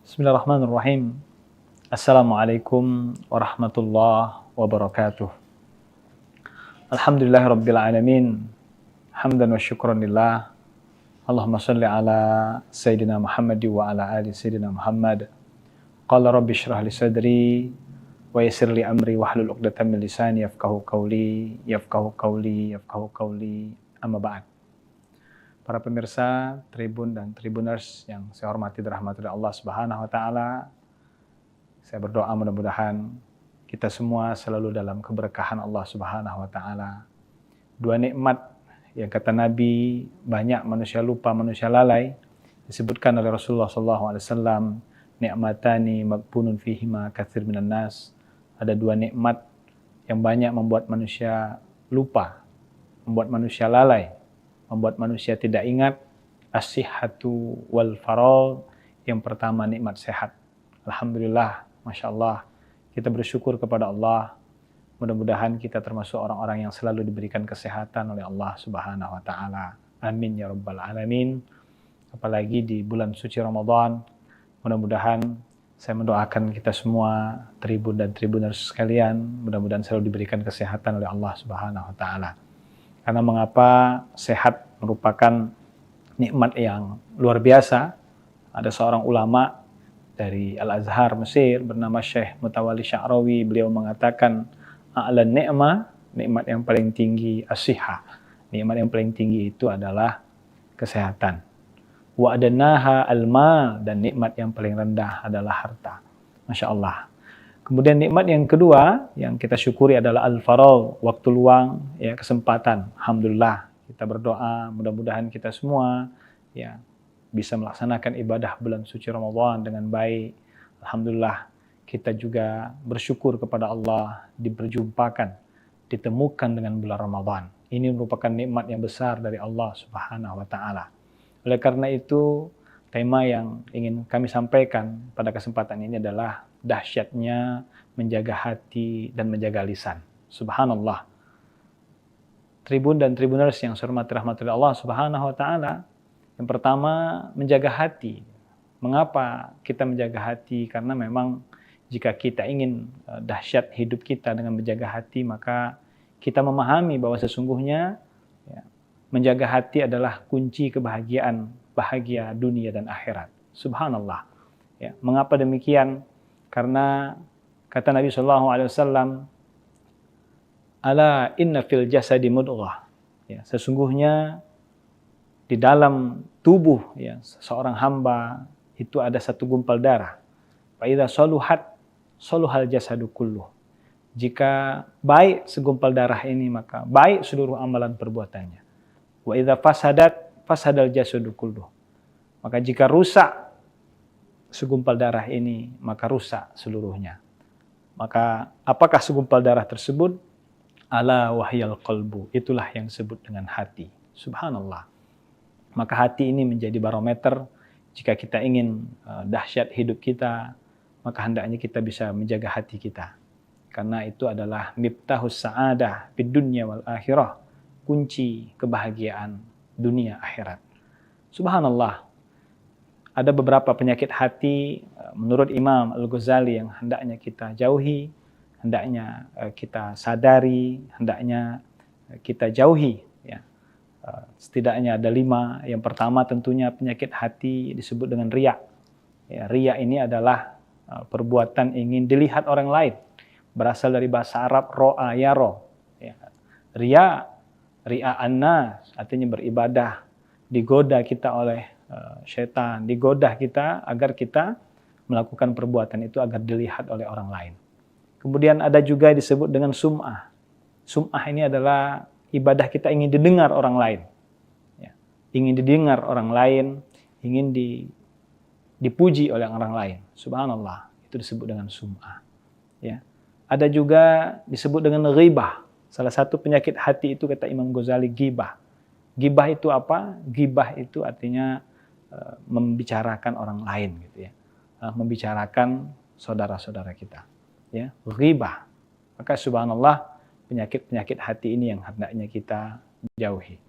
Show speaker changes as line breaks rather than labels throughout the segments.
Bismillahirrahmanirrahim. Assalamualaikum warahmatullahi wabarakatuh. Alhamdulillahirabbil alamin. Hamdan wa syukran lillah. Allahumma shalli ala sayyidina Muhammad wa ala ali sayyidina Muhammad. Qala rabbi shrah li sadri wa yassir li amri wahlul 'uqdatam min lisani yafqahu qawli. Amma ba'd. Para pemirsa Tribun dan Tribuners yang saya hormati dan rahmati Allah Subhanahu wa taala. Saya berdoa mudah-mudahan kita semua selalu dalam keberkahan Allah Subhanahu wa taala. Dua nikmat yang kata Nabi banyak manusia lupa, manusia lalai, disebutkan oleh Rasulullah SAW, ni'matani maghbunun fihima katsir minan nas. Ada dua nikmat yang banyak membuat manusia lupa, membuat manusia lalai, membuat manusia tidak ingat. As-sihhatu wal faragh. Yang pertama nikmat sehat. Alhamdulillah, Masya Allah, kita bersyukur kepada Allah. Mudah-mudahan kita termasuk orang-orang yang selalu diberikan kesehatan oleh Allah Subhanahu wa taala. Amin ya rabbal alamin. Apalagi di bulan suci Ramadan, mudah-mudahan saya mendoakan kita semua Tribun dan Tribuners sekalian, mudah-mudahan selalu diberikan kesehatan oleh Allah Subhanahu wa taala. Karena mengapa sehat merupakan nikmat yang luar biasa. Ada seorang ulama dari Al-Azhar Mesir bernama Syekh Mutawalli Sya'rawi. Beliau mengatakan, a'lan ni'mah, nikmat yang paling tinggi as-sihah. Nikmat yang paling tinggi itu adalah kesehatan. Wa adnaha al-mal, dan nikmat yang paling rendah adalah harta. Masya Allah. Kemudian nikmat yang kedua yang kita syukuri adalah al-faragh, waktu luang, ya, kesempatan. Alhamdulillah, kita berdoa mudah-mudahan kita semua ya bisa melaksanakan ibadah bulan suci Ramadan dengan baik. Alhamdulillah, kita juga bersyukur kepada Allah diperjumpakan, ditemukan dengan bulan Ramadan. Ini merupakan nikmat yang besar dari Allah Subhanahu wa taala. Oleh karena itu, tema yang ingin kami sampaikan pada kesempatan ini adalah dahsyatnya menjaga hati dan menjaga lisan. Subhanallah. Tribun dan Tribuners yang saya hormati rahmatullah Allah Subhanahu wa taala. Yang pertama, menjaga hati. Mengapa kita menjaga hati? Karena memang jika kita ingin dahsyat hidup kita dengan menjaga hati, maka kita memahami bahwa sesungguhnya ya, menjaga hati adalah kunci kebahagiaan, bahagia dunia dan akhirat. Subhanallah. Ya, mengapa demikian? Karena kata Nabi SAW, ala inna fil jasadi mudghah. Ya, sesungguhnya di dalam tubuh ya, seorang hamba itu ada satu gumpal darah. Fa idza saluhat saluhal jasadu kulluh. Jika baik segumpal darah ini, maka baik seluruh amalan perbuatannya. Wa idza fasadat fasadal jasadu kulluh. Maka jika rusak segumpal darah ini, maka rusak seluruhnya. Maka apakah segumpal darah tersebut? Ala wahyal qalbu. Itulah yang disebut dengan hati. Subhanallah. Maka hati ini menjadi barometer. Jika kita ingin dahsyat hidup kita, maka hendaknya kita bisa menjaga hati kita. Karena itu adalah miftahus sa'adah fid dunya wal akhirah. Kunci kebahagiaan dunia akhirat. Subhanallah. Ada beberapa penyakit hati menurut Imam Al-Ghazali yang hendaknya kita jauhi, hendaknya kita sadari, hendaknya kita jauhi. Ya. Setidaknya ada 5. Yang pertama tentunya penyakit hati disebut dengan riya. Ya, riya ini adalah perbuatan ingin dilihat orang lain. Berasal dari bahasa Arab ro'a yaro. Ya. Riya, ria'annas, artinya beribadah, digoda kita oleh syaitan, digoda kita agar kita melakukan perbuatan itu agar dilihat oleh orang lain. Kemudian ada juga disebut dengan sum'ah. Sum'ah ini adalah ibadah kita ingin didengar orang lain. Ya. Ingin didengar orang lain, ingin dipuji oleh orang lain. Subhanallah, itu disebut dengan sum'ah. Ya. Ada juga disebut dengan ghibah. Salah satu penyakit hati itu kata Imam Ghazali ghibah. Ghibah itu apa? Ghibah itu artinya membicarakan orang lain gitu ya. Membicarakan saudara-saudara kita. Ya, ghibah. Maka subhanallah, penyakit-penyakit hati ini yang hendaknya kita jauhi.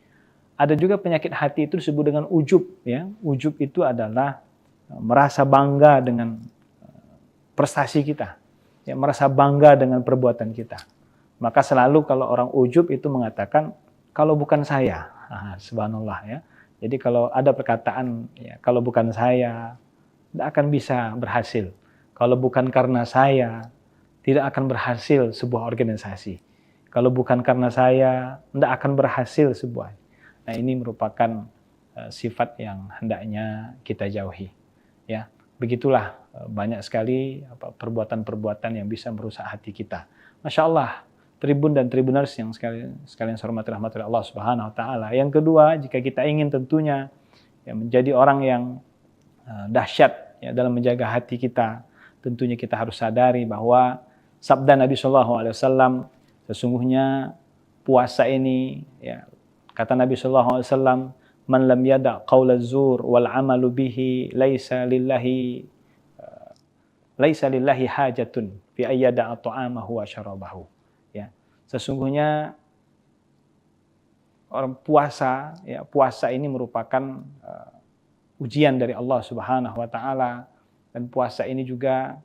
Ada juga penyakit hati itu disebut dengan ujub ya. Ujub itu adalah merasa bangga dengan prestasi kita, ya, merasa bangga dengan perbuatan kita. Maka selalu kalau orang ujub itu mengatakan, kalau bukan saya, subhanallah ya. Jadi kalau ada perkataan, ya, kalau bukan saya, tidak akan bisa berhasil. Kalau bukan karena saya, tidak akan berhasil sebuah organisasi. Kalau bukan karena saya, tidak akan berhasil sebuah. Nah, ini merupakan sifat yang hendaknya kita jauhi. Ya, begitulah banyak sekali perbuatan-perbuatan yang bisa merusak hati kita. Masya Allah, Tribun dan Tribuners yang sekalian saya hormati rahmatillah Allah Subhanahu wa taala. Yang kedua, jika kita ingin tentunya ya, menjadi orang yang dahsyat ya, dalam menjaga hati kita, tentunya kita harus sadari bahwa sabda Nabi Shallallahu Alaihi Wasallam, sesungguhnya puasa ini, ya, kata Nabi Shallallahu Alaihi Wasallam, man lam yada qaula zur wal amalu bihi laisa lillahi hajatun fi ayyada ta'amahu wa syarabahu. Ya, sesungguhnya orang puasa, ya, puasa ini merupakan ujian dari Allah Subhanahu wa taala, dan puasa ini juga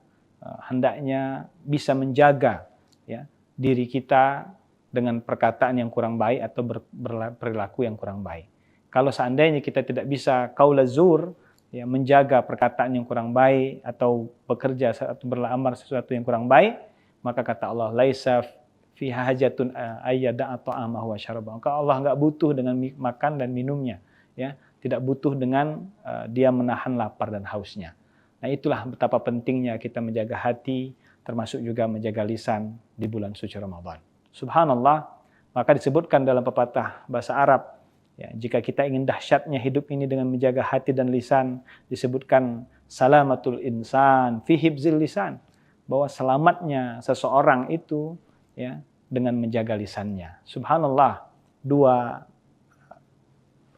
hendaknya bisa menjaga ya diri kita dengan perkataan yang kurang baik atau berperilaku yang kurang baik. Kalau seandainya kita tidak bisa qaula zur, ya, menjaga perkataan yang kurang baik atau bekerja atau beramal sesuatu yang kurang baik, maka kata Allah, laisa fi hajatun ayyada ta'amahu wa syarabahu. Maka Allah enggak butuh dengan makan dan minumnya, ya, tidak butuh dengan dia menahan lapar dan hausnya. Nah, itulah betapa pentingnya kita menjaga hati, termasuk juga menjaga lisan di bulan suci Ramadan. Subhanallah, maka disebutkan dalam pepatah bahasa Arab, ya, jika kita ingin dahsyatnya hidup ini dengan menjaga hati dan lisan, disebutkan salamatul insan fi hibzil lisan, bahwa selamatnya seseorang itu ya dengan menjaga lisannya. Subhanallah, dua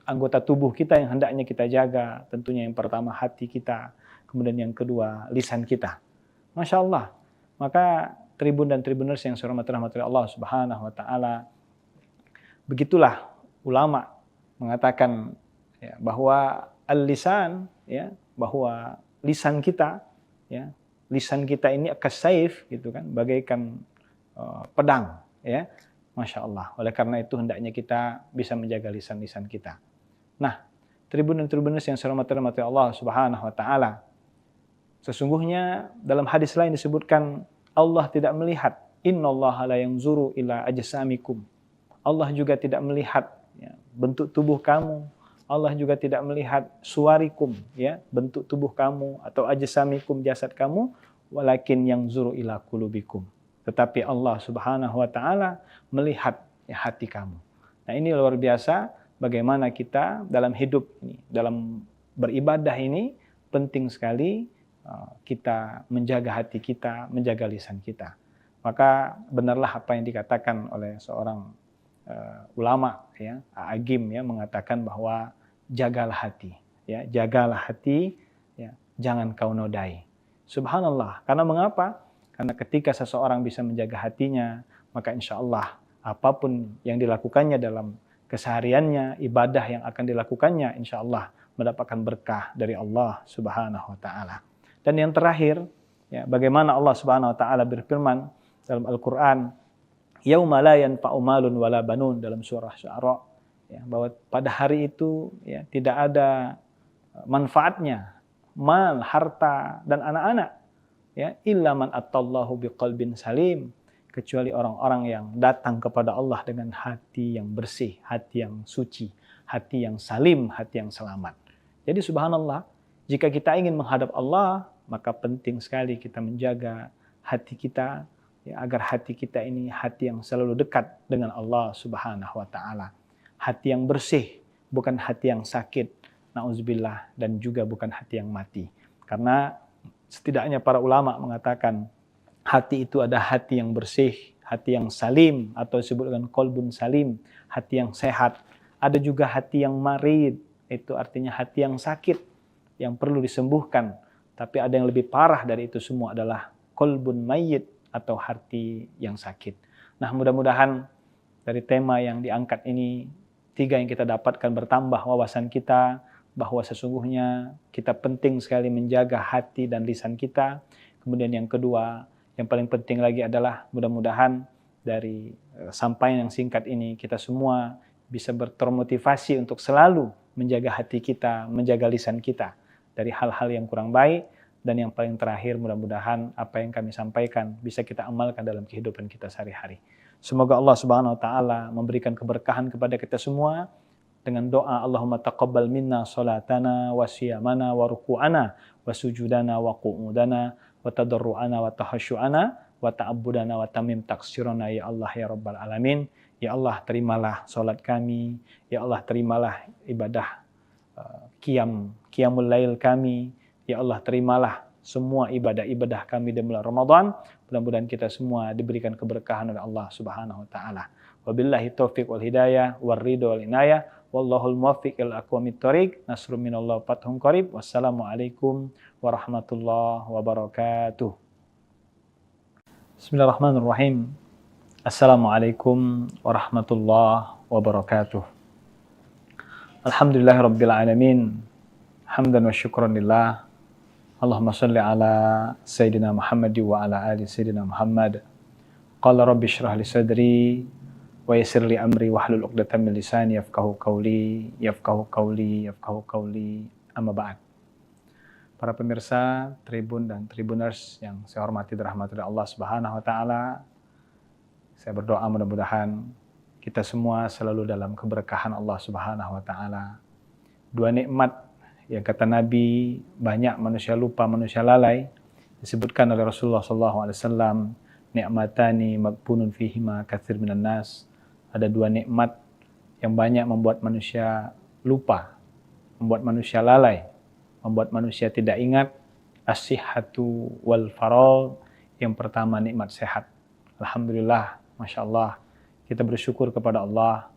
anggota tubuh kita yang hendaknya kita jaga, tentunya yang pertama hati kita, kemudian yang kedua lisan kita. Masya Allah. Maka Tribun dan Tribuners yang saya hormati Allah Subhanahu wa taala, begitulah ulama mengatakan ya, bahwa al-lisan, ya, bahwa lisan kita, ya, lisan kita ini kasaif gitu kan, bagaikan pedang, ya. Masya Allah. Oleh karena itu hendaknya kita bisa menjaga lisan-lisan kita. Nah, Tribun dan Tribuners yang saya hormati Allah Subhanahu wa taala, sesungguhnya dalam hadis lain disebutkan Allah tidak melihat, innallaha la yanzuru ila ajsamikum. Allah juga tidak melihat ya, bentuk tubuh kamu. Allah juga tidak melihat suwarikum, ya, bentuk tubuh kamu, atau ajsamikum, jasad kamu, walakin yanzuru ila qulubikum. Tetapi Allah Subhanahu wa taala melihat ya, hati kamu. Nah, ini luar biasa bagaimana kita dalam hidup ini, dalam beribadah ini penting sekali kita menjaga hati kita, menjaga lisan kita. Maka benarlah apa yang dikatakan oleh seorang ulama ya, Agim ya, mengatakan bahwa jagalah hati, ya, jagalah hati, ya, jangan kau nodai. Subhanallah. Karena mengapa? Karena ketika seseorang bisa menjaga hatinya, maka insya Allah apapun yang dilakukannya dalam kesehariannya, ibadah yang akan dilakukannya, insya Allah mendapatkan berkah dari Allah Subhanahu wa taala. Dan yang terakhir, ya, bagaimana Allah Subhanahu wa taala berfirman dalam Al-Qur'an, yauma la yanfa'u malun wala banun, dalam surah Syu'ara, ya, bahwa pada hari itu ya, tidak ada manfaatnya mal, harta dan anak-anak, ya, illa man attallahu biqalbin salim, kecuali orang-orang yang datang kepada Allah dengan hati yang bersih, hati yang suci, hati yang salim, hati yang selamat. Jadi subhanallah, jika kita ingin menghadap Allah, maka penting sekali kita menjaga hati kita, ya, agar hati kita ini hati yang selalu dekat dengan Allah Subhanahu wa taala. Hati yang bersih, bukan hati yang sakit, na'udzubillah, dan juga bukan hati yang mati. Karena setidaknya para ulama mengatakan hati itu ada hati yang bersih, hati yang salim, atau disebut dengan qalbun salim, hati yang sehat. Ada juga hati yang marid, itu artinya hati yang sakit, yang perlu disembuhkan. Tapi ada yang lebih parah dari itu semua adalah qalbun mayyit, atau hati yang sakit. Nah, mudah-mudahan dari tema yang diangkat ini, 3 yang kita dapatkan bertambah wawasan kita, bahwa sesungguhnya kita penting sekali menjaga hati dan lisan kita. Kemudian yang kedua, yang paling penting lagi adalah mudah-mudahan dari sampaian yang singkat ini kita semua bisa termotivasi untuk selalu menjaga hati kita, menjaga lisan kita dari hal-hal yang kurang baik. Dan yang paling terakhir, mudah-mudahan apa yang kami sampaikan bisa kita amalkan dalam kehidupan kita sehari-hari. Semoga Allah Subhanahu wa taala memberikan keberkahan kepada kita semua dengan doa Allahumma taqabbal minna salatana wa siyamana wa ruku'ana wa sujudana wa qu'udana wa tadarru'ana wa tahasyu'ana wa ta'abbudana wa tamim taksirana ya Allah ya Rabbal Alamin. Ya Allah, terimalah salat kami. Ya Allah, terimalah ibadah qiyamul lail kami. Ya Allah, terimalah semua ibadah-ibadah kami di bulan Ramadan. Mudah-mudahan kita semua diberikan keberkahan oleh Allah Subhanahu wa taala. Wabillahi taufiq wal hidayah war ridho wal inayah. Wallahul muwaffiq ila aqwamit thoriq. Nasrun minallah fathun qarib. Wassalamualaikum warahmatullahi wabarakatuh. Bismillahirrahmanirrahim. Assalamualaikum warahmatullahi wabarakatuh. Alhamdulillahirabbil alamin. Hamdan wa syukran lillah. Allahumma shalli ala sayyidina Muhammad wa ala ali sayyidina Muhammad. Qala rabbi shrah li sadri wa yassir li amri wahlul 'uqdatam min lisani yafqahu qawli amma ba'd. Para pemirsa Tribun dan Tribuners yang saya hormati dan rahmati Allah Subhanahu wa taala, saya berdoa mudah-mudahan kita semua selalu dalam keberkahan Allah Subhanahu wa taala. Dua nikmat yang kata Nabi banyak manusia lupa, manusia lalai, disebutkan oleh Rasulullah SAW, ni'matani maghbunun fihima katsir minan nas. Ada dua nikmat yang banyak membuat manusia lupa, membuat manusia lalai, membuat manusia tidak ingat. As-sihhatu wal faragh. Yang pertama nikmat sehat. Alhamdulillah, Masya Allah, kita bersyukur kepada Allah.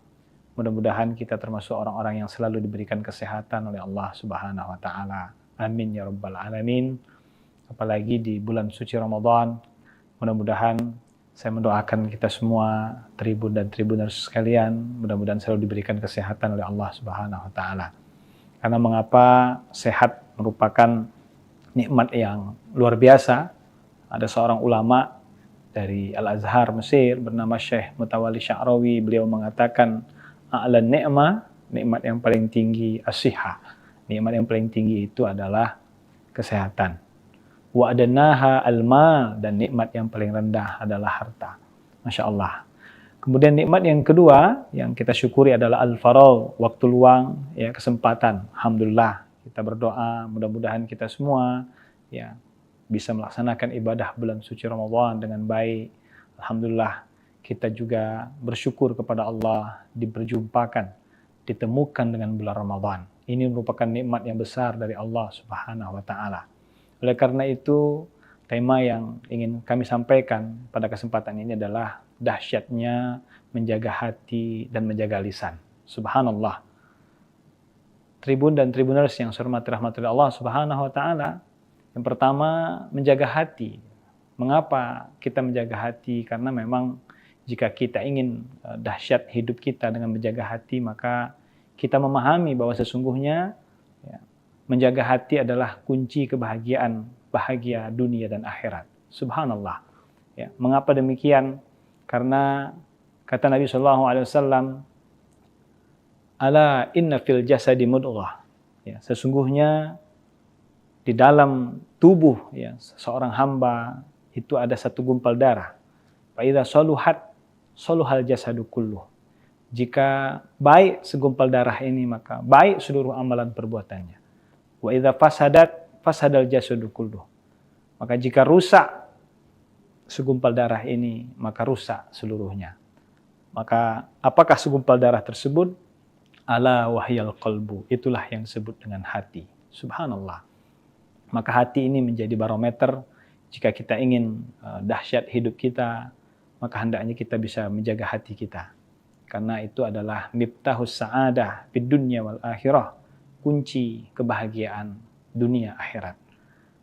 Mudah-mudahan kita termasuk orang-orang yang selalu diberikan kesehatan oleh Allah Subhanahu wa taala. Amin ya Rabbal Alamin. Apalagi di bulan suci Ramadan, mudah-mudahan saya mendoakan kita semua, Tribun dan Tribuners sekalian, mudah-mudahan selalu diberikan kesehatan oleh Allah Subhanahu wa taala. Karena mengapa sehat merupakan nikmat yang luar biasa. Ada seorang ulama dari Al-Azhar Mesir bernama Syekh Mutawalli Sya'rawi, beliau mengatakan a'la ni'mah, nikmat yang paling tinggi as-sihah. Nikmat yang paling tinggi itu adalah kesehatan. Wa adnaha al-mal, dan nikmat yang paling rendah adalah harta. Masya Allah. Kemudian nikmat yang kedua yang kita syukuri adalah al-faragh, waktu luang, ya, kesempatan. Alhamdulillah, kita berdoa mudah-mudahan kita semua ya bisa melaksanakan ibadah bulan suci Ramadan dengan baik. Alhamdulillah, kita juga bersyukur kepada Allah diperjumpakan, ditemukan dengan bulan Ramadan. Ini merupakan nikmat yang besar dari Allah Subhanahu wa taala. Oleh karena itu, tema yang ingin kami sampaikan pada kesempatan ini adalah dahsyatnya menjaga hati dan menjaga lisan. Subhanallah. Tribun dan Tribuners yang saya hormati rahmatullah Allah Subhanahu wa taala. Yang pertama, menjaga hati. Mengapa kita menjaga hati? Karena memang jika kita ingin dahsyat hidup kita dengan menjaga hati, maka kita memahami bahwa sesungguhnya ya, menjaga hati adalah kunci kebahagiaan, bahagia dunia dan akhirat. Subhanallah. Ya, mengapa demikian? Karena kata Nabi SAW, ala inna fil jasadi mudghah. Ya, sesungguhnya di dalam tubuh ya, seorang hamba itu ada satu gumpal darah. Fa idza saluhat saluhal jasadu kulluh. Jika baik segumpal darah ini, maka baik seluruh amalan perbuatannya. Wa idza fasadat fasadal jasadu kulluh. Maka jika rusak segumpal darah ini, maka rusak seluruhnya. Maka apakah segumpal darah tersebut? Ala wahyal qalbu. Itulah yang disebut dengan hati. Subhanallah. Maka hati ini menjadi barometer jika kita ingin dahsyat hidup kita, maka hendaknya kita bisa menjaga hati kita. Karena itu adalah miftahus sa'adah fid dunya wal akhirah. Kunci kebahagiaan dunia akhirat.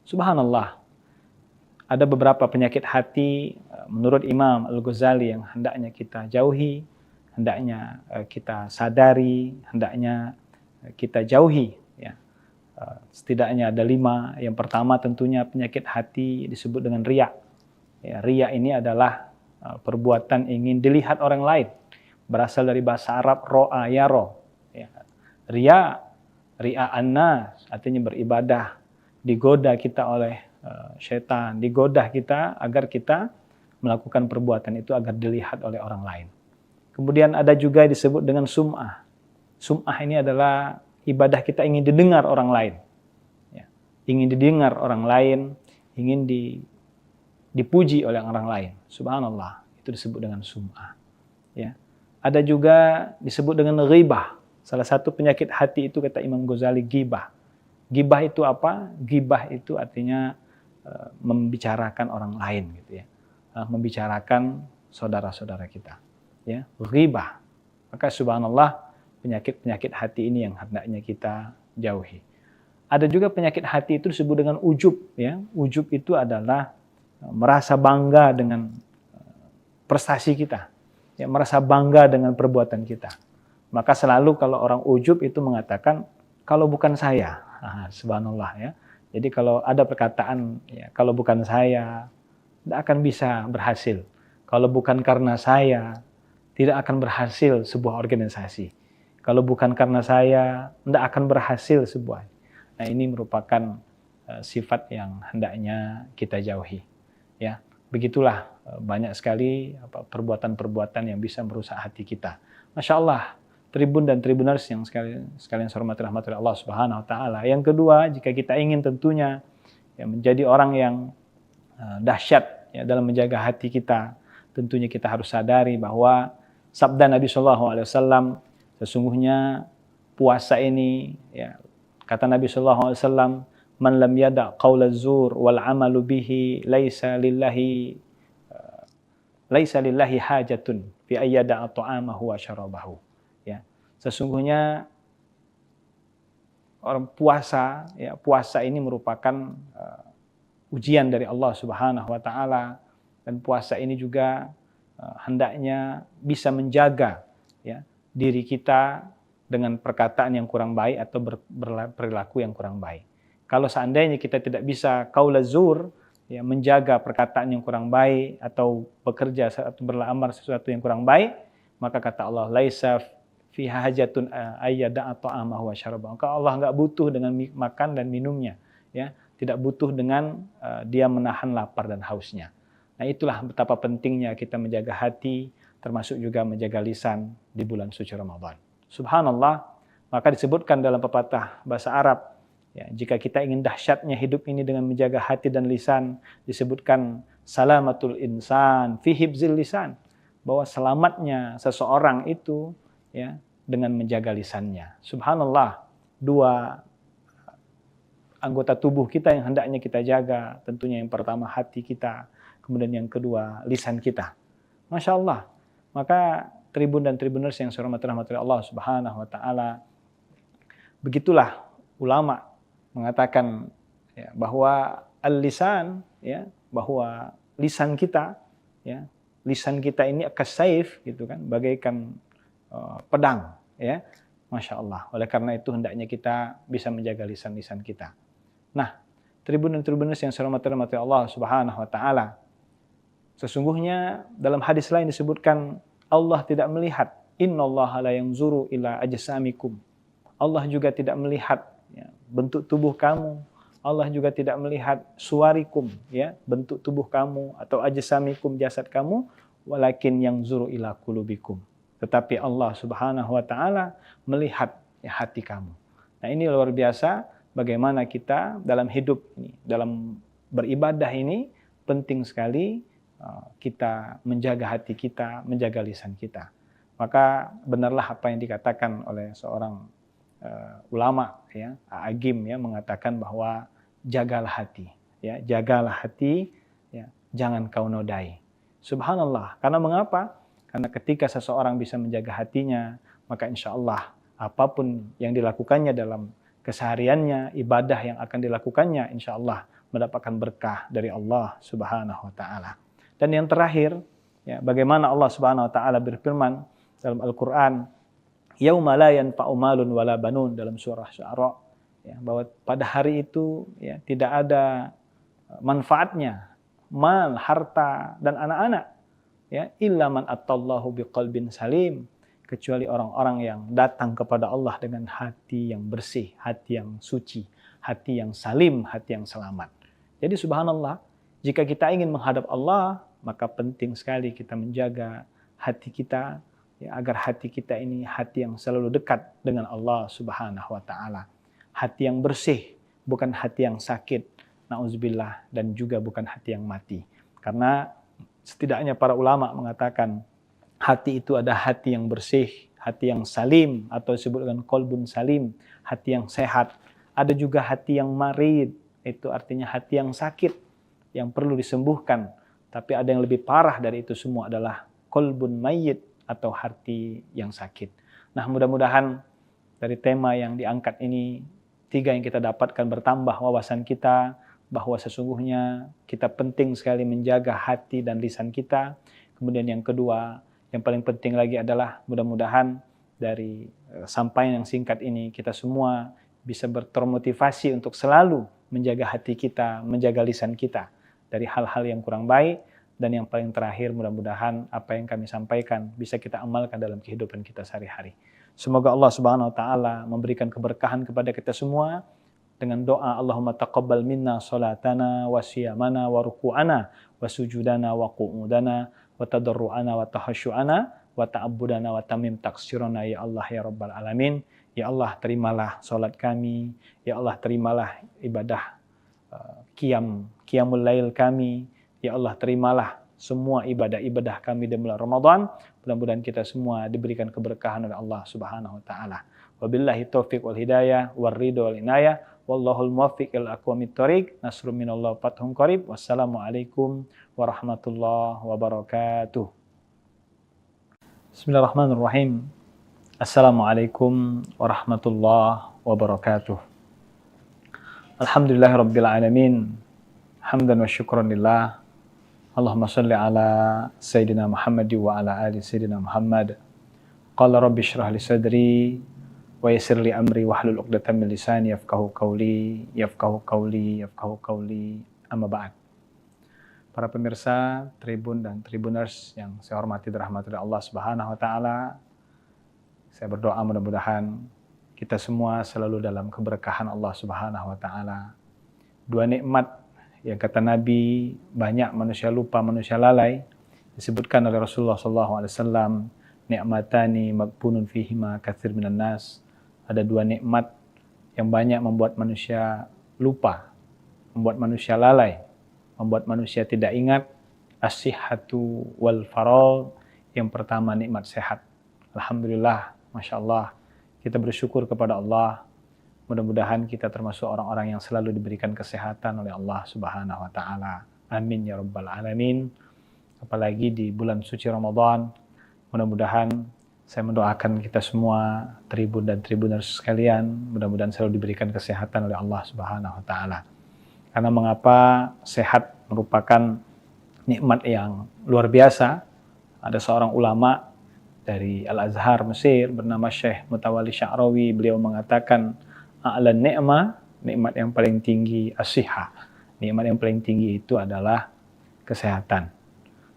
Subhanallah. Ada beberapa penyakit hati menurut Imam Al-Ghazali yang hendaknya kita jauhi, hendaknya kita sadari, hendaknya kita jauhi. Ya. Setidaknya ada 5. Yang pertama tentunya penyakit hati disebut dengan riya. Ya, riya ini adalah perbuatan ingin dilihat orang lain. Berasal dari bahasa Arab ro'a yaro. Ya. Riya annas, artinya beribadah. Digoda kita oleh syaitan. Digoda kita agar kita melakukan perbuatan itu agar dilihat oleh orang lain. Kemudian ada juga disebut dengan sum'ah. Sum'ah ini adalah ibadah kita ingin didengar orang lain. Ya. Ingin didengar orang lain, ingin dipuji oleh orang lain. Subhanallah, itu disebut dengan sum'ah. Ya. Ada juga disebut dengan ghibah. Salah satu penyakit hati itu kata Imam Ghazali ghibah. Ghibah itu apa? Ghibah itu artinya membicarakan orang lain gitu ya. Membicarakan saudara-saudara kita. Ya, ghibah. Maka subhanallah, penyakit-penyakit hati ini yang hendaknya kita jauhi. Ada juga penyakit hati itu disebut dengan ujub. Ya. Ujub itu adalah merasa bangga dengan prestasi kita. Ya, merasa bangga dengan perbuatan kita. Maka selalu kalau orang ujub itu mengatakan, kalau bukan saya. Subhanallah ya. Jadi kalau ada perkataan, ya, kalau bukan saya, tidak akan bisa berhasil. Kalau bukan karena saya, tidak akan berhasil sebuah organisasi. Kalau bukan karena saya, tidak akan berhasil sebuah. Nah, ini merupakan sifat yang hendaknya kita jauhi. Ya, begitulah banyak sekali perbuatan-perbuatan yang bisa merusak hati kita. Masya Allah, Tribun dan Tribuners yang sekalian saya hormati rahmat Allah Subhanahu Wa Taala. Yang kedua, jika kita ingin tentunya ya, menjadi orang yang dahsyat ya, dalam menjaga hati kita, tentunya kita harus sadari bahwa sabda Nabi SAW, sesungguhnya puasa ini, ya, kata Nabi SAW, man lam yada' qawla zur wal amalu bihi laisa lillahi hajatun fi ayyada'a ta'amahu wa syarabahu. Ya, sesungguhnya orang puasa, ya, puasa ini merupakan ujian dari Allah Subhanahu Wa Taala, dan puasa ini juga hendaknya bisa menjaga ya, diri kita dengan perkataan yang kurang baik atau berperilaku yang kurang baik. Kalau seandainya kita tidak bisa qaula zur, ya, menjaga perkataan yang kurang baik atau bekerja atau beramal sesuatu yang kurang baik, maka kata Allah, laisa fi hajatun ayyada'a ta'amahu wa syarabahu. Maka Allah enggak butuh dengan makan dan minumnya, ya, tidak butuh dengan dia menahan lapar dan hausnya. Nah, itulah betapa pentingnya kita menjaga hati, termasuk juga menjaga lisan di bulan suci Ramadan. Subhanallah, maka disebutkan dalam pepatah bahasa Arab, ya, jika kita ingin dahsyatnya hidup ini dengan menjaga hati dan lisan, disebutkan salamatul insan fi hibzil lisan, bahwa selamatnya seseorang itu ya dengan menjaga lisannya. Subhanallah, 2 anggota tubuh kita yang hendaknya kita jaga, tentunya yang pertama hati kita, kemudian yang kedua lisan kita. Masya Allah. Maka Tribun dan Tribuners yang saya hormati Allah Subhanahu Wa Taala, begitulah ulama mengatakan ya, bahwa al-lisan, ya, bahwa lisan kita, ya, lisan kita ini kasaif gitu kan, bagaikan pedang, ya. Masya Allah. Oleh karena itu hendaknya kita bisa menjaga lisan-lisan kita. Nah, Tribun dan Tribuners yang saya hormati Allah Subhanahu Wa Taala, sesungguhnya dalam hadis lain disebutkan Allah tidak melihat, innallaha la yanzuru ila ajsamikum. Allah juga tidak melihat ya, bentuk tubuh kamu. Allah juga tidak melihat suwarikum, ya, bentuk tubuh kamu, atau ajsamikum, jasad kamu, walakin yanzuru ila qulubikum. Tetapi Allah Subhanahu Wa Taala melihat ya, hati kamu. Nah, ini luar biasa bagaimana kita dalam hidup ini, dalam beribadah ini penting sekali kita menjaga hati kita, menjaga lisan kita. Maka benarlah apa yang dikatakan oleh seorang ulama, ya, Agim, ya, mengatakan bahwa jagalah hati, ya, jagalah hati, ya, jangan kau nodai. Subhanallah. Karena mengapa? Karena ketika seseorang bisa menjaga hatinya, maka insya Allah apapun yang dilakukannya dalam kesehariannya, ibadah yang akan dilakukannya, insya Allah mendapatkan berkah dari Allah Subhanahu Wa Taala. Dan yang terakhir, ya, bagaimana Allah Subhanahu Wa Taala berfirman dalam Al-Quran, yauma la yanfa'u malun wala banun, dalam surah Syu'ara, ya, bahwa pada hari itu ya tidak ada manfaatnya mal, harta dan anak-anak, ya, illa man atallahu biqalbin salim, kecuali orang-orang yang datang kepada Allah dengan hati yang bersih, hati yang suci, hati yang salim, hati yang selamat. Jadi subhanallah, jika kita ingin menghadap Allah, maka penting sekali kita menjaga hati kita, ya, agar hati kita ini hati yang selalu dekat dengan Allah Subhanahu wa taala. Hati yang bersih, bukan hati yang sakit, nauzubillah, dan juga bukan hati yang mati. Karena setidaknya para ulama mengatakan hati itu ada hati yang bersih, hati yang salim, atau disebut dengan qalbun salim, hati yang sehat. Ada juga hati yang marid, itu artinya hati yang sakit, yang perlu disembuhkan. Tapi ada yang lebih parah dari itu semua adalah qalbun mayyit, atau hati yang sakit. Nah, mudah-mudahan dari tema yang diangkat ini, 3 yang kita dapatkan bertambah wawasan kita, bahwa sesungguhnya kita penting sekali menjaga hati dan lisan kita. Kemudian yang kedua, yang paling penting lagi adalah mudah-mudahan dari sampaian yang singkat ini kita semua bisa termotivasi untuk selalu menjaga hati kita, menjaga lisan kita dari hal-hal yang kurang baik. Dan yang paling terakhir, mudah-mudahan apa yang kami sampaikan bisa kita amalkan dalam kehidupan kita sehari-hari. Semoga Allah Subhanahu wa taala memberikan keberkahan kepada kita semua dengan doa Allahumma taqabbal minna salatana wa siyamana wa ruku'ana wa sujudana wa qu'udana wa tadarru'ana wa tahasyu'ana wa ta'abbudana wa tamim taksirana ya Allah ya Rabbal Alamin. Ya Allah, terimalah salat kami. Ya Allah, terimalah ibadah qiyamul lail kami. Ya Allah, terimalah semua ibadah-ibadah kami di bulan Ramadan. Mudah-mudahan kita semua diberikan keberkahan oleh Allah Subhanahu wa taala. Wabillahi taufiq wal hidayah war ridho wal inayah. Wallahul muwaffiq ila aqwamit thoriq. Nasrun minallah fathun qarib. Wassalamualaikum warahmatullahi wabarakatuh. Bismillahirrahmanirrahim. Assalamualaikum warahmatullahi wabarakatuh. Alhamdulillahirabbil alamin. Hamdan wa syukran lillah. Allahumma salli ala Sayyidina Muhammad wa ala ali Sayyidina Muhammad. Qala rabbi shrah li sadri wa yassir li amri wahlul 'uqdatam min lisani yafqahu qawli amma ba'd. Para pemirsa Tribun dan Tribuners yang saya hormati dan rahmati Allah Subhanahu wa taala, saya berdoa mudah-mudahan kita semua selalu dalam keberkahan Allah Subhanahu wa taala. 2 nikmat yang kata Nabi banyak manusia lupa, manusia lalai, disebutkan oleh Rasulullah SAW, ni'matani maghbunun fihima katsir minan nas. Ada 2 nikmat yang banyak membuat manusia lupa, membuat manusia lalai, membuat manusia tidak ingat. As-sihhatu wal faragh. Yang pertama, nikmat sehat. Alhamdulillah, Masya Allah, kita bersyukur kepada Allah. Mudah-mudahan kita termasuk orang-orang yang selalu diberikan kesehatan oleh Allah Subhanahu wa taala. Amin ya Rabbal Alamin. Apalagi di bulan suci Ramadan, mudah-mudahan saya mendoakan kita semua, Tribun dan Tribuners sekalian, mudah-mudahan selalu diberikan kesehatan oleh Allah Subhanahu wa taala. Karena mengapa sehat merupakan nikmat yang luar biasa. Ada seorang ulama dari Al-Azhar Mesir bernama Syekh Mutawalli Sya'rawi, beliau mengatakan a'lan ni'mah, nikmat yang paling tinggi as-sihah. Nikmat yang paling tinggi itu adalah kesehatan.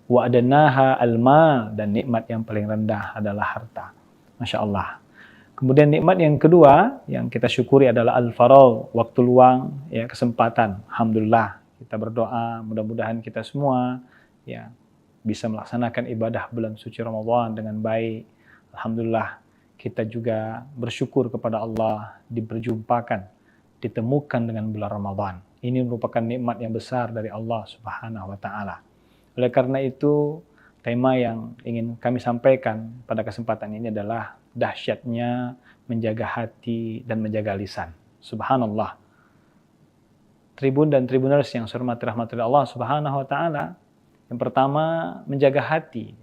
Wa adnaha al-mal, dan nikmat yang paling rendah adalah harta. Masya Allah. Kemudian nikmat yang kedua yang kita syukuri adalah al-faragh, waktu luang, ya, kesempatan. Alhamdulillah, kita berdoa mudah-mudahan kita semua ya bisa melaksanakan ibadah bulan suci Ramadan dengan baik. Alhamdulillah, kita juga bersyukur kepada Allah diperjumpakan, ditemukan dengan bulan Ramadan. Ini merupakan nikmat yang besar dari Allah Subhanahu wa taala. Oleh karena itu, tema yang ingin kami sampaikan pada kesempatan ini adalah dahsyatnya menjaga hati dan menjaga lisan. Subhanallah. Tribun dan Tribuners yang saya hormati rahmatullah Allah Subhanahu wa taala. Yang pertama, menjaga hati.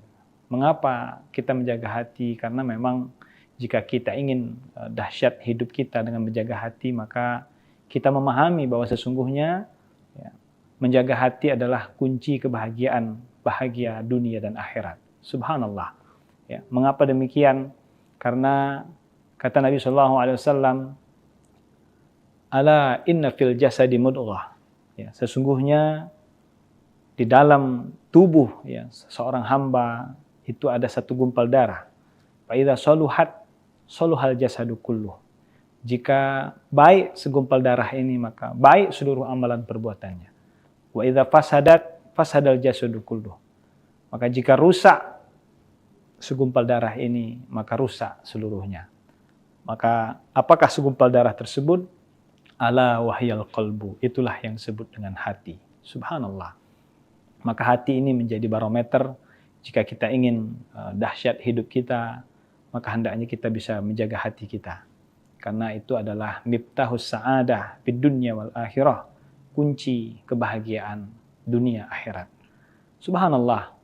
Mengapa kita menjaga hati? Karena memang jika kita ingin dahsyat hidup kita dengan menjaga hati, maka kita memahami bahwa sesungguhnya ya, menjaga hati adalah kunci kebahagiaan, bahagia dunia dan akhirat. Subhanallah. Ya, mengapa demikian? Karena kata Nabi SAW, ala inna fil jasadi mudghah. Ya, sesungguhnya di dalam tubuh ya seorang hamba itu ada satu gumpal darah. Fa idza saluhat saluhal jasadu kulluh. Jika baik segumpal darah ini, maka baik seluruh amalan perbuatannya. Wa idza fasadat fasadal jasadu kulluh. Maka jika rusak segumpal darah ini, maka rusak seluruhnya. Maka apakah segumpal darah tersebut? Ala wahyal qalbu. Itulah yang disebut dengan hati. Subhanallah. Maka hati ini menjadi barometer. Jika kita ingin dahsyat hidup kita, maka hendaknya kita bisa menjaga hati kita. Karena itu adalah miftahus sa'adah fid dunya wal akhirah. Kunci kebahagiaan dunia akhirat. Subhanallah.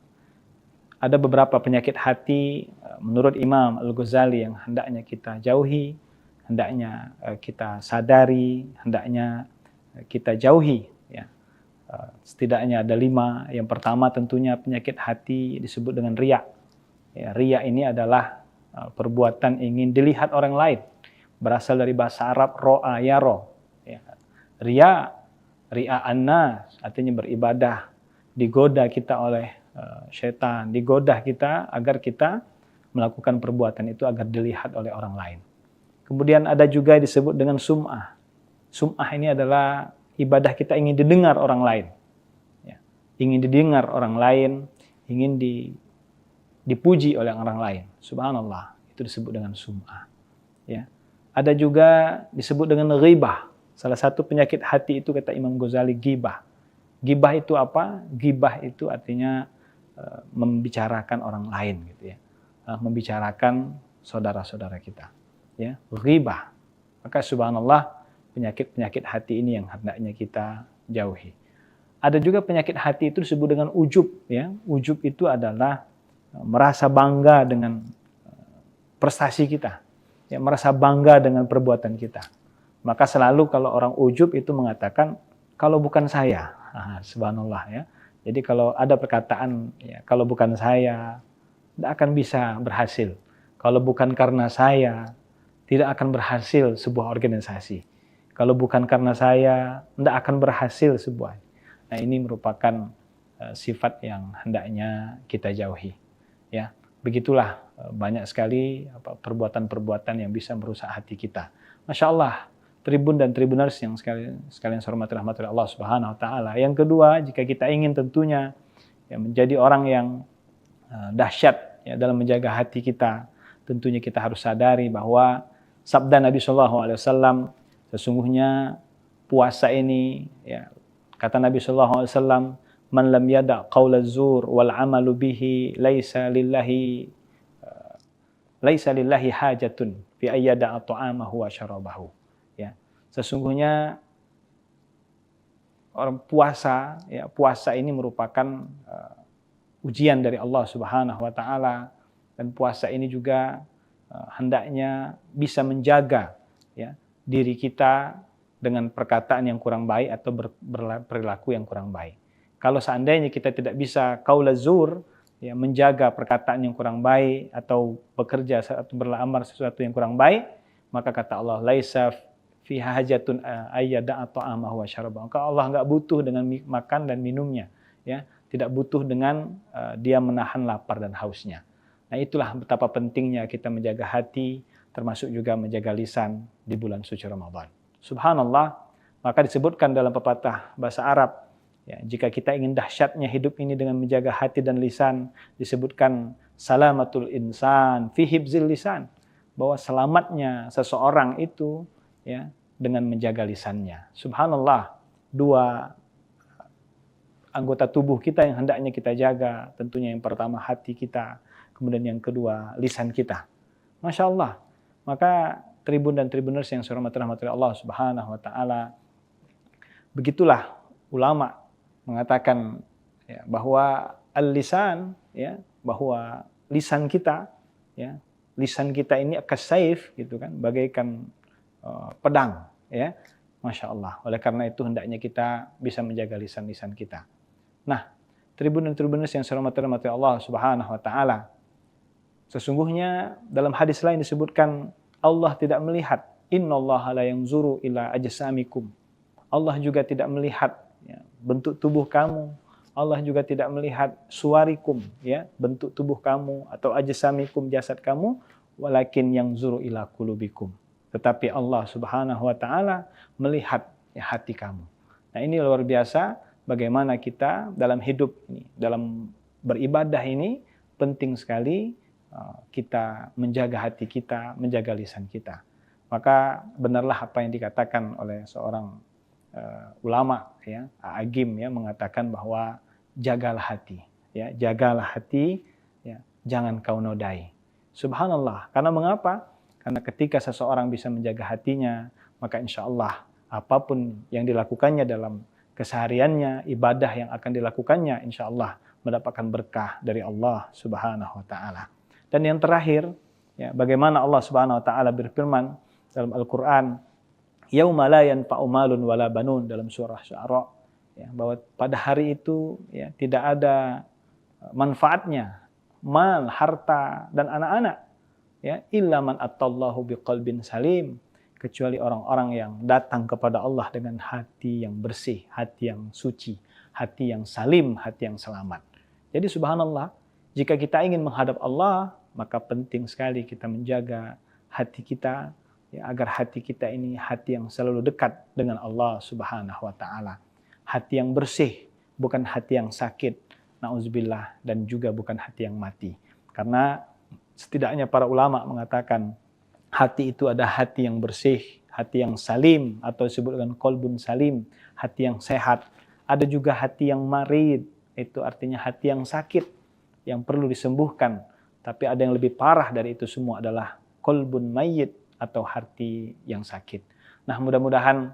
Ada beberapa penyakit hati menurut Imam Al-Ghazali yang hendaknya kita jauhi, hendaknya kita sadari, hendaknya kita jauhi. Ya. Setidaknya ada 5. Yang pertama tentunya penyakit hati disebut dengan riya. Ya, riya ini adalah perbuatan ingin dilihat orang lain. Berasal dari bahasa Arab ro'a yaro. Ya. Riya annas artinya beribadah, digoda kita oleh syaitan, digoda kita agar kita melakukan perbuatan itu agar dilihat oleh orang lain. Kemudian ada juga disebut dengan sum'ah. Sum'ah ini adalah ibadah kita ingin didengar orang lain. Ya. Ingin didengar orang lain, ingin dipuji oleh orang lain. Subhanallah, itu disebut dengan sum'ah. Ya. Ada juga disebut dengan ghibah. Salah satu penyakit hati itu kata Imam Ghazali ghibah. Ghibah itu apa? Ghibah itu artinya membicarakan orang lain gitu ya. Membicarakan saudara-saudara kita. Ya, ghibah. Maka subhanallah penyakit-penyakit hati ini yang hendaknya kita jauhi. Ada juga penyakit hati itu disebut dengan ujub ya. Ujub itu adalah merasa bangga dengan prestasi kita. Ya, merasa bangga dengan perbuatan kita. Maka selalu kalau orang ujub itu mengatakan kalau bukan saya. Subhanallah ya. Jadi kalau ada perkataan ya, kalau bukan saya tidak akan bisa berhasil. Kalau bukan karena saya tidak akan berhasil sebuah organisasi. Kalau bukan karena saya tidak akan berhasil sebuah. Nah, ini merupakan sifat yang hendaknya kita jauhi. Ya, begitulah banyak sekali perbuatan-perbuatan yang bisa merusak hati kita. Masya Allah, Tribun dan Tribuners yang sekalian saya hormati rahmatillah Allah Subhanahu wa taala. Yang kedua, jika kita ingin tentunya ya, menjadi orang yang dahsyat ya, dalam menjaga hati kita, tentunya kita harus sadari bahwa sabda Nabi Shallallahu Alaihi Wasallam, sesungguhnya puasa ini, ya, kata Nabi Shallallahu Alaihi Wasallam, man lam yada qaula zur wal amalu bihi laisa lillahi hajatun fi ayyada ta'amahu wa syarabahu. Ya, sesungguhnya orang puasa, ya, puasa ini merupakan ujian dari Allah Subhanahu wa taala, dan puasa ini juga hendaknya bisa menjaga ya diri kita dengan perkataan yang kurang baik atau berperilaku yang kurang baik. Kalau seandainya kita tidak bisa qaula zur, ya, menjaga perkataan yang kurang baik atau bekerja atau beramal sesuatu yang kurang baik, maka kata Allah laisa fi hajatun ayyada ta'amahu wa syarabahu. Maka Allah enggak butuh dengan makan dan minumnya, ya. Tidak butuh dengan dia menahan lapar dan hausnya. Nah, itulah betapa pentingnya kita menjaga hati, termasuk juga menjaga lisan di bulan suci Ramadan. Subhanallah, maka disebutkan dalam pepatah bahasa Arab, ya, jika kita ingin dahsyatnya hidup ini dengan menjaga hati dan lisan, disebutkan salamatul insan fi hibzil lisan, bahwa selamatnya seseorang itu ya dengan menjaga lisannya. Subhanallah, 2 anggota tubuh kita yang hendaknya kita jaga, tentunya yang pertama hati kita, kemudian yang kedua lisan kita. Masya Allah. Maka Tribun dan Tribuners yang saya hormati rahmatillah Allah Subhanahu wa taala, begitulah ulama mengatakan ya, bahwa al-lisan ya, bahwa lisan kita ya, lisan kita ini kasaif gitu kan, bagaikan pedang ya. Masya Allah. Oleh karena itu hendaknya kita bisa menjaga lisan-lisan kita. Nah, Tribun dan Tribuners yang saya hormati Allah Subhanahu wa taala, sesungguhnya dalam hadis lain disebutkan Allah tidak melihat innallaha la yanzuru ila ajsamikum. Allah juga tidak melihat ya, bentuk tubuh kamu. Allah juga tidak melihat suwarikum, ya, bentuk tubuh kamu, atau ajsamikum, jasad kamu, walakin yanzuru ila qulubikum. Tetapi Allah Subhanahu wa taala melihat ya, hati kamu. Nah, ini luar biasa bagaimana kita dalam hidup ini, dalam beribadah ini penting sekali kita menjaga hati kita, menjaga lisan kita. Maka benarlah apa yang dikatakan oleh seorang ulama ya, Agim ya, mengatakan bahwa jagalah hati ya, jagalah hati ya, jangan kau nodai. Subhanallah. Karena mengapa? Karena ketika seseorang bisa menjaga hatinya, maka insya Allah apapun yang dilakukannya dalam kesehariannya, ibadah yang akan dilakukannya, insya Allah mendapatkan berkah dari Allah Subhanahu wa taala. Dan yang terakhir, ya, bagaimana Allah Subhanahu wa taala berfirman dalam Al-Qur'an, yauma la yanfa'u malun wala banun, dalam surah Syu'ara, ya, bahwa pada hari itu ya, tidak ada manfaatnya mal, harta dan anak-anak, ya, illa man attallahu biqalbin salim, kecuali orang-orang yang datang kepada Allah dengan hati yang bersih, hati yang suci, hati yang salim, hati yang selamat. Jadi subhanallah, jika kita ingin menghadap Allah, maka penting sekali kita menjaga hati kita ya, agar hati kita ini hati yang selalu dekat dengan Allah Subhanahu wa taala. Hati yang bersih, bukan hati yang sakit, na'udzubillah, dan juga bukan hati yang mati. Karena setidaknya para ulama mengatakan hati itu ada hati yang bersih, hati yang salim, atau disebut dengan qalbun salim, hati yang sehat. Ada juga hati yang marid, itu artinya hati yang sakit, yang perlu disembuhkan. Tapi ada yang lebih parah dari itu semua adalah qalbun mayyit, atau hati yang sakit. Nah, mudah-mudahan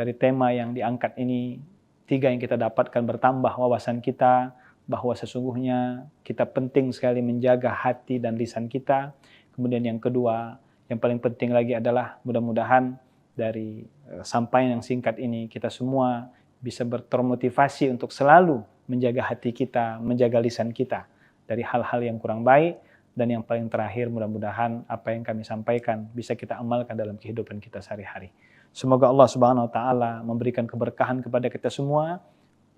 dari tema yang diangkat ini, 3 yang kita dapatkan bertambah wawasan kita, bahwa sesungguhnya kita penting sekali menjaga hati dan lisan kita. Kemudian yang kedua, yang paling penting lagi adalah mudah-mudahan dari sampaian yang singkat ini kita semua bisa termotivasi untuk selalu menjaga hati kita, menjaga lisan kita dari hal-hal yang kurang baik. Dan yang paling terakhir, mudah-mudahan apa yang kami sampaikan bisa kita amalkan dalam kehidupan kita sehari-hari. Semoga Allah Subhanahu wa taala memberikan keberkahan kepada kita semua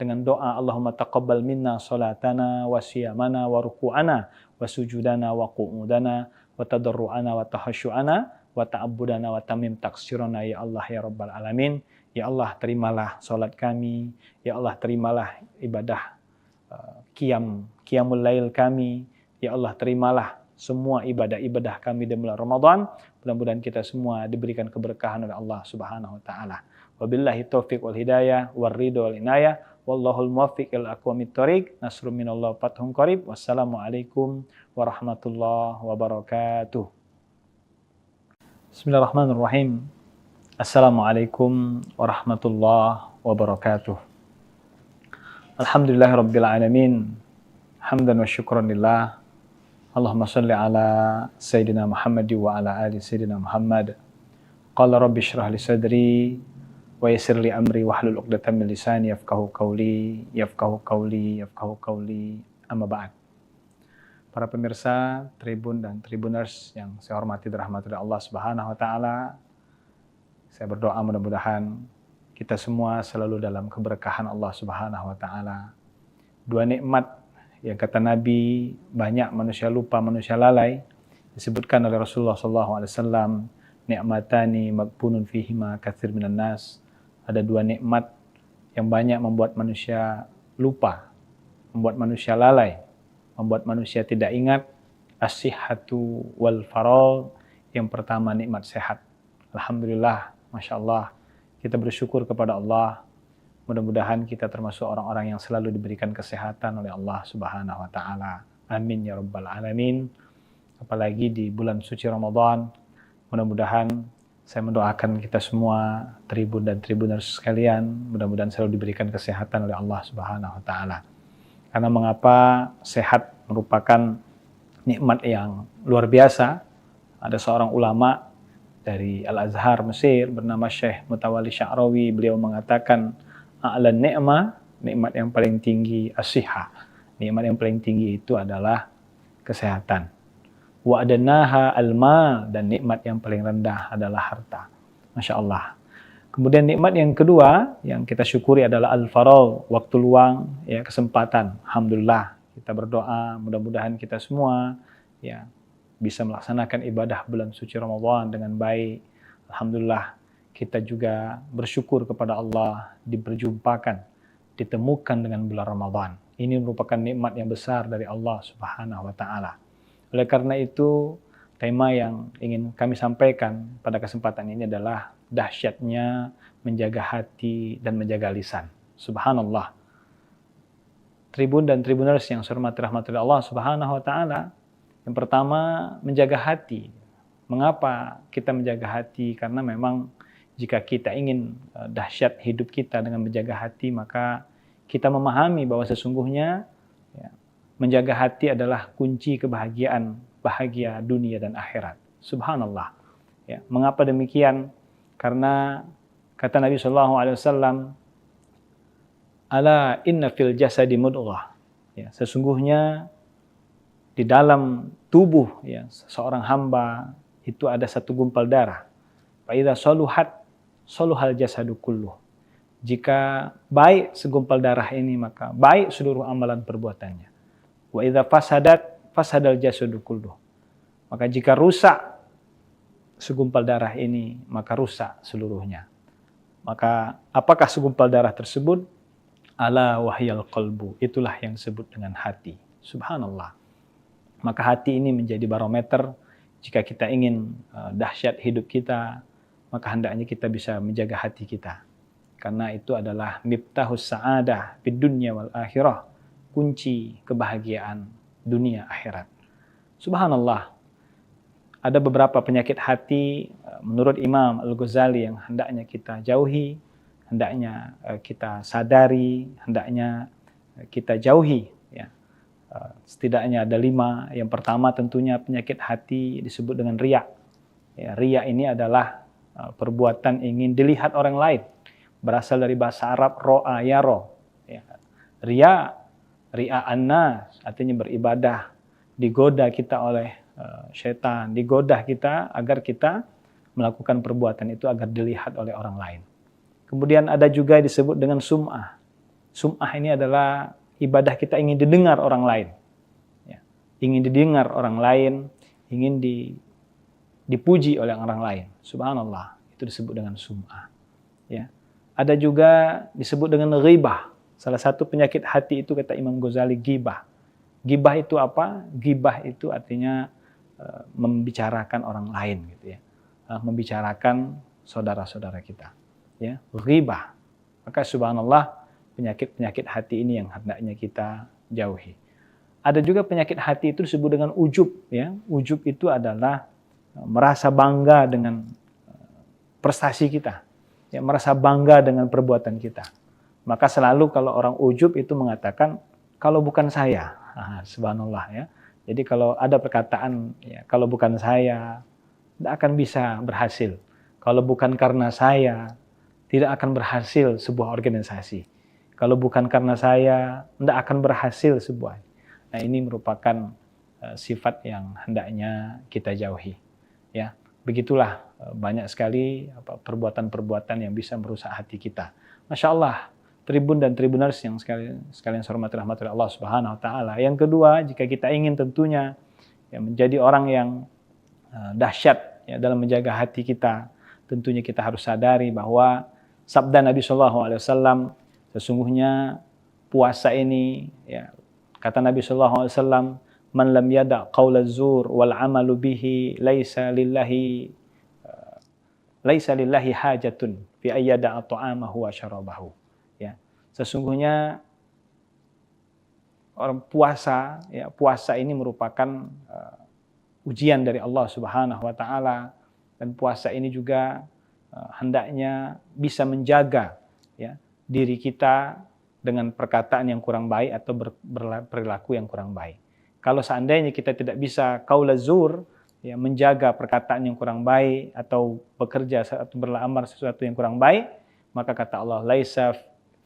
dengan doa Allahumma taqabbal minna salatana wa siyamana wa ruku'ana wa sujudana wa qu'udana wa tadarru'ana wa tahasyu'ana wa ta'abbudana wa tamim taksirana ya Allah ya Rabbal Alamin. Ya Allah, terimalah salat kami. Ya Allah, terimalah ibadah qiyamul lail kami. Ya Allah, terimalah semua ibadah-ibadah kami di bulan Ramadan. Mudah-mudahan kita semua diberikan keberkahan oleh Allah Subhanahu wa taala. Wabillahi taufiq wal hidayah war ridho wal inayah. Wallahul muwaffiq ila aqwamit thoriq. Nasrun minallah fathun qarib. Wassalamualaikum warahmatullahi wabarakatuh. Bismillahirrahmanirrahim. Assalamualaikum warahmatullahi wabarakatuh. Alhamdulillahirabbil alamin. Hamdan wa syukran lillah. Allahumma salli ala Sayyidina Muhammad wa ala ali Sayyidina Muhammad. Qala rabbi shrah li sadri wa yassir li amri wahlul 'uqdatam min lisani yafqahu qawli amma ba'd. Para pemirsa Tribun dan Tribuners yang saya hormati dan rahmati Allah Subhanahu wa taala, saya berdoa mudah-mudahan kita semua selalu dalam keberkahan Allah Subhanahu wa taala. 2 nikmat yang kata Nabi banyak manusia lupa, manusia lalai, disebutkan oleh Rasulullah SAW, ni'matani maghbunun fihima katsir minan nas. Ada 2 nikmat yang banyak membuat manusia lupa, membuat manusia lalai, membuat manusia tidak ingat. As-sihhatu wal faragh. Yang pertama, nikmat sehat. Alhamdulillah, Masya Allah, kita bersyukur kepada Allah. Mudah-mudahan kita termasuk orang-orang yang selalu diberikan kesehatan oleh Allah Subhanahu wa taala. Amin ya Rabbal Alamin. Apalagi di bulan suci Ramadan, mudah-mudahan saya mendoakan kita semua, Tribun dan Tribuners sekalian, mudah-mudahan selalu diberikan kesehatan oleh Allah Subhanahu wa taala. Karena mengapa sehat merupakan nikmat yang luar biasa. Ada seorang ulama dari Al-Azhar Mesir bernama Syekh Mutawalli Sya'rawi, beliau mengatakan a'la ni'mah, nikmat yang paling tinggi as-sihah. Nikmat yang paling tinggi itu adalah kesehatan. Wa adnaha al-mal, dan nikmat yang paling rendah adalah harta. Masya Allah. Kemudian nikmat yang kedua yang kita syukuri adalah al-faragh, waktu luang, ya, kesempatan. Alhamdulillah, kita berdoa mudah-mudahan kita semua ya bisa melaksanakan ibadah bulan suci Ramadan dengan baik. Alhamdulillah, kita juga bersyukur kepada Allah diperjumpakan, ditemukan dengan bulan Ramadan. Ini merupakan nikmat yang besar dari Allah Subhanahu wa taala. Oleh karena itu, tema yang ingin kami sampaikan pada kesempatan ini adalah dahsyatnya menjaga hati dan menjaga lisan. Subhanallah. Tribun dan tribuners yang saya hormati rahmatullah Allah Subhanahu wa taala. Yang pertama, menjaga hati. Mengapa kita menjaga hati? Karena memang jika kita ingin dahsyat hidup kita dengan menjaga hati, maka kita memahami bahwa sesungguhnya ya, menjaga hati adalah kunci kebahagiaan, bahagia dunia dan akhirat. Subhanallah. Ya, mengapa demikian? Karena kata Nabi SAW, ala inna fil jasadi mudghah. Ya, sesungguhnya di dalam tubuh ya seorang hamba itu ada satu gumpal darah. Fa idza saluhat saluhal jasadu kulluh. Jika baik segumpal darah ini, maka baik seluruh amalan perbuatannya. Wa idza fasadat fasadal jasadu kulluh. Maka jika rusak segumpal darah ini, maka rusak seluruhnya. Maka apakah segumpal darah tersebut? Ala wahyal qalbu. Itulah yang disebut dengan hati. Subhanallah. Maka hati ini menjadi barometer jika kita ingin dahsyat hidup kita, maka hendaknya kita bisa menjaga hati kita. Karena itu adalah miftahus sa'adah fid dunya wal akhirah. Kunci kebahagiaan dunia akhirat. Subhanallah. Ada beberapa penyakit hati menurut Imam Al-Ghazali yang hendaknya kita jauhi, hendaknya kita sadari, hendaknya kita jauhi. Ya. Setidaknya ada 5. Yang pertama tentunya penyakit hati disebut dengan riya. Ya, riya ini adalah perbuatan ingin dilihat orang lain. Berasal dari bahasa Arab ro'a yaro. Ya. Riya annas, artinya beribadah, digoda kita oleh syaitan, digoda kita agar kita melakukan perbuatan itu agar dilihat oleh orang lain. Kemudian ada juga disebut dengan sum'ah. Sum'ah ini adalah ibadah kita ingin didengar orang lain. Ya. Ingin didengar orang lain, ingin dipuji oleh orang lain. Subhanallah, itu disebut dengan sum'ah. Ya. Ada juga disebut dengan ghibah. Salah satu penyakit hati itu kata Imam Ghazali ghibah. Ghibah itu apa? Ghibah itu artinya membicarakan orang lain gitu ya. Membicarakan saudara-saudara kita. Ya, ghibah. Maka subhanallah, penyakit-penyakit hati ini yang hendaknya kita jauhi. Ada juga penyakit hati itu disebut dengan ujub ya. Ujub itu adalah merasa bangga dengan prestasi kita. Ya, merasa bangga dengan perbuatan kita. Maka selalu kalau orang ujub itu mengatakan kalau bukan saya. Subhanallah ya. Jadi kalau ada perkataan ya, kalau bukan saya tidak akan bisa berhasil. Kalau bukan karena saya tidak akan berhasil sebuah organisasi. Kalau bukan karena saya tidak akan berhasil sebuah. Nah, ini merupakan sifat yang hendaknya kita jauhi. Ya, begitulah banyak sekali perbuatan-perbuatan yang bisa merusak hati kita. Masya Allah. Tribun dan tribuners yang sekalian saya hormati rahmatullah Allah Subhanahu wa taala. Yang kedua, jika kita ingin tentunya ya, menjadi orang yang dahsyat ya, dalam menjaga hati kita, tentunya kita harus sadari bahwa sabda Nabi SAW, sesungguhnya puasa ini ya, kata Nabi SAW, man lam yada' qaula zur wal amalu bihi laisa lillahi hajatun fi ayyada'a ta'amahu wa syarabahu. Sesungguhnya orang puasa, ya, puasa ini merupakan ujian dari Allah Subhanahu wa taala, dan puasa ini juga hendaknya bisa menjaga ya, diri kita dengan perkataan yang kurang baik atau berperilaku yang kurang baik. Kalau seandainya kita tidak bisa qaul zur, ya, menjaga perkataan yang kurang baik atau bekerja atau beramal sesuatu yang kurang baik, maka kata Allah laisa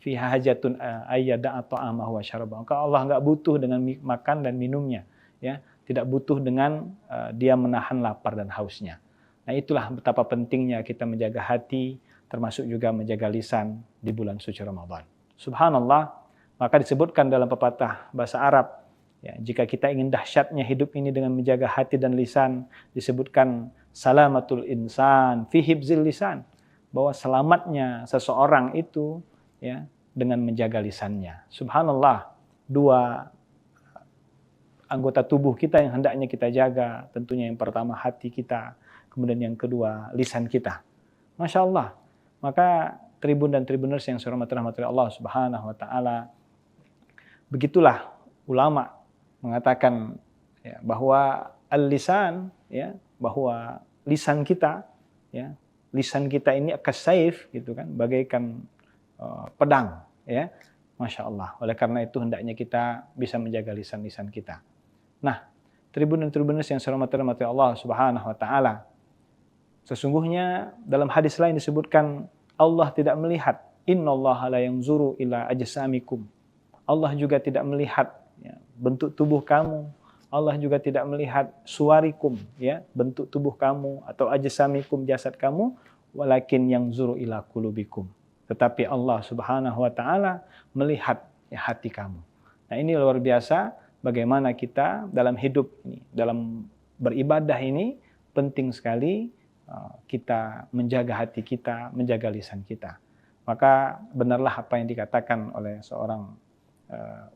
fi hajatun ayyada'a ta'amahu wa syarabahu. Maka Allah enggak butuh dengan makan dan minumnya, ya. tidak butuh dengan dia menahan lapar dan hausnya. Nah, itulah betapa pentingnya kita menjaga hati, termasuk juga menjaga lisan di bulan suci Ramadan. Subhanallah, maka disebutkan dalam pepatah bahasa Arab, ya, jika kita ingin dahsyatnya hidup ini dengan menjaga hati dan lisan, disebutkan salamatul insan fi hibzil lisan, bahwa selamatnya seseorang itu ya dengan menjaga lisannya. Subhanallah, dua anggota tubuh kita yang hendaknya kita jaga, tentunya yang pertama hati kita, kemudian yang kedua lisan kita. Masya Allah. Maka Tribun dan Tribuners yang saya hormati Allah Subhanahu wa taala, begitulah ulama mengatakan ya, bahwa al-lisan ya, bahwa lisan kita ya, lisan kita ini kasaif gitu kan, bagaikan pedang ya. Masya Allah. Oleh karena itu hendaknya kita bisa menjaga lisan-lisan kita. Nah, Tribun dan Tribuners yang saya hormati Allah Subhanahu wa taala, sesungguhnya dalam hadis lain disebutkan Allah tidak melihat, innallaha la yanzuru ila ajsamikum. Allah juga tidak melihat ya, bentuk tubuh kamu. Allah juga tidak melihat suwarikum ya, bentuk tubuh kamu atau ajsamikum jasad kamu, walakin yanzuru ila qulubikum. Tetapi Allah Subhanahu wa taala melihat ya, hati kamu. Nah, ini luar biasa bagaimana kita dalam hidup ini, dalam beribadah ini penting sekali kita menjaga hati kita, menjaga lisan kita. Maka benarlah apa yang dikatakan oleh seorang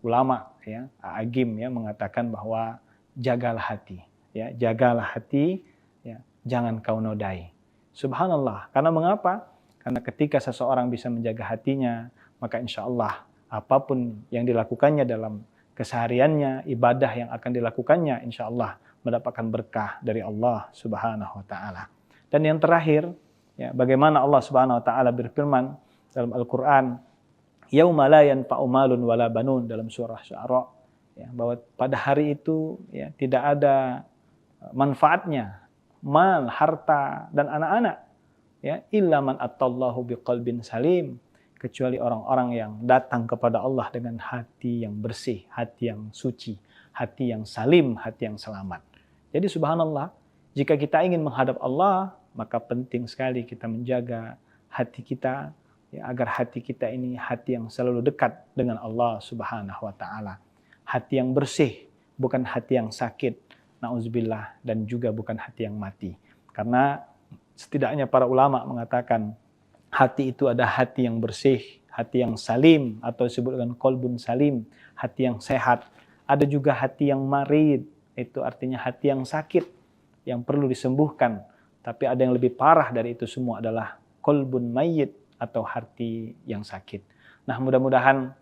ulama ya, Agim ya, mengatakan bahwa jagalah hati ya, jagalah hati ya, jangan kau nodai. Subhanallah. Karena mengapa? Karena ketika seseorang bisa menjaga hatinya, maka insya Allah apapun yang dilakukannya dalam kesehariannya, ibadah yang akan dilakukannya, insya Allah mendapatkan berkah dari Allah Subhanahu wa taala. Dan yang terakhir, ya, bagaimana Allah Subhanahu wa taala berfirman dalam Al-Qur'an, yauma la yanfa'u malun wala banun, dalam surah Syu'ara, ya, bahwa pada hari itu ya, tidak ada manfaatnya mal, harta dan anak-anak ya, illa man atallahu biqalbin salim, kecuali orang-orang yang datang kepada Allah dengan hati yang bersih, hati yang suci, hati yang salim, hati yang selamat. Jadi subhanallah, jika kita ingin menghadap Allah, maka penting sekali kita menjaga hati kita ya, agar hati kita ini hati yang selalu dekat dengan Allah Subhanahu wa taala. Hati yang bersih, bukan hati yang sakit, nauzubillah, dan juga bukan hati yang mati. Karena setidaknya para ulama mengatakan hati itu ada hati yang bersih, hati yang salim atau disebut dengan qalbun salim, hati yang sehat. Ada juga hati yang marid, itu artinya hati yang sakit, yang perlu disembuhkan. Tapi ada yang lebih parah dari itu semua adalah qalbun mayyit atau hati yang sakit. Nah, mudah-mudahan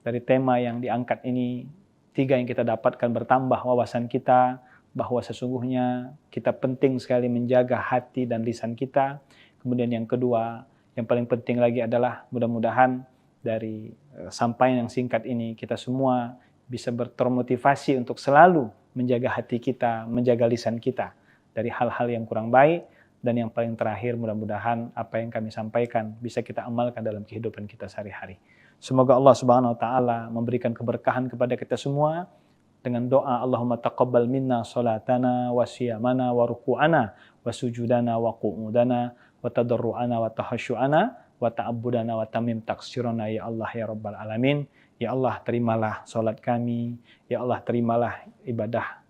dari tema yang diangkat ini, 3 yang kita dapatkan bertambah wawasan kita, bahwa sesungguhnya kita penting sekali menjaga hati dan lisan kita. Kemudian yang kedua, yang paling penting lagi adalah mudah-mudahan dari sampaian yang singkat ini kita semua bisa termotivasi untuk selalu menjaga hati kita, menjaga lisan kita dari hal-hal yang kurang baik. Dan yang paling terakhir, mudah-mudahan apa yang kami sampaikan bisa kita amalkan dalam kehidupan kita sehari-hari. Semoga Allah Subhanahu wa taala memberikan keberkahan kepada kita semua dengan doa Allahumma taqabbal minna salatana wa siyamana wa ruku'ana wa sujudana wa qu'udana wa tadarru'ana wa tahasyu'ana wa ta'abbudana wa tamim taksirana ya Allah ya Rabbal Alamin. Ya Allah, terimalah salat kami. Ya Allah, terimalah ibadah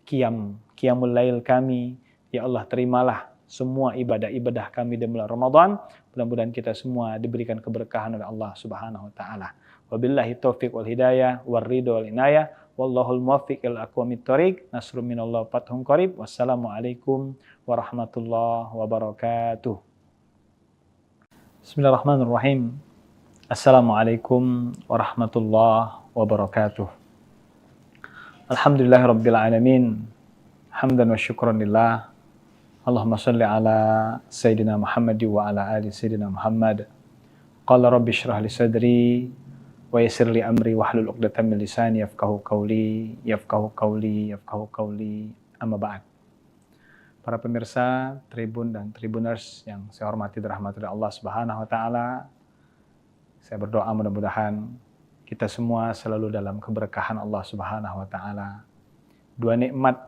qiyamul lail kami. Ya Allah, terimalah semua ibadah-ibadah kami di bulan Ramadan. Mudah-mudahan kita semua diberikan keberkahan oleh Allah Subhanahu wa taala. Wabillahi taufiq wal hidayah war ridho wal inayah. Wallahul muwaffiq ila aqwamit thoriq. Nasrun minallah fathun qarib. Wassalamualaikum warahmatullahi wabarakatuh. Bismillahirrahmanirrahim. Assalamualaikum warahmatullahi wabarakatuh. Alhamdulillahirabbil alamin. Hamdan wa syukran lillah. Allahumma salli ala Sayyidina Muhammad wa ala ali Sayyidina Muhammad. Qala rabbi shrah li sadri wa yassir li amri wahlul 'uqdatam min lisani yafqahu qawli amma ba'd. Para pemirsa Tribun dan Tribuners yang saya hormati dan rahmati Allah Subhanahu wa taala, saya berdoa mudah-mudahan kita semua selalu dalam keberkahan Allah Subhanahu wa taala, Dua nikmat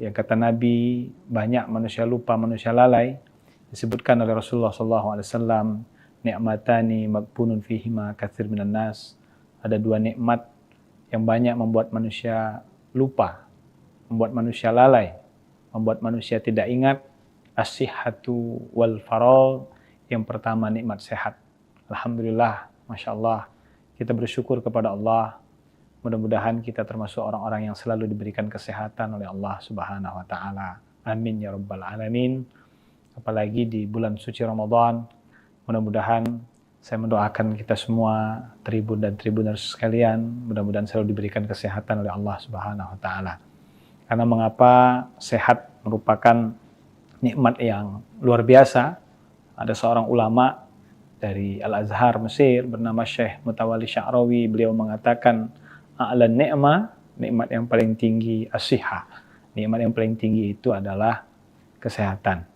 yang kata Nabi banyak manusia lupa, manusia lalai, disebutkan oleh Rasulullah SAW, ni'matani maghbunun fihima katsir minan nas. Ada dua nikmat yang banyak membuat manusia lupa, membuat manusia lalai, membuat manusia tidak ingat. As-sihhatu wal faragh. Yang pertama nikmat sehat. Alhamdulillah, Masya Allah, kita bersyukur kepada Allah. Mudah-mudahan kita termasuk orang-orang yang selalu diberikan kesehatan oleh Allah Subhanahu wa Ta'ala. Amin ya Rabbal Alamin. Apalagi di bulan suci Ramadan, mudah-mudahan saya mendoakan kita semua, Tribun dan Tribuners sekalian, mudah-mudahan selalu diberikan kesehatan oleh Allah Subhanahu wa Ta'ala. Karena mengapa sehat merupakan nikmat yang luar biasa. Ada seorang ulama dari Al-Azhar Mesir bernama Syekh Mutawalli Sya'rawi, beliau mengatakan, a'lan ni'mah, nikmat yang paling tinggi as-sihah. Nikmat yang paling tinggi itu adalah kesehatan.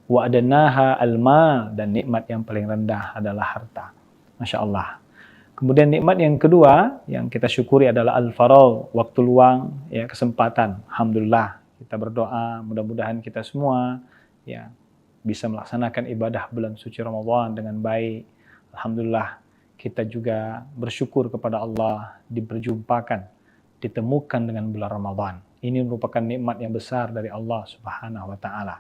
Wa adnaha al-mal, dan nikmat yang paling rendah adalah harta. Masya Allah. Kemudian nikmat yang kedua yang kita syukuri adalah al-faragh, waktu luang, ya, kesempatan. Alhamdulillah, kita berdoa mudah-mudahan kita semua ya bisa melaksanakan ibadah bulan suci Ramadan dengan baik. Alhamdulillah, kita juga bersyukur kepada Allah diperjumpakan, ditemukan dengan bulan Ramadan. Ini merupakan nikmat yang besar dari Allah Subhanahu wa Ta'ala.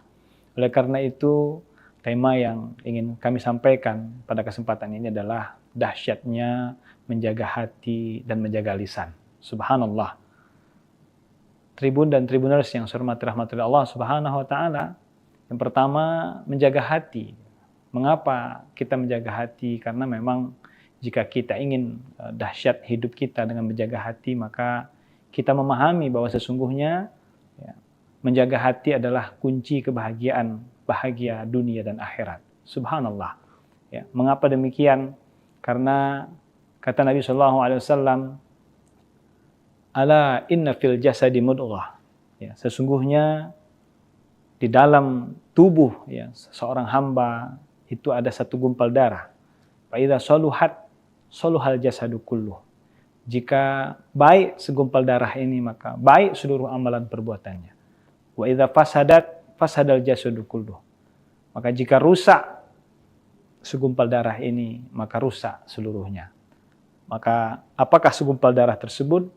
Oleh karena itu, tema yang ingin kami sampaikan pada kesempatan ini adalah dahsyatnya menjaga hati dan menjaga lisan. Subhanallah. Tribun dan Tribuners yang saya hormati rahmatullah Allah Subhanahu wa Ta'ala. Yang pertama, menjaga hati. Mengapa kita menjaga hati? Karena memang jika kita ingin dahsyat hidup kita dengan menjaga hati, maka kita memahami bahwa sesungguhnya ya, menjaga hati adalah kunci kebahagiaan, bahagia dunia dan akhirat. Subhanallah. Ya, mengapa demikian? Karena kata Nabi SAW, ala inna fil jasadi mudghah. Ya, sesungguhnya di dalam tubuh ya seorang hamba itu ada satu gumpal darah. Fa idza saluhat saluhal jasadu kulluh. Jika baik segumpal darah ini, maka baik seluruh amalan perbuatannya. Wa idza fasadat fasadal jasadu kulluh. Maka jika rusak segumpal darah ini, maka rusak seluruhnya. Maka apakah segumpal darah tersebut?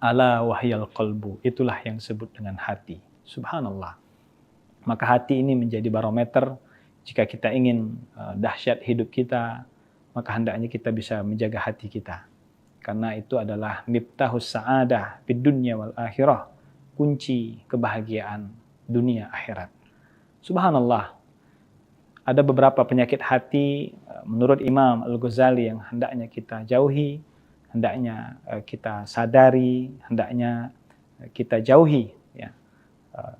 Ala wahyal qalbu. Itulah yang disebut dengan hati. Subhanallah. Maka hati ini menjadi barometer. Jika kita ingin dahsyat hidup kita, maka hendaknya kita bisa menjaga hati kita. Karena itu adalah miftahus sa'adah fid dunya wal akhirah. Kunci kebahagiaan dunia akhirat. Subhanallah. Ada beberapa penyakit hati menurut Imam Al-Ghazali yang hendaknya kita jauhi, hendaknya kita sadari, hendaknya kita jauhi. Ya.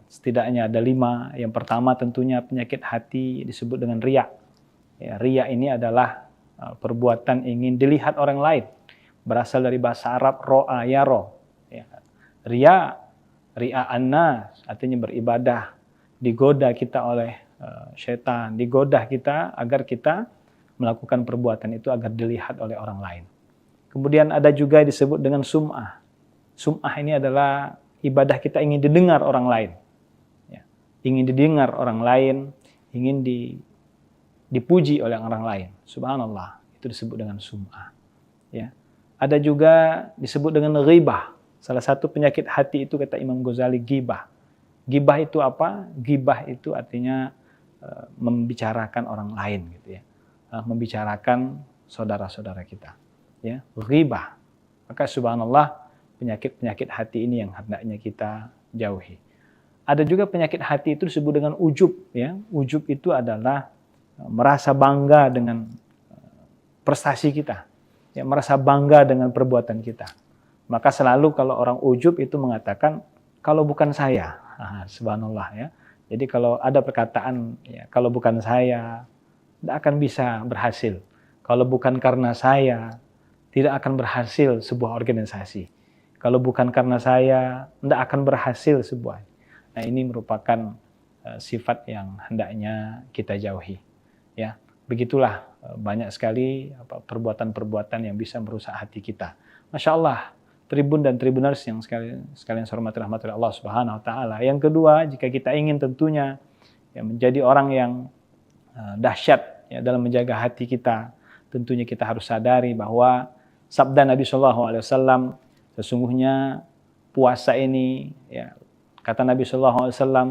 Setidaknya ada 5. Yang pertama tentunya penyakit hati disebut dengan riya. Ya, riya ini adalah perbuatan ingin dilihat orang lain. Berasal dari bahasa Arab ro'a yaro. Ya. Riya, ri'a annas, artinya beribadah. Digoda kita oleh syaitan, digoda kita agar kita melakukan perbuatan itu agar dilihat oleh orang lain. Kemudian ada juga disebut dengan sum'ah. Sum'ah ini adalah ibadah kita ingin didengar orang lain. Ya. Ingin didengar orang lain, ingin dipuji oleh orang lain. Subhanallah, itu disebut dengan sum'ah. Ya. Ada juga disebut dengan ghibah. Salah satu penyakit hati itu kata Imam Ghazali ghibah. Ghibah itu apa? Ghibah itu artinya membicarakan orang lain gitu ya. Membicarakan saudara-saudara kita. Ya, ghibah. Maka subhanallah, penyakit-penyakit hati ini yang hendaknya kita jauhi. Ada juga penyakit hati itu disebut dengan ujub. Ya. Ujub itu adalah merasa bangga dengan prestasi kita. Ya, merasa bangga dengan perbuatan kita. Maka selalu kalau orang ujub itu mengatakan, kalau bukan saya. Subhanallah ya. Jadi kalau ada perkataan, ya, kalau bukan saya, tidak akan bisa berhasil. Kalau bukan karena saya, tidak akan berhasil sebuah organisasi. Kalau bukan karena saya, tidak akan berhasil sebuah. Nah, ini merupakan sifat yang hendaknya kita jauhi. Ya, begitulah banyak sekali perbuatan-perbuatan yang bisa merusak hati kita. Masya Allah, Tribun dan Tribuners yang sekalian saya hormati rahmatillah Allah Subhanahu wa taala. Yang kedua, jika kita ingin tentunya ya menjadi orang yang dahsyat ya dalam menjaga hati kita, tentunya kita harus sadari bahwa sabda Nabi Shallallahu Alaihi Wasallam, sesungguhnya puasa ini, ya, kata Nabi Shallallahu Alaihi Wasallam,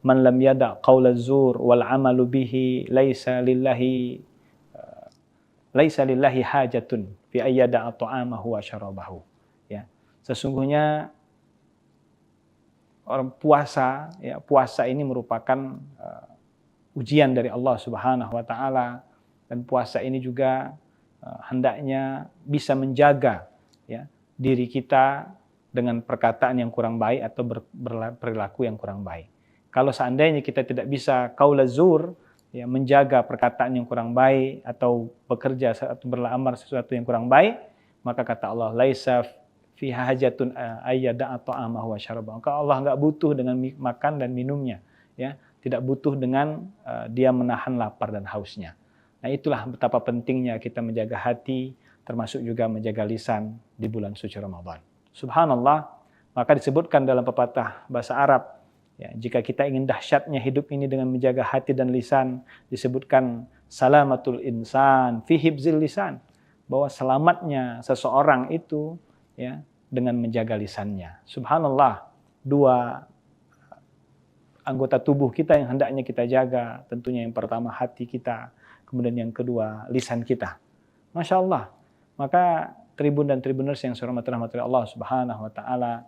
man lam yada qaula zur wal amalu bihi laisa lillahi hajatun fi ayyada ta'amahu wa syarabahu. Ya, sesungguhnya orang puasa, ya, puasa ini merupakan ujian dari Allah Subhanahu wa taala, dan puasa ini juga hendaknya bisa menjaga ya diri kita dengan perkataan yang kurang baik atau berperilaku yang kurang baik. Kalau seandainya kita tidak bisa qaula zur, ya, menjaga perkataan yang kurang baik atau bekerja atau beramal sesuatu yang kurang baik, maka kata Allah, laisa fi hajatun ayyada ta'amahu wa syarabahu. Maka Allah enggak butuh dengan makan dan minumnya, ya, tidak butuh dengan dia menahan lapar dan hausnya. Nah, itulah betapa pentingnya kita menjaga hati, termasuk juga menjaga lisan di bulan suci Ramadan. Subhanallah, maka disebutkan dalam pepatah bahasa Arab, ya, jika kita ingin dahsyatnya hidup ini dengan menjaga hati dan lisan, disebutkan salamatul insan fi hibzil lisan, bahwa selamatnya seseorang itu ya dengan menjaga lisannya. Subhanallah, dua anggota tubuh kita yang hendaknya kita jaga, tentunya yang pertama hati kita, kemudian yang kedua lisan kita. Masya Allah. Maka Tribun dan Tribuners yang saya hormati rahmatullah Allah Subhanahu wa taala,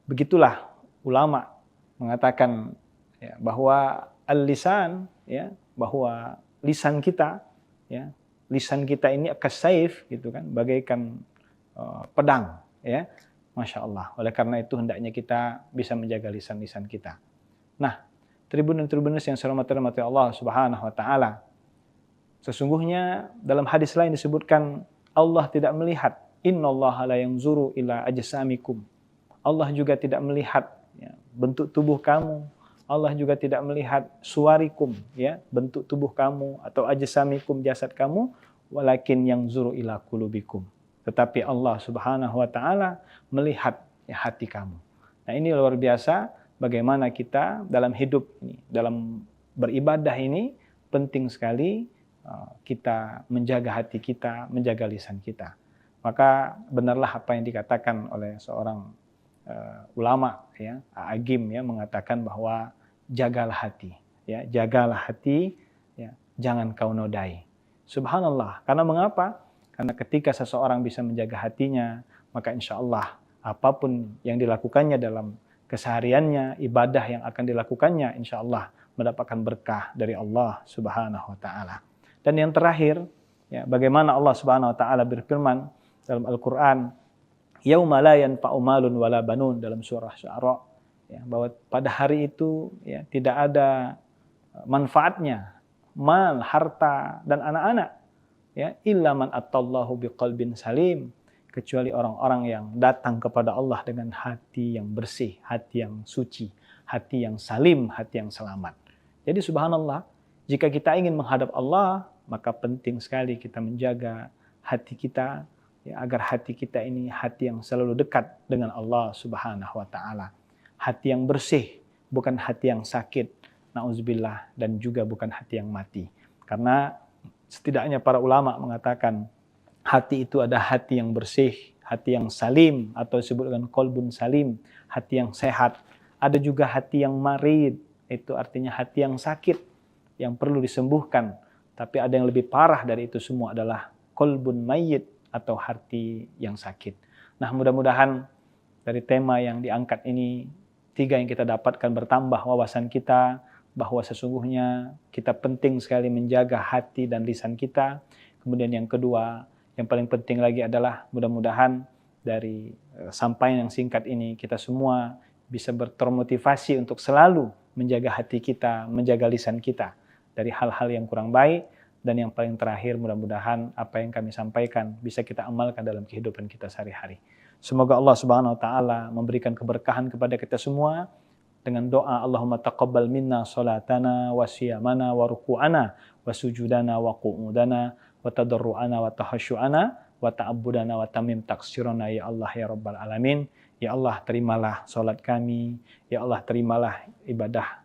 begitulah ulama mengatakan ya, bahwa al-lisan, ya, bahwa lisan kita, ya, lisan kita ini kasaif gitu kan, bagaikan pedang, ya. Masya Allah. Oleh karena itu hendaknya kita bisa menjaga lisan-lisan kita. Nah, Tribun dan Tribuners yang saya hormati Allah Subhanahu wa taala, sesungguhnya dalam hadis lain disebutkan Allah tidak melihat, innallaha la yanzuru ila ajsamikum. Allah juga tidak melihat ya, bentuk tubuh kamu. Allah juga tidak melihat suwarikum, ya, bentuk tubuh kamu, atau ajsamikum, jasad kamu, walakin yanzuru ila qulubikum. Tetapi Allah Subhanahu wa taala melihat ya, hati kamu. Nah, ini luar biasa bagaimana kita dalam hidup ini, dalam beribadah ini penting sekali kita menjaga hati kita, menjaga lisan kita. Maka benarlah apa yang dikatakan oleh seorang ulama, ya, Agim, ya, mengatakan bahwa jagalah hati, ya, jagalah hati, ya, jangan kau nodai. Subhanallah. Karena mengapa? Karena ketika seseorang bisa menjaga hatinya, maka insya Allah apapun yang dilakukannya dalam kesehariannya, ibadah yang akan dilakukannya, insya Allah mendapatkan berkah dari Allah Subhanahu wa taala. Dan yang terakhir, ya, bagaimana Allah Subhanahu wa taala berfirman dalam Al-Qur'an, yauma la yanfa'u malun wala banun, dalam surah Syu'ara, ya, bahwa pada hari itu ya tidak ada manfaatnya mal, harta dan anak-anak, ya, illa man attallahu biqalbin salim, kecuali orang-orang yang datang kepada Allah dengan hati yang bersih, hati yang suci, hati yang salim, hati yang selamat. Jadi subhanallah, jika kita ingin menghadap Allah, maka penting sekali kita menjaga hati kita, ya, agar hati kita ini hati yang selalu dekat dengan Allah Subhanahu wa taala. Hati yang bersih, bukan hati yang sakit, na'udzubillah, dan juga bukan hati yang mati. Karena setidaknya para ulama mengatakan hati itu ada hati yang bersih, hati yang salim, atau disebut dengan qalbun salim, hati yang sehat. Ada juga hati yang marid, itu artinya hati yang sakit, yang perlu disembuhkan. Tapi ada yang lebih parah dari itu semua adalah qalbun mayyit, atau hati yang sakit. Nah, mudah-mudahan dari tema yang diangkat ini, 3 yang kita dapatkan bertambah wawasan kita, bahwa sesungguhnya kita penting sekali menjaga hati dan lisan kita. Kemudian yang kedua, yang paling penting lagi adalah mudah-mudahan dari sampaian yang singkat ini, kita semua bisa termotivasi untuk selalu menjaga hati kita, menjaga lisan kita dari hal-hal yang kurang baik. Dan yang paling terakhir, mudah-mudahan apa yang kami sampaikan bisa kita amalkan dalam kehidupan kita sehari-hari. Semoga Allah Subhanahu wa taala memberikan keberkahan kepada kita semua dengan doa Allahumma taqabbal minna salatana wa siyamana wa ruku'ana wa sujudana wa qu'udana wa tadarru'ana wa tahassyu'ana wa ta'abbudana wa tamim taqsirana ya Allah ya Rabbal Alamin. Ya Allah, terimalah salat kami. Ya Allah, terimalah ibadah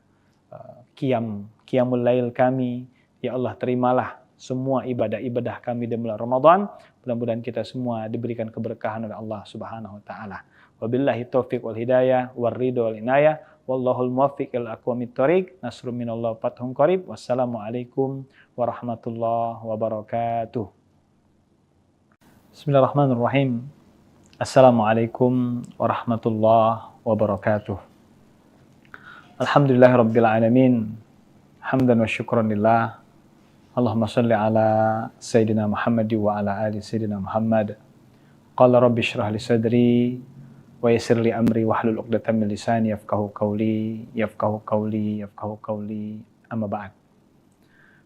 qiyamul lail kami. Ya Allah, terimalah semua ibadah-ibadah kami di bulan Ramadan. Mudah-mudahan kita semua diberikan keberkahan oleh Allah Subhanahu wa taala. Wabillahi taufiq wal hidayah war ridho wal inayah. Wallahul muwaffiq ila aqwamit thoriq. Nasrun minallah fathun qarib. Wassalamualaikum warahmatullahi wabarakatuh. Bismillahirrahmanirrahim. Assalamualaikum warahmatullahi wabarakatuh. Alhamdulillahirabbil alamin. Hamdan wa syukran lillah. Allahumma shalli ala sayyidina Muhammad wa ala ali sayyidina Muhammad. Qala rabbi shrah li sadri wa yassir li amri wahlul 'uqdatam min lisani yafqahu qawli amma ba'd.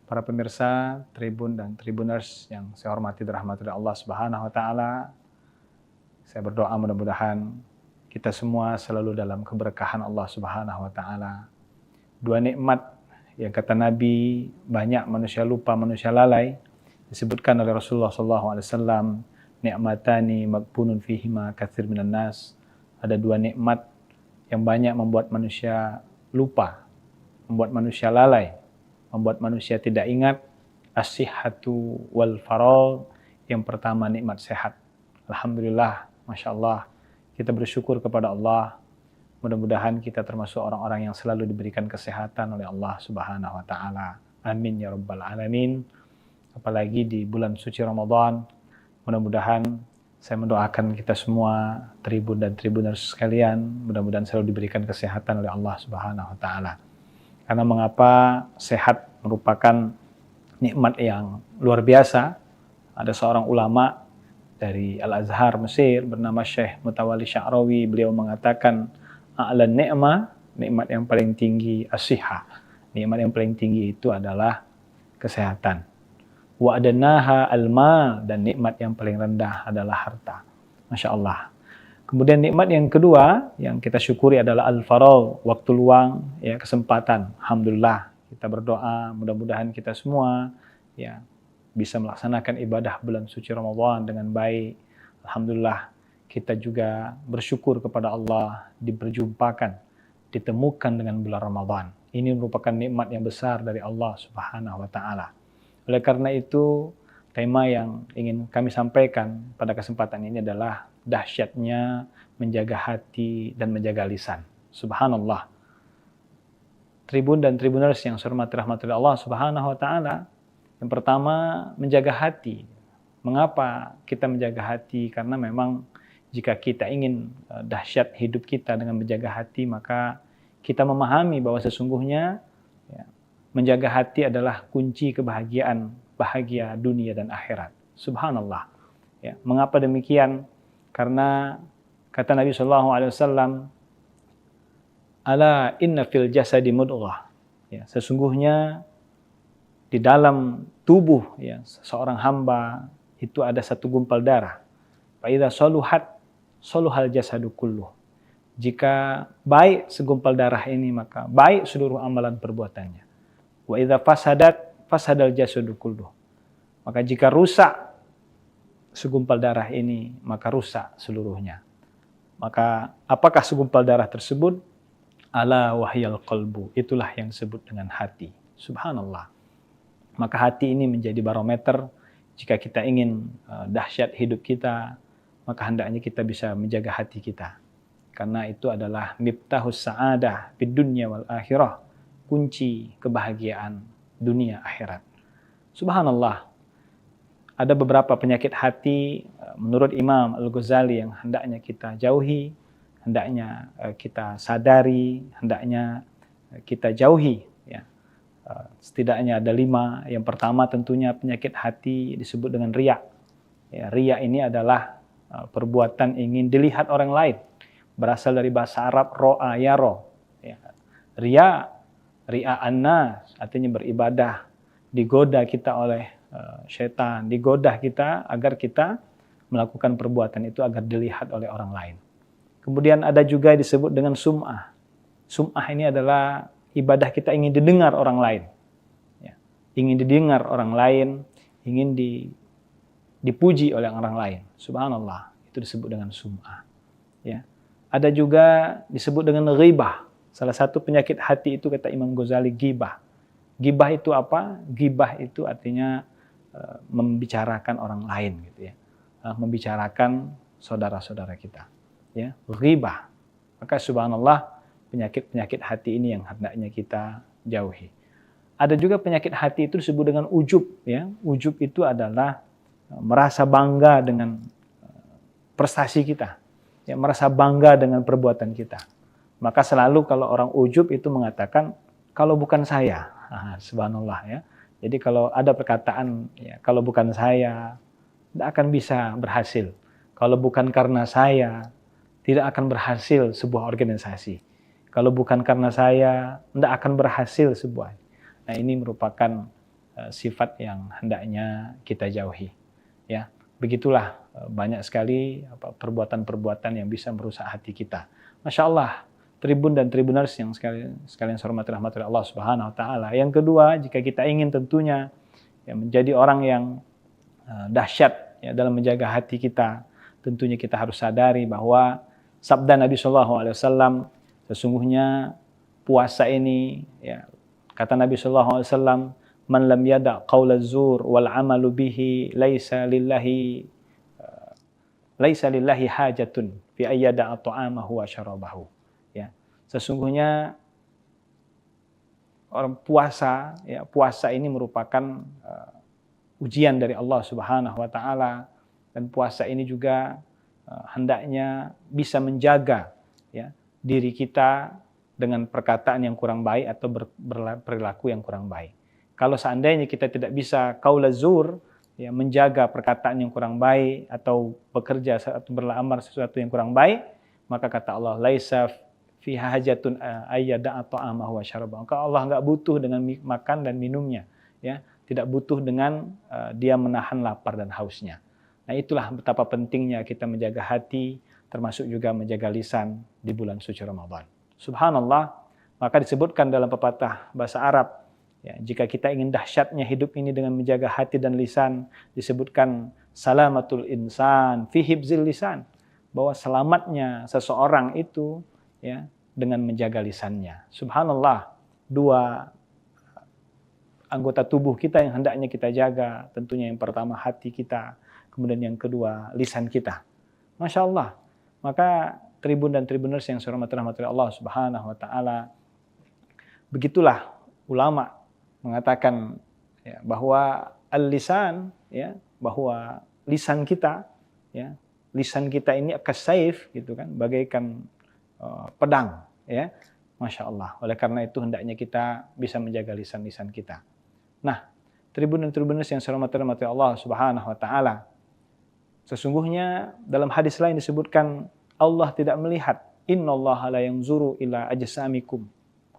Para pemirsa Tribun dan Tribuners yang saya hormati dan rahmati Allah Subhanahu wa taala, saya berdoa mudah-mudahan kita semua selalu dalam keberkahan Allah Subhanahu wa taala. Dua nikmat yang kata Nabi banyak manusia lupa, manusia lalai, disebutkan oleh Rasulullah SAW, ni'matani maghbunun fihima katsir minan nas. Ada dua nikmat yang banyak membuat manusia lupa, membuat manusia lalai, membuat manusia tidak ingat. As-sihhatu wal faragh. Yang pertama nikmat sehat. Alhamdulillah, Masya Allah, kita bersyukur kepada Allah. Mudah-mudahan kita termasuk orang-orang yang selalu diberikan kesehatan oleh Allah Subhanahu wa taala. Amin ya Rabbal Alamin. Apalagi di bulan suci Ramadan, mudah-mudahan saya mendoakan kita semua, Tribun dan Tribuners sekalian, mudah-mudahan selalu diberikan kesehatan oleh Allah Subhanahu wa taala. Karena mengapa sehat merupakan nikmat yang luar biasa? Ada seorang ulama dari Al-Azhar Mesir bernama Syekh Mutawalli Sya'rawi, beliau mengatakan a'la ni'mah, nikmat yang paling tinggi as-sihah. Nikmat yang paling tinggi itu adalah kesehatan. Wa adnaha al-mal, dan nikmat yang paling rendah adalah harta. Masya Allah. Kemudian nikmat yang kedua yang kita syukuri adalah al-faragh, waktu luang, ya, kesempatan. Alhamdulillah, kita berdoa mudah-mudahan kita semua ya bisa melaksanakan ibadah bulan suci Ramadan dengan baik. Alhamdulillah, kita juga bersyukur kepada Allah diperjumpakan, ditemukan dengan bulan Ramadan. Ini merupakan nikmat yang besar dari Allah Subhanahu wa taala. Oleh karena itu, tema yang ingin kami sampaikan pada kesempatan ini adalah dahsyatnya menjaga hati dan menjaga lisan. Subhanallah. Tribun dan Tribuners yang saya hormati rahmati Allah Subhanahu wa taala. Yang pertama, menjaga hati. Mengapa kita menjaga hati? Karena memang jika kita ingin dahsyat hidup kita dengan menjaga hati, maka kita memahami bahwa sesungguhnya ya, menjaga hati adalah kunci kebahagiaan, bahagia dunia dan akhirat. Subhanallah. Ya, mengapa demikian? Karena kata Nabi SAW, ala inna fil jasadi mudghah. Ya, sesungguhnya di dalam tubuh ya, seorang hamba itu ada satu gumpal darah. Fa idza saluhat saluhal jasadu kulluh. Jika baik segumpal darah ini, maka baik seluruh amalan perbuatannya. Wa idza fasadat fasadal jasadu kulluh. Maka jika rusak segumpal darah ini, maka rusak seluruhnya. Maka apakah segumpal darah tersebut? Ala wahyal qalbu. Itulah yang disebut dengan hati. Subhanallah. Maka hati ini menjadi barometer. Jika kita ingin dahsyat hidup kita, maka hendaknya kita bisa menjaga hati kita. Karena itu adalah miftahus sa'adah fid dunya wal akhirah. Kunci kebahagiaan dunia akhirat. Subhanallah. Ada beberapa penyakit hati menurut Imam Al-Ghazali yang hendaknya kita jauhi, hendaknya kita sadari, hendaknya kita jauhi. Ya. Setidaknya ada 5. Yang pertama tentunya penyakit hati disebut dengan riya. Ya, riya ini adalah perbuatan ingin dilihat orang lain. Berasal dari bahasa Arab ro'a yaro. Ya. Riya annas, artinya beribadah. Digoda kita oleh syaitan, digoda kita agar kita melakukan perbuatan itu agar dilihat oleh orang lain. Kemudian ada juga disebut dengan sum'ah. Sum'ah ini adalah ibadah kita ingin didengar orang lain. Ya. Ingin didengar orang lain, ingin dipuji oleh orang lain. Subhanallah, itu disebut dengan sum'ah. Ya. Ada juga disebut dengan ghibah. Salah satu penyakit hati itu kata Imam Ghazali ghibah. Ghibah itu apa? Ghibah itu artinya membicarakan orang lain gitu ya. Membicarakan saudara-saudara kita. Ya, ghibah. Maka subhanallah, penyakit-penyakit hati ini yang hendaknya kita jauhi. Ada juga penyakit hati itu disebut dengan ujub ya. Ujub itu adalah merasa bangga dengan prestasi kita. Ya, merasa bangga dengan perbuatan kita. Maka selalu kalau orang ujub itu mengatakan kalau bukan saya. Subhanallah ya. Jadi kalau ada perkataan ya, kalau bukan saya tidak akan bisa berhasil. Kalau bukan karena saya tidak akan berhasil sebuah organisasi. Kalau bukan karena saya tidak akan berhasil sebuah. Nah, ini merupakan sifat yang hendaknya kita jauhi. Ya, begitulah banyak sekali perbuatan-perbuatan yang bisa merusak hati kita. Masya Allah, Tribun dan Tribuners yang sekalian saya hormati rahmat Allah Subhanahu Wa Taala. Yang kedua, jika kita ingin tentunya ya, menjadi orang yang dahsyat ya, dalam menjaga hati kita, tentunya kita harus sadari bahwa sabda Nabi Shallallahu Alaihi Wasallam, sesungguhnya puasa ini, ya, kata Nabi Shallallahu Alaihi Wasallam, man lam yada qaula zur wal amalu bihi laisa lillahi hajatun fi ayyada ta'amahu wa syarabahu. Ya, sesungguhnya orang puasa, ya, puasa ini merupakan ujian dari Allah Subhanahu Wa Taala, dan puasa ini juga hendaknya bisa menjaga ya, diri kita dengan perkataan yang kurang baik atau berperilaku yang kurang baik. Kalau seandainya kita tidak bisa qaul zur, ya, menjaga perkataan yang kurang baik atau bekerja atau beramal sesuatu yang kurang baik, maka kata Allah, laisa fi hajatun ayyada ta'amahu wa syarabahu. Maka Allah enggak butuh dengan makan dan minumnya, ya, tidak butuh dengan dia menahan lapar dan hausnya. Nah, itulah betapa pentingnya kita menjaga hati, termasuk juga menjaga lisan di bulan suci Ramadan. Subhanallah, maka disebutkan dalam pepatah bahasa Arab, ya, jika kita ingin dahsyatnya hidup ini dengan menjaga hati dan lisan, disebutkan salamatul insan fi hibzil lisan, bahwa selamatnya seseorang itu ya dengan menjaga lisannya. Subhanallah, dua anggota tubuh kita yang hendaknya kita jaga, tentunya yang pertama hati kita, kemudian yang kedua lisan kita. Masya Allah. Maka Tribun dan Tribuners yang saya hormati Allah Subhanahu Wa Taala, begitulah ulama mengatakan ya, bahwa al-lisan, ya, bahwa lisan kita, ya, lisan kita ini kasaif gitu kan, bagaikan pedang, ya. Masya Allah. Oleh karena itu hendaknya kita bisa menjaga lisan-lisan kita. Nah, Tribun dan Tribuners yang saya hormati Allah Subhanahu Wa Taala, sesungguhnya dalam hadis lain disebutkan Allah tidak melihat, innallaha la yanzuru ila ajsamikum.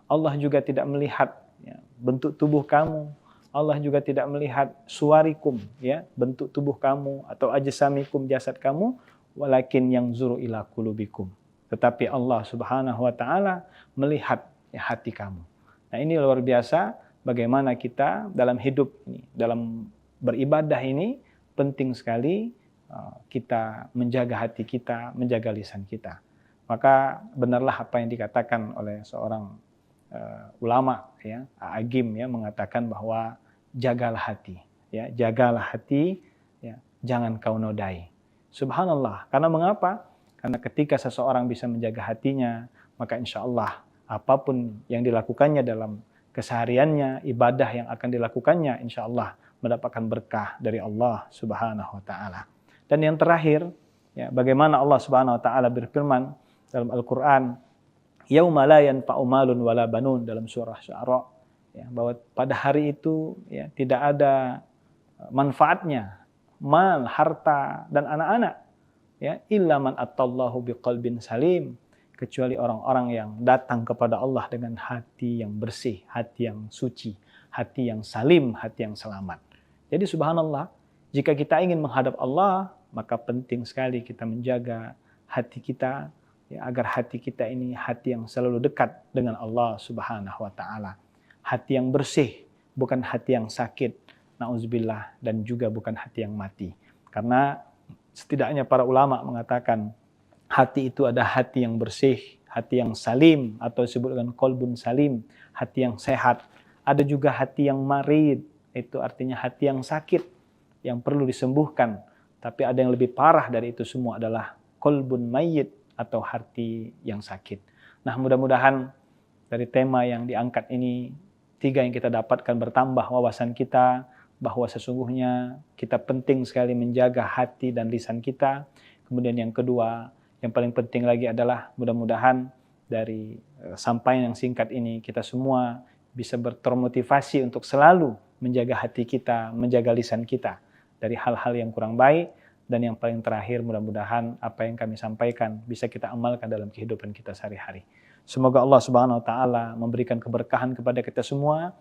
Allah juga tidak melihat ya, bentuk tubuh kamu. Allah juga tidak melihat suwarikum, ya, bentuk tubuh kamu, atau ajsamikum, jasad kamu, walakin yanzuru ila qulubikum. Tetapi Allah Subhanahu Wa Taala melihat ya, hati kamu. Nah, ini luar biasa bagaimana kita dalam hidup ini, dalam beribadah ini penting sekali kita menjaga hati kita, menjaga lisan kita. Maka benarlah apa yang dikatakan oleh seorang ulama, ya, Agim, ya, mengatakan bahwa jagalah hati, ya, jagalah hati, ya, jangan kau nodai. Subhanallah. Karena mengapa? Karena ketika seseorang bisa menjaga hatinya, maka insya Allah apapun yang dilakukannya dalam kesehariannya, ibadah yang akan dilakukannya, insya Allah mendapatkan berkah dari Allah Subhanahu Wa Taala. Dan yang terakhir, ya, bagaimana Allah Subhanahu Wa Taala berfirman dalam Al-Quran, yauma la yanfa'u malun wala banun, dalam surah Syu'ara, ya, bahwa pada hari itu ya, tidak ada manfaatnya mal, harta, dan anak-anak, ya, illa man atallahu biqalbin salim, kecuali orang-orang yang datang kepada Allah dengan hati yang bersih, hati yang suci, hati yang salim, hati yang selamat. Jadi subhanallah, jika kita ingin menghadap Allah, maka penting sekali kita menjaga hati kita, ya, agar hati kita ini hati yang selalu dekat dengan Allah Subhanahu Wa Taala. Hati yang bersih, bukan hati yang sakit, na'udzubillah, dan juga bukan hati yang mati. Karena setidaknya para ulama mengatakan hati itu ada hati yang bersih, hati yang salim atau disebut dengan qalbun salim, hati yang sehat. Ada juga hati yang marid, itu artinya hati yang sakit, yang perlu disembuhkan. Tapi ada yang lebih parah dari itu semua adalah qalbun mayyit atau hati yang sakit. Nah, mudah-mudahan dari tema yang diangkat ini, 3 yang kita dapatkan bertambah wawasan kita, bahwa sesungguhnya kita penting sekali menjaga hati dan lisan kita. Kemudian yang kedua, yang paling penting lagi adalah mudah-mudahan dari sampaian yang singkat ini kita semua bisa termotivasi untuk selalu menjaga hati kita, menjaga lisan kita dari hal-hal yang kurang baik. Dan yang paling terakhir, mudah-mudahan apa yang kami sampaikan bisa kita amalkan dalam kehidupan kita sehari-hari. Semoga Allah Subhanahu wa taala memberikan keberkahan kepada kita semua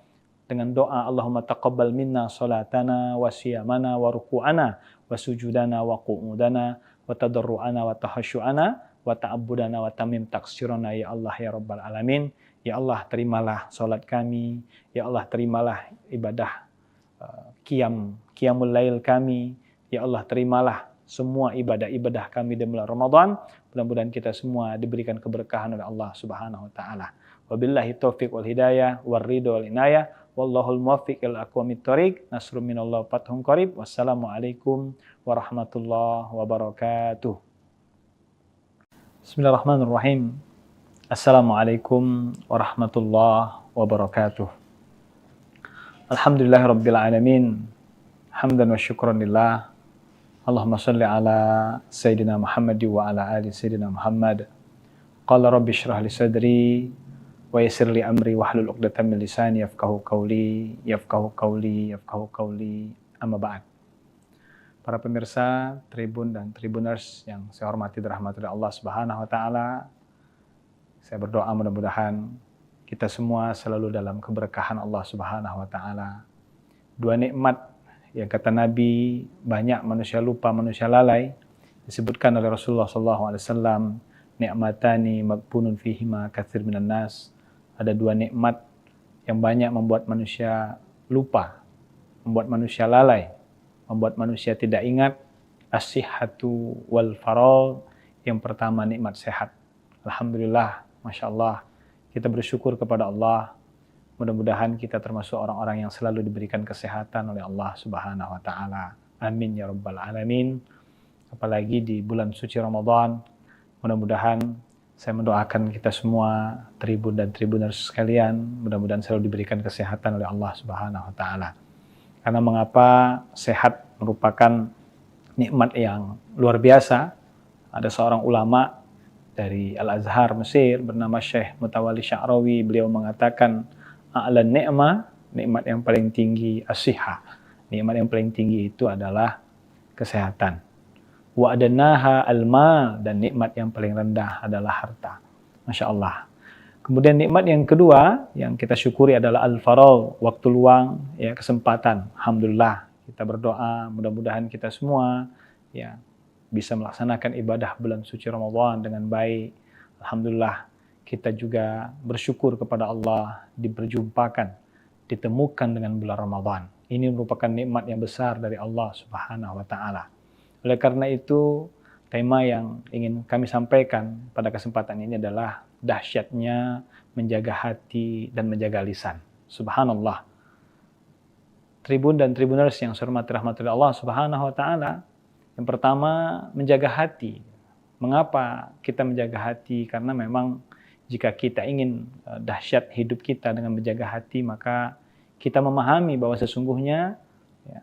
dengan doa Allahumma taqabbal minna salatana wa siyamana wa ruku'ana wa sujudana wa qu'udana wa tadarru'ana wa tahasyu'ana wa ta'abbudana wa tamim taqsirana ya Allah ya Rabbal Alamin. Ya Allah, terimalah salat kami. Ya Allah, terimalah ibadah qiyamul lail kami. Ya Allah, terimalah semua ibadah-ibadah kami di bulan Ramadan. Mudah-mudahan kita semua diberikan keberkahan oleh Allah Subhanahu wa taala. Wabillahi taufiq wal hidayah war ridho wal inayah. Wallahul muwaffiq ila aqwamit thoriq. Nasrun minallah fathun qarib. Wassalamualaikum warahmatullahi wabarakatuh. Bismillahirrahmanirrahim. Assalamualaikum warahmatullahi wabarakatuh. Alhamdulillahirabbil alamin. Hamdan wa syukran lillah. Allahumma shalli ala Sayyidina Muhammad wa ala ali Sayyidina Muhammad. Qala rabbi shrah li sadri wa yassir li amri wahlul 'uqdatam min lisani yafqahu qawli amma ba'd. Para pemirsa Tribun dan Tribuners yang saya hormati dan rahmati Allah Subhanahu wa taala. Saya berdoa mudah-mudahan kita semua selalu dalam keberkahan Allah Subhanahu wa taala. 2 nikmat yang kata Nabi banyak manusia lupa, manusia lalai, disebutkan oleh Rasulullah SAW, ni'matani maghbunun fihima katsir minan nas. Ada 2 nikmat yang banyak membuat manusia lupa, membuat manusia lalai, membuat manusia tidak ingat. As-sihhatu wal faragh. Yang pertama nikmat sehat. Alhamdulillah, Masya Allah, kita bersyukur kepada Allah. Mudah-mudahan kita termasuk orang-orang yang selalu diberikan kesehatan oleh Allah Subhanahu wa taala. Amin ya Rabbal Alamin. Apalagi di bulan suci Ramadan, mudah-mudahan saya mendoakan kita semua, Tribun dan Tribuners sekalian, mudah-mudahan selalu diberikan kesehatan oleh Allah Subhanahu wa taala. Karena mengapa sehat merupakan nikmat yang luar biasa. Ada seorang ulama dari Al-Azhar Mesir bernama Syekh Mutawalli Sya'rawi, beliau mengatakan a'lan ni'mah, nikmat yang paling tinggi as-sihah. Nikmat yang paling tinggi itu adalah kesehatan. Wa adnaha al-mal, dan nikmat yang paling rendah adalah harta. Masya Allah. Kemudian nikmat yang kedua yang kita syukuri adalah al-faragh, waktu luang, ya, kesempatan. Alhamdulillah, kita berdoa mudah-mudahan kita semua ya bisa melaksanakan ibadah bulan suci Ramadan dengan baik. Alhamdulillah, kita juga bersyukur kepada Allah diperjumpakan, ditemukan dengan bulan Ramadan. Ini merupakan nikmat yang besar dari Allah Subhanahu wa taala. Oleh karena itu, tema yang ingin kami sampaikan pada kesempatan ini adalah dahsyatnya menjaga hati dan menjaga lisan. Subhanallah. Tribun dan Tribuners yang saya hormati rahmatullah Allah Subhanahu wa taala. Yang pertama, menjaga hati. Mengapa kita menjaga hati? Karena memang jika kita ingin dahsyat hidup kita dengan menjaga hati, maka kita memahami bahwa sesungguhnya ya,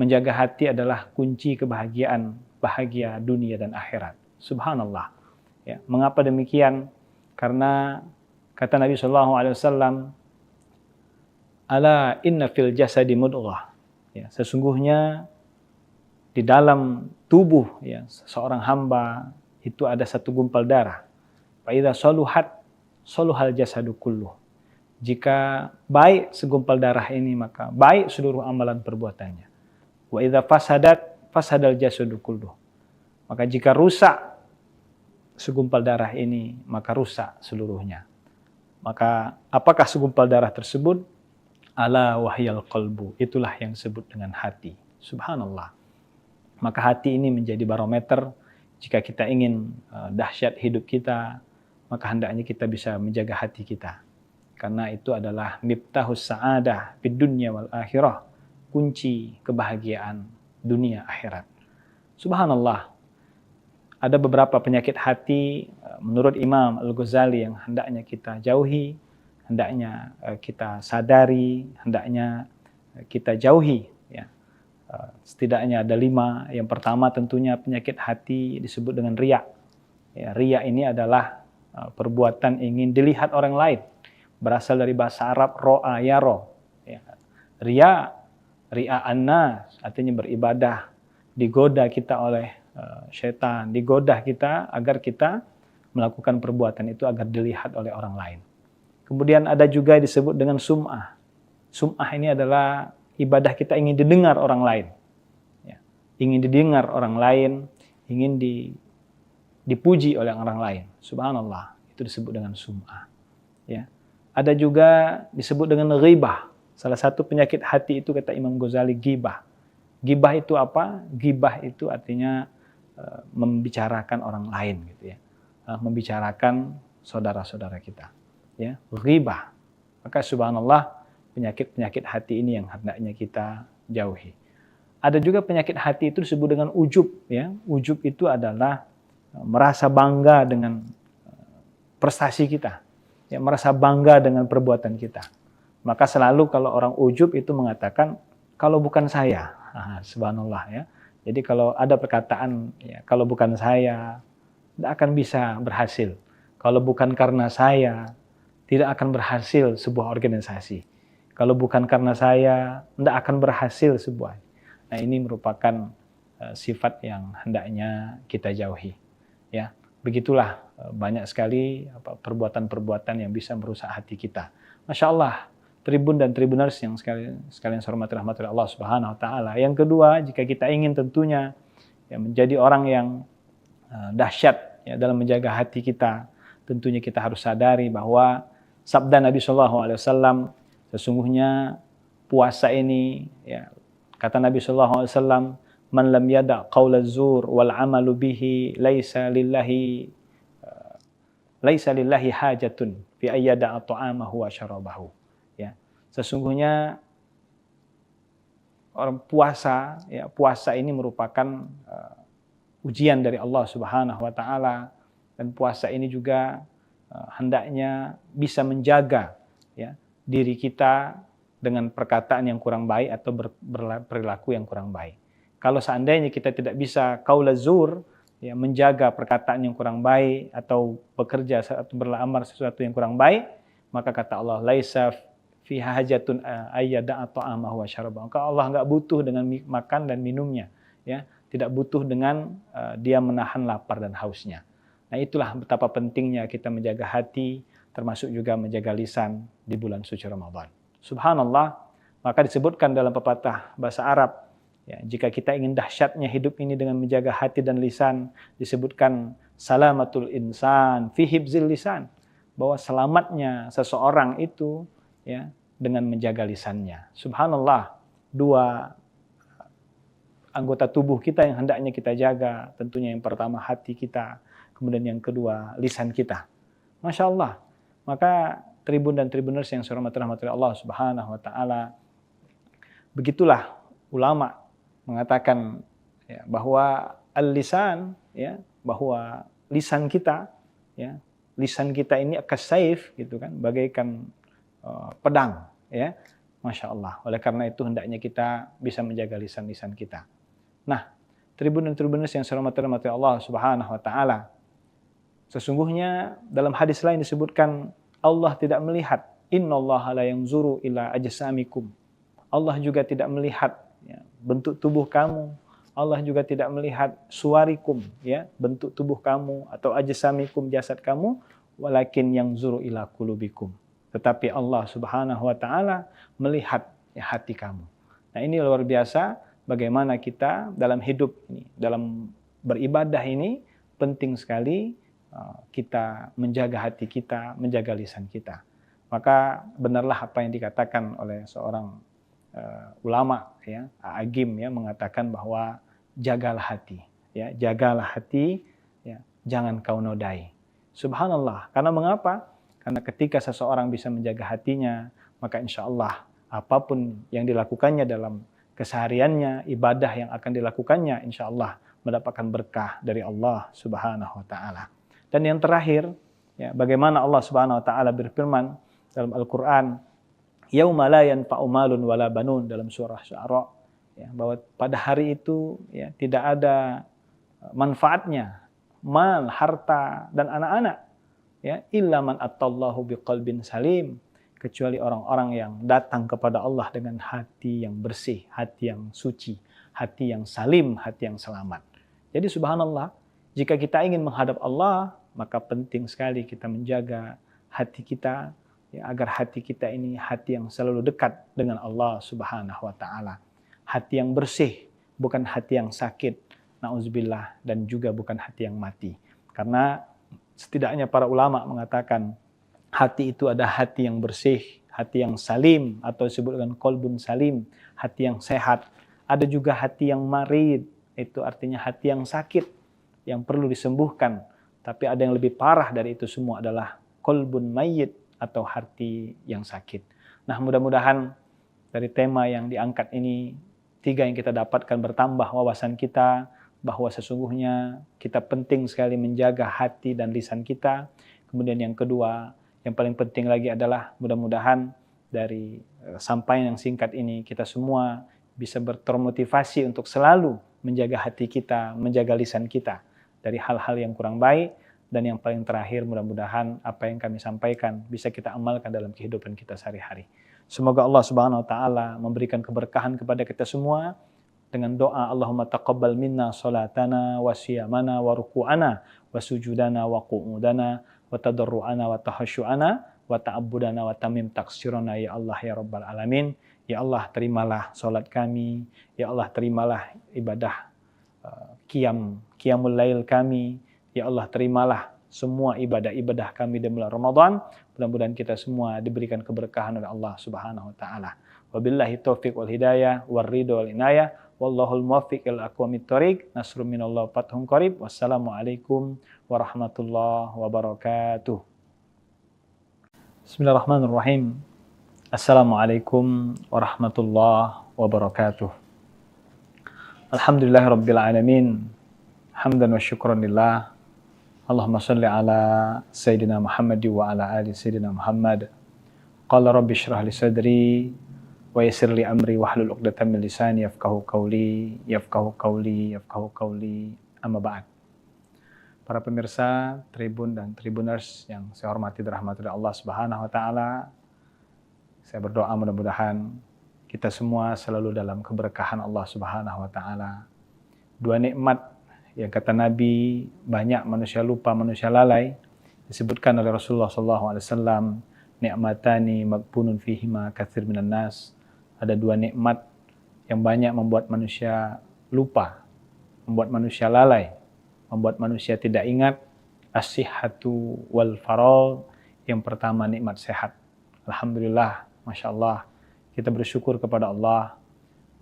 menjaga hati adalah kunci kebahagiaan, bahagia dunia dan akhirat. Subhanallah. Ya, mengapa demikian? Karena kata Nabi SAW, ala inna fil jasadi mudghah. Ya, sesungguhnya di dalam tubuh ya, seorang hamba itu ada satu gumpal darah. Fa idza saluhat saluhal jasadu kulluh. Jika baik segumpal darah ini, maka baik seluruh amalan perbuatannya. Wa idza fasadat fasadal jasadu kulluh. Maka jika rusak segumpal darah ini, maka rusak seluruhnya. Maka apakah segumpal darah tersebut? Ala wahyal qalbu. Itulah yang disebut dengan hati. Subhanallah. Maka hati ini menjadi barometer jika kita ingin dahsyat hidup kita, maka hendaknya kita bisa menjaga hati kita. Karena itu adalah miftahus sa'adah fid dunya wal akhirah, kunci kebahagiaan dunia akhirat. Subhanallah, ada beberapa penyakit hati menurut Imam Al-Ghazali yang hendaknya kita jauhi, hendaknya kita sadari, hendaknya kita jauhi. Ya. Setidaknya ada 5. Yang pertama tentunya penyakit hati disebut dengan riya. Ya, riya ini adalah perbuatan ingin dilihat orang lain. Berasal dari bahasa Arab ro'a yaro. Ya. Riya annas, artinya beribadah, digoda kita oleh syaitan, digoda kita agar kita melakukan perbuatan itu agar dilihat oleh orang lain. Kemudian ada juga disebut dengan sum'ah. Sum'ah ini adalah ibadah kita ingin didengar orang lain. Ya. Ingin didengar orang lain, ingin dipuji oleh orang lain. Subhanallah, itu disebut dengan sum'ah. Ya. Ada juga disebut dengan ghibah. Salah satu penyakit hati itu kata Imam Ghazali ghibah. Ghibah itu apa? Ghibah itu artinya membicarakan orang lain gitu ya. Membicarakan saudara-saudara kita. Ya, ghibah. Maka subhanallah, penyakit-penyakit hati ini yang hendaknya kita jauhi. Ada juga penyakit hati itu disebut dengan ujub ya. Ujub itu adalah merasa bangga dengan prestasi kita. Ya, merasa bangga dengan perbuatan kita. Maka selalu kalau orang ujub itu mengatakan, kalau bukan saya, subhanallah ya. Jadi kalau ada perkataan, ya, kalau bukan saya, tidak akan bisa berhasil. Kalau bukan karena saya, tidak akan berhasil sebuah organisasi. Kalau bukan karena saya, tidak akan berhasil sebuah. Nah ini merupakan sifat yang hendaknya kita jauhi. Ya. Begitulah banyak sekali perbuatan-perbuatan yang bisa merusak hati kita. Masya Allah, Tribun dan Tribuners yang sekalian saya hormati rahmatillah Allah Subhanahu Wa Taala. Yang kedua, jika kita ingin tentunya ya, menjadi orang yang dahsyat ya, dalam menjaga hati kita, tentunya kita harus sadari bahwa sabda Nabi Shallallahu Alaihi Wasallam, sesungguhnya puasa ini, ya, kata Nabi Shallallahu Alaihi Wasallam, man lam yada' qaula zur wal amalu bihi laisa lillahi hajatun fi ayyada ta'amahu wa syarabahu. Ya. Sesungguhnya orang puasa, ya, puasa ini merupakan ujian dari Allah Subhanahu wa taala, dan puasa ini juga hendaknya bisa menjaga ya diri kita dengan perkataan yang kurang baik atau berperilaku yang kurang baik. Kalau seandainya kita tidak bisa qaula zur, ya, menjaga perkataan yang kurang baik atau bekerja atau beramal sesuatu yang kurang baik, maka kata Allah, laisa fi hajatun ayyada'a ta'amahu wa syarabahu. Maka Allah enggak butuh dengan makan dan minumnya, ya, tidak butuh dengan dia menahan lapar dan hausnya. Nah, itulah betapa pentingnya kita menjaga hati, termasuk juga menjaga lisan di bulan suci Ramadan. Subhanallah, maka disebutkan dalam pepatah bahasa Arab, ya, jika kita ingin dahsyatnya hidup ini dengan menjaga hati dan lisan, disebutkan salamatul insan fi hibzil lisan, bahwa selamatnya seseorang itu ya dengan menjaga lisannya. Subhanallah, 2 anggota tubuh kita yang hendaknya kita jaga, tentunya yang pertama hati kita, kemudian yang kedua lisan kita. Masya Allah. Maka Tribun dan Tribuners yang saya hormati Allah Subhanahu wa taala, begitulah ulama mengatakan ya, bahwa al-lisan, ya, bahwa lisan kita, ya, lisan kita ini akasaif gitu kan, bagaikan pedang, ya. Masya Allah. Oleh karena itu hendaknya kita bisa menjaga lisan-lisan kita. Nah, Tribun dan Tribuners yang saya hormati Allah Subhanahu wa taala, sesungguhnya dalam hadis lain disebutkan Allah tidak melihat, innallaha la yanzuru ila ajsamikum. Allah juga tidak melihat ya, bentuk tubuh kamu. Allah juga tidak melihat suwarikum, ya, bentuk tubuh kamu, atau ajsamikum, jasad kamu, walakin yanzuru ila qulubikum. Tetapi Allah Subhanahu wa taala melihat ya, hati kamu. Nah, ini luar biasa bagaimana kita dalam hidup ini, dalam beribadah ini penting sekali kita menjaga hati kita, menjaga lisan kita. Maka benarlah apa yang dikatakan oleh seorang ulama ya, Agim ya, mengatakan bahwa jagalah hati, ya, jagalah hati, ya, jangan kau nodai. Subhanallah. Karena mengapa? Karena ketika seseorang bisa menjaga hatinya, maka insya Allah apapun yang dilakukannya dalam kesehariannya, ibadah yang akan dilakukannya, insya Allah mendapatkan berkah dari Allah Subhanahu wa Ta'ala. Dan yang terakhir, ya, bagaimana Allah Subhanahu wa Ta'ala berfirman dalam Al-Quran, yauma la yanfa'u malun wala banun, dalam surah Syu'ara, ya, bahwa pada hari itu, ya, tidak ada manfaatnya mal, harta, dan anak-anak, ya, illa man attallahu biqalbin salim, kecuali orang-orang yang datang kepada Allah dengan hati yang bersih, hati yang suci, hati yang salim, hati yang selamat. Jadi subhanallah, jika kita ingin menghadap Allah, maka penting sekali kita menjaga hati kita, ya, agar hati kita ini hati yang selalu dekat dengan Allah Subhanahu wa Ta'ala. Hati yang bersih, bukan hati yang sakit, na'udzubillah, dan juga bukan hati yang mati. Karena setidaknya para ulama mengatakan hati itu ada hati yang bersih, hati yang salim, atau disebut dengan qalbun salim, hati yang sehat. Ada juga hati yang marid, itu artinya hati yang sakit, yang perlu disembuhkan. Tapi ada yang lebih parah dari itu semua adalah qalbun mayyit, atau hati yang sakit. Nah, mudah-mudahan dari tema yang diangkat ini, 3 yang kita dapatkan bertambah wawasan kita, bahwa sesungguhnya kita penting sekali menjaga hati dan lisan kita. Kemudian yang kedua, yang paling penting lagi adalah mudah-mudahan dari sampaian yang singkat ini kita semua bisa termotivasi untuk selalu menjaga hati kita, menjaga lisan kita dari hal-hal yang kurang baik. Dan yang paling terakhir, mudah-mudahan apa yang kami sampaikan bisa kita amalkan dalam kehidupan kita sehari-hari. Semoga Allah Subhanahu wa Ta'ala memberikan keberkahan kepada kita semua dengan doa Allahumma taqabbal minna salatana wa siyamana wa ruku'ana wa sujudana wa qu'udana wa tadarru'ana wa tahasyu'ana wa ta'abbudana wa tamim taksirana, ya Allah ya Rabbal Alamin. Ya Allah, terimalah salat kami, ya Allah terimalah ibadah qiyamul lail kami, ya Allah terimalah semua ibadah-ibadah kami di bulan Ramadan. Mudah-mudahan kita semua diberikan keberkahan oleh Allah Subhanahu wa Ta'ala. Wabillahi taufiq wal hidayah wal ridho wal inayah, wallahul muwaffiq ila aqwamit thoriq. Nasrun minallah fathun qarib. Wassalamualaikum warahmatullahi wabarakatuh. Bismillahirrahmanirrahim. Assalamualaikum warahmatullahi wabarakatuh. Alhamdulillahirabbil alamin. Hamdan wa syukran lillah. Allahumma shalli ala Sayyidina Muhammad wa ala ali Sayyidina Muhammad. Qala rabbi shrah li sadri wa yassir li amri wahlul 'uqdatam min lisani yafqahu qawli amma ba'd. Para pemirsa Tribun dan Tribuners yang saya hormati dan rahmati Allah Subhanahu wa Ta'ala, saya berdoa mudah-mudahan kita semua selalu dalam keberkahan Allah Subhanahu wa Ta'ala. 2 nikmat yang kata Nabi banyak manusia lupa, manusia lalai, disebutkan oleh Rasulullah SAW, ni'matani maghbunun fihima katsir minan nas. Ada 2 nikmat yang banyak membuat manusia lupa, membuat manusia lalai, membuat manusia tidak ingat. As-sihhatu wal faragh. Yang pertama, nikmat sehat. Alhamdulillah, Masya Allah, kita bersyukur kepada Allah.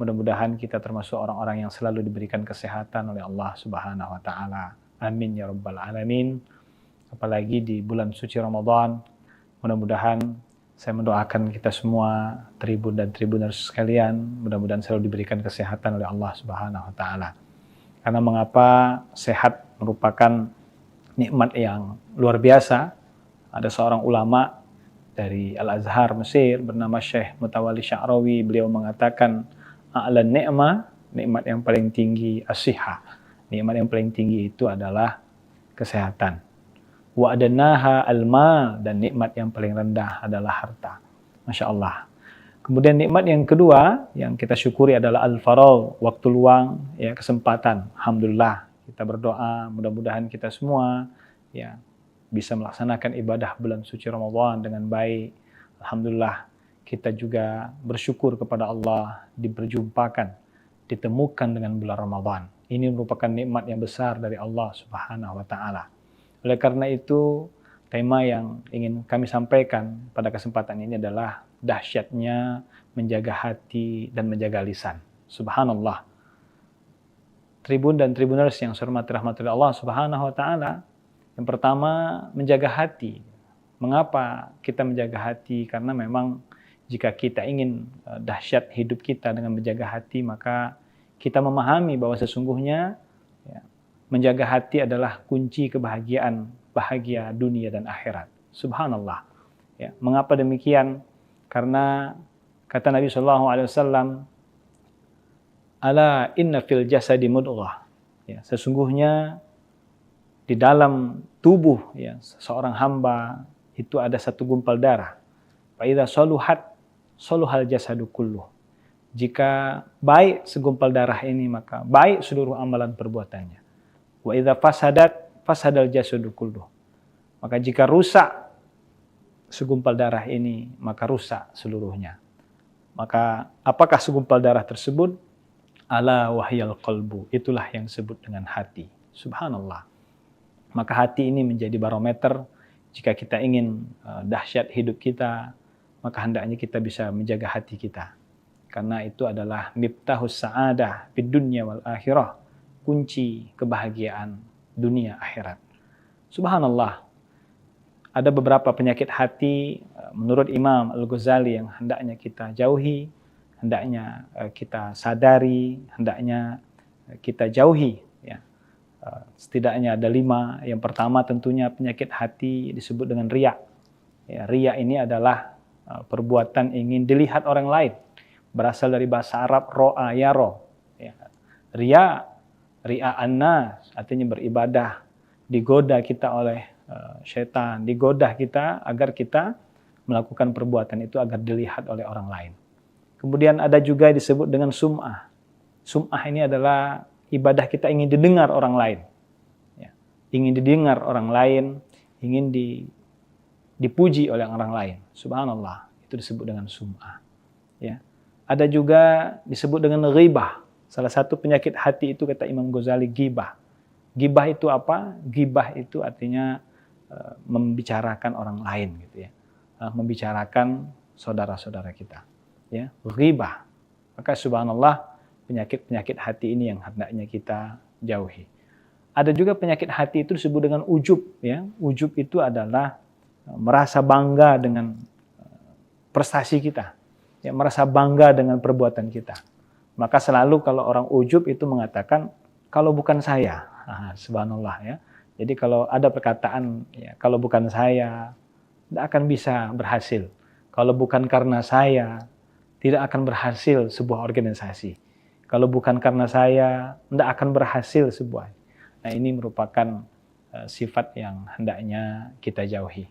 Mudah-mudahan kita termasuk orang-orang yang selalu diberikan kesehatan oleh Allah Subhanahu wa Ta'ala. Amin ya Rabbal Alamin. Apalagi di bulan suci Ramadan, mudah-mudahan saya mendoakan kita semua, Tribun dan Tribuners sekalian, mudah-mudahan selalu diberikan kesehatan oleh Allah Subhanahu wa Ta'ala. Karena mengapa sehat merupakan nikmat yang luar biasa. Ada seorang ulama dari Al-Azhar Mesir bernama Syekh Mutawalli Sya'rawi, beliau mengatakan, a'la ni'mah, nikmat yang paling tinggi, as-sihah. Nikmat yang paling tinggi itu adalah kesehatan. Wa adnaha al-mal, dan nikmat yang paling rendah adalah harta. Masya Allah. Kemudian nikmat yang kedua yang kita syukuri adalah al-faragh, waktu luang, ya, kesempatan. Alhamdulillah, kita berdoa mudah-mudahan kita semua, ya, bisa melaksanakan ibadah bulan suci Ramadan dengan baik. Alhamdulillah, kita juga bersyukur kepada Allah diperjumpakan, ditemukan dengan bulan Ramadan. Ini merupakan nikmat yang besar dari Allah Subhanahu wa Ta'ala. Oleh karena itu, tema yang ingin kami sampaikan pada kesempatan ini adalah dahsyatnya menjaga hati dan menjaga lisan. Subhanallah. Tribun dan Tribuners yang saya hormati rahmatullah Allah Subhanahu wa taala, yang pertama menjaga hati. Mengapa kita menjaga hati? Karena memang jika kita ingin dahsyat hidup kita dengan menjaga hati, maka kita memahami bahwa sesungguhnya ya, menjaga hati adalah kunci kebahagiaan, bahagia dunia dan akhirat. Subhanallah. Ya, mengapa demikian? Karena kata Nabi SAW, ala inna fil jasadi mudghah. Ya, sesungguhnya di dalam tubuh ya seorang hamba itu ada satu gumpal darah. Fa idza saluhat saluhal jasadu kulluh. Jika baik segumpal darah ini, maka baik seluruh amalan perbuatannya. Wa idza fasadat fasadal jasadu kulluh. Maka jika rusak segumpal darah ini, maka rusak seluruhnya. Maka apakah segumpal darah tersebut? Ala wahyal qalbu, itulah yang disebut dengan hati. Subhanallah. Maka hati ini menjadi barometer jika kita ingin dahsyat hidup kita, maka hendaknya kita bisa menjaga hati kita. Karena itu adalah miftahus sa'adah fid dunya wal akhirah, kunci kebahagiaan dunia akhirat. Subhanallah. Ada beberapa penyakit hati menurut Imam Al-Ghazali yang hendaknya kita jauhi, hendaknya kita sadari, hendaknya kita jauhi. Ya. Setidaknya ada 5. Yang pertama tentunya penyakit hati disebut dengan riya. Ya, riya ini adalah perbuatan ingin dilihat orang lain. Berasal dari bahasa Arab ro'a yaro. Ya. Riya annas, artinya beribadah. Digoda kita oleh syaitan, digoda kita agar kita melakukan perbuatan itu agar dilihat oleh orang lain. Kemudian ada juga disebut dengan sum'ah. Sum'ah ini adalah ibadah kita ingin didengar orang lain. Ya. Ingin didengar orang lain, ingin dipuji oleh orang lain. Subhanallah, itu disebut dengan sum'ah. Ya. Ada juga disebut dengan ghibah. Salah satu penyakit hati itu kata Imam Ghazali ghibah. Ghibah itu apa? Ghibah itu artinya membicarakan orang lain gitu ya. Membicarakan saudara-saudara kita. Ya, ghibah. Maka subhanallah penyakit-penyakit hati ini yang hendaknya kita jauhi. Ada juga penyakit hati itu disebut dengan ujub ya. Ujub itu adalah merasa bangga dengan prestasi kita. Ya, merasa bangga dengan perbuatan kita. Maka selalu kalau orang ujub itu mengatakan kalau bukan saya. Subhanallah ya. Jadi kalau ada perkataan ya, kalau bukan saya tidak akan bisa berhasil. Kalau bukan karena saya tidak akan berhasil sebuah organisasi. Kalau bukan karena saya tidak akan berhasil sebuah. Nah, ini merupakan sifat yang hendaknya kita jauhi.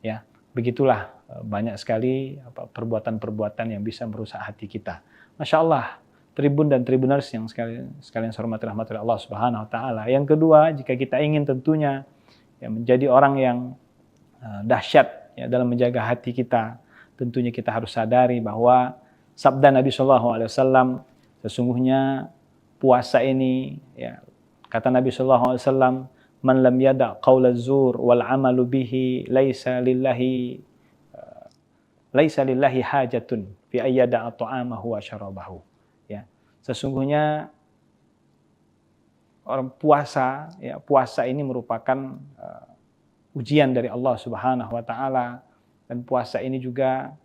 Ya, begitulah banyak sekali perbuatan-perbuatan yang bisa merusak hati kita. Masya Allah. Tribun dan Tribuners yang sekalian saya hormati rahmatullah Allah Subhanahu wa taala. Yang kedua, jika kita ingin tentunya ya, menjadi orang yang dahsyat ya, dalam menjaga hati kita, tentunya kita harus sadari bahwa sabda Nabi SAW, sesungguhnya puasa ini ya, kata Nabi SAW, man lam yada' qaula zur wal amalu bihi laisa lillahi hajatun fi ayyada'a ta'amahu wa syarabahu. Sesungguhnya orang puasa, ya, puasa ini merupakan ujian dari Allah Subhanahu wa taala, dan puasa ini juga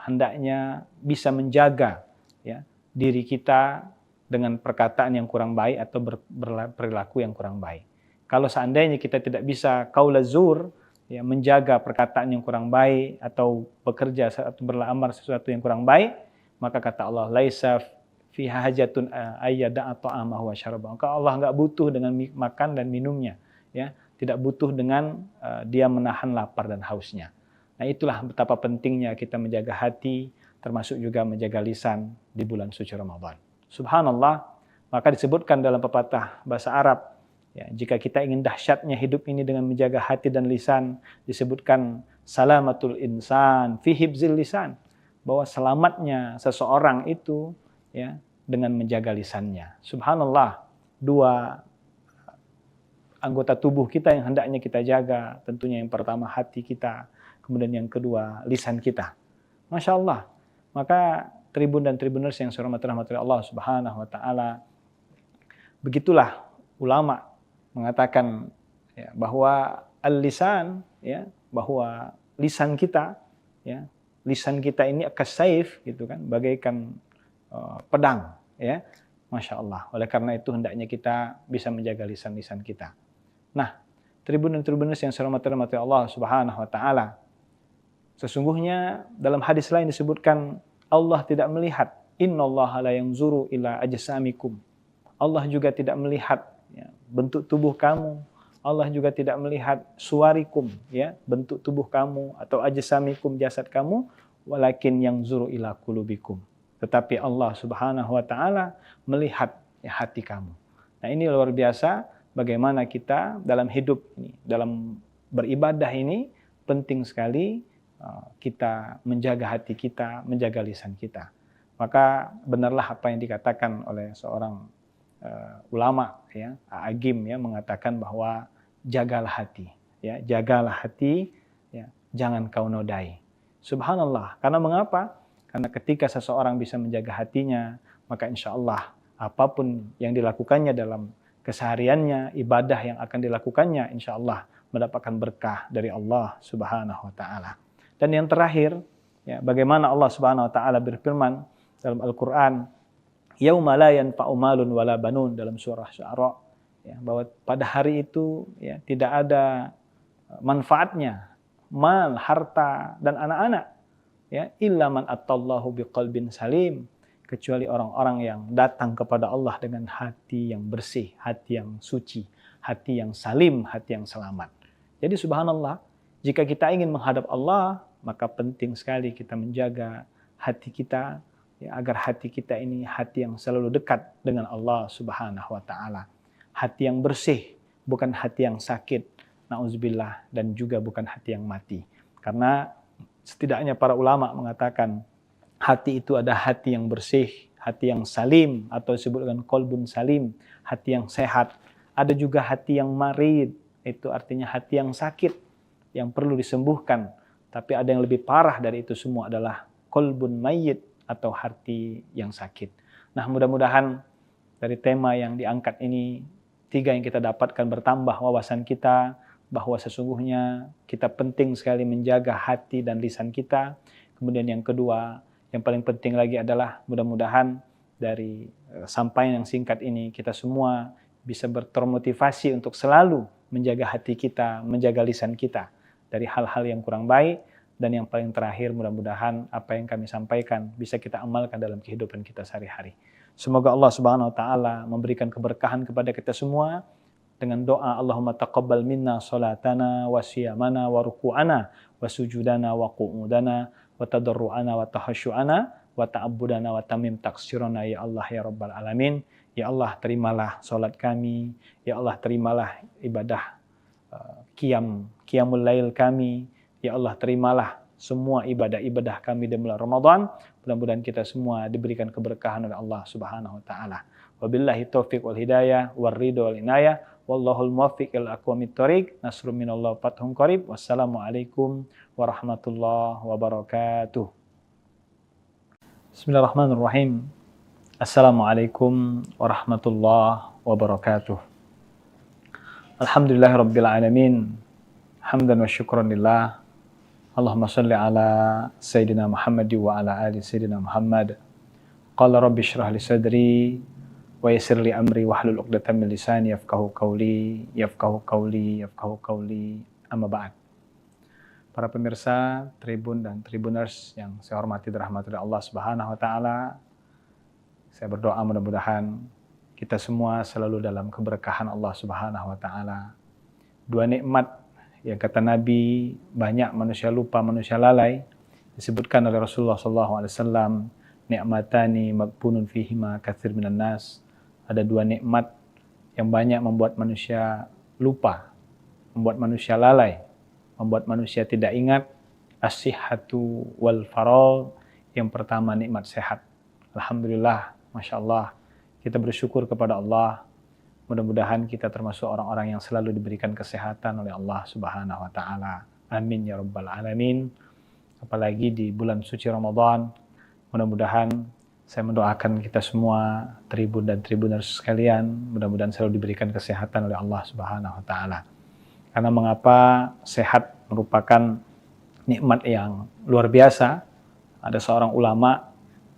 hendaknya bisa menjaga ya, diri kita dengan perkataan yang kurang baik atau berperilaku yang kurang baik. Kalau seandainya kita tidak bisa qaula zur, ya, menjaga perkataan yang kurang baik atau bekerja atau beramal sesuatu yang kurang baik, maka kata Allah laisa fi hajatun ayyada'a ta'amahu wa syarabahu. Maka Allah enggak butuh dengan makan dan minumnya, ya. Tidak butuh dengan dia menahan lapar dan hausnya. Nah, itulah betapa pentingnya kita menjaga hati, termasuk juga menjaga lisan di bulan suci Ramadan. Subhanallah, maka disebutkan dalam pepatah bahasa Arab, ya, jika kita ingin dahsyatnya hidup ini dengan menjaga hati dan lisan, disebutkan salamatul insan fi hibzil lisan, bahwa selamatnya seseorang itu ya, dengan menjaga lisannya. Subhanallah, 2 anggota tubuh kita yang hendaknya kita jaga. Tentunya yang pertama hati kita, kemudian yang kedua lisan kita. Masya Allah. Maka Tribun dan Tribuners yang saya hormati rahmatullah Allah Subhanahu wa taala, Begitulah ulama mengatakan ya, bahwa al-lisan, ya, bahwa lisan kita, ya, lisan kita ini kasayf gitu kan, bagaikan pedang, ya, masya Allah. Oleh karena itu hendaknya kita bisa menjaga lisan-lisan kita. Nah, tribun-tribuners yang saya hormati Allah Subhanahu Wa Taala, sesungguhnya dalam hadis lain disebutkan Allah tidak melihat, innallaha la yanzuru ila ajsamikum. Allah juga tidak melihat ya, bentuk tubuh kamu. Allah juga tidak melihat suwarikum, ya, bentuk tubuh kamu atau ajsamikum, jasad kamu, walakin yanzuru ila qulubikum. Tetapi Allah Subhanahu wa taala melihat ya, hati kamu. Nah, ini luar biasa bagaimana kita dalam hidup ini, dalam beribadah ini penting sekali kita menjaga hati kita, menjaga lisan kita. Maka benarlah apa yang dikatakan oleh seorang ulama ya, Agim ya, mengatakan bahwa jagalah hati ya, jagalah hati ya, jangan kau nodai. Subhanallah. Karena mengapa? Karena ketika seseorang bisa menjaga hatinya, maka insya Allah apapun yang dilakukannya dalam kesehariannya, ibadah yang akan dilakukannya insya Allah mendapatkan berkah dari Allah Subhanahu wa taala. Dan yang terakhir ya, bagaimana Allah Subhanahu wa taala berfirman dalam Al-Qur'an, yauma la yanfa'u malun wala banun, dalam surah Syu'ara ya, bahwa pada hari itu ya, tidak ada manfaatnya mal, harta dan anak-anak ya, illa man atallahu biqalbin salim, kecuali orang-orang yang datang kepada Allah dengan hati yang bersih, hati yang suci, hati yang salim, hati yang selamat. Jadi subhanallah, jika kita ingin menghadap Allah, maka penting sekali kita menjaga hati kita ya, agar hati kita ini hati yang selalu dekat dengan Allah Subhanahu wa taala. Hati yang bersih, bukan hati yang sakit, nauzubillah, dan juga bukan hati yang mati. Karena setidaknya para ulama mengatakan hati itu ada hati yang bersih, hati yang salim atau disebut dengan qalbun salim, hati yang sehat. Ada juga hati yang marid, itu artinya hati yang sakit, yang perlu disembuhkan. Tapi ada yang lebih parah dari itu semua adalah qalbun mayyit, atau hati yang sakit. Nah, mudah-mudahan dari tema yang diangkat ini, 3 yang kita dapatkan bertambah wawasan kita, bahwa sesungguhnya kita penting sekali menjaga hati dan lisan kita. Kemudian yang kedua, yang paling penting lagi adalah mudah-mudahan dari sampaian yang singkat ini, kita semua bisa termotivasi untuk selalu menjaga hati kita, menjaga lisan kita dari hal-hal yang kurang baik. Dan yang paling terakhir, mudah-mudahan apa yang kami sampaikan bisa kita amalkan dalam kehidupan kita sehari-hari. Semoga Allah Subhanahu wa taala memberikan keberkahan kepada kita semua dengan doa Allahumma taqabbal minna salatana wa siyamana wa ruku'ana wa sujudana wa qu'udana wa tadarru'ana wa tahasyu'ana wa ta'abbudana wa tamim taksirana ya Allah ya Rabbal Alamin. Ya Allah, terimalah salat kami. Ya Allah, terimalah ibadah qiyamul lail kami. Ya Allah, terimalah semua ibadah-ibadah kami di bulan Ramadan. Mudah-mudahan kita semua diberikan keberkahan oleh Allah Subhanahu wa taala. Wabillahi taufiq wal hidayah war ridho wal inayah. Wallahul muwaffiq ila aqwamit thoriq. Nasrun minallah fathun qarib. Wassalamualaikum warahmatullahi wabarakatuh. Bismillahirrahmanirrahim. Assalamualaikum warahmatullahi wabarakatuh. Alhamdulillahirabbil alamin. Hamdan wa syukran lillah. Allahumma salli ala Sayyidina Muhammad wa ala ali Sayyidina Muhammad. Qala rabbi syrah li sadri wa yassir li amri wahlul 'uqdatam min lisani yafqahu qawli amma ba'd. Para pemirsa Tribun dan Tribuners yang saya hormati dan rahmati Allah Subhanahu wa taala, saya berdoa mudah-mudahan kita semua selalu dalam keberkahan Allah Subhanahu wa taala. 2 nikmat yang kata Nabi, banyak manusia lupa, manusia lalai, disebutkan oleh Rasulullah SAW, ni'matani maghbunun fihima katsir minan nas. Ada 2 nikmat yang banyak membuat manusia lupa, membuat manusia lalai, membuat manusia tidak ingat. As-sihhatu wal faragh. Yang pertama, nikmat sehat. Alhamdulillah, Masya Allah, kita bersyukur kepada Allah. Mudah-mudahan kita termasuk orang-orang yang selalu diberikan kesehatan oleh Allah Subhanahu wa taala. Amin ya Rabbal Alamin. Apalagi di bulan suci Ramadan, mudah-mudahan Saya mendoakan kita semua, Tribun dan Tribuners sekalian, mudah-mudahan selalu diberikan kesehatan oleh Allah Subhanahu wa taala. Karena mengapa sehat merupakan nikmat yang luar biasa. Ada seorang ulama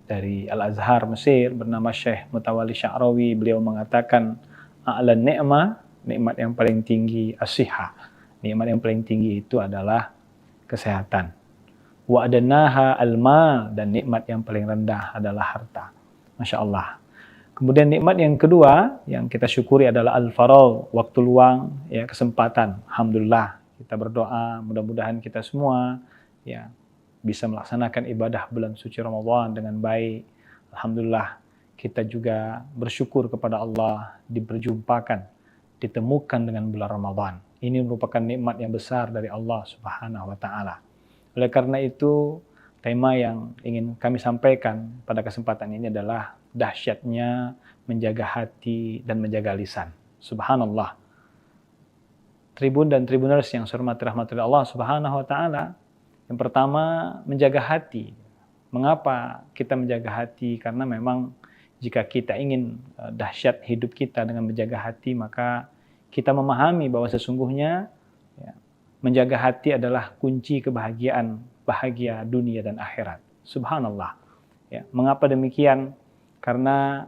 dari Al-Azhar Mesir bernama Syekh Mutawalli Sya'rawi, beliau mengatakan a'lan ni'mah, nikmat yang paling tinggi as-sihah. Nikmat yang paling tinggi itu adalah kesehatan. Wa adnaha al-mal, dan nikmat yang paling rendah adalah harta. Masya Allah. Kemudian nikmat yang kedua yang kita syukuri adalah al-faragh, waktu luang, ya, kesempatan. Alhamdulillah, kita berdoa mudah-mudahan kita semua ya bisa melaksanakan ibadah bulan suci Ramadan dengan baik. Alhamdulillah, kita juga bersyukur kepada Allah diperjumpakan, ditemukan dengan bulan Ramadan. Ini merupakan nikmat yang besar dari Allah Subhanahu wa taala. Oleh karena itu, tema yang ingin kami sampaikan pada kesempatan ini adalah dahsyatnya menjaga hati dan menjaga lisan. Subhanallah. Tribun dan Tribuners yang saya hormati rahmatullah Allah Subhanahu wa taala. Yang pertama, menjaga hati. Mengapa kita menjaga hati? Karena memang jika kita ingin dahsyat hidup kita dengan menjaga hati, maka kita memahami bahwa sesungguhnya ya, menjaga hati adalah kunci kebahagiaan, bahagia dunia dan akhirat. Subhanallah. Ya, mengapa demikian? Karena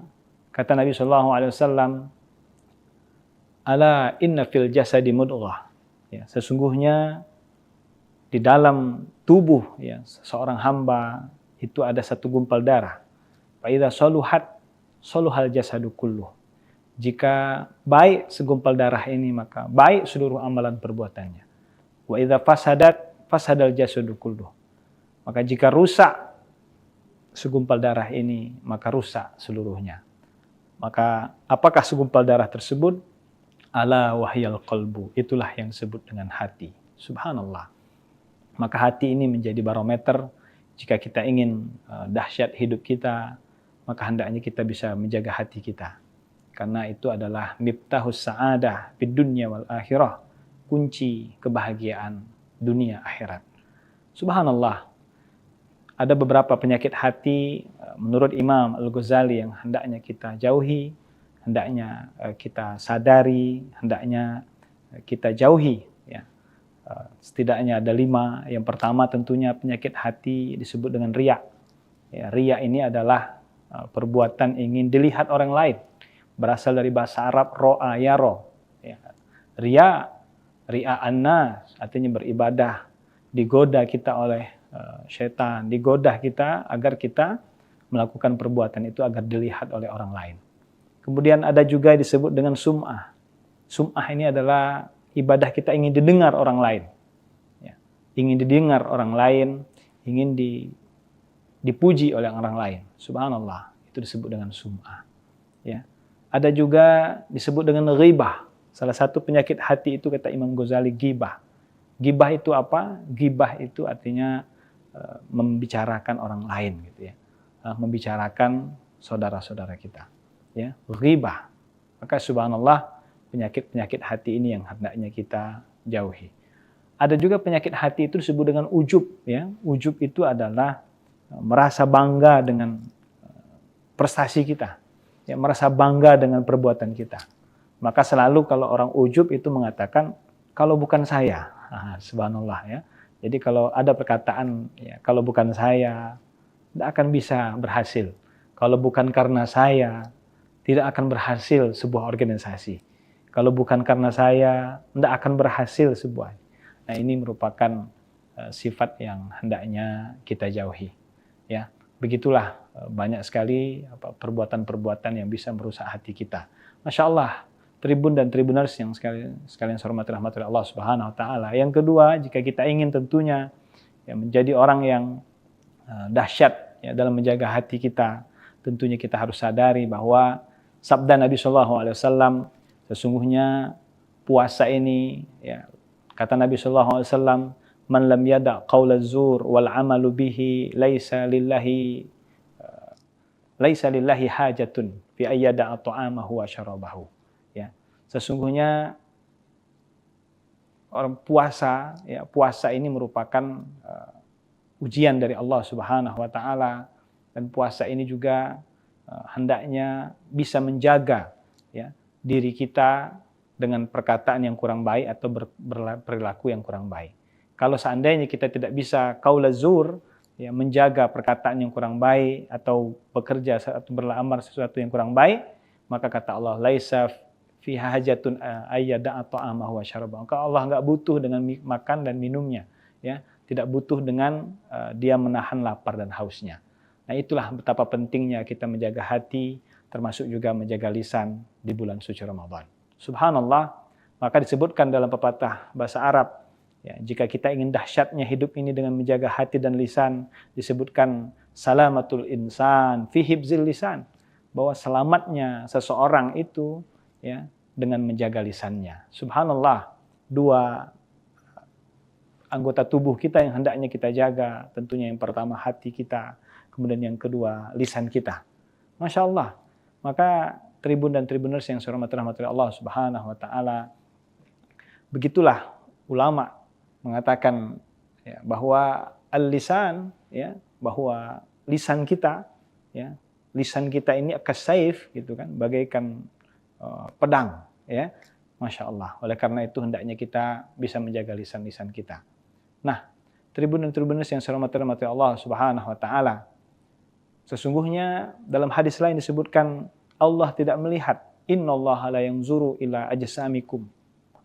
kata Nabi SAW, ala inna fil jasadi mudghah. Ya, sesungguhnya di dalam tubuh ya seorang hamba itu ada satu gumpal darah. Fa idza saluhat saluhal jasadu kulluh. Jika baik segumpal darah ini, maka baik seluruh amalan perbuatannya. Wa idza fasadat fasadal jasadu kulluh. Maka jika rusak segumpal darah ini, maka rusak seluruhnya. Maka apakah segumpal darah tersebut? Ala wahyal qalbu. Itulah yang disebut dengan hati. Subhanallah. Maka hati ini menjadi barometer jika kita ingin dahsyat hidup kita, maka hendaknya kita bisa menjaga hati kita. Karena itu adalah miftahus sa'adah fid dunya wal akhirah, kunci kebahagiaan dunia akhirat. Subhanallah. Ada beberapa penyakit hati menurut Imam Al-Ghazali yang hendaknya kita jauhi, hendaknya kita sadari, hendaknya kita jauhi. Ya. Setidaknya ada 5. Yang pertama tentunya penyakit hati disebut dengan riya. Ya, riya ini adalah perbuatan ingin dilihat orang lain. Berasal dari bahasa Arab ro'a yaro. Ya. Riya, ria'annas, artinya beribadah. Digoda kita oleh syaitan, digoda kita agar kita melakukan perbuatan itu agar dilihat oleh orang lain. Kemudian ada juga disebut dengan sum'ah. Sum'ah ini adalah ibadah kita ingin didengar orang lain. Ya. Ingin didengar orang lain, ingin dipuji oleh orang lain. Subhanallah, itu disebut dengan sum'ah. Ya. Ada juga disebut dengan ghibah. Salah satu penyakit hati itu kata Imam Ghazali ghibah. Ghibah itu apa? Ghibah itu artinya membicarakan orang lain gitu ya. Membicarakan saudara-saudara kita. Ya, ghibah. Maka subhanallah, penyakit-penyakit hati ini yang hendaknya kita jauhi. Ada juga penyakit hati itu disebut dengan ujub ya. Ujub itu adalah merasa bangga dengan prestasi kita. Ya, merasa bangga dengan perbuatan kita. Maka selalu kalau orang ujub itu mengatakan kalau bukan saya. Subhanallah ya. Jadi kalau ada perkataan ya, kalau bukan saya tidak akan bisa berhasil. Kalau bukan karena saya tidak akan berhasil sebuah organisasi. Kalau bukan karena saya tidak akan berhasil sebuah. Nah, ini merupakan sifat yang hendaknya kita jauhi. Ya, begitulah banyak sekali perbuatan-perbuatan yang bisa merusak hati kita. Masya Allah, Tribun dan Tribuners yang sekalian saya hormati rahmatullah Allah Subhanahu wa taala. Yang kedua, jika kita ingin tentunya ya, menjadi orang yang dahsyat ya, dalam menjaga hati kita, tentunya kita harus sadari bahwa sabda Nabi SAW, sesungguhnya puasa ini ya, kata Nabi SAW, man lam yada' qaula zur wal amalu bihi laisa lillahi hajatun fi ayyada' ta'amahu wa syarabahu. Ya. Sesungguhnya orang puasa ya, puasa ini merupakan ujian dari Allah Subhanahu wa taala, Dan puasa ini juga hendaknya bisa menjaga ya diri kita dengan perkataan yang kurang baik atau perilaku yang kurang baik. Kalau seandainya kita tidak bisa qaul zur, ya, menjaga perkataan yang kurang baik atau bekerja atau beramal sesuatu yang kurang baik, maka kata Allah, laisa fi hajatun ayyada'a ta'amahu wa syarabahu. Maka Allah enggak butuh dengan makan dan minumnya, ya. Tidak butuh dengan dia menahan lapar dan hausnya. Nah, itulah betapa pentingnya kita menjaga hati, termasuk juga menjaga lisan di bulan suci Ramadan. Subhanallah, maka disebutkan dalam pepatah bahasa Arab, ya, jika kita ingin dahsyatnya hidup ini dengan menjaga hati dan lisan, disebutkan salamatul insan fi hibzil lisan, bahwa selamatnya seseorang itu ya dengan menjaga lisannya. Subhanallah, dua anggota tubuh kita yang hendaknya kita jaga, tentunya yang pertama hati kita, kemudian yang kedua lisan kita. Masya Allah. Maka tribun dan tribuners yang saya hormati Allah Subhanahu wa taala, begitulah ulama mengatakan ya, bahwa al-lisan ya, bahwa lisan kita ya, lisan kita ini akasaif gitu kan, bagaikan pedang ya. Masya Allah. Oleh karena itu hendaknya kita bisa menjaga lisan-lisan kita. Nah, tribun dan tribuners yang saya hormati Allah Subhanahu wa taala, sesungguhnya dalam hadis lain disebutkan Allah tidak melihat, innallaha la yanzuru ila ajsamikum.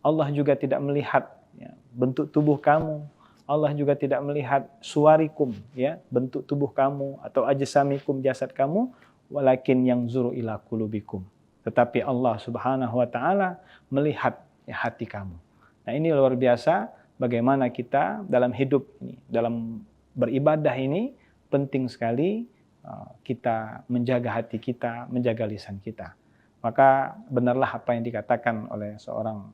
Allah juga tidak melihat ya, bentuk tubuh kamu. Allah juga tidak melihat suwarikum ya, bentuk tubuh kamu atau ajsamikum jasad kamu, walakin yanzuru ila qulubikum. Tetapi Allah Subhanahu wa taala melihat ya, hati kamu. Nah, ini luar biasa bagaimana kita dalam hidup ini, dalam beribadah ini penting sekali kita menjaga hati kita, menjaga lisan kita. Maka benarlah apa yang dikatakan oleh seorang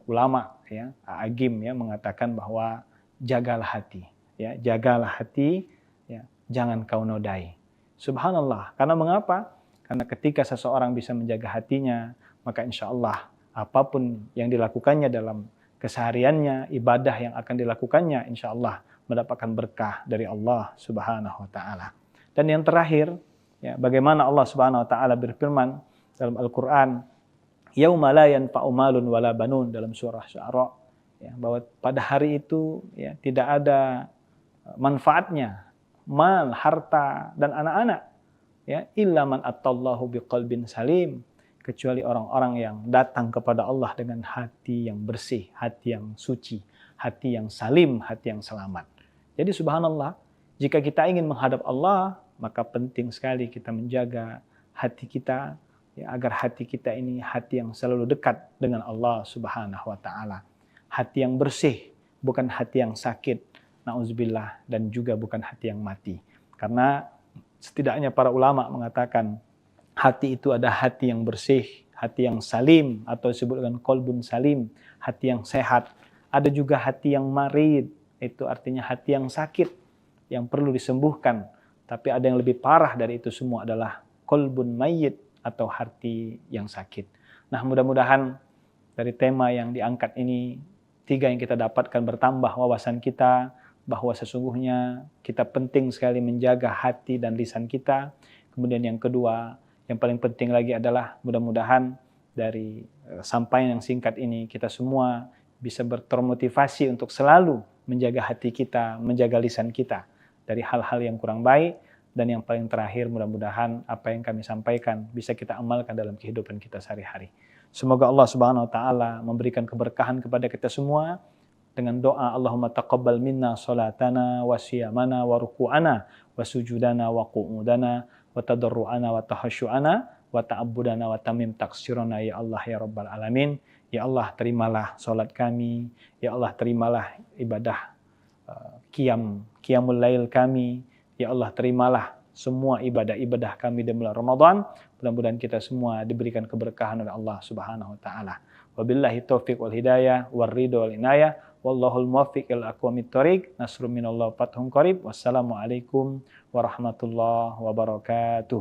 ulama ya, Agim ya, mengatakan bahwa jagalah hati ya, jagalah hati ya, jangan kau nodai. Subhanallah. Karena mengapa? Karena ketika seseorang bisa menjaga hatinya, maka insya Allah apapun yang dilakukannya dalam kesehariannya, ibadah yang akan dilakukannya, insya Allah mendapatkan berkah dari Allah Subhanahu wa taala. Dan yang terakhir, ya, bagaimana Allah Subhanahu wa taala berfirman dalam Al-Qur'an, yauma la yanfa'u malun wala banun, dalam surah Syu'ara, ya, bahwa pada hari itu ya tidak ada manfaatnya mal, harta dan anak-anak, ya, illa man attallahu biqalbin salim, kecuali orang-orang yang datang kepada Allah dengan hati yang bersih, hati yang suci, hati yang salim, hati yang selamat. Jadi subhanallah, jika kita ingin menghadap Allah, maka penting sekali kita menjaga hati kita ya, agar hati kita ini hati yang selalu dekat dengan Allah Subhanahu wa taala. Hati yang bersih, bukan hati yang sakit, nauzubillah, dan juga bukan hati yang mati. Karena setidaknya para ulama mengatakan hati itu ada hati yang bersih, hati yang salim atau disebut dengan qalbun salim, hati yang sehat. Ada juga hati yang marid, itu artinya hati yang sakit, yang perlu disembuhkan. Tapi ada yang lebih parah dari itu semua adalah qalbun mayyit atau hati yang sakit. Nah, mudah-mudahan dari tema yang diangkat ini, 3 yang kita dapatkan bertambah wawasan kita bahwa sesungguhnya kita penting sekali menjaga hati dan lisan kita. Kemudian yang kedua, yang paling penting lagi adalah mudah-mudahan dari sampaian yang singkat ini kita semua bisa termotivasi untuk selalu menjaga hati kita, menjaga lisan kita dari hal-hal yang kurang baik. Dan yang paling terakhir, mudah-mudahan apa yang kami sampaikan bisa kita amalkan dalam kehidupan kita sehari-hari. Semoga Allah Subhanahu wa taala memberikan keberkahan kepada kita semua dengan doa Allahumma taqabbal minna salatana wa siyamana wa ruku'ana wa sujudana wa qu'udana wa tadarru'ana wa tahasyu'ana wa ta'abbudana wa tamim taksirana ya Allah ya Rabbal Alamin. Ya Allah, terimalah salat kami. Ya Allah, terimalah ibadah qiyamul lail kami. Ya Allah, terimalah semua ibadah-ibadah kami di bulan Ramadan. Mudah-mudahan kita semua diberikan keberkahan oleh Allah Subhanahu wa taala. Wabillahi taufiq wal hidayah war ridho wal inayah. Wallahul muwaffiq ila aqwamit thoriq. Nasrun minallah fathun qarib. Wassalamualaikum warahmatullahi wabarakatuh.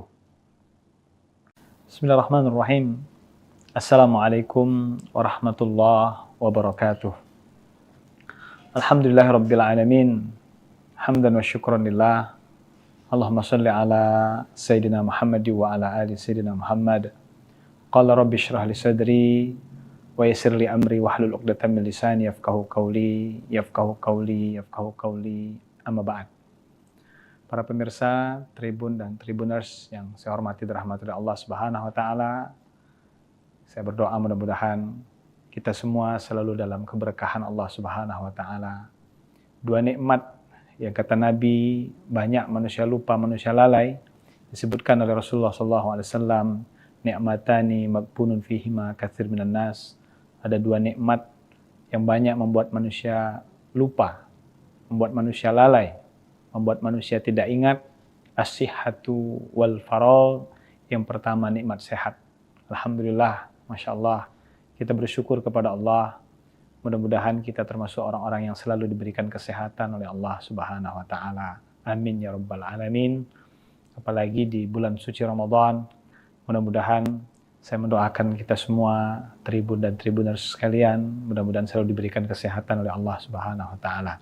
Bismillahirrahmanirrahim. Assalamualaikum warahmatullahi wabarakatuh. Alhamdulillahirabbil alamin. Hamdan wa syukran lillah. Allahumma shalli ala Sayyidina Muhammad wa ala ali Sayyidina Muhammad. Qala rabbi shrah li sadri wa yassir li amri wahlul 'uqdatam min lisani yafqahu qawli. Amma ba'd. Para pemirsa Tribun dan Tribuners yang saya hormati dan rahmati Allah Subhanahu wa taala. Saya berdoa mudah-mudahan kita semua selalu dalam keberkahan Allah Subhanahu wa taala. Dua nikmat yang kata Nabi banyak manusia lupa, manusia lalai, disebutkan oleh Rasulullah SAW, ni'matani maghbunun fihima katsir minan nas. Ada dua nikmat yang banyak membuat manusia lupa, membuat manusia lalai, membuat manusia tidak ingat. As-sihhatu wal faragh. Yang pertama nikmat sehat. Alhamdulillah, Masya Allah, kita bersyukur kepada Allah. Mudah-mudahan kita termasuk orang-orang yang selalu diberikan kesehatan oleh Allah Subhanahu wa taala. Amin ya rabbal alamin. Apalagi di bulan suci Ramadan, mudah-mudahan saya mendoakan kita semua Tribun dan Tribuners sekalian, mudah-mudahan selalu diberikan kesehatan oleh Allah Subhanahu wa taala.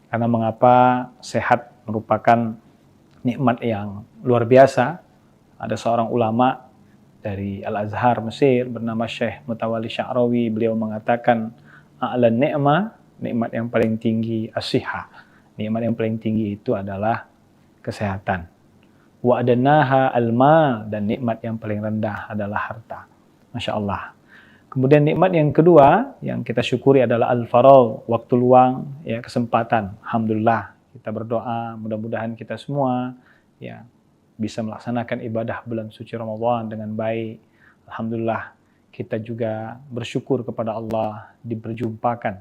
Karena mengapa sehat merupakan nikmat yang luar biasa? Ada seorang ulama dari Al-Azhar Mesir bernama Syekh Mutawalli Sya'rawi, beliau mengatakan a'la ni'mah, nikmat yang paling tinggi as-sihah. Nikmat yang paling tinggi itu adalah kesehatan. Wa adnaha al-mal, dan nikmat yang paling rendah adalah harta. Masya Allah. Kemudian nikmat yang kedua yang kita syukuri adalah al-faragh, waktu luang, ya, kesempatan. Alhamdulillah, kita berdoa mudah-mudahan kita semua ya bisa melaksanakan ibadah bulan suci Ramadan dengan baik. Alhamdulillah, kita juga bersyukur kepada Allah diperjumpakan,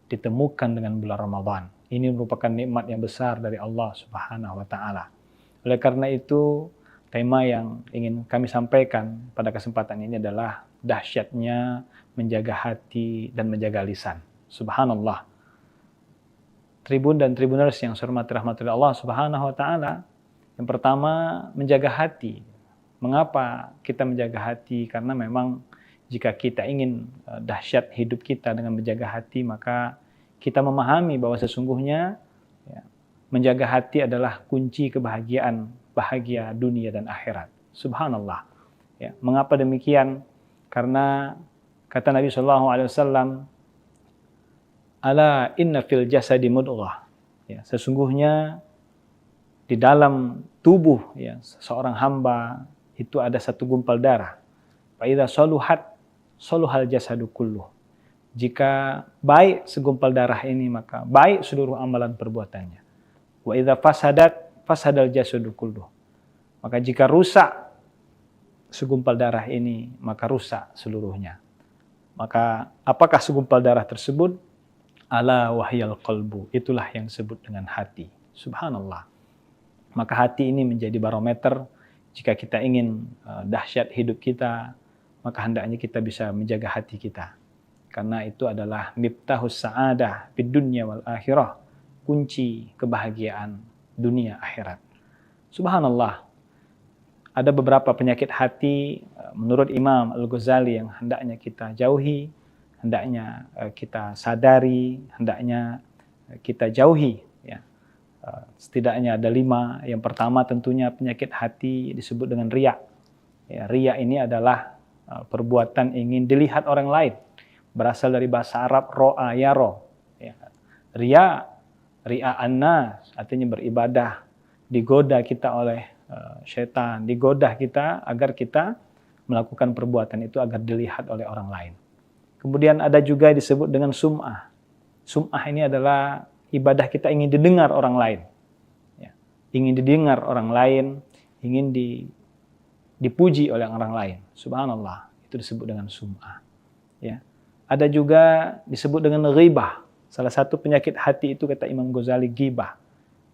ditemukan dengan bulan Ramadan. Ini merupakan nikmat yang besar dari Allah Subhanahu wa taala. Oleh karena itu, tema yang ingin kami sampaikan pada kesempatan ini adalah dahsyatnya menjaga hati dan menjaga lisan. Subhanallah. Tribun dan Tribuners yang saya hormati rahmati Allah Subhanahu wa taala. Yang pertama, menjaga hati. Mengapa kita menjaga hati? Karena memang jika kita ingin dahsyat hidup kita dengan menjaga hati, maka kita memahami bahwa sesungguhnya ya, menjaga hati adalah kunci kebahagiaan, bahagia dunia dan akhirat. Subhanallah. Ya, mengapa demikian? Karena kata Nabi SAW, ala inna fil jasadi mudghah. Ya, sesungguhnya di dalam tubuh ya, seorang hamba itu ada satu gumpal darah. Fa idza saluhat saluhal jasadu kulluh. Jika baik segumpal darah ini, maka baik seluruh amalan perbuatannya. Wa idza fasadat fasadal jasadu kulluh. Maka jika rusak segumpal darah ini, maka rusak seluruhnya. Maka apakah segumpal darah tersebut? Ala wahyal qalbu. Itulah yang disebut dengan hati. Subhanallah. Maka hati ini menjadi barometer jika kita ingin dahsyat hidup kita, maka hendaknya kita bisa menjaga hati kita. Karena itu adalah miftahus sa'adah fid dunya wal akhirah, kunci kebahagiaan dunia akhirat. Subhanallah. Ada beberapa penyakit hati menurut Imam Al-Ghazali yang hendaknya kita jauhi, hendaknya kita sadari, hendaknya kita jauhi. Ya. Setidaknya ada 5. Yang pertama tentunya penyakit hati disebut dengan riya. Ya, riya ini adalah perbuatan ingin dilihat orang lain. Berasal dari bahasa Arab ro'a yaro. Ya. Riya annas, artinya beribadah. Digoda kita oleh syaitan. Digoda kita agar kita melakukan perbuatan itu agar dilihat oleh orang lain. Kemudian ada juga disebut dengan sum'ah. Sum'ah ini adalah ibadah kita ingin didengar orang lain. Ya. Ingin didengar orang lain, ingin dipuji oleh orang lain. Subhanallah, itu disebut dengan sum'ah. Ya. Ada juga disebut dengan ghibah. Salah satu penyakit hati itu kata Imam Ghazali ghibah.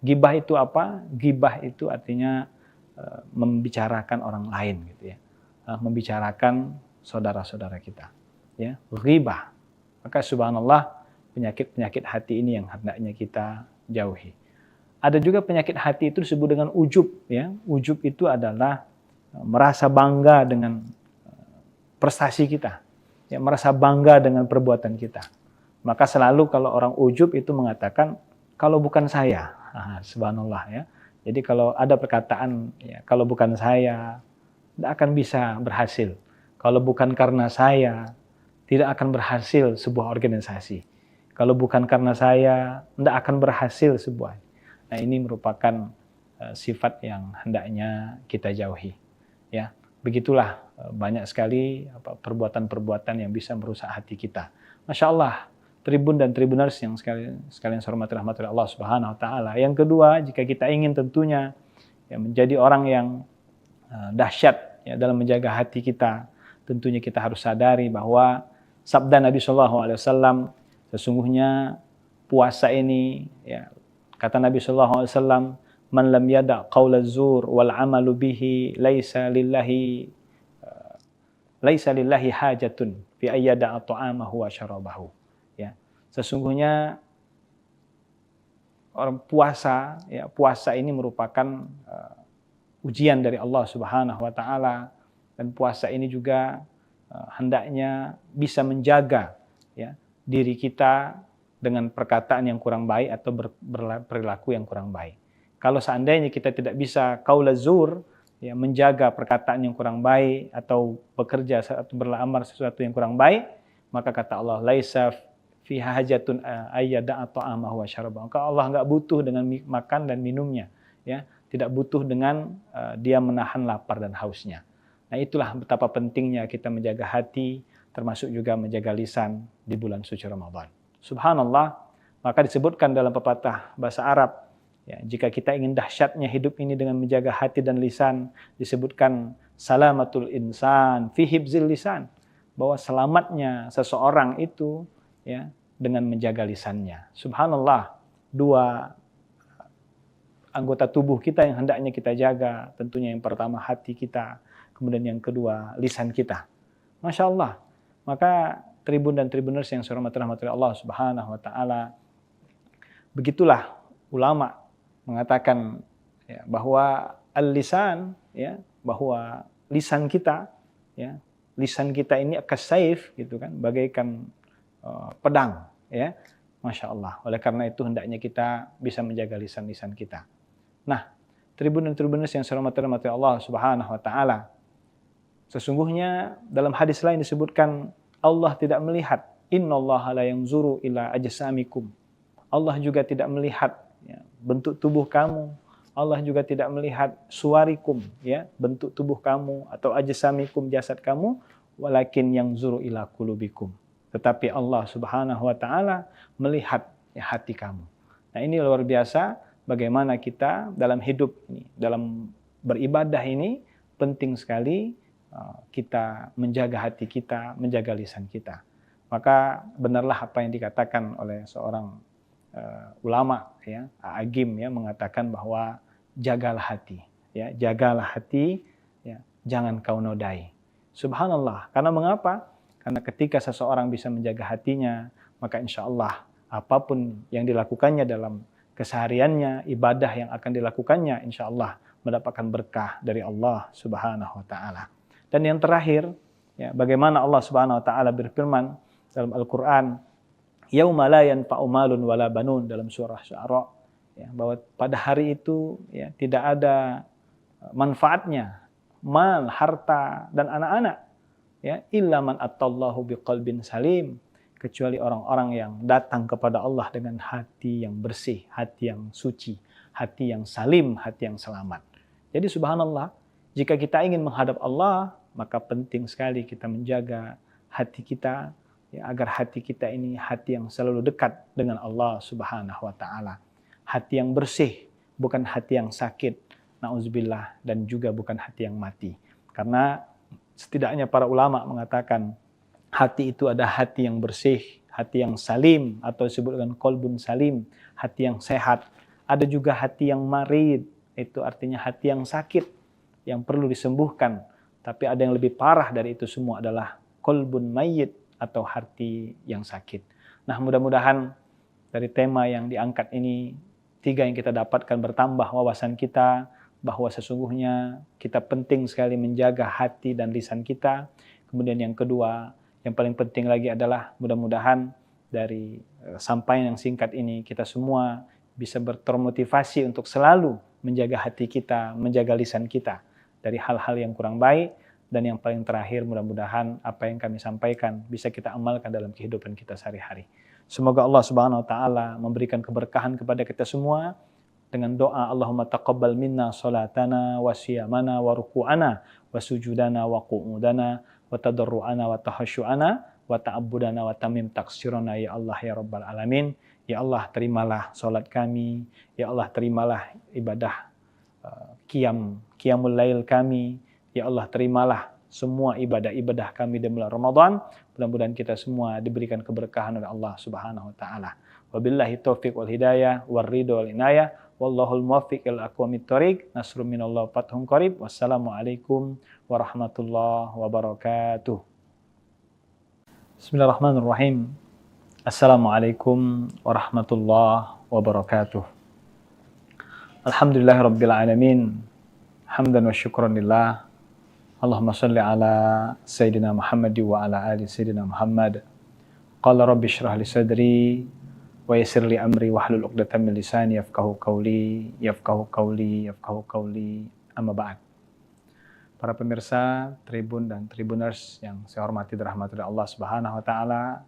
Ghibah itu apa? Ghibah itu artinya membicarakan orang lain gitu ya. Membicarakan saudara-saudara kita. Ya, ghibah. Maka subhanallah, penyakit-penyakit hati ini yang hendaknya kita jauhi. Ada juga penyakit hati itu disebut dengan ujub. Ya. Ujub itu adalah merasa bangga dengan prestasi kita. Ya, merasa bangga dengan perbuatan kita. Maka selalu kalau orang ujub itu mengatakan, kalau bukan saya. Subhanallah ya. Jadi kalau ada perkataan, ya, kalau bukan saya, tidak akan bisa berhasil. Kalau bukan karena saya, tidak akan berhasil sebuah organisasi. Kalau bukan karena saya, tidak akan berhasil sebuah. Nah, ini merupakan sifat yang hendaknya kita jauhi. Ya, begitulah banyak sekali perbuatan-perbuatan yang bisa merusak hati kita. Masya Allah, Tribun dan Tribuners yang sekalian saya hormati rahmat Allah Subhanahu wa taala. Yang kedua, jika kita ingin tentunya ya, menjadi orang yang dahsyat ya, dalam menjaga hati kita, tentunya kita harus sadari bahwa sabda Nabi SAW, sesungguhnya puasa ini, ya, kata Nabi SAW, man lam yada' qaula zur wal amalu bihi laisa lillahi hajatun fi ayyada'a ta'amahu wa syarabahu. Ya, sesungguhnya orang puasa, ya, puasa ini merupakan ujian dari Allah Subhanahu wa taala, dan puasa ini juga hendaknya bisa menjaga ya diri kita dengan perkataan yang kurang baik atau berperilaku yang kurang baik. Kalau seandainya kita tidak bisa qaula zur, ya, menjaga perkataan yang kurang baik atau bekerja atau beramal sesuatu yang kurang baik, maka kata Allah, laisa fi hajatun ayyada'a ta'amahu wa syarabahu. Maka Allah enggak butuh dengan makan dan minumnya, ya, tidak butuh dengan dia menahan lapar dan hausnya. Nah, itulah betapa pentingnya kita menjaga hati, termasuk juga menjaga lisan di bulan suci Ramadan. Subhanallah, maka disebutkan dalam pepatah bahasa Arab, ya, jika kita ingin dahsyatnya hidup ini dengan menjaga hati dan lisan, disebutkan salamatul insan fi hibzil lisan, bahwa selamatnya seseorang itu ya dengan menjaga lisannya. Subhanallah, dua anggota tubuh kita yang hendaknya kita jaga, tentunya yang pertama hati kita, kemudian yang kedua lisan kita. Masya Allah. Maka Tribun dan Tribuners yang saya hormati Allah Subhanahu wa taala, begitulah ulama mengatakan ya, bahwa al-lisan, ya, bahwa lisan kita, ya, lisan kita ini kasaif gitu kan, bagaikan pedang, ya. Masya Allah. Oleh karena itu hendaknya kita bisa menjaga lisan-lisan kita. Nah, Tribun dan Tribuners yang saya hormati Allah Subhanahu wa taala, sesungguhnya dalam hadis lain disebutkan Allah tidak melihat, innallaha la yanzuru ila ajsamikum. Allah juga tidak melihat ya, bentuk tubuh kamu. Allah juga tidak melihat suwarikum, ya, bentuk tubuh kamu, atau ajsamikum, jasad kamu, walakin yanzuru ila qulubikum. Tetapi Allah Subhanahu wa taala melihat ya, hati kamu. Nah, ini luar biasa bagaimana kita dalam hidup ini, dalam beribadah ini penting sekali kita menjaga hati kita, menjaga lisan kita. Maka benarlah apa yang dikatakan oleh seorang ulama, ya, Agim, ya, mengatakan bahwa jagalah hati, ya, jagalah hati, ya, jangan kau nodai. Subhanallah. Karena mengapa? Karena ketika seseorang bisa menjaga hatinya, maka insya Allah apapun yang dilakukannya dalam kesehariannya, ibadah yang akan dilakukannya, insya Allah mendapatkan berkah dari Allah Subhanahu wa taala. Dan yang terakhir, ya, bagaimana Allah Subhanahu wa taala berfirman dalam Al-Qur'an, yauma la yanfa'u malun wala banun, dalam surah Syu'ara, ya, bahwa pada hari itu ya tidak ada manfaatnya mal, harta dan anak-anak, ya, illa man atallahu biqalbin salim, kecuali orang-orang yang datang kepada Allah dengan hati yang bersih, hati yang suci, hati yang salim, hati yang selamat. Jadi subhanallah, jika kita ingin menghadap Allah, maka penting sekali kita menjaga hati kita, ya, agar hati kita ini hati yang selalu dekat dengan Allah Subhanahu wa taala. Hati yang bersih, bukan hati yang sakit, na'udzubillah, dan juga bukan hati yang mati. Karena setidaknya para ulama mengatakan hati itu ada hati yang bersih, hati yang salim, atau disebut dengan qalbun salim, hati yang sehat. Ada juga hati yang marid, itu artinya hati yang sakit, yang perlu disembuhkan. Tapi ada yang lebih parah dari itu semua adalah qalbun mayyit, atau hati yang sakit. Nah, mudah-mudahan dari tema yang diangkat ini, 3 yang kita dapatkan bertambah wawasan kita, bahwa sesungguhnya kita penting sekali menjaga hati dan lisan kita. Kemudian yang kedua, yang paling penting lagi adalah mudah-mudahan dari sampaian yang singkat ini kita semua bisa termotivasi untuk selalu menjaga hati kita, menjaga lisan kita dari hal-hal yang kurang baik. Dan yang paling terakhir, mudah-mudahan apa yang kami sampaikan bisa kita amalkan dalam kehidupan kita sehari-hari. Semoga Allah Subhanahu wa taala memberikan keberkahan kepada kita semua dengan doa Allahumma taqabbal minna salatana wa siyamana wa ruku'ana wa sujudana wa qu'udana wa tadarru'ana wa tahasyu'ana wa ta'abbudana wa tamim taqsirana ya Allah ya rabbal alamin. Ya Allah, terimalah salat kami, ya Allah terimalah ibadah qiyamul lail kami. Ya Allah, terimalah semua ibadah-ibadah kami di bulan Ramadan. Mudah-mudahan kita semua diberikan keberkahan oleh Allah Subhanahu wa taala. Wabillahi taufiq wal hidayah war ridho wal inayah. Wallahul muwaffiq ila aqwamit thoriq. Nasrun minallah fathun qarib. Wassalamualaikum warahmatullahi wabarakatuh. Bismillahirrahmanirrahim. Assalamualaikum warahmatullahi wabarakatuh. Alhamdulillahirabbil alamin. Hamdan wa syukran lillah. Allahumma salli ala Sayyidina Muhammad wa ala ali Sayyidina Muhammad. Qala rabbi shrah li sadri wa yassir li amri wahlul 'uqdatam min lisani yafqahu qawli amma ba'd. Para pemirsa Tribun dan Tribuners yang saya hormati dan rahmati Allah Subhanahu wa taala.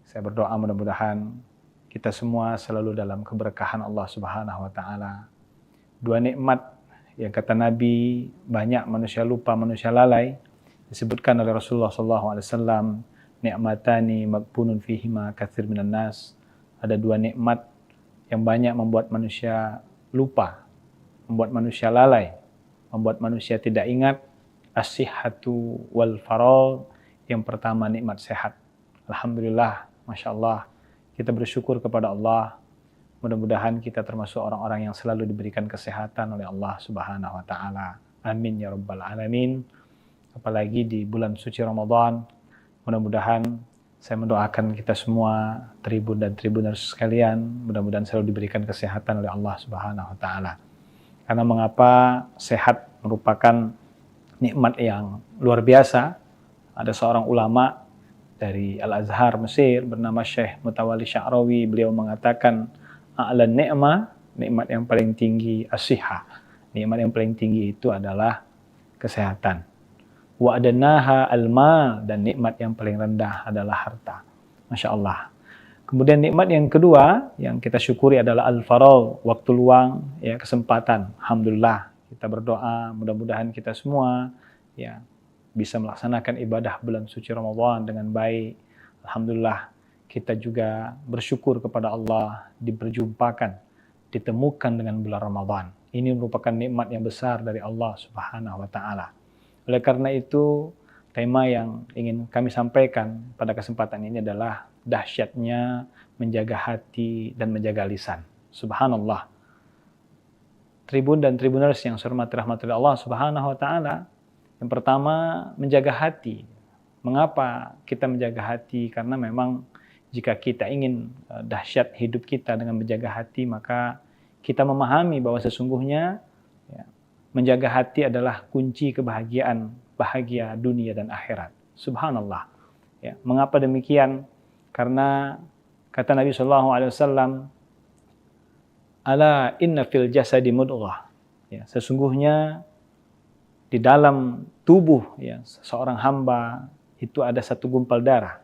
Saya berdoa mudah-mudahan kita semua selalu dalam keberkahan Allah Subhanahu wa taala. Dua nikmat yang kata Nabi banyak manusia lupa, manusia lalai, disebutkan oleh Rasulullah SAW, ni'matani maghbunun fihima katsir minan nas. Ada dua nikmat yang banyak membuat manusia lupa, membuat manusia lalai, membuat manusia tidak ingat. As-sihhatu wal faragh. Yang pertama nikmat sehat. Alhamdulillah, Masya Allah, kita bersyukur kepada Allah. Mudah-mudahan kita termasuk orang-orang yang selalu diberikan kesehatan oleh Allah Subhanahu wa taala. Amin ya rabbal alamin. Apalagi di bulan suci Ramadan, mudah-mudahan saya mendoakan kita semua Tribun dan Tribuners sekalian, mudah-mudahan selalu diberikan kesehatan oleh Allah Subhanahu wa taala. Karena mengapa sehat merupakan nikmat yang luar biasa. Ada seorang ulama dari Al-Azhar Mesir bernama Syekh Mutawalli Sya'rawi, beliau mengatakan a'la ni'mah, nikmat yang paling tinggi as-sihah. Nikmat yang paling tinggi itu adalah kesehatan. Wa adnaha al-mal, dan nikmat yang paling rendah adalah harta. Masya Allah. Kemudian nikmat yang kedua yang kita syukuri adalah al-faragh, waktu luang, ya, kesempatan. Alhamdulillah, kita berdoa mudah-mudahan kita semua ya bisa melaksanakan ibadah bulan suci Ramadan dengan baik. Alhamdulillah, kita juga bersyukur kepada Allah diperjumpakan, ditemukan dengan bulan Ramadan. Ini merupakan nikmat yang besar dari Allah Subhanahu wa taala. Oleh karena itu, tema yang ingin kami sampaikan pada kesempatan ini adalah dahsyatnya menjaga hati dan menjaga lisan. Subhanallah. Tribun dan Tribuners yang saya hormati rahmatullah Allah Subhanahu wa taala. Yang pertama, menjaga hati. Mengapa kita menjaga hati? Karena memang jika kita ingin dahsyat hidup kita dengan menjaga hati, maka kita memahami bahwa sesungguhnya ya, menjaga hati adalah kunci kebahagiaan, bahagia dunia dan akhirat. Subhanallah. Ya, mengapa demikian? Karena kata Nabi SAW, ala inna fil jasadi mudghah. Ya, sesungguhnya di dalam tubuh ya, seorang hamba itu ada satu gumpal darah.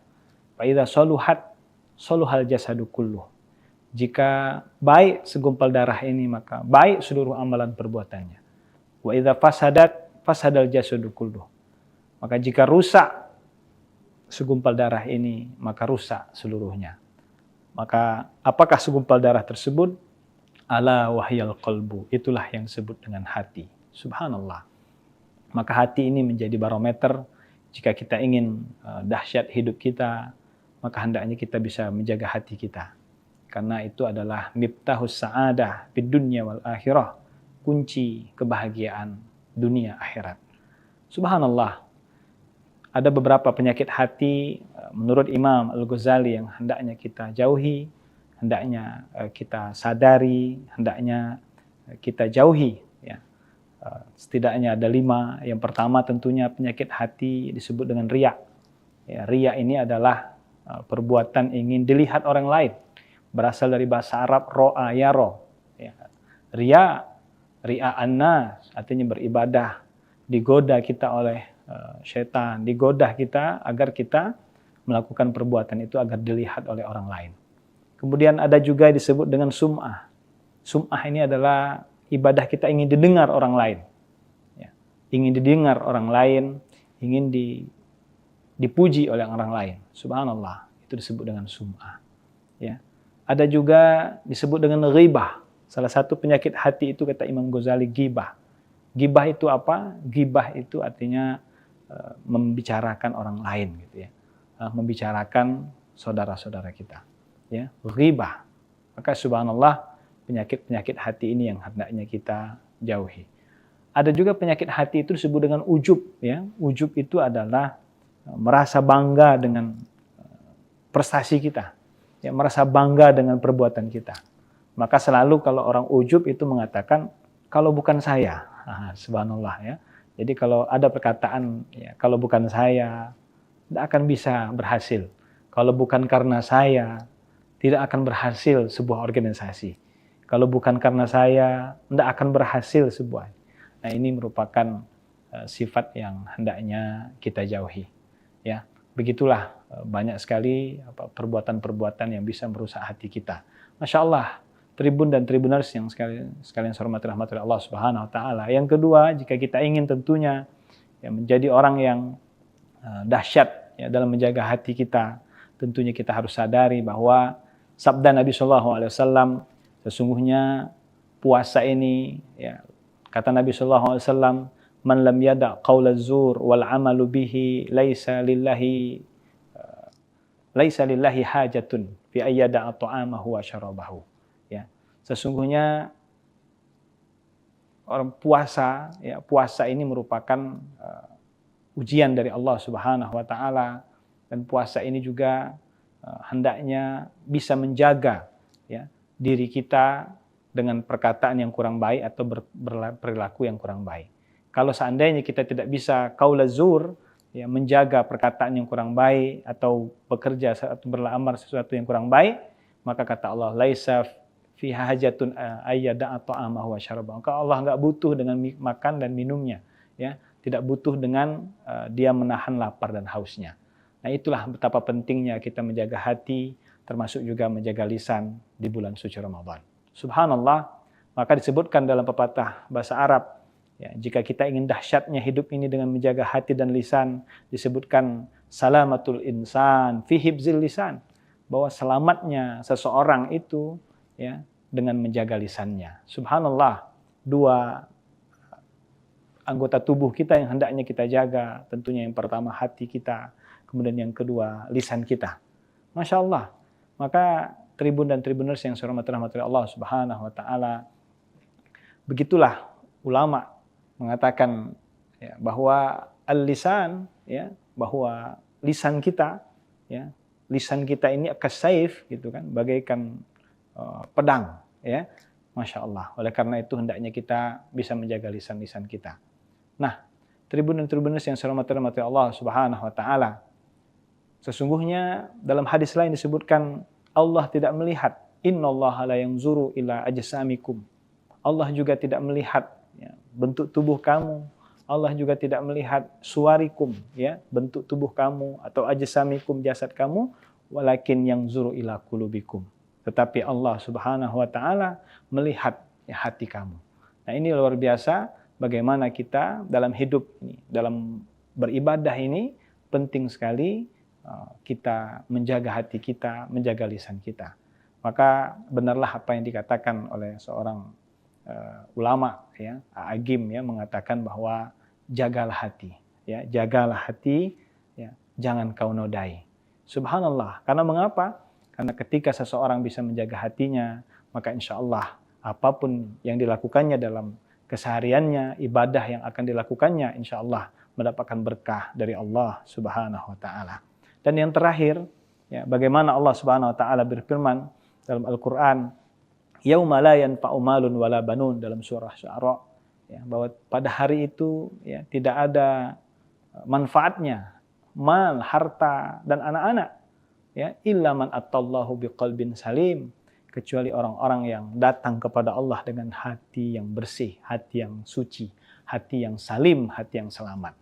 Fa idza saluhal jasadu kulluh. Jika baik segumpal darah ini, maka baik seluruh amalan perbuatannya. Wa idza fasadal jasadu kulluh. Maka jika rusak segumpal darah ini, maka rusak seluruhnya. Maka apakah segumpal darah tersebut? Ala wahyal qalbu. Itulah yang disebut dengan hati. Subhanallah. Maka hati ini menjadi barometer jika kita ingin dahsyat hidup kita, maka hendaknya kita bisa menjaga hati kita. Karena itu adalah miftahus sa'adah fid dunya wal akhirah, kunci kebahagiaan dunia akhirat. Subhanallah. Ada beberapa penyakit hati menurut Imam Al-Ghazali yang hendaknya kita jauhi, hendaknya kita sadari, hendaknya kita jauhi. Ya. Setidaknya ada 5. Yang pertama tentunya penyakit hati disebut dengan riya. Ya, riya ini adalah perbuatan ingin dilihat orang lain. Berasal dari bahasa Arab ro'a yaro. Ya. Riya ria'an nas, artinya beribadah, digoda kita oleh syaitan, digoda kita agar kita melakukan perbuatan itu agar dilihat oleh orang lain. Kemudian ada juga disebut dengan sum'ah. Sum'ah ini adalah ibadah kita ingin didengar orang lain. Ya. Ingin didengar orang lain, ingin dipuji oleh orang lain. Subhanallah, itu disebut dengan sum'ah. Ya. Ada juga disebut dengan ghibah. Salah satu penyakit hati itu kata Imam Ghazali ghibah. Ghibah itu apa? Ghibah itu artinya membicarakan orang lain gitu ya. Membicarakan saudara-saudara kita. Ya, ghibah. Maka subhanallah, penyakit-penyakit hati ini yang hendaknya kita jauhi. Ada juga penyakit hati itu disebut dengan ujub ya. Ujub itu adalah merasa bangga dengan prestasi kita. Ya, merasa bangga dengan perbuatan kita. Maka selalu kalau orang ujub itu mengatakan kalau bukan saya. Subhanallah ya. Jadi kalau ada perkataan ya, kalau bukan saya tidak akan bisa berhasil. Kalau bukan karena saya tidak akan berhasil sebuah organisasi. Kalau bukan karena saya tidak akan berhasil sebuah. Nah, ini merupakan sifat yang hendaknya kita jauhi. Ya, begitulah banyak sekali perbuatan-perbuatan yang bisa merusak hati kita. Masya Allah, Tribun dan Tribuners yang sekalian saya hormati rahmat Allah Subhanahu Wa Taala. Yang kedua, jika kita ingin tentunya ya, menjadi orang yang dahsyat ya, dalam menjaga hati kita, tentunya kita harus sadari bahwa sabda Nabi Shallallahu Alaihi Wasallam, sesungguhnya puasa ini, ya, kata Nabi Shallallahu Alaihi Wasallam, man lam yada qaula zur wal amalu bihi laisa lillahi hajatun fi ayyada ta'amahu wa syarabahu. Ya, sesungguhnya orang puasa, ya, puasa ini merupakan ujian dari Allah Subhanahu Wa Taala, dan puasa ini juga hendaknya bisa menjaga ya, diri kita dengan perkataan yang kurang baik atau berperilaku yang kurang baik. Kalau seandainya kita tidak bisa qaula zur, ya, menjaga perkataan yang kurang baik atau bekerja atau beramal sesuatu yang kurang baik, maka kata Allah, laisa fi hajatun ayyada ta'amahu wa syarabahu. Maka Allah enggak butuh dengan makan dan minumnya, ya. Tidak butuh dengan dia menahan lapar dan hausnya. Nah, itulah betapa pentingnya kita menjaga hati, termasuk juga menjaga lisan di bulan suci Ramadan. Subhanallah, maka disebutkan dalam pepatah bahasa Arab, ya, jika kita ingin dahsyatnya hidup ini dengan menjaga hati dan lisan, disebutkan salamatul insan fi hibzil lisan, bahwa selamatnya seseorang itu ya dengan menjaga lisannya. Subhanallah, dua anggota tubuh kita yang hendaknya kita jaga, tentunya yang pertama hati kita, kemudian yang kedua lisan kita. Masya Allah. Maka Tribun dan Tribuners yang saya hormati Allah Subhanahu Wa Taala, begitulah ulama mengatakan ya, bahwa al-lisan, ya, bahwa lisan kita, ya, lisan kita ini kasaif gitu kan, bagaikan pedang, ya. Masya Allah. Oleh karena itu hendaknya kita bisa menjaga lisan-lisan kita. Nah, Tribun dan Tribuners yang saya hormati Allah Subhanahu Wa Taala, sesungguhnya dalam hadis lain disebutkan Allah tidak melihat, innallaha la yanzuru ila ajsamikum. Allah juga tidak melihat ya, bentuk tubuh kamu. Allah juga tidak melihat suwarikum, ya, bentuk tubuh kamu, atau ajsamikum, jasad kamu, walakin yanzuru ila qulubikum. Tetapi Allah Subhanahu Wa Taala melihat ya, hati kamu. Nah, ini luar biasa bagaimana kita dalam hidup ini, dalam beribadah ini penting sekali kita menjaga hati kita, menjaga lisan kita. Maka benarlah apa yang dikatakan oleh seorang ulama, ya, Agim, ya, mengatakan bahwa jagalah hati, ya, jagalah hati, ya, jangan kau nodai. Subhanallah. Karena mengapa? Karena ketika seseorang bisa menjaga hatinya, maka insya Allah apapun yang dilakukannya dalam kesehariannya, ibadah yang akan dilakukannya, insya Allah mendapatkan berkah dari Allah Subhanahu Wa Taala. Dan yang terakhir, ya, bagaimana Allah Subhanahu Wa Taala berfirman dalam Al-Quran, yauma la yanfa'u malun wala banun, dalam surah Syu'ara, ya, bahwa pada hari itu ya, tidak ada manfaatnya mal, harta dan anak-anak, ya, illa man atallahu biqalbin salim, kecuali orang-orang yang datang kepada Allah dengan hati yang bersih, hati yang suci, hati yang salim, hati yang selamat.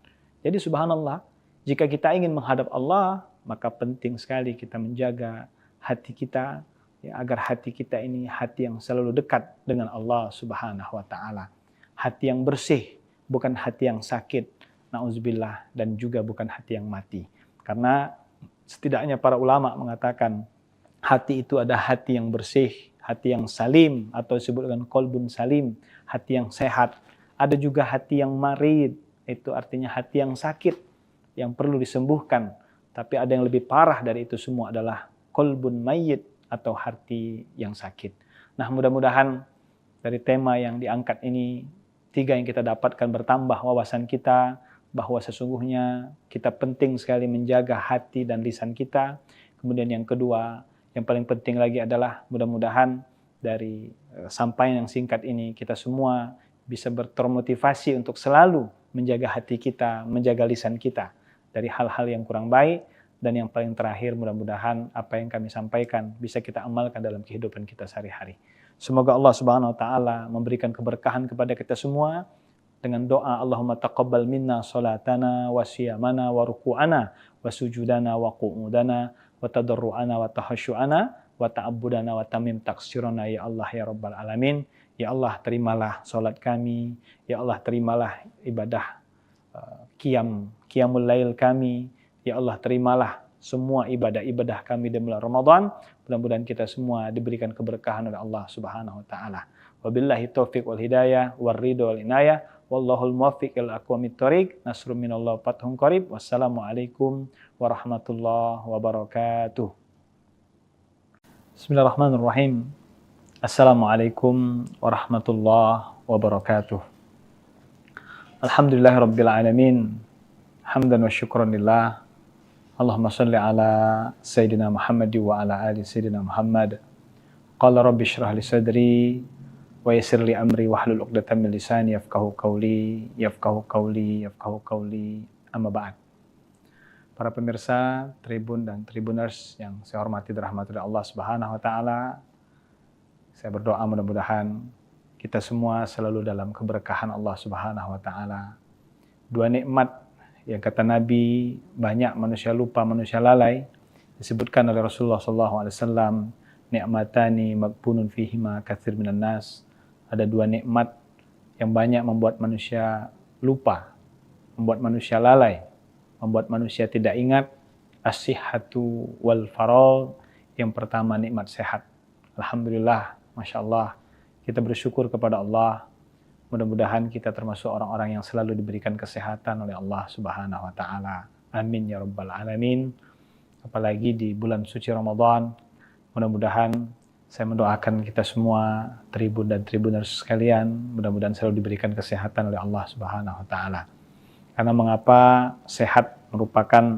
Jadi subhanallah, jika kita ingin menghadap Allah, maka penting sekali kita menjaga hati kita, ya, agar hati kita ini hati yang selalu dekat dengan Allah Subhanahu wa taala. Hati yang bersih, bukan hati yang sakit, na'udzubillah, dan juga bukan hati yang mati. Karena setidaknya para ulama mengatakan hati itu ada hati yang bersih, hati yang salim, atau disebut dengan qalbun salim, hati yang sehat. Ada juga hati yang marid, itu artinya hati yang sakit, yang perlu disembuhkan. Tapi ada yang lebih parah dari itu semua adalah qalbun mayyit, atau hati yang sakit. Nah, mudah-mudahan dari tema yang diangkat ini, 3 yang kita dapatkan bertambah wawasan kita, bahwa sesungguhnya kita penting sekali menjaga hati dan lisan kita. Kemudian yang kedua, yang paling penting lagi adalah mudah-mudahan dari sampaian yang singkat ini kita semua bisa termotivasi untuk selalu menjaga hati kita, menjaga lisan kita dari hal-hal yang kurang baik. Dan yang paling terakhir, mudah-mudahan apa yang kami sampaikan bisa kita amalkan dalam kehidupan kita sehari-hari. Semoga Allah Subhanahu wa taala memberikan keberkahan kepada kita semua dengan doa Allahumma taqabbal minna salatana wa siyamana wa ruku'ana wa sujudana wa qu'udana wa tadarru'ana wa tahasyu'ana wa ta'abbudana wa tamim taqsirana ya Allah ya Rabbal Alamin. Ya Allah, terimalah salat kami. Ya Allah, terimalah ibadah qiyamul lail kami. Ya Allah, terimalah semua ibadah-ibadah kami di bulan Ramadan. Mudah-mudahan kita semua diberikan keberkahan oleh Allah Subhanahu wa taala. Wabillahi taufiq wal hidayah war ridho wal inayah. Wallahul muwaffiq ila aqwamit thoriq. Nasrun minallah fathun qarib. Wassalamualaikum warahmatullahi wabarakatuh. Bismillahirrahmanirrahim. Assalamualaikum warahmatullahi wabarakatuh. Alhamdulillahirabbil alamin. Hamdan wa syukran lillah. Allahumma shalli ala Sayyidina Muhammad wa ala ali Sayyidina Muhammad. Qala rabbi shrah li sadri wa yassir li amri wahlul 'uqdatam min lisani yafqahu qawli amma ba'd. Para pemirsa Tribun dan Tribuners yang saya hormati dan rahmati Allah Subhanahu wa taala, saya berdoa mudah-mudahan kita semua selalu dalam keberkahan Allah Subhanahu wa taala. 2 nikmat yang kata Nabi banyak manusia lupa, manusia lalai, disebutkan oleh Rasulullah SAW, ni'matani maghbunun fihima katsir minan nas. Ada 2 nikmat yang banyak membuat manusia lupa, membuat manusia lalai, membuat manusia tidak ingat. As-sihhatu wal faragh. Yang pertama, nikmat sehat. Alhamdulillah, Masya Allah, kita bersyukur kepada Allah. Mudah-mudahan kita termasuk orang-orang yang selalu diberikan kesehatan oleh Allah Subhanahu wa taala. Amin ya Rabbal Alamin. Apalagi di bulan suci Ramadan, mudah-mudahan saya mendoakan kita semua, Tribun dan Tribuners sekalian, mudah-mudahan selalu diberikan kesehatan oleh Allah Subhanahu wa taala. Karena mengapa sehat merupakan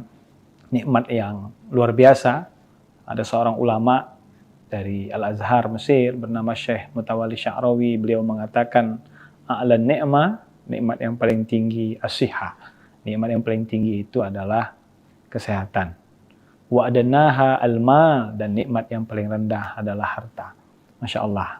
nikmat yang luar biasa. Ada seorang ulama dari Al-Azhar Mesir bernama Syekh Mutawalli Sya'rawi, beliau mengatakan a'lan ni'mah, nikmat yang paling tinggi as-sihah. Nikmat yang paling tinggi itu adalah kesehatan. Wa adnaha al-mal, dan nikmat yang paling rendah adalah harta. Masya Allah.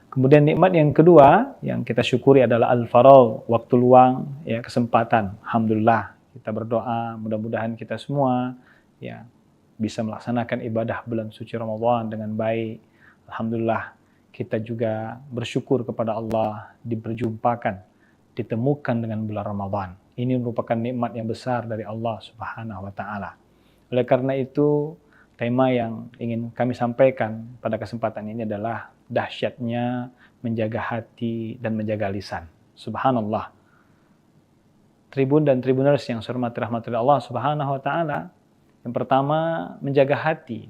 Kemudian nikmat yang kedua yang kita syukuri adalah al-faragh, waktu luang, ya, kesempatan. Alhamdulillah, kita berdoa mudah-mudahan kita semua ya bisa melaksanakan ibadah bulan suci Ramadan dengan baik. Alhamdulillah, kita juga bersyukur kepada Allah diperjumpakan, ditemukan dengan bulan Ramadan. Ini merupakan nikmat yang besar dari Allah Subhanahu wa taala. Oleh karena itu, tema yang ingin kami sampaikan pada kesempatan ini adalah dahsyatnya menjaga hati dan menjaga lisan. Subhanallah. Tribun dan Tribuners yang saya hormati rahmatullah Allah Subhanahu wa taala. Yang pertama, menjaga hati.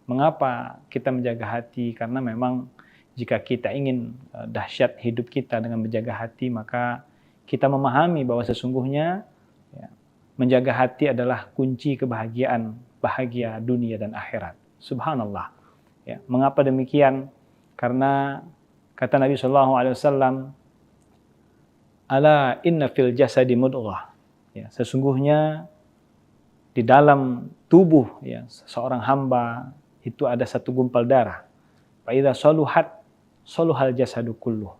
Mengapa kita menjaga hati? Karena memang jika kita ingin dahsyat hidup kita dengan menjaga hati, maka kita memahami bahwa sesungguhnya ya, menjaga hati adalah kunci kebahagiaan, bahagia dunia dan akhirat. Subhanallah. Ya, mengapa demikian? Karena kata Nabi SAW, ala inna fil jasadi mudghah. Ya, sesungguhnya di dalam tubuh ya seorang hamba itu ada satu gumpal darah. Fa idza saluhat saluhal jasadu kulluh.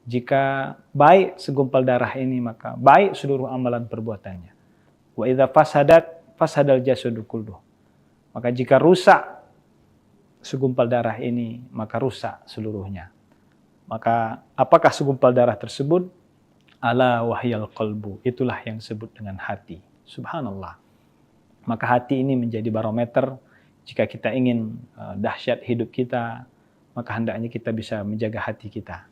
Jika baik segumpal darah ini, maka baik seluruh amalan perbuatannya. Wa idza fasadat fasadal jasadu kulluh. Maka jika rusak segumpal darah ini, maka rusak seluruhnya. Maka apakah segumpal darah tersebut? Ala wahyal qalbu. Itulah yang disebut dengan hati. Subhanallah. Maka hati ini menjadi barometer. Jika kita ingin dahsyat hidup kita, maka hendaknya kita bisa menjaga hati kita.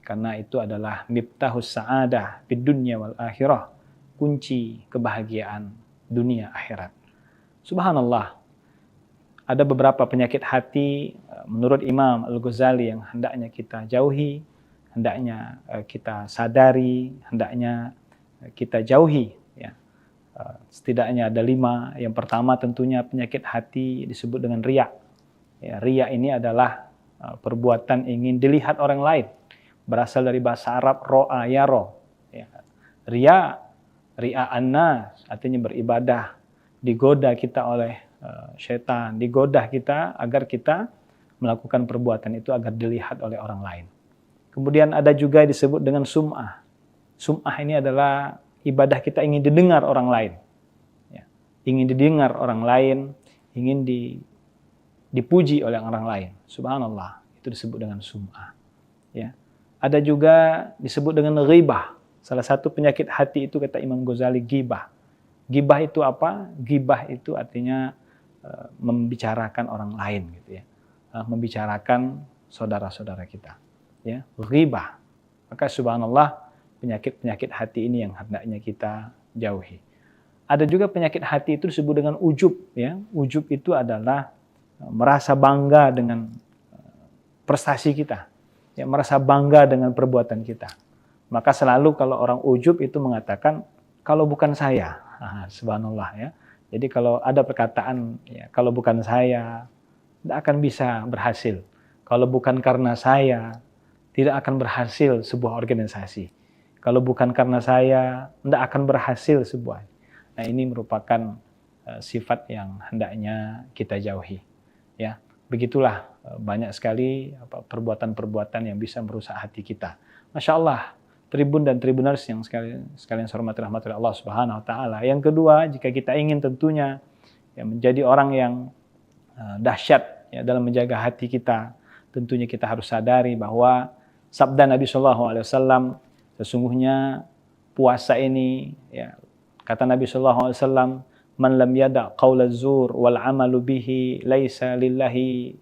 Karena itu adalah miftahus sa'adah fid dunya wal akhirah. Kunci kebahagiaan dunia akhirat. Subhanallah. Ada beberapa penyakit hati menurut Imam Al-Ghazali yang hendaknya kita jauhi, hendaknya kita sadari, hendaknya kita jauhi. Ya. Setidaknya ada 5. Yang pertama tentunya penyakit hati disebut dengan riya. Ya, riya ini adalah perbuatan ingin dilihat orang lain. Berasal dari bahasa Arab ro'a yaro. Ya. Riya annas, artinya beribadah, digoda kita oleh syaitan, digoda kita agar kita melakukan perbuatan itu agar dilihat oleh orang lain. Kemudian ada juga disebut dengan sum'ah. Sum'ah ini adalah ibadah kita ingin didengar orang lain. Ya. Ingin didengar orang lain, ingin dipuji oleh orang lain. Subhanallah, itu disebut dengan sum'ah. Ya. Ada juga disebut dengan ghibah. Salah satu penyakit hati itu kata Imam Ghazali ghibah. Ghibah itu apa? Ghibah itu artinya membicarakan orang lain gitu ya. Membicarakan saudara-saudara kita. Ya, ghibah. Maka subhanallah penyakit-penyakit hati ini yang hendaknya kita jauhi. Ada juga penyakit hati itu disebut dengan ujub ya. Ujub itu adalah merasa bangga dengan prestasi kita. Ya, merasa bangga dengan perbuatan kita. Maka selalu kalau orang ujub itu mengatakan kalau bukan saya. Subhanallah ya. Jadi kalau ada perkataan, ya, kalau bukan saya, tidak akan bisa berhasil. Kalau bukan karena saya, tidak akan berhasil sebuah organisasi. Kalau bukan karena saya, tidak akan berhasil sebuah. Nah ini merupakan sifat yang hendaknya kita jauhi. Ya, begitulah banyak sekali perbuatan-perbuatan yang bisa merusak hati kita. Masya Allah. Tribun dan tribuners yang sekalian saya hormati rahmat Allah Subhanahu wa taala. Yang kedua, jika kita ingin tentunya ya, menjadi orang yang dahsyat ya, dalam menjaga hati kita, tentunya kita harus sadari bahwa sabda Nabi sallallahu alaihi wasallam sesungguhnya puasa ini ya, kata Nabi sallallahu alaihi wasallam, man lam yada qaulaz zur wal amalu bihi laisa lillahi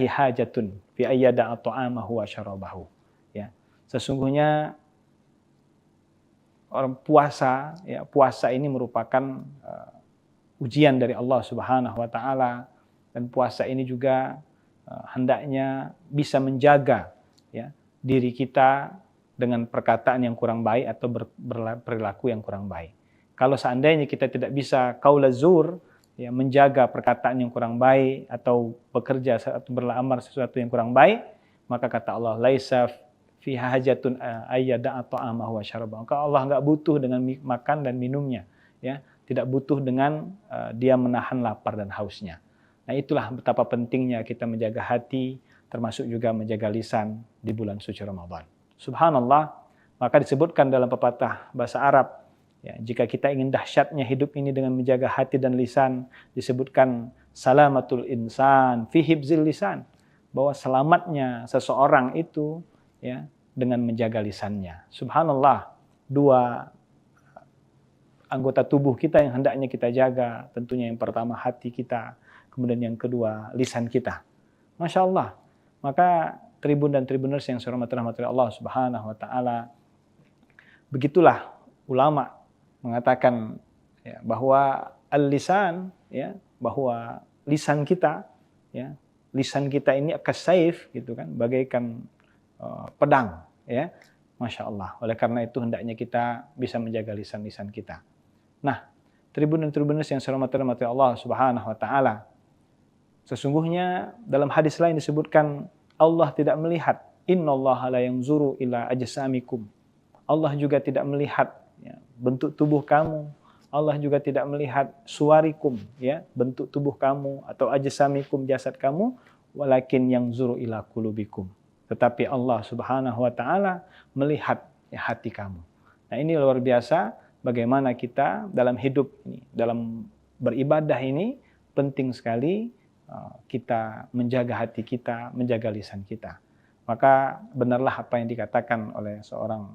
hajatun fi ayyada ta'amahu wa syarabahu. Ya, sesungguhnya orang puasa, ya, puasa ini merupakan ujian dari Allah Subhanahu wa taala, dan puasa ini juga hendaknya bisa menjaga ya, diri kita dengan perkataan yang kurang baik atau berperilaku yang kurang baik. Kalau seandainya kita tidak bisa qaulaz zur, ya, menjaga perkataan yang kurang baik atau bekerja atau beramal sesuatu yang kurang baik, maka kata Allah laisa fi hajatun ayyada ta'amahu wa syarabahu. Maka Allah enggak butuh dengan makan dan minumnya, ya. Tidak butuh dengan dia menahan lapar dan hausnya. Nah, itulah betapa pentingnya kita menjaga hati, termasuk juga menjaga lisan di bulan suci Ramadan. Subhanallah, maka disebutkan dalam pepatah bahasa Arab, ya, jika kita ingin dahsyatnya hidup ini dengan menjaga hati dan lisan, disebutkan salamatul insan fi hibzil lisan, bahwa selamatnya seseorang itu ya dengan menjaga lisannya. Subhanallah, 2 anggota tubuh kita yang hendaknya kita jaga, tentunya yang pertama hati kita, kemudian yang kedua lisan kita. Masya Allah. Maka tribun dan tribuners yang saya hormati Allah Subhanahu wa taala, begitulah ulama mengatakan ya, bahwa al-lisan ya, bahwa lisan kita ya, lisan kita ini kasaif gitu kan, bagaikan pedang ya. Masya Allah. Oleh karena itu hendaknya kita bisa menjaga lisan-lisan kita. Nah, tribun dan tribuners yang saya hormati Allah Subhanahu wa taala, sesungguhnya dalam hadis lain disebutkan Allah tidak melihat, innallaha la yanzuru ila ajsamikum. Allah juga tidak melihat ya, bentuk tubuh kamu. Allah juga tidak melihat suwarikum ya, bentuk tubuh kamu, atau ajsamikum, jasad kamu, walakin yanzuru ila qulubikum. Tetapi Allah Subhanahu wa taala melihat hati kamu. Nah, ini luar biasa bagaimana kita dalam hidup ini, dalam beribadah ini penting sekali kita menjaga hati kita, menjaga lisan kita. Maka benarlah apa yang dikatakan oleh seorang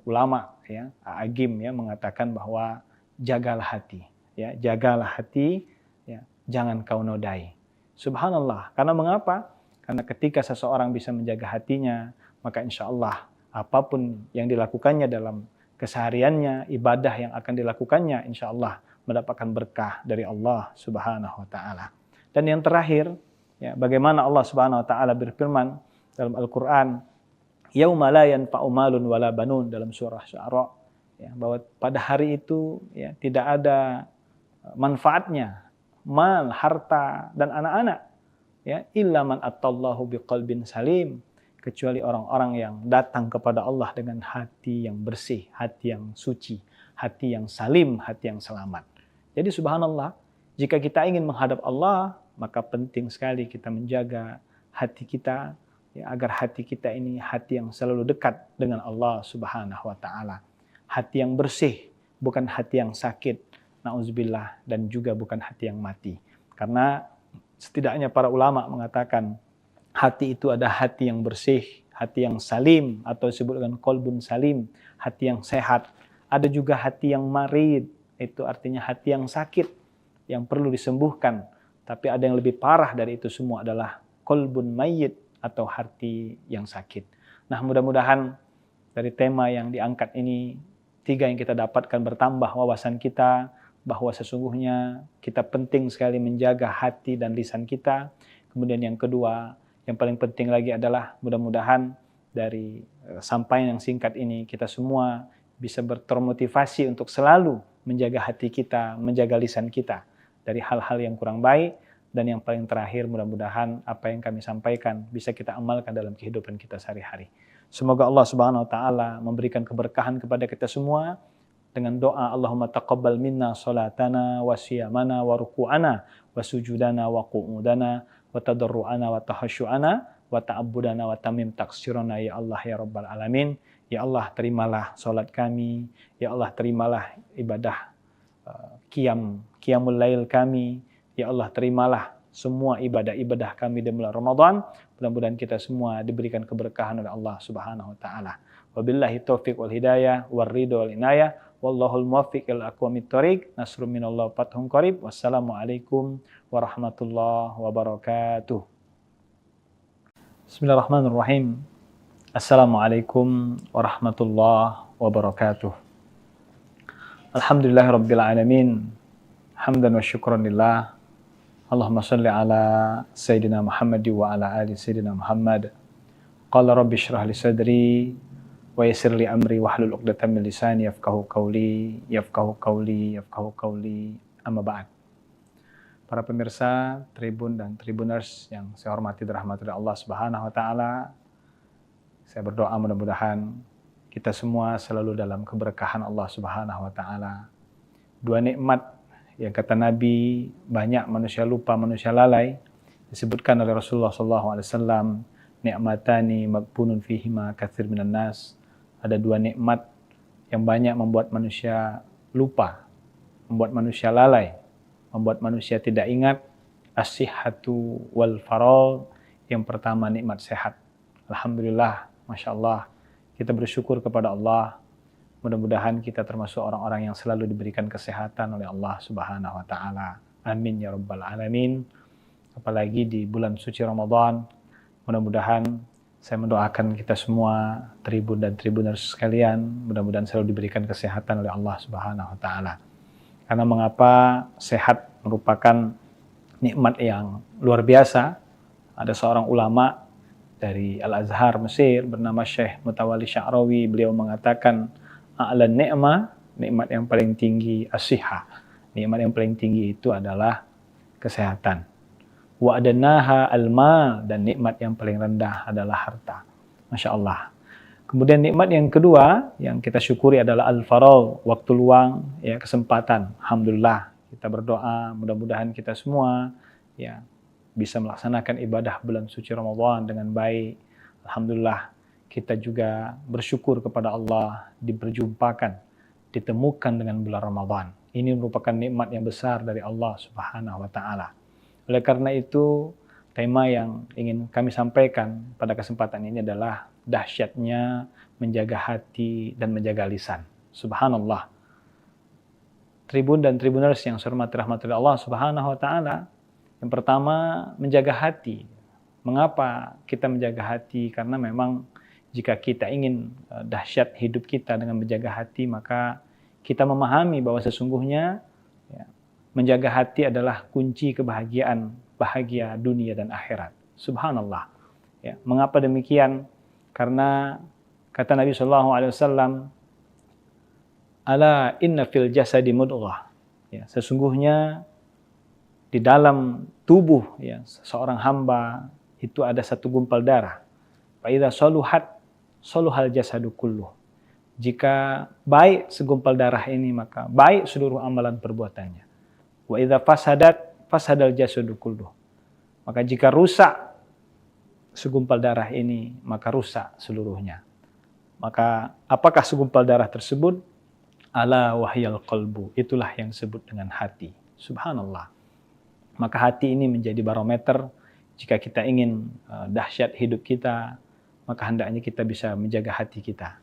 ulama ya, Agim ya, mengatakan bahwa jagalah hati ya, jagalah hati ya, jangan kau nodai. Subhanallah. Karena mengapa? Karena ketika seseorang bisa menjaga hatinya, maka insya Allah apapun yang dilakukannya dalam kesehariannya, ibadah yang akan dilakukannya, insya Allah mendapatkan berkah dari Allah Subhanahu wa taala. Dan yang terakhir, ya, bagaimana Allah Subhanahu wa taala berfirman dalam Al-Qur'an, yauma la yanfa'u malun wala banun, dalam surah Syu'ara, ya, bahwa pada hari itu ya tidak ada manfaatnya mal, harta dan anak-anak, ya, illa man attallahu biqalbin salim, kecuali orang-orang yang datang kepada Allah dengan hati yang bersih, hati yang suci, hati yang salim, hati yang selamat. Jadi subhanallah, jika kita ingin menghadap Allah, maka penting sekali kita menjaga hati kita, ya, agar hati kita ini hati yang selalu dekat dengan Allah Subhanahu wa taala. Hati yang bersih, bukan hati yang sakit, na'udzubillah, dan juga bukan hati yang mati. Karena setidaknya para ulama mengatakan hati itu ada hati yang bersih, hati yang salim, atau disebut dengan qalbun salim, hati yang sehat. Ada juga hati yang marid, itu artinya hati yang sakit, yang perlu disembuhkan. Tapi ada yang lebih parah dari itu semua adalah qalbun mayyit, atau hati yang sakit. Nah, mudah-mudahan dari tema yang diangkat ini, 3 yang kita dapatkan bertambah wawasan kita, bahwa sesungguhnya kita penting sekali menjaga hati dan lisan kita. Kemudian yang kedua, yang paling penting lagi adalah mudah-mudahan dari sampaian yang singkat ini kita semua bisa termotivasi untuk selalu menjaga hati kita, menjaga lisan kita dari hal-hal yang kurang baik. Dan yang paling terakhir, mudah-mudahan apa yang kami sampaikan bisa kita amalkan dalam kehidupan kita sehari-hari. Semoga Allah Subhanahu wa taala memberikan keberkahan kepada kita semua dengan doa Allahumma taqabbal minna salatana wa siyamana wa ruku'ana wa sujudana wa qu'udana wa tadarru'ana wa tahasyu'ana wa ta'abbudana wa tamim taksirana ya Allah ya Rabbal Alamin. Ya Allah, terimalah salat kami. Ya Allah, terimalah ibadah qiyamul lail kami. Ya Allah, terimalah semua ibadah-ibadah kami di bulan Ramadan. Mudah-mudahan kita semua diberikan keberkahan oleh Allah Subhanahu wa taala. Wabillahi taufiq wal hidayah war ridho wal inayah. Wallahul muwaffiq ila aqwamit thoriq. Nasrun minallah fathun qarib. Wassalamualaikum warahmatullahi wabarakatuh. Bismillahirrahmanirrahim. Assalamualaikum warahmatullahi wabarakatuh. Alhamdulillahirabbil alamin. Hamdan wa syukran lillah. Allahumma salli ala Sayyidina Muhammad wa ala ali Sayyidina Muhammad. Qala rabbi shrah li sadri wa yassir li amri wahlul 'uqdatam min lisani yafqahu qawli amma ba'd. Para pemirsa Tribun dan Tribuners yang saya hormati dan rahmati Allah Subhanahu wa taala, saya berdoa mudah-mudahan kita semua selalu dalam keberkahan Allah Subhanahu wa taala. 2 nikmat yang kata Nabi banyak manusia lupa, manusia lalai, disebutkan oleh Rasulullah SAW, ni'matani maghbunun fihima katsir minan nas. Ada 2 nikmat yang banyak membuat manusia lupa, membuat manusia lalai, membuat manusia tidak ingat. As-sihhatu wal faragh. Yang pertama, nikmat sehat. Alhamdulillah, Masya Allah, kita bersyukur kepada Allah. Mudah-mudahan kita termasuk orang-orang yang selalu diberikan kesehatan oleh Allah Subhanahu wa taala. Amin ya Rabbal Alamin. Apalagi di bulan suci Ramadan, mudah-mudahan saya mendoakan kita semua, Tribun dan Tribuners sekalian, mudah-mudahan selalu diberikan kesehatan oleh Allah Subhanahu wa taala. Karena mengapa sehat merupakan nikmat yang luar biasa. Ada seorang ulama dari Al-Azhar Mesir bernama Syekh Mutawalli Sya'rawi, beliau mengatakan a'la ni'mah, nikmat yang paling tinggi as-sihah. Nikmat yang paling tinggi itu adalah kesehatan. Wa adnaha al-mal, dan nikmat yang paling rendah adalah harta. Masya Allah. Kemudian nikmat yang kedua yang kita syukuri adalah al-faragh, waktu luang, ya, kesempatan. Alhamdulillah, kita berdoa mudah-mudahan kita semua ya bisa melaksanakan ibadah bulan suci Ramadan dengan baik. Alhamdulillah, kita juga bersyukur kepada Allah diperjumpakan, ditemukan dengan bulan Ramadan. Ini merupakan nikmat yang besar dari Allah Subhanahu wa taala. Oleh karena itu, tema yang ingin kami sampaikan pada kesempatan ini adalah dahsyatnya menjaga hati dan menjaga lisan. Subhanallah. Tribun dan tribuners yang saya hormati rahmatullah Allah Subhanahu wa taala. Yang pertama, menjaga hati. Mengapa kita menjaga hati? Karena memang jika kita ingin dahsyat hidup kita dengan menjaga hati, maka kita memahami bahwa sesungguhnya menjaga hati adalah kunci kebahagiaan, bahagia dunia dan akhirat. Subhanallah. Mengapa demikian? Karena kata Nabi SAW, ala inna fil jasadi mudghah. Sesungguhnya di dalam tubuh seorang hamba itu ada satu gumpal darah. Fa idza saluhal jasadu kulluh. Jika baik segumpal darah ini, maka baik seluruh amalan perbuatannya. Wa idza fasadal jasadu kulluh. Maka jika rusak segumpal darah ini, maka rusak seluruhnya. Maka apakah segumpal darah tersebut? Ala wahyal qalbu. Itulah yang disebut dengan hati. Subhanallah. Maka hati ini menjadi barometer. Jika kita ingin dahsyat hidup kita, maka hendaknya kita bisa menjaga hati kita.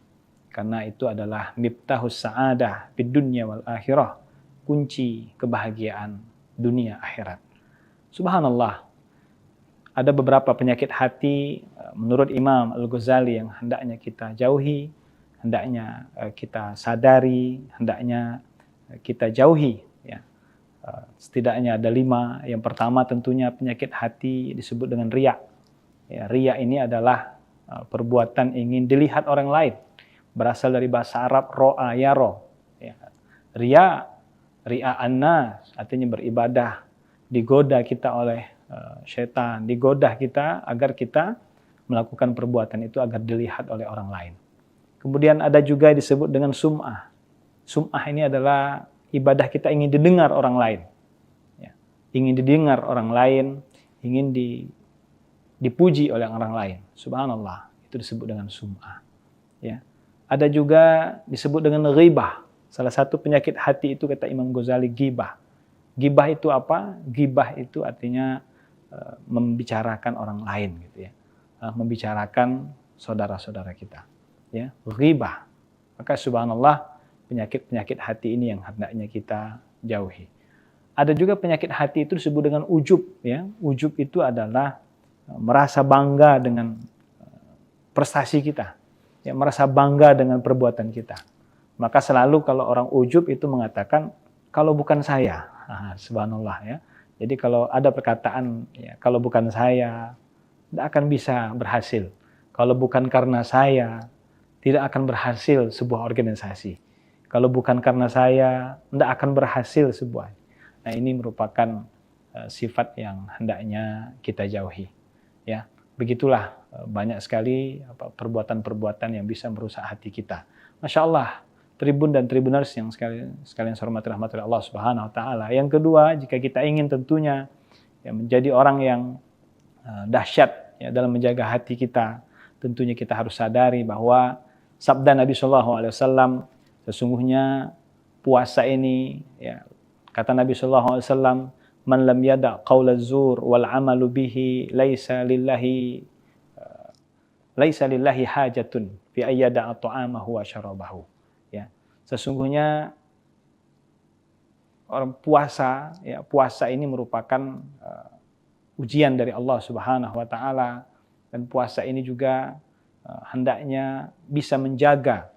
Karena itu adalah miftahus sa'adah fid dunya wal akhirah. Kunci kebahagiaan dunia akhirat. Subhanallah. Ada beberapa penyakit hati menurut Imam Al-Ghazali yang hendaknya kita jauhi, hendaknya kita sadari, hendaknya kita jauhi. Setidaknya ada 5. Yang pertama tentunya penyakit hati disebut dengan riya. Riya ini adalah perbuatan ingin dilihat orang lain. Berasal dari bahasa Arab ro'a yaro. Riya annas, artinya beribadah. Digoda kita oleh syaitan, digoda kita agar kita melakukan perbuatan itu agar dilihat oleh orang lain. Kemudian ada juga disebut dengan sum'ah. Sum'ah ini adalah ibadah kita ingin didengar orang lain. Ingin didengar orang lain, ingin dipuji oleh orang lain. Subhanallah, itu disebut dengan sum'ah. Ada juga disebut dengan ghibah. Salah satu penyakit hati itu kata Imam Ghazali ghibah. Ghibah itu apa? Ghibah itu artinya membicarakan orang lain gitu ya. Membicarakan saudara-saudara kita. Ghibah. Maka subhanallah, penyakit-penyakit hati ini yang hendaknya kita jauhi. Ada juga penyakit hati itu disebut dengan ujub. Ujub itu adalah merasa bangga dengan prestasi kita. Merasa bangga dengan perbuatan kita. Maka selalu kalau orang ujub itu mengatakan, kalau bukan saya. Subhanallah ya. Jadi kalau ada perkataan, kalau bukan saya, tidak akan bisa berhasil. Kalau bukan karena saya, tidak akan berhasil sebuah organisasi. Kalau bukan karena saya, tidak akan berhasil sebuah. Nah, ini merupakan sifat yang hendaknya kita jauhi. Begitulah banyak sekali perbuatan-perbuatan yang bisa merusak hati kita. Masya Allah, tribun dan tribuners yang sekalian saya hormati rahmatullah Allah Subhanahu wa taala. Yang kedua, jika kita ingin tentunya menjadi orang yang dahsyat dalam menjaga hati kita, tentunya kita harus sadari bahwa sabda Nabi SAW, sesungguhnya puasa ini, kata Nabi SAW, man lam yada' qawla zur wal amalu bihi laisa lillahi hajatun fi ayyada'a ta'amahu wa syarabahu. Sesungguhnya orang puasa, puasa ini merupakan ujian dari Allah Subhanahu wa taala, dan puasa ini juga hendaknya bisa menjaga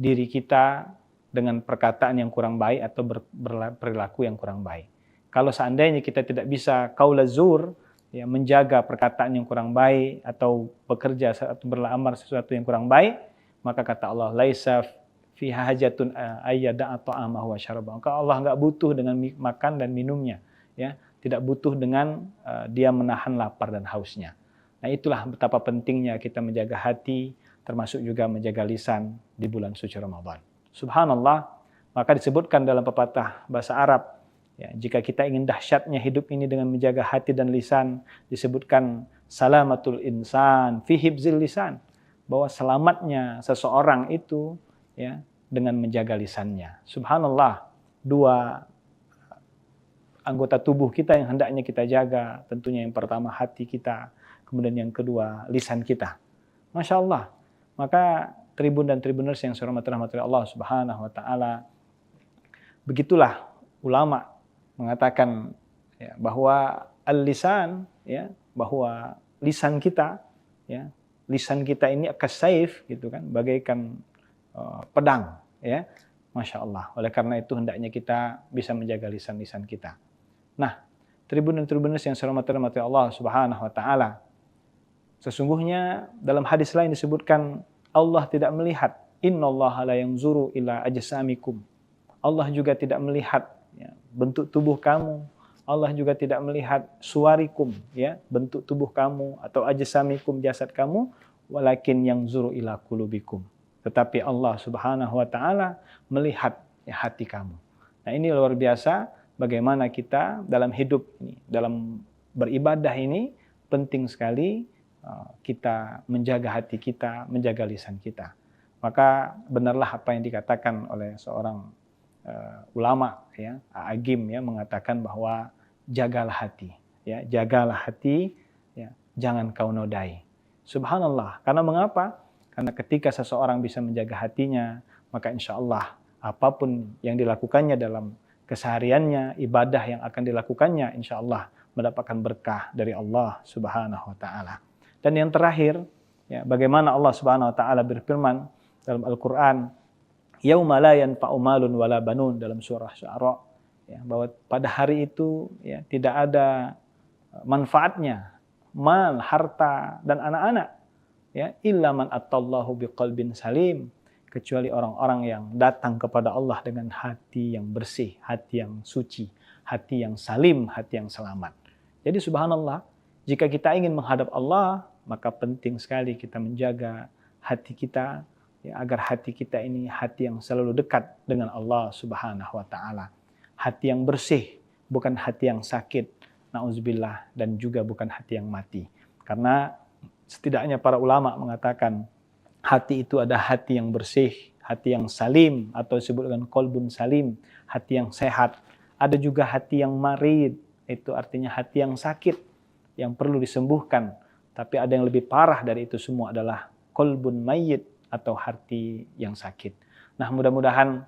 diri kita dengan perkataan yang kurang baik atau berperilaku yang kurang baik. Kalau seandainya kita tidak bisa qaula zur, menjaga perkataan yang kurang baik atau bekerja atau beramal sesuatu yang kurang baik, maka kata Allah, laisa fi hajatun ayyada'a ta'amahu wa syarabahu. Maka Allah enggak butuh dengan makan dan minumnya, tidak butuh dengan dia menahan lapar dan hausnya. Nah, itulah betapa pentingnya kita menjaga hati, termasuk juga menjaga lisan di bulan suci Ramadan. Subhanallah, maka disebutkan dalam pepatah bahasa Arab, Ya, jika kita ingin dahsyatnya hidup ini dengan menjaga hati dan lisan, disebutkan salamatul insan fi hibzil lisan, bahwa selamatnya seseorang itu ya dengan menjaga lisannya. Subhanallah, dua anggota tubuh kita yang hendaknya kita jaga, tentunya yang pertama hati kita, kemudian yang kedua lisan kita. Masya Allah. Maka Tribun dan Tribuners yang saya hormati Allah Subhanahu wa taala, begitulah ulama mengatakan ya, bahwa al-lisan ya, bahwa lisan kita ya, lisan kita ini kasaif gitu kan, bagaikan pedang ya. Masya Allah. Oleh karena itu hendaknya kita bisa menjaga lisan-lisan kita. Nah, Tribun dan Tribuners yang saya hormati Allah Subhanahu wa taala, sesungguhnya dalam hadis lain disebutkan Allah tidak melihat, innallaha la yanzuru ila ajsamikum. Allah juga tidak melihat ya, bentuk tubuh kamu. Allah juga tidak melihat suwarikum ya, bentuk tubuh kamu atau ajsamikum, jasad kamu, walakin yanzuru ila qulubikum. Tetapi Allah Subhanahu wa taala melihat ya, hati kamu. Nah, ini luar biasa bagaimana kita dalam hidup ini, dalam beribadah ini penting sekali kita menjaga hati kita, menjaga lisan kita. Maka benarlah apa yang dikatakan oleh seorang ulama ya, Agim ya, mengatakan bahwa jagalah hati ya, jagalah hati ya, jangan kau nodai. Subhanallah. Karena mengapa? Karena ketika seseorang bisa menjaga hatinya, maka insya Allah apapun yang dilakukannya dalam kesehariannya, ibadah yang akan dilakukannya, insya Allah mendapatkan berkah dari Allah Subhanahu wa taala. Dan yang terakhir, ya, bagaimana Allah Subhanahu wa taala berfirman dalam Al-Qur'an, yauma la yanfa'u malun wala banun, dalam surah Syu'ara, ya, bahwa pada hari itu ya, tidak ada manfaatnya mal, harta dan anak-anak ya, illa man atallahu biqalbin salim, kecuali orang-orang yang datang kepada Allah dengan hati yang bersih, hati yang suci, hati yang salim, hati yang selamat. Jadi subhanallah, jika kita ingin menghadap Allah, maka penting sekali kita menjaga hati kita ya, agar hati kita ini hati yang selalu dekat dengan Allah Subhanahu wa taala. Hati yang bersih, bukan hati yang sakit, nauzubillah, dan juga bukan hati yang mati. Karena setidaknya para ulama mengatakan hati itu ada hati yang bersih, hati yang salim atau disebut dengan qalbun salim, hati yang sehat. Ada juga hati yang marid, itu artinya hati yang sakit, yang perlu disembuhkan. Tapi ada yang lebih parah dari itu semua adalah qalbun mayyit atau hati yang sakit. Nah, mudah-mudahan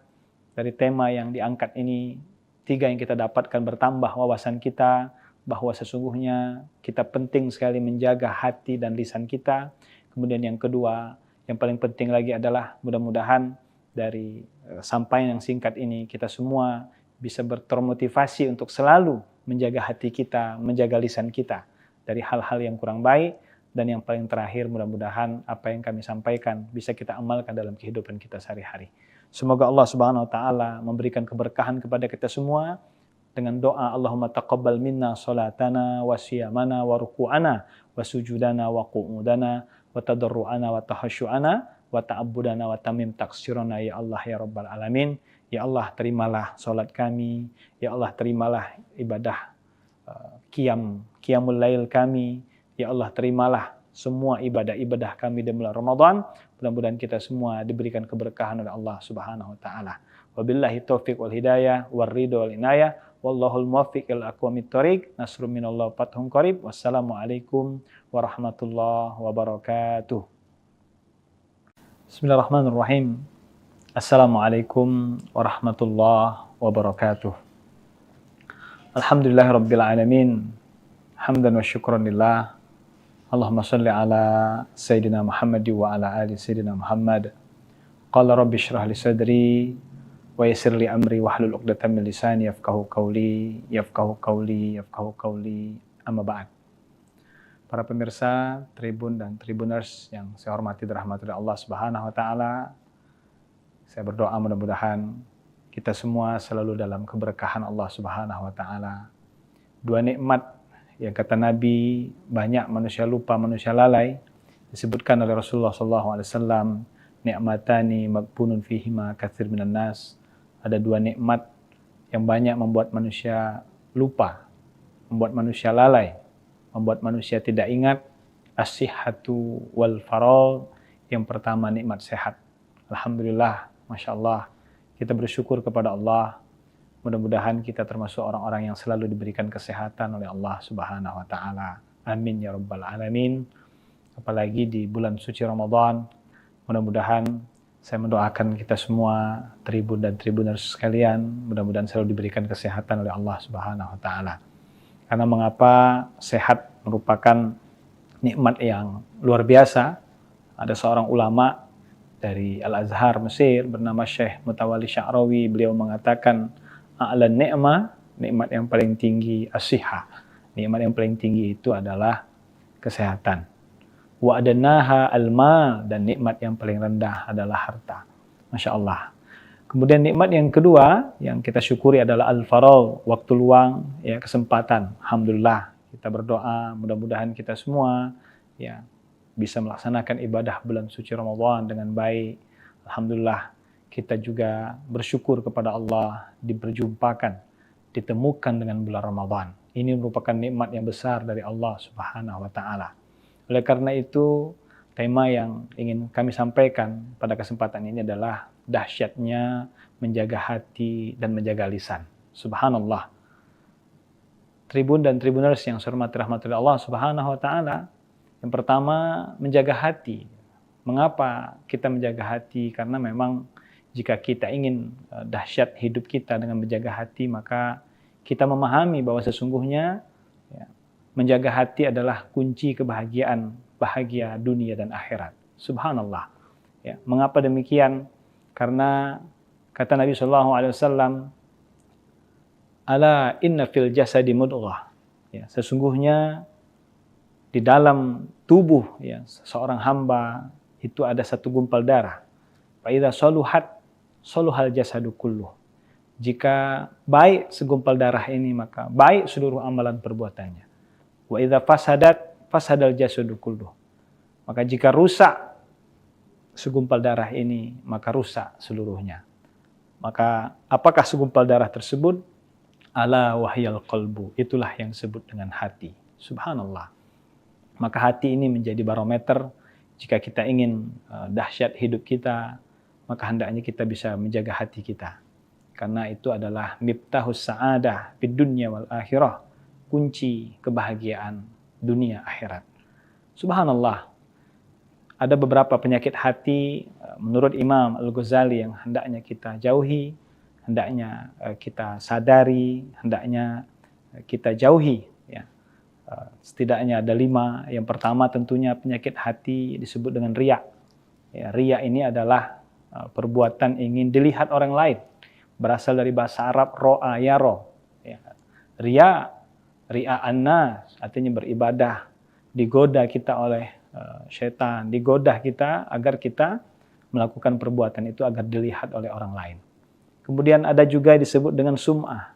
dari tema yang diangkat ini, 3 yang kita dapatkan bertambah wawasan kita bahwa sesungguhnya kita penting sekali menjaga hati dan lisan kita. Kemudian yang kedua, yang paling penting lagi adalah mudah-mudahan dari sampaian yang singkat ini kita semua bisa termotivasi untuk selalu menjaga hati kita, menjaga lisan kita dari hal-hal yang kurang baik. Dan yang paling terakhir, mudah-mudahan apa yang kami sampaikan bisa kita amalkan dalam kehidupan kita sehari-hari. Semoga Allah Subhanahu wa taala memberikan keberkahan kepada kita semua dengan doa Allahumma taqabbal minna salatana wa siyamana wa ruku'ana wa sujudana wa qu'udana wa tadarru'ana wa tahasyu'ana wa ta'abbudana wa tamim taqsirana ya Allah ya Rabbal Alamin. Ya Allah, terimalah salat kami. Ya Allah, terimalah ibadah qiyamul lail kami. Ya Allah, terimalah semua ibadah-ibadah kami di bulan Ramadan. Mudah-mudahan kita semua diberikan keberkahan oleh Allah Subhanahu wa taala. Wabillahi taufiq wal hidayah war ridho wal inayah. Wallahul muwaffiq ila aqwamit thoriq. Nasrun minallah fathun qarib. Wassalamualaikum warahmatullahi wabarakatuh. Bismillahirrahmanirrahim. Assalamualaikum warahmatullahi wabarakatuh. Alhamdulillahirabbil alamin. Hamdan wa syukran lillah. Allahumma salli ala Sayyidina Muhammad wa ala ali Sayyidina Muhammad. Qala rabbi shrah li sadri wa yassir li amri wahlul 'uqdatam min lisani yafqahu qawli amma ba'd. Para pemirsa Tribun dan Tribuners yang saya hormati dan rahmati Allah Subhanahu wa taala, saya berdoa mudah-mudahan kita semua selalu dalam keberkahan Allah Subhanahu wa taala. 2 nikmat yang kata Nabi banyak manusia lupa, manusia lalai, disebutkan oleh Rasulullah SAW, ni'matani maghbunun fihima katsir minan nas. Ada 2 nikmat yang banyak membuat manusia lupa, membuat manusia lalai, membuat manusia tidak ingat. As-sihhatu wal faragh. Yang pertama nikmat sehat. Alhamdulillah, Masya Allah, kita bersyukur kepada Allah. Mudah-mudahan kita termasuk orang-orang yang selalu diberikan kesehatan oleh Allah Subhanahu wa Ta'ala. Amin ya Rabbal Alamin. Apalagi di bulan suci Ramadan, mudah-mudahan saya mendoakan kita semua, Tribun dan Tribuners sekalian, mudah-mudahan selalu diberikan kesehatan oleh Allah Subhanahu wa Ta'ala. Karena mengapa sehat merupakan nikmat yang luar biasa. Ada seorang ulama dari Al-Azhar Mesir bernama Syekh Mutawalli Sya'rawi, beliau mengatakan, a'lan ni'mah, nikmat yang paling tinggi as-sihah. Nikmat yang paling tinggi itu adalah kesehatan. Wa adnaha al-mal, dan nikmat yang paling rendah adalah harta. Masya Allah. Kemudian nikmat yang kedua yang kita syukuri adalah al-faragh, waktu luang, ya, kesempatan. Alhamdulillah, kita berdoa mudah-mudahan kita semua ya bisa melaksanakan ibadah bulan suci Ramadan dengan baik. Alhamdulillah, kita juga bersyukur kepada Allah diperjumpakan, ditemukan dengan bulan Ramadan. Ini merupakan nikmat yang besar dari Allah Subhanahu wa Ta'ala. Oleh karena itu, tema yang ingin kami sampaikan pada kesempatan ini adalah dahsyatnya menjaga hati dan menjaga lisan. Subhanallah. Tribun dan Tribuners yang saya hormati rahmatullah Allah Subhanahu wa Ta'ala. Yang pertama, menjaga hati. Mengapa kita menjaga hati? Karena memang jika kita ingin dahsyat hidup kita dengan menjaga hati, maka kita memahami bahwa sesungguhnya ya, menjaga hati adalah kunci kebahagiaan, bahagia dunia dan akhirat. Subhanallah. Ya, mengapa demikian? Karena kata Nabi SAW, ala inna fil jasadi mudghah. Ya, sesungguhnya di dalam tubuh ya, seorang hamba itu ada satu gumpal darah. Fa idza saluhat saluhal jasadu kulluh. Jika baik segumpal darah ini, maka baik seluruh amalan perbuatannya. Wa idza fasadat fasadal jasadu kulluh. Maka jika rusak segumpal darah ini, maka rusak seluruhnya. Maka apakah segumpal darah tersebut? Ala wahyal qalbu. Itulah yang disebut dengan hati. Subhanallah. Maka hati ini menjadi barometer. Jika kita ingin dahsyat hidup kita, maka hendaknya kita bisa menjaga hati kita. Karena itu adalah miftahus sa'adah fid dunya wal akhirah. Kunci kebahagiaan dunia akhirat. Subhanallah. Ada beberapa penyakit hati menurut Imam Al-Ghazali yang hendaknya kita jauhi, hendaknya kita sadari, hendaknya kita jauhi. Ya. Setidaknya ada 5. Yang pertama tentunya penyakit hati disebut dengan riya. Ya, riya ini adalah perbuatan ingin dilihat orang lain. Berasal dari bahasa Arab ro'a yaro. Ya. Riya annas, artinya beribadah, digoda kita oleh syaitan, digoda kita agar kita melakukan perbuatan itu agar dilihat oleh orang lain. Kemudian ada juga disebut dengan sum'ah.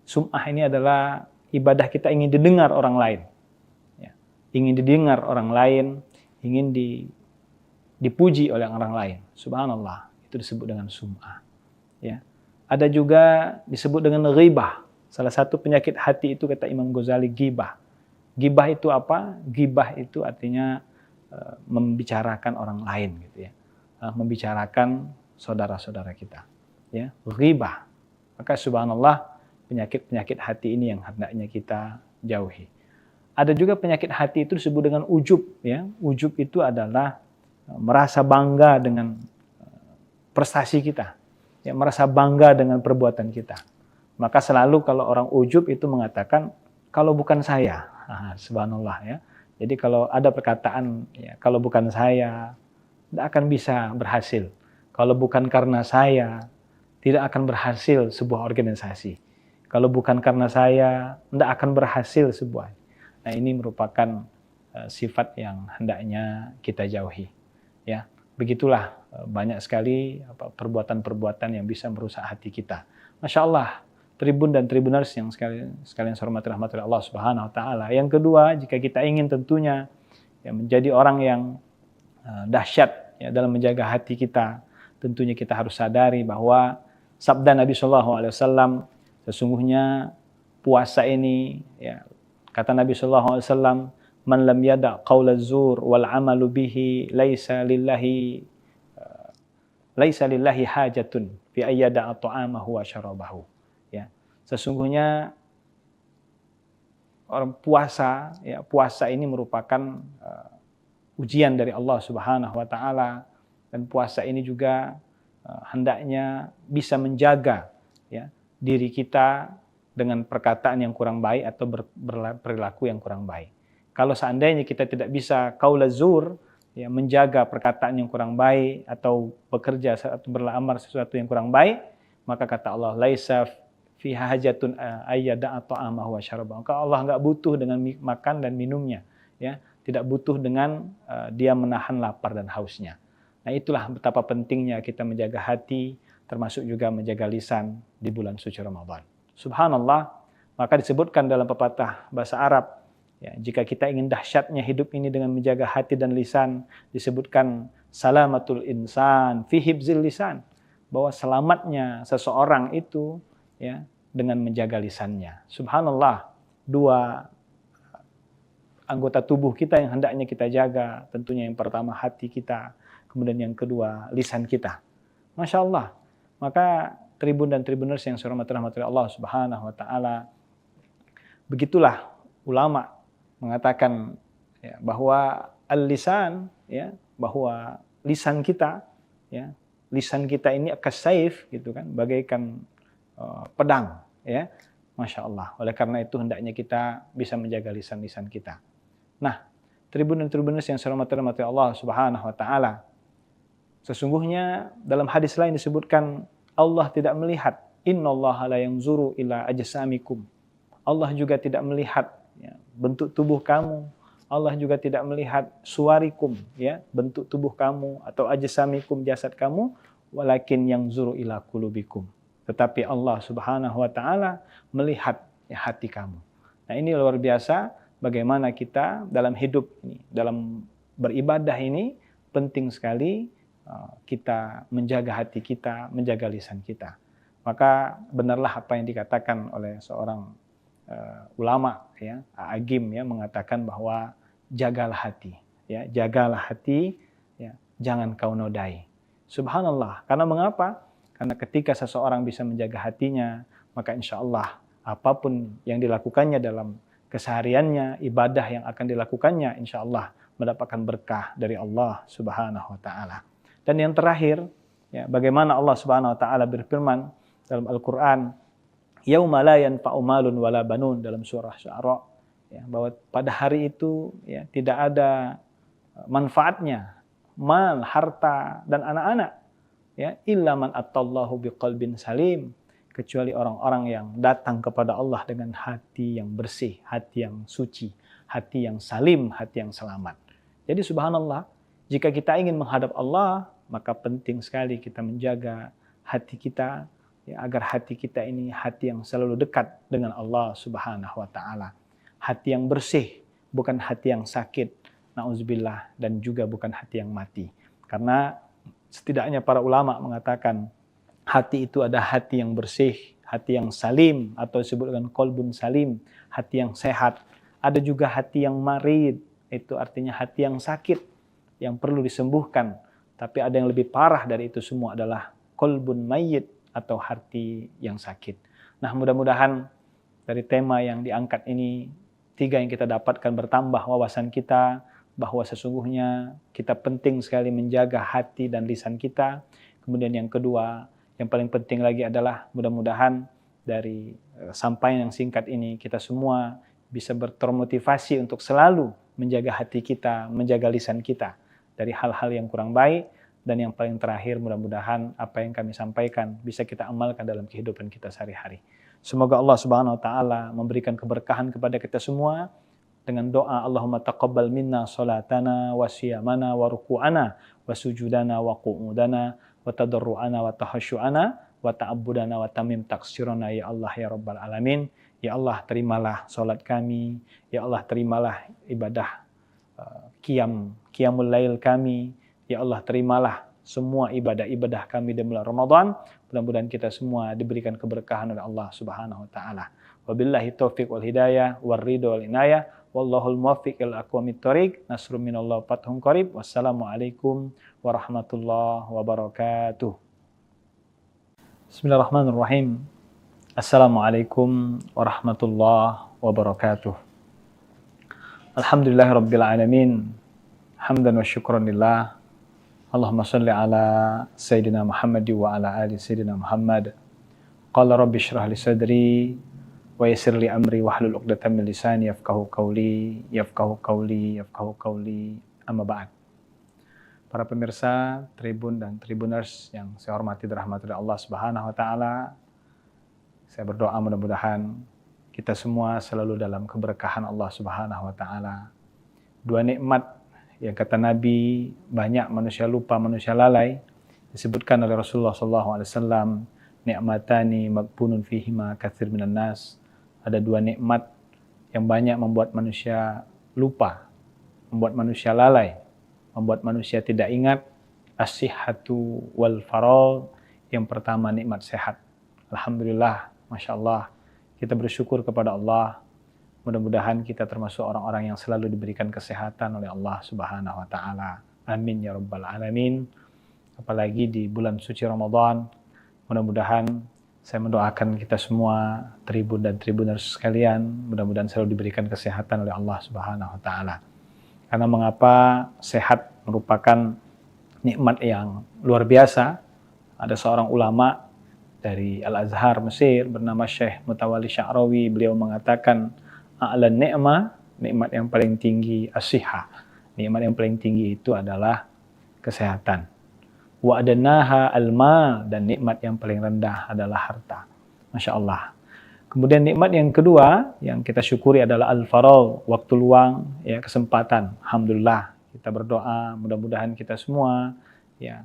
Sum'ah ini adalah ibadah kita ingin didengar orang lain. Ya. Ingin didengar orang lain, ingin dipuji oleh orang lain. Subhanallah, itu disebut dengan sum'ah. Ya. Ada juga disebut dengan ghibah. Salah satu penyakit hati itu kata Imam Ghazali ghibah. Ghibah itu apa? Ghibah itu artinya membicarakan orang lain gitu ya. Membicarakan saudara-saudara kita. Ya, ghibah. Maka subhanallah, penyakit-penyakit hati ini yang hendaknya kita jauhi. Ada juga penyakit hati itu disebut dengan ujub ya. Ujub itu adalah merasa bangga dengan prestasi kita. Ya, merasa bangga dengan perbuatan kita. Maka selalu kalau orang ujub itu mengatakan kalau bukan saya. Subhanallah ya. Jadi kalau ada perkataan ya, kalau bukan saya tidak akan bisa berhasil. Kalau bukan karena saya tidak akan berhasil sebuah organisasi. Kalau bukan karena saya tidak akan berhasil sebuah. Nah, ini merupakan sifat yang hendaknya kita jauhi. Ya, begitulah banyak sekali perbuatan-perbuatan yang bisa merusak hati kita. Masya Allah, Tribun dan Tribuners yang sekalian saya hormati rahmatullah Allah Subhanahu wa Ta'ala. Yang kedua, jika kita ingin tentunya ya, menjadi orang yang dahsyat ya, dalam menjaga hati kita, tentunya kita harus sadari bahwa sabda Nabi SAW, Sesungguhnya puasa ini, ya, kata Nabi sallallahu alaihi wasallam, man lam yada' qaula zur wal amalu bihi laisa lillahi hajatun fi ayyada'a ta'amahu wa syarabahu. Ya. Sesungguhnya orang puasa, ya, puasa ini merupakan ujian dari Allah Subhanahu wa taala, dan puasa ini juga hendaknya bisa menjaga, ya, diri kita dengan perkataan yang kurang baik atau berperilaku yang kurang baik. Kalau seandainya kita tidak bisa qaula zur, ya, menjaga perkataan yang kurang baik atau bekerja atau beramal sesuatu yang kurang baik, maka kata Allah, laisa fi hajatun ayyada'a ta'amahu wa syarabahu. Maka Allah enggak butuh dengan makan dan minumnya, ya, tidak butuh dengan dia menahan lapar dan hausnya. Nah, itulah betapa pentingnya kita menjaga hati, termasuk juga menjaga lisan di bulan suci Ramadan. Subhanallah, maka disebutkan dalam pepatah bahasa Arab, ya, jika kita ingin dahsyatnya hidup ini dengan menjaga hati dan lisan, disebutkan salamatul insan fi hibzil lisan, bahwa selamatnya seseorang itu, ya, dengan menjaga lisannya. Subhanallah, dua anggota tubuh kita yang hendaknya kita jaga, tentunya yang pertama hati kita, kemudian yang kedua lisan kita. Masya Allah. Maka tribun dan tribuners yang saya hormati Allah Subhanahu wa taala, begitulah ulama mengatakan, ya, bahwa al-lisan, ya, bahwa lisan kita, ya, lisan kita ini kasaif, gitu kan, bagaikan pedang, ya. Masya Allah. Oleh karena itu hendaknya kita bisa menjaga lisan-lisan kita. Nah, tribun dan tribuners yang saya hormati Allah Subhanahu wa taala, sesungguhnya dalam hadis lain disebutkan Allah tidak melihat, innallaha la yanzuru ila ajsamikum. Allah juga tidak melihat, ya, bentuk tubuh kamu. Allah juga tidak melihat suwarikum, ya, bentuk tubuh kamu, atau ajsamikum, jasad kamu, walakin yanzuru ila qulubikum. Tetapi Allah Subhanahu wa taala melihat, ya, hati kamu. Nah, ini luar biasa bagaimana kita dalam hidup ini, dalam beribadah ini penting sekali kita menjaga hati kita, menjaga lisan kita. Maka benarlah apa yang dikatakan oleh seorang ulama, ya, Agim, ya, mengatakan bahwa jagalah hati, ya, jagalah hati, ya, jangan kau nodai. Subhanallah. Karena mengapa? Karena ketika seseorang bisa menjaga hatinya, maka insya Allah apapun yang dilakukannya dalam kesehariannya, ibadah yang akan dilakukannya, insya Allah mendapatkan berkah dari Allah Subhanahu wa taala. Dan yang terakhir, ya, bagaimana Allah Subhanahu wa taala berfirman dalam Al-Qur'an, yauma la yanfa'u malun wala banun, dalam surah Syu'ara, ya, bahwa pada hari itu, ya, tidak ada manfaatnya mal, harta dan anak-anak, ya, illa man attallahu biqalbin salim, kecuali orang-orang yang datang kepada Allah dengan hati yang bersih, hati yang suci, hati yang salim, hati yang selamat. Jadi subhanallah, jika kita ingin menghadap Allah, maka penting sekali kita menjaga hati kita, ya, agar hati kita ini hati yang selalu dekat dengan Allah Subhanahu wa taala. Hati yang bersih, bukan hati yang sakit, na'udzubillah, dan juga bukan hati yang mati. Karena setidaknya para ulama mengatakan hati itu ada hati yang bersih, hati yang salim, atau disebut dengan qalbun salim, hati yang sehat. Ada juga hati yang marid, itu artinya hati yang sakit, yang perlu disembuhkan. Tapi ada yang lebih parah dari itu semua adalah qalbun mayyit, atau hati yang sakit. Nah, mudah-mudahan dari tema yang diangkat ini, 3 yang kita dapatkan bertambah wawasan kita, bahwa sesungguhnya kita penting sekali menjaga hati dan lisan kita. Kemudian yang kedua, yang paling penting lagi adalah mudah-mudahan dari sampaian yang singkat ini, kita semua bisa termotivasi untuk selalu menjaga hati kita, menjaga lisan kita dari hal-hal yang kurang baik. Dan yang paling terakhir, mudah-mudahan apa yang kami sampaikan bisa kita amalkan dalam kehidupan kita sehari-hari. Semoga Allah Subhanahu wa taala memberikan keberkahan kepada kita semua dengan doa Allahumma taqabbal minna salatana wa siyamana wa ruku'ana wa sujudana wa qu'udana wa tadarru'ana wa tahasyu'ana wa ta'abbudana wa tamim taqsirana, ya Allah ya Rabbal Alamin. Ya Allah, terimalah salat kami, ya Allah terimalah ibadah qiyamul lail kami, ya Allah terimalah semua ibadah-ibadah kami di bulan Ramadan. Mudah-mudahan kita semua diberikan keberkahan oleh Allah Subhanahu wa taala. Wabillahi taufiq wal hidayah war ridho wal inayah. Wallahul muwaffiq ila aqwamit thoriq. Nasrun minallah fathun qarib. Wassalamualaikum warahmatullahi wabarakatuh. Bismillahirrahmanirrahim. Assalamualaikum warahmatullahi wabarakatuh. Alhamdulillahirabbil alamin. Hamdan wa syukran lillah. Allahumma shalli ala Sayyidina Muhammad wa ala ali Sayyidina Muhammad. Qala rabbi shrah li sadri wa yassir li amri wahlul 'uqdatam min lisani yafqahu qawli amma ba'd. Para pemirsa Tribun dan Tribuners yang saya hormati dan rahmati Allah Subhanahu wa taala. Saya berdoa mudah-mudahan kita semua selalu dalam keberkahan Allah Subhanahu wa taala. Dua nikmat yang kata Nabi banyak manusia lupa, manusia lalai, disebutkan oleh Rasulullah SAW, ni'matani maghbunun fihima katsir minan nas. Ada dua nikmat yang banyak membuat manusia lupa, membuat manusia lalai, membuat manusia tidak ingat. As-sihhatu wal faragh. Yang pertama nikmat sehat. Alhamdulillah, Masya Allah, kita bersyukur kepada Allah. Mudah-mudahan kita termasuk orang-orang yang selalu diberikan kesehatan oleh Allah Subhanahu wa taala. Amin ya rabbal alamin. Apalagi di bulan suci Ramadan, mudah-mudahan saya mendoakan kita semua Tribun dan Tribuners sekalian, mudah-mudahan selalu diberikan kesehatan oleh Allah Subhanahu wa taala. Karena mengapa sehat merupakan nikmat yang luar biasa. Ada seorang ulama dari Al-Azhar Mesir bernama Syekh Mutawalli Sya'rawi, beliau mengatakan a'la ni'mah, nikmat yang paling tinggi as-sihah. Nikmat yang paling tinggi itu adalah kesehatan. Wa adnaha al-mal, dan nikmat yang paling rendah adalah harta. Masya Allah. Kemudian nikmat yang kedua yang kita syukuri adalah al-faragh, waktu luang, ya, kesempatan. Alhamdulillah, kita berdoa mudah-mudahan kita semua ya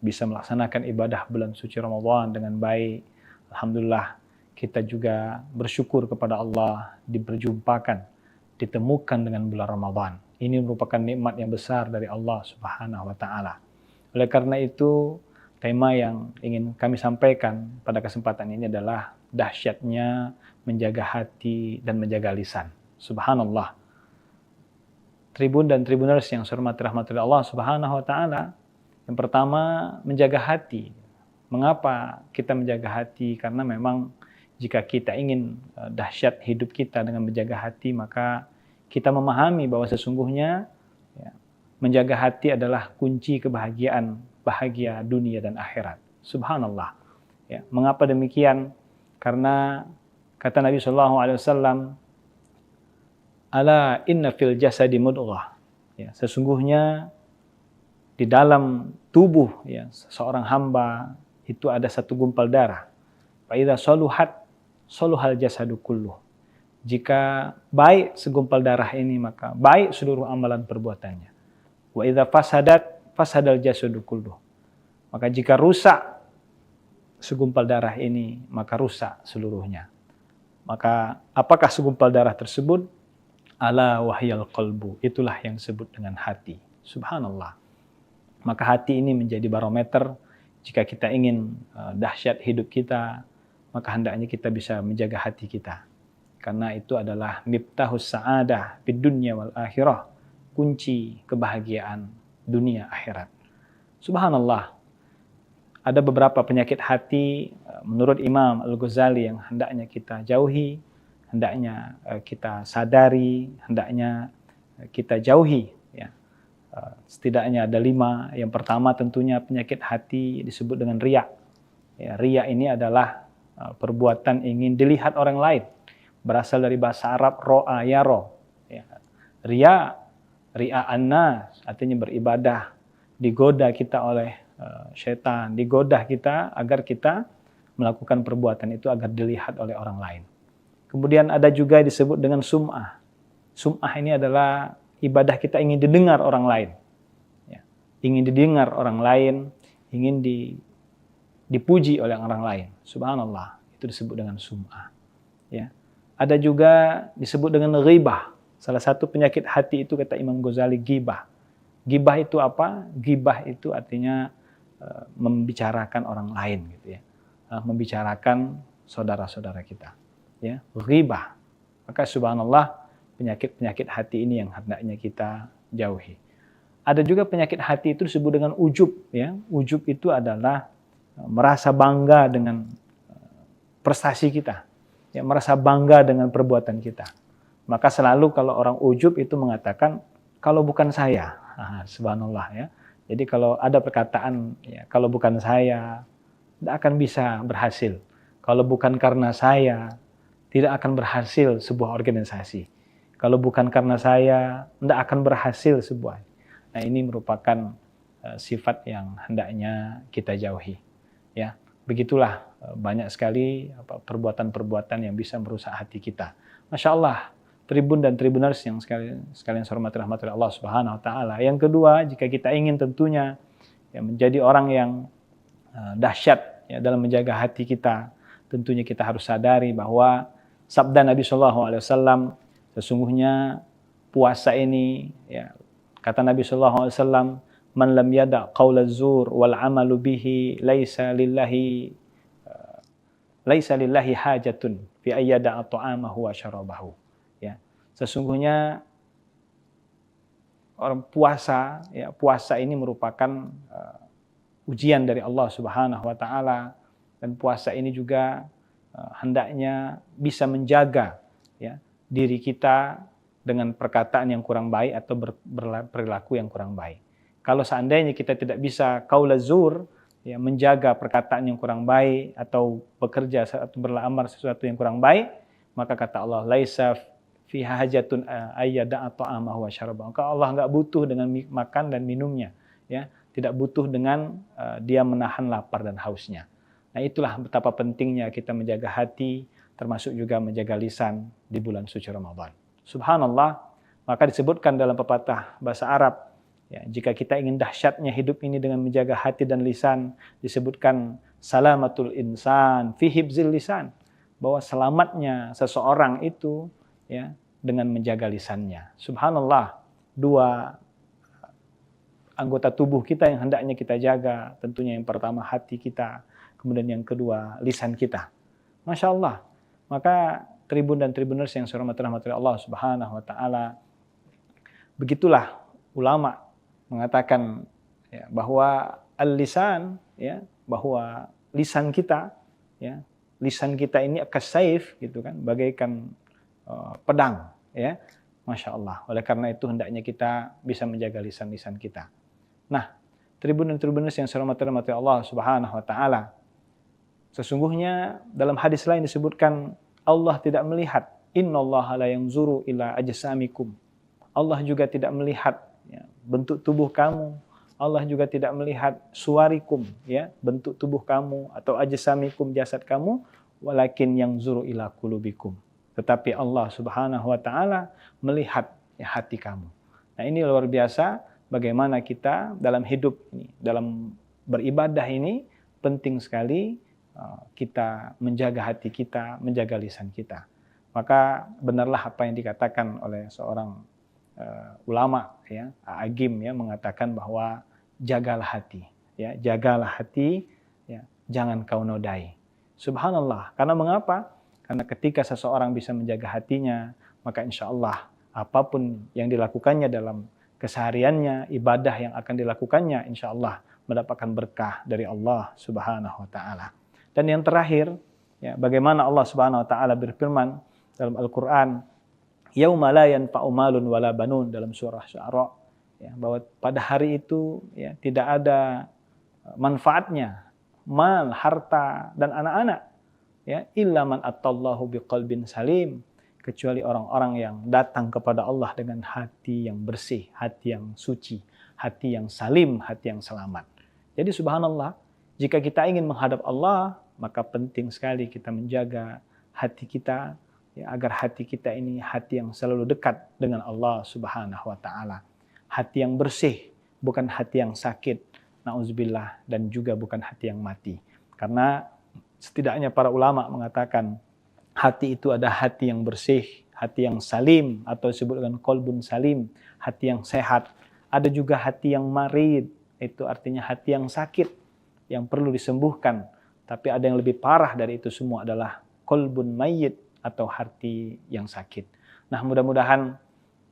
bisa melaksanakan ibadah bulan suci Ramadan dengan baik. Alhamdulillah, kita juga bersyukur kepada Allah diperjumpakan, ditemukan dengan bulan Ramadan. Ini merupakan nikmat yang besar dari Allah Subhanahu wa taala. Oleh karena itu, tema yang ingin kami sampaikan pada kesempatan ini adalah dahsyatnya menjaga hati dan menjaga lisan. Subhanallah. Tribun dan Tribuners yang saya hormati rahmatullah Allah Subhanahu wa taala. Yang pertama, menjaga hati. Mengapa kita menjaga hati? Karena memang jika kita ingin dahsyat hidup kita dengan menjaga hati, maka kita memahami bahwa sesungguhnya ya, menjaga hati adalah kunci kebahagiaan, bahagia dunia dan akhirat. Subhanallah. Ya, mengapa demikian? Karena kata Nabi SAW, ala inna fil jasadi mudghah. Ya, sesungguhnya di dalam tubuh ya, seorang hamba itu ada satu gumpal darah. Fa idza saluhal jasadu kulluh. Jika baik segumpal darah ini, maka baik seluruh amalan perbuatannya. Wa idza fasadal jasadu kulluh. Maka jika rusak segumpal darah ini, maka rusak seluruhnya. Maka apakah segumpal darah tersebut? Ala wahyal qalbu. Itulah yang disebut dengan hati. Subhanallah. Maka hati ini menjadi barometer jika kita ingin dahsyat hidup kita, maka hendaknya kita bisa menjaga hati kita. Karena itu adalah miftahus sa'adah fid dunya wal akhirah, kunci kebahagiaan dunia akhirat. Subhanallah. Ada beberapa penyakit hati menurut Imam Al-Ghazali yang hendaknya kita jauhi, hendaknya kita sadari, hendaknya kita jauhi. Ya. Setidaknya ada 5. Yang pertama tentunya penyakit hati disebut dengan riya. Ya, riya ini adalah perbuatan ingin dilihat orang lain. Berasal dari bahasa Arab ro'a yaro. Ya. Riya annas, artinya beribadah. Digoda kita oleh syaitan, digoda kita agar kita melakukan perbuatan itu agar dilihat oleh orang lain. Kemudian ada juga disebut dengan sum'ah. Sum'ah ini adalah ibadah kita ingin didengar orang lain. Ya. Ingin didengar orang lain, ingin dipuji oleh orang lain. Subhanallah, itu disebut dengan sum'ah. Ya. Ada juga disebut dengan ghibah. Salah satu penyakit hati itu kata Imam Ghazali ghibah. Ghibah itu apa? Ghibah itu artinya membicarakan orang lain gitu ya. Membicarakan saudara-saudara kita. Ya, ghibah. Maka subhanallah, penyakit-penyakit hati ini yang hendaknya kita jauhi. Ada juga penyakit hati itu disebut dengan ujub ya. Ujub itu adalah merasa bangga dengan prestasi kita. Ya, merasa bangga dengan perbuatan kita. Maka selalu kalau orang ujub itu mengatakan kalau bukan saya. Subhanallah ya. Jadi kalau ada perkataan ya, kalau bukan saya tidak akan bisa berhasil. Kalau bukan karena saya tidak akan berhasil sebuah organisasi. Kalau bukan karena saya tidak akan berhasil sebuah. Nah, ini merupakan sifat yang hendaknya kita jauhi. Ya, begitulah banyak sekali perbuatan-perbuatan yang bisa merusak hati kita. Masya Allah, Tribun dan Tribuners yang sekalian saya hormati rahmat Allah Subhanahu Wa Taala. Yang kedua, jika kita ingin tentunya ya, menjadi orang yang dahsyat ya, dalam menjaga hati kita, tentunya kita harus sadari bahwa sabda Nabi Shallallahu Alaihi Wasallam, sesungguhnya puasa ini ya, kata Nabi Shallallahu Alaihi Wasallam, man lam yada qaula zur wal amalu bihi laisa lillahi hajatun fi ayyada ta'amahu wa syarabahu. Ya, sesungguhnya orang puasa ya, puasa ini merupakan ujian dari Allah Subhanahu Wa Taala, dan puasa ini juga hendaknya bisa menjaga ya, diri kita dengan perkataan yang kurang baik atau berperilaku yang kurang baik. Kalau seandainya kita tidak bisa qaula zur, ya, menjaga perkataan yang kurang baik atau bekerja atau beramal sesuatu yang kurang baik, maka kata Allah, laisa fi hajatun ayyada ta'amahu wa syarabahu. Maka Allah enggak butuh dengan makan dan minumnya, ya. Tidak butuh dengan dia menahan lapar dan hausnya. Nah, itulah betapa pentingnya kita menjaga hati, termasuk juga menjaga lisan di bulan suci Ramadan. Subhanallah, maka disebutkan dalam pepatah bahasa Arab, ya, jika kita ingin dahsyatnya hidup ini dengan menjaga hati dan lisan, disebutkan salamatul insan fi hibzil lisan, bahwa selamatnya seseorang itu ya dengan menjaga lisannya. Subhanallah, dua anggota tubuh kita yang hendaknya kita jaga, tentunya yang pertama hati kita, kemudian yang kedua lisan kita. Masya Allah, maka Tribun dan Tribuners yang saya hormati Allah Subhanahu Wa Taala, begitulah ulama mengatakan ya, bahwa al-lisan ya, bahwa lisan kita ya, lisan kita ini kasaif gitu kan, bagaikan pedang ya. Masya Allah. Oleh karena itu hendaknya kita bisa menjaga lisan-lisan kita. Nah, Tribun dan Tribuners yang saya hormati Allah Subhanahu Wa Taala, sesungguhnya dalam hadis lain disebutkan Allah tidak melihat, innallaha la yanzuru ila ajsamikum. Allah juga tidak melihat ya, bentuk tubuh kamu. Allah juga tidak melihat suwarikum ya, bentuk tubuh kamu, atau ajsamikum, jasad kamu, walakin yanzuru ila qulubikum. Tetapi Allah Subhanahu Wa Taala melihat ya, hati kamu. Nah, ini luar biasa bagaimana kita dalam hidup ini, dalam beribadah ini penting sekali kita menjaga hati kita, menjaga lisan kita. Maka benarlah apa yang dikatakan oleh seorang ulama ya, Agim ya, mengatakan bahwa jagalah hati ya, jagalah hati ya, jangan kau nodai. Subhanallah, karena mengapa? Karena ketika seseorang bisa menjaga hatinya, maka insya Allah apapun yang dilakukannya dalam kesehariannya, ibadah yang akan dilakukannya, insya Allah mendapatkan berkah dari Allah Subhanahu Wa Taala. Dan yang terakhir, ya, bagaimana Allah Subhanahu Wa Taala berfirman dalam Al-Quran, yauma la yanfa'u malun wala banun, dalam surah Syu'ara, ya, bahwa pada hari itu ya, tidak ada manfaatnya mal, harta dan anak-anak, ya, illa man atallahu biqalbin salim, kecuali orang-orang yang datang kepada Allah dengan hati yang bersih, hati yang suci, hati yang salim, hati yang selamat. Jadi subhanallah, jika kita ingin menghadap Allah, maka penting sekali kita menjaga hati kita ya, agar hati kita ini hati yang selalu dekat dengan Allah Subhanahu Wa Taala. Hati yang bersih, bukan hati yang sakit, na'udzubillah, dan juga bukan hati yang mati. Karena setidaknya para ulama mengatakan hati itu ada hati yang bersih, hati yang salim, atau disebut dengan qalbun salim, hati yang sehat. Ada juga hati yang marid, itu artinya hati yang sakit. yang perlu disembuhkan, tapi ada yang lebih parah dari itu semua adalah qalbun mayyit atau hati yang sakit. Nah, mudah-mudahan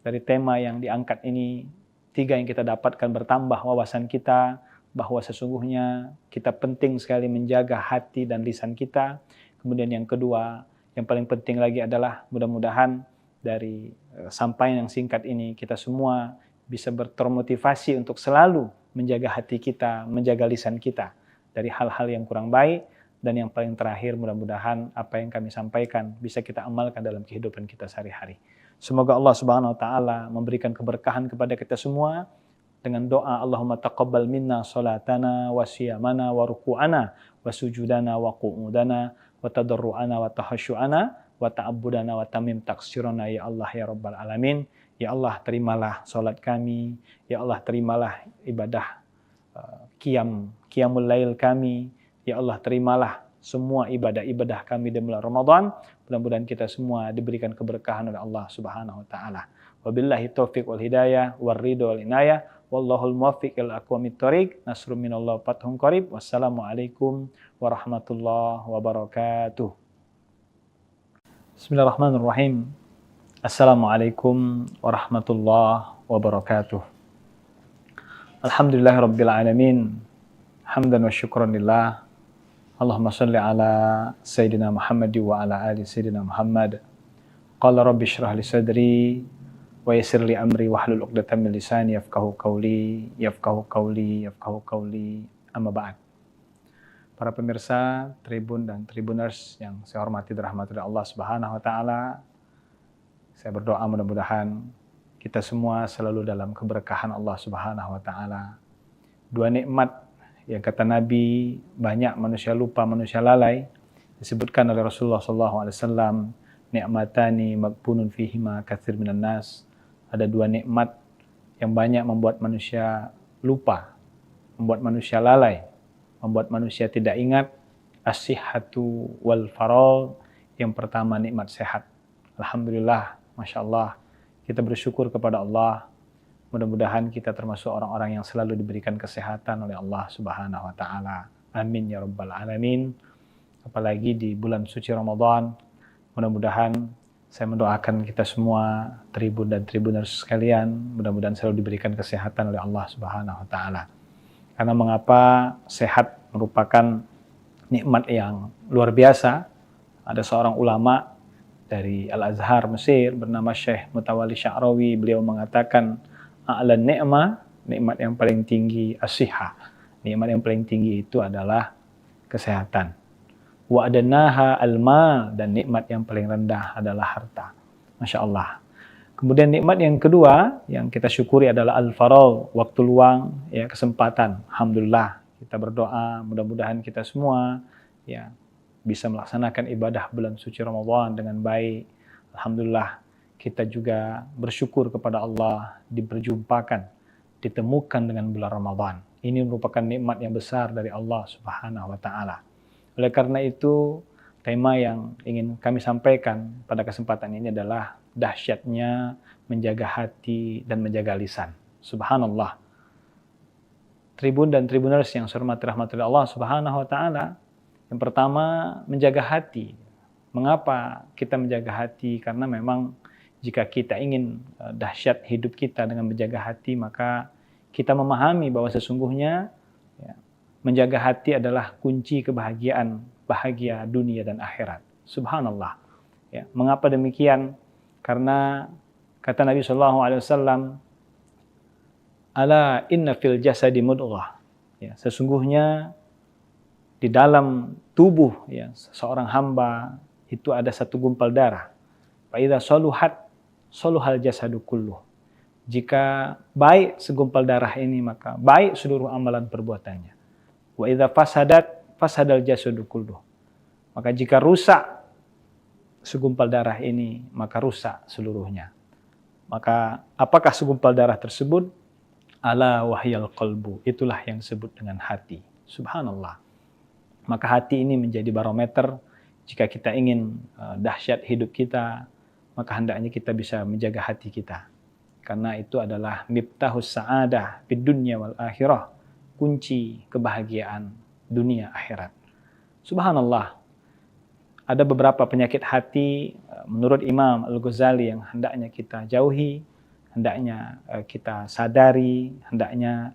dari tema yang diangkat ini, 3 yang kita dapatkan bertambah wawasan kita bahwa sesungguhnya kita penting sekali menjaga hati dan lisan kita. Kemudian yang kedua, yang paling penting lagi adalah mudah-mudahan dari sampaian yang singkat ini kita semua bisa termotivasi untuk selalu menjaga hati kita, menjaga lisan kita dari hal-hal yang kurang baik. Dan yang paling terakhir, mudah-mudahan apa yang kami sampaikan bisa kita amalkan dalam kehidupan kita sehari-hari. Semoga Allah Subhanahu wa taala memberikan keberkahan kepada kita semua dengan doa Allahumma taqabbal minna salatana wa siyamana wa ruku'ana wa sujudana wa qu'udana wa tadarru'ana wa tahasyu'ana wa ta'abbudana wa tamim taqsirana ya Allah ya Rabbal Alamin. Ya Allah, terimalah salat kami. Ya Allah, terimalah ibadah qiyamul lail kami. Ya Allah, terimalah semua ibadah-ibadah kami di bulan Ramadan. Mudah-mudahan kita semua diberikan keberkahan oleh Allah Subhanahu wa taala. Wabillahi taufiq wal hidayah war ridho wal inayah. Wallahul muwaffiq ila aqwamit thoriq. Nasrun minallah fathun qarib. Wassalamualaikum warahmatullahi wabarakatuh. Bismillahirrahmanirrahim. Assalamualaikum warahmatullahi wabarakatuh. Alhamdulillahirabbil alamin. Hamdan wa syukran lillah. Allahumma salli ala Sayyidina Muhammad wa ala ali Sayyidina Muhammad. Qala rabbi shrah li sadri wa yassir li amri wahlul 'uqdatam min lisani yafqahu qawli amma ba'd. Para pemirsa Tribun dan Tribuners yang saya hormati dan rahmati Allah Subhanahu wa taala. Saya berdoa mudah-mudahan kita semua selalu dalam keberkahan Allah Subhanahu wa taala. 2 nikmat yang kata Nabi banyak manusia lupa, manusia lalai, disebutkan oleh Rasulullah SAW, ni'matani maghbunun fihima katsir minan nas. Ada 2 nikmat yang banyak membuat manusia lupa, membuat manusia lalai, membuat manusia tidak ingat. As-sihhatu wal faragh. Yang pertama, nikmat sehat. Alhamdulillah, Masya Allah, kita bersyukur kepada Allah. Mudah-mudahan kita termasuk orang-orang yang selalu diberikan kesehatan oleh Allah Subhanahu wa taala. Amin ya Rabbal Alamin. Apalagi di bulan suci Ramadan, mudah-mudahan saya mendoakan kita semua, Tribun dan Tribuners sekalian, mudah-mudahan selalu diberikan kesehatan oleh Allah Subhanahu wa taala. Karena mengapa sehat merupakan nikmat yang luar biasa. Ada seorang ulama dari Al-Azhar Mesir bernama Syekh Mutawalli Sya'rawi, beliau mengatakan a'lan ni'mah, nikmat yang paling tinggi as-sihah. Nikmat yang paling tinggi itu adalah kesehatan. Wa adnaha al-mal, dan nikmat yang paling rendah adalah harta. Masya Allah. Kemudian nikmat yang kedua yang kita syukuri adalah al-faragh, waktu luang, ya, kesempatan. Alhamdulillah, kita berdoa mudah-mudahan kita semua ya bisa melaksanakan ibadah bulan suci Ramadan dengan baik. Alhamdulillah, kita juga bersyukur kepada Allah diperjumpakan, ditemukan dengan bulan Ramadan. Ini merupakan nikmat yang besar dari Allah Subhanahu wa taala. Oleh karena itu, tema yang ingin kami sampaikan pada kesempatan ini adalah dahsyatnya menjaga hati dan menjaga lisan. Subhanallah. Tribun dan Tribuners yang saya hormati rahmatullah Allah Subhanahu wa taala. Yang pertama, menjaga hati. Mengapa kita menjaga hati? Karena memang jika kita ingin dahsyat hidup kita dengan menjaga hati, maka kita memahami bahwa sesungguhnya ya, menjaga hati adalah kunci kebahagiaan, bahagia dunia dan akhirat. Subhanallah. Ya, mengapa demikian? Karena kata Nabi SAW, ala inna fil jasadi mudghah. Ya, sesungguhnya di dalam tubuh ya, seorang hamba itu ada satu gumpal darah. Fa idza saluhat saluhal jasadu kulluh. Jika baik segumpal darah ini, maka baik seluruh amalan perbuatannya. Wa idza fasadat fasadal jasadu kulluh. Maka jika rusak segumpal darah ini, maka rusak seluruhnya. Maka apakah segumpal darah tersebut? Ala wahyal qalbu. Itulah yang disebut dengan hati. Subhanallah. Maka hati ini menjadi barometer. Jika kita ingin dahsyat hidup kita, maka hendaknya kita bisa menjaga hati kita. Karena itu adalah miftahus sa'adah fid dunya wal akhirah. Kunci kebahagiaan dunia akhirat. Subhanallah, ada beberapa penyakit hati menurut Imam Al-Ghazali yang hendaknya kita jauhi, hendaknya kita sadari, hendaknya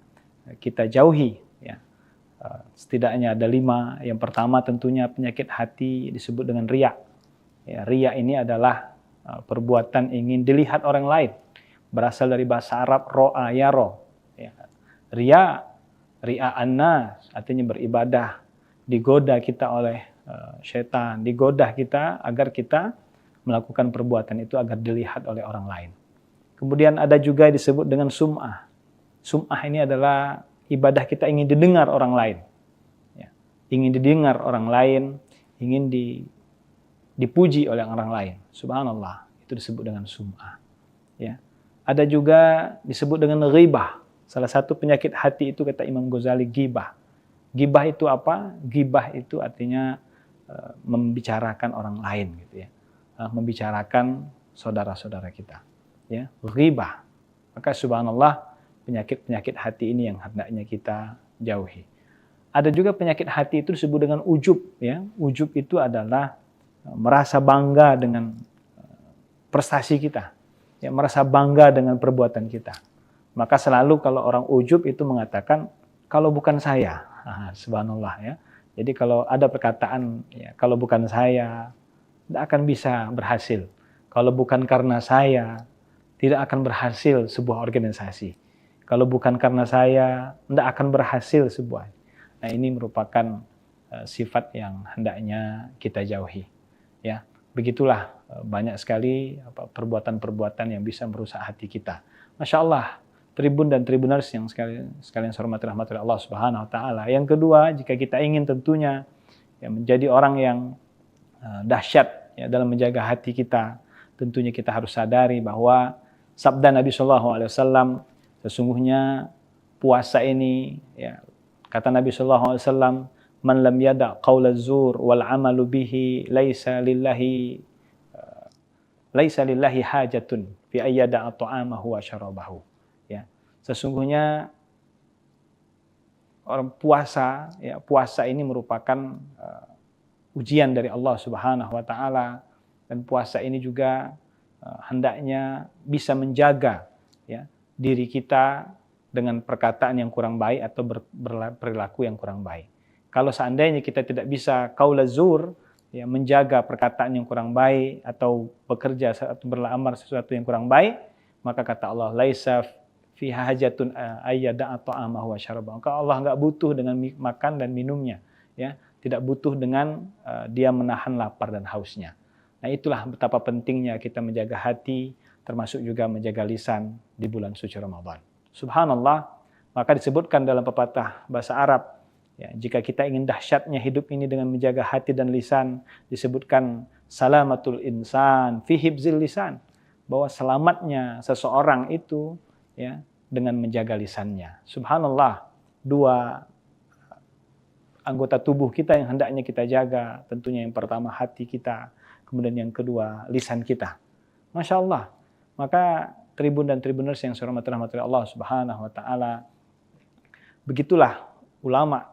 kita jauhi. Ya. Setidaknya ada 5. Yang pertama tentunya penyakit hati disebut dengan riya. Ya, riya ini adalah perbuatan ingin dilihat orang lain. Berasal dari bahasa Arab ro'a yaro. Ya. Riya annas, artinya beribadah, digoda kita oleh syaitan, digoda kita agar kita melakukan perbuatan itu agar dilihat oleh orang lain. Kemudian ada juga disebut dengan sum'ah. Sum'ah ini adalah ibadah kita ingin didengar orang lain. Ya. Ingin didengar orang lain, ingin dipuji oleh orang lain. Subhanallah, itu disebut dengan sum'ah. Ya. Ada juga disebut dengan ghibah. Salah satu penyakit hati itu kata Imam Ghazali ghibah. Ghibah itu apa? Ghibah itu artinya membicarakan orang lain gitu ya. Membicarakan saudara-saudara kita. Ya, ghibah. Maka subhanallah, penyakit-penyakit hati ini yang hendaknya kita jauhi. Ada juga penyakit hati itu disebut dengan ujub ya. Ujub itu adalah merasa bangga dengan prestasi kita. Ya, merasa bangga dengan perbuatan kita. Maka selalu kalau orang ujub itu mengatakan kalau bukan saya. Subhanallah ya. Jadi kalau ada perkataan, ya, kalau bukan saya, tidak akan bisa berhasil. Kalau bukan karena saya, tidak akan berhasil sebuah organisasi. Kalau bukan karena saya, tidak akan berhasil sebuah. Nah, ini merupakan sifat yang hendaknya kita jauhi. Ya, begitulah banyak sekali perbuatan-perbuatan yang bisa merusak hati kita. Masya Allah. Tribun dan tribuners yang sekalian saya hormati rahmat Allah Subhanahu wa taala. Yang kedua, jika kita ingin tentunya ya, menjadi orang yang dahsyat ya, dalam menjaga hati kita, tentunya kita harus sadari bahwa sabda Nabi Shallallahu alaihi wasallam, sesungguhnya puasa ini ya, kata Nabi Shallallahu alaihi wasallam, man lam yada qaula zur wal amalu bihi laisa lillahi hajatun fi ayyada ta'amahu wa syarabahu. Ya, sesungguhnya orang puasa, ya, puasa ini merupakan ujian dari Allah Subhanahu wa taala, dan puasa ini juga hendaknya bisa menjaga ya, diri kita dengan perkataan yang kurang baik atau berperilaku yang kurang baik. Kalau seandainya kita tidak bisa qaula zur, ya, menjaga perkataan yang kurang baik atau bekerja atau beramal sesuatu yang kurang baik, maka kata Allah laisa fi hajatun ayyada ta'amahu wa syarabahu. Maka Allah enggak butuh dengan makan dan minumnya, ya. Tidak butuh dengan dia menahan lapar dan hausnya. Nah, itulah betapa pentingnya kita menjaga hati, termasuk juga menjaga lisan di bulan suci Ramadan. Subhanallah, maka disebutkan dalam pepatah bahasa Arab, ya, jika kita ingin dahsyatnya hidup ini dengan menjaga hati dan lisan, disebutkan salamatul insan fi hibzil lisan, bahwa selamatnya seseorang itu ya, dengan menjaga lisannya. Subhanallah, 2 anggota tubuh kita yang hendaknya kita jaga. Tentunya yang pertama hati kita, kemudian yang kedua lisan kita. Masya Allah. Maka tribun dan tribuners yang saya hormati Allah Subhanahu wa taala, begitulah ulama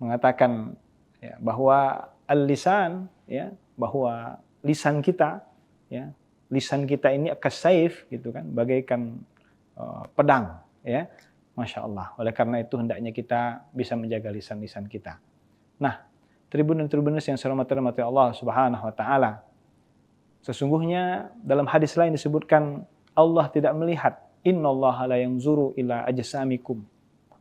mengatakan ya, bahwa al-lisan ya, bahwa lisan kita ya, lisan kita ini kasaif gitu kan, bagaikan pedang ya. Masya Allah. Oleh karena itu hendaknya kita bisa menjaga lisan-lisan kita. Nah, tribun dan tribuners yang saya hormati Allah Subhanahu wa taala, sesungguhnya dalam hadis lain disebutkan Allah tidak melihat, innallaha la yanzuru ila ajsamikum.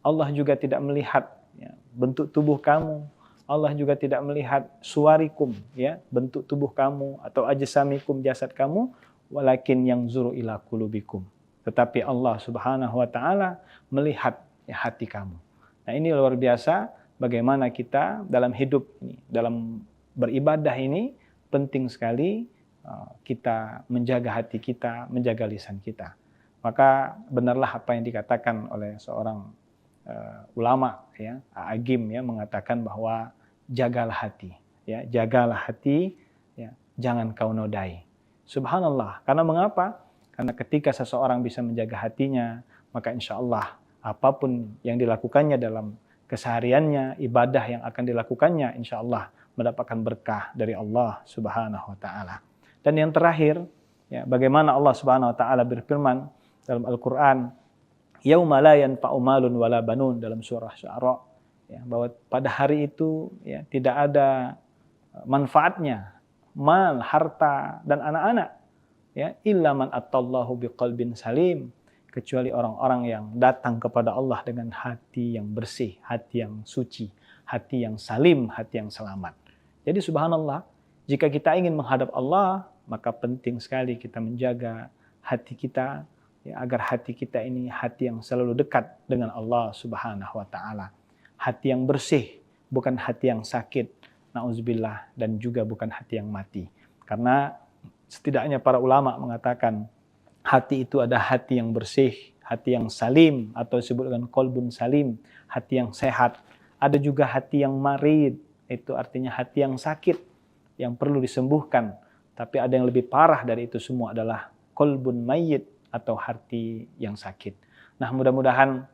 Allah juga tidak melihat ya, bentuk tubuh kamu. Allah juga tidak melihat suwarikum ya, bentuk tubuh kamu, atau ajsamikum, jasad kamu, walakin yanzuru ila qulubikum. Tetapi Allah Subhanahu wa taala melihat ya, hati kamu. Nah, ini luar biasa bagaimana kita dalam hidup ini, dalam beribadah ini penting sekali kita menjaga hati kita, menjaga lisan kita. Maka benarlah apa yang dikatakan oleh seorang ulama ya, Agim ya, mengatakan bahwa jagalah hati ya, jagalah hati ya, jangan kau nodai. Subhanallah. Karena mengapa? Karena ketika seseorang bisa menjaga hatinya, maka insya Allah apapun yang dilakukannya dalam kesehariannya, ibadah yang akan dilakukannya, insya Allah mendapatkan berkah dari Allah Subhanahu wa Ta'ala. Dan yang terakhir, ya, bagaimana Allah Subhanahu wa Ta'ala berfirman dalam Al-Quran, yauma la yanfa'u malun wala banun, dalam surah Syu'ara, ya, bahwa pada hari itu ya, tidak ada manfaatnya mal, harta dan anak-anak, ya, illa man atallahu biqalbin salim, kecuali orang-orang yang datang kepada Allah dengan hati yang bersih, hati yang suci, hati yang salim, hati yang selamat. Jadi subhanallah, jika kita ingin menghadap Allah, maka penting sekali kita menjaga hati kita, ya, agar hati kita ini hati yang selalu dekat dengan Allah Subhanahu wa Ta'ala. Hati yang bersih, bukan hati yang sakit, na'udzubillah, dan juga bukan hati yang mati. Karena setidaknya para ulama mengatakan hati itu ada hati yang bersih, hati yang salim, atau disebut dengan qalbun salim, hati yang sehat. Ada juga hati yang marid, itu artinya hati yang sakit, yang perlu disembuhkan. Tapi ada yang lebih parah dari itu semua adalah qalbun mayyit, atau hati yang sakit. Nah, mudah-mudahan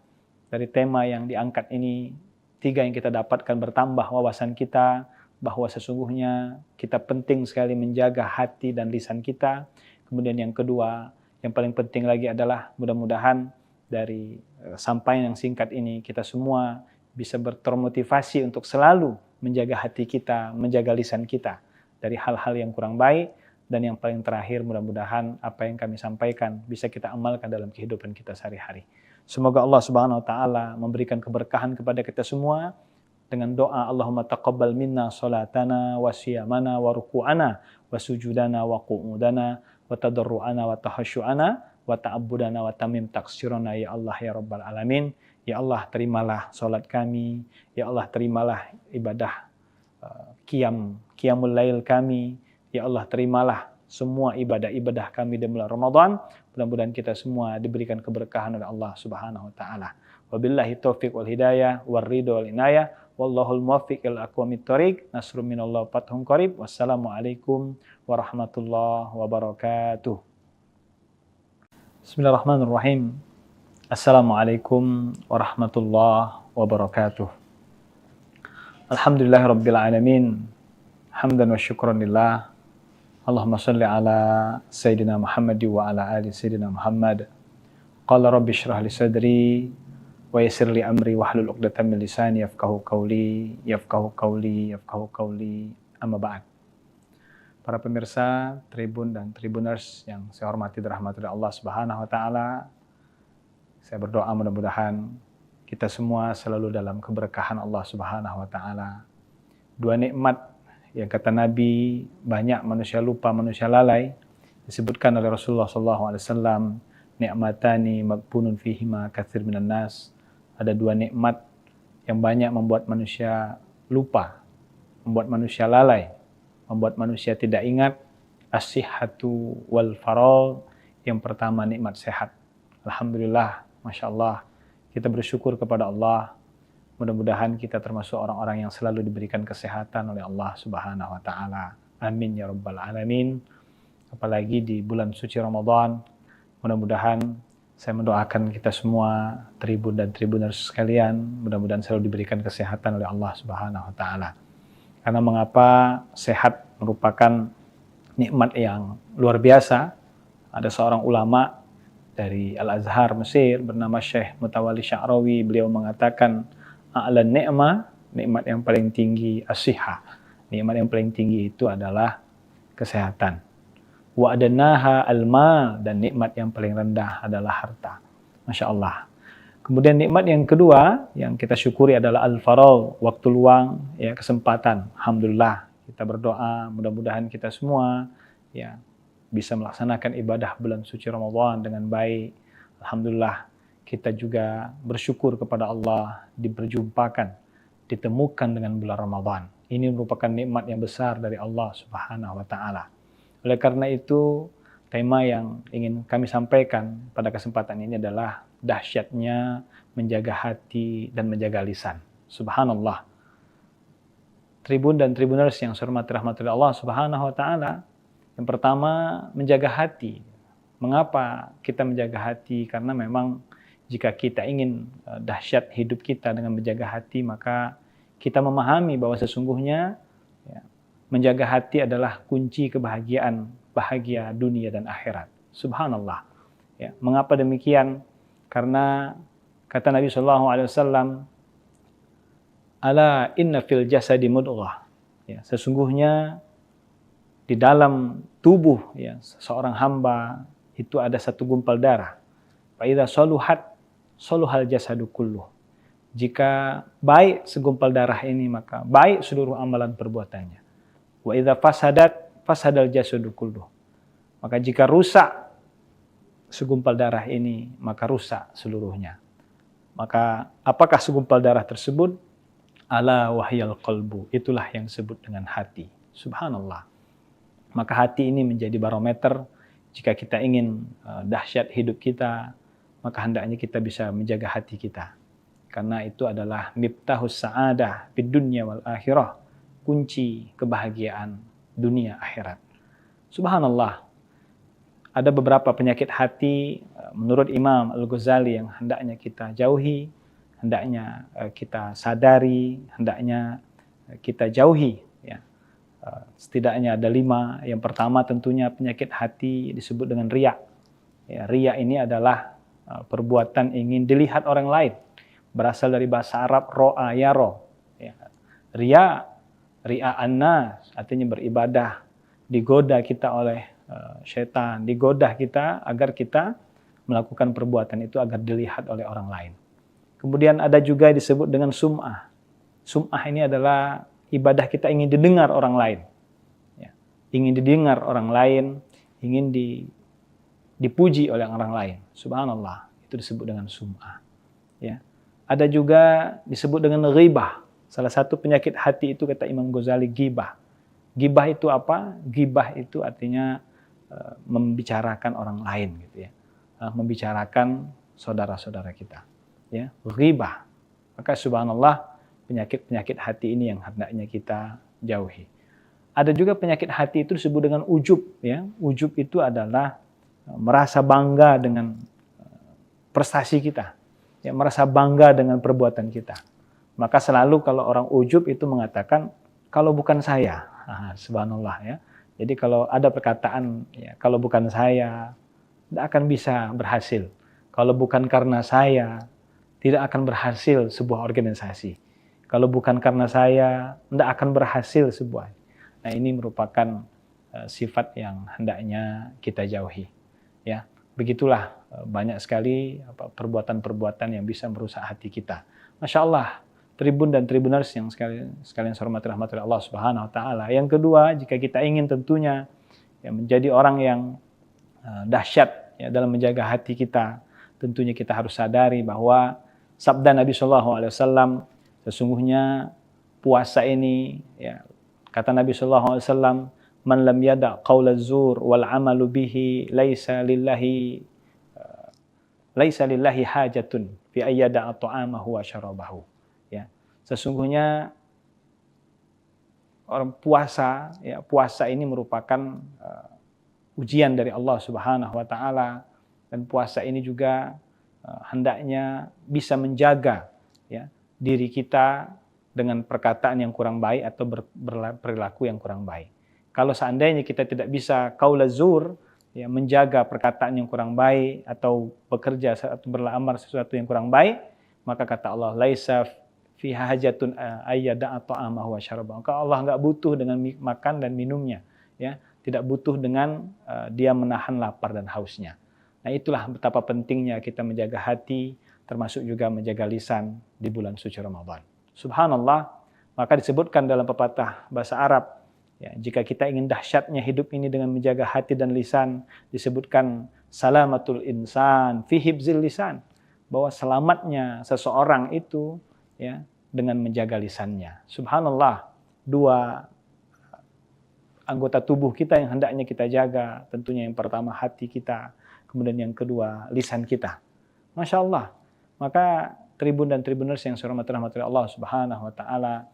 dari tema yang diangkat ini, 3 yang kita dapatkan bertambah wawasan kita, bahwa sesungguhnya kita penting sekali menjaga hati dan lisan kita. Kemudian yang kedua, yang paling penting lagi adalah mudah-mudahan dari sampaian yang singkat ini kita semua bisa termotivasi untuk selalu menjaga hati kita, menjaga lisan kita dari hal-hal yang kurang baik. Dan yang paling terakhir, mudah-mudahan apa yang kami sampaikan bisa kita amalkan dalam kehidupan kita sehari-hari. Semoga Allah Subhanahu wa Ta'ala memberikan keberkahan kepada kita semua dengan doa Allahumma taqabbal minna salatana wa siyamana wa ruku'ana wa sujudana wa qu'udana wa tadarru'ana wa tahasyu'ana wa ta'abbudana wa tamim taksirana ya Allah ya Rabbal Alamin. Ya Allah, terimalah salat kami. Ya Allah, terimalah ibadah qiyamul lail kami. Ya Allah, terimalah semua ibadah-ibadah kami di bulan Ramadan. Mudah-mudahan kita semua diberikan keberkahan oleh Allah Subhanahu wa Ta'ala. Wabillahi taufiq wal hidayah wal ridho wal inayah. Wallahul muwaffiq ila aqwamit thoriq. Nasrun minallah fathun qarib. Wassalamualaikum warahmatullahi wabarakatuh. Bismillahirrahmanirrahim. Assalamualaikum warahmatullahi wabarakatuh. Alhamdulillahirabbil alamin. Hamdan wa syukran lillah. Allahumma salli ala Sayyidina Muhammad wa ala ali Sayyidina Muhammad. Qala rabbi shrah li sadri wa yassir li amri wahlul 'uqdatam min lisani yafqahu qawli amma ba'd. Para pemirsa Tribun dan Tribuners yang saya hormati dan rahmati Allah Subhanahu wa Ta'ala, saya berdoa mudah-mudahan kita semua selalu dalam keberkahan Allah Subhanahu wa Ta'ala. 2 nikmat yang kata Nabi banyak manusia lupa, manusia lalai, disebutkan oleh Rasulullah SAW, ni'matani maghbunun fihima katsir minan nas. Ada 2 nikmat yang banyak membuat manusia lupa, membuat manusia lalai, membuat manusia tidak ingat. As-sihhatu wal faragh. Yang pertama, nikmat sehat. Alhamdulillah, Masya Allah, kita bersyukur kepada Allah. Mudah-mudahan kita termasuk orang-orang yang selalu diberikan kesehatan oleh Allah Subhanahu wa Ta'ala. Amin ya Rabbal Alamin. Apalagi di bulan suci Ramadan, mudah-mudahan saya mendoakan kita semua, Tribun dan Tribuners sekalian, mudah-mudahan selalu diberikan kesehatan oleh Allah Subhanahu wa Ta'ala. Karena mengapa sehat merupakan nikmat yang luar biasa. Ada seorang ulama dari Al-Azhar Mesir bernama Syekh Mutawalli Sya'rawi. Beliau mengatakan, a'la ni'mah, nikmat yang paling tinggi as-sihah. Nikmat yang paling tinggi itu adalah kesehatan. Wa adnaha al-mal, dan nikmat yang paling rendah adalah harta. Masya Allah. Kemudian nikmat yang kedua yang kita syukuri adalah al-faragh, waktu luang, ya, kesempatan. Alhamdulillah, kita berdoa mudah-mudahan kita semua ya bisa melaksanakan ibadah bulan suci Ramadan dengan baik. Alhamdulillah, kita juga bersyukur kepada Allah diperjumpakan, ditemukan dengan bulan Ramadan. Ini merupakan nikmat yang besar dari Allah Subhanahu wa Ta'ala. Oleh karena itu, tema yang ingin kami sampaikan pada kesempatan ini adalah dahsyatnya menjaga hati dan menjaga lisan. Subhanallah. Tribun dan Tribuners yang saya hormati rahmatullah Allah Subhanahu wa Ta'ala. Yang pertama, menjaga hati. Mengapa kita menjaga hati? Karena memang jika kita ingin dahsyat hidup kita dengan menjaga hati, maka kita memahami bahwa sesungguhnya ya, menjaga hati adalah kunci kebahagiaan, bahagia dunia dan akhirat. Subhanallah. Ya, mengapa demikian? Karena kata Nabi SAW, ala inna fil jasadi mudghah. Ya, sesungguhnya di dalam tubuh ya, seorang hamba itu ada satu gumpal darah. Fa idza saluhat saluhal jasadu kulluh. Jika baik segumpal darah ini, maka baik seluruh amalan perbuatannya. Wa idza fasadat fasadal jasadu kulluh. Maka jika rusak segumpal darah ini, maka rusak seluruhnya. Maka apakah segumpal darah tersebut? Ala wahyal qalbu. Itulah yang disebut dengan hati. Subhanallah. Maka hati ini menjadi barometer jika kita ingin dahsyat hidup kita, maka hendaknya kita bisa menjaga hati kita. Karena itu adalah miftahus sa'adah fid dunya wal akhirah, kunci kebahagiaan dunia akhirat. Subhanallah. Ada beberapa penyakit hati menurut Imam Al-Ghazali yang hendaknya kita jauhi, hendaknya kita sadari, hendaknya kita jauhi. Ya. Setidaknya ada 5. Yang pertama tentunya penyakit hati disebut dengan riya. Ya, riya ini adalah perbuatan ingin dilihat orang lain. Berasal dari bahasa Arab ro'a yaro. Ya. Riya annas, artinya beribadah, digoda kita oleh syaitan, digoda kita agar kita melakukan perbuatan itu agar dilihat oleh orang lain. Kemudian ada juga disebut dengan sum'ah. Sum'ah ini adalah ibadah kita ingin didengar orang lain. Ya. Ingin didengar orang lain, ingin dipuji oleh orang lain. Subhanallah, itu disebut dengan sum'ah. Ya. Ada juga disebut dengan ghibah. Salah satu penyakit hati itu kata Imam Ghazali ghibah. Ghibah itu apa? Ghibah itu artinya membicarakan orang lain gitu ya. Membicarakan saudara-saudara kita. Ya, ghibah. Maka subhanallah, penyakit-penyakit hati ini yang hendaknya kita jauhi. Ada juga penyakit hati itu disebut dengan ujub ya. Ujub itu adalah merasa bangga dengan prestasi kita. Ya, merasa bangga dengan perbuatan kita. Maka selalu kalau orang ujub itu mengatakan, kalau bukan saya, subhanallah ya. Jadi kalau ada perkataan, ya, kalau bukan saya, tidak akan bisa berhasil. Kalau bukan karena saya, tidak akan berhasil sebuah organisasi. Kalau bukan karena saya, tidak akan berhasil sebuah. Nah ini merupakan sifat yang hendaknya kita jauhi. Ya. Begitulah banyak sekali perbuatan-perbuatan yang bisa merusak hati kita. Masya Allah, Tribun dan Tribuners yang sekalian saya hormati rahmat Allah Subhanahu Wa Taala. Yang kedua, jika kita ingin tentunya ya, menjadi orang yang dahsyat ya, dalam menjaga hati kita, tentunya kita harus sadari bahwa sabda Nabi Shallallahu Alaihi Wasallam, sesungguhnya puasa ini, ya, kata Nabi Shallallahu Alaihi Wasallam, man lam yada qaula zur wal amalu bihi laisa lillahi hajatun fi ayyada ta'amahu wa syarabahu. Ya. Sesungguhnya orang puasa, ya, puasa ini merupakan ujian dari Allah Subhanahu wa taala, dan puasa ini juga hendaknya bisa menjaga ya, diri kita dengan perkataan yang kurang baik atau berperilaku yang kurang baik. Kalau seandainya kita tidak bisa qaula zur, ya, menjaga perkataan yang kurang baik atau bekerja atau beramal sesuatu yang kurang baik, maka kata Allah, laisa fi hajatun ayyada ta'amahu wa syarabahu. Maka Allah enggak butuh dengan makan dan minumnya, ya. Tidak butuh dengan dia menahan lapar dan hausnya. Nah, itulah betapa pentingnya kita menjaga hati, termasuk juga menjaga lisan di bulan suci Ramadan. Subhanallah, maka disebutkan dalam pepatah bahasa Arab, ya, jika kita ingin dahsyatnya hidup ini dengan menjaga hati dan lisan, disebutkan salamatul insan fi hibzil lisan, bahwa selamatnya seseorang itu ya dengan menjaga lisannya. Subhanallah, 2 anggota tubuh kita yang hendaknya kita jaga, tentunya yang pertama hati kita, kemudian yang kedua lisan kita. Masya Allah. Maka Tribun dan Tribuners yang saya hormati Allah Subhanahu wa taala,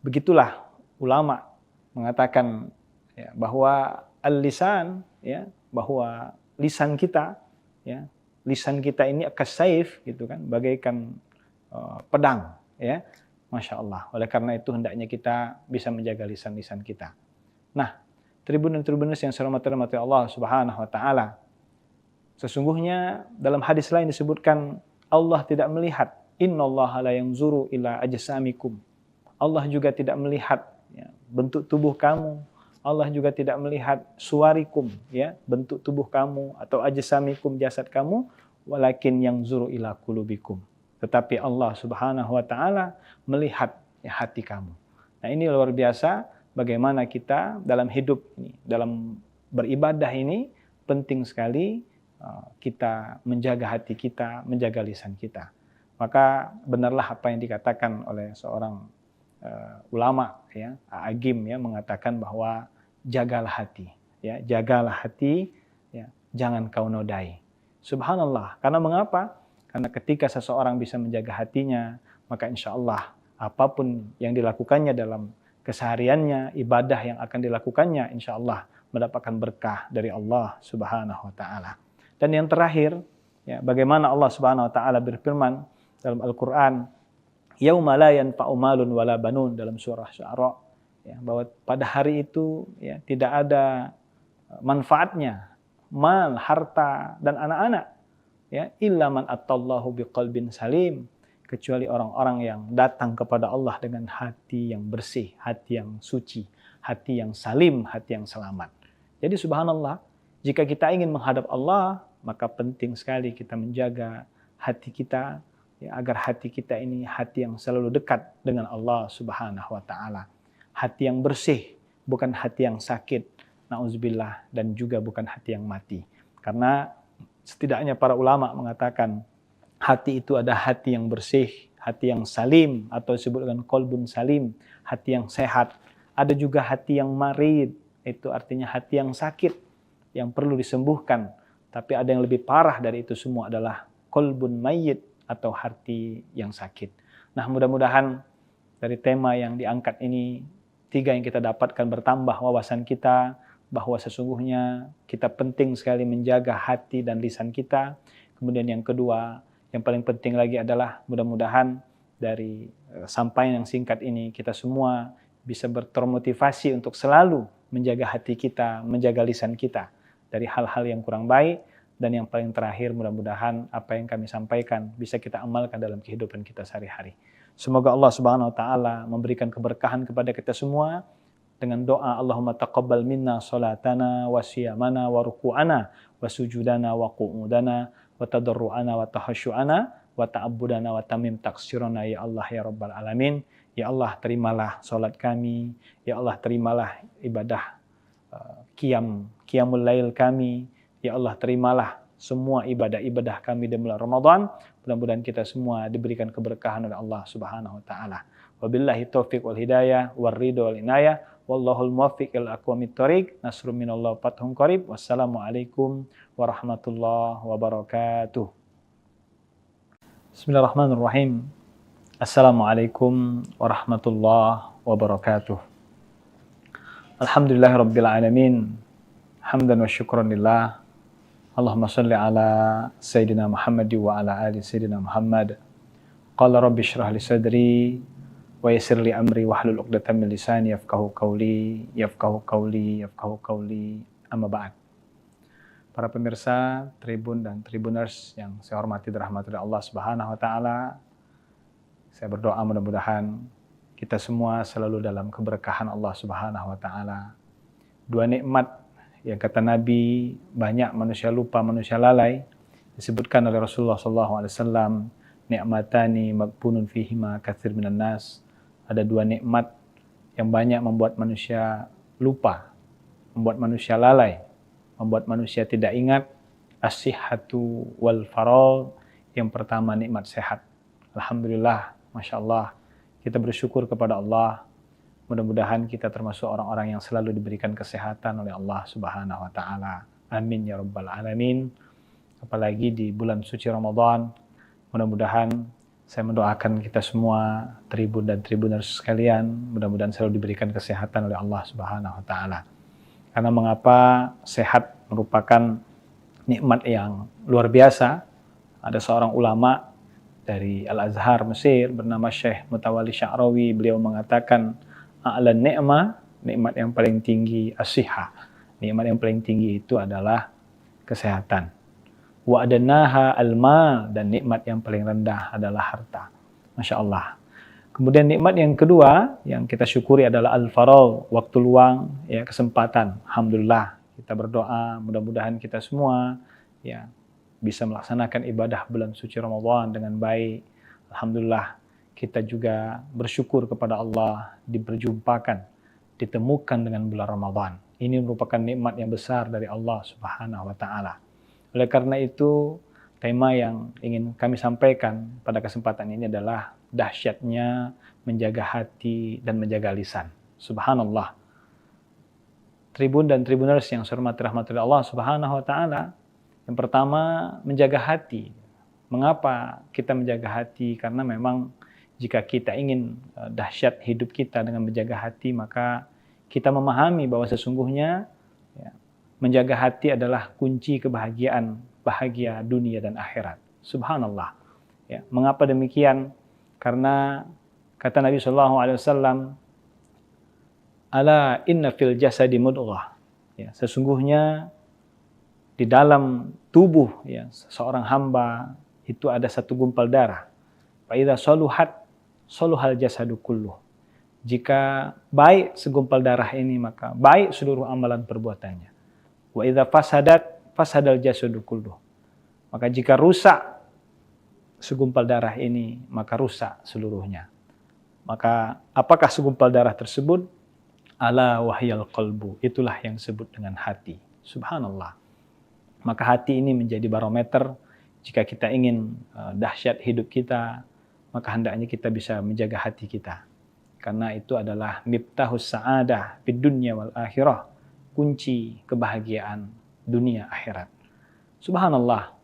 begitulah ulama mengatakan ya, bahwa al-lisan, ya, bahwa lisan kita, ya, lisan kita ini kasaif gitu kan, bagaikan pedang ya. Masya Allah. Oleh karena itu hendaknya kita bisa menjaga lisan-lisan kita. Nah, Tribun dan Tribuners yang saya hormati Allah Subhanahu wa taala. Sesungguhnya dalam hadis lain disebutkan Allah tidak melihat, innallaha la yanzuru ila ajsamikum. Allah juga tidak melihat ya, bentuk tubuh kamu. Allah juga tidak melihat suwarikum, ya, bentuk tubuh kamu atau ajsamikum, jasad kamu, walakin yanzuru ila qulubikum. Tetapi Allah Subhanahu wa taala melihat ya, hati kamu. Nah, ini luar biasa bagaimana kita dalam hidup ini, dalam beribadah ini penting sekali kita menjaga hati kita, menjaga lisan kita. Maka benarlah apa yang dikatakan oleh seorang ulama ya, Agim ya, mengatakan bahwa jagalah hati ya, jagalah hati ya, jangan kau nodai. Subhanallah. Karena mengapa? Karena ketika seseorang bisa menjaga hatinya, maka insya Allah apapun yang dilakukannya dalam kesehariannya, ibadah yang akan dilakukannya, insya Allah mendapatkan berkah dari Allah Subhanahu wa taala. Dan yang terakhir, ya, bagaimana Allah Subhanahu wa taala berfirman dalam Al-Qur'an, yauma la yanfa'u malun wala banun, dalam surah Syu'ara, ya, bahwa pada hari itu ya, tidak ada manfaatnya mal, harta dan anak-anak, ya, illa man atallahu biqalbin salim, kecuali orang-orang yang datang kepada Allah dengan hati yang bersih, hati yang suci, hati yang salim, hati yang selamat. Jadi subhanallah, jika kita ingin menghadap Allah, maka penting sekali kita menjaga hati kita ya, agar hati kita ini hati yang selalu dekat dengan Allah Subhanahu wa taala. Hati yang bersih, bukan hati yang sakit, na'udzubillah, dan juga bukan hati yang mati. Karena setidaknya para ulama mengatakan hati itu ada hati yang bersih, hati yang salim, atau disebut dengan qalbun salim, hati yang sehat. Ada juga hati yang marid, itu artinya hati yang sakit, yang perlu disembuhkan. Tapi ada yang lebih parah dari itu semua adalah qalbun mayyit, atau hati yang sakit. Nah, mudah-mudahan dari tema yang diangkat ini, 3 yang kita dapatkan bertambah wawasan kita, bahwa sesungguhnya kita penting sekali menjaga hati dan lisan kita. Kemudian yang kedua, yang paling penting lagi adalah mudah-mudahan dari sampaian yang singkat ini kita semua bisa termotivasi untuk selalu menjaga hati kita, menjaga lisan kita dari hal-hal yang kurang baik. Dan yang paling terakhir, mudah-mudahan apa yang kami sampaikan bisa kita amalkan dalam kehidupan kita sehari-hari. Semoga Allah Subhanahu wa taala memberikan keberkahan kepada kita semua dengan doa Allahumma taqabbal minna salatana wa siyamana wa ruku'ana wa sujudana wa qu'udana wa tadarru'ana wa tahasyu'ana wa ta'abbudana wa tamim taqsirana ya Allah ya Rabbal Alamin. Ya Allah, terimalah salat kami. Ya Allah, terimalah ibadah qiyamul lail kami. Ya Allah, terimalah semua ibadah-ibadah kami di bulan Ramadan. Mudah-mudahan kita semua diberikan keberkahan oleh Allah Subhanahu wa taala. Wabillahi taufiq wal hidayah war ridho wal inayah. Wallahul muwaffiq ila aqwamit thoriq. Nasrun minallah fathun qarib. Wassalamualaikum warahmatullahi wabarakatuh. Bismillahirrahmanirrahim. Assalamualaikum warahmatullahi wabarakatuh. Alhamdulillahirabbil alamin. Hamdan wa syukran lillah. Allahumma salli ala Sayyidina Muhammad wa ala ali Sayyidina Muhammad. Qala rabbi shrah li sadri wa yassir li amri wahlul 'uqdatam min lisani yafqahu qawli amma ba'd. Para pemirsa Tribun dan Tribuners yang saya hormati dan rahmati Allah Subhanahu wa taala, saya berdoa mudah-mudahan kita semua selalu dalam keberkahan Allah Subhanahu wa taala. 2 nikmat yang kata Nabi banyak manusia lupa, manusia lalai, disebutkan oleh Rasulullah SAW, ni'matani maghbunun fihima katsir minan nas. Ada 2 nikmat yang banyak membuat manusia lupa, membuat manusia lalai, membuat manusia tidak ingat. As-sihhatu wal faragh. Yang pertama, nikmat sehat. Alhamdulillah, Masya Allah, kita bersyukur kepada Allah. Mudah-mudahan kita termasuk orang-orang yang selalu diberikan kesehatan oleh Allah Subhanahu wa taala. Amin ya Rabbal Alamin. Apalagi di bulan suci Ramadan, mudah-mudahan saya mendoakan kita semua, Tribun dan Tribuners sekalian, mudah-mudahan selalu diberikan kesehatan oleh Allah Subhanahu wa taala. Karena mengapa sehat merupakan nikmat yang luar biasa, Ada seorang ulama dari Al-Azhar Mesir bernama Syekh Mutawalli Sya'rawi, beliau mengatakan a'lan ni'mah, nikmat yang paling tinggi as-sihah. Nikmat yang paling tinggi itu adalah kesehatan. Wa adnaha al-mal, dan nikmat yang paling rendah adalah harta. Masya Allah. Kemudian nikmat yang kedua yang kita syukuri adalah al-faragh, waktu luang, ya, kesempatan. Alhamdulillah, kita berdoa mudah-mudahan kita semua ya bisa melaksanakan ibadah bulan suci Ramadan dengan baik. Alhamdulillah, kita juga bersyukur kepada Allah diperjumpakan, ditemukan dengan bulan Ramadan. Ini merupakan nikmat yang besar dari Allah Subhanahu wa taala. Oleh karena itu, tema yang ingin kami sampaikan pada kesempatan ini adalah dahsyatnya menjaga hati dan menjaga lisan. Subhanallah. Tribun dan tribuners yang saya hormati rahmatullah Allah Subhanahu wa taala. Yang pertama, menjaga hati. Mengapa kita menjaga hati? Karena memang jika kita ingin dahsyat hidup kita dengan menjaga hati, maka kita memahami bahwa sesungguhnya ya, menjaga hati adalah kunci kebahagiaan, bahagia dunia dan akhirat. Subhanallah. Ya, mengapa demikian? Karena kata Nabi SAW, ala inna fil jasadi mudghah. Ya, sesungguhnya di dalam tubuh ya, seorang hamba itu ada satu gumpal darah. Fa idza saluhat saluhal jasadu kulluh. Jika baik segumpal darah ini, maka baik seluruh amalan perbuatannya. Wa idza fasadat fasadal jasadu kulluh. Maka jika rusak segumpal darah ini, maka rusak seluruhnya. Maka apakah segumpal darah tersebut? Ala wahyal qalbu. Itulah yang disebut dengan hati. Subhanallah. Maka hati ini menjadi barometer. Jika kita ingin dahsyat hidup kita, maka hendaknya kita bisa menjaga hati kita. Karena itu adalah miftahus sa'adah fid dunya wal akhirah. Kunci kebahagiaan dunia akhirat. Subhanallah.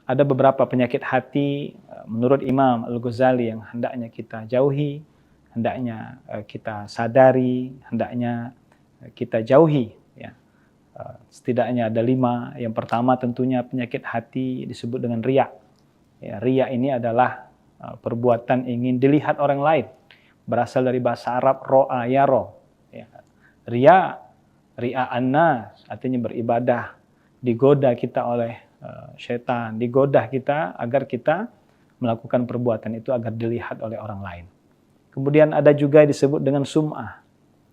Ada beberapa penyakit hati menurut Imam Al-Ghazali yang hendaknya kita jauhi, hendaknya kita sadari, hendaknya kita jauhi. Ya. Setidaknya ada 5. Yang pertama tentunya penyakit hati disebut dengan riya. Ya, riya ini adalah perbuatan ingin dilihat orang lain. Berasal dari bahasa Arab ro'a yaro. Ya. Riya, ria'annas, artinya beribadah, digoda kita oleh syaitan, digoda kita agar kita melakukan perbuatan itu agar dilihat oleh orang lain. Kemudian ada juga disebut dengan sum'ah.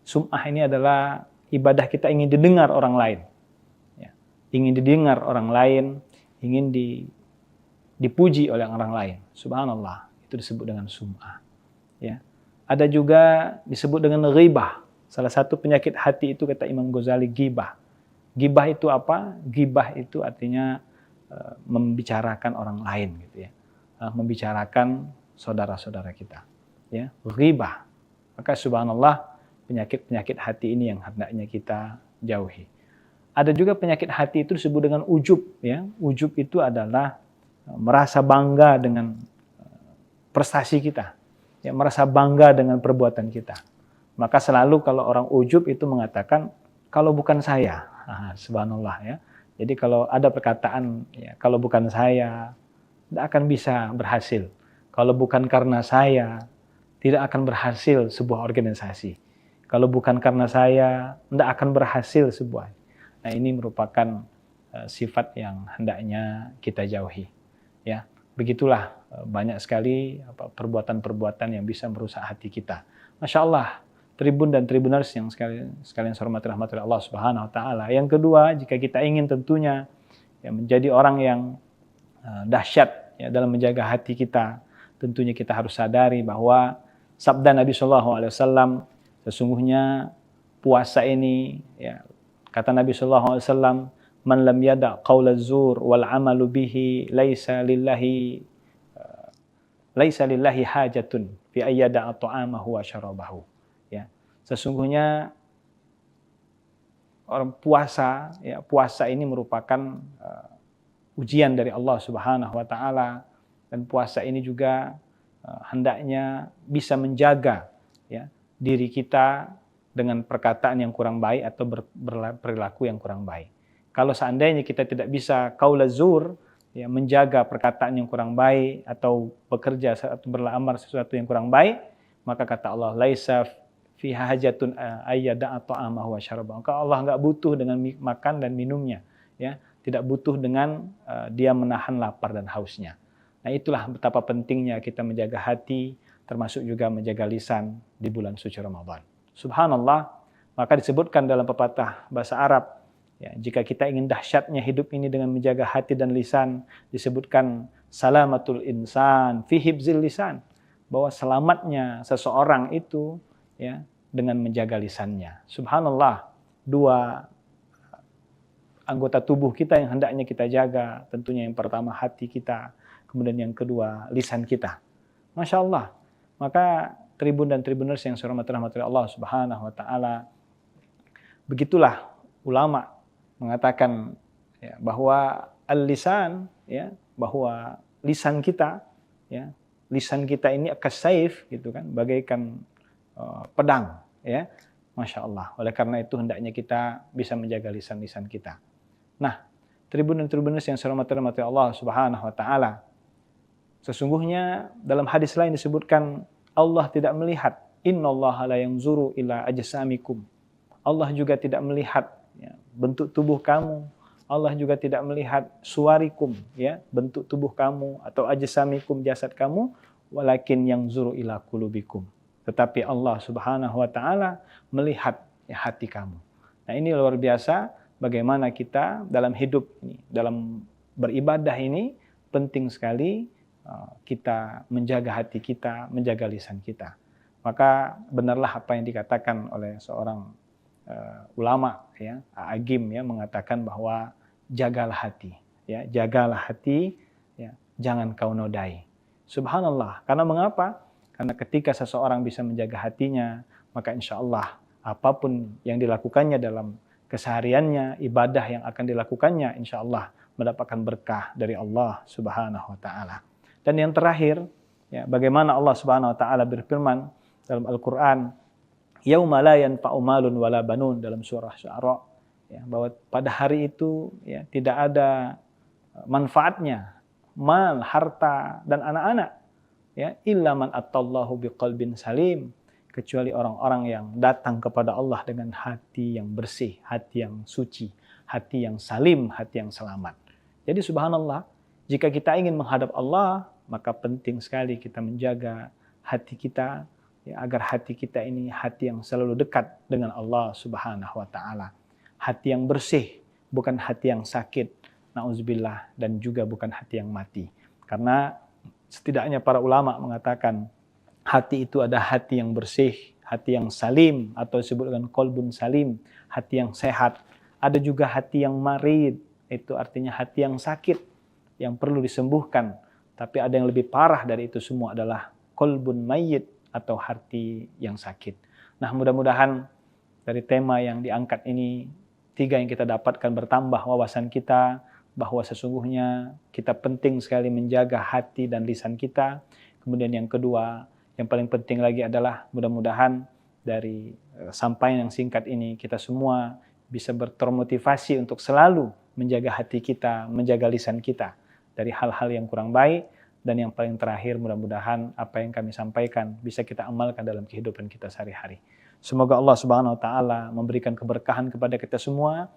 Sum'ah ini adalah ibadah kita ingin didengar orang lain. Ya. Ingin didengar orang lain, ingin dipuji oleh orang lain. Subhanallah, itu disebut dengan sum'ah. Ya. Ada juga disebut dengan ghibah. Salah satu penyakit hati itu kata Imam Ghazali ghibah. Ghibah itu apa? Ghibah itu artinya membicarakan orang lain gitu ya. Membicarakan saudara-saudara kita. Ya, ghibah. Maka subhanallah, penyakit-penyakit hati ini yang hendaknya kita jauhi. Ada juga penyakit hati itu disebut dengan ujub ya. Ujub itu adalah merasa bangga dengan prestasi kita. Ya, merasa bangga dengan perbuatan kita. Maka selalu kalau orang ujub itu mengatakan kalau bukan saya. Subhanallah ya. Jadi kalau ada perkataan, ya, kalau bukan saya, tidak akan bisa berhasil. Kalau bukan karena saya, tidak akan berhasil sebuah organisasi. Kalau bukan karena saya, tidak akan berhasil sebuah. Nah, ini merupakan sifat yang hendaknya kita jauhi. Ya, begitulah banyak sekali perbuatan-perbuatan yang bisa merusak hati kita. Masya Allah. Tribun dan tribuners yang sekalian saya hormati rahmatullah Allah Subhanahu wa taala. Yang kedua, jika kita ingin tentunya ya, menjadi orang yang dahsyat ya, dalam menjaga hati kita, tentunya kita harus sadari bahwa sabda Nabi SAW, sesungguhnya puasa ini ya, kata Nabi SAW, man lam yada' qaula zur wal amalu bihi laisa lillahi hajatun fi ayyada ta'amahu wa syarabahu. Ya, sesungguhnya orang puasa, ya, puasa ini merupakan ujian dari Allah Subhanahu wa taala, dan puasa ini juga hendaknya bisa menjaga ya diri kita dengan perkataan yang kurang baik atau perilaku yang kurang baik. Kalau seandainya kita tidak bisa qaul zur, ya, menjaga perkataan yang kurang baik atau bekerja atau beramal sesuatu yang kurang baik, maka kata Allah, laisa fiha hajatun ayyada'a ta'amahu wa syarabahu. Maka Allah enggak butuh dengan makan dan minumnya, ya. Tidak butuh dengan dia menahan lapar dan hausnya. Nah, itulah betapa pentingnya kita menjaga hati, termasuk juga menjaga lisan di bulan suci Ramadan. Subhanallah, maka disebutkan dalam pepatah bahasa Arab, ya, jika kita ingin dahsyatnya hidup ini dengan menjaga hati dan lisan, disebutkan salamatul insan fi hibzil lisan, bahwa selamatnya seseorang itu, ya, dengan menjaga lisannya. Subhanallah, dua anggota tubuh kita yang hendaknya kita jaga, tentunya yang pertama hati kita, kemudian yang kedua lisan kita. Masya Allah. Maka tribun dan tribuners yang saya hormati Allah Subhanahu wa taala, begitulah ulama mengatakan, ya, bahwa al-lisan, ya, bahwa lisan kita, ya, lisan kita ini kasaif, gitu kan, bagaikan pedang, ya. Masya Allah. Oleh karena itu hendaknya kita bisa menjaga lisan-lisan kita. Nah, tribun dan tribuners yang saya hormati Allah Subhanahu wa taala, sesungguhnya dalam hadis lain disebutkan Allah tidak melihat, innallaha la yanzuru ila ajsamikum. Allah juga tidak melihat, ya, bentuk tubuh kamu. Allah juga tidak melihat suwarikum, ya, bentuk tubuh kamu, atau ajsamikum, jasad kamu, walakin yanzuru ila qulubikum. Tetapi Allah Subhanahu wa taala melihat, ya, hati kamu. Nah, ini luar biasa bagaimana kita dalam hidup ini, dalam beribadah ini penting sekali kita menjaga hati kita, menjaga lisan kita. Maka benarlah apa yang dikatakan oleh seorang ulama, ya, Agim, ya, mengatakan bahwa jagalah hati, ya, jagalah hati, ya, jangan kau nodai. Subhanallah. Karena mengapa? Karena ketika seseorang bisa menjaga hatinya, maka insya Allah apapun yang dilakukannya dalam kesehariannya, ibadah yang akan dilakukannya, insya Allah mendapatkan berkah dari Allah Subhanahu wa taala. Dan yang terakhir, ya, bagaimana Allah Subhanahu wa taala berfirman dalam Al-Qur'an, yauma la yanfa'u malun wala banun, dalam surah Syu'ara, ya, bahwa pada hari itu, ya, tidak ada manfaatnya mal, harta dan anak-anak, ya, illa man attallahu biqalbin salim, kecuali orang-orang yang datang kepada Allah dengan hati yang bersih, hati yang suci, hati yang salim, hati yang selamat. Jadi subhanallah, jika kita ingin menghadap Allah, maka penting sekali kita menjaga hati kita, ya, agar hati kita ini hati yang selalu dekat dengan Allah Subhanahu wa taala. Hati yang bersih, bukan hati yang sakit, na'udzubillah, dan juga bukan hati yang mati. Karena setidaknya para ulama mengatakan hati itu ada hati yang bersih, hati yang salim, atau disebut dengan qalbun salim, hati yang sehat. Ada juga hati yang marid, itu artinya hati yang sakit, yang perlu disembuhkan. Tapi ada yang lebih parah dari itu semua adalah qalbun mayyit, atau hati yang sakit. Nah, mudah-mudahan dari tema yang diangkat ini, 3 yang kita dapatkan bertambah wawasan kita, bahwa sesungguhnya kita penting sekali menjaga hati dan lisan kita. Kemudian yang kedua, yang paling penting lagi adalah mudah-mudahan dari sampaian yang singkat ini, kita semua bisa termotivasi untuk selalu menjaga hati kita, menjaga lisan kita dari hal-hal yang kurang baik. Dan yang paling terakhir, mudah-mudahan apa yang kami sampaikan bisa kita amalkan dalam kehidupan kita sehari-hari. Semoga Allah Subhanahu wa taala memberikan keberkahan kepada kita semua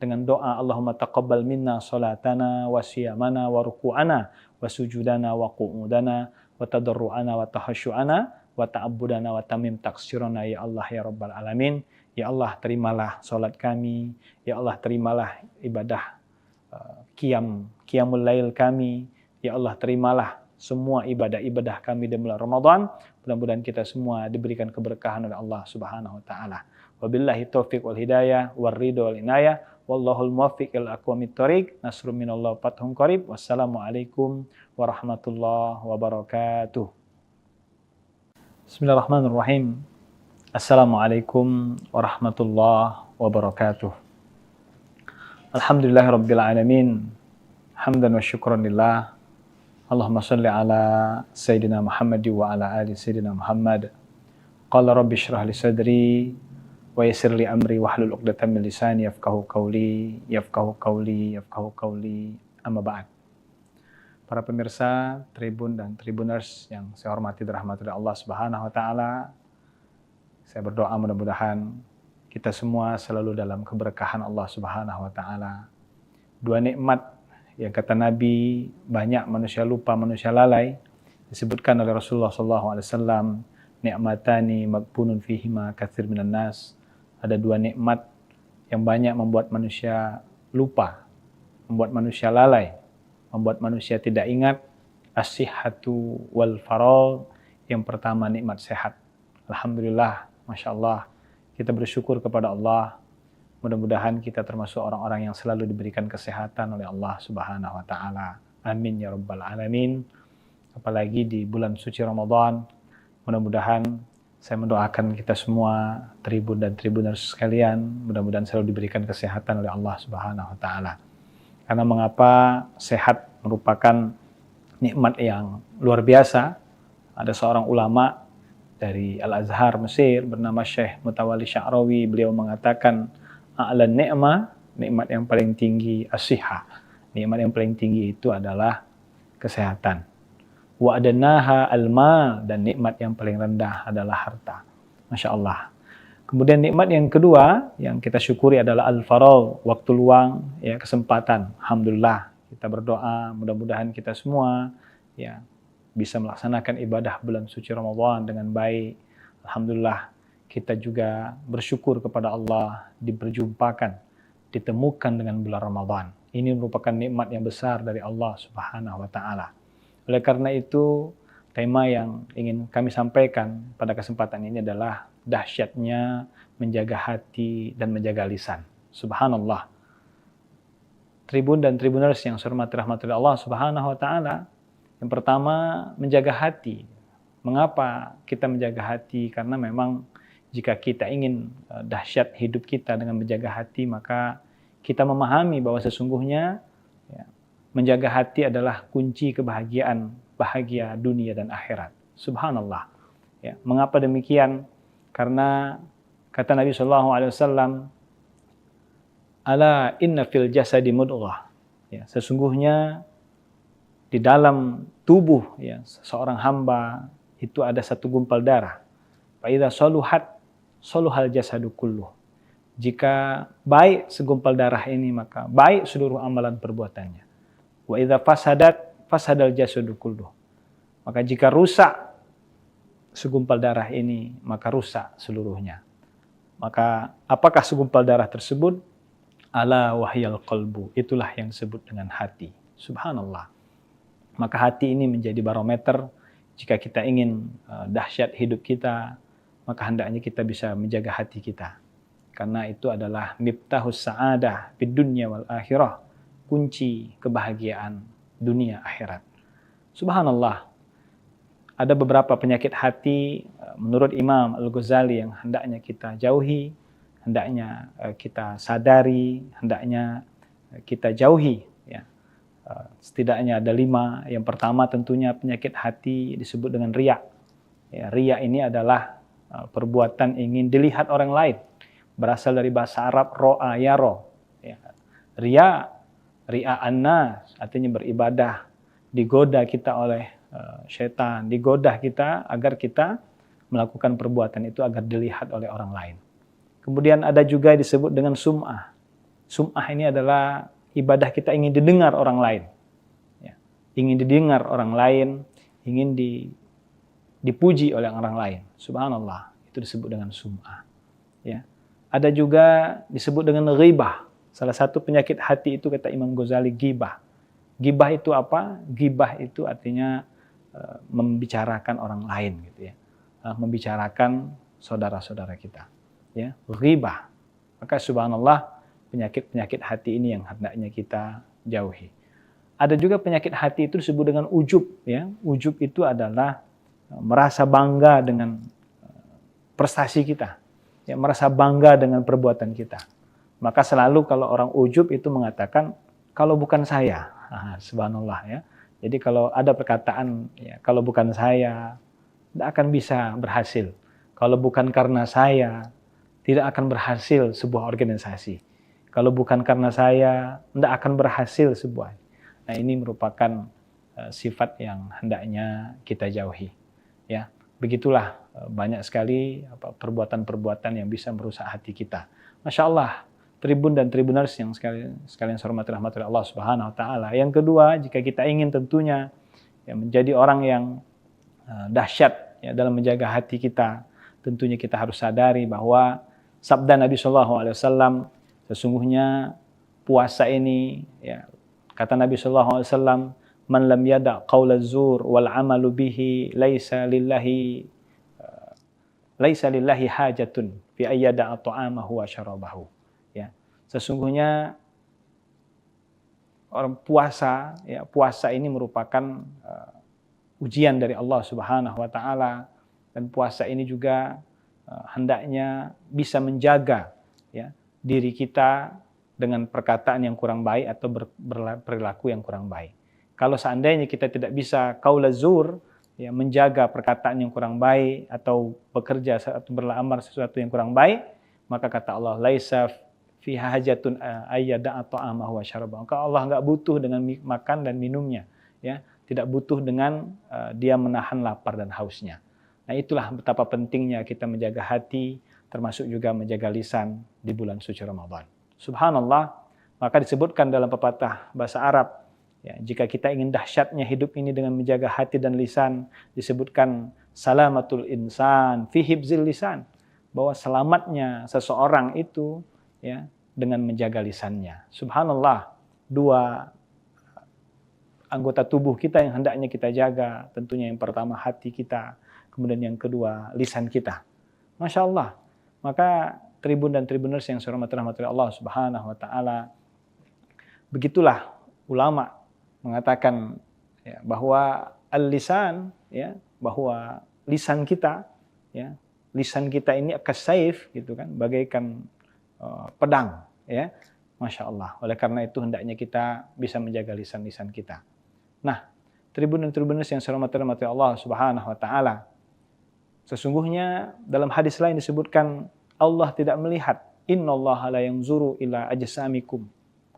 dengan doa Allahumma taqabbal minna salatana wa siyamana wa ruku'ana wa sujudana wa qu'udana wa tadarru'ana wa tahasyu'ana wa ta'abbudana wa tamim taqsirana, ya Allah ya Rabbal Alamin. Ya Allah, terimalah salat kami, ya Allah terimalah ibadah qiyamul lail kami. Ya Allah, terimalah semua ibadah-ibadah kami di bulan Ramadan. Mudah-mudahan kita semua diberikan keberkahan oleh Allah Subhanahu wa taala. Wabillahi taufiq wal hidayah war ridho wal inayah. Wallahul muwaffiq ila aqwamit thoriq. Nasrun minallah fathun qarib. Wassalamualaikum warahmatullahi wabarakatuh. Bismillahirrahmanirrahim. Assalamualaikum warahmatullahi wabarakatuh. Alhamdulillahirabbil alamin. Hamdan wa syukran lillah. Allahumma shalli ala Sayyidina Muhammad wa ala ali Sayyidina Muhammad. Qala rabbi shrah li sadri wa yassir li amri wahlul 'uqdatam min lisani yafqahu qawli, amma ba'd. para pemirsa Tribun dan Tribuners yang saya hormati dan rahmati Allah Subhanahu wa taala. Saya berdoa mudah-mudahan kita semua selalu dalam keberkahan Allah Subhanahu wa taala. Dua nikmat yang kata Nabi banyak manusia lupa, manusia lalai, disebutkan oleh Rasulullah SAW, ni'matani maghbunun fihima katsir minan nas. Ada dua nikmat yang banyak membuat manusia lupa, membuat manusia lalai, membuat manusia tidak ingat. As-sihhatu wal faragh. Yang pertama nikmat sehat. Alhamdulillah, Masya Allah, kita bersyukur kepada Allah. Mudah-mudahan kita termasuk orang-orang yang selalu diberikan kesehatan oleh Allah Subhanahu wa taala. Amin ya rabbal alamin. Apalagi di bulan suci Ramadan, mudah-mudahan saya mendoakan kita semua Tribun dan Tribuners sekalian, mudah-mudahan selalu diberikan kesehatan oleh Allah Subhanahu wa taala. Karena mengapa sehat merupakan nikmat yang luar biasa. Ada seorang ulama dari Al-Azhar Mesir bernama Syekh Mutawalli Sya'rawi, beliau mengatakan a'lan ni'mah, nikmat yang paling tinggi as-sihah. Nikmat yang paling tinggi itu adalah kesehatan. Wa adnaha al-mal, dan nikmat yang paling rendah adalah harta. Masya Allah. Kemudian nikmat yang kedua yang kita syukuri adalah al-faragh, waktu luang, ya, kesempatan. Alhamdulillah, kita berdoa mudah-mudahan kita semua ya bisa melaksanakan ibadah bulan suci Ramadan dengan baik. Alhamdulillah, kita juga bersyukur kepada Allah diperjumpakan, ditemukan dengan bulan Ramadan. Ini merupakan nikmat yang besar dari Allah Subhanahu wa taala. Oleh karena itu, tema yang ingin kami sampaikan pada kesempatan ini adalah dahsyatnya menjaga hati dan menjaga lisan. Subhanallah. Tribun dan Tribuners yang saya hormati rahmatullah Allah Subhanahu wa taala. Yang pertama, menjaga hati. Mengapa kita menjaga hati? Karena memang jika kita ingin dahsyat hidup kita dengan menjaga hati, maka kita memahami bahwa sesungguhnya ya, menjaga hati adalah kunci kebahagiaan, bahagia dunia dan akhirat. Subhanallah. Ya, mengapa demikian? Karena kata Nabi SAW, ala inna fil jasadi mudghah. Ya, sesungguhnya di dalam tubuh ya, seorang hamba itu ada satu gumpal darah. Fa idza saluhat saluhal jasadu kulluh. Jika baik segumpal darah ini, maka baik seluruh amalan perbuatannya. Wa idza fasadat fasadal jasadu kulluh. Maka jika rusak segumpal darah ini, maka rusak seluruhnya. Maka apakah segumpal darah tersebut? Ala wahyal qalbu. Itulah yang disebut dengan hati. Subhanallah. Maka hati ini menjadi barometer. Jika kita ingin dahsyat hidup kita, maka hendaknya kita bisa menjaga hati kita. Karena itu adalah miftahus sa'adah fid dunya wal akhirah. Kunci kebahagiaan dunia akhirat. Subhanallah. Ada beberapa penyakit hati menurut Imam Al-Ghazali yang hendaknya kita jauhi, hendaknya kita sadari, hendaknya kita jauhi. Ya. Setidaknya ada 5. Yang pertama tentunya penyakit hati disebut dengan riya. Ya, riya ini adalah perbuatan ingin dilihat orang lain. Berasal dari bahasa Arab ro'a yaro. Ya. Riya annas, artinya beribadah, digoda kita oleh syaitan, digoda kita agar kita melakukan perbuatan itu agar dilihat oleh orang lain. Kemudian ada juga disebut dengan sum'ah. Sum'ah ini adalah ibadah kita ingin didengar orang lain. Ya. Ingin didengar orang lain, ingin dipuji oleh orang lain. Subhanallah, itu disebut dengan sum'ah. Ya. Ada juga disebut dengan ghibah. Salah satu penyakit hati itu kata Imam Ghazali ghibah. Ghibah itu apa? Ghibah itu artinya membicarakan orang lain gitu ya. Membicarakan saudara-saudara kita. Ya, ghibah. Maka subhanallah, penyakit-penyakit hati ini yang hendaknya kita jauhi. Ada juga penyakit hati itu disebut dengan ujub ya. Ujub itu adalah merasa bangga dengan prestasi kita. Ya, merasa bangga dengan perbuatan kita. Maka selalu kalau orang ujub itu mengatakan kalau bukan saya. Subhanallah ya. Jadi kalau ada perkataan ya, kalau bukan saya tidak akan bisa berhasil. Kalau bukan karena saya tidak akan berhasil sebuah organisasi. Kalau bukan karena saya tidak akan berhasil sebuah. Nah, ini merupakan sifat yang hendaknya kita jauhi. Ya, begitulah banyak sekali perbuatan-perbuatan yang bisa merusak hati kita. Masya Allah, Tribun dan Tribuners yang sekalian saya hormati rahmat Allah Subhanahu Wa Taala. Yang kedua, jika kita ingin tentunya ya, menjadi orang yang dahsyat ya, dalam menjaga hati kita, tentunya kita harus sadari bahwa sabda Nabi Shallallahu Alaihi Wasallam, sesungguhnya puasa ini, ya, kata Nabi Shallallahu Alaihi Wasallam, man lam yada qaula zur wal amalu bihi laisa lillahi hajatun fi ayyada ta'amahu wa syarabahu. Ya, sesungguhnya orang puasa, ya, puasa ini merupakan ujian dari Allah Subhanahu Wa Taala, dan puasa ini juga hendaknya bisa menjaga ya, diri kita dengan perkataan yang kurang baik atau berperilaku yang kurang baik. Kalau seandainya kita tidak bisa qaula zur, ya, menjaga perkataan yang kurang baik atau bekerja atau beramal sesuatu yang kurang baik, maka kata Allah, laisa fi hajatun ayyada ta'amahu wa syarabahu. Allah enggak butuh dengan makan dan minumnya, ya, tidak butuh dengan dia menahan lapar dan hausnya. Nah, itulah betapa pentingnya kita menjaga hati, termasuk juga menjaga lisan di bulan suci Ramadan. Subhanallah, maka disebutkan dalam pepatah bahasa Arab, ya, jika kita ingin dahsyatnya hidup ini dengan menjaga hati dan lisan, disebutkan salamatul insan fi hibzil lisan, bahwa selamatnya seseorang itu ya dengan menjaga lisannya. Subhanallah, dua anggota tubuh kita yang hendaknya kita jaga, tentunya yang pertama hati kita, kemudian yang kedua lisan kita. Masya Allah, maka Tribun dan Tribuners yang saya hormati Allah Subhanahu Wa Taala, begitulah ulama mengatakan ya, bahwa al-lisan, ya, bahwa lisan kita, ya, lisan kita ini kasaif, gitu kan, bagaikan pedang, ya, Masya Allah. Oleh karena itu hendaknya kita bisa menjaga lisan-lisan kita. Nah, Tribun dan Tribuners yang saya hormati Allah Subhanahu Wa Taala, sesungguhnya dalam hadis lain disebutkan Allah tidak melihat, innallaha la yanzuru ila ajsamikum.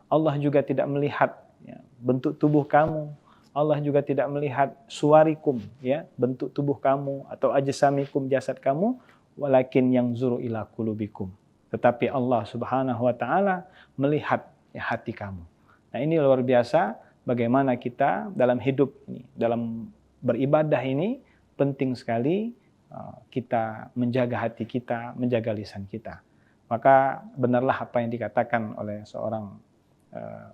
Allah juga tidak melihat ya, bentuk tubuh kamu. Allah juga tidak melihat suwarikum, ya, bentuk tubuh kamu, atau ajsamikum, jasad kamu, walakin yanzuru ila qulubikum. Tetapi Allah Subhanahu Wa Taala melihat ya, hati kamu. Nah, ini luar biasa bagaimana kita dalam hidup ini, dalam beribadah ini penting sekali kita menjaga hati kita, menjaga lisan kita. Maka benarlah apa yang dikatakan oleh seorang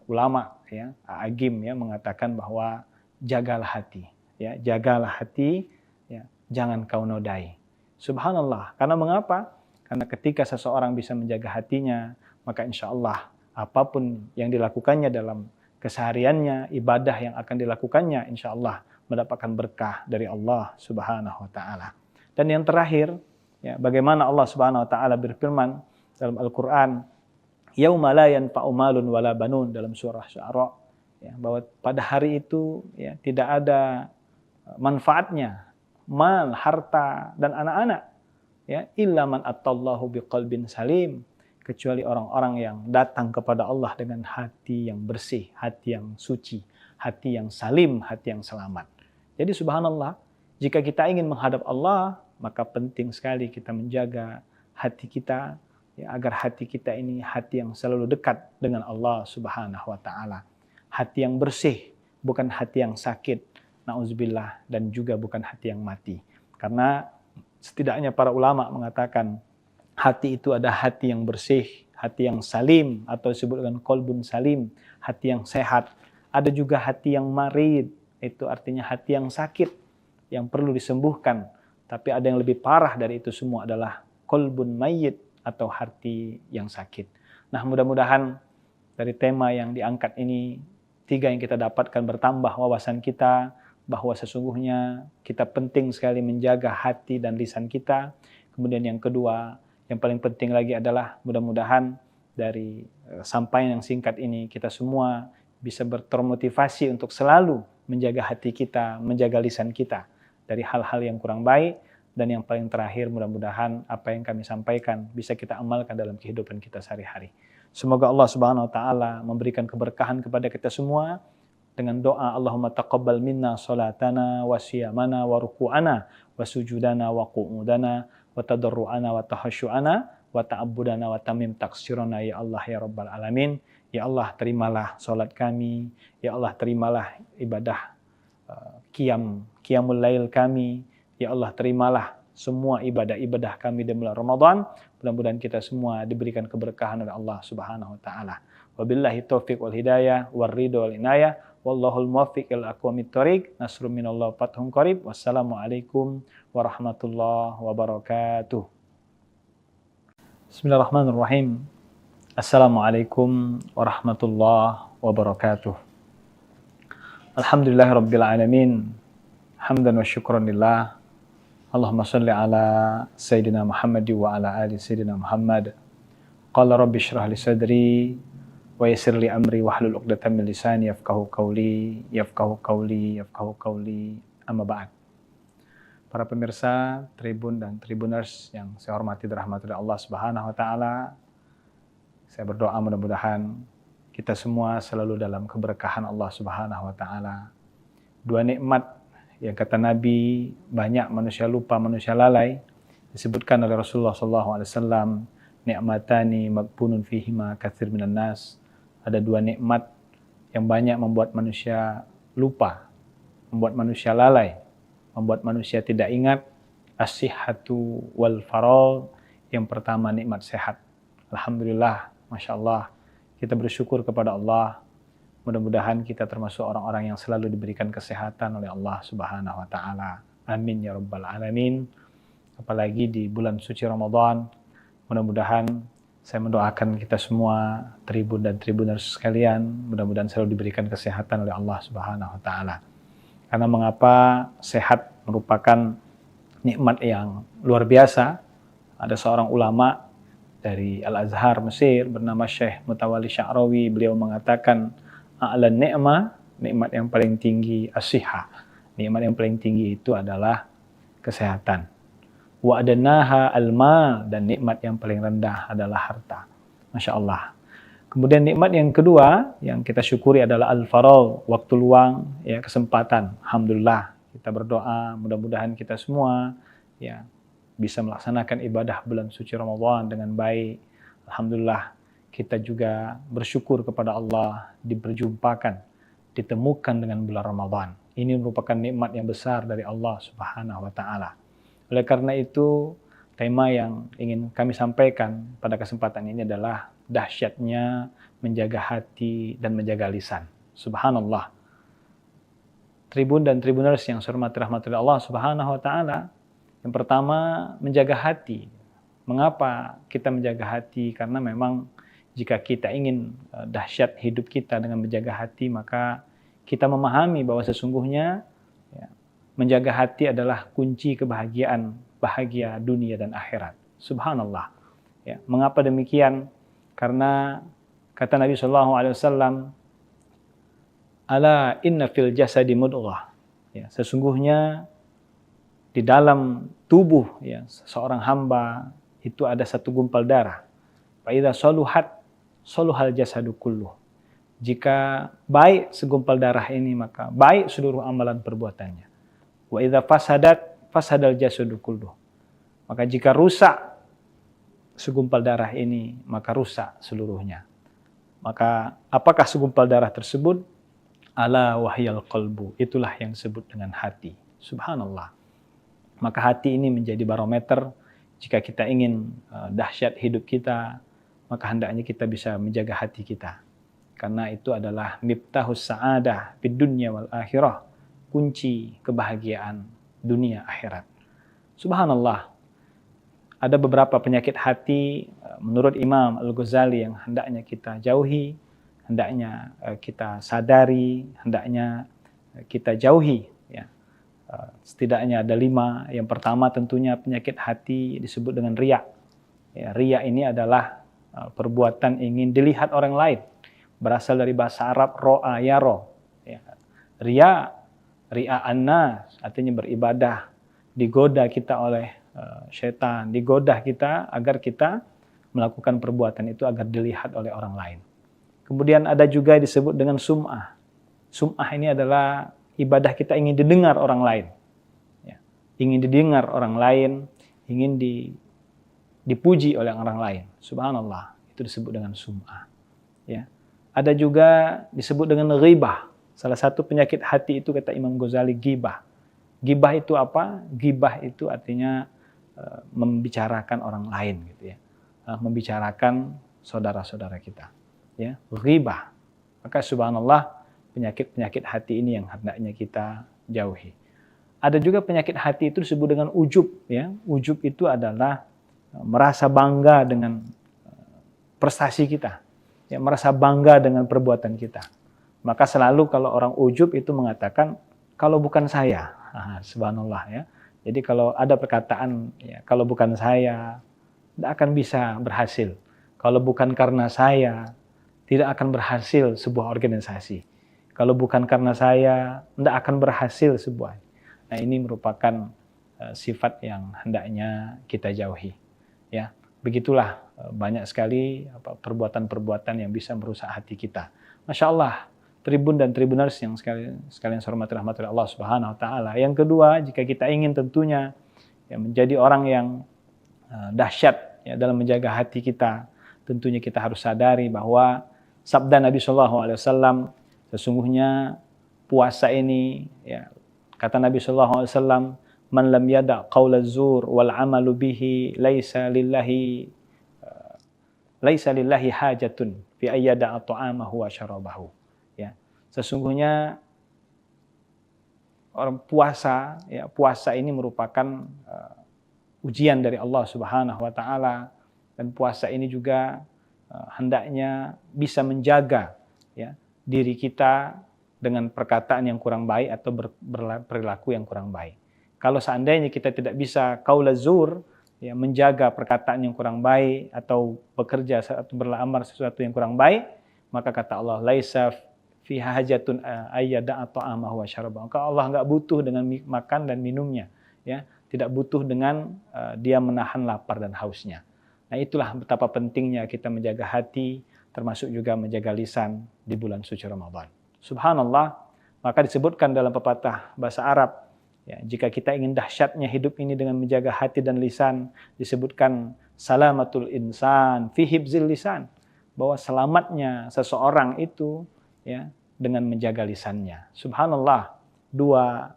ulama, ya, Agim, ya, mengatakan bahwa jagalah hati, ya, jagalah hati, ya, jangan kau nodai. Subhanallah. Karena mengapa? Karena ketika seseorang bisa menjaga hatinya, maka insya Allah apapun yang dilakukannya dalam kesehariannya, ibadah yang akan dilakukannya, insya Allah mendapatkan berkah dari Allah Subhanahu Wa Taala. Dan yang terakhir, ya, bagaimana Allah Subhanahu Wa Taala berfirman dalam Al-Quran, yauma la yanfa'u malun wala banun, dalam surah Syu'ara, ya, bahwa pada hari itu ya, tidak ada manfaatnya mal, harta, dan anak-anak, ya, illa man attallahu biqalbin salim, kecuali orang-orang yang datang kepada Allah dengan hati yang bersih, hati yang suci, hati yang salim, hati yang selamat. Jadi subhanallah, jika kita ingin menghadap Allah, maka penting sekali kita menjaga hati kita, ya, agar hati kita ini hati yang selalu dekat dengan Allah Subhanahu Wa Taala. Hati yang bersih, bukan hati yang sakit, na'udzubillah, dan juga bukan hati yang mati. Karena setidaknya para ulama mengatakan hati itu ada hati yang bersih, hati yang salim, atau disebut dengan qalbun salim, hati yang sehat. Ada juga hati yang marid, itu artinya hati yang sakit, yang perlu disembuhkan. Tapi ada yang lebih parah dari itu semua adalah qalbun mayyit, atau hati yang sakit. Nah, mudah-mudahan dari tema yang diangkat ini, 3 yang kita dapatkan bertambah wawasan kita, bahwa sesungguhnya kita penting sekali menjaga hati dan lisan kita. Kemudian yang kedua, yang paling penting lagi adalah mudah-mudahan dari sampaian yang singkat ini, kita semua bisa termotivasi untuk selalu menjaga hati kita, menjaga lisan kita dari hal-hal yang kurang baik. Dan yang paling terakhir, mudah-mudahan apa yang kami sampaikan bisa kita amalkan dalam kehidupan kita sehari-hari. Semoga Allah Subhanahu Wa Taala memberikan keberkahan kepada kita semua dengan doa Allahumma taqabbal minna salatana wa siyamana wa ruku'ana wa sujudana wa qu'udana wa tadarru'ana wa tahasyu'ana wa ta'abbudana wa tamim taksirana ya Allah ya Rabbal Alamin. Ya Allah, terimalah salat kami. Ya Allah, terimalah ibadah qiyamul lail kami. Ya Allah, terimalah semua ibadah-ibadah kami di bulan Ramadan. Mudah-mudahan kita semua diberikan keberkahan oleh Allah Subhanahu wa taala. Wabillahi taufiq wal hidayah war ridho wal inayah. Wallahul muwaffiq ila aqwamit thoriq. Nasrun minallah fathun qarib. Wassalamualaikum warahmatullahi wabarakatuh. Bismillahirrahmanirrahim. Assalamualaikum warahmatullahi wabarakatuh. Alhamdulillahirabbil alamin. Hamdan wa syukran lillah. Allahumma shalli ala sayyidina Muhammad wa ala ali sayyidina Muhammad. Qala rabbi shrah li sadri wa yassir li amri wahlul 'uqdatam min lisani yafqahu qawli amma ba'd. Para pemirsa Tribun dan Tribuners yang saya hormati dan rahmati Allah Subhanahu wa taala, saya berdoa mudah-mudahan kita semua selalu dalam keberkahan Allah Subhanahu wa taala. Dua nikmat yang kata Nabi banyak manusia lupa, manusia lalai, disebutkan oleh Rasulullah SAW, ni'matani maghbunun fihima katsir minan nas. Ada dua nikmat yang banyak membuat manusia lupa, membuat manusia lalai, membuat manusia tidak ingat. As-sihhatu wal faragh. Yang pertama nikmat sehat. Alhamdulillah, Masya Allah, kita bersyukur kepada Allah. Mudah-mudahan kita termasuk orang-orang yang selalu diberikan kesehatan oleh Allah Subhanahu wa taala. Amin ya Rabbal Alamin. Apalagi di bulan suci Ramadan, mudah-mudahan saya mendoakan kita semua, Tribun dan Tribuners sekalian, mudah-mudahan selalu diberikan kesehatan oleh Allah Subhanahu wa taala. Karena mengapa sehat merupakan nikmat yang luar biasa. Ada seorang ulama dari Al-Azhar Mesir bernama Syekh Mutawalli Sya'rawi, beliau mengatakan a'la ni'mah, nikmat yang paling tinggi as-sihah. Nikmat yang paling tinggi itu adalah kesehatan. Wa adnaha al-mal, dan nikmat yang paling rendah adalah harta. Masya Allah. Kemudian nikmat yang kedua yang kita syukuri adalah al-faragh, waktu luang, ya, kesempatan. Alhamdulillah, kita berdoa mudah-mudahan kita semua ya bisa melaksanakan ibadah bulan suci Ramadan dengan baik. Alhamdulillah, kita juga bersyukur kepada Allah diperjumpakan, ditemukan dengan bulan Ramadan. Ini merupakan nikmat yang besar dari Allah Subhanahu wa taala. Oleh karena itu, tema yang ingin kami sampaikan pada kesempatan ini adalah dahsyatnya menjaga hati dan menjaga lisan. Subhanallah. Tribun dan Tribuners yang saya hormati rahmatullah Allah Subhanahu wa taala. Yang pertama, menjaga hati. Mengapa kita menjaga hati? Karena memang jika kita ingin dahsyat hidup kita dengan menjaga hati, maka kita memahami bahwa sesungguhnya ya, menjaga hati adalah kunci kebahagiaan, bahagia dunia dan akhirat. Subhanallah. Ya, mengapa demikian? Karena kata Nabi SAW, ala inna fil jasadi mudghah. Ya, sesungguhnya di dalam tubuh ya, seorang hamba itu ada satu gumpal darah. Fa idza saluhat saluhal jasadu kulluh. Jika baik segumpal darah ini, maka baik seluruh amalan perbuatannya. Wa idza fasadat fasadal jasadu kulluh. Maka jika rusak segumpal darah ini, maka rusak seluruhnya. Maka apakah segumpal darah tersebut? Ala wahyal qalbu. Itulah yang disebut dengan hati. Subhanallah. Maka hati ini menjadi barometer. Jika kita ingin dahsyat hidup kita, maka hendaknya kita bisa menjaga hati kita. Karena itu adalah miftahus sa'adah fid dunya wal akhirah. Kunci kebahagiaan dunia akhirat. Subhanallah. Ada beberapa penyakit hati menurut Imam Al-Ghazali yang hendaknya kita jauhi, hendaknya kita sadari, hendaknya kita jauhi. Ya. Setidaknya ada 5. Yang pertama tentunya penyakit hati disebut dengan riya. Ya, riya ini adalah perbuatan ingin dilihat orang lain. Berasal dari bahasa Arab ro'a yaro. Ya. Riya, ria'an-nas, artinya beribadah. Digoda kita oleh syaitan, digoda kita agar kita melakukan perbuatan itu agar dilihat oleh orang lain. Kemudian ada juga disebut dengan sum'ah. Sum'ah ini adalah ibadah kita ingin didengar orang lain. Ya. Ingin didengar orang lain, ingin dipuji oleh orang lain. Subhanallah, itu disebut dengan sum'ah. Ya. Ada juga disebut dengan ghibah. Salah satu penyakit hati itu kata Imam Ghazali ghibah. Ghibah itu apa? Ghibah itu artinya membicarakan orang lain gitu ya. Membicarakan saudara-saudara kita. Ya, ghibah. Maka subhanallah, penyakit-penyakit hati ini yang hendaknya kita jauhi. Ada juga penyakit hati itu disebut dengan ujub ya. Ujub itu adalah merasa bangga dengan prestasi kita. Ya, merasa bangga dengan perbuatan kita. Maka selalu kalau orang ujub itu mengatakan kalau bukan saya. Subhanallah ya. Jadi kalau ada perkataan ya, kalau bukan saya tidak akan bisa berhasil. Kalau bukan karena saya tidak akan berhasil sebuah organisasi. Kalau bukan karena saya tidak akan berhasil sebuah. Nah, ini merupakan sifat yang hendaknya kita jauhi. Ya, begitulah banyak sekali perbuatan-perbuatan yang bisa merusak hati kita. Masya Allah, Tribun dan Tribuners yang sekalian saya hormati rahmati Allah Subhanahu wa taala. Yang kedua, jika kita ingin tentunya ya, menjadi orang yang dahsyat ya, dalam menjaga hati kita, tentunya kita harus sadari bahwa sabda Nabi sallallahu alaihi wasallam, sesungguhnya puasa ini ya, kata Nabi sallallahu alaihi wasallam, man lam yada qaula zur wal amalu bihi laisa lillahi hajatun fi ayyada ta'amahu wa syarabahu. Ya. Sesungguhnya orang puasa ya, puasa ini merupakan ujian dari Allah Subhanahu wa taala, dan puasa ini juga hendaknya bisa menjaga ya, diri kita dengan perkataan yang kurang baik atau berperilaku yang kurang baik. Kalau seandainya kita tidak bisa qaul zur ya, menjaga perkataan yang kurang baik atau bekerja atau beramal sesuatu yang kurang baik, maka kata Allah laisa fi hajatun ayyada ta'amahu wa syarabahu. Maka Allah enggak butuh dengan makan dan minumnya ya, tidak butuh dengan dia menahan lapar dan hausnya. Nah, itulah betapa pentingnya kita menjaga hati, termasuk juga menjaga lisan di bulan suci Ramadan. Subhanallah, maka disebutkan dalam pepatah bahasa Arab, ya, jika kita ingin dahsyatnya hidup ini dengan menjaga hati dan lisan, disebutkan salamatul insan fi hibzil lisan, bahwa selamatnya seseorang itu ya dengan menjaga lisannya. Subhanallah, dua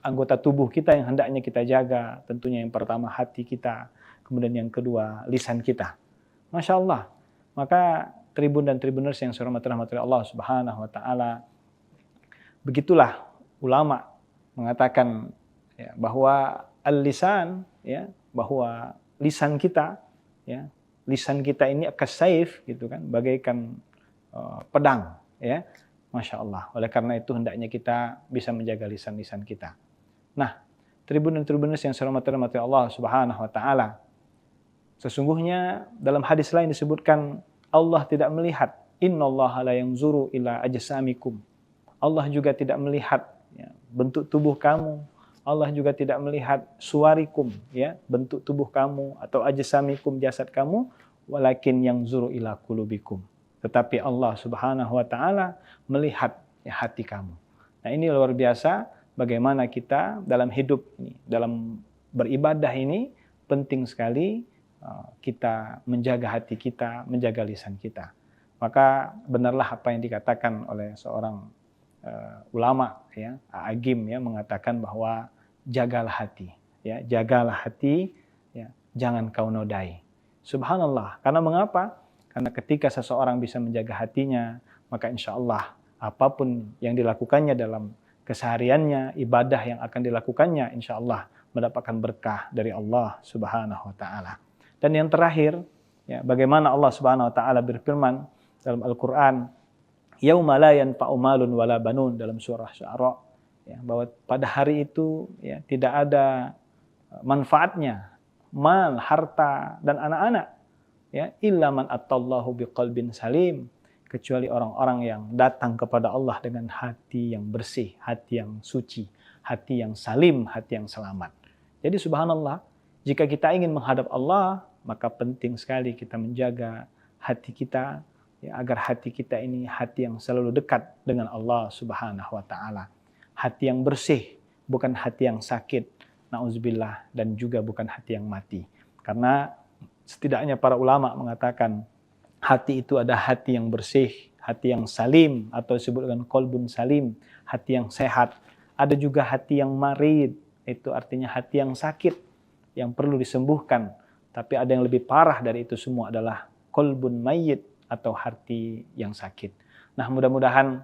anggota tubuh kita yang hendaknya kita jaga, tentunya yang pertama hati kita, kemudian yang kedua lisan kita. Masya Allah. Maka Tribun dan Tribuners yang saya hormati Allah Subhanahu wa taala, begitulah ulama mengatakan ya, bahwa al-lisan ya, bahwa lisan kita ya, lisan kita ini kasayf gitu kan, bagaikan pedang ya. Masya Allah. Oleh karena itu hendaknya kita bisa menjaga lisan-lisan kita. Nah, Tribun dan Tribuners yang saya hormati Allah Subhanahu wa taala, sesungguhnya dalam hadis lain disebutkan Allah tidak melihat, innallaha la yanzuru ila ajsamikum. Allah juga tidak melihat ya, bentuk tubuh kamu. Allah juga tidak melihat suwarikum ya, bentuk tubuh kamu, atau ajsamikum, jasad kamu, walakin yanzuru ila qulubikum. Tetapi Allah Subhanahu wa taala melihat ya, hati kamu. Nah, ini luar biasa bagaimana kita dalam hidup ini, dalam beribadah ini penting sekali kita menjaga hati kita, menjaga lisan kita. Maka benarlah apa yang dikatakan oleh seorang ulama ya, Agim ya, mengatakan bahwa jagalah hati ya, jagalah hati ya, jangan kau nodai. Subhanallah. Karena mengapa? Karena ketika seseorang bisa menjaga hatinya, maka insya Allah apapun yang dilakukannya dalam kesehariannya, ibadah yang akan dilakukannya, insya Allah mendapatkan berkah dari Allah Subhanahu wa taala. Dan yang terakhir, ya, bagaimana Allah Subhanahu wa taala berfirman dalam Al-Qur'an, yauma la yanfa'u malun wala banun, dalam surah Syu'ara, ya, bahwa pada hari itu ya, tidak ada manfaatnya mal, harta dan anak-anak ya, illa man attallahu biqalbin salim, kecuali orang-orang yang datang kepada Allah dengan hati yang bersih, hati yang suci, hati yang salim, hati yang selamat. Jadi subhanallah, jika kita ingin menghadap Allah, maka penting sekali kita menjaga hati kita, ya, agar hati kita ini hati yang selalu dekat dengan Allah Subhanahu wa taala. Hati yang bersih, bukan hati yang sakit, nauzubillah, dan juga bukan hati yang mati. Karena setidaknya para ulama mengatakan hati itu ada hati yang bersih, hati yang salim, atau disebut dengan qalbun salim, hati yang sehat. Ada juga hati yang marid, itu artinya hati yang sakit, yang perlu disembuhkan. Tapi ada yang lebih parah dari itu semua adalah qalbun mayyit, atau hati yang sakit. Nah, mudah-mudahan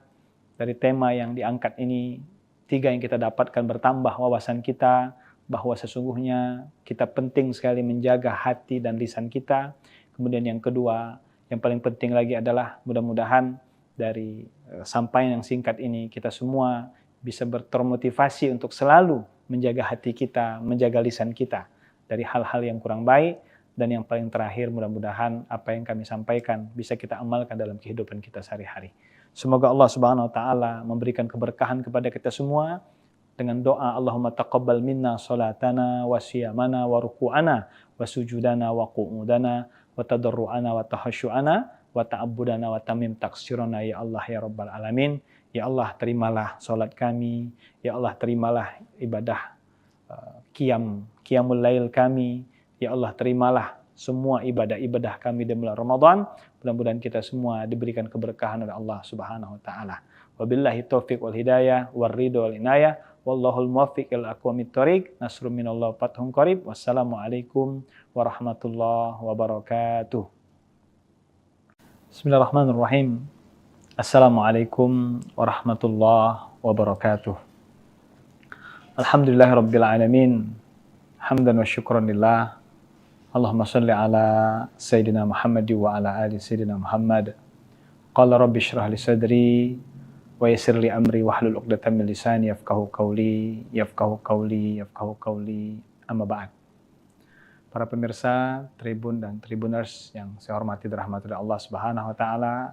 dari tema yang diangkat ini, 3 yang kita dapatkan bertambah wawasan kita, bahwa sesungguhnya kita penting sekali menjaga hati dan lisan kita. Kemudian yang kedua, yang paling penting lagi adalah mudah-mudahan dari sampaian yang singkat ini, kita semua bisa termotivasi untuk selalu menjaga hati kita, menjaga lisan kita dari hal-hal yang kurang baik. Dan yang paling terakhir, mudah-mudahan apa yang kami sampaikan bisa kita amalkan dalam kehidupan kita sehari-hari. Semoga Allah Subhanahu wa taala memberikan keberkahan kepada kita semua dengan doa Allahumma taqabbal minna salatana wa siyamana wa ruku'ana wa sujudana wa qu'udana wa tadarru'ana wa tahasyu'ana wa ta'abbudana wa tamim taksirana ya Allah ya Rabbal Alamin. Ya Allah, terimalah salat kami. Ya Allah, terimalah ibadah qiyamul lail kami. Ya Allah, terimalah semua ibadah-ibadah kami di bulan Ramadan. Mudah-mudahan kita semua diberikan keberkahan oleh Allah Subhanahu wa taala. Wabillahi taufiq wal hidayah war ridho wal inayah. Wallahul muwaffiq ila aqwamit thoriq. Nasrun minallah fathun qarib. Wassalamualaikum warahmatullahi wabarakatuh. Bismillahirrahmanirrahim. Assalamualaikum warahmatullahi wabarakatuh. Alhamdulillahirabbil alamin. Hamdan wa syukran lillah. Allahumma salli ala Sayyidina Muhammad wa ala ali Sayyidina Muhammad. Qala rabbi shrah li sadri wa yassir li amri wahlul 'uqdatam min lisani yafqahu qawli amma ba'd. Para pemirsa Tribun dan Tribuners yang saya hormati dan rahmati Allah Subhanahu wa taala,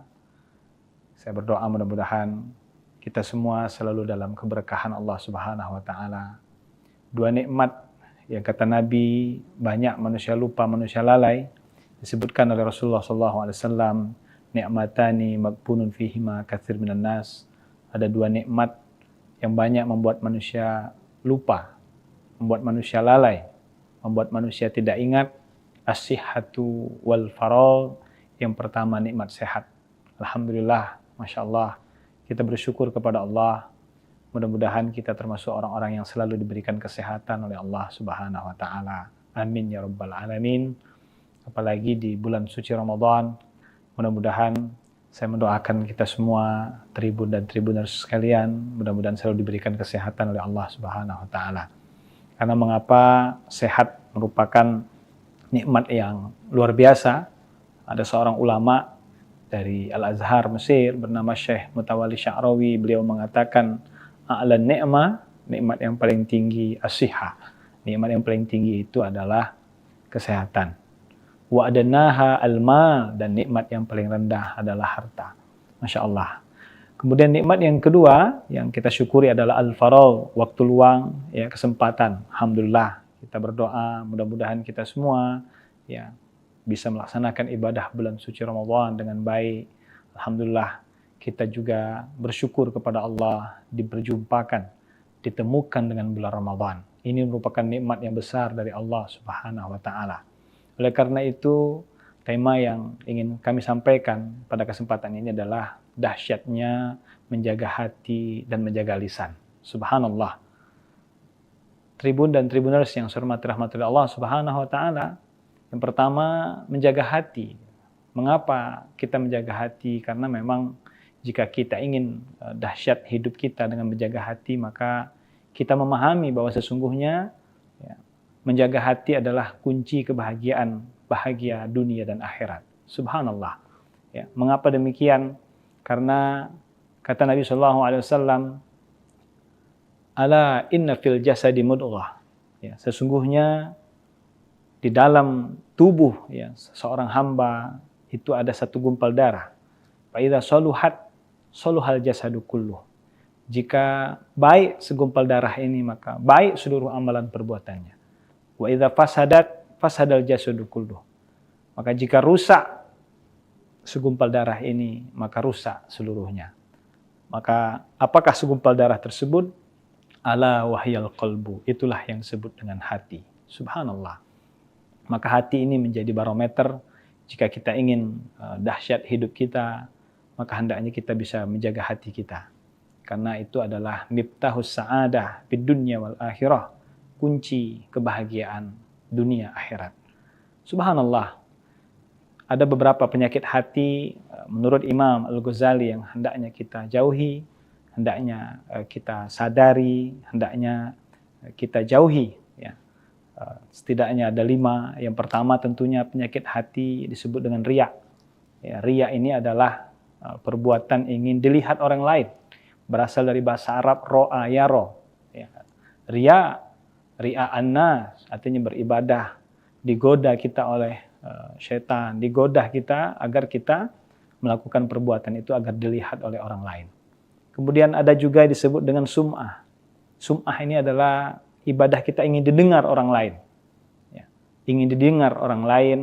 saya berdoa mudah-mudahan kita semua selalu dalam keberkahan Allah Subhanahu wa taala. 2 nikmat yang kata Nabi banyak manusia lupa, manusia lalai, disebutkan oleh Rasulullah SAW, ni'matani maghbunun fihima katsir minan nas. Ada 2 nikmat yang banyak membuat manusia lupa, membuat manusia lalai, membuat manusia tidak ingat. As-sihhatu wal faragh. Yang pertama, nikmat sehat. Alhamdulillah, Masya Allah, kita bersyukur kepada Allah. Mudah-mudahan kita termasuk orang-orang yang selalu diberikan kesehatan oleh Allah Subhanahu wa taala. Amin ya Rabbal Alamin. Apalagi di bulan suci Ramadan, mudah-mudahan saya mendoakan kita semua, Tribun dan Tribuners sekalian, mudah-mudahan selalu diberikan kesehatan oleh Allah Subhanahu wa taala. Karena mengapa sehat merupakan nikmat yang luar biasa. Ada seorang ulama dari Al-Azhar Mesir bernama Syekh Mutawalli Sya'rawi, beliau mengatakan a'la ni'mah, nikmat yang paling tinggi as-sihah. Nikmat yang paling tinggi itu adalah kesehatan. Wa adnaha al-mal, dan nikmat yang paling rendah adalah harta. Masya Allah. Kemudian nikmat yang kedua yang kita syukuri adalah al-faragh, waktu luang, ya, kesempatan. Alhamdulillah, kita berdoa mudah-mudahan kita semua ya bisa melaksanakan ibadah bulan suci Ramadan dengan baik. Alhamdulillah, kita juga bersyukur kepada Allah diperjumpakan, ditemukan dengan bulan Ramadan. Ini merupakan nikmat yang besar dari Allah Subhanahu wa taala. Oleh karena itu, tema yang ingin kami sampaikan pada kesempatan ini adalah dahsyatnya menjaga hati dan menjaga lisan. Subhanallah. Tribun dan Tribuners yang saya hormati rahmatullah Allah Subhanahu wa taala. Yang pertama, menjaga hati. Mengapa kita menjaga hati? Karena memang jika kita ingin dahsyat hidup kita dengan menjaga hati, maka kita memahami bahwa sesungguhnya ya, menjaga hati adalah kunci kebahagiaan, bahagia dunia dan akhirat. Subhanallah. Ya, mengapa demikian? Karena kata Nabi SAW, ala inna fil jasadi mudghah. Ya, sesungguhnya di dalam tubuh ya, seorang hamba itu ada satu gumpal darah. Fa idza saluhat saluhal jasadu kulluh. Jika baik segumpal darah ini, maka baik seluruh amalan perbuatannya. Wa idza fasadat fasadal jasadu kulluh. Maka jika rusak segumpal darah ini, maka rusak seluruhnya. Maka apakah segumpal darah tersebut? Ala wahyal qalbu, itulah yang disebut dengan hati. Subhanallah. Maka hati ini menjadi barometer jika kita ingin dahsyat hidup kita, maka hendaknya kita bisa menjaga hati kita. Karena itu adalah miftahus sa'adah fid dunya wal akhirah, kunci kebahagiaan dunia akhirat. Subhanallah. Ada beberapa penyakit hati menurut Imam Al-Ghazali yang hendaknya kita jauhi, hendaknya kita sadari, hendaknya kita jauhi. Ya. Setidaknya ada 5. Yang pertama tentunya penyakit hati disebut dengan riya. Ya, riya ini adalah perbuatan ingin dilihat orang lain. Berasal dari bahasa Arab ro'a yaro. Ya. Riya annas, artinya beribadah, digoda kita oleh syaitan, digoda kita agar kita melakukan perbuatan itu agar dilihat oleh orang lain. Kemudian ada juga disebut dengan sum'ah. Sum'ah ini adalah ibadah kita ingin didengar orang lain. Ya. Ingin didengar orang lain,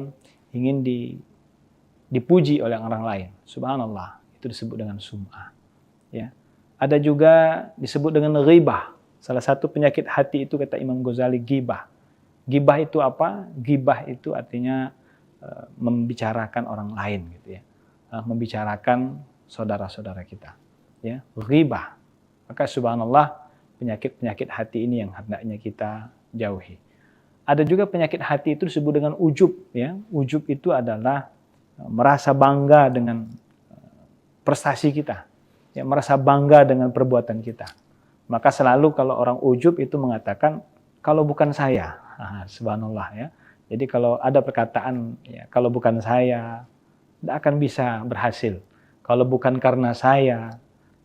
ingin dipuji oleh orang lain. Subhanallah, itu disebut dengan sum'ah. Ya. Ada juga disebut dengan ghibah. Salah satu penyakit hati itu kata Imam Ghazali ghibah. Ghibah itu apa? Ghibah itu artinya membicarakan orang lain gitu ya. Membicarakan saudara-saudara kita. Ya, ghibah. Maka subhanallah, penyakit-penyakit hati ini yang hendaknya kita jauhi. Ada juga penyakit hati itu disebut dengan ujub ya. Ujub itu adalah merasa bangga dengan prestasi kita. Ya, merasa bangga dengan perbuatan kita. Maka selalu kalau orang ujub itu mengatakan kalau bukan saya. Subhanallah ya. Jadi kalau ada perkataan ya, kalau bukan saya tidak akan bisa berhasil. Kalau bukan karena saya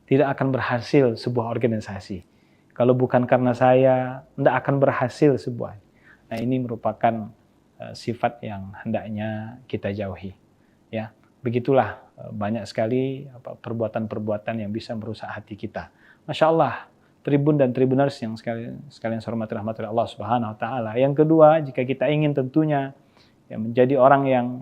tidak akan berhasil sebuah organisasi. Kalau bukan karena saya tidak akan berhasil sebuah. Nah, ini merupakan sifat yang hendaknya kita jauhi. Ya, begitulah banyak sekali perbuatan-perbuatan yang bisa merusak hati kita. Masya Allah, Tribun dan Tribuners yang sekalian saya hormati rahmat Allah Subhanahu wa taala. Yang kedua, jika kita ingin tentunya ya, menjadi orang yang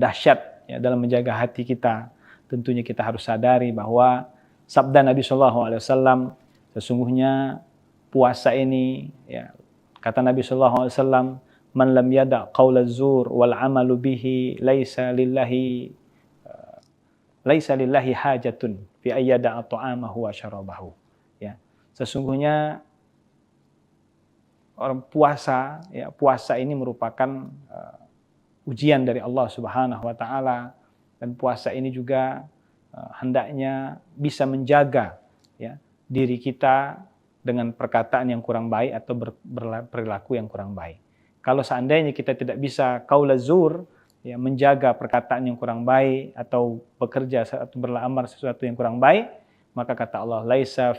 dahsyat ya, dalam menjaga hati kita, tentunya kita harus sadari bahwa sabda Nabi Shallallahu Alaihi Wasallam, sesungguhnya puasa ini ya, kata Nabi Shallallahu Alaihi Wasallam, man lam yada qaula zur wal amalu bihi laisa lillahi hajatun fi ayyada ta'amahu wa syarabahu. Ya, sesungguhnya orang puasa, ya, puasa ini merupakan ujian dari Allah Subhanahu wa taala, dan puasa ini juga hendaknya bisa menjaga ya, diri kita dengan perkataan yang kurang baik atau berperilaku yang kurang baik. Kalau seandainya kita tidak bisa qaula zur, ya, menjaga perkataan yang kurang baik atau bekerja atau beramal sesuatu yang kurang baik, maka kata Allah, laisa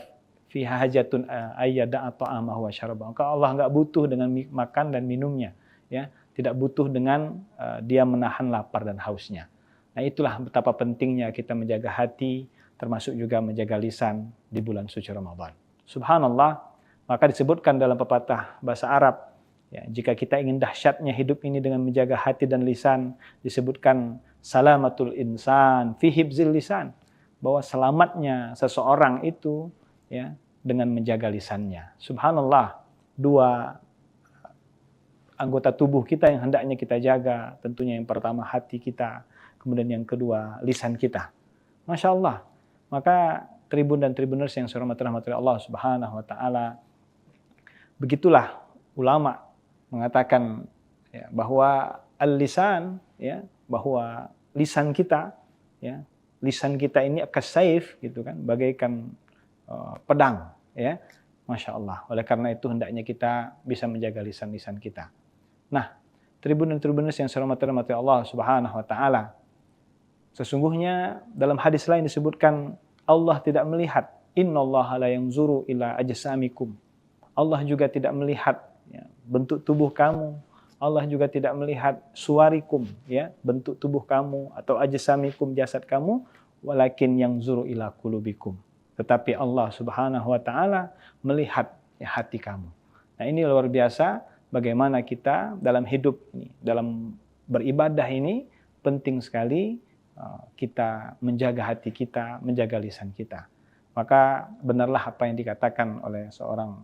fi hajatun ayyada ta'amahu wa syarabahu. Maka Allah enggak butuh dengan makan dan minumnya, ya, tidak butuh dengan dia menahan lapar dan hausnya. Nah, itulah betapa pentingnya kita menjaga hati, termasuk juga menjaga lisan di bulan suci Ramadan. Subhanallah, maka disebutkan dalam pepatah bahasa Arab, ya, jika kita ingin dahsyatnya hidup ini dengan menjaga hati dan lisan, disebutkan salamatul insan fi hibzil lisan, bahwa selamatnya seseorang itu ya dengan menjaga lisannya. Subhanallah, 2 anggota tubuh kita yang hendaknya kita jaga, tentunya yang pertama hati kita, kemudian yang kedua lisan kita. Masya Allah. Maka Tribun dan Tribuners yang saya hormati Allah Subhanahu wa taala, begitulah ulama mengatakan ya, bahwa al-lisan ya, bahwa lisan kita ya, lisan kita ini kasaif gitu kan, bagaikan pedang ya. Masya Allah. Oleh karena itu hendaknya kita bisa menjaga lisan-lisan kita. Nah, Tribun dan Tribuners yang saya hormati Allah Subhanahu wa taala, sesungguhnya dalam hadis lain disebutkan Allah tidak melihat, innallaha la yanzuru ila ajsamikum. Allah juga tidak melihat ya, bentuk tubuh kamu. Allah juga tidak melihat suwarikum ya, bentuk tubuh kamu, atau ajsamikum, jasad kamu, walakin yanzuru ila qulubikum. Tetapi Allah Subhanahu wa taala melihat ya, hati kamu. Nah, ini luar biasa bagaimana kita dalam hidup ini, dalam beribadah ini penting sekali kita menjaga hati kita, menjaga lisan kita. Maka benarlah apa yang dikatakan oleh seorang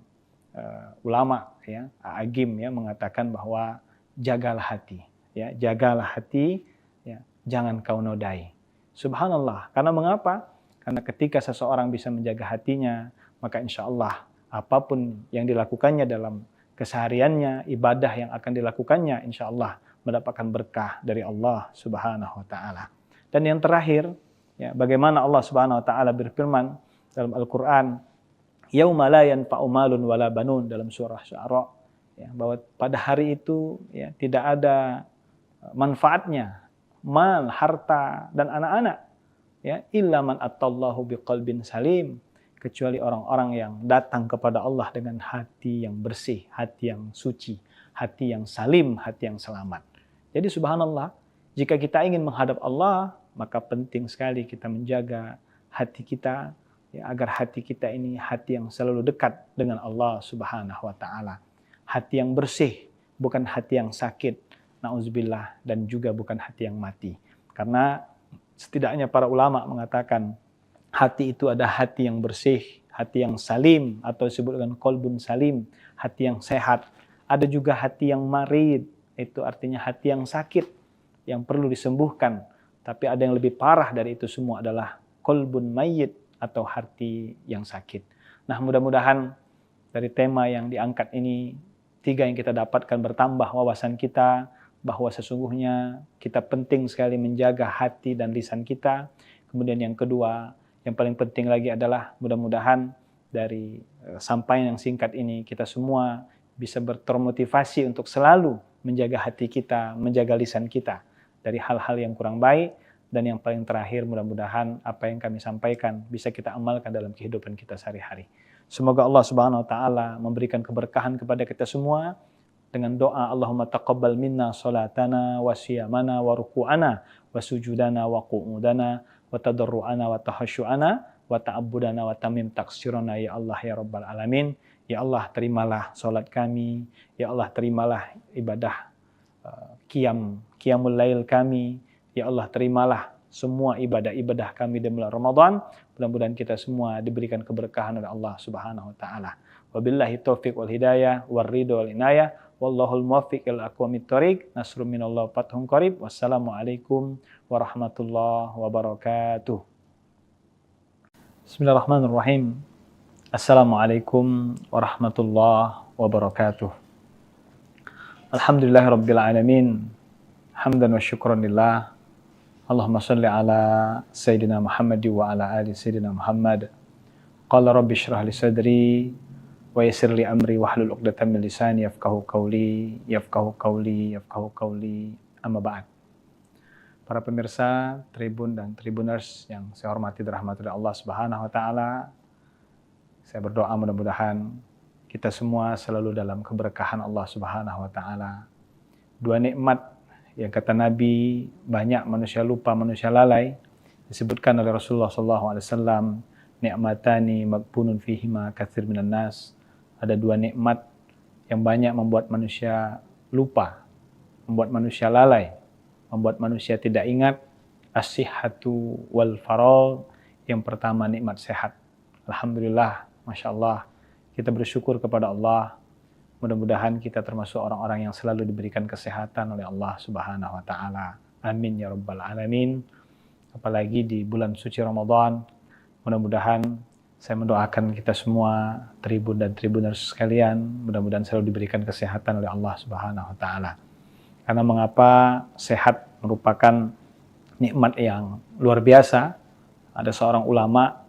ulama, ya, Agim, ya, mengatakan bahwa jagalah hati, ya, jagalah hati, ya, jangan kau nodai. Subhanallah. Karena mengapa? Karena ketika seseorang bisa menjaga hatinya, maka insya Allah apapun yang dilakukannya dalam kesehariannya, ibadah yang akan dilakukannya, insya Allah mendapatkan berkah dari Allah Subhanahu wa Ta'ala. Dan yang terakhir, ya, bagaimana Allah Subhanahu wa Ta'ala berfirman dalam Al-Quran, yauma la yanfa'u malun wala banun, dalam surah Syu'ara, ya, bahwa pada hari itu, ya, tidak ada manfaatnya mal, harta, dan anak-anak, ya, illa man atallahu biqalbin salim, kecuali orang-orang yang datang kepada Allah dengan hati yang bersih, hati yang suci, hati yang salim, hati yang selamat. Jadi subhanallah, jika kita ingin menghadap Allah, maka penting sekali kita menjaga hati kita, ya, agar hati kita ini hati yang selalu dekat dengan Allah Subhanahu wa Ta'ala. Hati yang bersih, bukan hati yang sakit, na'udzubillah, dan juga bukan hati yang mati. Karena setidaknya para ulama mengatakan hati itu ada hati yang bersih, hati yang salim, atau disebut dengan qalbun salim, hati yang sehat. Ada juga hati yang marid, itu artinya hati yang sakit, yang perlu disembuhkan. Tapi ada yang lebih parah dari itu semua adalah qalbun mayyit, atau hati yang sakit. Nah, mudah-mudahan dari tema yang diangkat ini, 3 yang kita dapatkan bertambah wawasan kita, bahwa sesungguhnya kita penting sekali menjaga hati dan lisan kita. Kemudian yang kedua, yang paling penting lagi adalah mudah-mudahan dari sampaian yang singkat ini, kita semua bisa termotivasi untuk selalu menjaga hati kita, menjaga lisan kita dari hal-hal yang kurang baik. Dan yang paling terakhir, mudah-mudahan apa yang kami sampaikan bisa kita amalkan dalam kehidupan kita sehari-hari. Semoga Allah Subhanahu wa Ta'ala memberikan keberkahan kepada kita semua dengan doa Allahumma taqabbal minna salatana wa siyamana wa ruku'ana wa sujudana wa qu'udana wa tadarru'ana wa tahasyu'ana wa ta'abbudana wa tamim taksirana, ya Allah ya Rabbal Alamin. Ya Allah, terimalah salat kami, ya Allah terimalah ibadah qiyamul lail kami, ya Allah terimalah semua ibadah-ibadah kami di bulan Ramadan. Mudah-mudahan kita semua diberikan keberkahan oleh Allah Subhanahu wa Ta'ala. Wabillahi taufiq wal hidayah wal ridho wal inayah. Wallahul muwaffiq ila aqwamit thoriq. Nasrun minallah fathun qarib. Wassalamualaikum warahmatullahi wabarakatuh. Bismillahirrahmanirrahim. Assalamualaikum warahmatullahi wabarakatuh. Alhamdulillahirabbil alamin. Hamdan wa syukran lillah. Allahumma salli ala Sayyidina Muhammad wa ala ali Sayyidina Muhammad. Qala rabbi shrah li sadri wa yassir li amri wahlul 'uqdatam min lisani yafqahu qawli amma ba'd. Para pemirsa Tribun dan Tribuners yang saya hormati dan rahmati Allah Subhanahu wa Ta'ala, saya berdoa mudah-mudahan kita semua selalu dalam keberkahan Allah Subhanahu wa Ta'ala. 2 nikmat yang kata Nabi banyak manusia lupa, manusia lalai, disebutkan oleh Rasulullah SAW, ni'matani maghbunun fihima katsir minan nas. Ada 2 nikmat yang banyak membuat manusia lupa, membuat manusia lalai, membuat manusia tidak ingat. As-sihhatu wal faragh. Yang pertama, nikmat sehat. Alhamdulillah, Masya Allah, kita bersyukur kepada Allah. Mudah-mudahan kita termasuk orang-orang yang selalu diberikan kesehatan oleh Allah Subhanahu wa Ta'ala. Amin ya Rabbal Alamin. Apalagi di bulan suci Ramadan, mudah-mudahan saya mendoakan kita semua, Tribun dan Tribuners sekalian, mudah-mudahan selalu diberikan kesehatan oleh Allah Subhanahu wa Ta'ala. Karena mengapa sehat merupakan nikmat yang luar biasa. Ada seorang ulama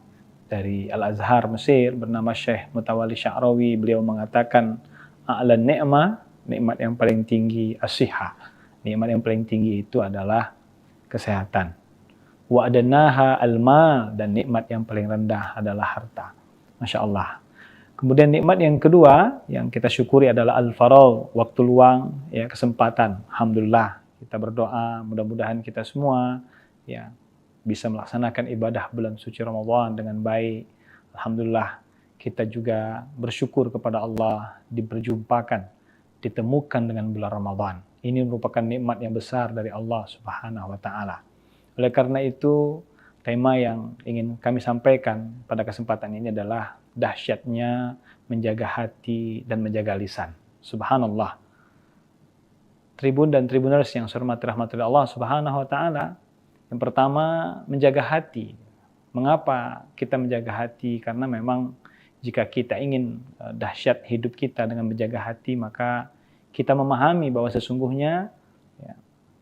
dari Al-Azhar Mesir bernama Syekh Mutawalli Sya'rawi, beliau mengatakan, a'la ni'mah, nikmat yang paling tinggi as-sihah. Nikmat yang paling tinggi itu adalah kesehatan. Wa adnaha al-mal, dan nikmat yang paling rendah adalah harta. Masya Allah. Kemudian nikmat yang kedua yang kita syukuri adalah al-faragh, waktu luang, ya, kesempatan. Alhamdulillah, kita berdoa mudah-mudahan kita semua, ya, bisa melaksanakan ibadah bulan suci Ramadan dengan baik. Alhamdulillah, kita juga bersyukur kepada Allah diperjumpakan, ditemukan dengan bulan Ramadan. Ini merupakan nikmat yang besar dari Allah Subhanahu wa Ta'ala. Oleh karena itu, tema yang ingin kami sampaikan pada kesempatan ini adalah dahsyatnya menjaga hati dan menjaga lisan. Subhanallah. Tribun dan tribuners yang saya hormati rahmatullah Allah Subhanahu wa taala. Yang pertama, menjaga hati. Mengapa kita menjaga hati? Karena memang jika kita ingin dahsyat hidup kita dengan menjaga hati, maka kita memahami bahwa sesungguhnya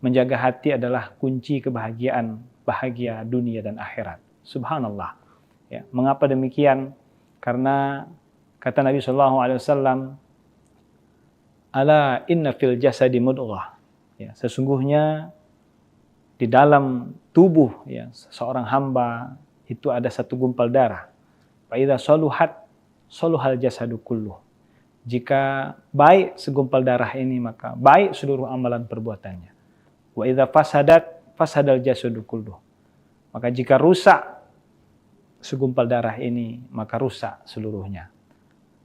menjaga hati adalah kunci kebahagiaan, bahagia dunia dan akhirat. Subhanallah. Ya, mengapa demikian? Karena kata Nabi SAW, ala inna fil jasadi mudghah. Ya, sesungguhnya di dalam tubuh ya seorang hamba itu ada satu gumpal darah. Fa idza saluhat saluhal jasadu kulluh. Jika baik segumpal darah ini, maka baik seluruh amalan perbuatannya. Wa idza fasadat fasadal jasadu kulluh. Maka jika rusak segumpal darah ini, maka rusak seluruhnya.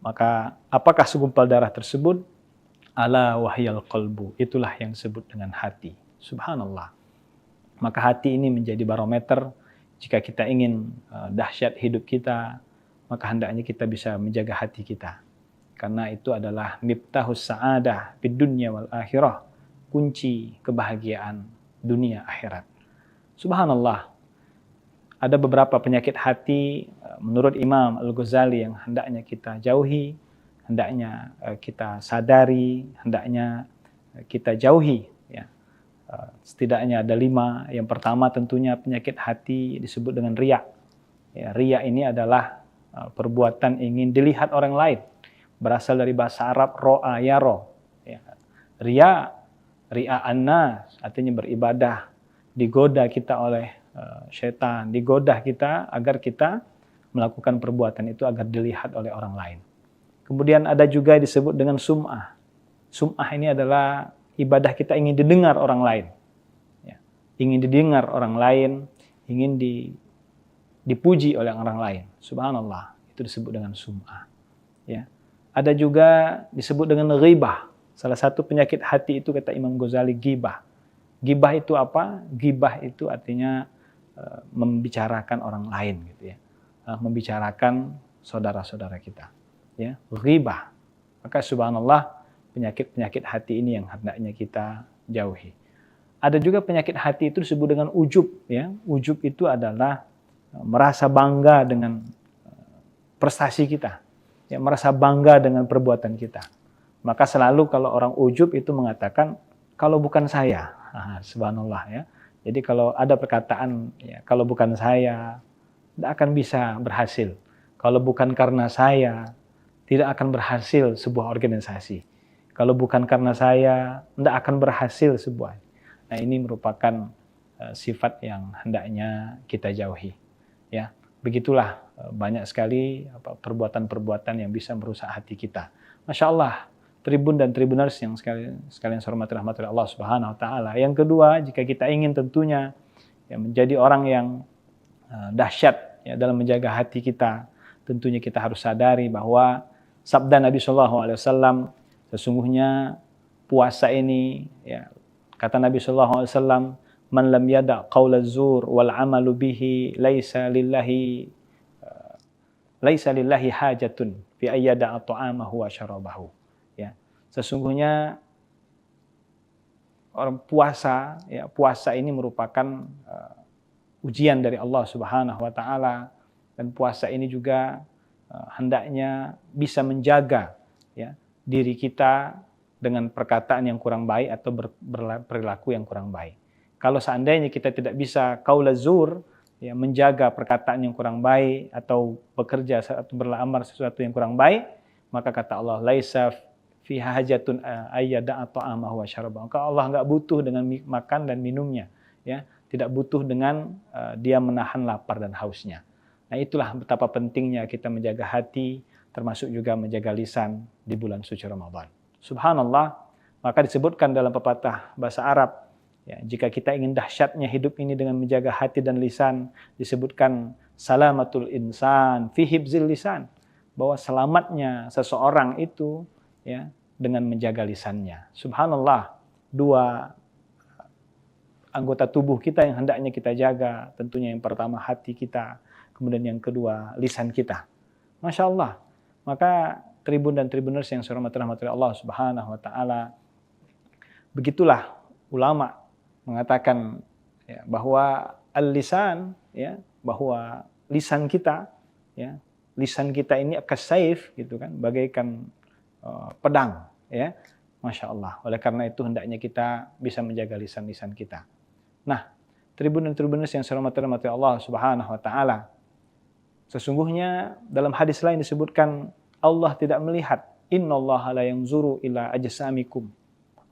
Maka apakah segumpal darah tersebut? Ala wahyal qalbu, itulah yang disebut dengan hati. Subhanallah. Maka hati ini menjadi barometer jika kita ingin dahsyat hidup kita, maka hendaknya kita bisa menjaga hati kita. Karena itu adalah miftahus sa'adah fid dunya wal akhirah, kunci kebahagiaan dunia akhirat. Subhanallah. Ada beberapa penyakit hati menurut Imam Al-Ghazali yang hendaknya kita jauhi, hendaknya kita sadari, hendaknya kita jauhi. Ya. Setidaknya ada 5. Yang pertama tentunya penyakit hati disebut dengan riya. Ya, riya ini adalah perbuatan ingin dilihat orang lain. Berasal dari bahasa Arab ro'a yaro. Ya. Riya annas, artinya beribadah. Digoda kita oleh syaitan, digoda kita agar kita melakukan perbuatan itu agar dilihat oleh orang lain. Kemudian ada juga disebut dengan sum'ah. Sum'ah ini adalah ibadah kita ingin didengar orang lain. Ya. Ingin didengar orang lain, ingin dipuji oleh orang lain. Subhanallah, itu disebut dengan sum'ah. Ya. Ada juga disebut dengan ghibah. Salah satu penyakit hati itu kata Imam Ghazali ghibah. Ghibah itu apa? Ghibah itu artinya membicarakan orang lain gitu ya. Membicarakan saudara-saudara kita. Ya, ghibah. Maka subhanallah, penyakit-penyakit hati ini yang hendaknya kita jauhi. Ada juga penyakit hati itu disebut dengan ujub ya. Ujub itu adalah merasa bangga dengan prestasi kita. Ya, merasa bangga dengan perbuatan kita. Maka selalu kalau orang ujub itu mengatakan kalau bukan saya. Subhanallah ya. Jadi kalau ada perkataan ya, kalau bukan saya tidak akan bisa berhasil. Kalau bukan karena saya tidak akan berhasil sebuah organisasi. Kalau bukan karena saya, tidak akan berhasil sebuah. Nah, ini merupakan sifat yang hendaknya kita jauhi. Ya, begitulah banyak sekali perbuatan-perbuatan yang bisa merusak hati kita. Masya Allah, tribun dan tribuners yang sekalian saya hormati rahmatullah Allah Subhanahu wa taala. Yang kedua, jika kita ingin tentunya ya, menjadi orang yang dahsyat ya, dalam menjaga hati kita, tentunya kita harus sadari bahwa sabda Nabi SAW, sesungguhnya puasa ini, ya, kata Nabi SAW, man lam yada' qawla zur wal amalu bihi laisa lillahi hajatun fi ayyada' ta'amahu wa syarabahu. Ya, sesungguhnya orang puasa, ya, puasa ini merupakan ujian dari Allah Subhanahu wa taala, dan puasa ini juga hendaknya bisa menjaga ya, diri kita dengan perkataan yang kurang baik atau berperilaku yang kurang baik. Kalau seandainya kita tidak bisa qaula zur, ya, menjaga perkataan yang kurang baik atau bekerja atau beramal sesuatu yang kurang baik, maka kata Allah, laisa fi hajatun ayyada ta'amahu wa syarabahu. Maka Allah enggak butuh dengan makan dan minumnya, ya, tidak butuh dengan dia menahan lapar dan hausnya. Nah, itulah betapa pentingnya kita menjaga hati, termasuk juga menjaga lisan di bulan suci Ramadan. Subhanallah, maka disebutkan dalam pepatah bahasa Arab, ya, jika kita ingin dahsyatnya hidup ini dengan menjaga hati dan lisan, disebutkan salamatul insan fi hibzil lisan, bahwa selamatnya seseorang itu ya dengan menjaga lisannya. Subhanallah, 2 anggota tubuh kita yang hendaknya kita jaga. Tentunya yang pertama hati kita, kemudian yang kedua lisan kita. Masya Allah. Maka Tribun dan Tribuners yang saya hormati Allah Subhanahu wa taala, begitulah ulama mengatakan ya, bahwa al-lisan ya, bahwa lisan kita ya, lisan kita ini kasayf gitu kan, bagaikan pedang ya. Masya Allah. Oleh karena itu hendaknya kita bisa menjaga lisan-lisan kita. Nah, Tribun dan Tribuners yang saya hormati Allah Subhanahu wa taala, sesungguhnya dalam hadis lain disebutkan Allah tidak melihat, innallaha la yanzuru ila ajsamikum.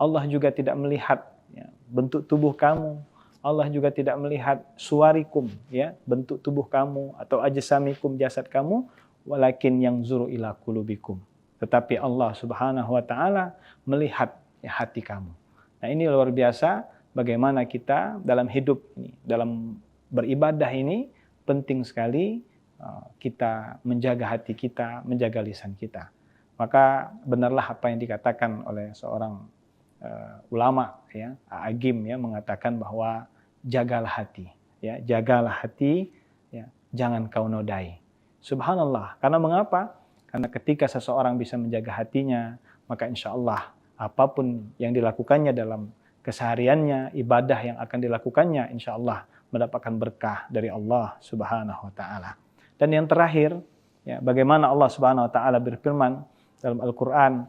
Allah juga tidak melihat ya, bentuk tubuh kamu. Allah juga tidak melihat suwarikum ya, bentuk tubuh kamu atau ajsamikum, jasad kamu, walakin yanzuru ila qulubikum. Tetapi Allah Subhanahu wa taala melihat ya, hati kamu. Nah, ini luar biasa bagaimana kita dalam hidup ini, dalam beribadah ini penting sekali kita menjaga hati kita, menjaga lisan kita. Maka benarlah apa yang dikatakan oleh seorang ulama ya, Agim ya, mengatakan bahwa jagalah hati ya, jagalah hati ya, jangan kau nodai. Subhanallah. Karena mengapa? Karena ketika seseorang bisa menjaga hatinya, maka insya Allah apapun yang dilakukannya dalam kesehariannya, ibadah yang akan dilakukannya, insya Allah mendapatkan berkah dari Allah Subhanahu wa taala. Dan yang terakhir, ya, bagaimana Allah Subhanahu wa taala berfirman dalam Al-Qur'an,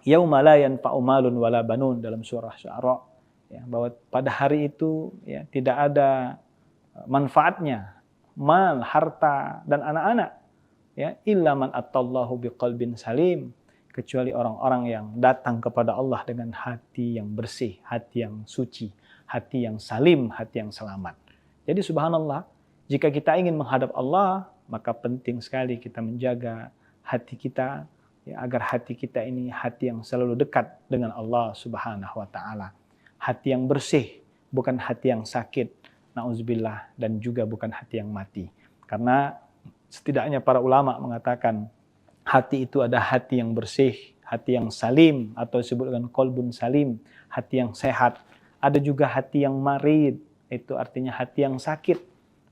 yauma la yanfa'u malun wala banun, dalam surah Syu'ara, ya, bahwa pada hari itu ya, tidak ada manfaatnya mal, harta dan anak-anak ya, illa man attallahu biqalbin salim, kecuali orang-orang yang datang kepada Allah dengan hati yang bersih, hati yang suci, hati yang salim, hati yang selamat. Jadi subhanallah, jika kita ingin menghadap Allah, maka penting sekali kita menjaga hati kita ya, agar hati kita ini hati yang selalu dekat dengan Allah Subhanahu wa taala. Hati yang bersih, bukan hati yang sakit, nauzubillah, dan juga bukan hati yang mati. Karena setidaknya para ulama mengatakan hati itu ada hati yang bersih, hati yang salim atau disebut dengan qalbun salim, hati yang sehat. Ada juga hati yang marid, itu artinya hati yang sakit,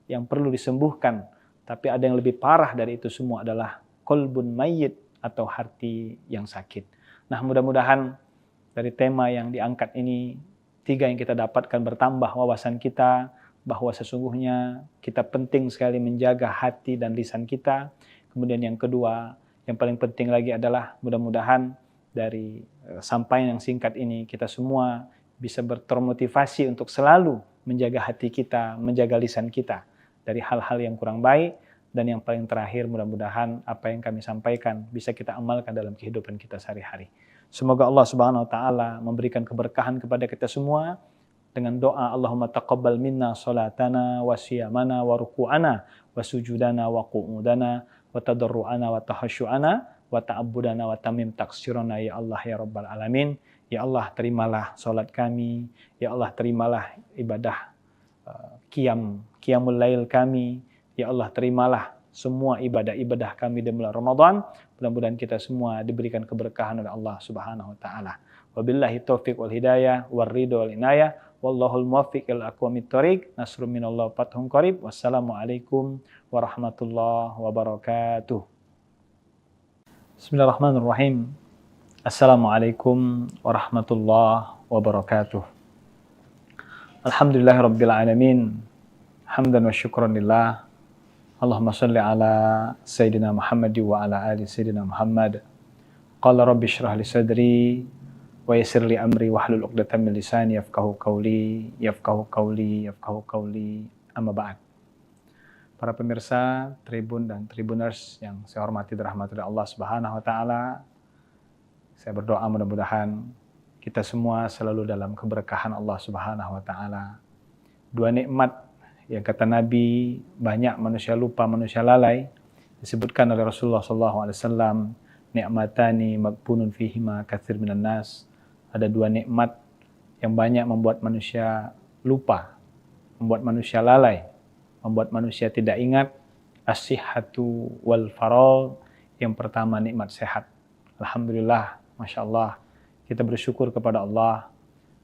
yang perlu disembuhkan. Tapi ada yang lebih parah dari itu semua adalah qalbun mayyit atau hati yang sakit. Nah, mudah-mudahan dari tema yang diangkat ini, 3 yang kita dapatkan bertambah wawasan kita bahwa sesungguhnya kita penting sekali menjaga hati dan lisan kita. Kemudian yang kedua, yang paling penting lagi adalah mudah-mudahan dari sampaian yang singkat ini kita semua bisa termotivasi untuk selalu menjaga hati kita, menjaga lisan kita dari hal-hal yang kurang baik. Dan yang paling terakhir, mudah-mudahan apa yang kami sampaikan bisa kita amalkan dalam kehidupan kita sehari-hari. Semoga Allah Subhanahu wa taala memberikan keberkahan kepada kita semua dengan doa Allahumma taqabbal minna salatana wa siyamana wa ruku'ana wa sujudana wa qu'udana wa tadarru'ana wa tahasyu'ana wa ta'abbudana wa tamim taksirana ya Allah ya Rabbal Alamin. Ya Allah, terimalah salat kami. Ya Allah, terimalah ibadah qiyamul lail kami. Ya Allah, terimalah semua ibadah-ibadah kami di bulan Ramadan. Mudah-mudahan kita semua diberikan keberkahan oleh Allah Subhanahu wa taala. Wabillahi taufiq wal hidayah wal ridho wal inayah. Wallahul muwaffiq ila aqwamit thoriq. Nasrun minallah fathun qarib. Wassalamualaikum warahmatullahi wabarakatuh. Bismillahirrahmanirrahim. Assalamualaikum warahmatullahi wabarakatuh. Alhamdulillahirabbil alamin. Hamdan wa syukran lillah. Allahumma salli ala Sayyidina Muhammad wa ala ali Sayyidina Muhammad. Qala rabbi shrah li sadri wa yassir li amri wahlul 'uqdatam min lisani yafqahu qawli amma ba'd. Para pemirsa Tribun dan Tribuners yang saya hormati dan rahmati Allah Subhanahu wa taala, saya berdoa mudah-mudahan kita semua selalu dalam keberkahan Allah Subhanahu wa taala. 2 nikmat yang kata Nabi banyak manusia lupa, manusia lalai, disebutkan oleh Rasulullah SAW, ni'matani maghbunun fihima katsir minan nas. Ada 2 nikmat yang banyak membuat manusia lupa, membuat manusia lalai, membuat manusia tidak ingat. As-sihhatu wal faragh. Yang pertama nikmat sehat. Alhamdulillah, Masya Allah, kita bersyukur kepada Allah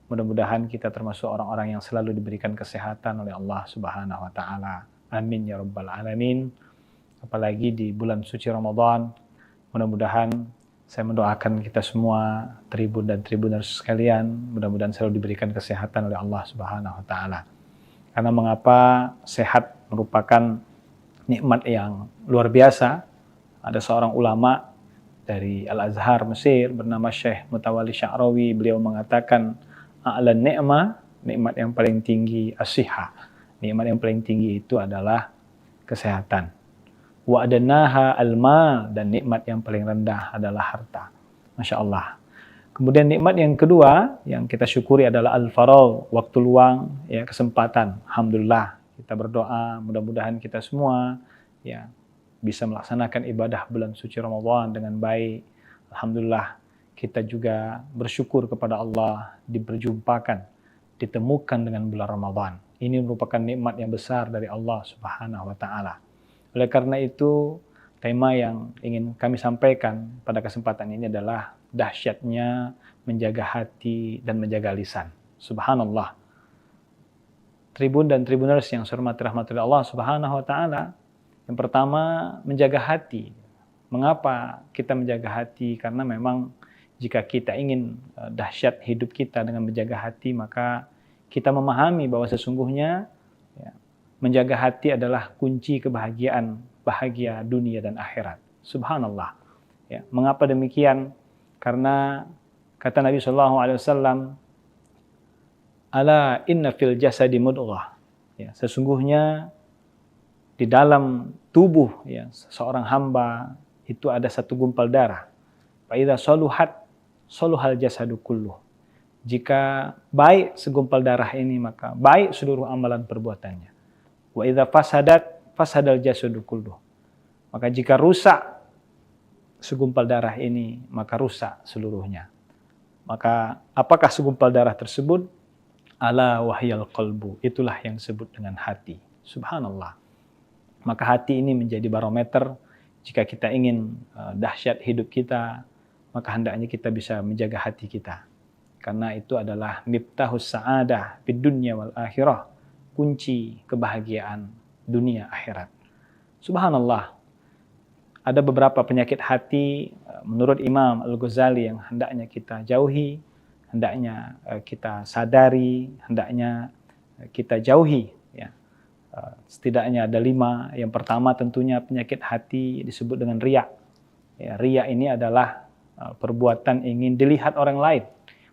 Mudah-mudahan kita termasuk orang-orang yang selalu diberikan kesehatan oleh Allah Subhanahu wa taala. Amin ya rabbal alamin. Apalagi di bulan suci Ramadan, mudah-mudahan saya mendoakan kita semua, Tribun dan Tribuners sekalian, mudah-mudahan selalu diberikan kesehatan oleh Allah Subhanahu wa taala. Karena mengapa sehat merupakan nikmat yang luar biasa. Ada seorang ulama dari Al-Azhar Mesir bernama Syekh Mutawalli Sya'rawi, beliau mengatakan a'lan ni'mah, nikmat yang paling tinggi as-sihah. Nikmat yang paling tinggi itu adalah kesehatan. Wa adnaha al-mal, dan nikmat yang paling rendah adalah harta. Masya Allah. Kemudian nikmat yang kedua yang kita syukuri adalah al-faragh, waktu luang, ya, kesempatan. Alhamdulillah, kita berdoa mudah-mudahan kita semua ya bisa melaksanakan ibadah bulan suci Ramadan dengan baik. Alhamdulillah, kita juga bersyukur kepada Allah diperjumpakan, ditemukan dengan bulan Ramadan. Ini merupakan nikmat yang besar dari Allah Subhanahu wa taala. Oleh karena itu, tema yang ingin kami sampaikan pada kesempatan ini adalah dahsyatnya menjaga hati dan menjaga lisan. Subhanallah. Tribun dan Tribuners yang saya hormati rahmatullah Allah Subhanahu wa taala. Yang pertama, menjaga hati. Mengapa kita menjaga hati? Karena memang jika kita ingin dahsyat hidup kita dengan menjaga hati, maka kita memahami bahwa sesungguhnya ya, menjaga hati adalah kunci kebahagiaan, bahagia dunia dan akhirat. Subhanallah. Ya, mengapa demikian? Karena kata Nabi SAW, ala inna fil jasadi mudghah. Ya, sesungguhnya di dalam tubuh ya, seorang hamba itu ada satu gumpal darah. Fa idza saluhat saluhal jasadu kulluh. Jika baik segumpal darah ini, maka baik seluruh amalan perbuatannya. Wa idza fasadat fasadal jasadu kulluh. Maka jika rusak segumpal darah ini, maka rusak seluruhnya. Maka apakah segumpal darah tersebut? Ala wahyal qalbu. Itulah yang disebut dengan hati. Subhanallah. Maka hati ini menjadi barometer jika kita ingin dahsyat hidup kita, maka hendaknya kita bisa menjaga hati kita. Karena itu adalah miftahus sa'adah fid dunya wal akhirah, kunci kebahagiaan dunia akhirat. Subhanallah. Ada beberapa penyakit hati menurut Imam Al-Ghazali yang hendaknya kita jauhi, hendaknya kita sadari, hendaknya kita jauhi. Ya. Setidaknya ada 5. Yang pertama tentunya penyakit hati disebut dengan riya. Ya, riya ini adalah perbuatan ingin dilihat orang lain.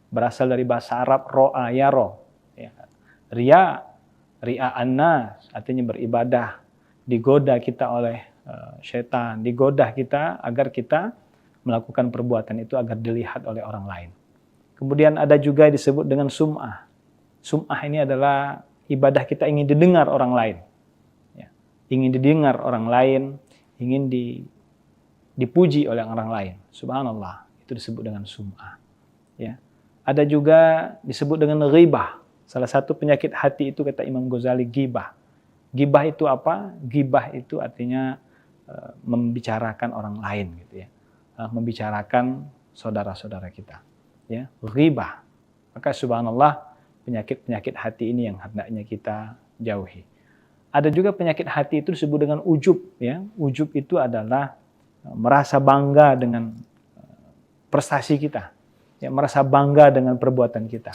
Berasal dari bahasa Arab ro'a yaro. Ya. Riya annas, artinya beribadah, digoda kita oleh syaitan, digoda kita agar kita melakukan perbuatan itu agar dilihat oleh orang lain. Kemudian ada juga disebut dengan sum'ah. Sum'ah ini adalah ibadah kita ingin didengar orang lain. Ya. Ingin didengar orang lain, ingin dipuji oleh orang lain. Subhanallah, itu disebut dengan sum'ah. Ya. Ada juga disebut dengan ghibah. Salah satu penyakit hati itu kata Imam Ghazali ghibah. Ghibah itu apa? Ghibah itu artinya membicarakan orang lain gitu ya. Membicarakan saudara-saudara kita. Ya, ghibah. Maka subhanallah, penyakit-penyakit hati ini yang hendaknya kita jauhi. Ada juga penyakit hati itu disebut dengan ujub ya. Ujub itu adalah merasa bangga dengan prestasi kita. Ya, merasa bangga dengan perbuatan kita.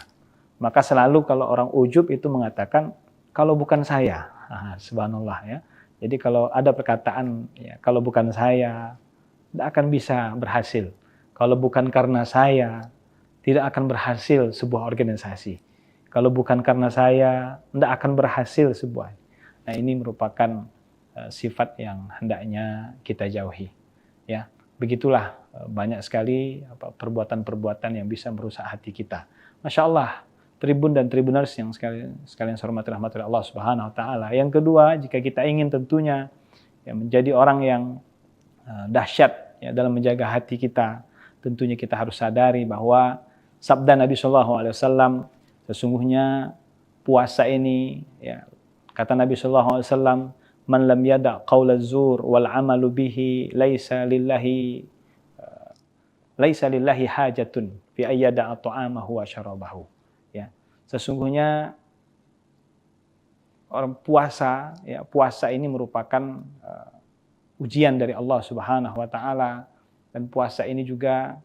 Maka selalu kalau orang ujub itu mengatakan kalau bukan saya. Subhanallah ya. Jadi kalau ada perkataan ya, kalau bukan saya tidak akan bisa berhasil. Kalau bukan karena saya tidak akan berhasil sebuah organisasi. Kalau bukan karena saya tidak akan berhasil sebuah. Nah, ini merupakan sifat yang hendaknya kita jauhi. Ya, begitulah banyak sekali perbuatan-perbuatan yang bisa merusak hati kita. Masya Allah, Tribun dan Tribuners yang sekalian saya hormati rahmatullah Allah Subhanahu wa taala. Yang kedua, jika kita ingin tentunya ya, menjadi orang yang dahsyat ya, dalam menjaga hati kita, tentunya kita harus sadari bahwa sabda Nabi SAW, sesungguhnya puasa ini ya, kata Nabi SAW, man lam yada' qaulaz zur wal amalu bihi laisa lillahi hajatun fi ayyada'a ta'amahu wa syarabahu. Ya. Sesungguhnya orang puasa, ya, puasa ini merupakan ujian dari Allah Subhanahu wa taala, dan puasa ini juga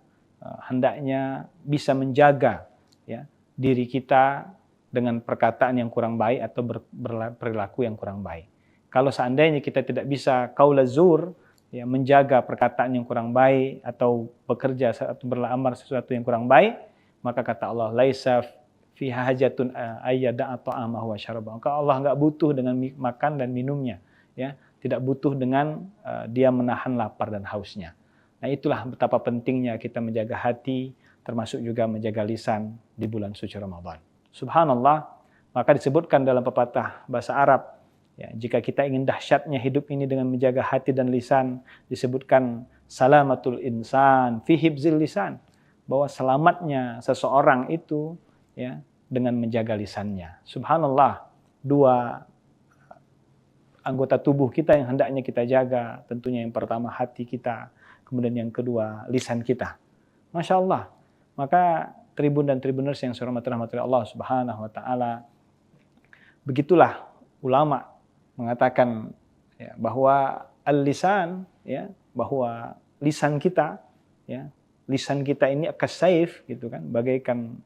hendaknya bisa menjaga, ya, diri kita dengan perkataan yang kurang baik atau berperilaku yang kurang baik. Kalau seandainya kita tidak bisa qaul zur, ya, menjaga perkataan yang kurang baik atau bekerja atau beramal sesuatu yang kurang baik, maka kata Allah, laisa fi hajatun ayyada ta'amahu wa syarabahu. Allah enggak butuh dengan makan dan minumnya, ya, tidak butuh dengan dia menahan lapar dan hausnya. Nah, itulah betapa pentingnya kita menjaga hati, termasuk juga menjaga lisan di bulan suci Ramadan. Subhanallah, maka disebutkan dalam pepatah bahasa Arab, ya, jika kita ingin dahsyatnya hidup ini dengan menjaga hati dan lisan, disebutkan salamatul insan fi hibzil lisan, bahwa selamatnya seseorang itu, ya, dengan menjaga lisannya. Subhanallah, dua anggota tubuh kita yang hendaknya kita jaga, tentunya yang pertama hati kita, kemudian yang kedua lisan kita. Masya Allah. Maka tribun dan tribuners yang saya hormati Allah Subhanahu wa taala, begitulah ulama mengatakan, ya, bahwa al-lisan, ya, bahwa lisan kita, ya, lisan kita ini kasaif, gitu kan, bagaikan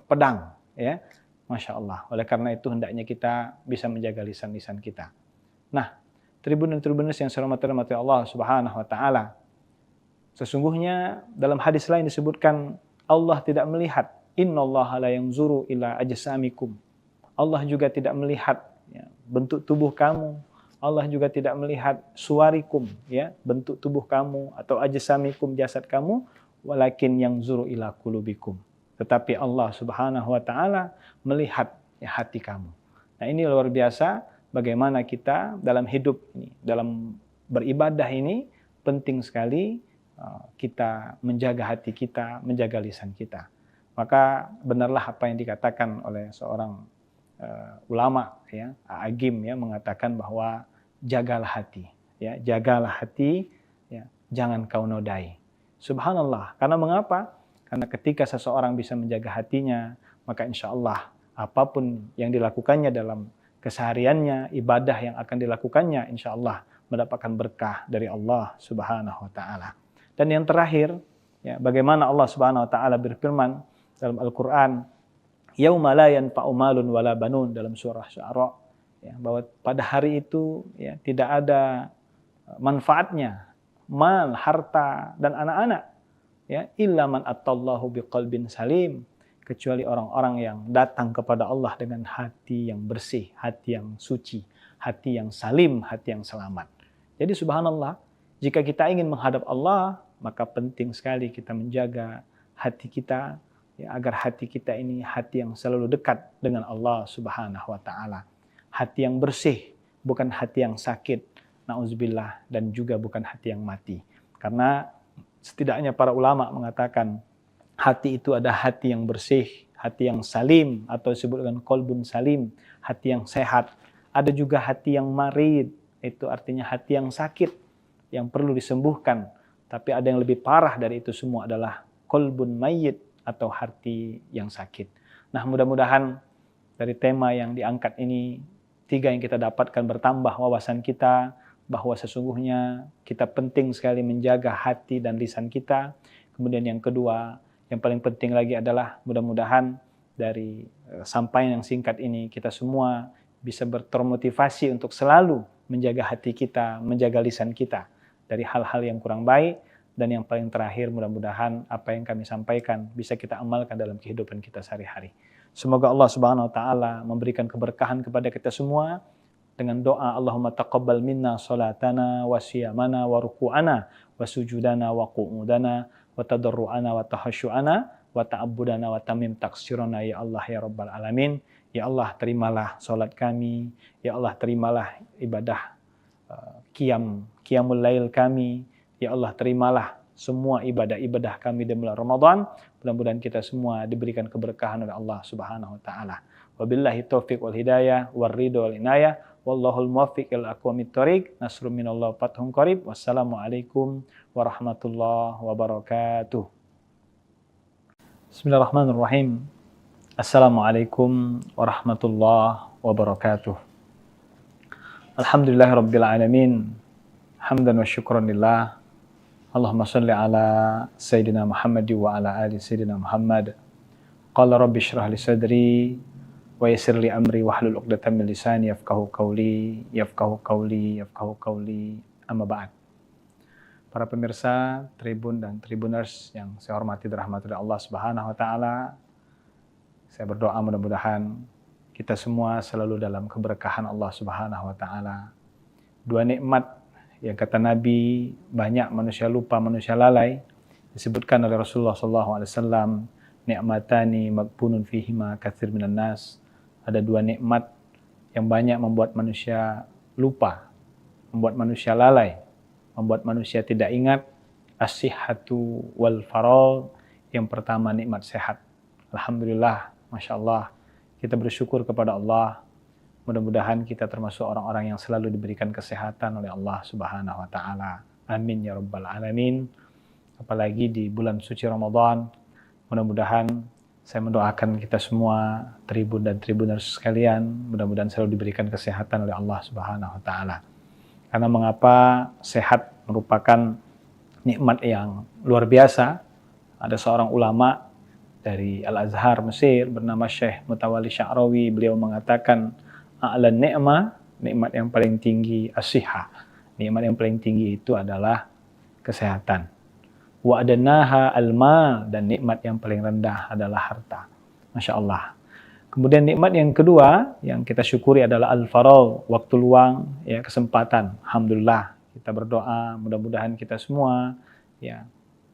pedang, ya. Masya Allah. Oleh karena itu hendaknya kita bisa menjaga lisan-lisan kita. Nah, tribun dan tribuners yang saya hormati Allah Subhanahu wa taala, sesungguhnya dalam hadis lain disebutkan Allah tidak melihat, innallaha la yanzuru ila ajsamikum. Allah juga tidak melihat, ya, bentuk tubuh kamu. Allah juga tidak melihat suwarikum, ya, bentuk tubuh kamu, atau ajsamikum, jasad kamu, walakin yanzuru ila qulubikum. Tetapi Allah Subhanahu wa taala melihat, ya, hati kamu. Nah, ini luar biasa bagaimana kita dalam hidup ini, dalam beribadah ini penting sekali kita menjaga hati kita, menjaga lisan kita. Maka benarlah apa yang dikatakan oleh seorang ulama, ya, Agim, ya, mengatakan bahwa jagalah hati, ya, jagalah hati, ya, jangan kau nodai. Subhanallah. Karena mengapa? Karena ketika seseorang bisa menjaga hatinya, maka insya Allah apapun yang dilakukannya dalam kesehariannya, ibadah yang akan dilakukannya, insya Allah mendapatkan berkah dari Allah Subhanahu wa taala. Dan yang terakhir, ya, bagaimana Allah Subhanahu wa taala berfirman dalam Al-Qur'an, yauma la yanfa'u malun wala banun, dalam surah Syu'ara, ya, bahwa pada hari itu, ya, tidak ada manfaatnya mal, harta dan anak-anak, ya, illa man atallahu biqalbin salim, kecuali orang-orang yang datang kepada Allah dengan hati yang bersih, hati yang suci, hati yang salim, hati yang selamat. Jadi subhanallah, jika kita ingin menghadap Allah, maka penting sekali kita menjaga hati kita, ya, agar hati kita ini hati yang selalu dekat dengan Allah Subhanahu wa taala. Hati yang bersih, bukan hati yang sakit, na'udzubillah, dan juga bukan hati yang mati. Karena setidaknya para ulama mengatakan hati itu ada hati yang bersih, hati yang salim, atau disebut dengan qalbun salim, hati yang sehat. Ada juga hati yang marid, itu artinya hati yang sakit, yang perlu disembuhkan. Tapi ada yang lebih parah dari itu semua adalah qalbun mayyit, atau hati yang sakit. Nah, mudah-mudahan dari tema yang diangkat ini, 3 yang kita dapatkan bertambah wawasan kita, bahwa sesungguhnya kita penting sekali menjaga hati dan lisan kita. Kemudian yang kedua, yang paling penting lagi adalah mudah-mudahan dari sampaian yang singkat ini kita semua bisa termotivasi untuk selalu menjaga hati kita, menjaga lisan kita dari hal-hal yang kurang baik. Dan yang paling terakhir, mudah-mudahan apa yang kami sampaikan bisa kita amalkan dalam kehidupan kita sehari-hari. Semoga Allah Subhanahu wa taala memberikan keberkahan kepada kita semua. Dengan doa Allahumma taqabbal minna salatana wa siyamana wa ruku'ana wa sujudana wa qu'udana wa tadarru'ana wa tahasyu'ana wa ta'abbudana wa tamim taksirana, ya Allah ya Rabbal Alamin. Ya Allah, terimalah salat kami, ya Allah terimalah ibadah qiyamul lail kami, ya Allah terimalah semua ibadah-ibadah kami di bulan Ramadan. Mudah-mudahan kita semua diberikan keberkahan oleh Allah Subhanahu wa taala. Wabillahi taufiq wal hidayah war ridho wal inayah. Wallahul muwaffiq ila aqwamit thoriq. Nasrun minallah fathun qarib. Wassalamualaikum warahmatullahi wabarakatuh. Bismillahirrahmanirrahim. Assalamualaikum warahmatullahi wabarakatuh. Alhamdulillahirabbil alamin. Hamdan wa syukran lillah. Allahumma shalli ala sayyidina Muhammad wa ala ali sayyidina Muhammad. Qala rabbi shrah li sadri wa yassir li amri wahlul 'uqdatam min lisani yafqahu qawli. Amma ba'd. Para pemirsa Tribun dan Tribuners yang saya hormati dan rahmati Allah Subhanahu wa taala. Saya berdoa mudah-mudahan kita semua selalu dalam keberkahan Allah Subhanahu wa taala. Dua nikmat yang kata Nabi banyak manusia lupa, manusia lalai, disebutkan oleh Rasulullah SAW, nikmatani maghbunun fihima katsir minan nas. Ada dua nikmat yang banyak membuat manusia lupa, membuat manusia lalai, membuat manusia tidak ingat. As-sihhatu wal faragh. Yang pertama nikmat sehat. Alhamdulillah, Masya Allah, kita bersyukur kepada Allah. Mudah-mudahan kita termasuk orang-orang yang selalu diberikan kesehatan oleh Allah Subhanahu wa taala. Amin ya rabbal alamin. Apalagi di bulan suci Ramadan, mudah-mudahan saya mendoakan kita semua Tribun dan Tribuners sekalian, mudah-mudahan selalu diberikan kesehatan oleh Allah Subhanahu wa taala. Karena mengapa sehat merupakan nikmat yang luar biasa. Ada seorang ulama dari Al-Azhar Mesir bernama Syekh Mutawalli Sya'rawi, beliau mengatakan a'la ni'mah, nikmat yang paling tinggi as-sihah. Nikmat yang paling tinggi itu adalah kesehatan. Wa adnaha al-mal, dan nikmat yang paling rendah adalah harta. Masya Allah. Kemudian nikmat yang kedua yang kita syukuri adalah al-faragh, waktu luang, ya, kesempatan. Alhamdulillah, kita berdoa mudah-mudahan kita semua ya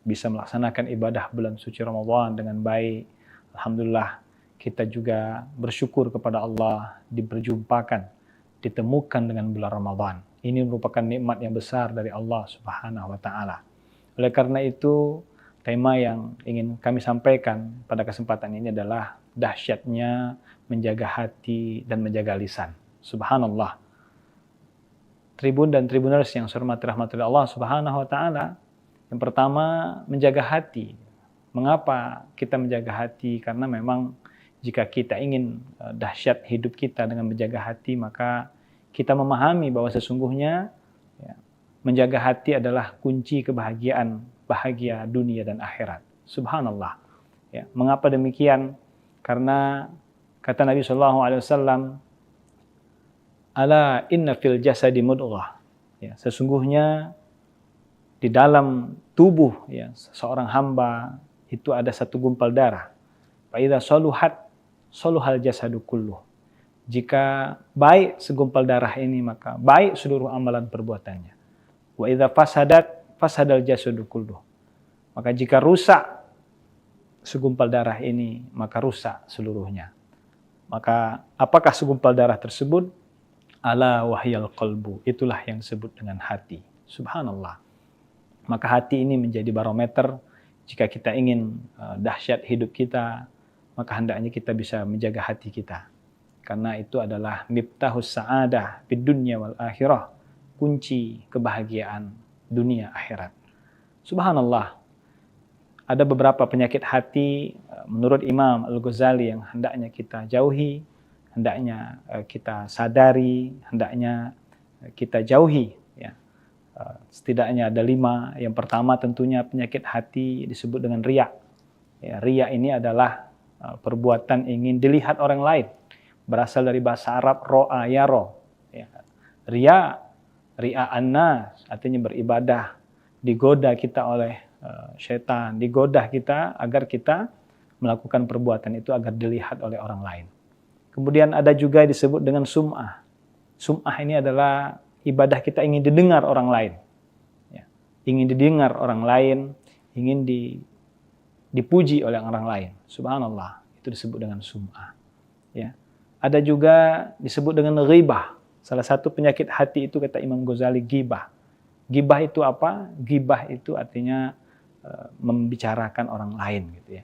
bisa melaksanakan ibadah bulan suci Ramadan dengan baik. Alhamdulillah, kita juga bersyukur kepada Allah diperjumpakan, ditemukan dengan bulan Ramadan. Ini merupakan nikmat yang besar dari Allah Subhanahu wa taala. Oleh karena itu, tema yang ingin kami sampaikan pada kesempatan ini adalah dahsyatnya menjaga hati dan menjaga lisan. Subhanallah. Tribun dan Tribuners yang saya hormati rahmati Allah Subhanahu wa taala. Yang pertama, menjaga hati. Mengapa kita menjaga hati? Karena memang jika kita ingin dahsyat hidup kita dengan menjaga hati, maka kita memahami bahwa sesungguhnya ya, menjaga hati adalah kunci kebahagiaan, bahagia dunia dan akhirat. Subhanallah. Ya, mengapa demikian? Karena kata Nabi SAW, ala inna fil jasadi mudghah. Ya, sesungguhnya di dalam tubuh ya seorang hamba itu ada satu gumpal darah. Fa idza saluhat saluhal jasadu kulluh. Jika baik segumpal darah ini, maka baik seluruh amalan perbuatannya. Wa idza fasadat fasadal jasadu kulluh. Maka jika rusak segumpal darah ini, maka rusak seluruhnya. Maka apakah segumpal darah tersebut? Ala wahyal qalbu. Itulah yang disebut dengan hati. Subhanallah. Maka hati ini menjadi barometer. Jika kita ingin dahsyat hidup kita, maka hendaknya kita bisa menjaga hati kita. Karena itu adalah miftahus sa'adah fid dunya wal akhirah. Kunci kebahagiaan dunia akhirat. Subhanallah. Ada beberapa penyakit hati menurut Imam Al-Ghazali yang hendaknya kita jauhi, hendaknya kita sadari, hendaknya kita jauhi. Ya. Setidaknya ada 5. Yang pertama tentunya penyakit hati disebut dengan riya. Ya, riya ini adalah perbuatan ingin dilihat orang lain. Berasal dari bahasa Arab ro'a yaro. Ya. Riya, ria'an-nas, artinya beribadah. Digoda kita oleh syaitan. Digoda kita agar kita melakukan perbuatan itu agar dilihat oleh orang lain. Kemudian ada juga disebut dengan sum'ah. Sum'ah ini adalah ibadah kita ingin didengar orang lain. Ya. Ingin didengar orang lain, ingin dipuji oleh orang lain. Subhanallah, itu disebut dengan sum'ah. Ya. Ada juga disebut dengan ghibah. Salah satu penyakit hati itu kata Imam Ghazali ghibah. Ghibah itu apa? Ghibah itu artinya membicarakan orang lain gitu ya.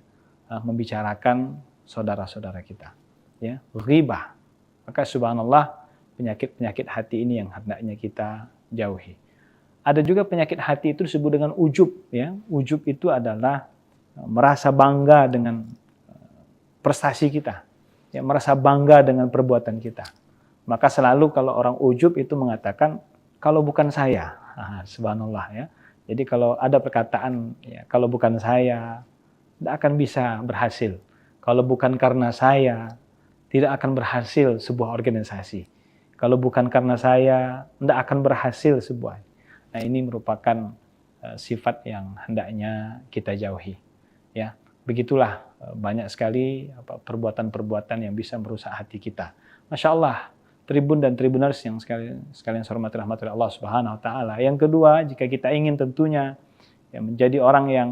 Membicarakan saudara-saudara kita. Ya, ghibah. Maka subhanallah, penyakit-penyakit hati ini yang hendaknya kita jauhi. Ada juga penyakit hati itu disebut dengan ujub. Ya. Ujub itu adalah merasa bangga dengan prestasi kita, ya, merasa bangga dengan perbuatan kita. Maka selalu kalau orang ujub itu mengatakan, kalau bukan saya, subhanallah ya. Jadi kalau ada perkataan, ya, kalau bukan saya, tidak akan bisa berhasil. Kalau bukan karena saya, tidak akan berhasil sebuah organisasi. Kalau bukan karena saya, tidak akan berhasil sebuah. Nah, ini merupakan sifat yang hendaknya kita jauhi. Ya, begitulah banyak sekali perbuatan-perbuatan yang bisa merusak hati kita. Masya Allah, Tribun dan Tribuners yang sekalian saya hormati rahmati Allah Subhanahu Wa Taala. Yang kedua, jika kita ingin tentunya ya, menjadi orang yang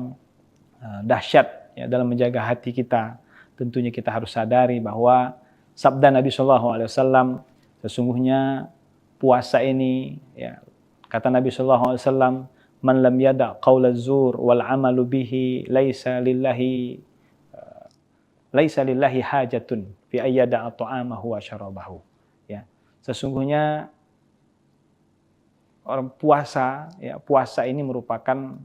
dahsyat ya, dalam menjaga hati kita, tentunya kita harus sadari bahwa sabda Nabi Shallallahu Alaihi Wasallam, sesungguhnya puasa ini, ya, kata Nabi Shallallahu Alaihi Wasallam, man lam yada qaula zur wal amalu bihi laisa lillahi hajatun fi ayyada ta'amahu wa syarabahu. Ya, sesungguhnya orang puasa, ya, puasa ini merupakan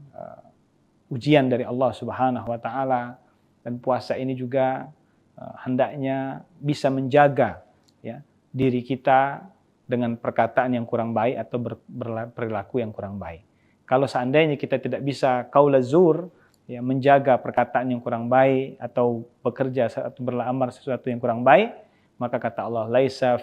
ujian dari Allah Subhanahu Wa Taala, dan puasa ini juga hendaknya bisa menjaga ya, diri kita dengan perkataan yang kurang baik atau berperilaku yang kurang baik. Kalau seandainya kita tidak bisa qaul zur, ya, menjaga perkataan yang kurang baik atau bekerja atau beramal sesuatu yang kurang baik, maka kata Allah, laisa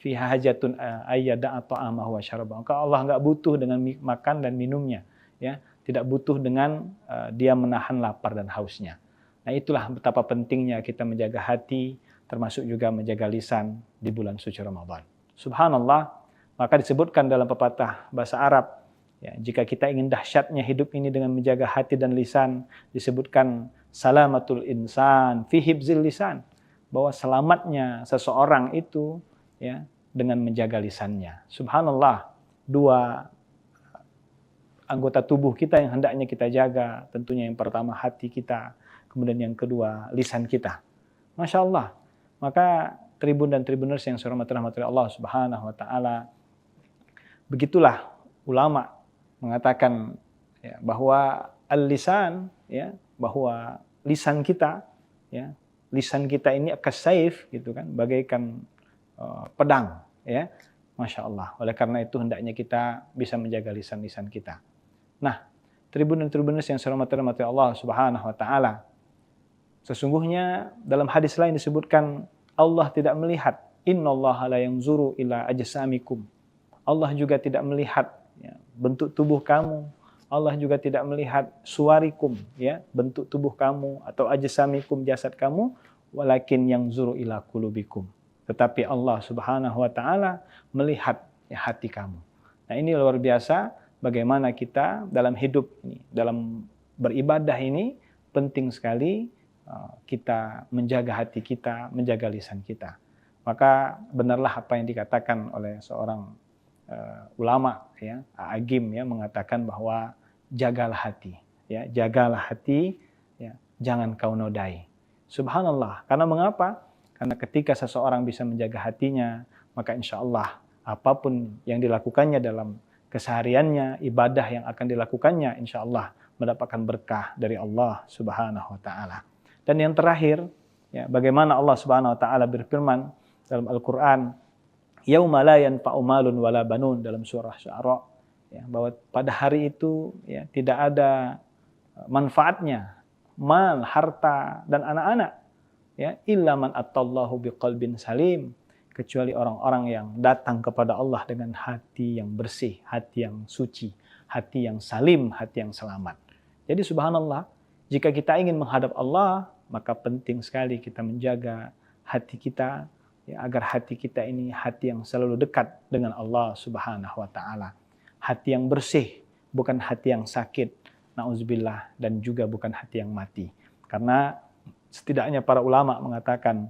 fi hajatun ayyada ta'amahu wa syarabahu. Maka Allah enggak butuh dengan makan dan minumnya, ya, tidak butuh dengan dia menahan lapar dan hausnya. Nah, itulah betapa pentingnya kita menjaga hati, termasuk juga menjaga lisan di bulan suci Ramadan. Subhanallah, maka disebutkan dalam pepatah bahasa Arab, ya, jika kita ingin dahsyatnya hidup ini dengan menjaga hati dan lisan, disebutkan salamatul insan fi hibzil lisan, bahwa selamatnya seseorang itu ya dengan menjaga lisannya. Subhanallah, dua anggota tubuh kita yang hendaknya kita jaga, tentunya yang pertama hati kita, kemudian yang kedua lisan kita. Masya Allah. Maka Tribun dan Tribuners yang saya hormati Allah Subhanahu Wa Taala, begitulah ulama mengatakan ya, bahwa al-lisan, ya, bahwa lisan kita, ya, lisan kita ini kasayf gitu kan, bagaikan pedang, ya, Masya Allah. Oleh karena itu hendaknya kita bisa menjaga lisan-lisan kita. Nah, Tribun dan Tribuners yang saya hormati Allah Subhanahu Wa Taala, sesungguhnya dalam hadis lain disebutkan Allah tidak melihat, innallaha la yanzuru ila ajsamikum. Allah juga tidak melihat ya, bentuk tubuh kamu. Allah juga tidak melihat suwarikum, ya, bentuk tubuh kamu, atau ajsamikum, jasad kamu, walakin yanzuru ila qulubikum. Tetapi Allah Subhanahu Wa Taala melihat ya, hati kamu. Nah, ini luar biasa bagaimana kita dalam hidup ini, dalam beribadah ini penting sekali kita menjaga hati kita, menjaga lisan kita. Maka benarlah apa yang dikatakan oleh seorang ulama ya, Agim ya, mengatakan bahwa jagalah hati, ya, jagalah hati, ya, jangan kau nodai. Subhanallah. Karena mengapa? Karena ketika seseorang bisa menjaga hatinya, maka insya Allah apapun yang dilakukannya dalam kesehariannya, ibadah yang akan dilakukannya, insya Allah mendapatkan berkah dari Allah Subhanahu Wa Taala. Dan yang terakhir, ya, bagaimana Allah Subhanahu Wa Taala berfirman dalam Al-Quran, yauma la yanfa'u malun wala banun, dalam surah Syu'ara, ya, bahwa pada hari itu ya, tidak ada manfaatnya mal, harta dan anak-anak, ya, illa man atallahu biqalbin salim, kecuali orang-orang yang datang kepada Allah dengan hati yang bersih, hati yang suci, hati yang salim, hati yang selamat. Jadi subhanallah, jika kita ingin menghadap Allah, maka penting sekali kita menjaga hati kita, ya, agar hati kita ini hati yang selalu dekat dengan Allah Subhanahu Wa Taala. Hati yang bersih, bukan hati yang sakit, na'udzubillah, dan juga bukan hati yang mati. Karena setidaknya para ulama mengatakan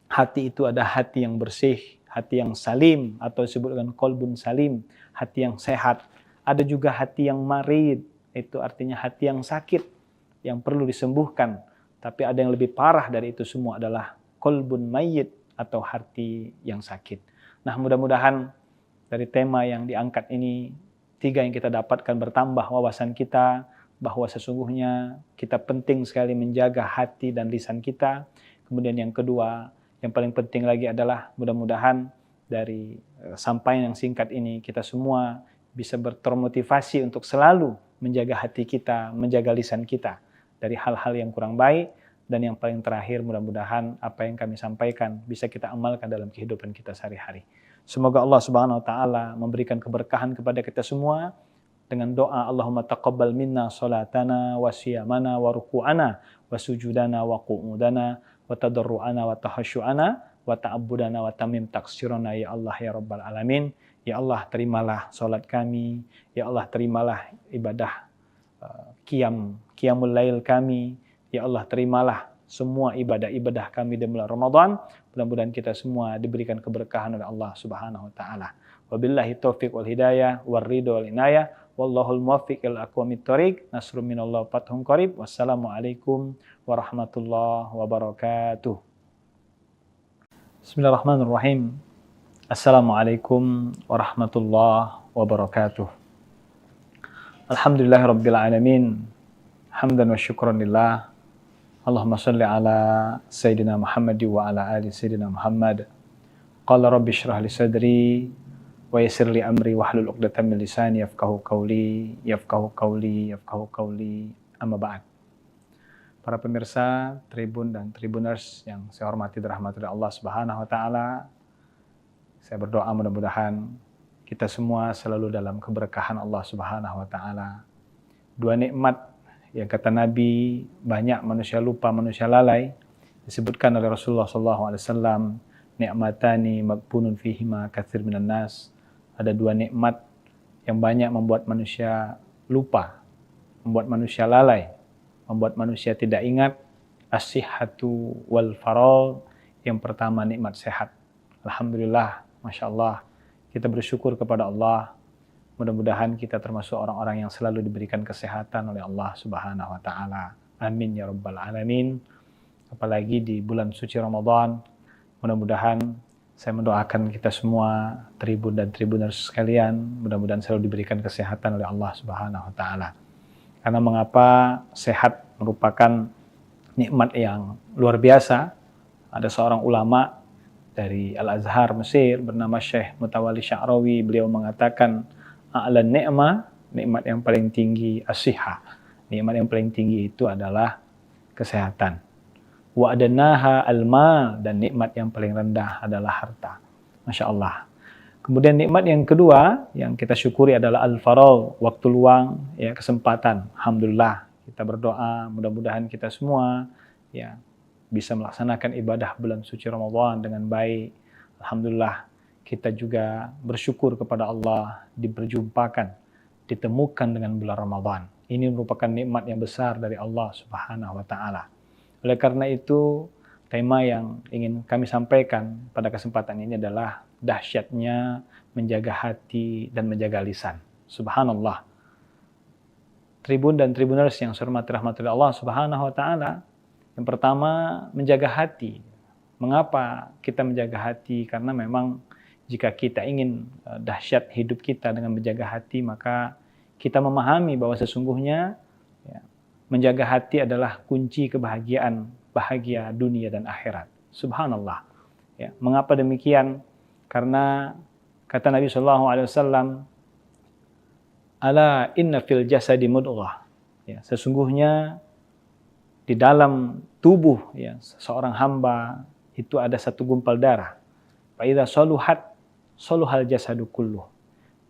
hati itu ada hati yang bersih, hati yang salim, atau disebut dengan qalbun salim, hati yang sehat. Ada juga hati yang marid, itu artinya hati yang sakit, yang perlu disembuhkan. Tapi ada yang lebih parah dari itu semua adalah qalbun mayyit, atau hati yang sakit. Nah, mudah-mudahan dari tema yang diangkat ini, 3 yang kita dapatkan bertambah wawasan kita, bahwa sesungguhnya kita penting sekali menjaga hati dan lisan kita. Kemudian yang kedua, yang paling penting lagi adalah mudah-mudahan dari sampaian yang singkat ini kita semua bisa termotivasi untuk selalu menjaga hati kita, menjaga lisan kita dari hal-hal yang kurang baik. Dan yang paling terakhir, mudah-mudahan apa yang kami sampaikan bisa kita amalkan dalam kehidupan kita sehari-hari. Semoga Allah Subhanahu wa taala memberikan keberkahan kepada kita semua dengan doa Allahumma taqabbal minna salatana wa siyamana wa ruku'ana wa sujudana wa qu'udana wa tadarru'ana wa tahasyu'ana wa ta'abbudana wa tamim taksirana ya Allah ya Rabbal Alamin. Ya Allah, terimalah salat kami. Ya Allah, terimalah ibadah qiyamul lail kami. Ya Allah, terimalah semua ibadah-ibadah kami di bulan Ramadan. Mudah-mudahan kita semua diberikan keberkahan oleh Allah Subhanahu wa taala. Wabillahi taufiq wal hidayah war ridho wal inayah. Wallahul muwaffiq ila aqwamit thoriq. Nasrun minallah fathun qarib. Wassalamualaikum warahmatullahi wabarakatuh. Bismillahirrahmanirrahim. Assalamualaikum warahmatullahi wabarakatuh. Alhamdulillahirabbil alamin. Hamdan wa syukran lillah. Allahumma salli ala Sayyidina Muhammad wa ala ali Sayyidina Muhammad. Qala rabbi shrah li sadri wa yassir li amri wahlul 'uqdatam min lisani yafqahu qawli amma ba'd. Para pemirsa Tribun dan Tribuners yang saya hormati dan rahmati Allah Subhanahu wa taala. Saya berdoa mudah-mudahan kita semua selalu dalam keberkahan Allah Subhanahu wa taala. Dua nikmat yang kata Nabi banyak manusia lupa, manusia lalai, disebutkan oleh Rasulullah SAW, ni'matani maghbunun fihima katsir minan nas. Ada dua nikmat yang banyak membuat manusia lupa, membuat manusia lalai, membuat manusia tidak ingat. As-sihhatu wal faragh. Yang pertama nikmat sehat. Alhamdulillah, Masya Allah, kita bersyukur kepada Allah. Mudah-mudahan kita termasuk orang-orang yang selalu diberikan kesehatan oleh Allah Subhanahu wa taala. Amin ya Rabbal Alamin. Apalagi di bulan suci Ramadan, mudah-mudahan saya mendoakan kita semua, Tribun dan Tribuners sekalian, mudah-mudahan selalu diberikan kesehatan oleh Allah Subhanahu wa taala. Karena mengapa sehat merupakan nikmat yang luar biasa. Ada seorang ulama dari Al-Azhar Mesir bernama Syekh Mutawalli Sya'rawi, beliau mengatakan a'la ni'mah, nikmat yang paling tinggi as-sihah. Nikmat yang paling tinggi itu adalah kesehatan. Wa adnaha al-mal, dan nikmat yang paling rendah adalah harta. Masya Allah. Kemudian nikmat yang kedua yang kita syukuri adalah al-faragh, waktu luang, ya, kesempatan. Alhamdulillah, kita berdoa mudah-mudahan kita semua ya bisa melaksanakan ibadah bulan suci Ramadan dengan baik. Alhamdulillah, kita juga bersyukur kepada Allah diperjumpakan, ditemukan dengan bulan Ramadan. Ini merupakan nikmat yang besar dari Allah Subhanahu wa taala. Oleh karena itu, tema yang ingin kami sampaikan pada kesempatan ini adalah dahsyatnya menjaga hati dan menjaga lisan. Subhanallah. Tribun dan Tribuners yang saya hormati rahmatullah Allah Subhanahu wa taala. Yang pertama, menjaga hati. Mengapa kita menjaga hati? Karena memang jika kita ingin dahsyat hidup kita dengan menjaga hati, maka kita memahami bahwa sesungguhnya ya, menjaga hati adalah kunci kebahagiaan, bahagia dunia dan akhirat. Subhanallah. Ya, mengapa demikian? Karena kata Nabi SAW, ala inna fil jasadi mudghah. Ya, sesungguhnya di dalam tubuh ya, seorang hamba itu ada satu gumpal darah. Fa idza saluhat saluhal jasadu kulluh.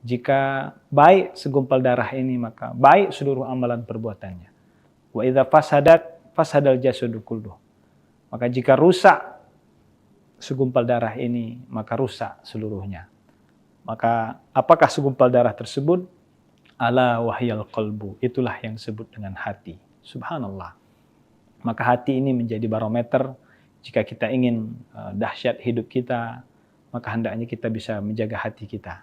Jika baik segumpal darah ini, maka baik seluruh amalan perbuatannya. Wa idza fasadat fasadal jasadu kulluh. Maka jika rusak segumpal darah ini, maka rusak seluruhnya. Maka apakah segumpal darah tersebut? Ala wahyal qalbu. Itulah yang disebut dengan hati. Subhanallah. Maka hati ini menjadi barometer. Jika kita ingin dahsyat hidup kita, maka hendaknya kita bisa menjaga hati kita.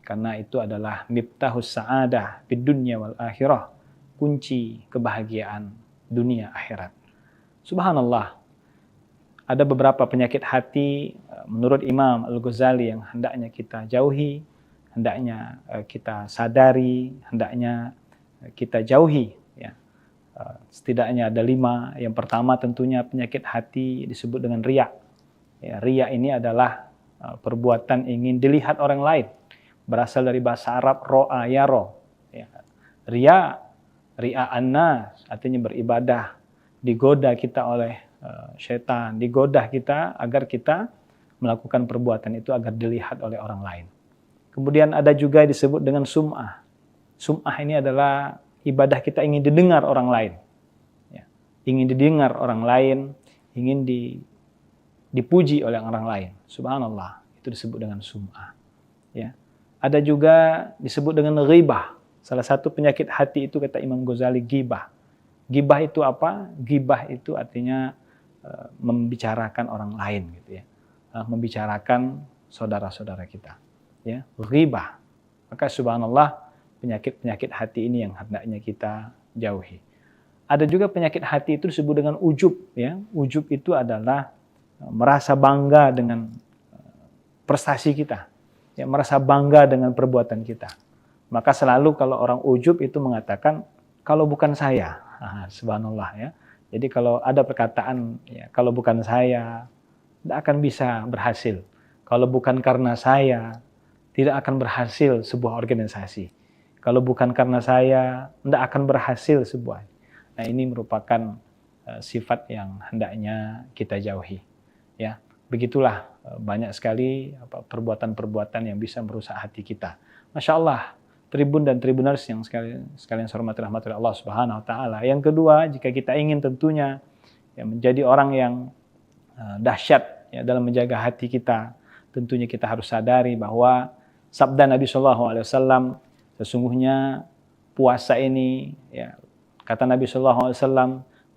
Karena itu adalah miftahus sa'adah fid dunya wal akhirah. Kunci kebahagiaan dunia akhirat. Subhanallah. Ada beberapa penyakit hati menurut Imam Al-Ghazali yang hendaknya kita jauhi, hendaknya kita sadari, hendaknya kita jauhi. Ya. Setidaknya ada 5. Yang pertama tentunya penyakit hati disebut dengan riya. Ya, riya ini adalah perbuatan ingin dilihat orang lain. Berasal dari bahasa Arab ro'a yaro. Ya. Riya annas artinya beribadah. Digoda kita oleh syaitan, digoda kita agar kita melakukan perbuatan itu agar dilihat oleh orang lain. Kemudian ada juga disebut dengan sum'ah. Sum'ah ini adalah ibadah kita ingin didengar orang lain. Ya. Ingin didengar orang lain, ingin dipuji oleh orang lain. Subhanallah, itu disebut dengan sum'ah. Ya. Ada juga disebut dengan ghibah. Salah satu penyakit hati itu kata Imam Ghazali ghibah. Ghibah itu apa? Ghibah itu artinya membicarakan orang lain gitu ya. Membicarakan saudara-saudara kita. Ya, ghibah. Maka subhanallah penyakit-penyakit hati ini yang hendaknya kita jauhi. Ada juga penyakit hati itu disebut dengan ujub ya. Ujub itu adalah merasa bangga dengan prestasi kita. Ya, merasa bangga dengan perbuatan kita. Maka selalu kalau orang ujub itu mengatakan kalau bukan saya. Subhanallah ya. Jadi kalau ada perkataan ya, kalau bukan saya tidak akan bisa berhasil. Kalau bukan karena saya tidak akan berhasil sebuah organisasi. Kalau bukan karena saya tidak akan berhasil sebuah. Nah, ini merupakan sifat yang hendaknya kita jauhi. Ya, begitulah banyak sekali perbuatan-perbuatan yang bisa merusak hati kita. Masya Allah, Tribun dan Tribuners yang sekalian saya hormati rahmat Allah Subhanahu wa taala. Yang kedua, jika kita ingin tentunya ya, menjadi orang yang dahsyat ya, dalam menjaga hati kita, tentunya kita harus sadari bahwa sabda Nabi SAW, sesungguhnya puasa ini ya, kata Nabi SAW,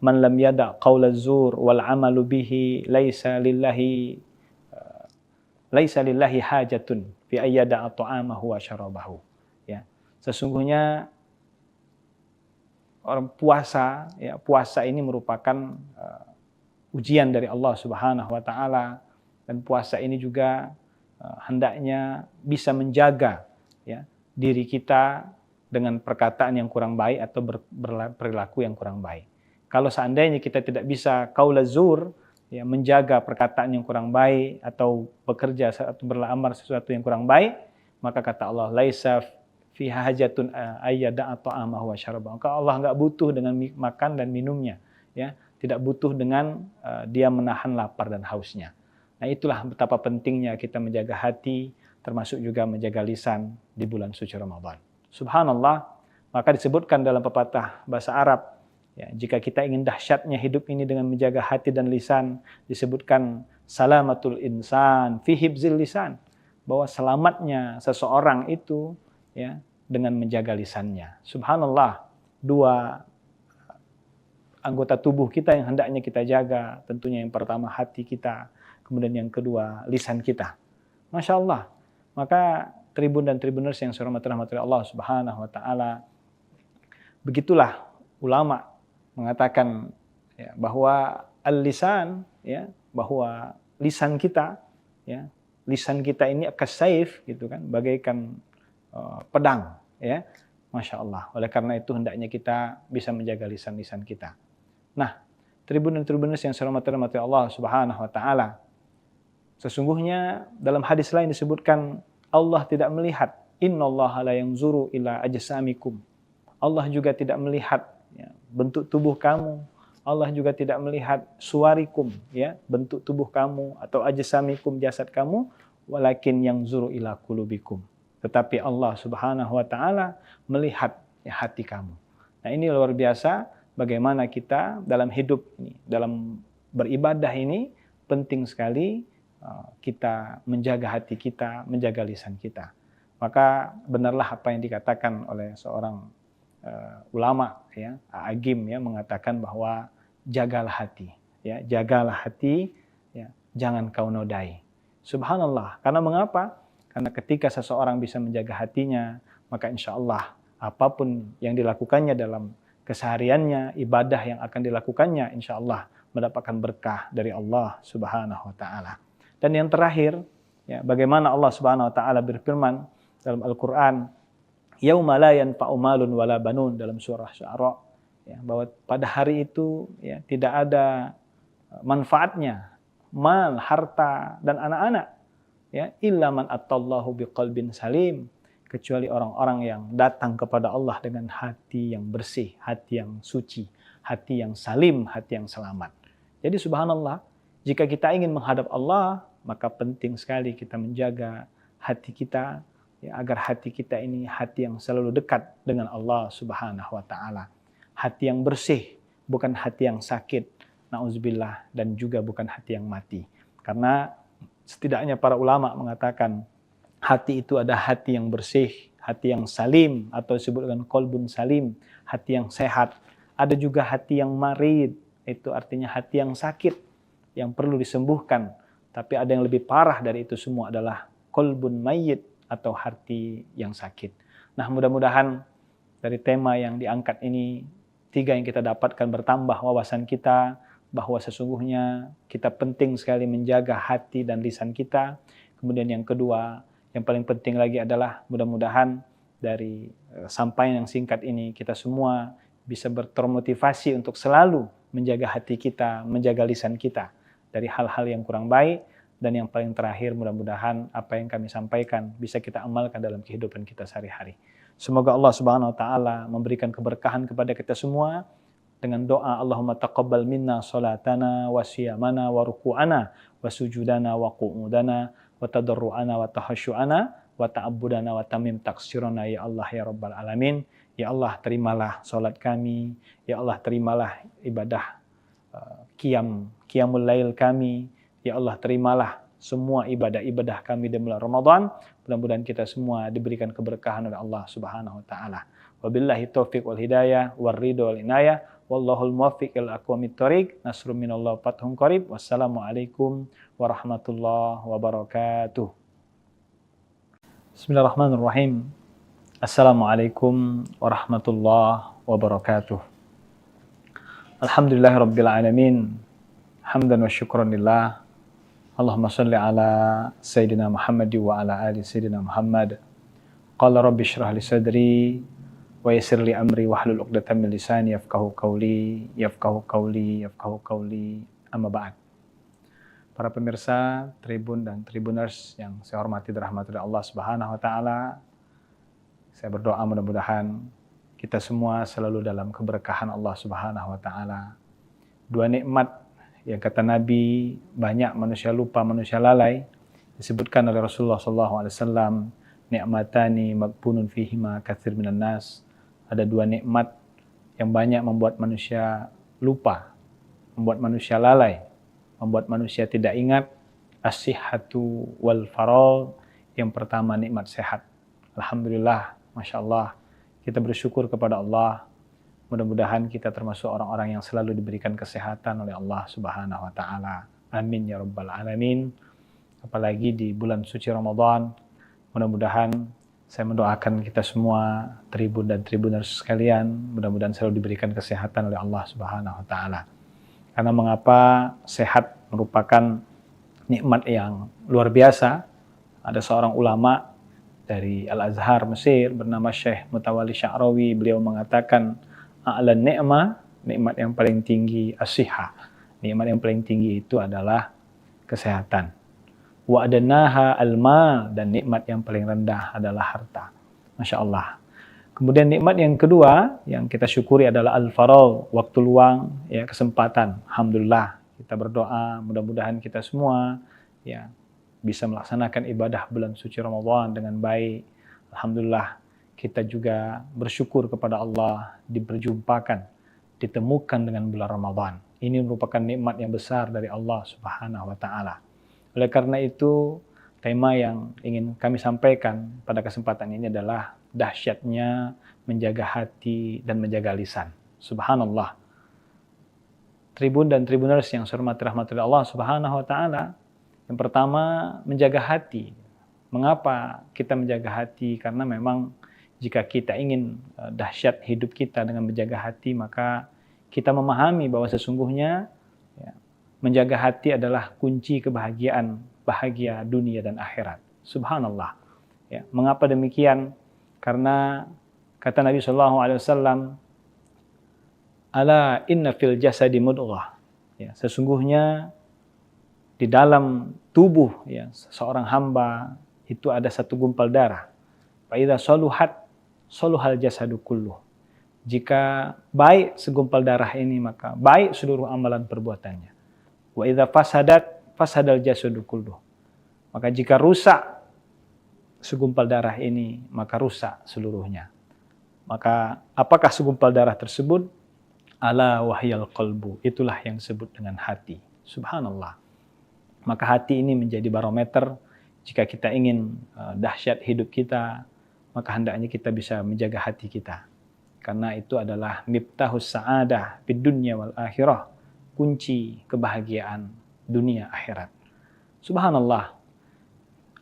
man lam yada' qaula zur wal amalu bihi laisa lillahi hajatun fi ayyada ta'amahu wa syarabahu. Ya. Sesungguhnya orang puasa ya, puasa ini merupakan ujian dari Allah Subhanahu wa taala, dan puasa ini juga hendaknya bisa menjaga ya, diri kita dengan perkataan yang kurang baik atau berperilaku yang kurang baik. Kalau seandainya kita tidak bisa qaula zur ya, menjaga perkataan yang kurang baik atau bekerja atau beramal sesuatu yang kurang baik, maka kata Allah laisa fi hajatun ayyada ta'amahu wa syarabahu. Maka Allah enggak butuh dengan makan dan minumnya ya, tidak butuh dengan dia menahan lapar dan hausnya. Nah, itulah betapa pentingnya kita menjaga hati, termasuk juga menjaga lisan di bulan suci Ramadan. Subhanallah, maka disebutkan dalam pepatah bahasa Arab, ya, jika kita ingin dahsyatnya hidup ini dengan menjaga hati dan lisan, disebutkan salamatul insan fi hibzil lisan, bahwa selamatnya seseorang itu ya, dengan menjaga lisannya. Subhanallah, 2 anggota tubuh kita yang hendaknya kita jaga, tentunya yang pertama hati kita, kemudian yang kedua lisan kita. Masya Allah. Maka Tribun dan Tribuners yang saya hormati Allah Subhanahu wa taala, begitulah ulama mengatakan ya, bahwa al-lisan ya, bahwa lisan kita ya, lisan kita ini kasaif gitu kan, bagaikan pedang ya. Masya Allah. Oleh karena itu hendaknya kita bisa menjaga lisan-lisan kita. Nah, Tribun dan Tribuners yang saya hormati Allah Subhanahu wa taala, sesungguhnya dalam hadis lain disebutkan Allah tidak melihat, innallaha la yanzuru ila ajsamikum. Allah juga tidak melihat ya, bentuk tubuh kamu. Allah juga tidak melihat suwarikum ya, bentuk tubuh kamu, atau ajsamikum, jasad kamu, walakin yanzuru ila qulubikum. Tetapi Allah Subhanahu wa taala melihat ya, hati kamu. Nah, ini luar biasa bagaimana kita dalam hidup ini, dalam beribadah ini penting sekali kita menjaga hati kita, menjaga lisan kita. Maka benarlah apa yang dikatakan oleh seorang ulama ya, Agim ya, mengatakan bahwa jagalah hati ya, jagalah hati ya, jangan kau nodai. Subhanallah. Karena mengapa? Karena ketika seseorang bisa menjaga hatinya, maka insya Allah apapun yang dilakukannya dalam kesehariannya, ibadah yang akan dilakukannya, insya Allah mendapatkan berkah dari Allah Subhanahu wa taala. Dan yang terakhir, ya, bagaimana Allah Subhanahu wa taala berfirman dalam Al-Qur'an, "Yauma la yanfa'u malun wala banun," dalam surah Syu'ara, ya, bahwa pada hari itu ya tidak ada manfaatnya mal, harta dan anak-anak, ya, illa man atallahu biqalbin salim, kecuali orang-orang yang datang kepada Allah dengan hati yang bersih, hati yang suci, hati yang salim, hati yang selamat. Jadi subhanallah, jika kita ingin menghadap Allah, maka penting sekali kita menjaga hati kita, ya, agar hati kita ini hati yang selalu dekat dengan Allah Subhanahu wa taala. Hati yang bersih, bukan hati yang sakit, nauzubillah, dan juga bukan hati yang mati. Karena setidaknya para ulama mengatakan hati itu ada hati yang bersih, hati yang salim, atau disebut dengan qalbun salim, hati yang sehat. Ada juga hati yang marid, itu artinya hati yang sakit, yang perlu disembuhkan. Tapi ada yang lebih parah dari itu semua adalah qalbun mayyit, atau hati yang sakit. Nah, mudah-mudahan dari tema yang diangkat ini, 3 yang kita dapatkan bertambah wawasan kita, bahwa sesungguhnya kita penting sekali menjaga hati dan lisan kita. Kemudian yang kedua, yang paling penting lagi adalah mudah-mudahan dari sampaian yang singkat ini kita semua bisa termotivasi untuk selalu menjaga hati kita, menjaga lisan kita dari hal-hal yang kurang baik. Dan yang paling terakhir, mudah-mudahan apa yang kami sampaikan bisa kita amalkan dalam kehidupan kita sehari-hari. Semoga Allah Subhanahu wa taala memberikan keberkahan kepada kita semua dengan doa Allahumma taqabbal minna salatana wa siyamana wa ruku'ana wa sujudana wa qu'udana wa tadarru'ana wa tahasyu'ana wa ta'abbudana wa tamim taksirana ya Allah ya Rabbal Alamin. Ya Allah, terimalah salat kami. Ya Allah, terimalah ibadah qiyamul lail kami. Ya Allah, terimalah semua ibadah-ibadah kami di bulan Ramadan. Mudah-mudahan kita semua diberikan keberkahan oleh Allah Subhanahu wa taala. Wabillahi taufiq wal hidayah war ridho wal inayah. Wallahul muwaffiq ila aqwamit thoriq. Nasrun minallah fathun qarib. Wassalamualaikum warahmatullahi wabarakatuh. Bismillahirrahmanirrahim. Assalamualaikum warahmatullahi wabarakatuh. Alhamdulillahirabbil alamin. Hamdan wa syukran lillah. Allahumma salli ala Sayyidina Muhammad wa ala ali Sayyidina Muhammad. Qala rabbi shrah li sadri wa yassir li amri wahlul 'uqdatam min lisani yafqahu qawli amma ba'd. Para pemirsa Tribun dan Tribuners yang saya hormati dan rahmati Allah Subhanahu wa taala, saya berdoa mudah-mudahan kita semua selalu dalam keberkahan Allah Subhanahu wa taala. 2 nikmat yang kata Nabi banyak manusia lupa, manusia lalai, disebutkan oleh Rasulullah SAW, ni'matani maghbunun fihima katsir minan nas. Ada 2 nikmat yang banyak membuat manusia lupa, membuat manusia lalai, membuat manusia tidak ingat. As-sihhatu wal faragh. Yang pertama, nikmat sehat. Alhamdulillah, Masya Allah, kita bersyukur kepada Allah. Mudah-mudahan kita termasuk orang-orang yang selalu diberikan kesehatan oleh Allah Subhanahu wa taala. Amin ya Rabbal Alamin. Apalagi di bulan suci Ramadan, mudah-mudahan saya mendoakan kita semua, Tribun dan Tribuners sekalian, mudah-mudahan selalu diberikan kesehatan oleh Allah Subhanahu wa taala. Karena mengapa sehat merupakan nikmat yang luar biasa. Ada seorang ulama dari Al-Azhar Mesir bernama Syekh Mutawalli Sya'rawi, beliau mengatakan a'la ni'mah, nikmat yang paling tinggi as-sihah. Nikmat yang paling tinggi itu adalah kesehatan. Wa adnaha al-mal, dan nikmat yang paling rendah adalah harta. Masya Allah. Kemudian nikmat yang kedua yang kita syukuri adalah al-faragh, waktu luang, ya, kesempatan. Alhamdulillah, kita berdoa mudah-mudahan kita semua ya bisa melaksanakan ibadah bulan suci Ramadan dengan baik. Alhamdulillah, kita juga bersyukur kepada Allah diperjumpakan, ditemukan dengan bulan Ramadan. Ini merupakan nikmat yang besar dari Allah Subhanahu wa taala. Oleh karena itu, tema yang ingin kami sampaikan pada kesempatan ini adalah dahsyatnya menjaga hati dan menjaga lisan. Subhanallah. Tribun dan Tribuners yang saya hormati rahmatullah Allah Subhanahu wa taala. Yang pertama, menjaga hati. Mengapa kita menjaga hati? Karena memang jika kita ingin dahsyat hidup kita dengan menjaga hati, maka kita memahami bahwa sesungguhnya ya, menjaga hati adalah kunci kebahagiaan, bahagia dunia dan akhirat. Subhanallah. Ya, mengapa demikian? Karena kata Nabi SAW, Ala inna fil jasadi mudghah. Ya, sesungguhnya di dalam tubuh ya seorang hamba itu ada satu gumpal darah. Fa idza saluhat saluhal jasadu kulluh. Jika baik segumpal darah ini, maka baik seluruh amalan perbuatannya. Wa idza fasadat fasadal jasadu kulluh. Maka jika rusak segumpal darah ini, maka rusak seluruhnya. Maka apakah segumpal darah tersebut? Ala wahyal qalbu, itulah yang disebut dengan hati. Subhanallah. Maka hati ini menjadi barometer. Jika kita ingin dahsyat hidup kita, maka hendaknya kita bisa menjaga hati kita. Karena itu adalah miftahus sa'adah fid dunya wal akhirah, kunci kebahagiaan dunia akhirat. Subhanallah.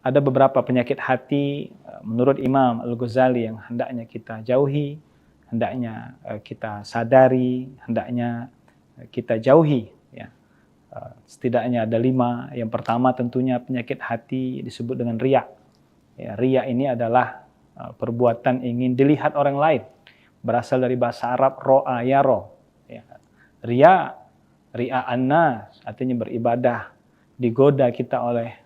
Ada beberapa penyakit hati menurut Imam Al-Ghazali yang hendaknya kita jauhi, hendaknya kita sadari, hendaknya kita jauhi. Ya. Setidaknya ada 5. Yang pertama tentunya penyakit hati disebut dengan riya. Ya, riya ini adalah perbuatan ingin dilihat orang lain. Berasal dari bahasa Arab ro'a yaro. Ya. Riya, ri'a annas, artinya beribadah. Digoda kita oleh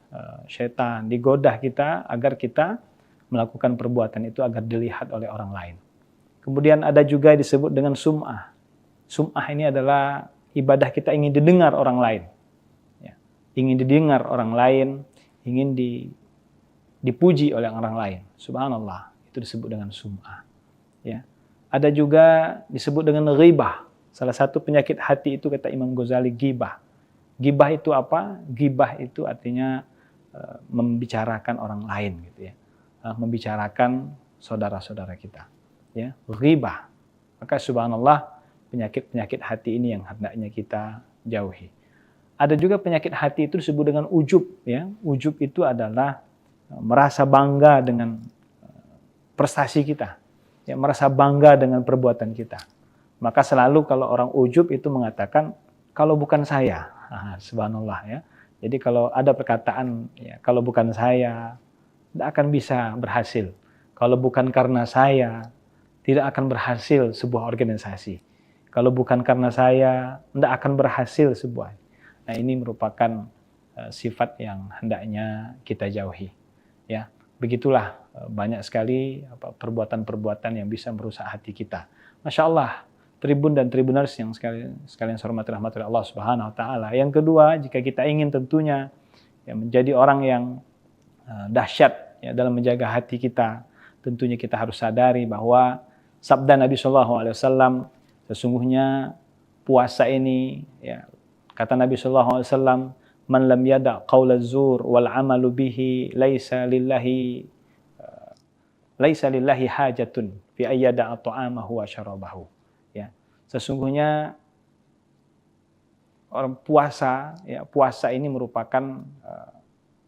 syaitan, digoda kita agar kita melakukan perbuatan itu agar dilihat oleh orang lain. Kemudian ada juga disebut dengan sum'ah. Sum'ah ini adalah ibadah kita ingin didengar orang lain. Ya. Ingin didengar orang lain, ingin dipuji oleh orang lain. Subhanallah, itu disebut dengan sum'ah. Ya. Ada juga disebut dengan ghibah. Salah satu penyakit hati itu kata Imam Ghazali ghibah. Ghibah itu apa? Ghibah itu artinya membicarakan orang lain gitu ya. Membicarakan saudara-saudara kita. Ya, ghibah. Maka subhanallah, penyakit-penyakit hati ini yang hendaknya kita jauhi. Ada juga penyakit hati itu disebut dengan ujub ya. Ujub itu adalah merasa bangga dengan prestasi kita. Ya, merasa bangga dengan perbuatan kita. Maka selalu kalau orang ujub itu mengatakan kalau bukan saya. Subhanallah ya. Jadi kalau ada perkataan ya, kalau bukan saya tidak akan bisa berhasil. Kalau bukan karena saya tidak akan berhasil sebuah organisasi. Kalau bukan karena saya tidak akan berhasil sebuah. Nah, ini merupakan sifat yang hendaknya kita jauhi. Ya, begitulah banyak sekali perbuatan-perbuatan yang bisa merusak hati kita. Masya Allah, Tribun dan Tribuners yang sekalian saya hormati rahmati Allah Subhanahu wa taala. Yang kedua, jika kita ingin tentunya ya, menjadi orang yang dahsyat ya, dalam menjaga hati kita, tentunya kita harus sadari bahwa sabda Nabi Shallallahu Alaihi Wasallam, sesungguhnya puasa ini ya, kata Nabi Shallallahu Alaihi Wasallam, man lam yada qaula zur wal amalu bihi laisa lillahi hajatun fi ayyada ta'amahu wa syarabahu. Ya. Sesungguhnya orang puasa, ya, puasa ini merupakan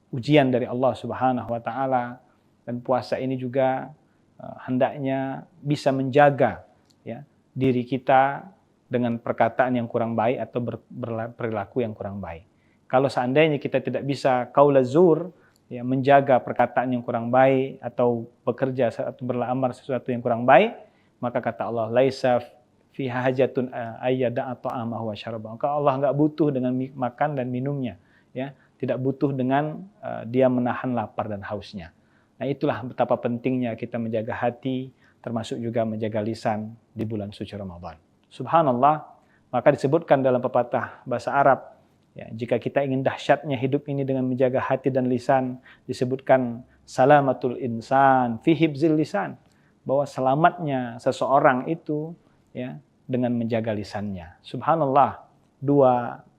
ujian dari Allah Subhanahu wa taala, dan puasa ini juga hendaknya bisa menjaga ya, diri kita dengan perkataan yang kurang baik atau berperilaku yang kurang baik. Kalau seandainya kita tidak bisa qaula zur, ya, menjaga perkataan yang kurang baik atau bekerja atau beramal sesuatu yang kurang baik, maka kata Allah, laisa fi hajatun ayyada ta'amahu wa syarabahu. Maka Allah enggak butuh dengan makan dan minumnya, ya. Tidak butuh dengan dia menahan lapar dan hausnya. Nah, itulah betapa pentingnya kita menjaga hati, termasuk juga menjaga lisan di bulan suci Ramadan. Subhanallah, maka disebutkan dalam pepatah bahasa Arab, ya, jika kita ingin dahsyatnya hidup ini dengan menjaga hati dan lisan, disebutkan salamatul insan fi hibzil lisan, bahwa selamatnya seseorang itu ya dengan menjaga lisannya. Subhanallah, 2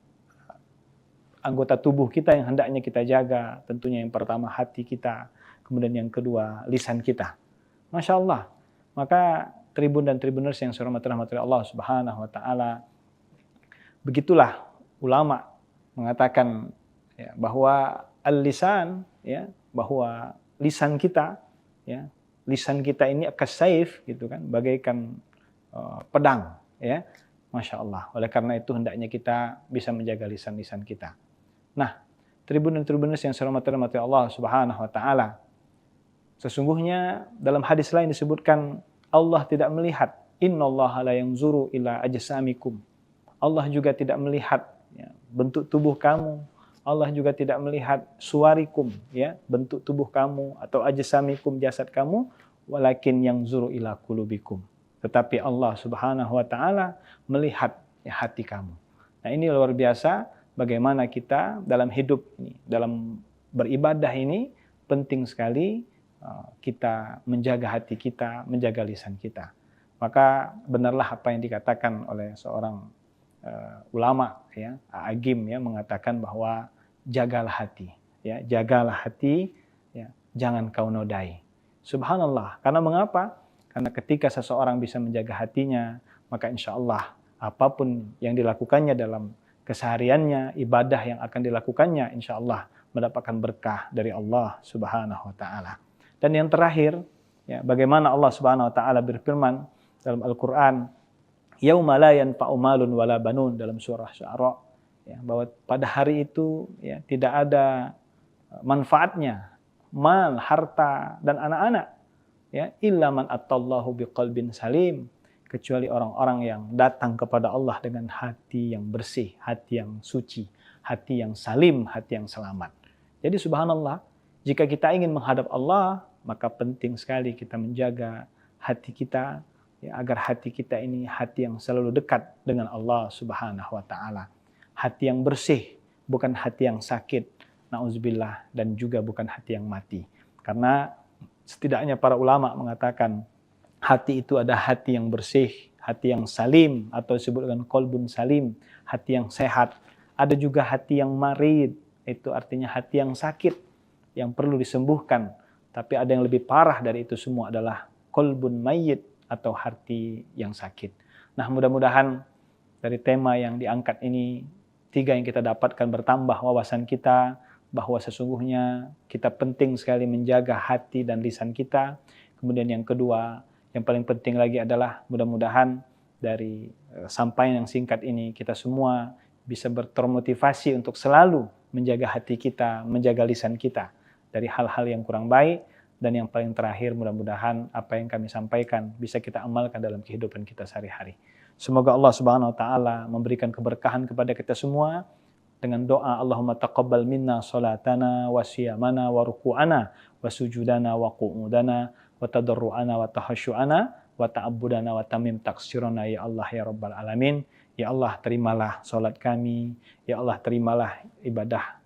anggota tubuh kita yang hendaknya kita jaga, tentunya yang pertama hati kita, kemudian yang kedua lisan kita. Masya Allah. Maka Tribun dan Tribuners yang saya hormati Allah Subhanahu wa taala, begitulah ulama mengatakan ya, bahwa al-lisan ya, bahwa lisan kita ya, lisan kita ini kasayf gitu kan, bagaikan pedang ya. Masya Allah. Oleh karena itu hendaknya kita bisa menjaga lisan-lisan kita. Nah, Tribun dan Tribuners yang saya hormati Allah Subhanahu wa taala, sesungguhnya dalam hadis lain disebutkan Allah tidak melihat innallaha la yanzuru ila ajsamikum. Allah juga tidak melihat ya, bentuk tubuh kamu. Allah juga tidak melihat suwarikum, ya, bentuk tubuh kamu, atau ajsamikum, jasad kamu, walakin yanzuru ila qulubikum. Tetapi Allah Subhanahu wa taala melihat ya, hati kamu. Nah, ini luar biasa bagaimana kita dalam hidup ini, dalam beribadah ini penting sekali kita menjaga hati kita, menjaga lisan kita. Maka benarlah apa yang dikatakan oleh seorang ulama ya, Agim ya, mengatakan bahwa jagalah hati ya, jagalah hati ya, jangan kau nodai. Subhanallah. Karena mengapa? Karena ketika seseorang bisa menjaga hatinya, maka insya Allah apapun yang dilakukannya dalam kesehariannya, ibadah yang akan dilakukannya, insya Allah mendapatkan berkah dari Allah Subhanahu wa taala. Dan yang terakhir, ya, bagaimana Allah Subhanahu wa taala berfirman dalam Al-Qur'an, yauma la yanfa'u malun wala banun, dalam surah Syu'ara, ya, bahwa pada hari itu ya, tidak ada manfaatnya mal, harta dan anak-anak, ya, illa man atallahu biqalbin salim, kecuali orang-orang yang datang kepada Allah dengan hati yang bersih, hati yang suci, hati yang salim, hati yang selamat. Jadi subhanallah, jika kita ingin menghadap Allah, maka penting sekali kita menjaga hati kita ya, agar hati kita ini hati yang selalu dekat dengan Allah Subhanahu wa taala. Hati yang bersih, bukan hati yang sakit, nauzubillah, dan juga bukan hati yang mati. Karena setidaknya para ulama mengatakan hati itu ada hati yang bersih, hati yang salim, atau disebut dengan qalbun salim, hati yang sehat. Ada juga hati yang marid, itu artinya hati yang sakit, yang perlu disembuhkan. Tapi ada yang lebih parah dari itu semua adalah qalbun mayyit, atau hati yang sakit. Nah, mudah-mudahan dari tema yang diangkat ini, 3 yang kita dapatkan bertambah wawasan kita, bahwa sesungguhnya kita penting sekali menjaga hati dan lisan kita. Kemudian yang kedua, yang paling penting lagi adalah mudah-mudahan dari sampaian yang singkat ini, kita semua bisa termotivasi untuk selalu menjaga hati kita, menjaga lisan kita dari hal-hal yang kurang baik. Dan yang paling terakhir, mudah-mudahan apa yang kami sampaikan bisa kita amalkan dalam kehidupan kita sehari-hari. Semoga Allah Subhanahu wa taala memberikan keberkahan kepada kita semua dengan doa Allahumma taqabbal minna salatana wa siyamana wa ruku'ana wa sujudana wa qu'udana wa tadarru'ana wa tahasyu'ana wa ta'abbudana wa tamim taqsirana ya Allah ya Rabbal Alamin. Ya Allah, terimalah salat kami. Ya Allah, terimalah ibadah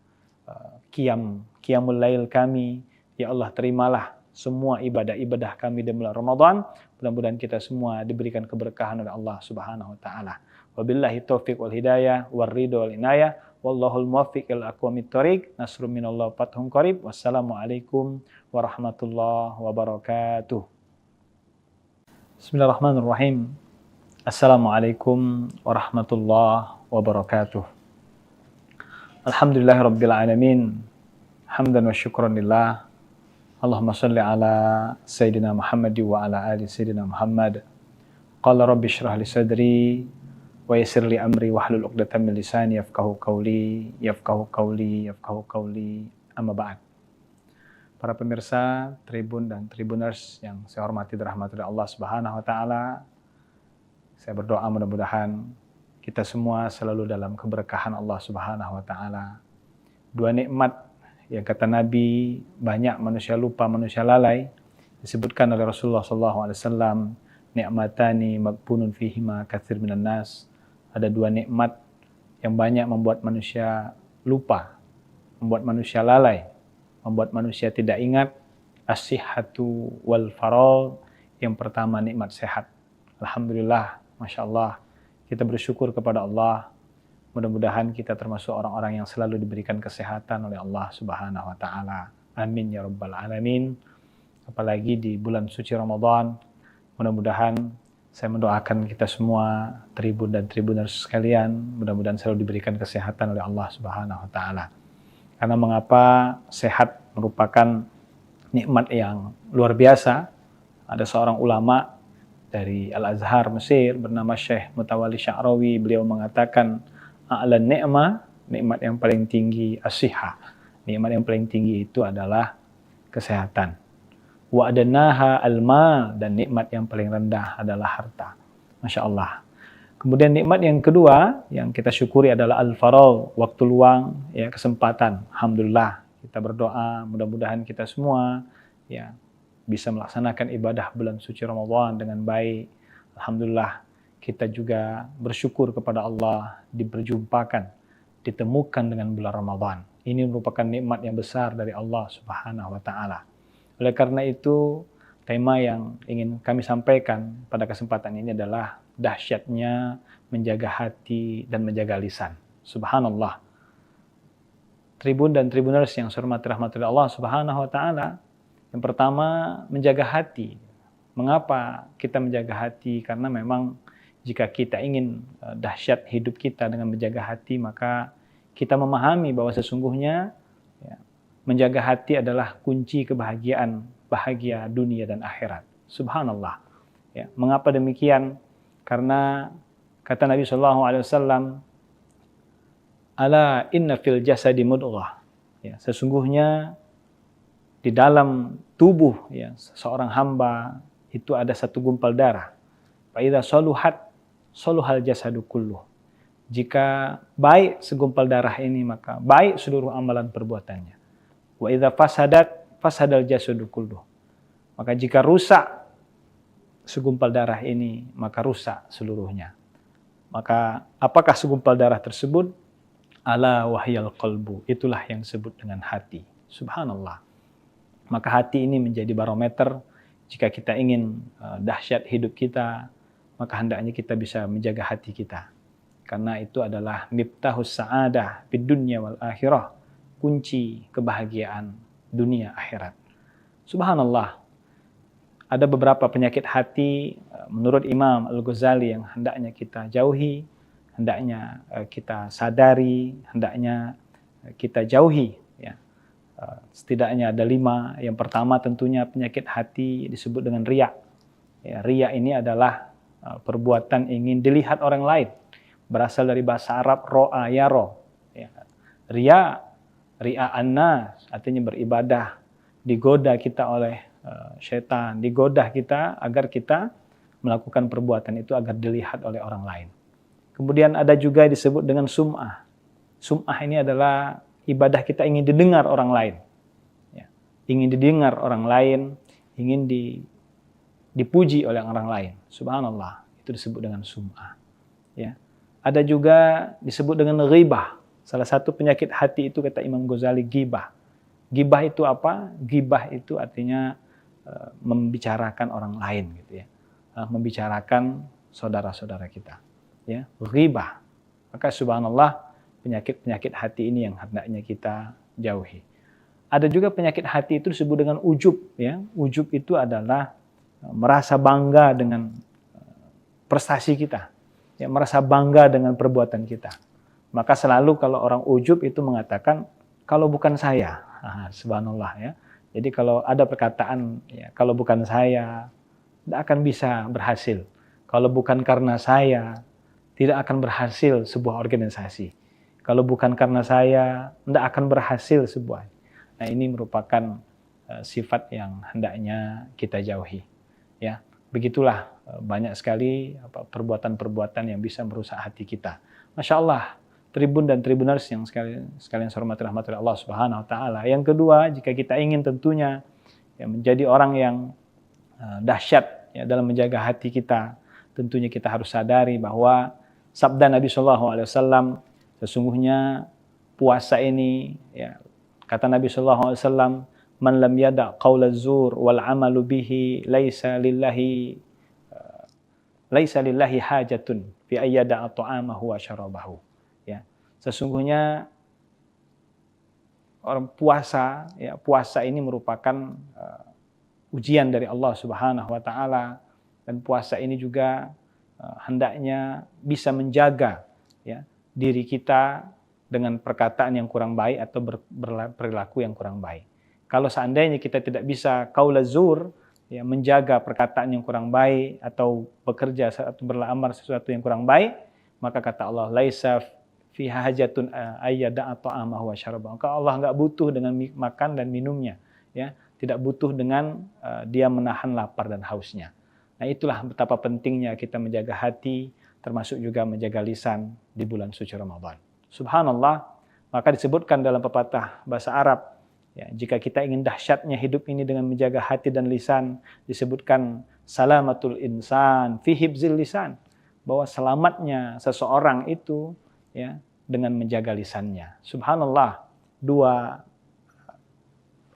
qiyamul lail kami. Ya Allah, terimalah semua ibadah-ibadah kami di bulan Ramadan. Mudah-mudahan kita semua diberikan keberkahan oleh Allah Subhanahu wa taala. Wabillahi taufiq wal hidayah wal ridho wal inayah. Wallahul muwaffiq ila aqwamit thoriq. Nasrun minallah fathun qarib. Wassalamualaikum warahmatullahi wabarakatuh. Bismillahirrahmanirrahim. Assalamualaikum warahmatullahi wabarakatuh. Alhamdulillahirabbil alamin. Hamdan wa syukran lillah. Allahumma salli ala Sayyidina Muhammad wa ala ali Sayyidina Muhammad. Qala rabbi shrah li sadri wa yassir li amri wahlul 'uqdatam min lisani yafqahu qawli amma ba'd. Para pemirsa Tribun dan Tribuners yang saya hormati dan rahmati Allah Subhanahu wa taala, saya berdoa mudah-mudahan kita semua selalu dalam keberkahan Allah Subhanahu wa taala. 2 nikmat yang kata Nabi banyak manusia lupa, manusia lalai, disebutkan oleh Rasulullah SAW, ni'matani maghbunun fihima katsir minan nas. Ada 2 nikmat yang banyak membuat manusia lupa, membuat manusia lalai, membuat manusia tidak ingat. As-sihhatu wal faragh. Yang pertama, nikmat sehat. Alhamdulillah, Masya Allah, kita bersyukur kepada Allah. Mudah-mudahan kita termasuk orang-orang yang selalu diberikan kesehatan oleh Allah Subhanahu wa taala. Amin ya Rabbal Alamin. Apalagi di bulan suci Ramadan, mudah-mudahan saya mendoakan kita semua, Tribun dan Tribuners sekalian, mudah-mudahan selalu diberikan kesehatan oleh Allah Subhanahu wa taala. Karena mengapa sehat merupakan nikmat yang luar biasa. Ada seorang ulama dari Al-Azhar Mesir bernama Syekh Mutawalli Sya'rawi, beliau mengatakan a'la ni'mah, nikmat yang paling tinggi as-sihah. Nikmat yang paling tinggi itu adalah kesehatan. Wa adnaha al-mal, dan nikmat yang paling rendah adalah harta. Masya Allah. Kemudian nikmat yang kedua yang kita syukuri adalah al-faragh, waktu luang, ya, kesempatan. Alhamdulillah, kita berdoa mudah-mudahan kita semua ya bisa melaksanakan ibadah bulan suci Ramadan dengan baik. Alhamdulillah, kita juga bersyukur kepada Allah diperjumpakan, ditemukan dengan bulan Ramadan. Ini merupakan nikmat yang besar dari Allah Subhanahu wa taala. Oleh karena itu, tema yang ingin kami sampaikan pada kesempatan ini adalah dahsyatnya menjaga hati dan menjaga lisan. Subhanallah. Tribun dan tribuners yang saya hormati rahmatullah Allah Subhanahu wa taala. Yang pertama, menjaga hati. Mengapa kita menjaga hati? Karena memang jika kita ingin dahsyat hidup kita dengan menjaga hati, maka kita memahami bahwa sesungguhnya ya, menjaga hati adalah kunci kebahagiaan, bahagia dunia dan akhirat. Subhanallah. Ya, mengapa demikian? Karena kata Nabi SAW, ala inna fil jasadi mudghah. Ya, sesungguhnya di dalam tubuh ya, seorang hamba itu ada satu gumpal darah. Fa idza saluhat saluhal jasadu kulluh. Jika baik segumpal darah ini, maka baik seluruh amalan perbuatannya. Wa idza fasadat fasadal jasadu kulluh. Maka jika rusak segumpal darah ini, maka rusak seluruhnya. Maka apakah segumpal darah tersebut? Ala wahyal qalbu. Itulah yang disebut dengan hati. Subhanallah. Maka hati ini menjadi barometer jika kita ingin dahsyat hidup kita, maka hendaknya kita bisa menjaga hati kita. Karena itu adalah miftahus sa'adah fid dunya wal akhirah, kunci kebahagiaan dunia akhirat. Subhanallah. Ada beberapa penyakit hati menurut Imam Al-Ghazali yang hendaknya kita jauhi, hendaknya kita sadari, hendaknya kita jauhi. Ya. Setidaknya ada 5. Yang pertama tentunya penyakit hati disebut dengan riya. Ya, riya ini adalah perbuatan ingin dilihat orang lain. Berasal dari bahasa Arab ro'a yaro. Ya. Riya annas, artinya beribadah, digoda kita oleh syaitan, digoda kita agar kita melakukan perbuatan itu agar dilihat oleh orang lain. Kemudian ada juga disebut dengan sum'ah. Sum'ah ini adalah ibadah kita ingin didengar orang lain. Ya. Ingin didengar orang lain, ingin dipuji oleh orang lain. Subhanallah, itu disebut dengan sum'ah. Ya. Ada juga disebut dengan ghibah. Salah satu penyakit hati itu kata Imam Ghazali ghibah. Ghibah itu apa? Ghibah itu artinya membicarakan orang lain gitu ya. Membicarakan saudara-saudara kita. Ya, ghibah. Maka subhanallah, penyakit-penyakit hati ini yang hendaknya kita jauhi. Ada juga penyakit hati itu disebut dengan ujub ya. Ujub itu adalah merasa bangga dengan prestasi kita. Ya, merasa bangga dengan perbuatan kita. Maka selalu kalau orang ujub itu mengatakan kalau bukan saya. Subhanallah ya. Jadi kalau ada perkataan ya, kalau bukan saya tidak akan bisa berhasil. Kalau bukan karena saya tidak akan berhasil sebuah organisasi. Kalau bukan karena saya tidak akan berhasil sebuah. Nah, ini merupakan sifat yang hendaknya kita jauhi. Ya, begitulah banyak sekali perbuatan-perbuatan yang bisa merusak hati kita. Masya Allah, tribun dan tribuners yang sekalian saya hormati rahmatullah Allah Subhanahu wa taala. Yang kedua, jika kita ingin tentunya ya, menjadi orang yang dahsyat ya, dalam menjaga hati kita, tentunya kita harus sadari bahwa sabda Nabi SAW, sesungguhnya puasa ini ya, kata Nabi SAW, man lam yada' qaula zur wal amalu bihi laisa lillahi hajatun fi ayyada'a ta'amahu wa syarabahu. Ya. Sesungguhnya orang puasa, ya, puasa ini merupakan ujian dari Allah Subhanahu wa taala, dan puasa ini juga hendaknya bisa menjaga ya, diri kita dengan perkataan yang kurang baik atau berperilaku yang kurang baik. Kalau seandainya kita tidak bisa qaula zur, ya, menjaga perkataan yang kurang baik atau bekerja atau beramal sesuatu yang kurang baik, maka kata Allah, laisa fi hajatun ayyada'a ta'amahu wa syarabahu. Maka Allah enggak butuh dengan makan dan minumnya, ya. Tidak butuh dengan dia menahan lapar dan hausnya. Nah, itulah betapa pentingnya kita menjaga hati, termasuk juga menjaga lisan di bulan suci Ramadan. Subhanallah, maka disebutkan dalam pepatah bahasa Arab, ya, jika kita ingin dahsyatnya hidup ini dengan menjaga hati dan lisan, disebutkan salamatul insan fi hibzil lisan, bahwa selamatnya seseorang itu, ya, dengan menjaga lisannya. Subhanallah, dua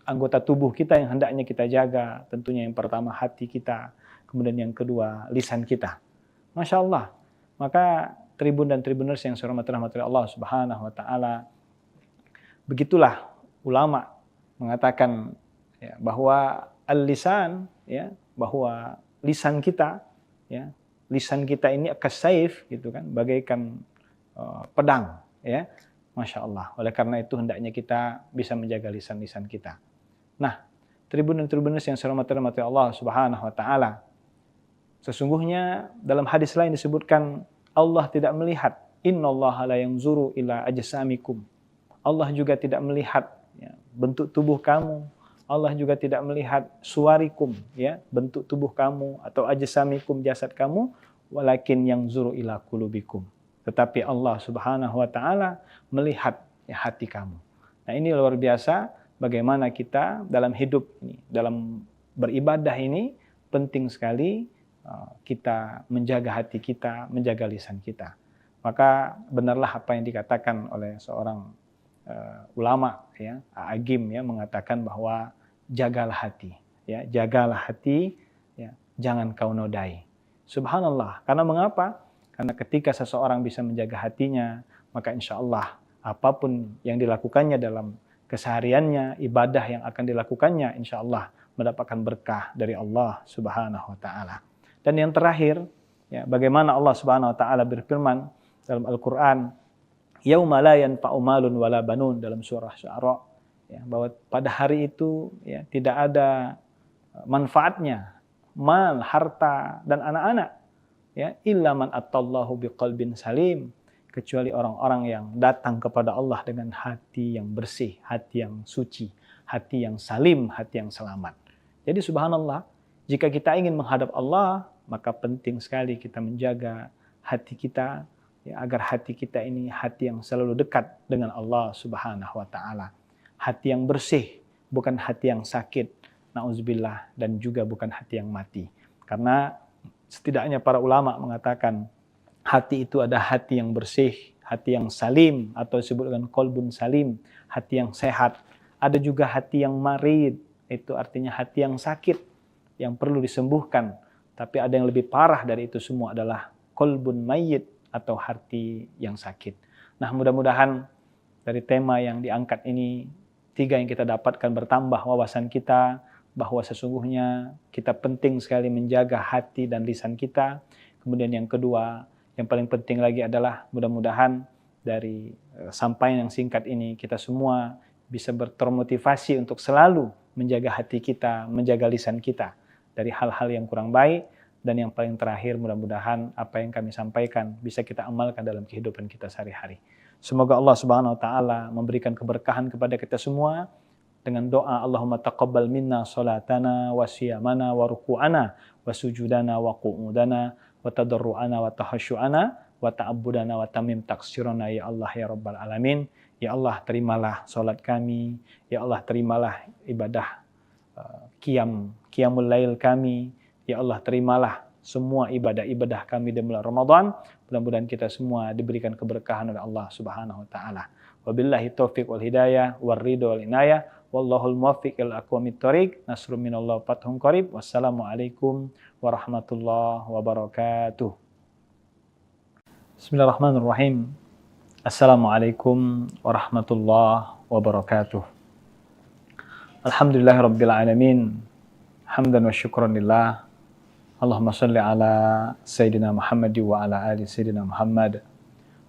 anggota tubuh kita yang hendaknya kita jaga, tentunya yang pertama hati kita, kemudian yang kedua lisan kita. Masya Allah. Maka tribun dan tribuners yang saya hormati Allah Subhanahu wa taala, begitulah ulama mengatakan, ya, bahwa al-lisan, ya, bahwa lisan kita, ya, lisan kita ini kasaif, gitu kan, bagaikan pedang, ya. Masya Allah. Oleh karena itu hendaknya kita bisa menjaga lisan-lisan kita. Nah, tribun dan tribuners yang saya hormati Allah Subhanahu wa taala, sesungguhnya dalam hadis lain disebutkan Allah tidak melihat, innallaha la yanzuru ila ajsamikum. Allah juga tidak melihat, ya, bentuk tubuh kamu. Allah juga tidak melihat suwarikum, ya, bentuk tubuh kamu, atau ajsamikum, jasad kamu, walakin yanzuru ila qulubikum. Tetapi Allah Subhanahu wa taala melihat, ya, hati kamu. Nah, ini luar biasa bagaimana kita dalam hidup ini, dalam beribadah ini penting sekali kita menjaga hati kita, menjaga lisan kita. Maka benarlah apa yang dikatakan oleh seorang ulama, ya, Agim, ya, mengatakan bahwa jagalah hati, ya, jagalah hati, ya, jangan kau nodai. Subhanallah. Karena mengapa? Karena ketika seseorang bisa menjaga hatinya, maka insya Allah apapun yang dilakukannya dalam kesehariannya, ibadah yang akan dilakukannya, insya Allah mendapatkan berkah dari Allah Subhanahu wa taala. Dan yang terakhir, ya, bagaimana Allah Subhanahu wa taala berfirman dalam Al-Qur'an, yauma la yanfa'u malun wala banun, dalam surah Syu'ara, ya, bahwa pada hari itu, ya, tidak ada manfaatnya mal, harta dan anak-anak, ya, illa man attallahu biqalbin salim, kecuali orang-orang yang datang kepada Allah dengan hati yang bersih, hati yang suci, hati yang salim, hati yang selamat. Jadi subhanallah, jika kita ingin menghadap Allah, maka penting sekali kita menjaga hati kita, ya, agar hati kita ini hati yang selalu dekat dengan Allah Subhanahu wa taala. Hati yang bersih, bukan hati yang sakit, na'udzubillah, dan juga bukan hati yang mati. Karena setidaknya para ulama mengatakan hati itu ada hati yang bersih, hati yang salim, atau disebut dengan qalbun salim, hati yang sehat. Ada juga hati yang marid, itu artinya hati yang sakit, yang perlu disembuhkan. Tapi ada yang lebih parah dari itu semua adalah qalbun mayyit, atau hati yang sakit. Nah, mudah-mudahan dari tema yang diangkat ini, 3 yang kita dapatkan bertambah wawasan kita, bahwa sesungguhnya kita penting sekali menjaga hati dan lisan kita. Kemudian yang kedua, yang paling penting lagi adalah mudah-mudahan dari sampaian yang singkat ini kita semua bisa termotivasi untuk selalu menjaga hati kita, menjaga lisan kita dari hal-hal yang kurang baik. Dan yang paling terakhir, mudah-mudahan apa yang kami sampaikan bisa kita amalkan dalam kehidupan kita sehari-hari. Semoga Allah Subhanahu wa taala memberikan keberkahan kepada kita semua dengan doa Allahumma taqabbal minna salatana wa siyamana wa ruku'ana wa sujudana wa qu'udana wa tadarru'ana wa tahasyu'ana wa ta'abbudana wa tamim taksirana, ya Allah ya Rabbal Alamin. Ya Allah, terimalah salat kami, ya Allah terimalah ibadah qiyamul lail kami, ya Allah terimalah semua ibadah-ibadah kami di bulan Ramadan. Mudah-mudahan kita semua diberikan keberkahan oleh Allah Subhanahu wa taala. Wabillahi taufiq wal hidayah war ridho wal inayah. Wallahul muwaffiq ila aqwamit thoriq. Nasrun minallah fathun qarib. Wassalamualaikum warahmatullahi wabarakatuh. Bismillahirrahmanirrahim. Assalamualaikum warahmatullahi wabarakatuh. Alhamdulillahirabbil alamin. Hamdan wa syukran lillah. Allahumma salli ala Sayyidina Muhammad wa ala ali Sayyidina Muhammad.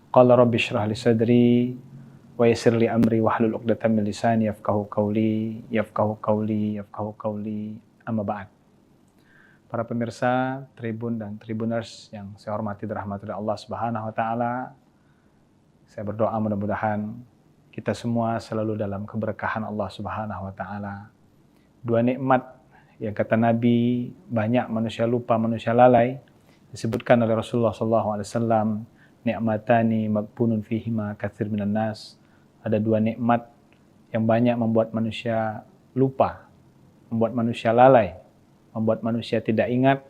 Qala rabbi shrah li sadri wa yassir li amri wahlul 'uqdatam min lisani yafqahu qawli amma ba'd. Para pemirsa Tribun dan Tribuners yang saya hormati dan rahmati Allah Subhanahu wa taala, saya berdoa mudah-mudahan kita semua selalu dalam keberkahan Allah Subhanahu wa taala. 2 nikmat yang kata Nabi banyak manusia lupa, manusia lalai. Disebutkan oleh Rasulullah SAW, ni'matani maghbunun fihima katsir minan nas. Ada dua nikmat yang banyak membuat manusia lupa, membuat manusia lalai, membuat manusia tidak ingat.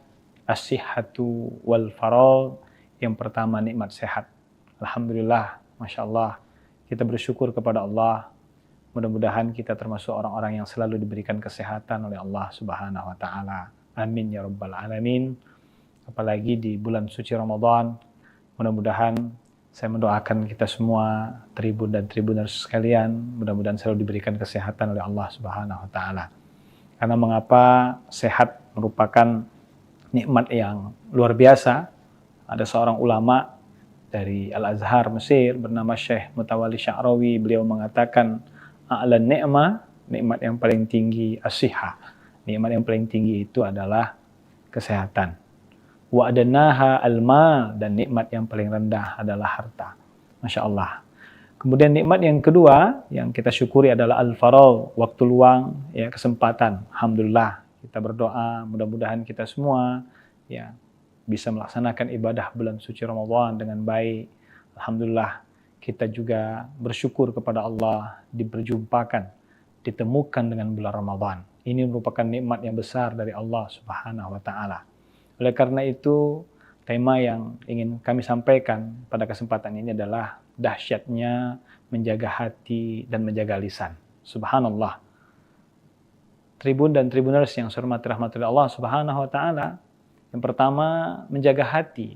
As-sihhatu wal faragh. Yang pertama nikmat sehat. Alhamdulillah, Masya Allah, kita bersyukur kepada Allah. Mudah-mudahan kita termasuk orang-orang yang selalu diberikan kesehatan oleh Allah Subhanahu wa Ta'ala. Amin ya Rabbal Alamin. Apalagi di bulan suci Ramadan, mudah-mudahan saya mendoakan kita semua, Tribun dan Tribuners sekalian, mudah-mudahan selalu diberikan kesehatan oleh Allah Subhanahu wa Ta'ala. Karena mengapa sehat merupakan nikmat yang luar biasa. Ada seorang ulama dari Al-Azhar Mesir bernama Syekh Mutawalli Sya'rawi, beliau mengatakan, a'la ni'mah, nikmat yang paling tinggi as-sihah. Nikmat yang paling tinggi itu adalah kesehatan. Wa adnaha al-mal, dan nikmat yang paling rendah adalah harta. Masya Allah. Kemudian nikmat yang kedua yang kita syukuri adalah al-faragh, waktu luang, ya, kesempatan. Alhamdulillah, kita berdoa mudah-mudahan kita semua ya bisa melaksanakan ibadah bulan suci Ramadan dengan baik. Alhamdulillah, kita juga bersyukur kepada Allah diperjumpakan, ditemukan dengan bulan Ramadan. Ini merupakan nikmat yang besar dari Allah Subhanahu wa Ta'ala. Oleh karena itu, tema yang ingin kami sampaikan pada kesempatan ini adalah dahsyatnya menjaga hati dan menjaga lisan. Subhanallah. Tribun dan Tribuners yang saya hormati rahmatullah Allah Subhanahu wa Ta'ala. Yang pertama, menjaga hati.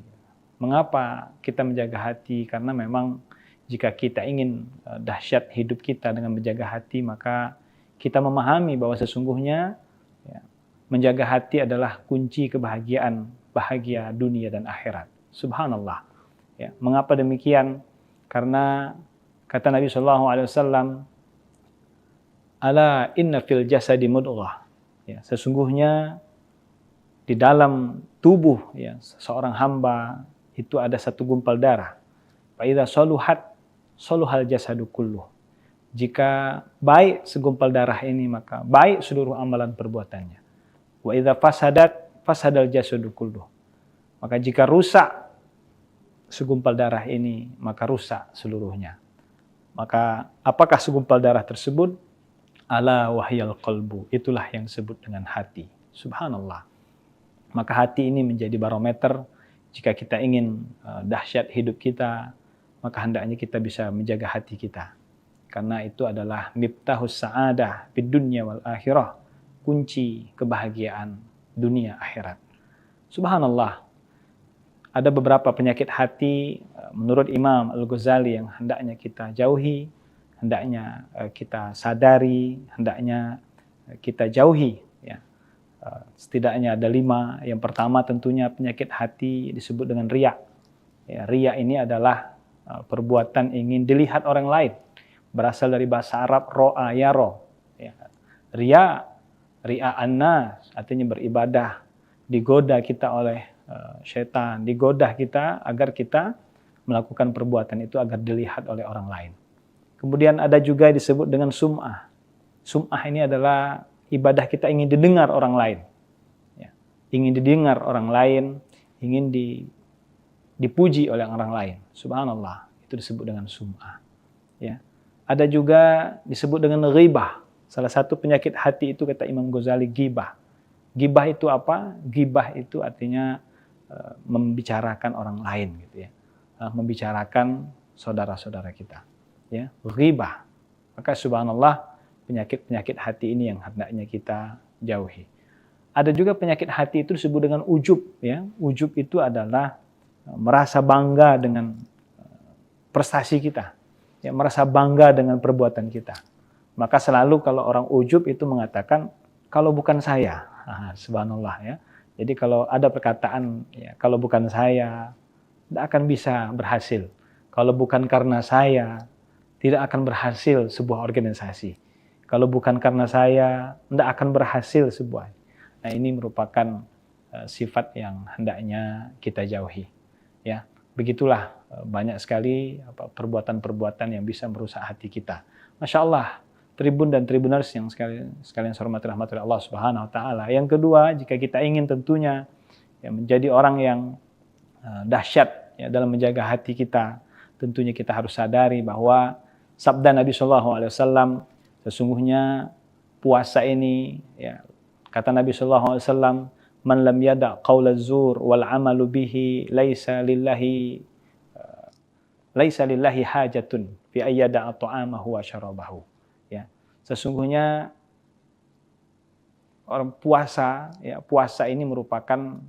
Mengapa kita menjaga hati? Karena memang jika kita ingin dahsyat hidup kita dengan menjaga hati, maka kita memahami bahwa sesungguhnya ya, menjaga hati adalah kunci kebahagiaan, bahagia dunia dan akhirat. Subhanallah. Ya, mengapa demikian? Karena kata Nabi SAW, ala inna fil jasadi mudghah. Ya, sesungguhnya di dalam tubuh ya, seorang hamba itu ada satu gumpal darah. Fa idza saluhat saluhal jasadu kulluh. Jika baik segumpal darah ini, maka baik seluruh amalan perbuatannya. Wa idza fasadat fasadal jasadu kulluh. Maka jika rusak segumpal darah ini, maka rusak seluruhnya. Maka apakah segumpal darah tersebut? Ala wahyal qalbu. Itulah yang disebut dengan hati. Subhanallah. Maka hati ini menjadi barometer. Jika kita ingin dahsyat hidup kita, maka hendaknya kita bisa menjaga hati kita. Karena itu adalah miftahus sa'adah fid dunya wal akhirah. Kunci kebahagiaan dunia akhirat. Subhanallah. Ada beberapa penyakit hati menurut Imam Al-Ghazali yang hendaknya kita jauhi, hendaknya kita sadari, hendaknya kita jauhi. Ya. Setidaknya ada 5. Yang pertama tentunya penyakit hati disebut dengan riya. Ya, riya ini adalah perbuatan ingin dilihat orang lain. Berasal dari bahasa Arab ro'a yaro. Ya. Riya, ri'a annas, artinya beribadah. Digoda kita oleh syaitan, digoda kita agar kita melakukan perbuatan itu agar dilihat oleh orang lain. Kemudian ada juga disebut dengan sum'ah. Sum'ah ini adalah ibadah kita ingin didengar orang lain. Ya. Ingin didengar orang lain, ingin dipuji oleh orang lain. Subhanallah, itu disebut dengan sum'ah. Ya. Ada juga disebut dengan ghibah. Salah satu penyakit hati itu kata Imam Ghazali ghibah. Ghibah itu apa? Ghibah itu artinya membicarakan orang lain gitu ya. Membicarakan saudara-saudara kita. Ya, ghibah. Maka subhanallah, penyakit-penyakit hati ini yang hendaknya kita jauhi. Ada juga penyakit hati itu disebut dengan ujub ya. Ujub itu adalah merasa bangga dengan prestasi kita. Ya, merasa bangga dengan perbuatan kita. Maka selalu kalau orang ujub itu mengatakan kalau bukan saya. Subhanallah ya. Jadi kalau ada perkataan ya, kalau bukan saya tidak akan bisa berhasil. Kalau bukan karena saya tidak akan berhasil sebuah organisasi. Kalau bukan karena saya tidak akan berhasil sebuah. Nah, ini merupakan sifat yang hendaknya kita jauhi. Ya, begitulah banyak sekali perbuatan-perbuatan yang bisa merusak hati kita. Masya Allah, Tribun dan Tribuners yang sekalian saya hormati rahmat Allah Subhanahu wa taala. Yang kedua, jika kita ingin tentunya ya, menjadi orang yang dahsyat ya, dalam menjaga hati kita, tentunya kita harus sadari bahwa sabda Nabi Shallallahu Alaihi Wasallam, sesungguhnya puasa ini, ya, kata Nabi Shallallahu Alaihi Wasallam, man lam yada qaula zur wal amalu bihi laisa lillahi hajatun fi ayyada ta'amahu wa syarabahu. Ya, sesungguhnya orang puasa, ya, puasa ini merupakan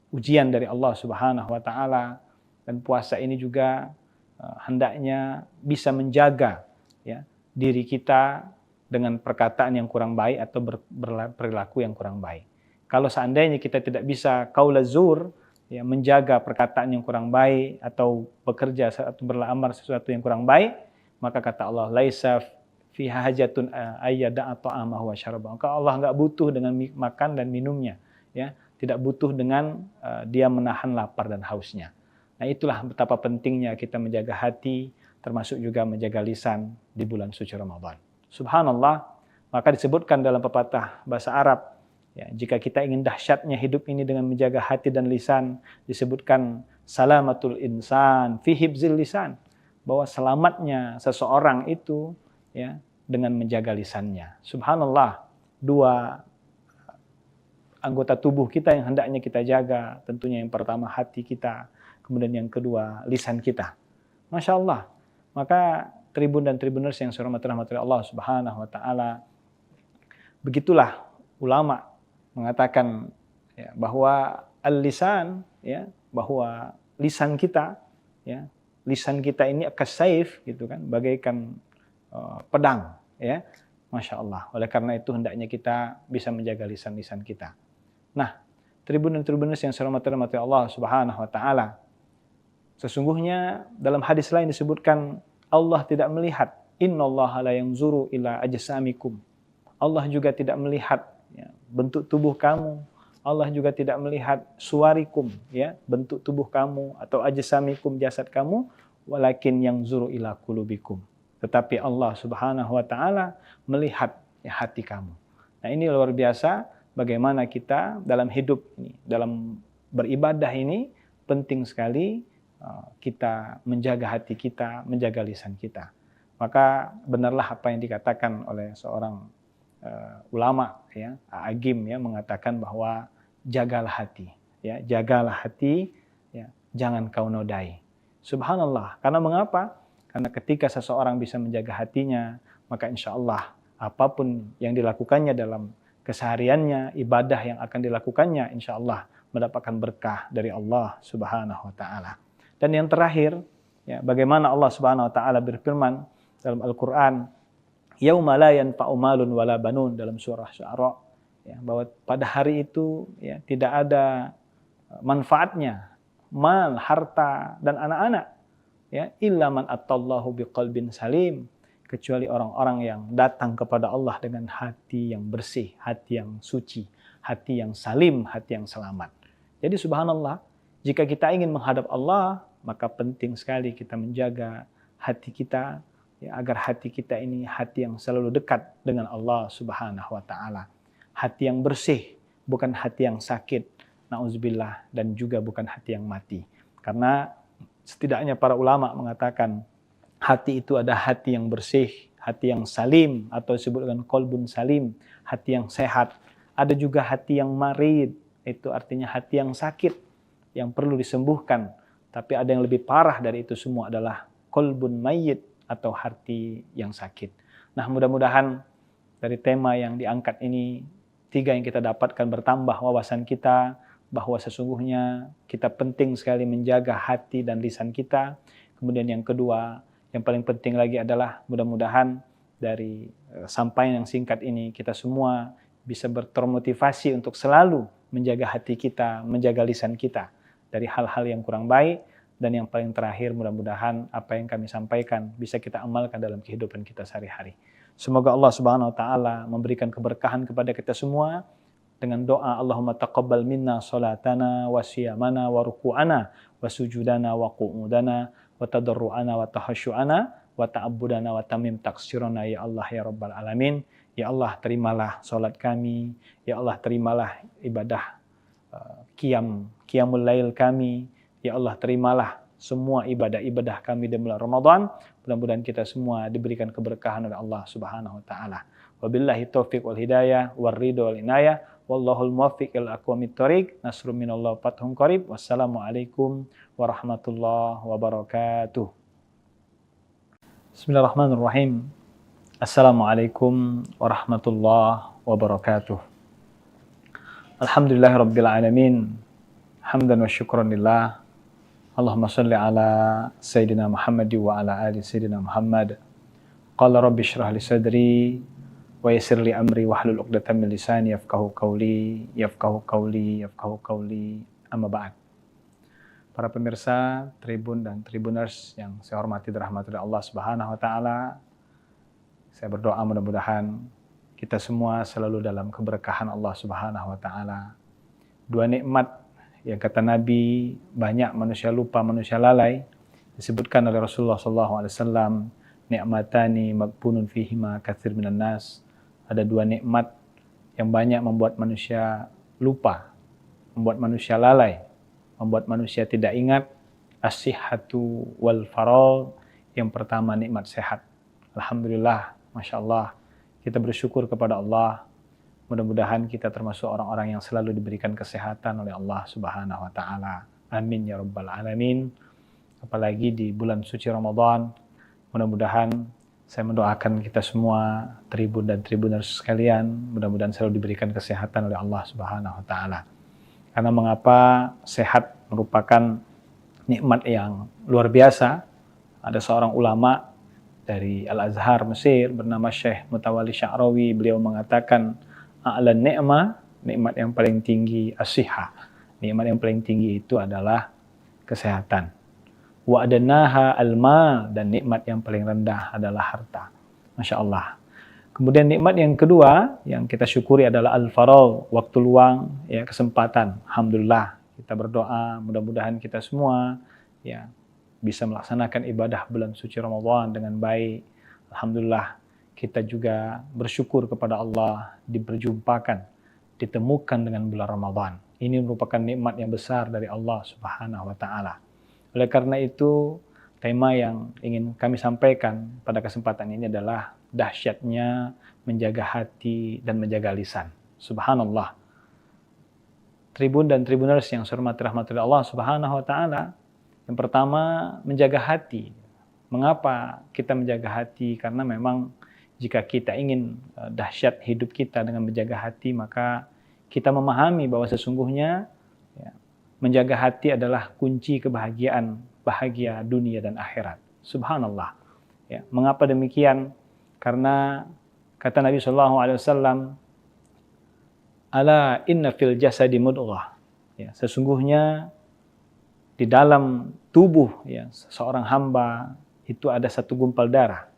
ujian dari Allah Subhanahu wa taala, dan puasa ini juga hendaknya bisa menjaga ya diri kita dengan perkataan yang kurang baik atau berperilaku yang kurang baik. Kalau seandainya kita tidak bisa qaul zur, ya, menjaga perkataan yang kurang baik atau bekerja atau beramal sesuatu yang kurang baik, maka kata Allah, laisa fi hajatun ayyada ta'amahu wa syarabahu. Maka Allah enggak butuh dengan makan dan minumnya, ya, tidak butuh dengan dia menahan lapar dan hausnya. Nah, itulah betapa pentingnya kita menjaga hati, termasuk juga menjaga lisan di bulan suci Ramadan. Subhanallah, maka disebutkan dalam pepatah bahasa Arab, ya, jika kita ingin dahsyatnya hidup ini dengan menjaga hati dan lisan, disebutkan salamatul insan fi hibzil lisan, bahwa selamatnya seseorang itu ya dengan menjaga lisannya. Subhanallah, dua anggota tubuh kita yang hendaknya kita jaga, tentunya yang pertama hati kita, kemudian yang kedua lisan kita. Masya Allah. Maka Tribun dan Tribuners yang saya hormati Allah Subhanahu wa taala, begitulah ulama mengatakan ya, bahwa al-lisan, ya, bahwa lisan kita, ya, lisan kita ini kasaif gitu kan, bagaikan pedang, ya. Masya Allah. Oleh karena itu hendaknya kita bisa menjaga lisan-lisan kita. Nah, Tribun dan Tribuners yang saya hormati Allah Subhanahu wa taala, sesungguhnya dalam hadis lain disebutkan Allah tidak melihat, innallaha la yanzuru ila ajsamikum. Allah juga tidak melihat ya, bentuk tubuh kamu. Allah juga tidak melihat suwarikum, ya, bentuk tubuh kamu, atau ajsamikum, jasad kamu, walakin yanzuru ila qulubikum. Tetapi Allah Subhanahu wa taala melihat ya, hati kamu. Nah, ini luar biasa bagaimana kita dalam hidup ini, dalam beribadah ini penting sekali kita menjaga hati kita, menjaga lisan kita. Maka benarlah apa yang dikatakan oleh seorang ulama ya, Agim ya, mengatakan bahwa jagalah hati, ya, jagalah hati, ya, jangan kau nodai. Subhanallah. Karena mengapa? Karena ketika seseorang bisa menjaga hatinya, maka insya Allah apapun yang dilakukannya dalam kesehariannya, ibadah yang akan dilakukannya, insya Allah mendapatkan berkah dari Allah Subhanahu wa taala. Dan yang terakhir, ya, bagaimana Allah Subhanahu wa taala berfirman dalam Al-Qur'an, yauma la yanfa'u malun wala banun, dalam surah Syu'ara, ya, bahwa pada hari itu ya tidak ada manfaatnya mal, harta dan anak-anak, ya, illa man atallahu biqalbin salim, kecuali orang-orang yang datang kepada Allah dengan hati yang bersih, hati yang suci, hati yang salim, hati yang selamat. Jadi subhanallah, jika kita ingin menghadap Allah, maka penting sekali kita menjaga hati kita, ya, agar hati kita ini hati yang selalu dekat dengan Allah Subhanahu wa taala. Hati yang bersih, bukan hati yang sakit, na'udzubillah, dan juga bukan hati yang mati. Karena setidaknya para ulama mengatakan hati itu ada hati yang bersih, hati yang salim, atau disebut dengan qalbun salim, hati yang sehat. Ada juga hati yang marid, itu artinya hati yang sakit, yang perlu disembuhkan. Tapi ada yang lebih parah dari itu semua adalah qalbun mayyit, atau hati yang sakit. Nah, mudah-mudahan dari tema yang diangkat ini, 3 yang kita dapatkan bertambah wawasan kita, bahwa sesungguhnya kita penting sekali menjaga hati dan lisan kita. Kemudian yang kedua, yang paling penting lagi adalah mudah-mudahan dari sampaian yang singkat ini, kita semua bisa termotivasi untuk selalu menjaga hati kita, menjaga lisan kita dari hal-hal yang kurang baik. Dan yang paling terakhir, mudah-mudahan apa yang kami sampaikan bisa kita amalkan dalam kehidupan kita sehari-hari. Semoga Allah Subhanahu wa taala memberikan keberkahan kepada kita semua dengan doa Allahumma taqabbal minna salatana wa siyamana wa ruku'ana wa sujudana wa qu'udana wa tadarru'ana wa tahasyu'ana wa ta'abbudana wa tamim taqsirana ya Allah ya Rabbal Alamin. Ya Allah, terimalah salat kami. Ya Allah, terimalah ibadah qiyamul lail kami. Ya Allah, terimalah semua ibadah-ibadah kami di bulan Ramadan. Mudah-mudahan kita semua diberikan keberkahan oleh Allah Subhanahu wa taala. Wabillahi taufiq wal hidayah war ridho wal inayah. Wallahul muwaffiq ila aqwamit thoriq. Nasrun minallah fathun qarib. Wassalamualaikum warahmatullahi wabarakatuh. Bismillahirrahmanirrahim. Assalamualaikum warahmatullahi wabarakatuh. Alhamdulillahirabbil alamin. Hamdan wa syukran lillah. Allahumma shalli ala Sayyidina Muhammad wa ala ali Sayyidina Muhammad. Qala rabbi shrah li sadri wa yassir li amri wahlul 'uqdatam min lisani yafqahu qawli amma ba'd. Para pemirsa Tribun dan Tribuners yang saya hormati dan rahmati Allah Subhanahu wa taala. Saya berdoa mudah-mudahan kita semua selalu dalam keberkahan Allah Subhanahu wa taala. Dua nikmat yang kata Nabi banyak manusia lupa, manusia lalai, disebutkan oleh Rasulullah SAW, ni'matani maghbunun fihima katsir minan nas. Ada dua nikmat yang banyak membuat manusia lupa, membuat manusia lalai, membuat manusia tidak ingat. As-sihhatu wal faragh. Yang pertama nikmat sehat. Alhamdulillah, Masya Allah, kita bersyukur kepada Allah. Mudah-mudahan kita termasuk orang-orang yang selalu diberikan kesehatan oleh Allah Subhanahu wa taala. Amin ya Rabbal Alamin. Apalagi di bulan suci Ramadan, mudah-mudahan saya mendoakan kita semua, Tribun dan Tribuners sekalian, mudah-mudahan selalu diberikan kesehatan oleh Allah Subhanahu wa taala. Karena mengapa sehat merupakan nikmat yang luar biasa. Ada seorang ulama dari Al-Azhar Mesir bernama Syekh Mutawalli Sya'rawi, beliau mengatakan a'lan ni'mah, nikmat yang paling tinggi as-sihah. Nikmat yang paling tinggi itu adalah kesehatan. Wa adnaha al-mal, dan nikmat yang paling rendah adalah harta. Masya Allah. Kemudian nikmat yang kedua yang kita syukuri adalah al-faragh, waktu luang, ya, kesempatan. Alhamdulillah, kita berdoa mudah-mudahan kita semua ya bisa melaksanakan ibadah bulan suci Ramadan dengan baik. Alhamdulillah, kita juga bersyukur kepada Allah diperjumpakan, ditemukan dengan bulan Ramadan. Ini merupakan nikmat yang besar dari Allah Subhanahu wa taala. Oleh karena itu, tema yang ingin kami sampaikan pada kesempatan ini adalah dahsyatnya menjaga hati dan menjaga lisan. Subhanallah. Tribun dan Tribuners yang saya hormati rahmatullah Allah Subhanahu wa taala. Yang pertama, menjaga hati. Mengapa kita menjaga hati? Karena memang jika kita ingin dahsyat hidup kita dengan menjaga hati, maka kita memahami bahwa sesungguhnya ya, menjaga hati adalah kunci kebahagiaan, bahagia dunia dan akhirat. Subhanallah. Ya, mengapa demikian? Karena kata Nabi SAW, ala inna fil jasadi mudghah. Ya, sesungguhnya di dalam tubuh ya, seorang hamba itu ada satu gumpal darah.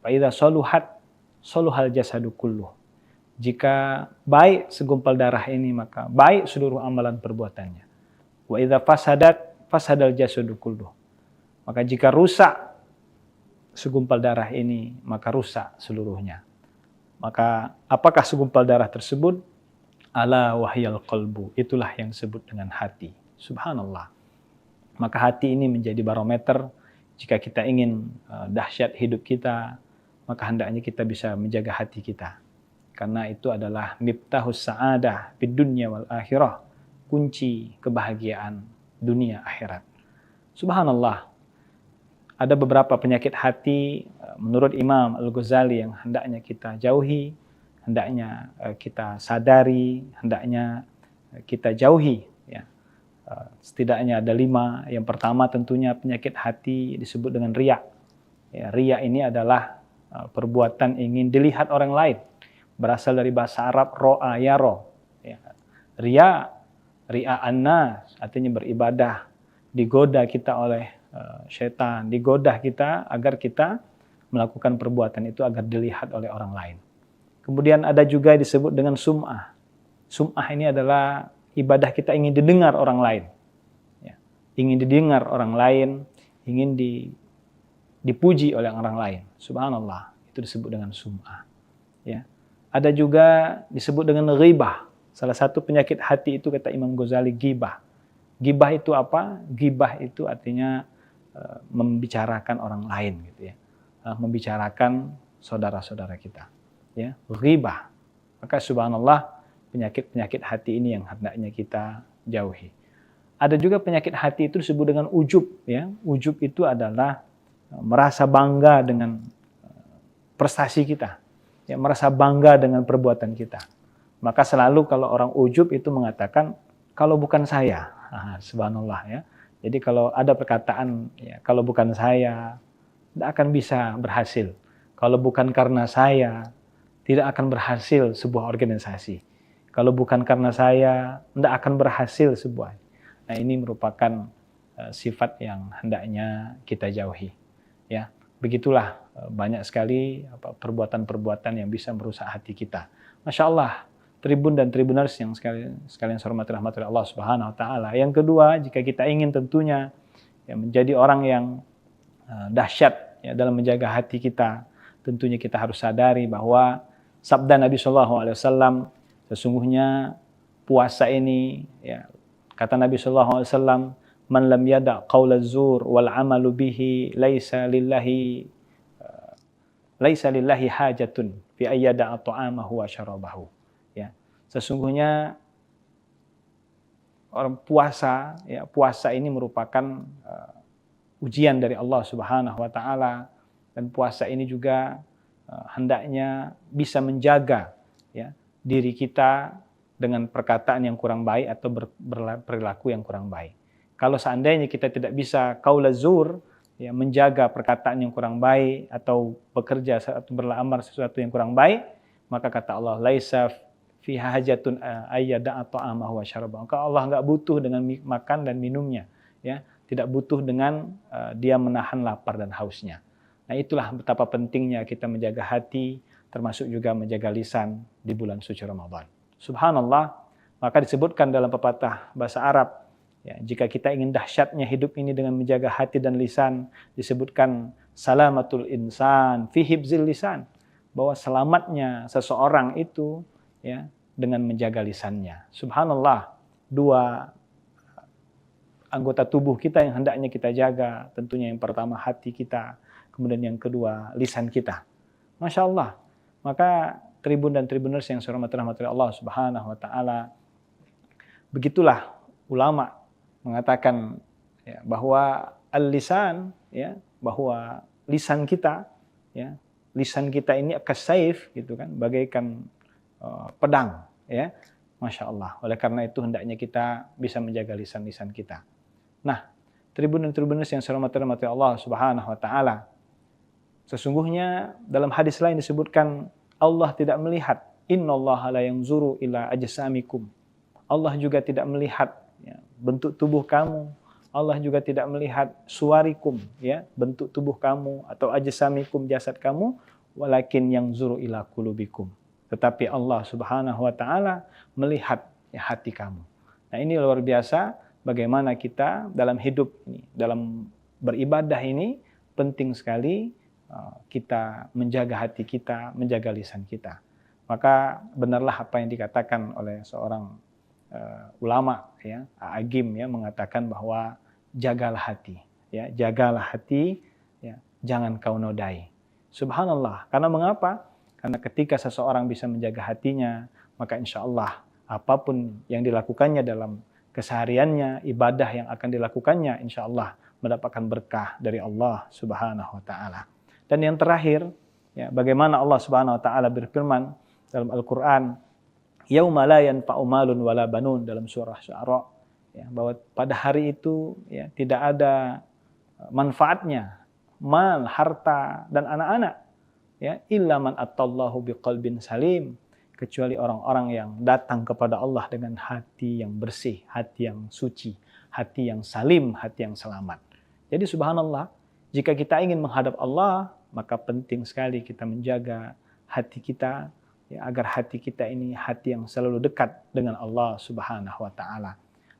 Fa idza saluhat saluhal jasadu kulluh. Jika baik segumpal darah ini, maka baik seluruh amalan perbuatannya. Wa idza fasadat fasadal jasadu kulluh. Maka jika rusak segumpal darah ini, maka rusak seluruhnya. Maka apakah segumpal darah tersebut? Ala wahyal qalbu. Itulah yang disebut dengan hati. Subhanallah. Maka hati ini menjadi barometer. Jika kita ingin dahsyat hidup kita, maka hendaknya kita bisa menjaga hati kita. Karena itu adalah miftahus sa'adah fid dunya wal akhirah. Kunci kebahagiaan dunia akhirat. Subhanallah. Ada beberapa penyakit hati menurut Imam Al-Ghazali yang hendaknya kita jauhi, hendaknya kita sadari, hendaknya kita jauhi. Ya. Setidaknya ada 5. Yang pertama tentunya penyakit hati disebut dengan riya. Ya, riya ini adalah perbuatan ingin dilihat orang lain. Berasal dari bahasa Arab ro'a yaro. Ya. Riya annas, artinya beribadah. Digoda kita oleh syaitan, digoda kita agar kita melakukan perbuatan itu agar dilihat oleh orang lain. Kemudian ada juga disebut dengan sum'ah. Sum'ah ini adalah ibadah kita ingin didengar orang lain. Ya. Ingin didengar orang lain, ingin dipuji oleh orang lain. Subhanallah, itu disebut dengan sum'ah. Ya. Ada juga disebut dengan ghibah. Salah satu penyakit hati itu kata Imam Ghazali ghibah. Ghibah itu apa? Ghibah itu artinya membicarakan orang lain gitu ya. Membicarakan saudara-saudara kita. Ya, ghibah. Maka subhanallah, penyakit-penyakit hati ini yang hendaknya kita jauhi. Ada juga penyakit hati itu disebut dengan ujub ya. Ujub itu adalah merasa bangga dengan prestasi kita. Ya, merasa bangga dengan perbuatan kita. Maka selalu kalau orang ujub itu mengatakan kalau bukan saya. Subhanallah ya. Jadi kalau ada perkataan ya, kalau bukan saya tidak akan bisa berhasil. Kalau bukan karena saya tidak akan berhasil sebuah organisasi. Kalau bukan karena saya, tidak akan berhasil sebuah. Nah, ini merupakan sifat yang hendaknya kita jauhi. Ya, begitulah banyak sekali perbuatan-perbuatan yang bisa merusak hati kita. Masya Allah, Tribun dan Tribuners yang sekalian saya hormati rahmatillah Allah Subhanahu Wa Taala. Yang kedua, jika kita ingin tentunya ya, menjadi orang yang dahsyat ya, dalam menjaga hati kita, tentunya kita harus sadari bahwa sabda Nabi SAW, sesungguhnya puasa ini, ya, kata Nabi SAW, man lam yada' qawla zur wal amalu bihi laisa lillahi hajatun fi ayyada'a ta'amahu wa syarabahu. Ya, sesungguhnya orang puasa, ya, puasa ini merupakan ujian dari Allah Subhanahu Wa Taala, dan puasa ini juga hendaknya bisa menjaga ya, diri kita dengan perkataan yang kurang baik atau berperilaku yang kurang baik. Kalau seandainya kita tidak bisa qaula zur, ya, menjaga perkataan yang kurang baik atau bekerja atau beramal sesuatu yang kurang baik, maka kata Allah, laisa fi hajatun ayyada'a ta'amahu wa syarabahu. Maka Allah enggak butuh dengan makan dan minumnya, ya, tidak butuh dengan dia menahan lapar dan hausnya. Nah, itulah betapa pentingnya kita menjaga hati, termasuk juga menjaga lisan di bulan suci Ramadan. Subhanallah, maka disebutkan dalam pepatah bahasa Arab, ya, jika kita ingin dahsyatnya hidup ini dengan menjaga hati dan lisan, disebutkan salamatul insan fi hibzil lisan, bahwa selamatnya seseorang itu ya dengan menjaga lisannya. Subhanallah, dua anggota tubuh kita yang hendaknya kita jaga, tentunya yang pertama hati kita, kemudian yang kedua lisan kita. Masya Allah. Maka Tribun dan Tribuners yang saya hormati Allah Subhanahu Wa Taala, begitulah ulama mengatakan ya, bahwa al-lisan, ya, bahwa lisan kita, ya, lisan kita ini kasaif gitu kan, bagaikan pedang, ya, Masya Allah. Oleh karena itu hendaknya kita bisa menjaga lisan-lisan kita. Nah, Tribun dan Tribuners yang saya hormati Allah Subhanahu Wa Taala, sesungguhnya dalam hadis lain disebutkan Allah tidak melihat, innallaha la yanzuru ila ajsamikum. Allah juga tidak melihat ya, bentuk tubuh kamu. Allah juga tidak melihat suwarikum, ya, bentuk tubuh kamu, atau ajsamikum, jasad kamu, walakin yanzuru ila qulubikum. Tetapi Allah Subhanahu Wa Taala melihat ya, hati kamu. Nah, ini luar biasa bagaimana kita dalam hidup ini, dalam beribadah ini penting sekali kita menjaga hati kita, menjaga lisan kita. Maka benarlah apa yang dikatakan oleh seorang ulama ya, Agim ya, mengatakan bahwa jagalah hati, ya, jagalah hati, ya, jangan kau nodai. Subhanallah. Karena mengapa? Karena ketika seseorang bisa menjaga hatinya, maka insya Allah apapun yang dilakukannya dalam kesehariannya, ibadah yang akan dilakukannya, insya Allah mendapatkan berkah dari Allah Subhanahu Wa Taala. Dan yang terakhir, ya, bagaimana Allah Subhanahu Wa Taala berfirman dalam Al-Quran, yauma la yanfa'u malun wala banun, dalam surah Syu'ara, ya, bahwa pada hari itu ya, tidak ada manfaatnya mal, harta dan anak-anak, ya, illa man attallahu biqalbin salim, kecuali orang-orang yang datang kepada Allah dengan hati yang bersih, hati yang suci, hati yang salim, hati yang selamat. Jadi subhanallah, jika kita ingin menghadap Allah, maka penting sekali kita menjaga hati kita, ya, agar hati kita ini hati yang selalu dekat dengan Allah Subhanahu Wa Taala.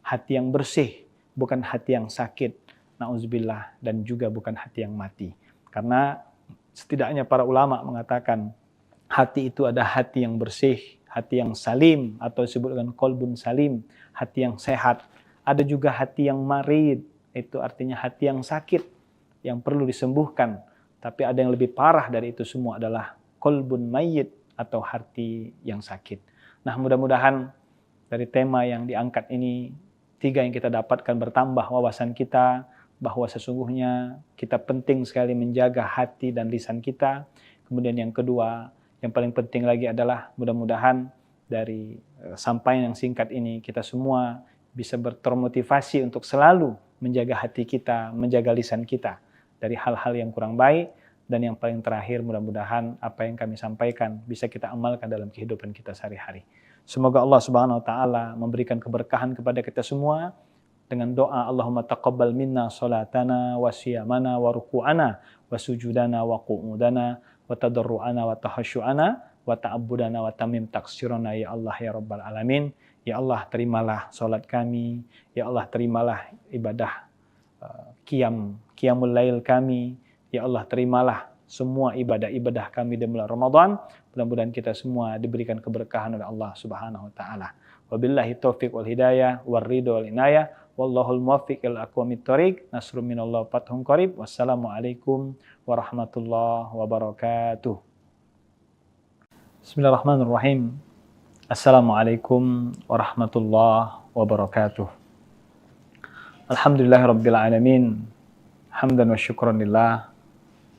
Hati yang bersih, bukan hati yang sakit, na'udzubillah, dan juga bukan hati yang mati. Karena setidaknya para ulama mengatakan hati itu ada hati yang bersih, hati yang salim atau disebut dengan qalbun salim, hati yang sehat. Ada juga hati yang marid, itu artinya hati yang sakit, yang perlu disembuhkan. Tapi ada yang lebih parah dari itu semua adalah qalbun mayyit atau hati yang sakit. Nah, mudah-mudahan dari tema yang diangkat ini, 3 yang kita dapatkan bertambah wawasan kita bahwa sesungguhnya kita penting sekali menjaga hati dan lisan kita. Kemudian yang kedua, yang paling penting lagi adalah mudah-mudahan dari sampaian yang singkat ini kita semua bisa termotivasi untuk selalu menjaga hati kita, menjaga lisan kita dari hal-hal yang kurang baik. Dan yang paling terakhir, mudah-mudahan apa yang kami sampaikan bisa kita amalkan dalam kehidupan kita sehari-hari. Semoga Allah Subhanahu wa taala memberikan keberkahan kepada kita semua dengan doa Allahumma taqabbal minna salatana wa siyamana wa ruku'ana wa sujudana wa qu'udana wa tadarru'ana wa tahasyu'ana wa ta'abbudana wa tamim taksirana ya Allah ya Rabbal Alamin. Ya Allah, terimalah salat kami. Ya Allah, terimalah ibadah qiyamul lail kami. Ya Allah, terimalah semua ibadah-ibadah kami di bulan Ramadan. Mudah-mudahan kita semua diberikan keberkahan oleh Allah Subhanahu wa taala. Wabillahi taufiq wal hidayah war ridho wal inayah. Wallahul muwaffiq ila aqwamit thoriq. Nasrun minallah fathun qarib. Wassalamualaikum warahmatullahi wabarakatuh. Bismillahirrahmanirrahim. Assalamualaikum warahmatullahi wabarakatuh. Alhamdulillahirabbil alamin. Hamdan wa syukran lillah.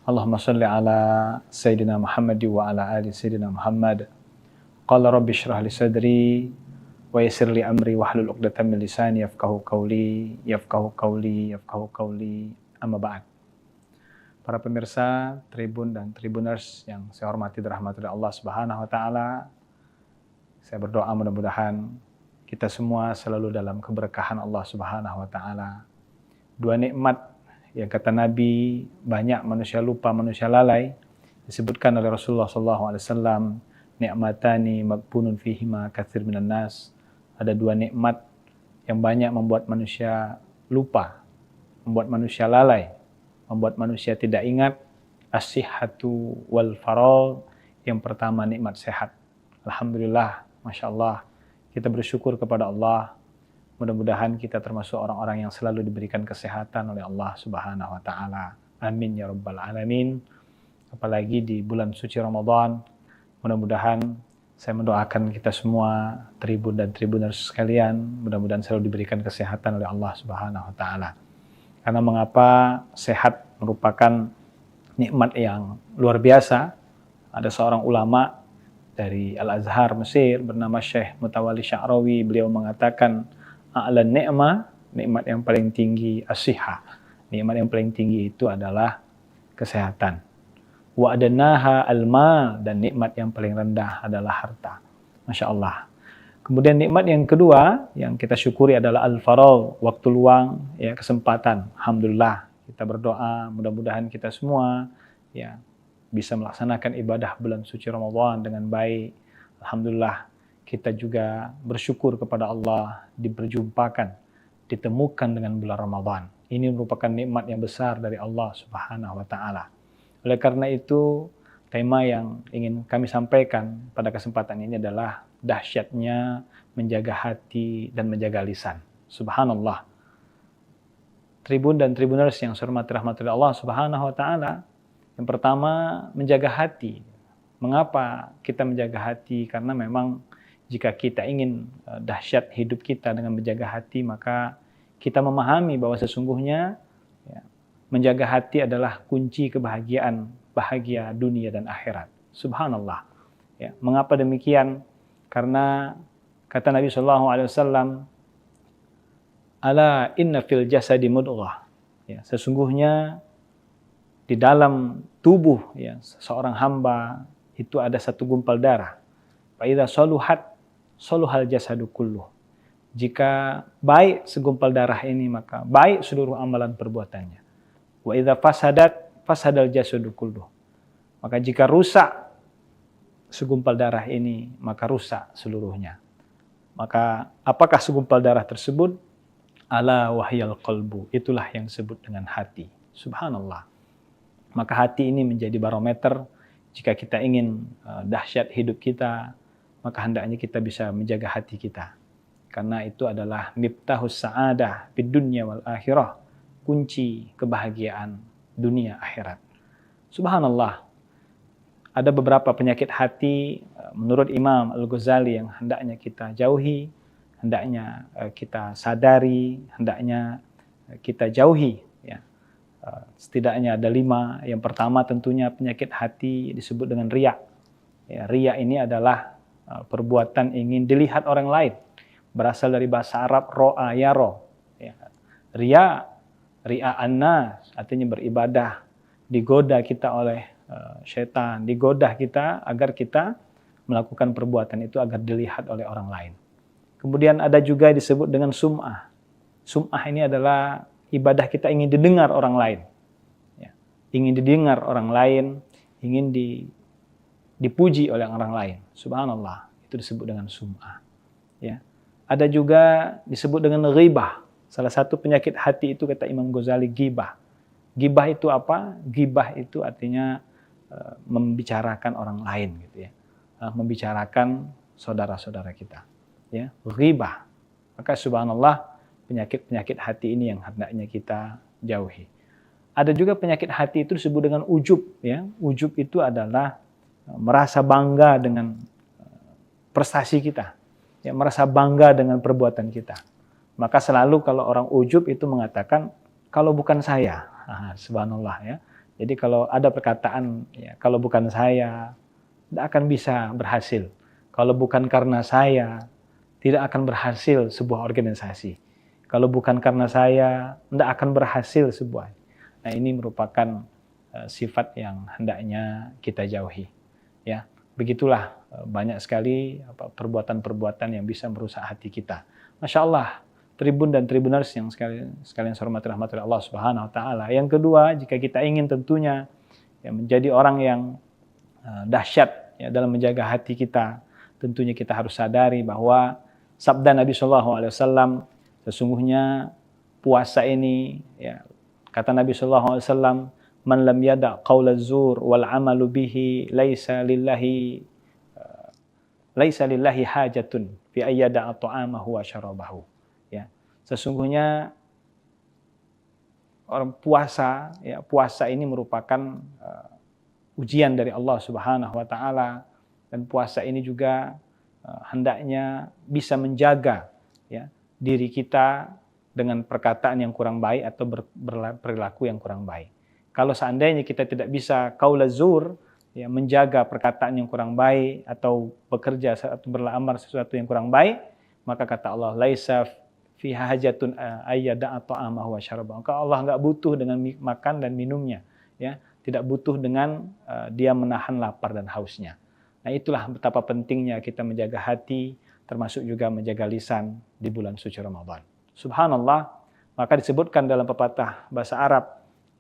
Allahumma salli ala Sayyidina Muhammad wa ala ali Sayyidina Muhammad. Qala rabbi shrah li sadri wa yassir li amri wahlul 'uqdatam min lisani yafqahu qawli amma ba'd. Para pemirsa Tribun dan Tribuners yang saya hormati dan rahmati Allah Subhanahu wa taala. Saya berdoa mudah-mudahan kita semua selalu dalam keberkahan Allah Subhanahu wa taala. 2 nikmat yang kata Nabi banyak manusia lupa, manusia lalai, disebutkan oleh Rasulullah SAW, ni'matani maghbunun fihima katsir minan nas. Ada 2 nikmat yang banyak membuat manusia lupa, membuat manusia lalai, membuat manusia tidak ingat. As-sihhatu wal faragh. Yang pertama nikmat sehat. Alhamdulillah, Masya Allah, kita bersyukur kepada Allah. Mudah-mudahan kita termasuk orang-orang yang selalu diberikan kesehatan oleh Allah Subhanahu wa taala. Amin ya Rabbal Alamin. Apalagi di bulan suci Ramadan, mudah-mudahan saya mendoakan kita semua, Tribun dan Tribuners sekalian, mudah-mudahan selalu diberikan kesehatan oleh Allah Subhanahu wa taala. Karena mengapa sehat merupakan nikmat yang luar biasa. Ada seorang ulama dari Al-Azhar Mesir bernama Syekh Mutawalli Sya'rawi, beliau mengatakan a'la ni'mah, nikmat yang paling tinggi as-sihah. Nikmat yang paling tinggi itu adalah kesehatan. Wa adnaha al-mal, dan nikmat yang paling rendah adalah harta. Masya Allah. Kemudian nikmat yang kedua yang kita syukuri adalah al-faragh, waktu luang, ya, kesempatan. Alhamdulillah, kita berdoa mudah-mudahan kita semua ya bisa melaksanakan ibadah bulan suci Ramadan dengan baik. Alhamdulillah, kita juga bersyukur kepada Allah diperjumpakan, ditemukan dengan bulan Ramadan. Ini merupakan nikmat yang besar dari Allah Subhanahu wa taala. Oleh karena itu, tema yang ingin kami sampaikan pada kesempatan ini adalah dahsyatnya menjaga hati dan menjaga lisan. Subhanallah. Tribun dan Tribuners yang saya hormati rahmatillah Allah Subhanahu wa taala. Yang pertama, menjaga hati. Mengapa kita menjaga hati? Karena memang jika kita ingin dahsyat hidup kita dengan menjaga hati, maka kita memahami bahwa sesungguhnya ya, menjaga hati adalah kunci kebahagiaan, bahagia dunia dan akhirat. Subhanallah. Ya, mengapa demikian? Karena kata Nabi SAW, ala inna fil jasadi mudghah. Ya, sesungguhnya di dalam tubuh ya, seorang hamba itu ada satu gumpal darah. Fa idza saluhat saluhal jasadu kulluh. Jika baik segumpal darah ini, maka baik seluruh amalan perbuatannya. Wa idza fasadat fasadal jasadu kulluh. Maka jika rusak segumpal darah ini, maka rusak seluruhnya. Maka apakah segumpal darah tersebut? Ala wahyal qalbu. Itulah yang disebut dengan hati. Subhanallah. Maka hati ini menjadi barometer jika kita ingin dahsyat hidup kita, maka hendaknya kita bisa menjaga hati kita. Karena itu adalah miftahus sa'adah fid dunya wal akhirah, kunci kebahagiaan dunia akhirat. Subhanallah, ada beberapa penyakit hati menurut Imam Al-Ghazali yang hendaknya kita jauhi, hendaknya kita sadari, hendaknya kita jauhi. Ya. Setidaknya ada 5. Yang pertama tentunya penyakit hati disebut dengan riya. Ya, riya ini adalah perbuatan ingin dilihat orang lain. Berasal dari bahasa Arab ro'a yaro. Ya. Riya, ri'a annas, artinya beribadah. Digoda kita oleh syaitan, digoda kita agar kita melakukan perbuatan itu agar dilihat oleh orang lain. Kemudian ada juga disebut dengan sum'ah. Sum'ah ini adalah ibadah kita ingin didengar orang lain. Ya. Ingin didengar orang lain, ingin dipuji oleh orang lain. Subhanallah, itu disebut dengan sum'ah. Ya. Ada juga disebut dengan ghibah. Salah satu penyakit hati itu kata Imam Ghazali ghibah. Ghibah itu apa? Ghibah itu artinya membicarakan orang lain gitu ya. Membicarakan saudara-saudara kita. Ya, ghibah. Maka subhanallah, penyakit-penyakit hati ini yang hendaknya kita jauhi. Ada juga penyakit hati itu disebut dengan ujub ya. Ujub itu adalah merasa bangga dengan prestasi kita. Ya, merasa bangga dengan perbuatan kita. Maka selalu kalau orang ujub itu mengatakan kalau bukan saya. Subhanallah ya. Jadi kalau ada perkataan, ya, kalau bukan saya, tidak akan bisa berhasil. Kalau bukan karena saya, tidak akan berhasil sebuah organisasi. Kalau bukan karena saya, tidak akan berhasil sebuah. Nah, ini merupakan sifat yang hendaknya kita jauhi. Ya, begitulah banyak sekali perbuatan-perbuatan yang bisa merusak hati kita. Masya Allah. Tribun dan tribuners yang sekalian saya hormati rahmati Allah Subhanahu wa taala. Yang kedua, jika kita ingin tentunya ya, menjadi orang yang dahsyat ya, dalam menjaga hati kita, tentunya kita harus sadari bahwa sabda Nabi sallallahu alaihi wasallam, sesungguhnya puasa ini ya, kata Nabi sallallahu alaihi wasallam, man lam yada qaula zur wal amalu bihi laisa lillahi hajatun fi ayyada ta'amahu wa syarabahu. Sesungguhnya orang puasa, ya, puasa ini merupakan ujian dari Allah Subhanahu wa taala, dan puasa ini juga hendaknya bisa menjaga ya, diri kita dengan perkataan yang kurang baik atau berperilaku yang kurang baik. Kalau seandainya kita tidak bisa qaul zur, ya, menjaga perkataan yang kurang baik atau bekerja atau beramal sesuatu yang kurang baik, maka kata Allah laisa fi hajatun ayyada ta'amahu wa syarabahu. Maka Allah enggak butuh dengan makan dan minumnya, ya. Tidak butuh dengan dia menahan lapar dan hausnya. Nah, itulah betapa pentingnya kita menjaga hati, termasuk juga menjaga lisan di bulan suci Ramadan. Subhanallah, maka disebutkan dalam pepatah bahasa Arab,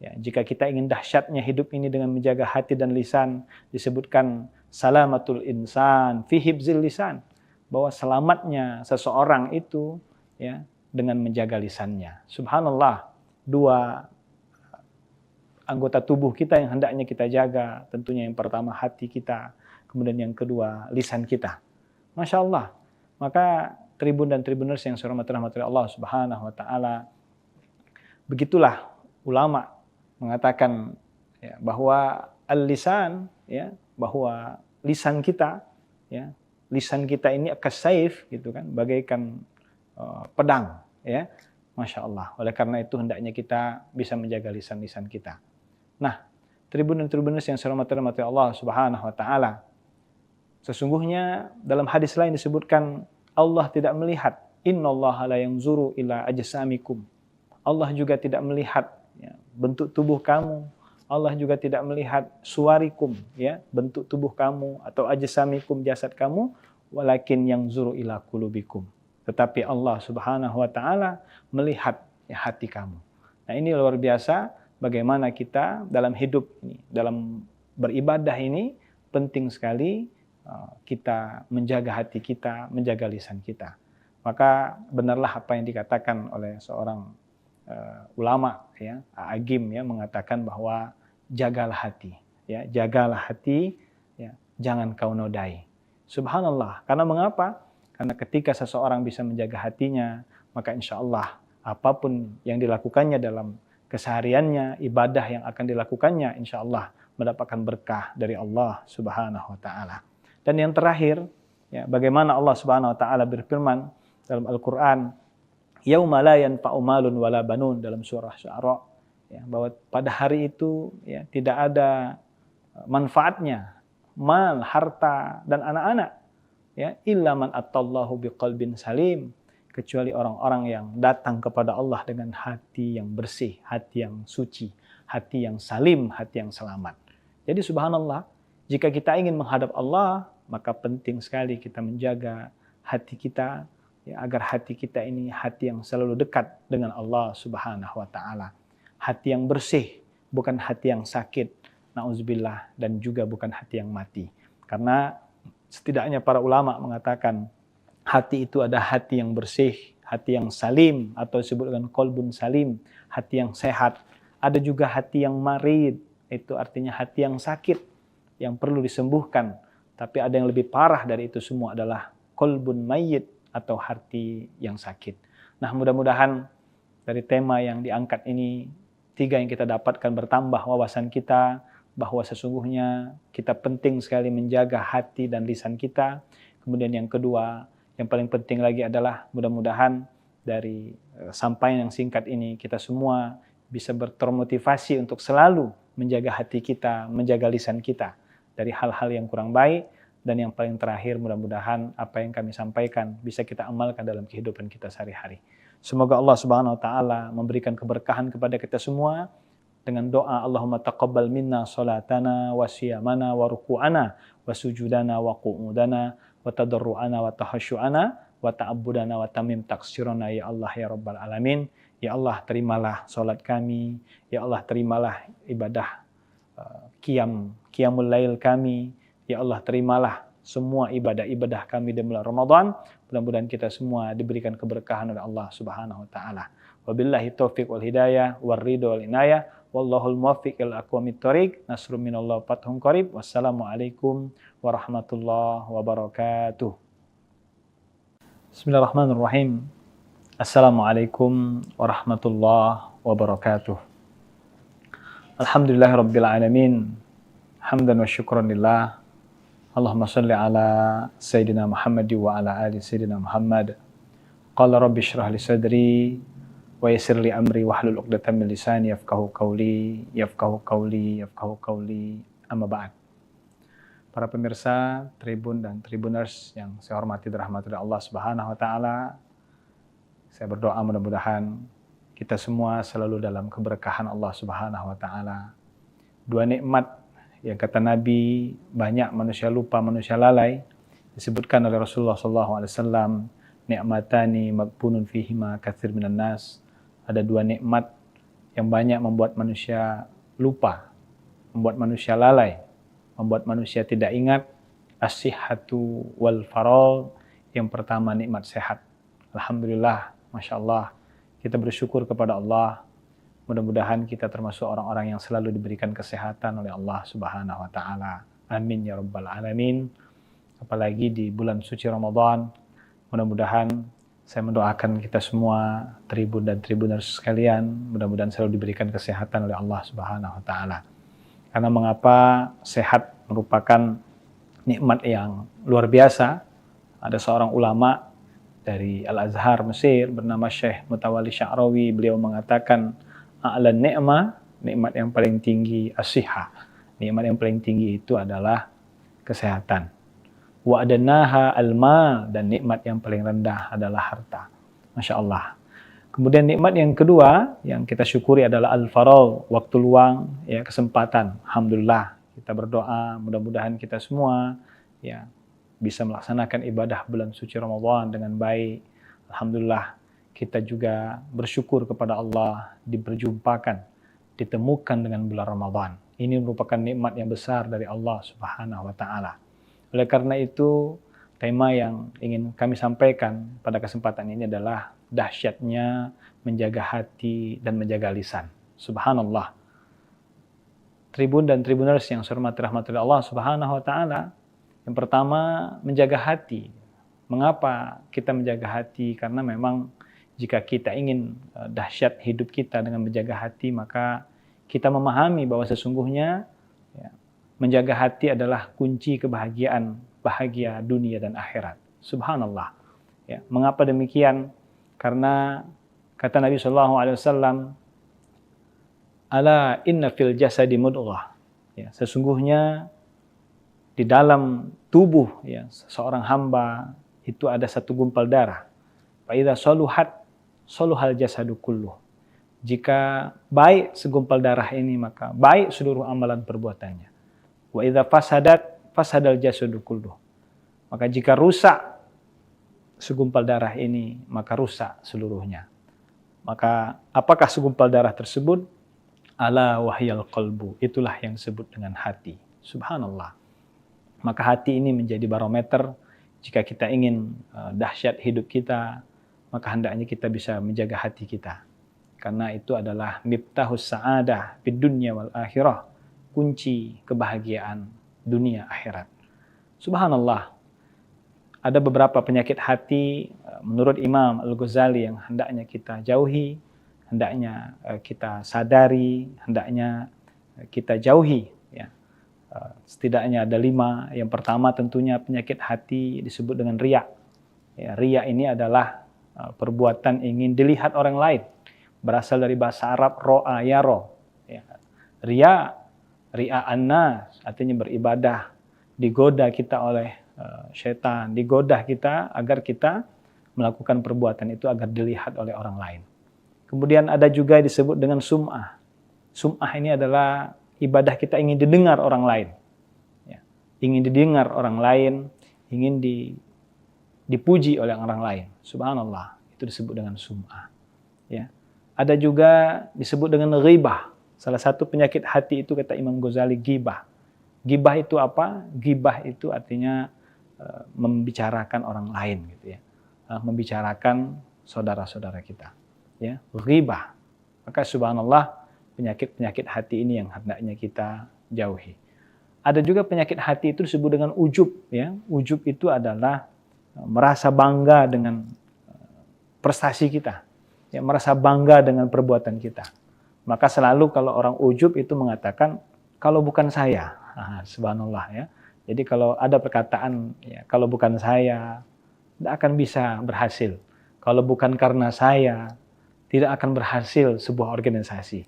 ya, jika kita ingin dahsyatnya hidup ini dengan menjaga hati dan lisan, disebutkan salamatul insan fi hibzil lisan, bahwa selamatnya seseorang itu ya dengan menjaga lisannya. Subhanallah, 2 anggota tubuh kita yang hendaknya kita jaga, tentunya yang pertama hati kita, kemudian yang kedua lisan kita. Masya Allah. Maka tribun dan tribuners yang saya hormati Allah Subhanahu wa taala, begitulah ulama mengatakan ya, bahwa al-lisan ya, bahwa lisan kita ya, lisan kita ini kasaif gitu kan, bagaikan pedang ya. Masya Allah. Oleh karena itu hendaknya kita bisa menjaga lisan-lisan kita. Nah, tribun dan tribuners yang saya hormati Allah Subhanahu wa taala, sesungguhnya dalam hadis lain disebutkan Allah tidak melihat, innallaha la yanzuru ila ajsamikum. Allah juga tidak melihat ya, bentuk tubuh kamu. Allah juga tidak melihat suwarikum ya, bentuk tubuh kamu, atau ajsamikum, jasad kamu, walakin yanzuru ila qulubikum. Tetapi Allah Subhanahu wa taala melihat ya, hati kamu. Nah, ini luar biasa bagaimana kita dalam hidup ini, dalam beribadah ini penting sekali kita menjaga hati kita, menjaga lisan kita. Maka benarlah apa yang dikatakan oleh seorang ulama ya, Agim ya, mengatakan bahwa jagalah hati, ya, jagalah hati, ya, jangan kau nodai. Subhanallah. Karena mengapa? Karena ketika seseorang bisa menjaga hatinya, maka insya Allah apapun yang dilakukannya dalam kesehariannya, ibadah yang akan dilakukannya, insya Allah mendapatkan berkah dari Allah Subhanahu wa Ta'ala. Dan yang terakhir, ya, bagaimana Allah Subhanahu wa Ta'ala berfirman dalam Al-Quran, yauma la yanfa'u malun wala banun, dalam surah Syu'ara, ya, bahwa pada hari itu, ya, tidak ada manfaatnya mal, harta, dan anak-anak, ya, illa man atallahu biqalbin salim, kecuali orang-orang yang datang kepada Allah dengan hati yang bersih, hati yang suci, hati yang salim, hati yang selamat. Jadi subhanallah, jika kita ingin menghadap Allah, maka penting sekali kita menjaga hati kita, ya, agar hati kita ini hati yang selalu dekat dengan Allah Subhanahu wa Ta'ala. Hati yang bersih, bukan hati yang sakit, na'udzubillah, dan juga bukan hati yang mati. Karena setidaknya para ulama mengatakan hati itu ada hati yang bersih, hati yang salim, atau disebut dengan qalbun salim, hati yang sehat. Ada juga hati yang marid, itu artinya hati yang sakit, yang perlu disembuhkan. Tapi ada yang lebih parah dari itu semua adalah qalbun mayyit, atau hati yang sakit. Nah, mudah-mudahan dari tema yang diangkat ini, 3 yang kita dapatkan bertambah wawasan kita, bahwa sesungguhnya kita penting sekali menjaga hati dan lisan kita. Kemudian yang kedua, yang paling penting lagi adalah mudah-mudahan dari sampaian yang singkat ini kita semua bisa termotivasi untuk selalu menjaga hati kita, menjaga lisan kita dari hal-hal yang kurang baik. Dan yang paling terakhir, mudah-mudahan apa yang kami sampaikan bisa kita amalkan dalam kehidupan kita sehari-hari. Semoga Allah Subhanahu wa Ta'ala memberikan keberkahan kepada kita semua dengan doa Allahumma taqabbal minna salatana wa siyamana wa ruku'ana wa sujudana wa qu'udana wa tadarru'ana wa tahasyu'ana wa ta'abbudana wa tamim taksirana, ya Allah ya Rabbal Alamin. Ya Allah, terimalah salat kami, ya Allah terimalah ibadah qiyamul lail kami, ya Allah terimalah semua ibadah-ibadah kami di bulan Ramadan. Mudah-mudahan kita semua diberikan keberkahan oleh Allah Subhanahu wa Ta'ala. Wabillahi taufiq wal hidayah wal ridho wal inayah. Wallahul muwaffiq ila aqwamit thoriq. Nasrun minallah fathun qarib. Wassalamualaikum warahmatullahi wabarakatuh. Bismillahirrahmanirrahim. Assalamualaikum warahmatullahi wabarakatuh. Alhamdulillahirabbil alamin. Hamdan wa syukran lillah. Allahumma salli ala Sayyidina Muhammad wa ala ali Sayyidina Muhammad. Qala rabbi shrah li sadri wa yassir li amri wahlul 'uqdatam min lisani yafqahu qawli amma ba'd. Para pemirsa Tribun dan Tribuners yang saya hormati dan rahmati Allah Subhanahu wa Ta'ala, saya berdoa mudah-mudahan kita semua selalu dalam keberkahan Allah Subhanahu wa Ta'ala. 2 nikmat yang kata Nabi banyak manusia lupa, manusia lalai, disebutkan oleh Rasulullah SAW, ni'matani maghbunun fihima katsir minan nas. Ada 2 nikmat yang banyak membuat manusia lupa, membuat manusia lalai, membuat manusia tidak ingat. As-sihhatu wal faragh. Yang pertama, nikmat sehat. Alhamdulillah, Masya Allah, kita bersyukur kepada Allah. Mudah-mudahan kita termasuk orang-orang yang selalu diberikan kesehatan oleh Allah Subhanahu wa Ta'ala. Amin ya Rabbal Alamin. Apalagi di bulan suci Ramadan, mudah-mudahan saya mendoakan kita semua, Tribun dan Tribuners sekalian, mudah-mudahan selalu diberikan kesehatan oleh Allah Subhanahu wa Ta'ala. Karena mengapa sehat merupakan nikmat yang luar biasa. Ada seorang ulama dari Al-Azhar Mesir bernama Syekh Mutawalli Sya'rawi, beliau mengatakan, a'lan ni'mah, nikmat yang paling tinggi as-sihah. Nikmat yang paling tinggi itu adalah kesehatan. Wa adnaha al-mal, dan nikmat yang paling rendah adalah harta. Masya Allah. Kemudian nikmat yang kedua yang kita syukuri adalah al-faragh, waktu luang, ya, kesempatan. Alhamdulillah, kita berdoa mudah-mudahan kita semua, ya, bisa melaksanakan ibadah bulan suci Ramadan dengan baik. Alhamdulillah, kita juga bersyukur kepada Allah diperjumpakan, ditemukan dengan bulan Ramadan. Ini merupakan nikmat yang besar dari Allah Subhanahu wa Ta'ala. Oleh karena itu, tema yang ingin kami sampaikan pada kesempatan ini adalah dahsyatnya menjaga hati dan menjaga lisan. Subhanallah. Tribun dan Tribuners yang saya hormati rahmatullah Allah Subhanahu wa taala. Yang pertama, menjaga hati. Mengapa kita menjaga hati? Karena memang jika kita ingin dahsyat hidup kita dengan menjaga hati, maka kita memahami bahwa sesungguhnya ya, menjaga hati adalah kunci kebahagiaan, bahagia dunia dan akhirat. Subhanallah. Ya, mengapa demikian? Karena kata Nabi SAW, ala inna fil jasadi mudghah. Ya, sesungguhnya di dalam tubuh ya, seorang hamba itu ada satu gumpal darah. Fa idza saluhat saluhal jasadu kulluh. Jika baik segumpal darah ini, maka baik seluruh amalan perbuatannya. Wa idza fasadat fasadal jasadu kulluh. Maka jika rusak segumpal darah ini, maka rusak seluruhnya. Maka apakah segumpal darah tersebut? Ala wahyal qalbu. Itulah yang disebut dengan hati. Subhanallah. Maka hati ini menjadi barometer. Jika kita ingin dahsyat hidup kita, maka hendaknya kita bisa menjaga hati kita. Karena itu adalah miftahus sa'adah fid dunya wal akhirah. Kunci kebahagiaan dunia akhirat. Subhanallah. Ada beberapa penyakit hati menurut Imam Al-Ghazali yang hendaknya kita jauhi, hendaknya kita sadari, hendaknya kita jauhi. Ya. Setidaknya ada 5. Yang pertama tentunya penyakit hati disebut dengan riya. Ya, riya ini adalah perbuatan ingin dilihat orang lain. Berasal dari bahasa Arab ro'a yaro. Ya. Riya annas artinya beribadah, digoda kita oleh syaitan, digoda kita agar kita melakukan perbuatan itu agar dilihat oleh orang lain. Kemudian ada juga disebut dengan sum'ah. Sum'ah ini adalah ibadah kita ingin didengar orang lain. Ya. Ingin didengar orang lain, ingin dipuji oleh orang lain. Subhanallah, itu disebut dengan sum'ah. Ya. Ada juga disebut dengan ghibah. Salah satu penyakit hati itu kata Imam Ghazali ghibah. Ghibah itu apa? Ghibah itu artinya membicarakan orang lain gitu ya. Membicarakan saudara-saudara kita. Ya, ghibah. Maka subhanallah, penyakit-penyakit hati ini yang hendaknya kita jauhi. Ada juga penyakit hati itu disebut dengan ujub ya. Ujub itu adalah merasa bangga dengan prestasi kita. Ya, merasa bangga dengan perbuatan kita. Maka selalu kalau orang ujub itu mengatakan kalau bukan saya. Subhanallah ya. Jadi kalau ada perkataan ya, kalau bukan saya tidak akan bisa berhasil. Kalau bukan karena saya tidak akan berhasil sebuah organisasi.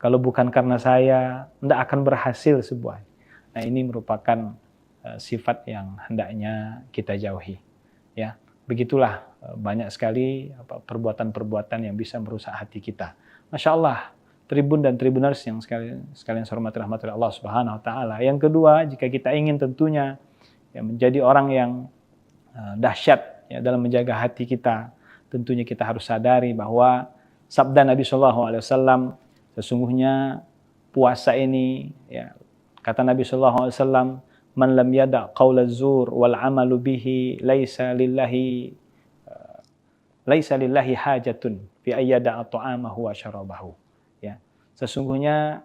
Kalau bukan karena saya tidak akan berhasil sebuah. Nah, ini merupakan sifat yang hendaknya kita jauhi. Ya, begitulah banyak sekali perbuatan-perbuatan yang bisa merusak hati kita. Masya Allah. Tribun dan Tribuners yang sekalian saya hormati rahmatullah Allah Subhanahu wa taala. Yang kedua, jika kita ingin tentunya ya, menjadi orang yang dahsyat ya, dalam menjaga hati kita, tentunya kita harus sadari bahwa sabda Nabi SAW, sesungguhnya puasa ini ya, kata Nabi SAW, man lam yada' qaula zur wal amalu bihi laisa lillahi hajatun fi ayyada' ta'amahu wa syarabahu. Ya. Sesungguhnya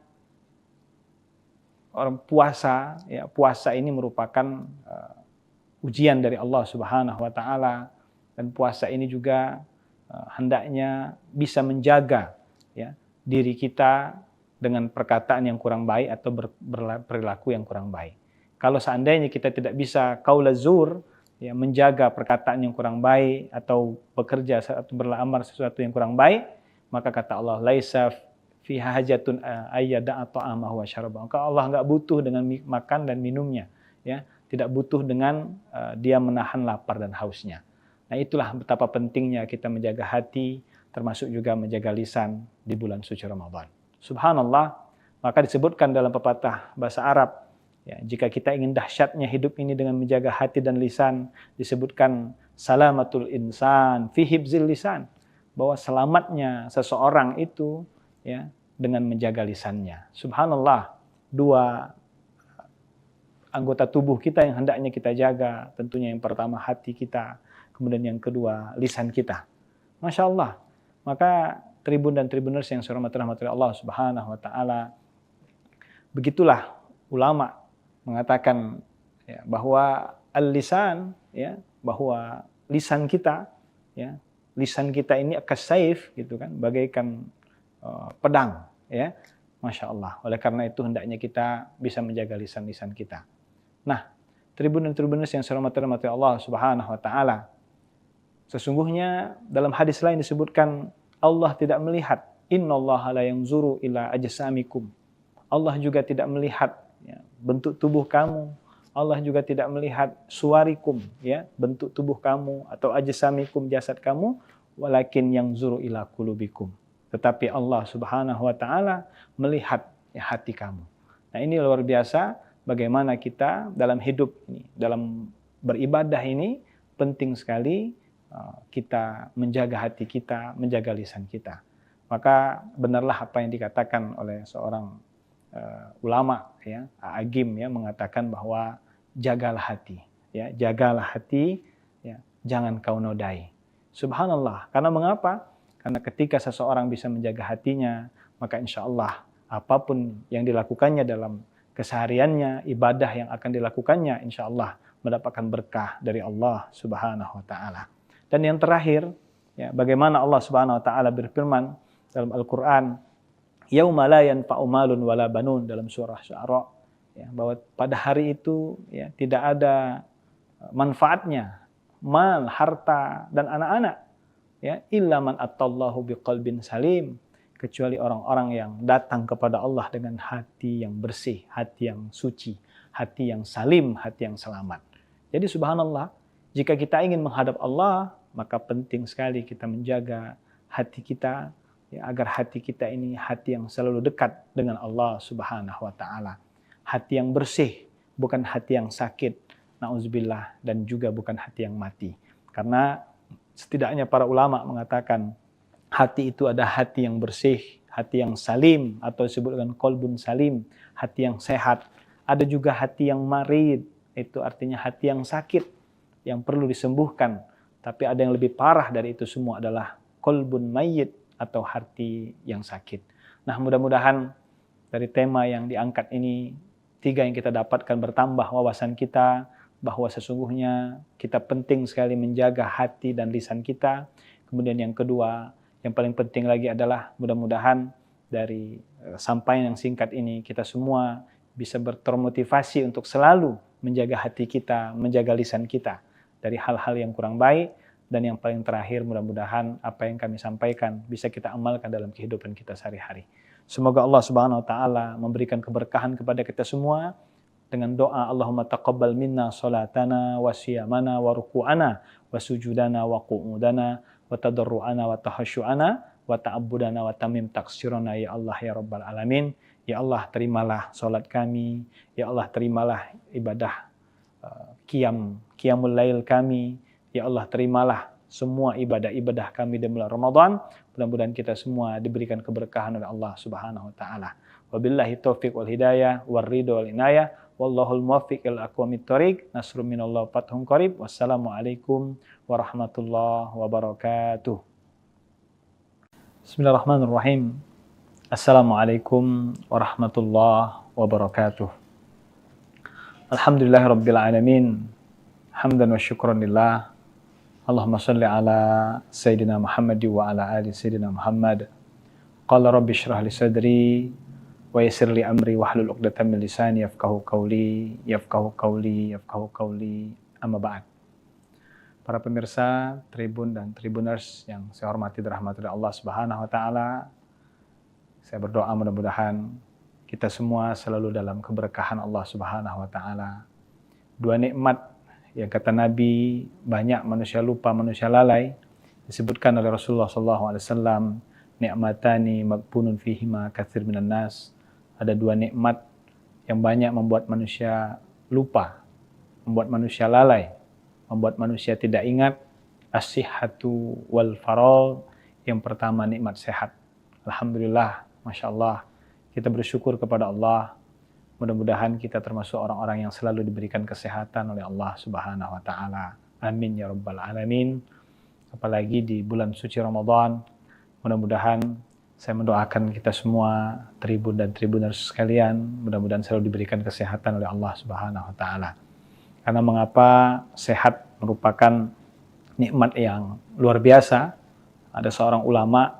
orang puasa, ya, puasa ini merupakan ujian dari Allah Subhanahu wa taala, dan puasa ini juga hendaknya bisa menjaga ya, diri kita dengan perkataan yang kurang baik atau berperilaku yang kurang baik. Kalau seandainya kita tidak bisa qaula zur, ya, menjaga perkataan yang kurang baik atau bekerja atau beramal sesuatu yang kurang baik, maka kata Allah laisa fi hajatun ayyada ta'amahu wa syarabahu. Maka Allah enggak butuh dengan makan dan minumnya, ya. Tidak butuh dengan dia menahan lapar dan hausnya. Nah, itulah betapa pentingnya kita menjaga hati, termasuk juga menjaga lisan di bulan suci Ramadan. Subhanallah, maka disebutkan dalam pepatah bahasa Arab, ya, jika kita ingin dahsyatnya hidup ini dengan menjaga hati dan lisan, disebutkan salamatul insan fi hibzil lisan, bahwa selamatnya seseorang itu ya dengan menjaga lisannya. Subhanallah, 2 anggota tubuh kita yang hendaknya kita jaga, tentunya yang pertama hati kita, kemudian yang kedua lisan kita. Masya Allah. Maka Tribun dan Tribuners yang saya hormati rahmatullah Allah Subhanahu wa taala, Begitulah ulama mengatakan ya, bahwa al-lisan ya, bahwa lisan kita ya, lisan kita ini kas-saif gitu kan, bagaikan pedang ya. Masya Allah. Oleh karena itu hendaknya kita bisa menjaga lisan-lisan kita. Nah, Tribun dan Tribuners yang saya hormati Allah Subhanahu wa taala. Sesungguhnya dalam hadis lain disebutkan Allah tidak melihat, innallaha la yanzuru ila ajsamikum. Allah juga tidak melihat ya, bentuk tubuh kamu. Allah juga tidak melihat suwarikum, ya, bentuk tubuh kamu, atau ajsamikum, jasad kamu, walakin yanzuru ila qulubikum. Tetapi Allah Subhanahu wa taala melihat ya, hati kamu. Nah, ini luar biasa bagaimana kita dalam hidup ini, dalam beribadah ini penting sekali kita menjaga hati kita, menjaga lisan kita. Maka benarlah apa yang dikatakan oleh seorang ulama ya, Agim ya, mengatakan bahwa jagalah hati ya, jagalah hati ya, jangan kau nodai. Subhanallah. Karena mengapa? Karena ketika seseorang bisa menjaga hatinya, maka insya Allah apapun yang dilakukannya dalam kesehariannya, ibadah yang akan dilakukannya, insya Allah mendapatkan berkah dari Allah Subhanahu wa taala. Dan yang terakhir, ya, bagaimana Allah Subhanahu wa taala berfirman dalam Al-Qur'an, yauma la yanfa'u malun wala banun, dalam surah Syu'ara, ya, bahwa pada hari itu ya, tidak ada manfaatnya mal, harta dan anak-anak, ya, illa man atallahu biqalbin salim, kecuali orang-orang yang datang kepada Allah dengan hati yang bersih, hati yang suci, hati yang salim, hati yang selamat. Jadi subhanallah, jika kita ingin menghadap Allah, maka penting sekali kita menjaga hati kita ya, agar hati kita ini hati yang selalu dekat dengan Allah Subhanahu wa taala. Hati yang bersih, bukan hati yang sakit, nauzubillah, dan juga bukan hati yang mati. Karena setidaknya para ulama mengatakan hati itu ada hati yang bersih, hati yang salim, atau disebut dengan qalbun salim, hati yang sehat. Ada juga hati yang marid, itu artinya hati yang sakit, yang perlu disembuhkan. Tapi ada yang lebih parah dari itu semua adalah qalbun mayyit, atau hati yang sakit. Nah, mudah-mudahan dari tema yang diangkat ini, 3 yang kita dapatkan bertambah wawasan kita, bahwa sesungguhnya kita penting sekali menjaga hati dan lisan kita. Kemudian yang kedua, yang paling penting lagi adalah mudah-mudahan dari sampaian yang singkat ini, kita semua bisa termotivasi untuk selalu menjaga hati kita, menjaga lisan kita dari hal-hal yang kurang baik. Dan yang paling terakhir, mudah-mudahan apa yang kami sampaikan bisa kita amalkan dalam kehidupan kita sehari-hari. Semoga Allah Subhanahu wa taala memberikan keberkahan kepada kita semua dengan doa Allahumma taqabbal minna salatana wa siyamana wa ruku'ana wa sujudana wa qu'udana wa tadarru'ana wa tahasyu'ana wa ta'abbudana wa tamim taksirana ya Allah ya Rabbal Alamin. Ya Allah, terimalah salat kami. Ya Allah, terimalah ibadah qiyamul lail kami. Ya Allah, terimalah semua ibadah-ibadah kami di bulan Ramadan. Mudah-mudahan kita semua diberikan keberkahan oleh Allah Subhanahu wa taala. Wabillahi taufiq wal hidayah wal ridho wal inayah. Wallahul muwaffiq ila aqwamit thoriq. Nasrun minallah fathun qarib. Wassalamualaikum warahmatullahi wabarakatuh. Bismillahirrahmanirrahim. Assalamualaikum warahmatullahi wabarakatuh. Alhamdulillahirabbil alamin. Hamdan wa syukran lillah. Allahumma salli ala Sayyidina Muhammad wa ala ali Sayyidina Muhammad. Qala rabbi shrah li sadri wa yassir li amri wahlul 'uqdatam min lisani yafqahu qawli amma ba'd. Para pemirsa Tribun dan Tribuners yang saya hormati dan rahmati Allah Subhanahu wa taala, saya berdoa mudah-mudahan kita semua selalu dalam keberkahan Allah Subhanahu wa taala. 2 nikmat yang kata Nabi banyak manusia lupa, manusia lalai, disebutkan oleh Rasulullah SAW, ni'matani maghbunun fihima katsir minan nas. Ada 2 nikmat yang banyak membuat manusia lupa, membuat manusia lalai, membuat manusia tidak ingat. As-sihhatu wal faragh. Yang pertama, nikmat sehat. Alhamdulillah, Masya Allah, kita bersyukur kepada Allah. Mudah-mudahan kita termasuk orang-orang yang selalu diberikan kesehatan oleh Allah Subhanahu wa taala. Amin ya Rabbal Alamin. Apalagi di bulan suci Ramadan, mudah-mudahan Saya mendoakan kita semua, Tribun dan Tribuners sekalian, mudah-mudahan selalu diberikan kesehatan oleh Allah Subhanahu wa taala. Karena mengapa sehat merupakan nikmat yang luar biasa. Ada seorang ulama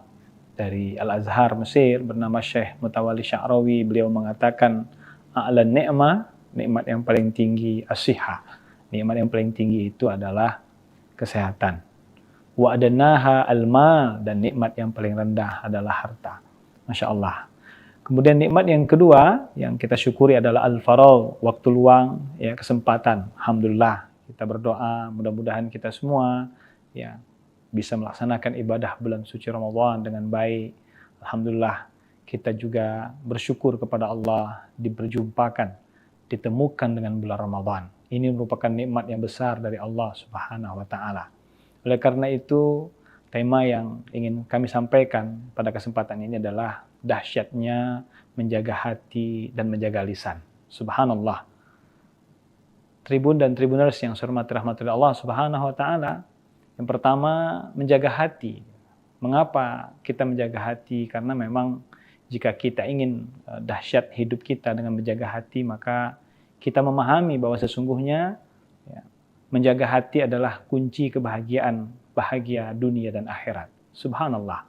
dari Al-Azhar Mesir bernama Syekh Mutawalli Sya'rawi, beliau mengatakan a'la ni'mah, nikmat yang paling tinggi as-sihah. Nikmat yang paling tinggi itu adalah kesehatan. Wa adnaha al-mal, dan nikmat yang paling rendah adalah harta. Masya Allah. Kemudian nikmat yang kedua yang kita syukuri adalah al-faragh, waktu luang, ya, kesempatan. Alhamdulillah, kita berdoa mudah-mudahan kita semua ya bisa melaksanakan ibadah bulan suci Ramadan dengan baik. Alhamdulillah, kita juga bersyukur kepada Allah diperjumpakan, ditemukan dengan bulan Ramadan. Ini merupakan nikmat yang besar dari Allah Subhanahu wa taala. Oleh karena itu, tema yang ingin kami sampaikan pada kesempatan ini adalah dahsyatnya menjaga hati dan menjaga lisan. Subhanallah. Tribun dan Tribuners yang saya hormati rahmatullah Allah Subhanahu wa taala. Yang pertama, menjaga hati. Mengapa kita menjaga hati? Karena memang jika kita ingin dahsyat hidup kita dengan menjaga hati, maka kita memahami bahwa sesungguhnya ya, menjaga hati adalah kunci kebahagiaan, bahagia dunia dan akhirat. Subhanallah.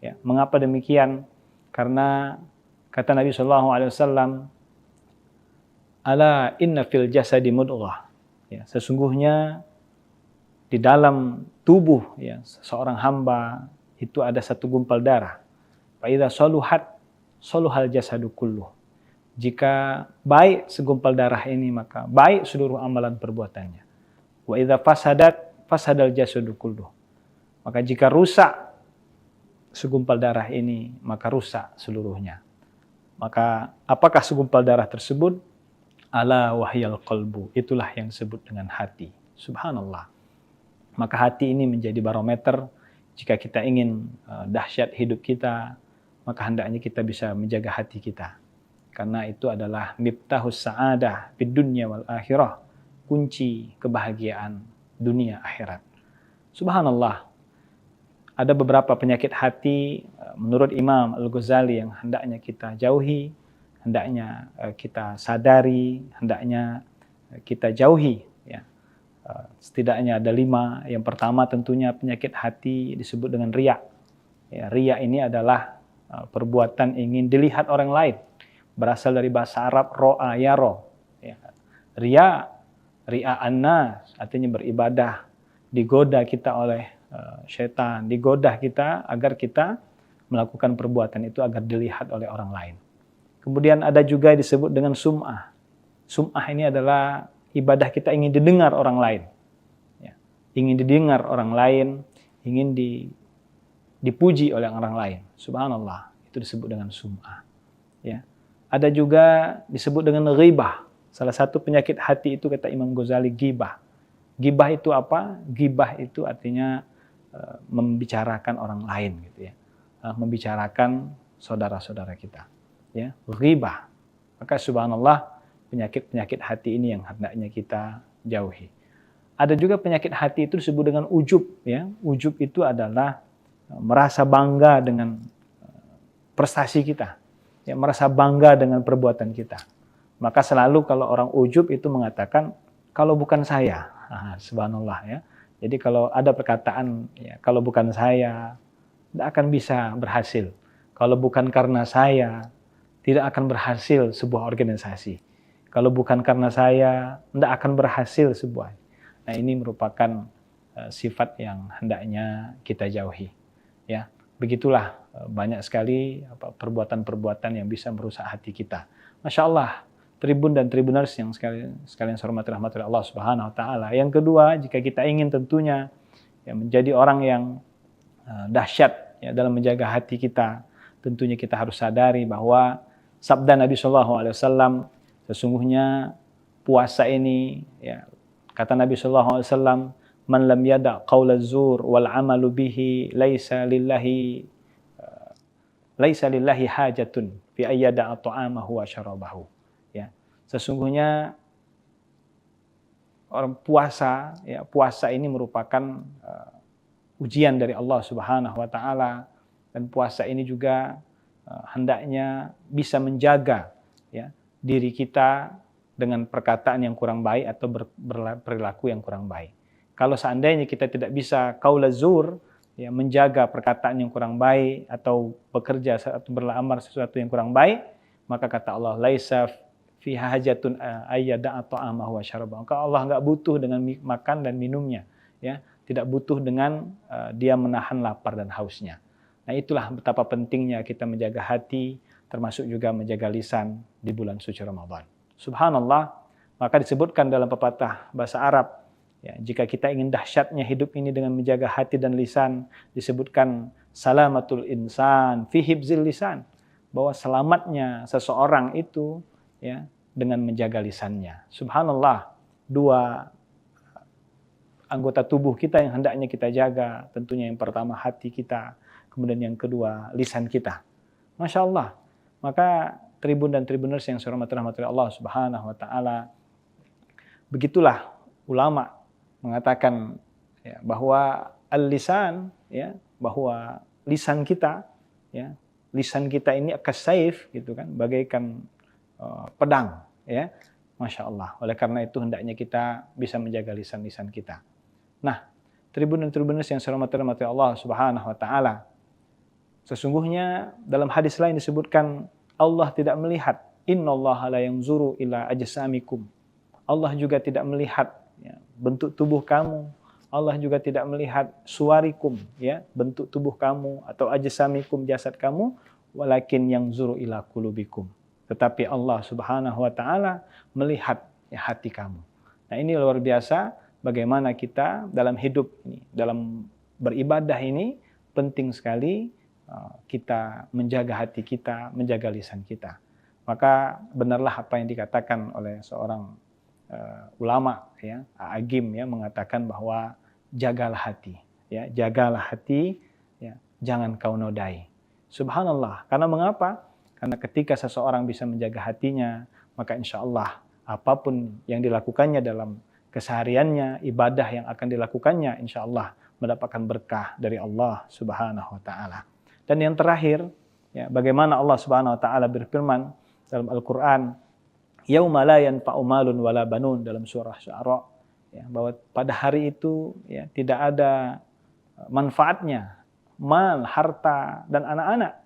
Ya, mengapa demikian? Karena kata Nabi SAW, ala inna fil jasadi mudghah. Ya, sesungguhnya di dalam tubuh ya, seorang hamba itu ada satu gumpal darah. Fa idza saluhat saluhal jasadu kulluh. Jika baik segumpal darah ini, maka baik seluruh amalan perbuatannya. Wa idza fasadat fasadal jasadu kulluh. Maka jika rusak segumpal darah ini, maka rusak seluruhnya. Maka apakah segumpal darah tersebut? Ala wahyal qalbu. Itulah yang disebut dengan hati. Subhanallah. Maka hati ini menjadi barometer jika kita ingin dahsyat hidup kita, maka hendaknya kita bisa menjaga hati kita. Karena itu adalah miftahus sa'adah fid dunya wal akhirah. Kunci kebahagiaan dunia akhirat. Subhanallah. Ada beberapa penyakit hati menurut Imam Al-Ghazali yang hendaknya kita jauhi, hendaknya kita sadari, hendaknya kita jauhi. Ya. Setidaknya ada 5. Yang pertama tentunya penyakit hati disebut dengan riya. Ya, riya ini adalah perbuatan ingin dilihat orang lain. Berasal dari bahasa Arab ro'a yaro. Ya. Riya annas, artinya beribadah, digoda kita oleh syaitan, digoda kita agar kita melakukan perbuatan itu agar dilihat oleh orang lain. Kemudian ada juga disebut dengan sum'ah. Sum'ah ini adalah ibadah kita ingin didengar orang lain. Ya. Ingin didengar orang lain, ingin dipuji oleh orang lain. Subhanallah, itu disebut dengan sum'ah. Ya. Ada juga disebut dengan ghibah. Salah satu penyakit hati itu kata Imam Ghazali ghibah. Ghibah itu apa? Ghibah itu artinya membicarakan orang lain gitu ya. Membicarakan saudara-saudara kita. Ya, ghibah. Maka subhanallah, penyakit-penyakit hati ini yang hendaknya kita jauhi. Ada juga penyakit hati itu disebut dengan ujub ya. Ujub itu adalah merasa bangga dengan prestasi kita. Ya, merasa bangga dengan perbuatan kita. Maka selalu kalau orang ujub itu mengatakan, kalau bukan saya, subhanallah ya. Jadi kalau ada perkataan, ya, kalau bukan saya, tidak akan bisa berhasil. Kalau bukan karena saya, tidak akan berhasil sebuah organisasi. Kalau bukan karena saya, tidak akan berhasil sebuah. Nah ini merupakan sifat yang hendaknya kita jauhi. Ya, begitulah banyak sekali perbuatan-perbuatan yang bisa merusak hati kita. Masya Allah. Tribun dan Tribuners yang sekalian saya hormati rahmatullah Allah Subhanahu wa taala. Yang kedua, jika kita ingin tentunya ya, menjadi orang yang dahsyat ya, dalam menjaga hati kita, tentunya kita harus sadari bahwa sabda Nabi SAW, sesungguhnya puasa ini ya, kata Nabi SAW, man lam yada' qaula zur wal amalu bihi laisa lillahi hajatun fi ayyada'a ta'amahu wa syarabahu. Sesungguhnya orang puasa, ya, puasa ini merupakan ujian dari Allah Subhanahu wa taala dan puasa ini juga hendaknya bisa menjaga ya diri kita dengan perkataan yang kurang baik atau perilaku yang kurang baik. Kalau seandainya kita tidak bisa qaul zur, ya, menjaga perkataan yang kurang baik atau bekerja atau beramal sesuatu yang kurang baik, maka kata Allah, laisa fi hajatun ayyada ta'amahu wa syarabahu. Allah enggak butuh dengan makan dan minumnya, ya. Tidak butuh dengan dia menahan lapar dan hausnya. Nah, itulah betapa pentingnya kita menjaga hati, termasuk juga menjaga lisan di bulan suci Ramadan. Subhanallah, maka disebutkan dalam pepatah bahasa Arab, ya, jika kita ingin dahsyatnya hidup ini dengan menjaga hati dan lisan, disebutkan salamatul insan fi hibzil lisan, bahwa selamatnya seseorang itu ya dengan menjaga lisannya. Subhanallah, dua anggota tubuh kita yang hendaknya kita jaga, tentunya yang pertama hati kita, kemudian yang kedua lisan kita. Masya Allah. Maka Tribun dan Tribuners yang saya hormati Allah Subhanahu wa taala, begitulah ulama mengatakan ya, bahwa al-lisan ya, bahwa lisan kita ya, lisan kita ini kasaif gitu kan, bagaikan pedang ya. Masya Allah. Oleh karena itu hendaknya kita bisa menjaga lisan-lisan kita. Nah, Tribun dan Tribuners yang saya hormati Allah Subhanahu wa taala, sesungguhnya dalam hadis lain disebutkan Allah tidak melihat, innallaha la yanzuru ila ajsamikum. Allah juga tidak melihat ya, bentuk tubuh kamu. Allah juga tidak melihat suwarikum ya, bentuk tubuh kamu atau ajsamikum jasad kamu, walakin yanzuru ila qulubikum. Tetapi Allah Subhanahu wa taala melihat ya, hati kamu. Nah, ini luar biasa bagaimana kita dalam hidup ini, dalam beribadah ini penting sekali kita menjaga hati kita, menjaga lisan kita. Maka benarlah apa yang dikatakan oleh seorang ulama ya, Agim ya, mengatakan bahwa jagalah hati ya, jagalah hati ya, jangan kau nodai. Subhanallah. Karena mengapa? Karena ketika seseorang bisa menjaga hatinya, maka insya Allah apapun yang dilakukannya dalam kesehariannya, ibadah yang akan dilakukannya, insya Allah mendapatkan berkah dari Allah Subhanahu wa taala. Dan yang terakhir, ya, bagaimana Allah Subhanahu wa taala berfirman dalam Al-Qur'an, yauma la yanfa'u malun wala banun, dalam surah Syu'ara, ya, bahwa pada hari itu ya tidak ada manfaatnya mal, harta dan anak-anak,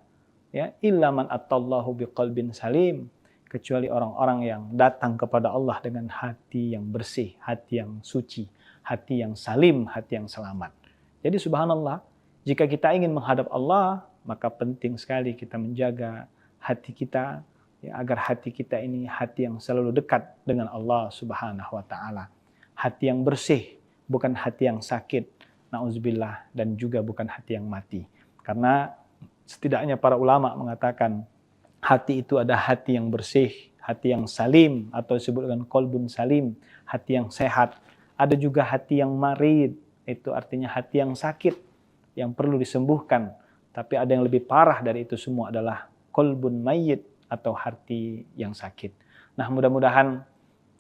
ya, illa man atallahu biqalbin salim, kecuali orang-orang yang datang kepada Allah dengan hati yang bersih, hati yang suci, hati yang salim, hati yang selamat. Jadi subhanallah, jika kita ingin menghadap Allah, maka penting sekali kita menjaga hati kita ya, agar hati kita ini hati yang selalu dekat dengan Allah Subhanahu wa taala. Hati yang bersih, bukan hati yang sakit, nauzubillah, dan juga bukan hati yang mati. Karena setidaknya para ulama mengatakan hati itu ada hati yang bersih, hati yang salim atau disebut dengan qalbun salim, hati yang sehat. Ada juga hati yang marid, itu artinya hati yang sakit, yang perlu disembuhkan. Tapi ada yang lebih parah dari itu semua adalah qalbun mayyit atau hati yang sakit. Nah, mudah-mudahan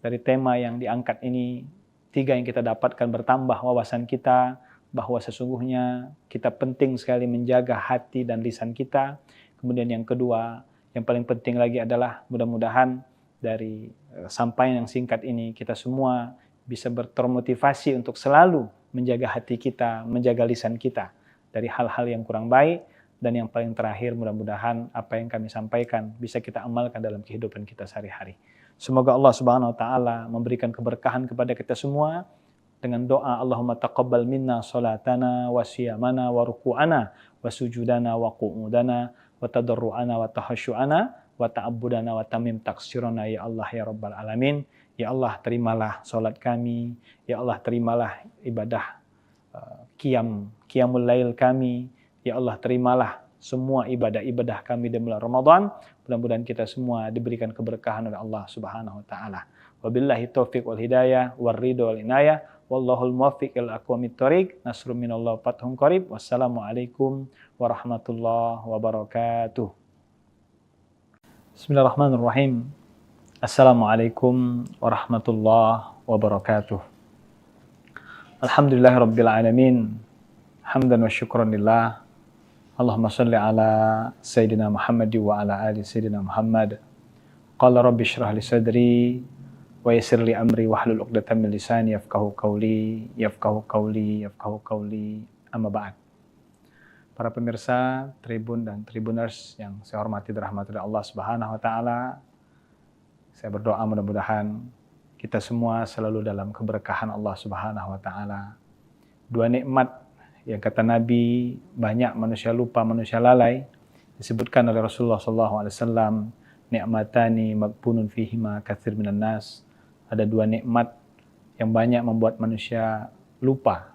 dari tema yang diangkat ini, 3 yang kita dapatkan bertambah wawasan kita bahwa sesungguhnya kita penting sekali menjaga hati dan lisan kita. Kemudian yang kedua, yang paling penting lagi adalah mudah-mudahan dari sampaian yang singkat ini kita semua bisa termotivasi untuk selalu menjaga hati kita, menjaga lisan kita dari hal-hal yang kurang baik. Dan yang paling terakhir, mudah-mudahan apa yang kami sampaikan bisa kita amalkan dalam kehidupan kita sehari-hari. Semoga Allah Subhanahu wa taala memberikan keberkahan kepada kita semua dengan doa Allahumma taqabbal minna salatana wa siyamana wa ruku'ana wa sujudana wa qu'udana wa tadarru'ana wa tahasyu'ana wa ta'abbudana wa tamim taqsirana ya Allah ya Rabbal Alamin. Ya Allah, terimalah salat kami. Ya Allah, terimalah ibadah qiyamul lail kami. Ya Allah, terimalah semua ibadah-ibadah kami di bulan Ramadan. Mudah-mudahan kita semua diberikan keberkahan oleh Allah Subhanahu wa taala. Wabillahi taufiq wal hidayah war ridho wal inayah. Wallahul muwaffiq ila aqwamit thoriq. Nasrun minallah fathun qarib. Wassalamualaikum warahmatullahi wabarakatuh. Bismillahirrahmanirrahim. Assalamualaikum warahmatullahi wabarakatuh. Alhamdulillahirabbil alamin. Hamdan wa syukran lillah. Allahumma shalli ala Sayyidina Muhammad wa ala ali Sayyidina Muhammad. Qala rabbi shrah li sadri wa yassir li amri wahlul 'uqdatam min lisani yafqahu qawli amma ba'd. Para pemirsa Tribun dan Tribuners yang saya hormati dan rahmati Allah Subhanahu wa taala. Saya berdoa mudah-mudahan kita semua selalu dalam keberkahan Allah Subhanahu wa taala. Dua nikmat yang kata Nabi banyak manusia lupa, manusia lalai, disebutkan oleh Rasulullah SAW, ni'matani maghbunun fihima katsir minan nas. Ada dua nikmat yang banyak membuat manusia lupa,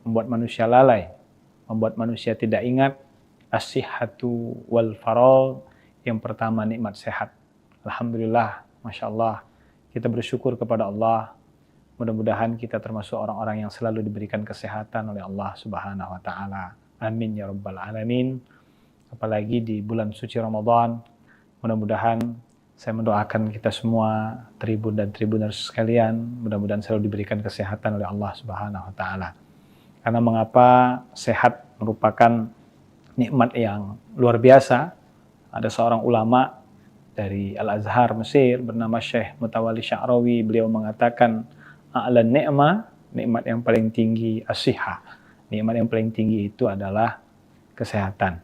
membuat manusia lalai, membuat manusia tidak ingat. As-sihhatu wal faragh. Yang pertama nikmat sehat. Alhamdulillah, Masya Allah, kita bersyukur kepada Allah. Mudah-mudahan kita termasuk orang-orang yang selalu diberikan kesehatan oleh Allah Subhanahu wa taala. Amin ya rabbal alamin. Apalagi di bulan suci Ramadan, mudah-mudahan saya mendoakan kita semua Tribun dan Tribuners sekalian, mudah-mudahan selalu diberikan kesehatan oleh Allah Subhanahu wa taala. Karena mengapa sehat merupakan nikmat yang luar biasa. Ada seorang ulama dari Al-Azhar Mesir bernama Syekh Mutawalli Sya'rawi, beliau mengatakan a'lan ni'mah, nikmat yang paling tinggi as-sihah. Nikmat yang paling tinggi itu adalah kesehatan.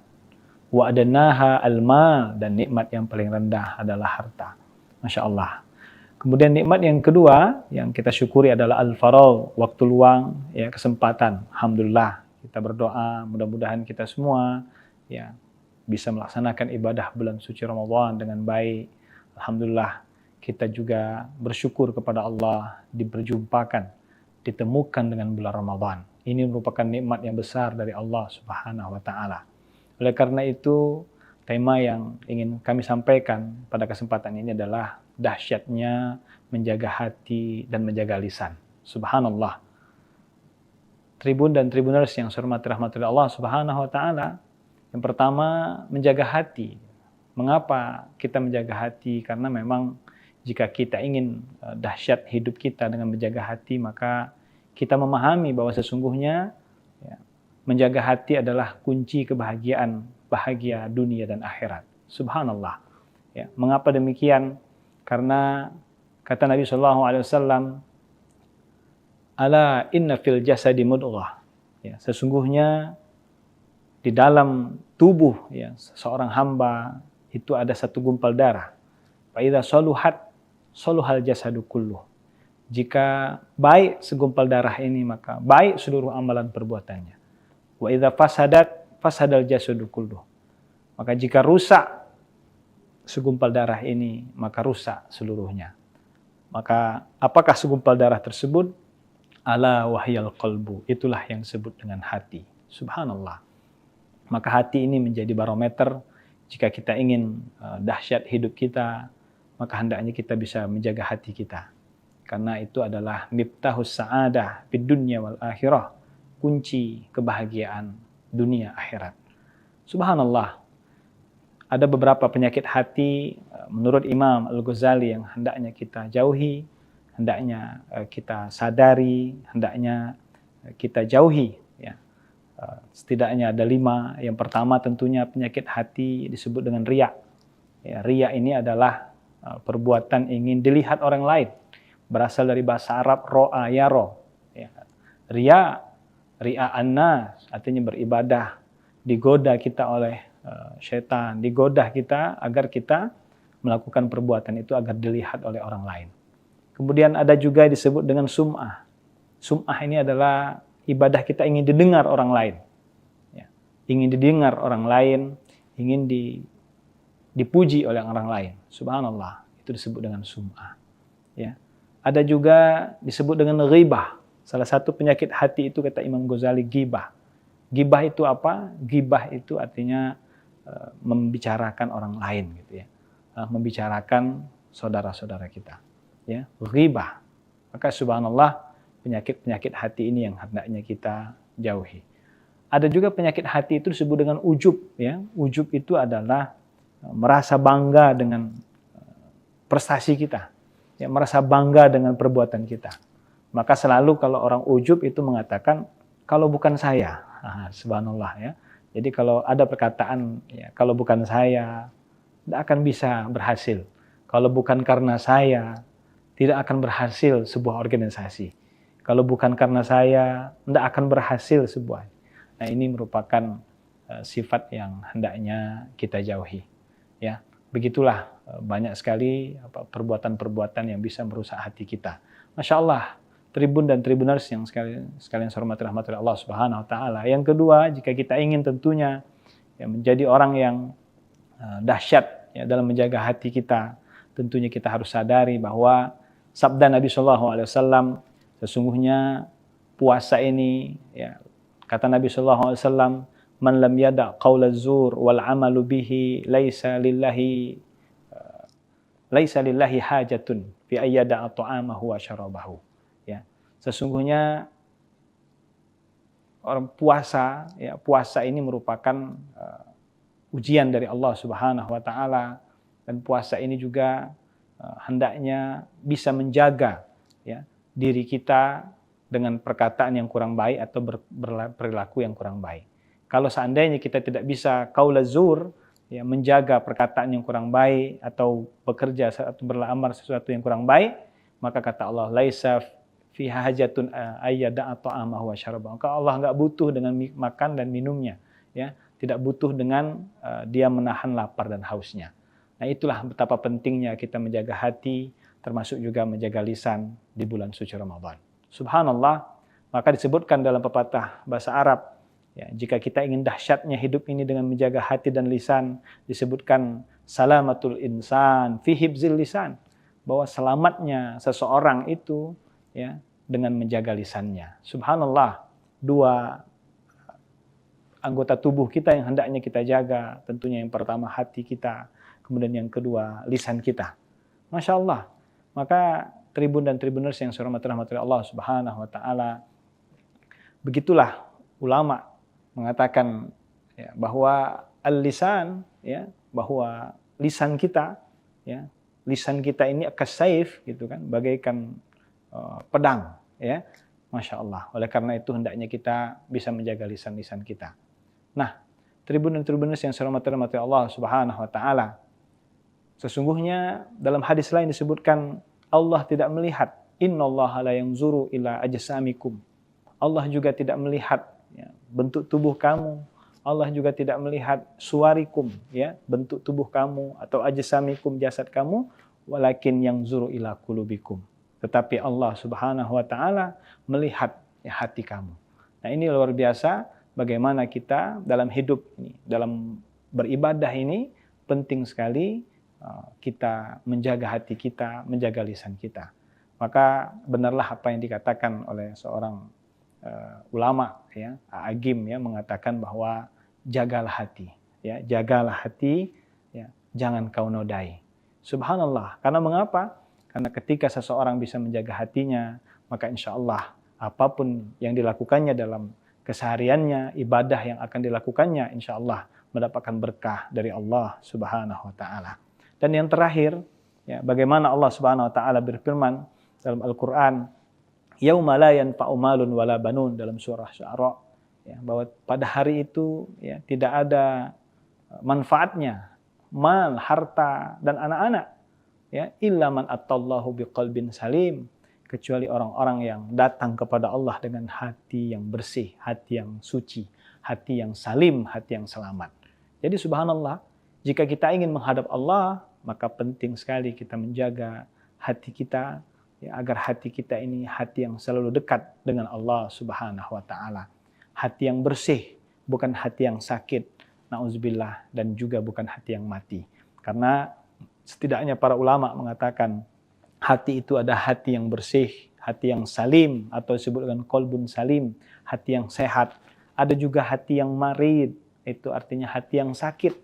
Wa adnaha al-mal, dan nikmat yang paling rendah adalah harta. Masya Allah. Kemudian nikmat yang kedua yang kita syukuri adalah al-faragh, waktu luang, ya, kesempatan. Alhamdulillah, kita berdoa mudah-mudahan kita semua ya bisa melaksanakan ibadah bulan suci Ramadan dengan baik. Alhamdulillah, kita juga bersyukur kepada Allah diperjumpakan, ditemukan dengan bulan Ramadan. Ini merupakan nikmat yang besar dari Allah Subhanahu wa taala. Oleh karena itu, tema yang ingin kami sampaikan pada kesempatan ini adalah dahsyatnya menjaga hati dan menjaga lisan. Subhanallah. Tribun dan Tribuners yang saya hormati rahmati Allah Subhanahu wa taala. Yang pertama, menjaga hati. Mengapa kita menjaga hati? Karena memang jika kita ingin dahsyat hidup kita dengan menjaga hati, maka kita memahami bahwa sesungguhnya ya, menjaga hati adalah kunci kebahagiaan, bahagia dunia dan akhirat. Subhanallah. Ya, mengapa demikian? Karena kata Nabi SAW, ala inna fil jasadi mudghah. Ya, sesungguhnya di dalam tubuh ya, seorang hamba itu ada satu gumpal darah. Fa idza saluhat saluhal jasadu kulluh. Jika baik segumpal darah ini, maka baik seluruh amalan perbuatannya. Wa idza fasadat fasadal jasadu kulluh. Maka jika rusak segumpal darah ini, maka rusak seluruhnya. Maka apakah segumpal darah tersebut? Ala wahyal qalbu. Itulah yang disebut dengan hati. Subhanallah. Maka hati ini menjadi barometer jika kita ingin dahsyat hidup kita, maka hendaknya kita bisa menjaga hati kita. Karena itu adalah miftahus sa'adah fid dunya wal akhirah, kunci kebahagiaan dunia akhirat. Subhanallah. Ada beberapa penyakit hati menurut Imam Al-Ghazali yang hendaknya kita jauhi, hendaknya kita sadari, hendaknya kita jauhi. Ya. Setidaknya ada 5. Yang pertama tentunya penyakit hati disebut dengan riya. Ya, riya ini adalah perbuatan ingin dilihat orang lain. Berasal dari bahasa Arab ro'a yaro. Ya. Riya, ria'annas, artinya beribadah. Digoda kita oleh syaitan. Digoda kita agar kita melakukan perbuatan itu agar dilihat oleh orang lain. Kemudian ada juga disebut dengan sum'ah. Sum'ah ini adalah ibadah kita ingin didengar orang lain. Ya. Ingin didengar orang lain, ingin dipuji oleh orang lain. Subhanallah, itu disebut dengan sum'ah. Ya. Ada juga disebut dengan ghibah. Salah satu penyakit hati itu kata Imam Ghazali ghibah. Ghibah itu apa? Ghibah itu artinya membicarakan orang lain gitu ya. Membicarakan saudara-saudara kita. Ya, ghibah. Maka subhanallah, penyakit-penyakit hati ini yang hendaknya kita jauhi. Ada juga penyakit hati itu disebut dengan ujub ya. Ujub itu adalah merasa bangga dengan prestasi kita. Ya, merasa bangga dengan perbuatan kita. Maka selalu kalau orang ujub itu mengatakan, kalau bukan saya, subhanallah ya, Jadi kalau ada perkataan, ya, kalau bukan saya, tidak akan bisa berhasil. Kalau bukan karena saya, tidak akan berhasil sebuah organisasi. Kalau bukan karena saya, tidak akan berhasil sebuah. Nah, ini merupakan sifat yang hendaknya kita jauhi. Ya, begitulah banyak sekali perbuatan-perbuatan yang bisa merusak hati kita. Masya Allah, Tribun dan Tribuners yang sekalian saya hormati rahmat Allah Subhanahu Wa Taala. Yang kedua, jika kita ingin tentunya ya, menjadi orang yang dahsyat ya, dalam menjaga hati kita, tentunya kita harus sadari bahwa sabda Nabi Shallallahu Alaihi Wasallam, sesungguhnya puasa ini, ya, kata Nabi Shallallahu Alaihi Wasallam, man lam yada qaula zur wal amalu bihi laisa lillahi hajatun fi ayyada ta'amahu wa syarabahu. Ya, sesungguhnya orang puasa, ya, puasa ini merupakan ujian dari Allah Subhanahu Wa Taala, dan puasa ini juga hendaknya bisa menjaga ya, diri kita dengan perkataan yang kurang baik atau berperilaku yang kurang baik. Kalau seandainya kita tidak bisa qaula zur, ya, menjaga perkataan yang kurang baik atau bekerja atau beramal sesuatu yang kurang baik, maka kata Allah, laisa fi hajatun ayyada ta'amahu wa syarabahu. Maka Allah enggak butuh dengan makan dan minumnya, ya, tidak butuh dengan dia menahan lapar dan hausnya. Nah, itulah betapa pentingnya kita menjaga hati, termasuk juga menjaga lisan di bulan suci Ramadan. Subhanallah, maka disebutkan dalam pepatah bahasa Arab, ya, jika kita ingin dahsyatnya hidup ini dengan menjaga hati dan lisan, disebutkan salamatul insan fi hibzil lisan, bahwa selamatnya seseorang itu ya dengan menjaga lisannya. Subhanallah, dua anggota tubuh kita yang hendaknya kita jaga, tentunya yang pertama hati kita, kemudian yang kedua lisan kita. Masya Allah. Maka Tribun dan Tribuners yang saya hormati Allah Subhanahu Wa Taala, begitulah ulama mengatakan ya, bahwa al-lisan, ya, bahwa lisan kita, ya, lisan kita ini akasaif gitu kan, bagaikan pedang, ya. Masya Allah. Oleh karena itu hendaknya kita bisa menjaga lisan-lisan kita. Nah, Tribun dan Tribuners yang saya hormati Allah Subhanahu Wa Taala, sesungguhnya dalam hadis lain disebutkan Allah tidak melihat, innallaha la yanzuru ila ajsamikum. Allah juga tidak melihat ya, bentuk tubuh kamu. Allah juga tidak melihat suwarikum, ya, bentuk tubuh kamu, atau ajsamikum, jasad kamu, walakin yanzuru ila qulubikum. Tetapi Allah Subhanahu Wa Taala melihat ya, hati kamu. Nah, ini luar biasa bagaimana kita dalam hidup ini, dalam beribadah ini penting sekali kita menjaga hati kita, menjaga lisan kita. Maka benarlah apa yang dikatakan oleh seorang ulama, ya, Agim, ya, mengatakan bahwa jagalah hati, ya, jagalah hati, ya, jangan kau nodai. Subhanallah. Karena mengapa? Karena ketika seseorang bisa menjaga hatinya, maka insya Allah apapun yang dilakukannya dalam kesehariannya, ibadah yang akan dilakukannya, insya Allah mendapatkan berkah dari Allah Subhanahu Wa Taala. Dan yang terakhir, ya, bagaimana Allah Subhanahu Wa Taala berfirman dalam Al-Quran, yauma la yanfa'u malun wala banun, dalam surah Syu'ara, ya, bahwa pada hari itu ya, tidak ada manfaatnya mal, harta dan anak-anak, ya, illa man attallahu biqalbin salim, kecuali orang-orang yang datang kepada Allah dengan hati yang bersih, hati yang suci, hati yang salim, hati yang selamat. Jadi subhanallah, jika kita ingin menghadap Allah, maka penting sekali kita menjaga hati kita, ya, agar hati kita ini hati yang selalu dekat dengan Allah Subhanahu Wa Taala. Hati yang bersih, bukan hati yang sakit, na'udzubillah, dan juga bukan hati yang mati. Karena setidaknya para ulama mengatakan hati itu ada hati yang bersih, hati yang salim, atau disebut dengan qalbun salim, hati yang sehat. Ada juga hati yang marid, itu artinya hati yang sakit,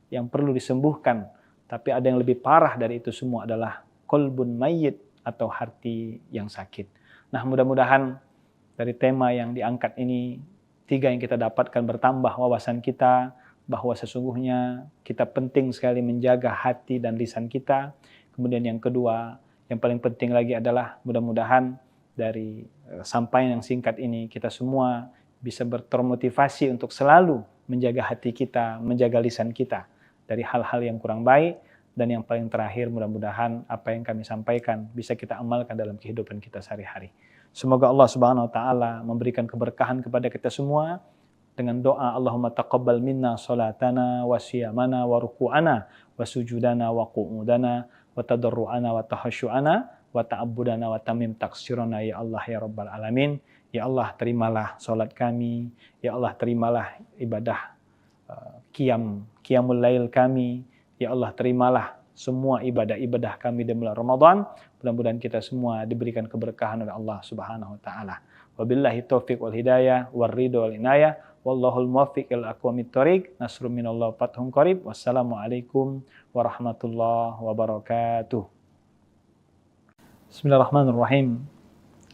yang perlu disembuhkan. Tapi ada yang lebih parah dari itu semua adalah qalbun mayyit, atau hati yang sakit. Nah, mudah-mudahan dari tema yang diangkat ini, 3 yang kita dapatkan bertambah wawasan kita, bahwa sesungguhnya kita penting sekali menjaga hati dan lisan kita. Kemudian yang kedua, yang paling penting lagi adalah mudah-mudahan dari sampaian yang singkat ini, kita semua bisa termotivasi untuk selalu menjaga hati kita, menjaga lisan kita dari hal-hal yang kurang baik. Dan yang paling terakhir, mudah-mudahan apa yang kami sampaikan bisa kita amalkan dalam kehidupan kita sehari-hari. Semoga Allah Subhanahu wa taala memberikan keberkahan kepada kita semua dengan doa Allahumma taqabbal minna salatana wa siyamana wa ruku'ana wa sujudana wa qu'udana wa tadarru'ana wa tahasyu'ana wa ta'abbudana wa tamim taksirana ya Allah ya Rabbal Alamin. Ya Allah, terimalah salat kami. Ya Allah, terimalah ibadah qiyamul lail kami. Ya Allah, terimalah semua ibadah-ibadah kami di bulan Ramadan. Mudah-mudahan kita semua diberikan keberkahan oleh Allah Subhanahu wa taala. Wabillahi taufiq wal hidayah wal ridho wal inayah. Wallahul muwaffiq ila aqwamit thoriq. Nasrun minallah fathun qarib. Wassalamualaikum warahmatullahi wabarakatuh. Bismillahirrahmanirrahim.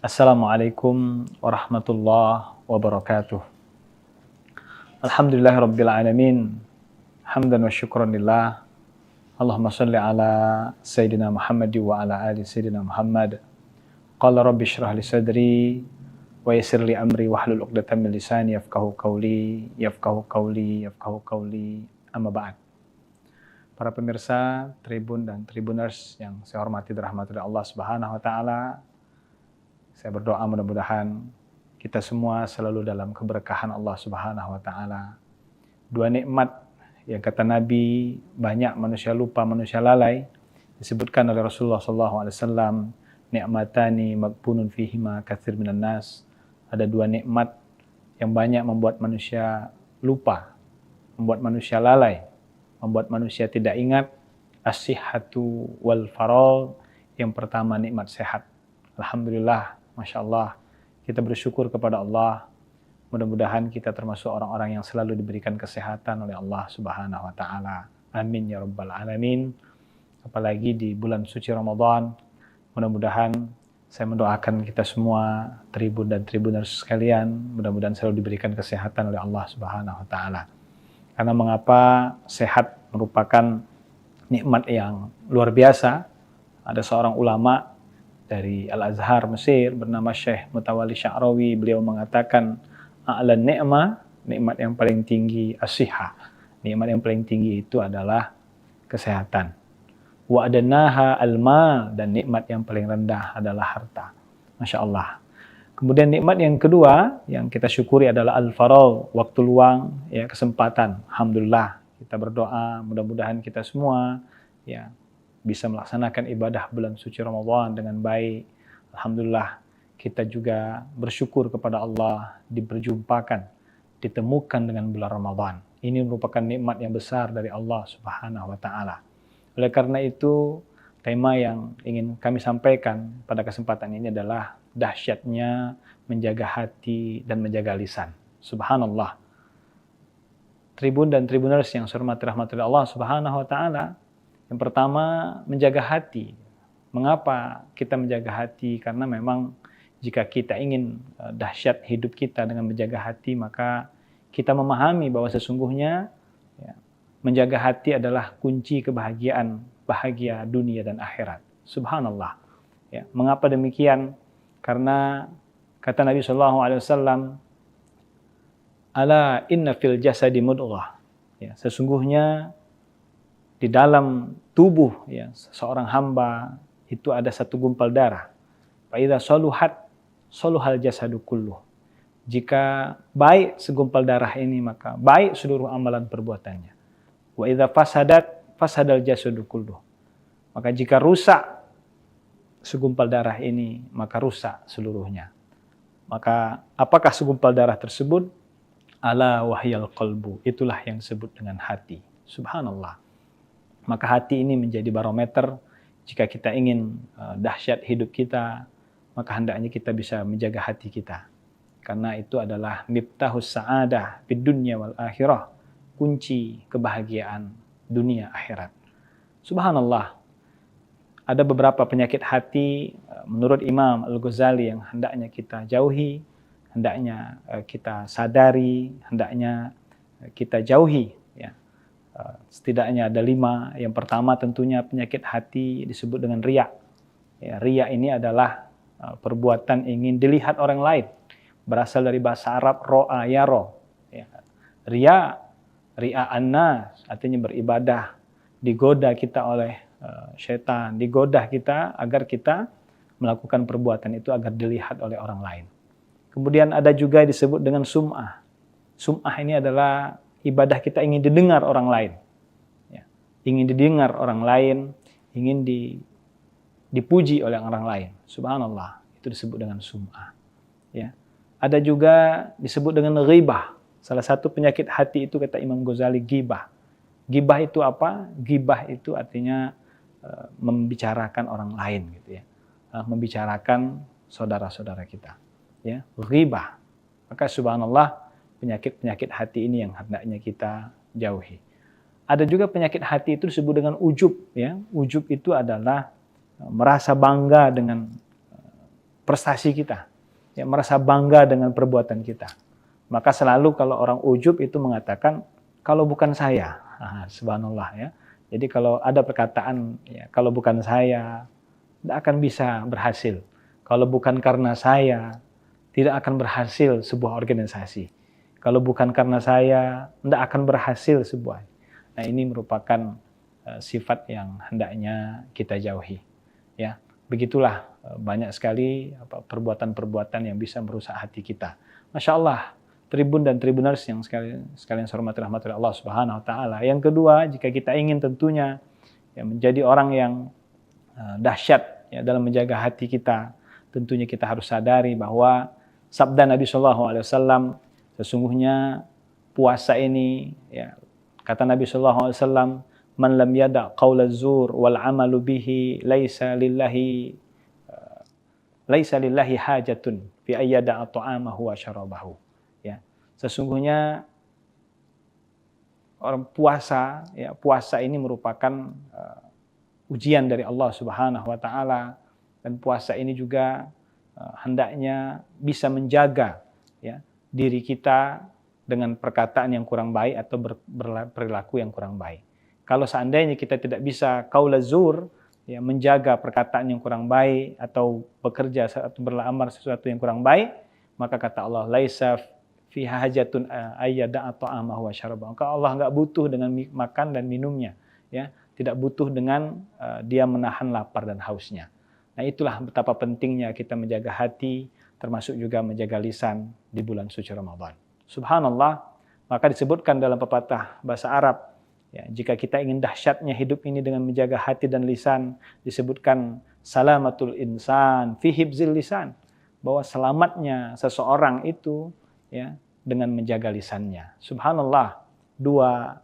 Assalamualaikum warahmatullahi wabarakatuh. Alhamdulillahirabbil alamin. Hamdan wa syukran lillah. Allahumma salli ala Sayyidina Muhammad wa ala ali Sayyidina Muhammad. Qala rabbi shrah li sadri wa yassir li amri wahlul 'uqdatam min lisani yafqahu qawli amma ba'd. Para pemirsa Tribun dan Tribuners yang saya hormati dan rahmati Allah Subhanahu wa taala. Saya berdoa mudah-mudahan kita semua selalu dalam keberkahan Allah Subhanahu wa taala. Dua nikmat yang kata Nabi banyak manusia lupa, manusia lalai, disebutkan oleh Rasulullah SAW, ni'matani maghbunun fihima katsir minan nas. Ada dua nikmat yang banyak membuat manusia lupa, membuat manusia lalai, membuat manusia tidak ingat. As-sihhatu wal faragh. Yang pertama nikmat sehat. Alhamdulillah, Masya Allah, kita bersyukur kepada Allah. Mudah-mudahan kita termasuk orang-orang yang selalu diberikan kesehatan oleh Allah Subhanahu wa taala. Amin ya Rabbal Alamin. Apalagi di bulan suci Ramadan, mudah-mudahan saya mendoakan kita semua, Tribun dan Tribuners sekalian, mudah-mudahan selalu diberikan kesehatan oleh Allah Subhanahu wa taala. Karena mengapa sehat merupakan nikmat yang luar biasa. Ada seorang ulama dari Al-Azhar Mesir bernama Syekh Mutawalli Sya'rawi, beliau mengatakan a'la ni'mah, nikmat yang paling tinggi as-sihah. Nikmat yang paling tinggi itu adalah kesehatan. Wa adnaha al-mal, dan nikmat yang paling rendah adalah harta. Masya Allah. Kemudian nikmat yang kedua yang kita syukuri adalah al-faragh, waktu luang, ya, kesempatan. Alhamdulillah, kita berdoa mudah-mudahan kita semua ya bisa melaksanakan ibadah bulan suci Ramadan dengan baik. Alhamdulillah, kita juga bersyukur kepada Allah diperjumpakan, ditemukan dengan bulan Ramadan. Ini merupakan nikmat yang besar dari Allah Subhanahu wa taala. Oleh karena itu, tema yang ingin kami sampaikan pada kesempatan ini adalah dahsyatnya menjaga hati dan menjaga lisan. Subhanallah. Tribun dan Tribuners yang saya hormati rahmati Allah Subhanahu wa taala. Yang pertama, menjaga hati. Mengapa kita menjaga hati? Karena memang jika kita ingin dahsyat hidup kita dengan menjaga hati, maka kita memahami bahwa sesungguhnya ya, menjaga hati adalah kunci kebahagiaan, bahagia dunia dan akhirat. Subhanallah. Ya, mengapa demikian? Karena kata Nabi SAW, ala inna fil jasadi mudghah. Ya, sesungguhnya di dalam tubuh ya, seorang hamba itu ada satu gumpal darah. Fa idza saluhat saluhal jasadu kulluh. Jika baik segumpal darah ini, maka baik seluruh amalan perbuatannya. Wa idza fasadat fasadal jasadu kulluh. Maka jika rusak segumpal darah ini, maka rusak seluruhnya. Maka apakah segumpal darah tersebut? Ala wahyal qalbu. Itulah yang disebut dengan hati. Subhanallah. Maka hati ini menjadi barometer jika kita ingin dahsyat hidup kita, maka hendaknya kita bisa menjaga hati kita. Karena itu adalah miftahus sa'adah fid dunya wal akhirah, kunci kebahagiaan dunia akhirat. Subhanallah. Ada beberapa penyakit hati menurut Imam Al-Ghazali yang hendaknya kita jauhi, hendaknya kita sadari, hendaknya kita jauhi. Ya. Setidaknya ada 5. Yang pertama tentunya penyakit hati disebut dengan riya. Ya, riya ini adalah perbuatan ingin dilihat orang lain. Berasal dari bahasa Arab ro'a yaro. Ya. Riya ria'an nas, artinya beribadah, digoda kita oleh syaitan, digoda kita agar kita melakukan perbuatan itu agar dilihat oleh orang lain. Kemudian ada juga disebut dengan sum'ah. Sum'ah ini adalah ibadah kita ingin didengar orang lain. Ya. Ingin didengar orang lain, ingin dipuji oleh orang lain. Subhanallah, itu disebut dengan sum'ah. Ya. Ada juga disebut dengan ghibah. Salah satu penyakit hati itu kata Imam Ghazali ghibah. Ghibah itu apa? Ghibah itu artinya membicarakan orang lain gitu ya. Membicarakan saudara-saudara kita. Ya, ghibah. Maka subhanallah, penyakit-penyakit hati ini yang hendaknya kita jauhi. Ada juga penyakit hati itu disebut dengan ujub ya. Ujub itu adalah merasa bangga dengan prestasi kita. Ya, merasa bangga dengan perbuatan kita. Maka selalu kalau orang ujub itu mengatakan kalau bukan saya. Subhanallah ya. Jadi kalau ada perkataan ya, kalau bukan saya tidak akan bisa berhasil. Kalau bukan karena saya tidak akan berhasil sebuah organisasi. Kalau bukan karena saya tidak akan berhasil sebuah. Nah, ini merupakan sifat yang hendaknya kita jauhi. Ya, begitulah banyak sekali perbuatan-perbuatan yang bisa merusak hati kita. Masya Allah, Tribun dan Tribuners yang sekalian saya hormati rahmat Allah Subhanahu wa taala. Yang kedua, jika kita ingin tentunya ya, menjadi orang yang dahsyat ya, dalam menjaga hati kita, tentunya kita harus sadari bahwa sabda Nabi SAW, sesungguhnya puasa ini ya, kata Nabi SAW, man lam yada' qaula zur wal amalu bihi laisa lillahi hajatun fi ayyada'a ta'amahu wa syarabahu. Ya. Sesungguhnya orang puasa, ya, puasa ini merupakan ujian dari Allah Subhanahu wa taala, dan puasa ini juga hendaknya bisa menjaga ya, diri kita dengan perkataan yang kurang baik atau berperilaku yang kurang baik. Kalau seandainya kita tidak bisa qaula zur, ya, menjaga perkataan yang kurang baik atau bekerja atau beramal sesuatu yang kurang baik, maka kata Allah, laisa fi hajatun ayyada'a ta'amahu wa syarabahu. Maka Allah enggak butuh dengan makan dan minumnya, ya, tidak butuh dengan dia menahan lapar dan hausnya. Nah, itulah betapa pentingnya kita menjaga hati, termasuk juga menjaga lisan di bulan suci Ramadan. Subhanallah, maka disebutkan dalam pepatah bahasa Arab, ya, jika kita ingin dahsyatnya hidup ini dengan menjaga hati dan lisan, disebutkan salamatul insan fi hibzil lisan, bahwa selamatnya seseorang itu ya dengan menjaga lisannya. Subhanallah, dua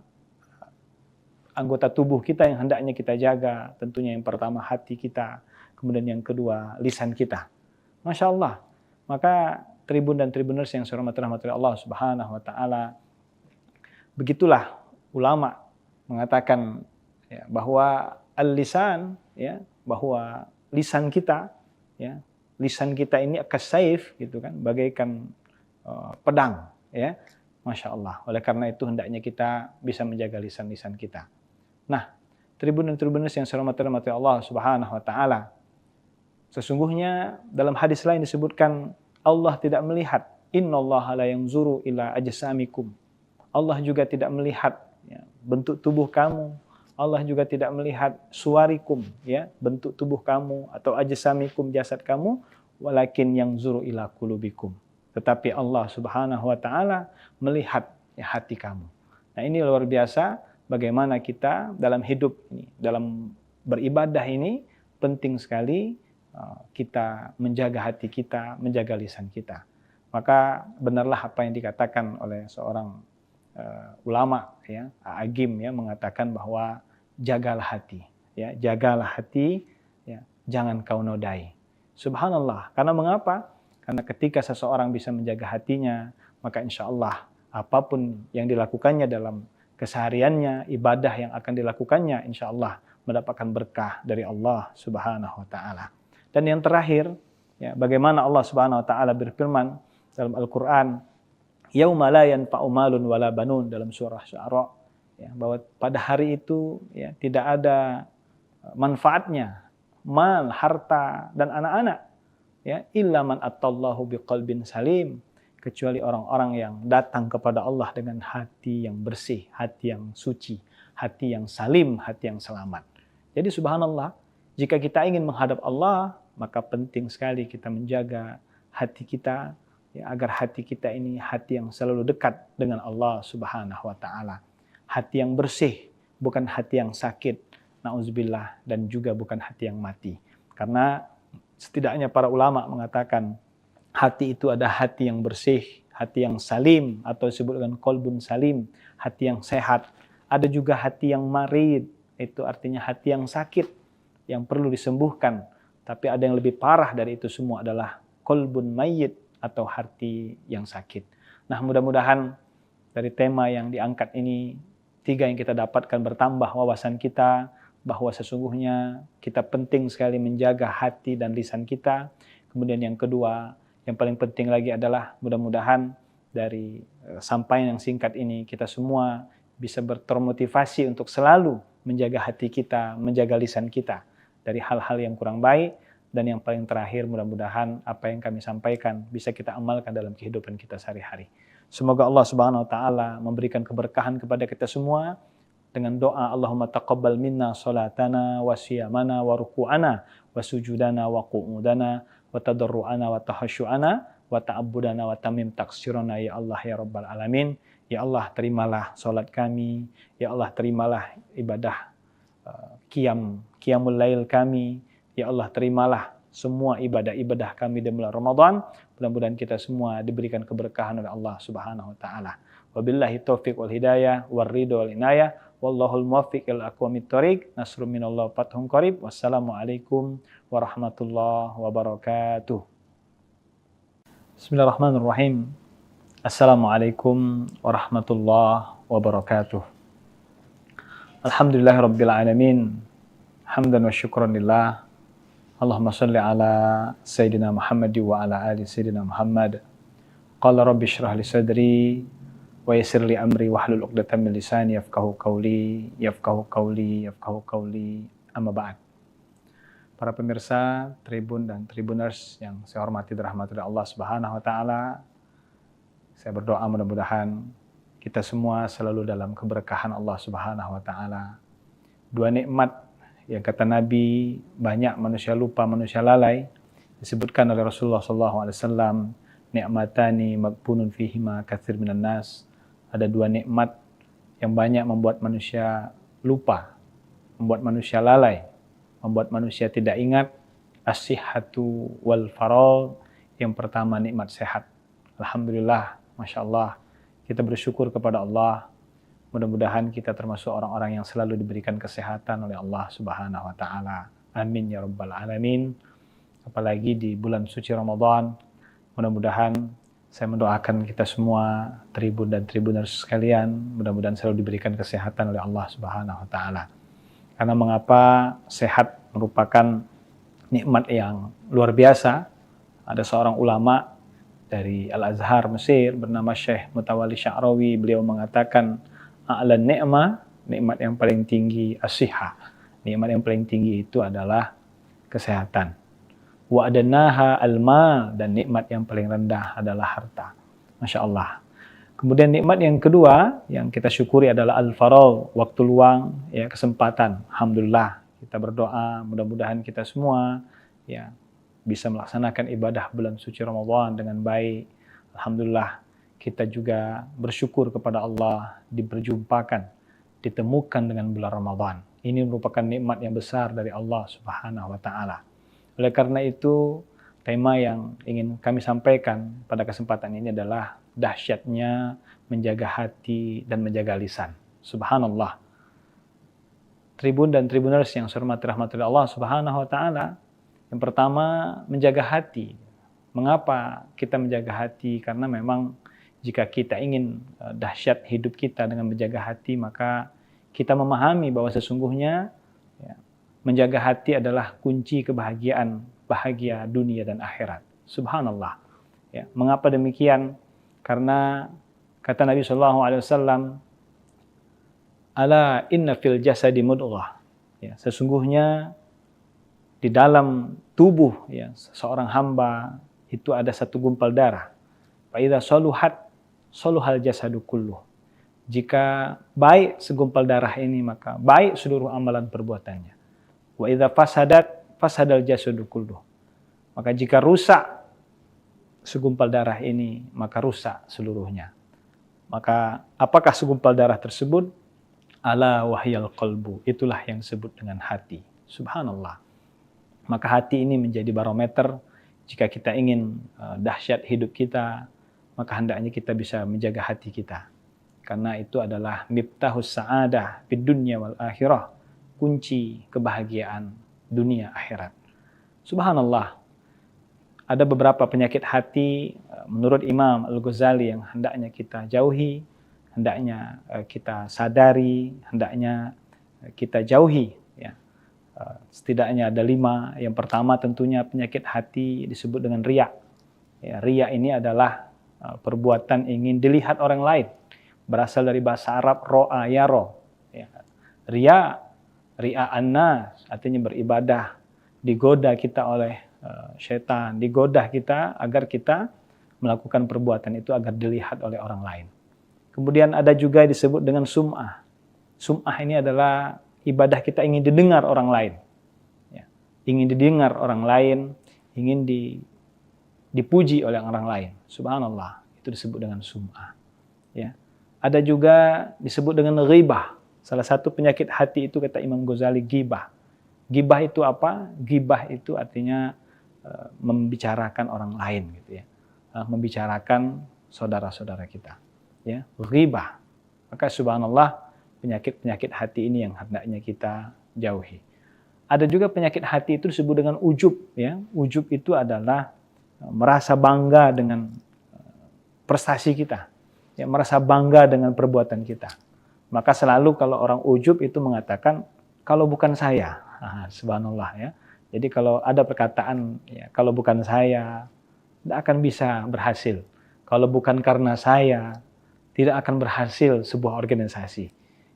anggota tubuh kita yang hendaknya kita jaga, tentunya yang pertama hati kita, kemudian yang kedua lisan kita. Masya Allah. Maka Tribun dan Tribuners yang saya hormati Allah Subhanahu wa taala, begitulah ulama mengatakan ya, bahwa al-lisan ya, bahwa lisan kita ya, lisan kita ini kasaif gitu kan, bagaikan pedang ya. Masya Allah. Oleh karena itu hendaknya kita bisa menjaga lisan-lisan kita. Nah, Tribun dan Tribuners yang saya hormati Allah Subhanahu wa taala, sesungguhnya dalam hadis lain disebutkan Allah tidak melihat, innallaha la yanzuru ila ajsamikum. Allah juga tidak melihat ya, bentuk tubuh kamu. Allah juga tidak melihat suwarikum ya, bentuk tubuh kamu, atau ajsamikum, jasad kamu, walakin yanzuru ila qulubikum. Tetapi Allah Subhanahu wa taala melihat ya, hati kamu. Nah, ini luar biasa bagaimana kita dalam hidup ini, dalam beribadah ini penting sekali kita menjaga hati kita, menjaga lisan kita. Maka benarlah apa yang dikatakan oleh seorang ulama ya, Agim ya, mengatakan bahwa jagalah hati ya, jagalah hati ya, jangan kau nodai. Subhanallah. Karena mengapa? Karena ketika seseorang bisa menjaga hatinya, maka insya Allah apapun yang dilakukannya dalam kesehariannya, ibadah yang akan dilakukannya, insya Allah mendapatkan berkah dari Allah Subhanahu wa taala. Dan yang terakhir, ya, bagaimana Allah Subhanahu wa taala berfirman dalam Al-Qur'an, yauma la yanfa'u malun wala banun, dalam surah Syu'ara, ya, bahwa pada hari itu ya, tidak ada manfaatnya mal, harta dan anak-anak ya, illa man attallahu biqalbin salim, kecuali orang-orang yang datang kepada Allah dengan hati yang bersih, hati yang suci, hati yang salim, hati yang selamat. Jadi subhanallah, jika kita ingin menghadap Allah, maka penting sekali kita menjaga hati kita, ya, agar hati kita ini hati yang selalu dekat dengan Allah Subhanahu wa taala. Hati yang bersih, bukan hati yang sakit, na'udzubillah, dan juga bukan hati yang mati. Karena setidaknya para ulama mengatakan hati itu ada hati yang bersih, hati yang salim, atau disebut dengan qalbun salim, hati yang sehat. Ada juga hati yang marid, itu artinya hati yang sakit, yang perlu disembuhkan. Tapi ada yang lebih parah dari itu semua adalah qalbun mayyit, atau hati yang sakit. Nah, mudah-mudahan dari tema yang diangkat ini, 3 yang kita dapatkan bertambah wawasan kita, bahwa sesungguhnya kita penting sekali menjaga hati dan lisan kita. Kemudian yang kedua, yang paling penting lagi adalah mudah-mudahan dari sampaian yang singkat ini kita semua bisa termotivasi untuk selalu menjaga hati kita, menjaga lisan kita dari hal-hal yang kurang baik. Dan yang paling terakhir, mudah-mudahan apa yang kami sampaikan bisa kita amalkan dalam kehidupan kita sehari-hari. Semoga Allah Subhanahu wa taala memberikan keberkahan kepada kita semua dengan doa Allahumma taqabbal minna salatana wa siyamana wa ruku'ana wa sujudana wa qu'udana wa tadarru'ana wa tahasyu'ana wa ta'abbudana wa tamim taksirana ya Allah ya Rabbal Alamin. Ya Allah, terimalah salat kami. Ya Allah, terimalah ibadah qiyamul lail kami. Ya Allah, terimalah semua ibadah-ibadah kami di bulan Ramadan. Mudah-mudahan kita semua diberikan keberkahan oleh Allah Subhanahu wa taala. Wabillahi taufiq wal hidayah war ridho wal inayah. Wallahul muwaffiq ila aqwamit thoriq. Nasrun minallah fathun qarib. Wassalamualaikum warahmatullahi wabarakatuh. Bismillahirrahmanirrahim. Assalamualaikum warahmatullahi wabarakatuh. Alhamdulillahirabbil alamin. Hamdan wa syukran lillah. Allahumma salli ala Sayyidina Muhammad wa ala ali Sayyidina Muhammad. Qala rabbi shrah li sadri wa yassir li amri wahlul 'uqdatam min lisani yafqahu qawli amma ba'd. Para pemirsa Tribun dan Tribuners yang saya hormati dan rahmati Allah Subhanahu wa taala, saya berdoa mudah-mudahan kita semua selalu dalam keberkahan Allah Subhanahu wa taala. 2 nikmat yang kata Nabi banyak manusia lupa, manusia lalai, disebutkan oleh Rasulullah SAW, ni'matani maghbunun fihima katsir minan nas. Ada 2 nikmat yang banyak membuat manusia lupa, membuat manusia lalai, membuat manusia tidak ingat. As-sihhatu wal faragh. Yang pertama, nikmat sehat. Alhamdulillah, Masya Allah, kita bersyukur kepada Allah. Mudah-mudahan kita termasuk orang-orang yang selalu diberikan kesehatan oleh Allah Subhanahu wa taala. Amin ya Rabbal Alamin. Apalagi di bulan suci Ramadan, mudah-mudahan saya mendoakan kita semua, Tribun dan Tribuners sekalian, mudah-mudahan selalu diberikan kesehatan oleh Allah Subhanahu wa taala. Karena mengapa sehat merupakan nikmat yang luar biasa. Ada seorang ulama dari Al-Azhar Mesir bernama Syekh Mutawalli Sya'rawi, beliau mengatakan a'lan ni'mah, nikmat yang paling tinggi as-sihah. Nikmat yang paling tinggi itu adalah kesehatan. Wa adnaha al-mal, dan nikmat yang paling rendah adalah harta. Masya Allah. Kemudian nikmat yang kedua yang kita syukuri adalah al-faragh, waktu luang, ya, kesempatan. Alhamdulillah, kita berdoa mudah-mudahan kita semua ya bisa melaksanakan ibadah bulan suci Ramadan dengan baik. Alhamdulillah, kita juga bersyukur kepada Allah diperjumpakan, ditemukan dengan bulan Ramadan. Ini merupakan nikmat yang besar dari Allah Subhanahu wa taala. Oleh karena itu, tema yang ingin kami sampaikan pada kesempatan ini adalah dahsyatnya menjaga hati dan menjaga lisan. Subhanallah. Tribun dan Tribuners yang saya hormati rahmatullah Allah Subhanahu wa taala. Yang pertama, menjaga hati. Mengapa kita menjaga hati? Karena memang jika kita ingin dahsyat hidup kita dengan menjaga hati, maka kita memahami bahwa sesungguhnya ya, menjaga hati adalah kunci kebahagiaan, bahagia dunia dan akhirat. Subhanallah. Ya, mengapa demikian? Karena kata Nabi SAW, ala inna fil jasadi mudghah. Ya, sesungguhnya di dalam tubuh ya, seorang hamba itu ada satu gumpal darah. Fa idza saluhat saluhal jasadu kulluh. Jika baik segumpal darah ini, maka baik seluruh amalan perbuatannya. Wa idza fasadat fasadal jasadu kulluh. Maka jika rusak segumpal darah ini, maka rusak seluruhnya. Maka apakah segumpal darah tersebut? Ala wahyal qalbu. Itulah yang disebut dengan hati. Subhanallah. Maka hati ini menjadi barometer. Jika kita ingin dahsyat hidup kita, maka hendaknya kita bisa menjaga hati kita. Karena itu adalah miftahus sa'adah fid dunya wal akhirah. Kunci kebahagiaan dunia akhirat. Subhanallah. Ada beberapa penyakit hati menurut Imam Al-Ghazali yang hendaknya kita jauhi, hendaknya kita sadari, hendaknya kita jauhi. Ya. Setidaknya ada 5. Yang pertama tentunya penyakit hati disebut dengan riya. Ya, riya ini adalah perbuatan ingin dilihat orang lain. Berasal dari bahasa Arab ro'a yaro. Ya. Riya annas artinya beribadah, digoda kita oleh syaitan, digoda kita agar kita melakukan perbuatan itu agar dilihat oleh orang lain. Kemudian ada juga disebut dengan sum'ah. Sum'ah ini adalah ibadah kita ingin didengar orang lain. Ya. Ingin didengar orang lain, ingin dipuji oleh orang lain. Subhanallah, itu disebut dengan sum'ah. Ya. Ada juga disebut dengan ghibah. Salah satu penyakit hati itu kata Imam Ghazali ghibah. Ghibah itu apa? Ghibah itu artinya membicarakan orang lain gitu ya. Membicarakan saudara-saudara kita. Ya, ghibah. Maka subhanallah penyakit-penyakit hati ini yang hendaknya kita jauhi. Ada juga penyakit hati itu disebut dengan ujub ya. Ujub itu adalah merasa bangga dengan prestasi kita. Ya, merasa bangga dengan perbuatan kita. Maka selalu kalau orang ujub itu mengatakan kalau bukan saya. Subhanallah ya. Jadi kalau ada perkataan ya, kalau bukan saya tidak akan bisa berhasil. Kalau bukan karena saya tidak akan berhasil sebuah organisasi.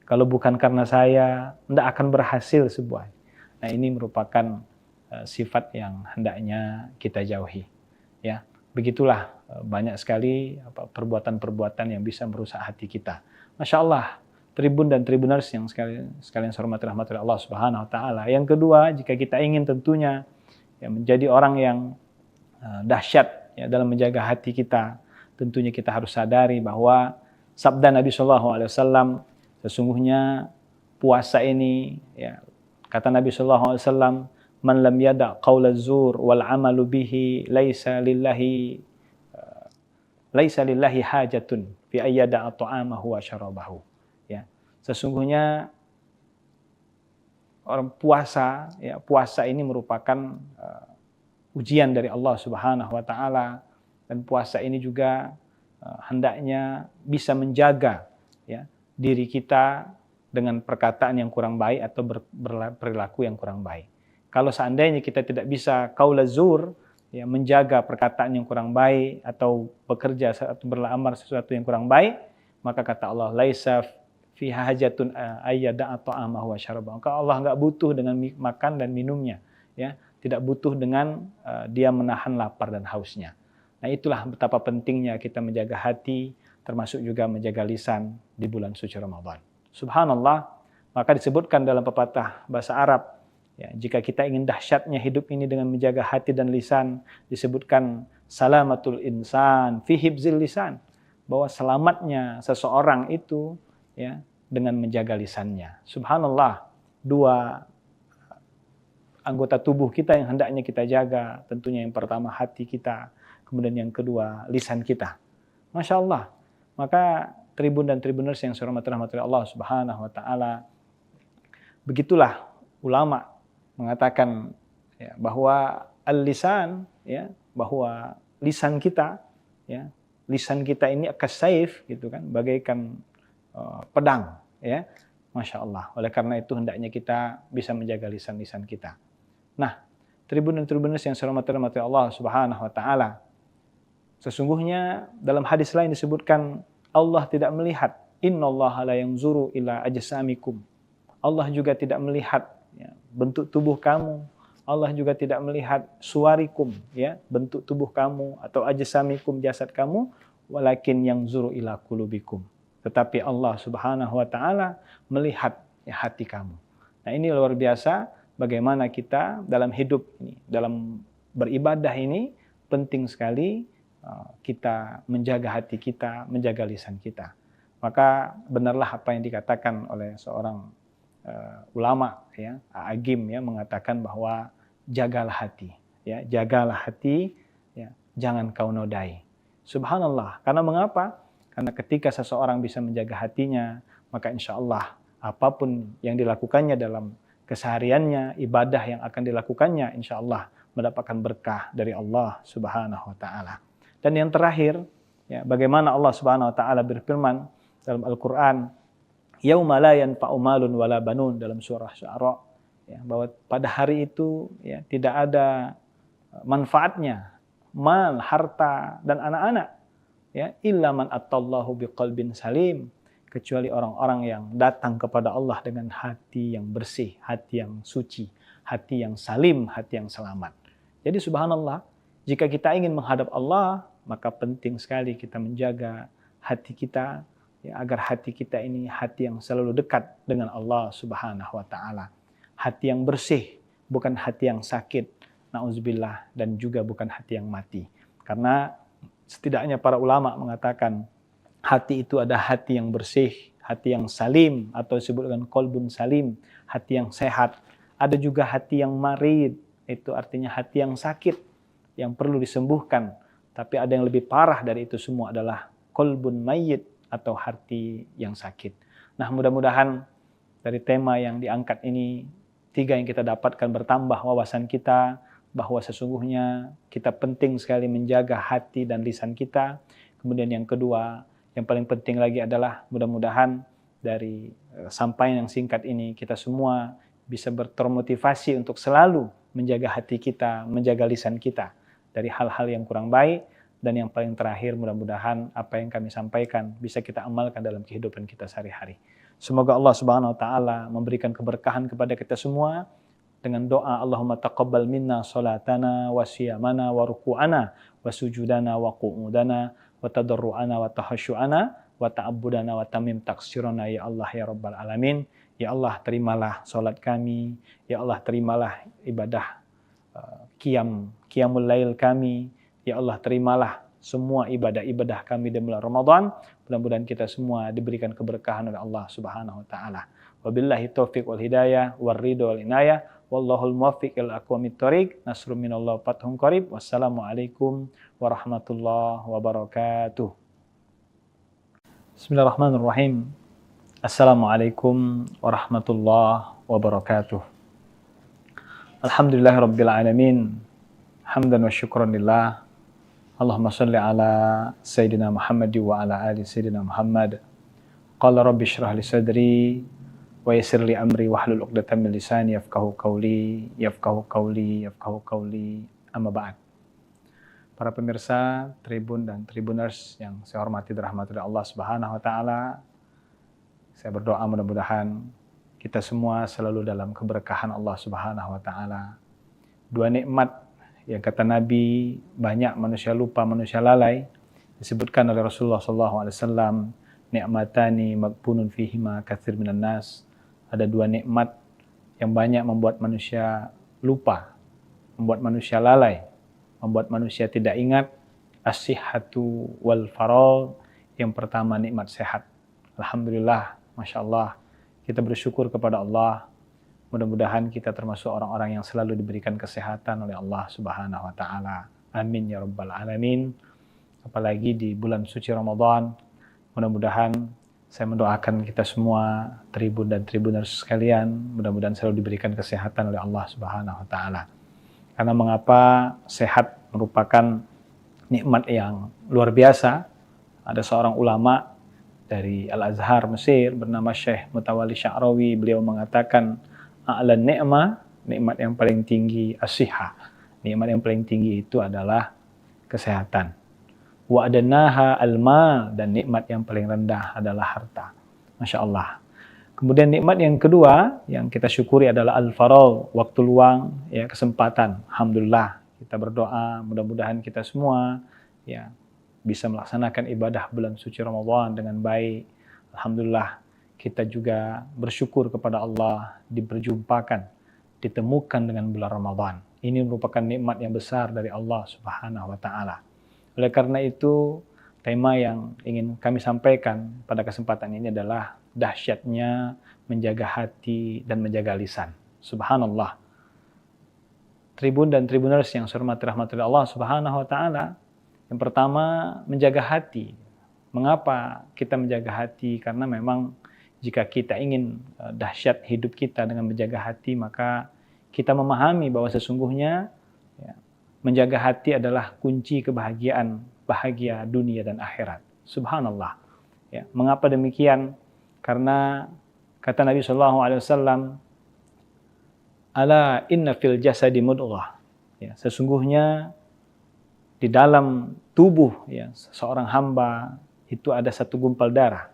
Kalau bukan karena saya tidak akan berhasil sebuah. Nah, ini merupakan sifat yang hendaknya kita jauhi. Ya, begitulah banyak sekali perbuatan-perbuatan yang bisa merusak hati kita. Masya Allah. Tribun dan tribuners yang sekalian saya hormati rahmatillah Allah Subhanahu wa taala. Yang kedua, jika kita ingin tentunya ya, menjadi orang yang dahsyat ya, dalam menjaga hati kita, tentunya kita harus sadari bahwa sabda Nabi sallallahu alaihi wasallam sesungguhnya puasa ini ya, kata Nabi sallallahu alaihi wasallam, man lam yada qaula zur wal amalu bihi laisa lillahi hajatun fi ayyada ta'amahu wa syarabahu. Ya, sesungguhnya orang puasa, ya, puasa ini merupakan ujian dari Allah Subhanahu wa taala, dan puasa ini juga hendaknya bisa menjaga ya, diri kita dengan perkataan yang kurang baik atau berperilaku yang kurang baik. Kalau seandainya kita tidak bisa qaula zur, ya, menjaga perkataan yang kurang baik atau bekerja atau beramal sesuatu yang kurang baik, maka kata Allah laisa fi hajatun ayyada ta'amahu wa syarabahu. Maka Allah enggak butuh dengan makan dan minumnya, ya. Tidak butuh dengan dia menahan lapar dan hausnya. Nah, itulah betapa pentingnya kita menjaga hati, termasuk juga menjaga lisan di bulan suci Ramadan. Subhanallah, maka disebutkan dalam pepatah bahasa Arab, ya, jika kita ingin dahsyatnya hidup ini dengan menjaga hati dan lisan, disebutkan salamatul insan fi hibzil lisan, bahwa selamatnya seseorang itu ya dengan menjaga lisannya. Subhanallah, 2 anggota tubuh kita yang hendaknya kita jaga, tentunya yang pertama hati kita, kemudian yang kedua lisan kita. Masya Allah. Maka tribun dan tribuners yang saya hormati Allah Subhanahu wa taala, begitulah ulama mengatakan ya, bahwa al-lisan ya, bahwa lisan kita ya, lisan kita ini akasaif gitu kan, bagaikan pedang ya. Masya Allah. Oleh karena itu hendaknya kita bisa menjaga lisan-lisan kita. Nah, tribun dan tribuners yang saya hormati Allah Subhanahu wa taala, sesungguhnya dalam hadis lain disebutkan Allah tidak melihat, innallaha la yanzuru ila ajsamikum. Allah juga tidak melihat ya, bentuk tubuh kamu, Allah juga tidak melihat suwarikum, ya, bentuk tubuh kamu, atau ajsamikum, jasad kamu, walakin yanzuru ila qulubikum. Tetapi Allah Subhanahu wa taala melihat, ya, hati kamu. Nah, ini luar biasa bagaimana kita dalam hidup ini, dalam beribadah ini penting sekali kita menjaga hati kita, menjaga lisan kita. Maka benarlah apa yang dikatakan oleh seorang ulama, ya, Agim, ya, mengatakan bahwa jagalah hati, ya, jagalah hati, ya, jangan kau nodai. Subhanallah. Karena mengapa? Karena ketika seseorang bisa menjaga hatinya, maka insya Allah apapun yang dilakukannya dalam kesehariannya, ibadah yang akan dilakukannya, insya Allah mendapatkan berkah dari Allah Subhanahu wa taala. Dan yang terakhir, ya, bagaimana Allah Subhanahu wa taala berfirman dalam Al-Qur'an, yauma la yanfa'u malun wala banun, dalam surah Syu'ara, ya, bahwa pada hari itu, ya, tidak ada manfaatnya mal, harta, dan anak-anak, ya, illa man atallahu biqalbin salim, kecuali orang-orang yang datang kepada Allah dengan hati yang bersih, hati yang suci, hati yang salim, hati yang selamat. Jadi subhanallah, jika kita ingin menghadap Allah, maka penting sekali kita menjaga hati kita, ya, agar hati kita ini hati yang selalu dekat dengan Allah Subhanahu wa taala. Hati yang bersih, bukan hati yang sakit, na'udzubillah, dan juga bukan hati yang mati. Karena setidaknya para ulama mengatakan hati itu ada hati yang bersih, hati yang salim, atau disebut dengan qalbun salim, hati yang sehat. Ada juga hati yang marid, itu artinya hati yang sakit, yang perlu disembuhkan. Tapi ada yang lebih parah dari itu semua adalah qalbun mayyit, atau hati yang sakit. Nah, mudah-mudahan dari tema yang diangkat ini, 3 yang kita dapatkan bertambah wawasan kita, bahwa sesungguhnya kita penting sekali menjaga hati dan lisan kita. Kemudian yang kedua, yang paling penting lagi adalah mudah-mudahan dari sampaian yang singkat ini, kita semua bisa termotivasi untuk selalu menjaga hati kita, menjaga lisan kita dari hal-hal yang kurang baik. Dan yang paling terakhir, mudah-mudahan apa yang kami sampaikan bisa kita amalkan dalam kehidupan kita sehari-hari. Semoga Allah Subhanahu wa taala memberikan keberkahan kepada kita semua dengan doa Allahumma taqabbal minna salatana wa siyamana wa ruku'ana wa sujudana wa qu'udana wa tadarru'ana wa tahasyu'ana wa ta'abbudana wa tamim taksirana, ya Allah ya Rabbal Alamin. Ya Allah, terimalah salat kami, ya Allah terimalah ibadah qiyamul lail kami. Ya Allah, terimalah semua ibadah-ibadah kami di bulan Ramadan. Mudah-mudahan kita semua diberikan keberkahan oleh Allah Subhanahu wa taala. Wabillahi taufiq wal hidayah wal ridho wal inayah. Wallahul muwaffiq ila aqwamit thoriq. Nasrun minallah fathun qarib. Wassalamualaikum warahmatullahi wabarakatuh. Bismillahirrahmanirrahim. Assalamualaikum warahmatullahi wabarakatuh. Alhamdulillahirabbil alamin. Hamdan wa syukran lillah. Allahumma salli ala Sayyidina Muhammad wa ala ali Sayyidina Muhammad. Qala rabbi shrah li sadri wa yassir li amri wahlul 'uqdatam min lisani yafqahu qawli amma ba'd. Para pemirsa Tribun dan Tribuners yang saya hormati dan rahmati Allah Subhanahu wa taala, saya berdoa mudah-mudahan kita semua selalu dalam keberkahan Allah Subhanahu wa taala. 2 nikmat yang kata Nabi banyak manusia lupa, manusia lalai, disebutkan oleh Rasulullah SAW, ni'matani maghbunun fihima katsir minan nas. Ada 2 nikmat yang banyak membuat manusia lupa, membuat manusia lalai, membuat manusia tidak ingat. As-sihhatu wal faragh. Yang pertama, nikmat sehat. Alhamdulillah, Masya Allah, kita bersyukur kepada Allah. Mudah-mudahan kita termasuk orang-orang yang selalu diberikan kesehatan oleh Allah Subhanahu wa taala. Amin ya Rabbal Alamin. Apalagi di bulan suci Ramadan, mudah-mudahan saya mendoakan kita semua, Tribun dan Tribuners sekalian, mudah-mudahan selalu diberikan kesehatan oleh Allah Subhanahu wa taala. Karena mengapa sehat merupakan nikmat yang luar biasa. Ada seorang ulama dari Al-Azhar Mesir bernama Syekh Mutawalli Sya'rawi, beliau mengatakan, a'la ni'mah, nikmat yang paling tinggi, as-sihah. Nikmat yang paling tinggi itu adalah kesehatan. Wa adnaha al-mal, dan nikmat yang paling rendah adalah harta. Masya Allah. Kemudian nikmat yang kedua yang kita syukuri adalah al-faragh, waktu luang, ya, kesempatan. Alhamdulillah, kita berdoa mudah-mudahan kita semua ya bisa melaksanakan ibadah bulan suci Ramadan dengan baik. Alhamdulillah, kita juga bersyukur kepada Allah diperjumpakan, ditemukan dengan bulan Ramadan. Ini merupakan nikmat yang besar dari Allah Subhanahu wa taala. Oleh karena itu, tema yang ingin kami sampaikan pada kesempatan ini adalah dahsyatnya menjaga hati dan menjaga lisan. Subhanallah. Tribun dan tribuners yang saya hormati rahmatullah Allah Subhanahu wa taala, yang pertama menjaga hati. Mengapa kita menjaga hati? Karena memang jika kita ingin dahsyat hidup kita dengan menjaga hati, maka kita memahami bahwa sesungguhnya ya, menjaga hati adalah kunci kebahagiaan, bahagia dunia dan akhirat. Subhanallah. Ya, mengapa demikian? Karena kata Nabi SAW, ala inna fil jasadi mudghah. Ya, sesungguhnya di dalam tubuh ya seorang hamba itu ada satu gumpal darah.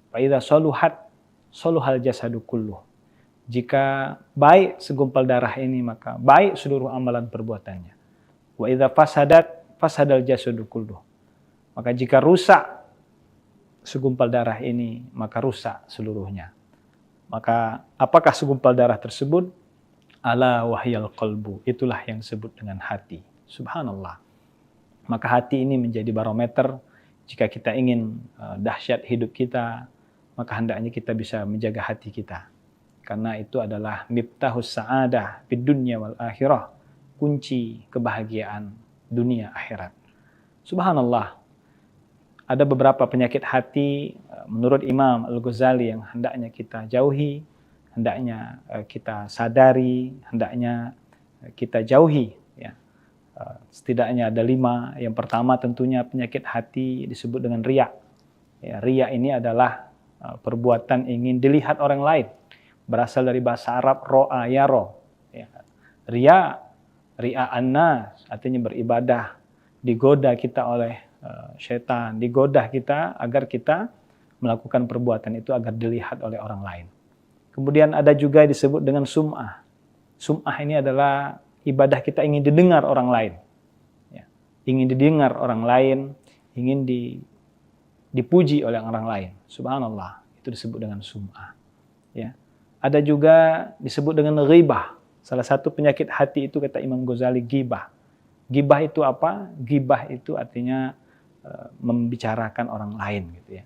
Fa idza saluhat saluhal jasadu kulluh. Jika baik segumpal darah ini, maka baik seluruh amalan perbuatannya. Wa idza fasadat fasadal jasadu kulluh. Maka jika rusak segumpal darah ini, maka rusak seluruhnya. Maka apakah segumpal darah tersebut? Ala wahyal qalbu. Itulah yang disebut dengan hati. Subhanallah. Maka hati ini menjadi barometer jika kita ingin dahsyat hidup kita, maka hendaknya kita bisa menjaga hati kita. Karena itu adalah miftahus sa'adah fid dunya wal akhirah, kunci kebahagiaan dunia akhirat. Subhanallah. Ada beberapa penyakit hati menurut Imam Al-Ghazali yang hendaknya kita jauhi, hendaknya kita sadari, hendaknya kita jauhi. Ya. Setidaknya ada 5. Yang pertama tentunya penyakit hati disebut dengan riya. Ya, riya ini adalah perbuatan ingin dilihat orang lain. Berasal dari bahasa Arab ro'a yaro. Ya. Riya annas, artinya beribadah. Digoda kita oleh syaitan, digoda kita agar kita melakukan perbuatan itu agar dilihat oleh orang lain. Kemudian ada juga disebut dengan sum'ah. Sum'ah ini adalah ibadah kita ingin didengar orang lain. Ya. Ingin didengar orang lain, ingin dipuji oleh orang lain. Subhanallah, itu disebut dengan sum'ah. Ya. Ada juga disebut dengan ghibah. Salah satu penyakit hati itu kata Imam Ghazali ghibah. Ghibah itu apa? Ghibah itu artinya membicarakan orang lain gitu ya.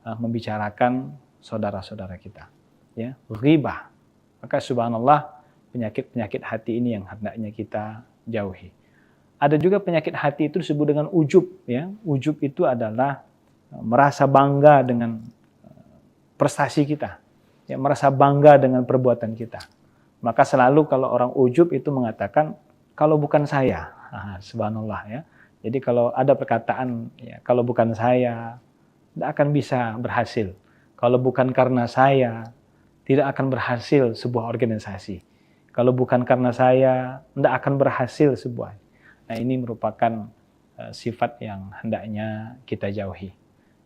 Membicarakan saudara-saudara kita. Ya, ghibah. Maka subhanallah penyakit-penyakit hati ini yang hendaknya kita jauhi. Ada juga penyakit hati itu disebut dengan ujub ya. Ujub itu adalah merasa bangga dengan prestasi kita. Ya, merasa bangga dengan perbuatan kita. Maka selalu kalau orang ujub itu mengatakan kalau bukan saya. Subhanallah ya. Jadi kalau ada perkataan ya, kalau bukan saya tidak akan bisa berhasil. Kalau bukan karena saya tidak akan berhasil sebuah organisasi. Kalau bukan karena saya tidak akan berhasil sebuah. Nah, ini merupakan sifat yang hendaknya kita jauhi.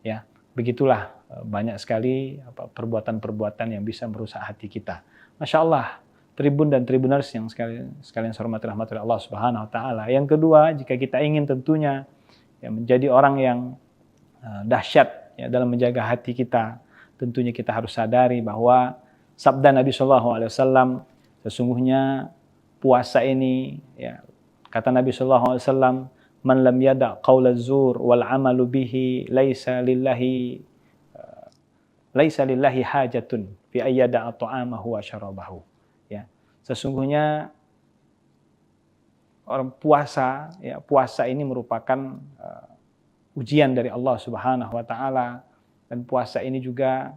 Ya, begitulah banyak sekali perbuatan-perbuatan yang bisa merusak hati kita. Masya Allah, tribun dan tribuners yang sekalian saya hormati rahmatullah Allah Subhanahu wa taala. Yang kedua, jika kita ingin tentunya ya, menjadi orang yang dahsyat ya, dalam menjaga hati kita, tentunya kita harus sadari bahwa sabda Nabi SAW, sesungguhnya puasa ini ya, kata Nabi SAW, man lam yada' qaula zur wal amalu bihi laisa lillahi hajatun fi ayyada'a ta'amahu wa syarabahu. Ya. Sesungguhnya orang puasa, ya, puasa ini merupakan ujian dari Allah Subhanahu wa taala, dan puasa ini juga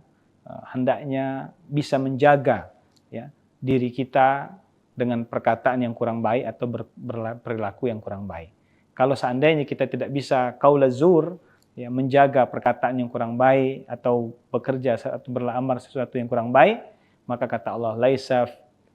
hendaknya bisa menjaga ya diri kita dengan perkataan yang kurang baik atau berperilaku yang kurang baik. Kalau seandainya kita tidak bisa qaula zur, ya, menjaga perkataan yang kurang baik atau bekerja atau beramal sesuatu yang kurang baik, maka kata Allah, laisa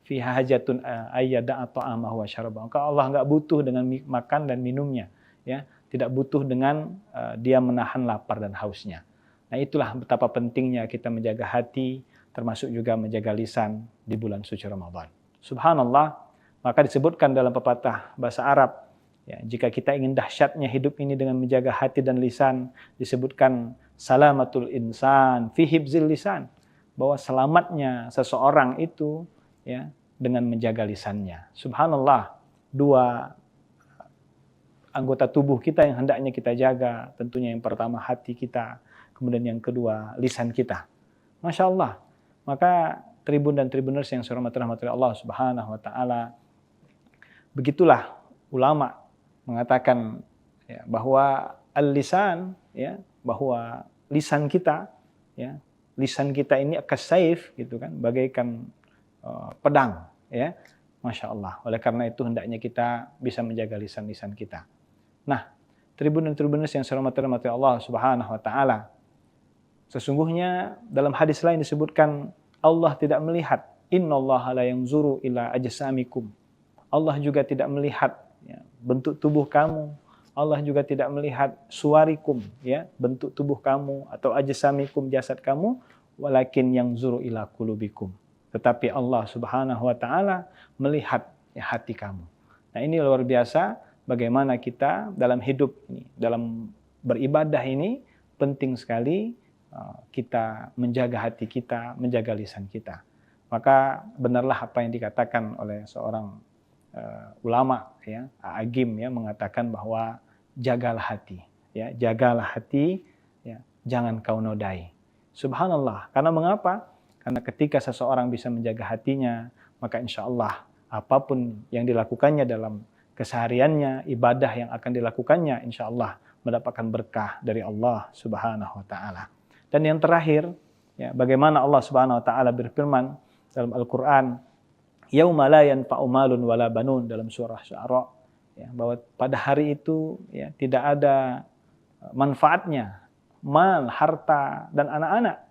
fi hajatun ayyada'a ta'amahu wa syarabahu. Maka Allah enggak butuh dengan makan dan minumnya, ya. Tidak butuh dengan dia menahan lapar dan hausnya. Nah, itulah betapa pentingnya kita menjaga hati, termasuk juga menjaga lisan di bulan suci Ramadan. Subhanallah, maka disebutkan dalam pepatah bahasa Arab, ya, jika kita ingin dahsyatnya hidup ini dengan menjaga hati dan lisan, disebutkan salamatul insan fi hibzil lisan, bahwa selamatnya seseorang itu, ya, dengan menjaga lisannya. Subhanallah, dua anggota tubuh kita yang hendaknya kita jaga, tentunya yang pertama hati kita, kemudian yang kedua lisan kita. Masya Allah. Maka Tribun dan Tribuners yang saya hormati Allah Subhanahu wa taala, begitulah ulama mengatakan, ya, bahwa al-lisan, ya, bahwa lisan kita, ya, lisan kita ini kasayf, gitu kan, bagaikan pedang, ya. Masya Allah. Oleh karena itu hendaknya kita bisa menjaga lisan-lisan kita. Nah, Tribun dan Tribuners yang saya hormati Allah Subhanahu wa taala, sesungguhnya dalam hadis lain disebutkan Allah tidak melihat, innallaha la yanzuru ila ajsamikum. Allah juga tidak melihat, ya, bentuk tubuh kamu. Allah juga tidak melihat suwarikum, ya, bentuk tubuh kamu, atau ajsamikum, jasad kamu, walakin yanzuru ila qulubikum. Tetapi Allah Subhanahu wa taala melihat, ya, hati kamu. Nah, ini luar biasa bagaimana kita dalam hidup ini, dalam beribadah ini penting sekali kita menjaga hati kita, menjaga lisan kita. Maka benarlah apa yang dikatakan oleh seorang ulama, ya, Agim, ya, mengatakan bahwa jagalah hati, ya, jagalah hati, ya, jangan kau nodai. Subhanallah. Karena mengapa? Karena ketika seseorang bisa menjaga hatinya, maka insya Allah apapun yang dilakukannya dalam kesehariannya, ibadah yang akan dilakukannya, insya Allah mendapatkan berkah dari Allah Subhanahu wa taala. Dan yang terakhir, ya, bagaimana Allah Subhanahu wa taala berfirman dalam Al-Qur'an, yauma la yanfa'u malun wala banun, dalam surah Syu'ara, ya, bahwa pada hari itu, ya, tidak ada manfaatnya mal, harta dan anak-anak,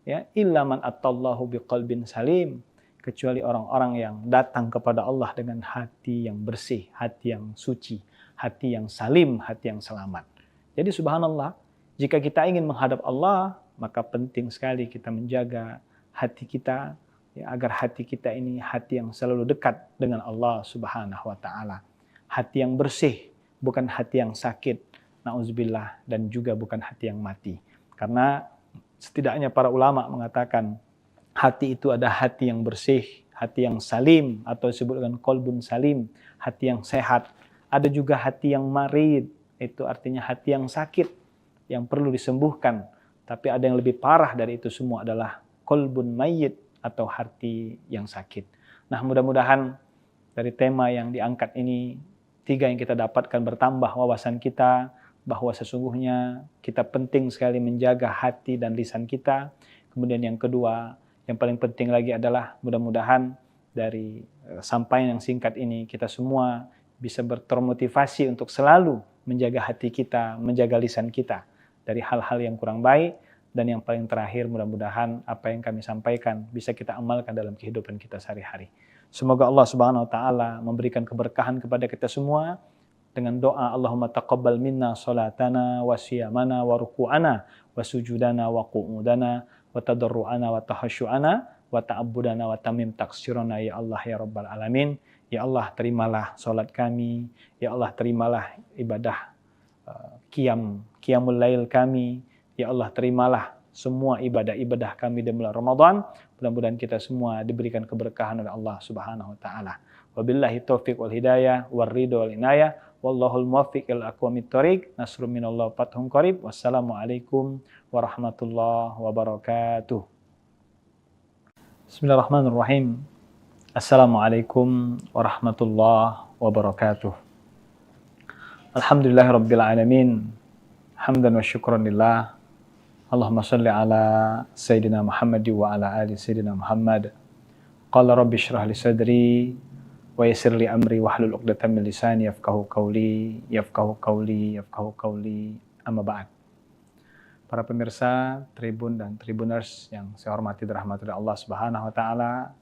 ya, illa man atallahu biqalbin salim, kecuali orang-orang yang datang kepada Allah dengan hati yang bersih, hati yang suci, hati yang salim, hati yang selamat. Jadi subhanallah, jika kita ingin menghadap Allah, maka penting sekali kita menjaga hati kita, ya, agar hati kita ini hati yang selalu dekat dengan Allah Subhanahu wa taala. Hati yang bersih, bukan hati yang sakit, na'udzubillah, dan juga bukan hati yang mati. Karena setidaknya para ulama mengatakan hati itu ada hati yang bersih, hati yang salim, atau disebut dengan qalbun salim, hati yang sehat. Ada juga hati yang marid, itu artinya hati yang sakit, yang perlu disembuhkan. Tapi ada yang lebih parah dari itu semua adalah qalbun mayyit, atau hati yang sakit. Nah, mudah-mudahan dari tema yang diangkat ini, 3 yang kita dapatkan bertambah wawasan kita, bahwa sesungguhnya kita penting sekali menjaga hati dan lisan kita. Kemudian yang kedua, yang paling penting lagi adalah mudah-mudahan dari sampaian yang singkat ini, kita semua bisa termotivasi untuk selalu menjaga hati kita, menjaga lisan kita dari hal-hal yang kurang baik. Dan yang paling terakhir, mudah-mudahan apa yang kami sampaikan bisa kita amalkan dalam kehidupan kita sehari-hari. Semoga Allah Subhanahu wa taala memberikan keberkahan kepada kita semua dengan doa Allahumma taqabbal minna salatana wa siyamana wa ruku'ana wa sujudana wa qu'udana wa tadarru'ana wa tahasyu'ana wa ta'abbudana wa tamim taqsirana, ya Allah ya Rabbal Alamin. Ya Allah, terimalah salat kami, ya Allah terimalah ibadah qiyamul lail kami, ya Allah terimalah semua ibadah-ibadah kami di bulan Ramadan. Mudah-mudahan kita semua diberikan keberkahan oleh Allah Subhanahu wa taala. Wabillahi taufiq wal hidayah war ridho wal inayah. Wallahul muwaffiq ila aqwamit thoriq. Nasrun minallah fathun qarib. Wassalamualaikum warahmatullahi wabarakatuh. Bismillahirrahmanirrahim. Assalamualaikum warahmatullahi wabarakatuh. Alhamdulillahirabbil alamin. Hamdan wa syukran lillah. Allahumma salli ala Sayyidina Muhammad wa ala ali Sayyidina Muhammad. Qala rabbi shrah li sadri wa yassir li amri wahlul 'uqdatam min lisani yafqahu qawli amma ba'd. Para pemirsa Tribun dan Tribuners yang saya hormati dan rahmati Allah Subhanahu wa taala,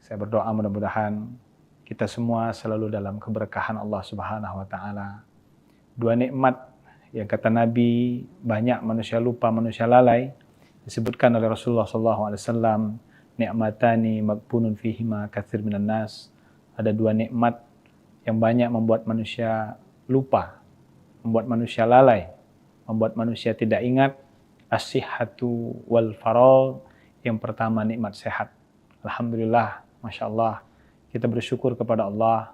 saya berdoa mudah-mudahan kita semua selalu dalam keberkahan Allah Subhanahu wa taala. 2 nikmat yang kata Nabi, banyak manusia lupa, manusia lalai. Disebutkan oleh Rasulullah SAW, ni'matani maghbunun fihima katsir minan nas. Ada dua nikmat yang banyak membuat manusia lupa, membuat manusia lalai, membuat manusia tidak ingat. As-sihhatu wal faragh. Yang pertama nikmat sehat. Alhamdulillah, Masya Allah, kita bersyukur kepada Allah.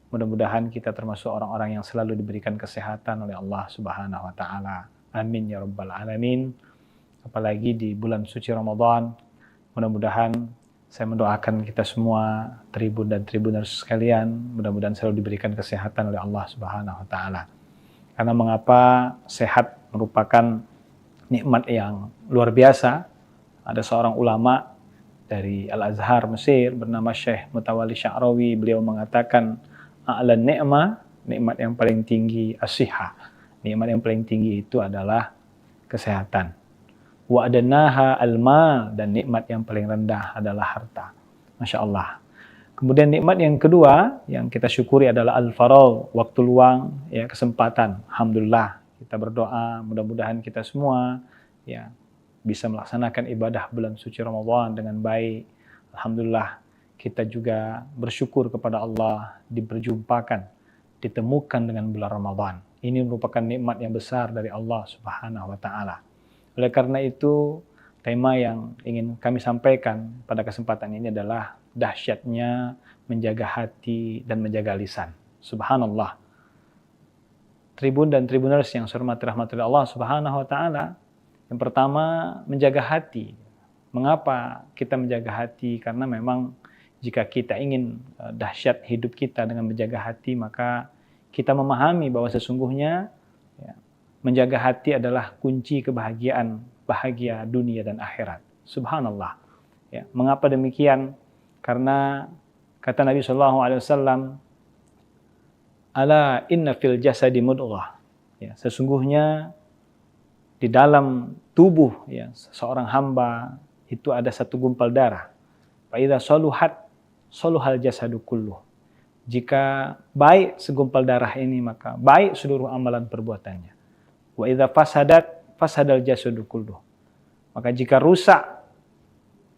Mudah-mudahan kita termasuk orang-orang yang selalu diberikan kesehatan oleh Allah Subhanahu wa Ta'ala. Amin ya Rabbal Alamin. Apalagi di bulan suci Ramadan, mudah-mudahan saya mendoakan kita semua, Tribun dan Tribuners sekalian, mudah-mudahan selalu diberikan kesehatan oleh Allah Subhanahu wa Ta'ala. Karena mengapa sehat merupakan nikmat yang luar biasa. Ada seorang ulama dari Al-Azhar Mesir bernama Syekh Mutawalli Sya'rawi, beliau mengatakan, a'lan ni'mah, nikmat yang paling tinggi as-sihah. Nikmat yang paling tinggi itu adalah kesehatan. Wa adnaha al-mal, dan nikmat yang paling rendah adalah harta. Masya Allah. Kemudian nikmat yang kedua yang kita syukuri adalah al-faragh, waktu luang, ya, kesempatan. Alhamdulillah, kita berdoa mudah-mudahan kita semua ya bisa melaksanakan ibadah bulan suci Ramadan dengan baik. Alhamdulillah, kita juga bersyukur kepada Allah diperjumpakan, ditemukan dengan bulan Ramadan. Ini merupakan nikmat yang besar dari Allah Subhanahu wa Ta'ala. Oleh karena itu, tema yang ingin kami sampaikan pada kesempatan ini adalah dahsyatnya menjaga hati dan menjaga lisan. Subhanallah. Tribun dan Tribuners yang saya hormati rahmatullah Allah Subhanahu wa Ta'ala. Yang pertama, menjaga hati. Mengapa kita menjaga hati? Karena memang jika kita ingin dahsyat hidup kita dengan menjaga hati, maka kita memahami bahwa sesungguhnya menjaga hati adalah kunci kebahagiaan, bahagia dunia dan akhirat. Subhanallah. Ya, mengapa demikian? Karena kata Nabi SAW, ala inna fil jasadi mudghah. Ya, sesungguhnya di dalam tubuh ya seorang hamba itu ada satu gumpal darah. Fa idza saluhat saluhal jasadu kulluh. Jika baik segumpal darah ini, maka baik seluruh amalan perbuatannya. Wa idza fasadat fasadal jasadu kulluh. Maka jika rusak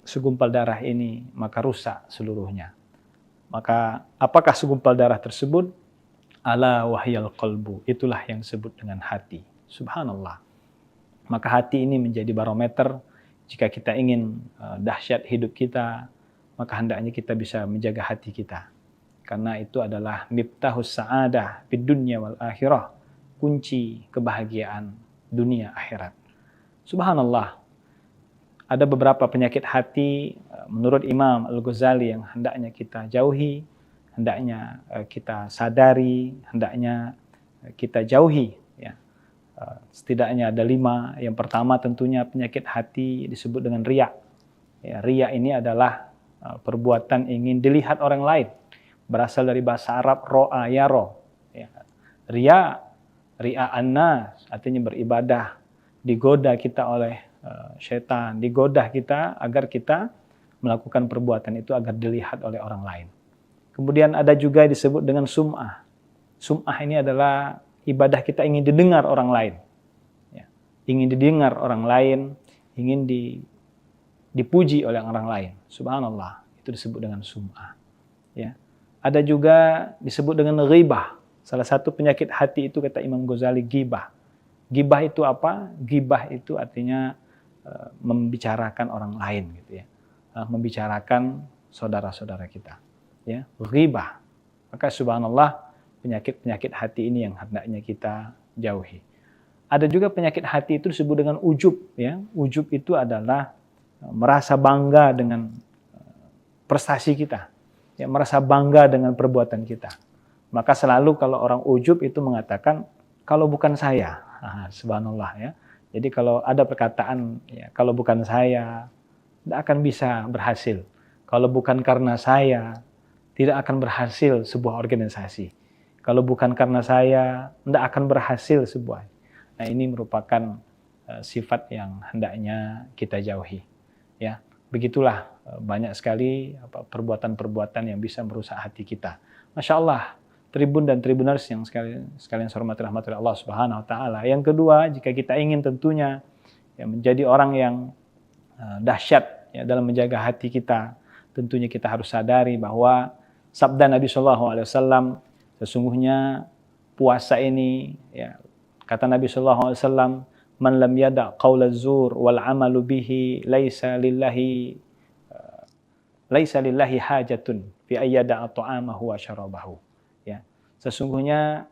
segumpal darah ini, maka rusak seluruhnya. Maka apakah segumpal darah tersebut? Ala wahyal qalbu. Itulah yang disebut dengan hati. Subhanallah. Maka hati ini menjadi barometer. Jika kita ingin dahsyat hidup kita, maka hendaknya kita bisa menjaga hati kita. Karena itu adalah miftahus sa'adah fid dunya wal akhirah. Kunci kebahagiaan dunia akhirat. Subhanallah. Ada beberapa penyakit hati menurut Imam Al-Ghazali yang hendaknya kita jauhi, hendaknya kita sadari, hendaknya kita jauhi. Ya. Setidaknya ada 5. Yang pertama tentunya penyakit hati disebut dengan riya. Ya, riya ini adalah perbuatan ingin dilihat orang lain. Berasal dari bahasa Arab ro'a yaro. Ya. Riya annas, artinya beribadah, digoda kita oleh syaitan, digoda kita agar kita melakukan perbuatan itu agar dilihat oleh orang lain. Kemudian ada juga disebut dengan sum'ah. Sum'ah ini adalah ibadah kita ingin didengar orang lain. Ya. Ingin didengar orang lain, ingin dipuji oleh orang lain. Subhanallah, itu disebut dengan sum'ah. Ya. Ada juga disebut dengan ghibah. Salah satu penyakit hati itu kata Imam Ghazali ghibah. Ghibah itu apa? Ghibah itu artinya membicarakan orang lain gitu ya. Membicarakan saudara-saudara kita. Ya, ghibah. Maka subhanallah, penyakit-penyakit hati ini yang hendaknya kita jauhi. Ada juga penyakit hati itu disebut dengan ujub ya. Ujub itu adalah merasa bangga dengan prestasi kita. Ya, merasa bangga dengan perbuatan kita. Maka selalu kalau orang ujub itu mengatakan, kalau bukan saya, subhanallah ya. Jadi kalau ada perkataan, ya, kalau bukan saya, tidak akan bisa berhasil. Kalau bukan karena saya, tidak akan berhasil sebuah organisasi. Kalau bukan karena saya, tidak akan berhasil sebuah. Nah ini merupakan sifat yang hendaknya kita jauhi. Ya, begitulah banyak sekali perbuatan-perbuatan yang bisa merusak hati kita. Masya Allah. Tribun dan Tribuners yang sekalian saya hormati rahmatullah Allah Subhanahu wa Ta'ala. Yang kedua, jika kita ingin tentunya ya, menjadi orang yang dahsyat ya dalam menjaga hati kita. Tentunya kita harus sadari bahwa sabda Nabi SAW, sesungguhnya puasa ini, ya, kata Nabi SAW, man lam yada' qaula zur wal amalu bihi laisa lillahi hajatun fi ayyada ta'amahu wa syarabahu. Ya, sesungguhnya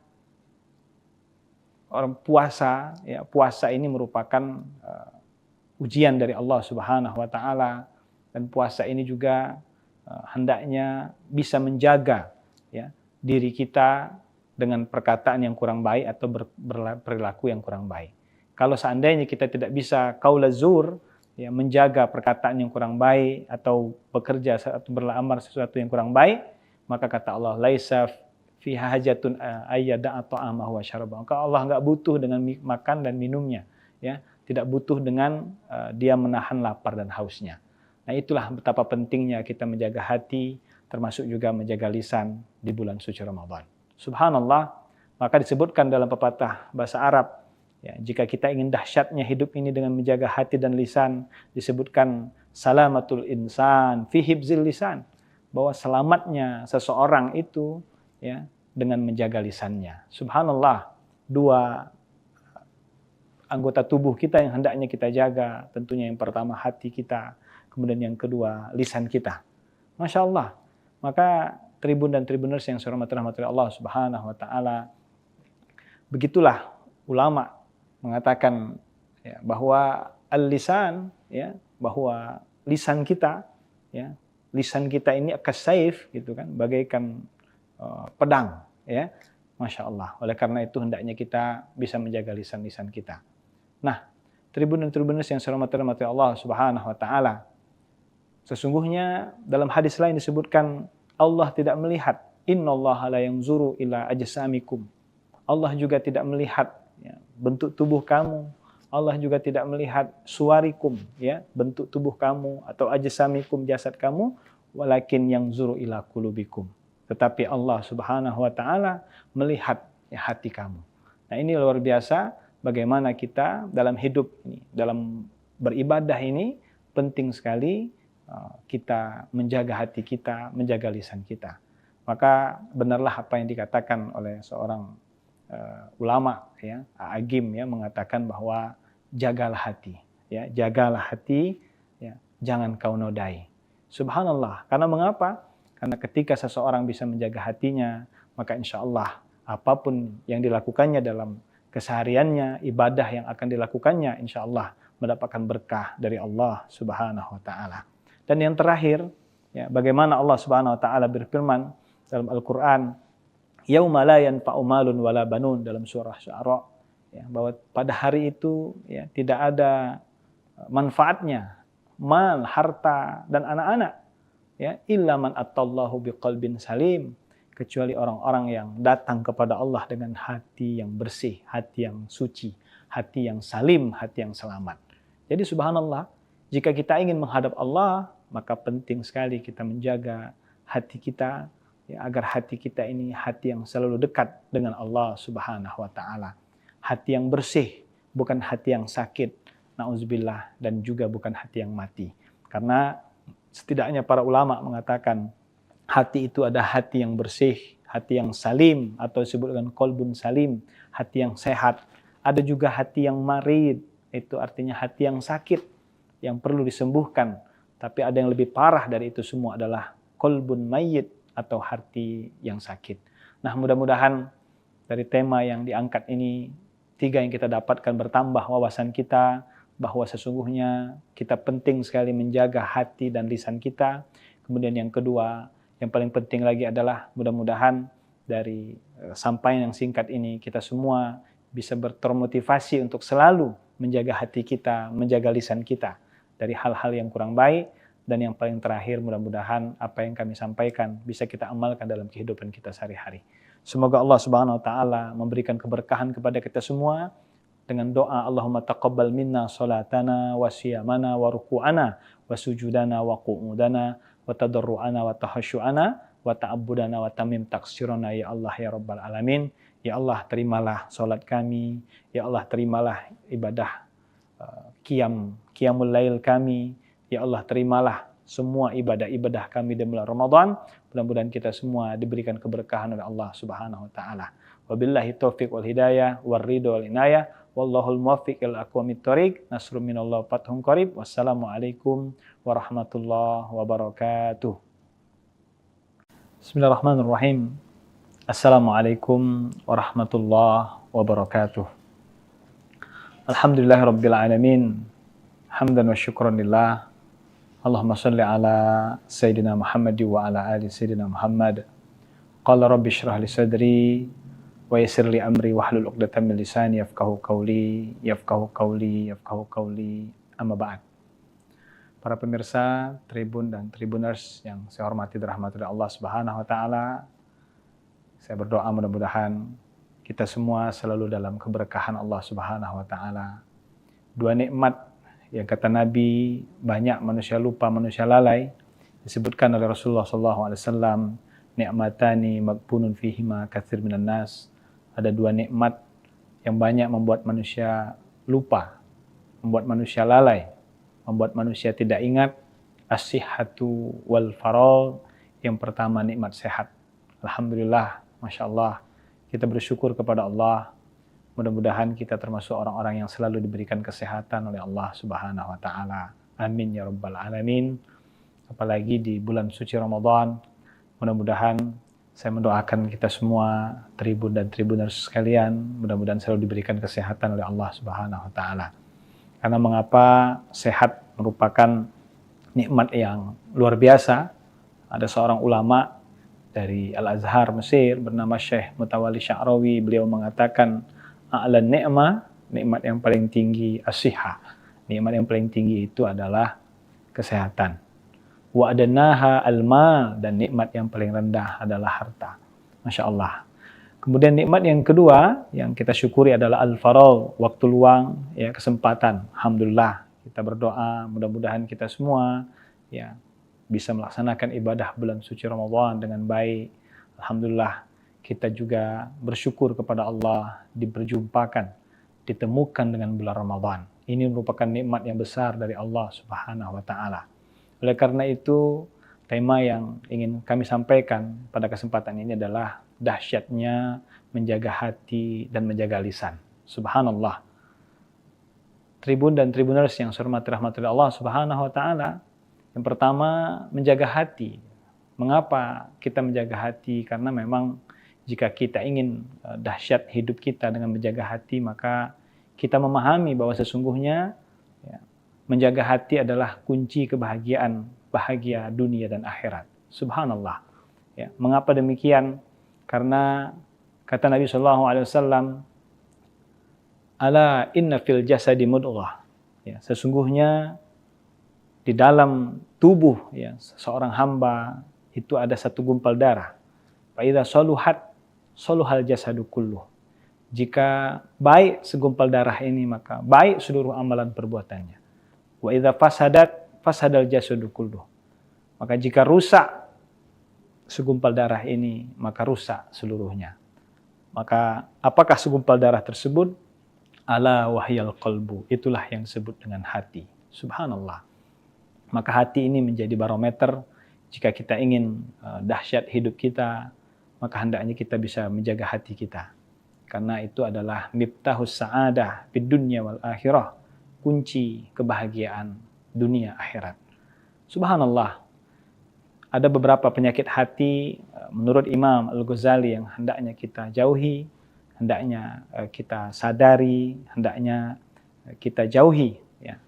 orang puasa, ya, puasa ini merupakan ujian dari Allah Subhanahu wa taala, dan puasa ini juga hendaknya bisa menjaga ya diri kita dengan perkataan yang kurang baik atau berperilaku yang kurang baik. Kalau seandainya kita tidak bisa qaula zur, ya, menjaga perkataan yang kurang baik atau bekerja atau beramal sesuatu yang kurang baik, maka kata Allah, laisa fi hajatun ayyada ta'amahu wa syarabahu. Maka Allah enggak butuh dengan makan dan minumnya, ya, tidak butuh dengan dia menahan lapar dan hausnya. Nah, itulah betapa pentingnya kita menjaga hati, termasuk juga menjaga lisan di bulan suci Ramadan. Subhanallah, maka disebutkan dalam pepatah bahasa Arab, ya, jika kita ingin dahsyatnya hidup ini dengan menjaga hati dan lisan, disebutkan salamatul insan fi hibzil lisan, bahwa selamatnya seseorang itu ya dengan menjaga lisannya. Subhanallah, dua anggota tubuh kita yang hendaknya kita jaga, tentunya yang pertama hati kita, kemudian yang kedua lisan kita. Masya Allah. Maka tribun dan tribuners yang saya hormati Allah Subhanahu wa taala, begitulah ulama mengatakan ya, bahwa al-lisan, ya, bahwa lisan kita, ya, lisan kita ini akasaif gitu kan, bagaikan pedang, ya. Masya Allah. Oleh karena itu hendaknya kita bisa menjaga lisan-lisan kita. Nah, tribun dan tribuners yang saya hormati Allah Subhanahu wa taala, sesungguhnya dalam hadis lain disebutkan Allah tidak melihat, innallaha la yanzuru ila ajsamikum. Allah juga tidak melihat ya, bentuk tubuh kamu. Allah juga tidak melihat suwarikum, ya, bentuk tubuh kamu, atau ajsamikum, jasad kamu, walakin yanzuru ila qulubikum. Tetapi Allah Subhanahu wa taala melihat ya, hati kamu. Nah, ini luar biasa bagaimana kita dalam hidup ini, dalam beribadah ini penting sekali kita menjaga hati kita, menjaga lisan kita. Maka benarlah apa yang dikatakan oleh seorang ulama ya, Agim ya, mengatakan bahwa jagalah hati, ya, jagalah hati, ya, jangan kau nodai. Subhanallah. Karena mengapa? Karena ketika seseorang bisa menjaga hatinya, maka insya Allah apapun yang dilakukannya dalam kesehariannya, ibadah yang akan dilakukannya, insya Allah mendapatkan berkah dari Allah Subhanahu wa taala. Dan yang terakhir, ya, bagaimana Allah Subhanahu wa taala berfirman dalam Al-Qur'an, yauma la yanfa'u malun wala banun, dalam surah Syu'ara, ya, bahwa pada hari itu ya tidak ada manfaatnya mal, harta dan anak-anak, ya, illa man attallahu biqalbin salim, kecuali orang-orang yang datang kepada Allah dengan hati yang bersih, hati yang suci, hati yang salim, hati yang selamat. Jadi subhanallah, jika kita ingin menghadap Allah, maka penting sekali kita menjaga hati kita, ya, agar hati kita ini hati yang selalu dekat dengan Allah Subhanahu wa taala. Hati yang bersih, bukan hati yang sakit, na'udzubillah, dan juga bukan hati yang mati. Karena setidaknya para ulama mengatakan hati itu ada hati yang bersih, hati yang salim, atau disebut dengan qalbun salim, hati yang sehat. Ada juga hati yang marid, itu artinya hati yang sakit, yang perlu disembuhkan. Tapi ada yang lebih parah dari itu semua adalah qalbun mayyit, atau hati yang sakit. Nah, mudah-mudahan dari tema yang diangkat ini, 3 yang kita dapatkan bertambah wawasan kita, bahwa sesungguhnya kita penting sekali menjaga hati dan lisan kita. Kemudian yang kedua, yang paling penting lagi adalah mudah-mudahan dari sampaian yang singkat ini, kita semua bisa termotivasi untuk selalu menjaga hati kita, menjaga lisan kita dari hal-hal yang kurang baik. Dan yang paling terakhir, mudah-mudahan apa yang kami sampaikan bisa kita amalkan dalam kehidupan kita sehari-hari. Semoga Allah Subhanahu wa taala memberikan keberkahan kepada kita semua dengan doa Allahumma taqabbal minna salatana wa siyamana wa ruku'ana wa sujudana wa qu'udana wa tadarru'ana wa tahasyu'ana wa ta'abbudana wa tamim taqsirana ya Allah ya Rabbal Alamin. Ya Allah, terimalah salat kami. Ya Allah, terimalah ibadah qiyam qiyamul lail kami. Ya Allah, terimalah semua ibadah-ibadah kami di bulan Ramadan. Mudah-mudahan kita semua diberikan keberkahan oleh Allah Subhanahu wa taala. Wabillahi taufiq wal hidayah war ridho wal inayah. Wallahul muwaffiq ila aqwamit thoriq. Nasrun minallah fathun qarib. Wassalamualaikum warahmatullahi wabarakatuh. Bismillahirrahmanirrahim. Assalamualaikum warahmatullahi wabarakatuh. Alhamdulillahirabbil alamin. Hamdan wa syukran lillah. Allahumma shalli ala Sayyidina Muhammad wa ala ali Sayyidina Muhammad. Qala rabbi shrah li sadri wa yassir li amri wahlul 'uqdatam min lisani yafqahu qawli amma ba'd. Para pemirsa Tribun dan Tribuners yang saya hormati dan rahmati Allah Subhanahu wa taala. Saya berdoa mudah-mudahan kita semua selalu dalam keberkahan Allah Subhanahu wa taala. Dua nikmat yang kata Nabi banyak manusia lupa, manusia lalai, disebutkan oleh Rasulullah SAW, ni'matani maghbunun fihima katsir minan nas. Ada dua nikmat yang banyak membuat manusia lupa, membuat manusia lalai, membuat manusia tidak ingat. As-sihhatu wal faragh. Yang pertama nikmat sehat. Alhamdulillah, Masya Allah, kita bersyukur kepada Allah. Mudah-mudahan kita termasuk orang-orang yang selalu diberikan kesehatan oleh Allah Subhanahu wa taala. Amin ya rabbal alamin. Apalagi di bulan suci Ramadan, mudah-mudahan saya mendoakan kita semua Tribun dan Tribuners sekalian, mudah-mudahan selalu diberikan kesehatan oleh Allah Subhanahu wa taala. Karena mengapa sehat merupakan nikmat yang luar biasa. Ada seorang ulama dari Al-Azhar Mesir bernama Syekh Mutawalli Sya'rawi, beliau mengatakan a'la ni'mah, nikmat yang paling tinggi as-sihah. Nikmat yang paling tinggi itu adalah kesehatan. Wa adnaha al-mal, dan nikmat yang paling rendah adalah harta. Masya Allah. Kemudian nikmat yang kedua yang kita syukuri adalah al-faragh, waktu luang, ya, kesempatan. Alhamdulillah, kita berdoa mudah-mudahan kita semua ya bisa melaksanakan ibadah bulan suci Ramadan dengan baik. Alhamdulillah, kita juga bersyukur kepada Allah diperjumpakan, ditemukan dengan bulan Ramadan. Ini merupakan nikmat yang besar dari Allah Subhanahu wa taala. Oleh karena itu, tema yang ingin kami sampaikan pada kesempatan ini adalah dahsyatnya menjaga hati dan menjaga lisan. Subhanallah. Tribun dan Tribuners yang saya hormati rahmati Allah Subhanahu wa taala. Yang pertama, menjaga hati. Mengapa kita menjaga hati? Karena memang jika kita ingin dahsyat hidup kita dengan menjaga hati, maka kita memahami bahwa sesungguhnya ya, menjaga hati adalah kunci kebahagiaan, bahagia dunia dan akhirat. Subhanallah. Ya, mengapa demikian? Karena kata Nabi SAW, ala inna fil jasadi mudghah. Ya, sesungguhnya di dalam tubuh ya, seorang hamba itu ada satu gumpal darah. Fa idza saluhat saluhal jasadu kulluh. Jika baik segumpal darah ini, maka baik seluruh amalan perbuatannya. Wa idza fasadat fasadal jasadu kulluh. Maka jika rusak segumpal darah ini, maka rusak seluruhnya. Maka apakah segumpal darah tersebut? Ala wahyal qalbu. Itulah yang disebut dengan hati. Subhanallah. Maka hati ini menjadi barometer jika kita ingin dahsyat hidup kita, maka hendaknya kita bisa menjaga hati kita. Karena itu adalah miftahus sa'adah fid dunya wal akhirah, kunci kebahagiaan dunia akhirat. Subhanallah. Ada beberapa penyakit hati menurut Imam Al-Ghazali yang hendaknya kita jauhi, hendaknya kita sadari, hendaknya kita jauhi. Ya.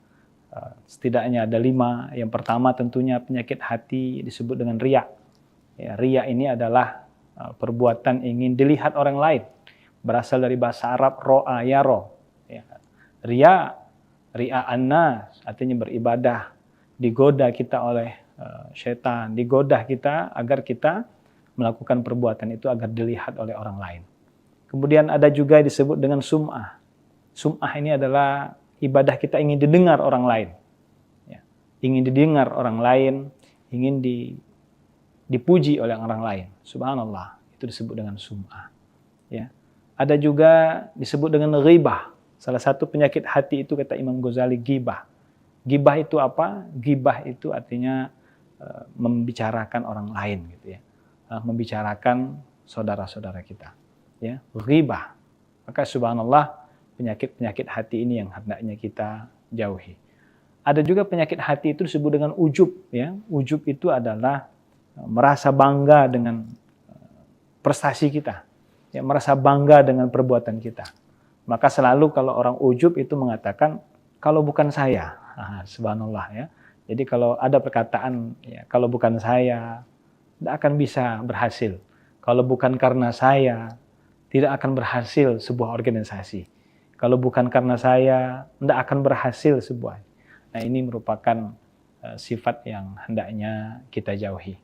Setidaknya ada 5. Yang pertama tentunya penyakit hati disebut dengan riya. Ya, riya ini adalah perbuatan ingin dilihat orang lain. Berasal dari bahasa Arab ro'a yaro. Ya. Riya annas, artinya beribadah. Digoda kita oleh syaitan. Digoda kita agar kita melakukan perbuatan itu agar dilihat oleh orang lain. Kemudian ada juga disebut dengan sum'ah. Sum'ah ini adalah ibadah kita ingin didengar orang lain. Ya. Ingin didengar orang lain, ingin dipuji oleh orang lain. Subhanallah, itu disebut dengan sum'ah. Ya. Ada juga disebut dengan ghibah. Salah satu penyakit hati itu kata Imam Ghazali ghibah. Ghibah itu apa? Ghibah itu artinya membicarakan orang lain gitu ya. Membicarakan saudara-saudara kita. Ya, ghibah. Maka subhanallah, penyakit-penyakit hati ini yang hendaknya kita jauhi. Ada juga penyakit hati itu disebut dengan ujub ya. Ujub itu adalah merasa bangga dengan prestasi kita. Ya, merasa bangga dengan perbuatan kita. Maka selalu kalau orang ujub itu mengatakan kalau bukan saya. Subhanallah ya. Jadi kalau ada perkataan ya, kalau bukan saya tidak akan bisa berhasil. Kalau bukan karena saya tidak akan berhasil sebuah organisasi. Kalau bukan karena saya tidak akan berhasil sebuah. Nah, ini merupakan sifat yang hendaknya kita jauhi.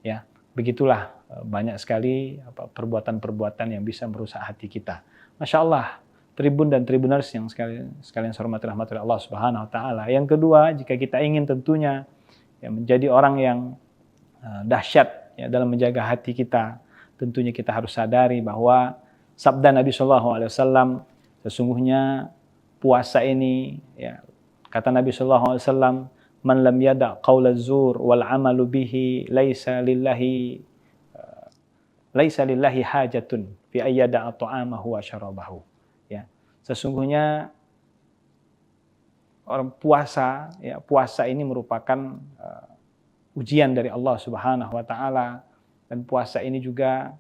Ya, begitulah banyak sekali perbuatan-perbuatan yang bisa merusak hati kita. Masya Allah, Tribun dan Tribuners yang sekalian saya hormati rahmati Allah Subhanahu Wa Taala. Yang kedua, jika kita ingin tentunya ya, menjadi orang yang dahsyat ya, dalam menjaga hati kita, tentunya kita harus sadari bahwa sabda Nabi Shallallahu Alaihi Wasallam, sesungguhnya puasa ini ya, kata Nabi Shallallahu Alaihi Wasallam, man lam yada qaula zur wal amalu bihi laisa lillahi hajatun fi ayyada ta'amahu wa syarabahu. Ya, sesungguhnya orang puasa ya, puasa ini merupakan ujian dari Allah Subhanahu Wa Taala, dan puasa ini juga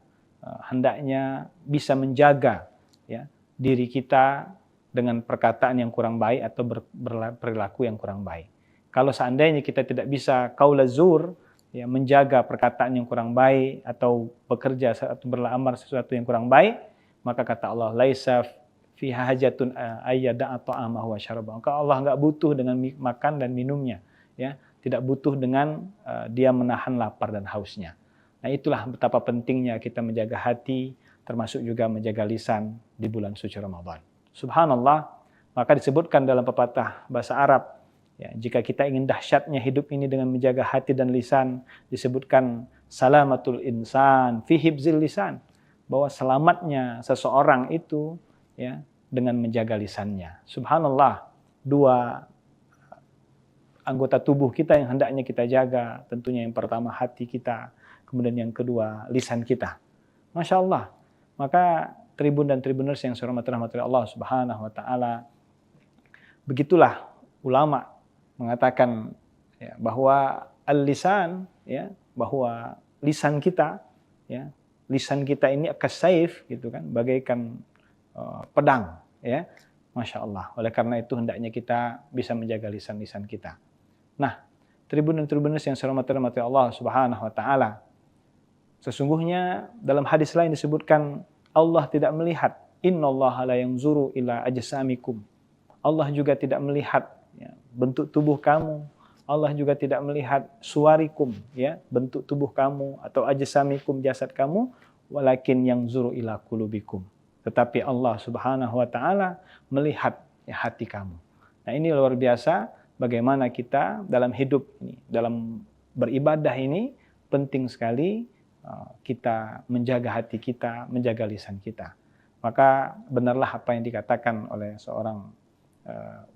hendaknya bisa menjaga ya diri kita dengan perkataan yang kurang baik atau berperilaku yang kurang baik. Kalau seandainya kita tidak bisa qaula zur, ya, menjaga perkataan yang kurang baik atau bekerja atau beramal sesuatu yang kurang baik, maka kata Allah, laisa fi hajatun ayyada ta'amahu wa syarabahu. Maka Allah enggak butuh dengan makan dan minumnya, ya, tidak butuh dengan dia menahan lapar dan hausnya. Nah, itulah betapa pentingnya kita menjaga hati, termasuk juga menjaga lisan di bulan suci Ramadan. Subhanallah, maka disebutkan dalam pepatah bahasa Arab, ya, jika kita ingin dahsyatnya hidup ini dengan menjaga hati dan lisan, disebutkan salamatul insan fi hibzil lisan, bahwa selamatnya seseorang itu ya dengan menjaga lisannya. Subhanallah, dua anggota tubuh kita yang hendaknya kita jaga, tentunya yang pertama hati kita, kemudian yang kedua lisan kita. Masya Allah, maka Tribun dan Tribuners yang saya hormati Allah Subhanahu Wa Taala, begitulah ulama mengatakan ya, bahwa al-lisan ya, bahwa lisan kita ya, lisan kita ini kasaif gitu kan, bagaikan pedang ya. Masya Allah. Oleh karena itu hendaknya kita bisa menjaga lisan-lisan kita. Nah, Tribun dan Tribuners yang saya hormati Allah Subhanahu Wa Taala, sesungguhnya dalam hadis lain disebutkan Allah tidak melihat, innallaha la yanzuru ila ajsamikum. Allah juga tidak melihat ya, bentuk tubuh kamu. Allah juga tidak melihat suwarikum ya, bentuk tubuh kamu, atau ajsamikum, jasad kamu, walakin yanzuru ila qulubikum. Tetapi Allah Subhanahu Wa Taala melihat ya, hati kamu. Nah, ini luar biasa bagaimana kita dalam hidup ini, dalam beribadah ini penting sekali kita menjaga hati kita, menjaga lisan kita. Maka benarlah apa yang dikatakan oleh seorang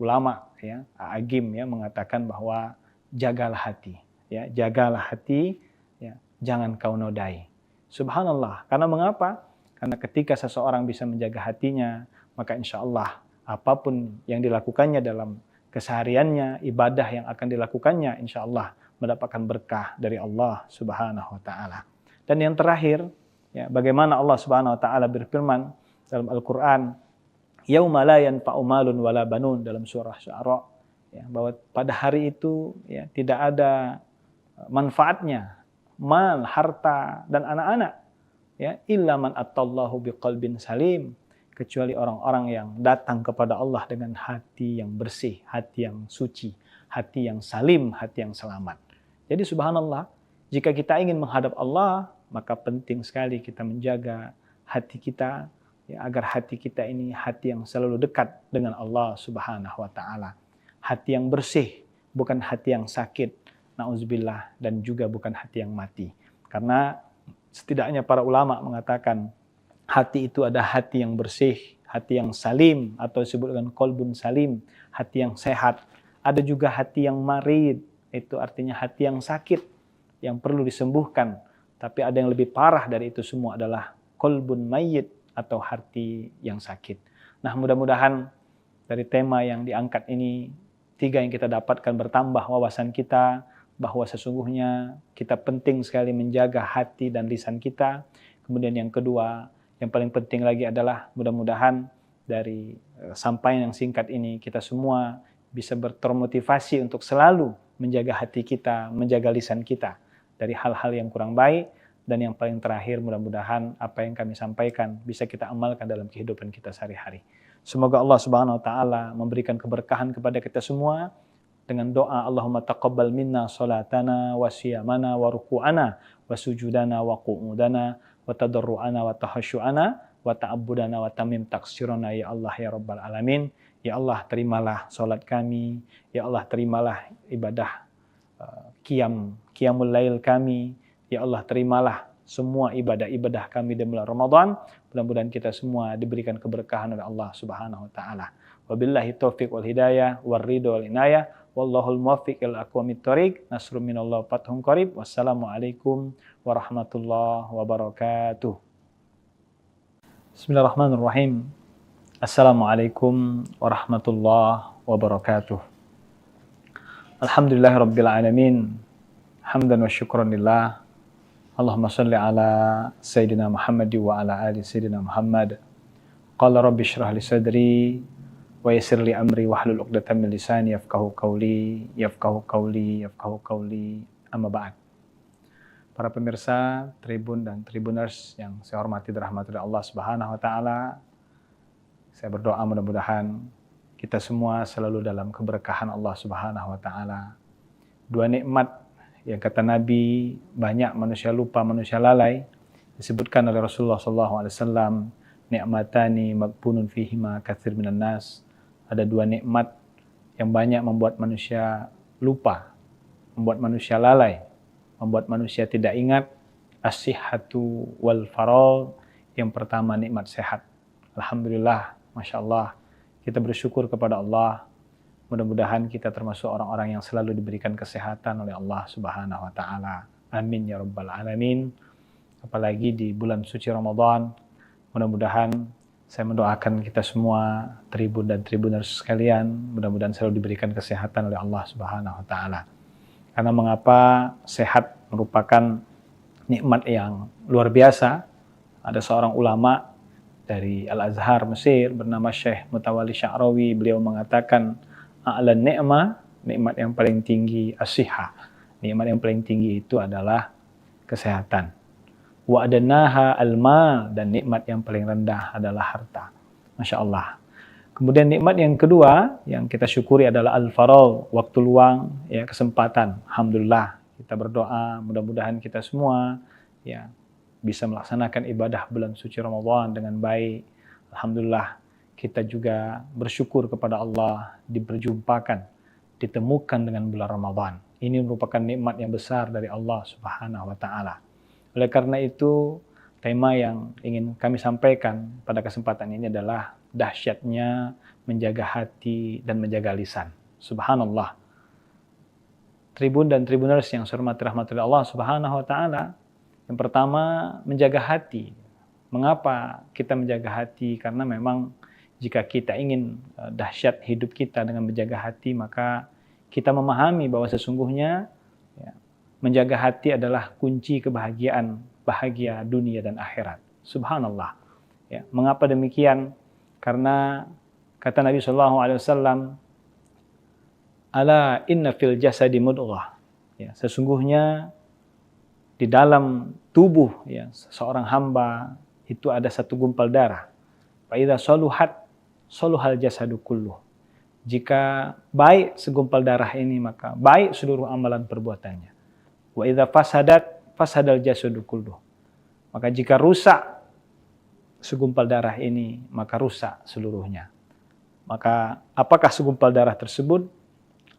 ulama ya, Agim ya, mengatakan bahwa jagalah hati ya, jagalah hati ya, jangan kau nodai. Subhanallah. Karena mengapa? Karena ketika seseorang bisa menjaga hatinya, maka insya Allah apapun yang dilakukannya dalam kesehariannya, ibadah yang akan dilakukannya, insya Allah mendapatkan berkah dari Allah Subhanahu Wa Taala. Dan yang terakhir, ya, bagaimana Allah Subhanahu Wa Taala berfirman dalam Al-Quran, yauma la yanfa'u malun wala banun, dalam surah Syu'ara, ya, bahwa pada hari itu ya, tidak ada manfaatnya mal, harta dan anak-anak, ya, illa man atallahu biqalbin salim, kecuali orang-orang yang datang kepada Allah dengan hati yang bersih, hati yang suci, hati yang salim, hati yang selamat. Jadi subhanallah, jika kita ingin menghadap Allah, maka penting sekali kita menjaga hati kita ya, agar hati kita ini hati yang selalu dekat dengan Allah Subhanahu Wa Taala. Hati yang bersih, bukan hati yang sakit, na'udzubillah, dan juga bukan hati yang mati. Karena setidaknya para ulama mengatakan hati itu ada hati yang bersih, hati yang salim, atau disebut dengan qalbun salim, hati yang sehat, Ada juga hati yang marid, itu artinya hati yang sakit, yang perlu disembuhkan. Tapi ada yang lebih parah dari itu semua adalah qalbun mayyit, atau hati yang sakit. Nah, mudah-mudahan dari tema yang diangkat ini, 3 yang kita dapatkan bertambah wawasan kita, bahwa sesungguhnya kita penting sekali menjaga hati dan lisan kita. Kemudian yang kedua, yang paling penting lagi adalah mudah-mudahan dari sampaian yang singkat ini, kita semua bisa termotivasi untuk selalu menjaga hati kita, menjaga lisan kita dari hal-hal yang kurang baik. Dan yang paling terakhir, mudah-mudahan apa yang kami sampaikan bisa kita amalkan dalam kehidupan kita sehari-hari. Semoga Allah Subhanahu wa taala memberikan keberkahan kepada kita semua dengan doa Allahumma taqabbal minna salatana wa siyamana wa ruku'ana wa sujudana wa qu'udana wa tadarru'ana wa tahasyu'ana wa ta'abbudana wa tamim taksirana ya Allah ya Rabbal Alamin. Ya Allah, terimalah salat kami. Ya Allah, terimalah ibadah qiyamul lail kami. Ya Allah, terimalah semua ibadah-ibadah kami di bulan Ramadan. Mudah-mudahan kita semua diberikan keberkahan oleh Allah Subhanahu wa taala. Wabillahi taufiq wal hidayah war ridho wal inayah. Wallahul muwaffiq ila aqwamit thoriq. Nasrun minallah fathun qarib. Wassalamualaikum warahmatullahi wabarakatuh. Bismillahirrahmanirrahim. Assalamualaikum warahmatullahi wabarakatuh. Alhamdulillahirabbil alamin. Hamdan wa syukran lillah. Allahumma salli ala Sayyidina Muhammad wa ala ali Sayyidina Muhammad. Qala rabbi shrah li sadri wa yassir li amri wahlul 'uqdatam min lisani yafqahu qawli amma ba'd. Para pemirsa Tribun dan Tribuners yang saya hormati dan rahmati Allah Subhanahu wa taala. Saya berdoa mudah-mudahan kita semua selalu dalam keberkahan Allah Subhanahu wa taala. 2 nikmat yang kata Nabi banyak manusia lupa, manusia lalai, disebutkan oleh Rasulullah SAW, ni'matani maghbunun fihima katsir minan nas. Ada 2 nikmat yang banyak membuat manusia lupa, membuat manusia lalai, membuat manusia tidak ingat. As-sihhatu wal faragh. Yang pertama, nikmat sehat. Alhamdulillah, Masya Allah, kita bersyukur kepada Allah. Mudah-mudahan kita termasuk orang-orang yang selalu diberikan kesehatan oleh Allah Subhanahu wa taala. Amin ya Rabbal Alamin. Apalagi di bulan suci Ramadan, mudah-mudahan saya mendoakan kita semua, Tribun dan Tribuners sekalian, mudah-mudahan selalu diberikan kesehatan oleh Allah Subhanahu wa taala. Karena mengapa sehat merupakan nikmat yang luar biasa. Ada seorang ulama dari Al-Azhar Mesir bernama Syekh Mutawalli Sya'rawi, beliau mengatakan a'la ni'mah, nikmat yang paling tinggi as-sihah. Nikmat yang paling tinggi itu adalah kesehatan. Wa adnaha al-mal, dan nikmat yang paling rendah adalah harta. Masya Allah. Kemudian nikmat yang kedua yang kita syukuri adalah al-faragh, waktu luang, ya, kesempatan. Alhamdulillah, kita berdoa mudah-mudahan kita semua ya bisa melaksanakan ibadah bulan suci Ramadan dengan baik. Alhamdulillah, kita juga bersyukur kepada Allah diperjumpakan, ditemukan dengan bulan Ramadan. Ini merupakan nikmat yang besar dari Allah Subhanahu wa taala. Oleh karena itu, tema yang ingin kami sampaikan pada kesempatan ini adalah dahsyatnya menjaga hati dan menjaga lisan. Subhanallah. Tribun dan Tribuners yang saya hormati rahmatullah Allah Subhanahu wa taala. Yang pertama, menjaga hati. Mengapa kita menjaga hati? Karena memang jika kita ingin dahsyat hidup kita dengan menjaga hati, maka kita memahami bahwa sesungguhnya ya, menjaga hati adalah kunci kebahagiaan, bahagia dunia dan akhirat. Subhanallah. Ya, mengapa demikian? Karena kata Nabi SAW, ala inna fil jasadi mudghah. Ya, sesungguhnya di dalam tubuh ya, seorang hamba itu ada satu gumpal darah. Fa idza saluhat saluhal jasadu kulluh. Jika baik segumpal darah ini, maka baik seluruh amalan perbuatannya. Wa idza fasadat fasadal jasadu kulluh. Maka jika rusak segumpal darah ini, maka rusak seluruhnya. Maka apakah segumpal darah tersebut?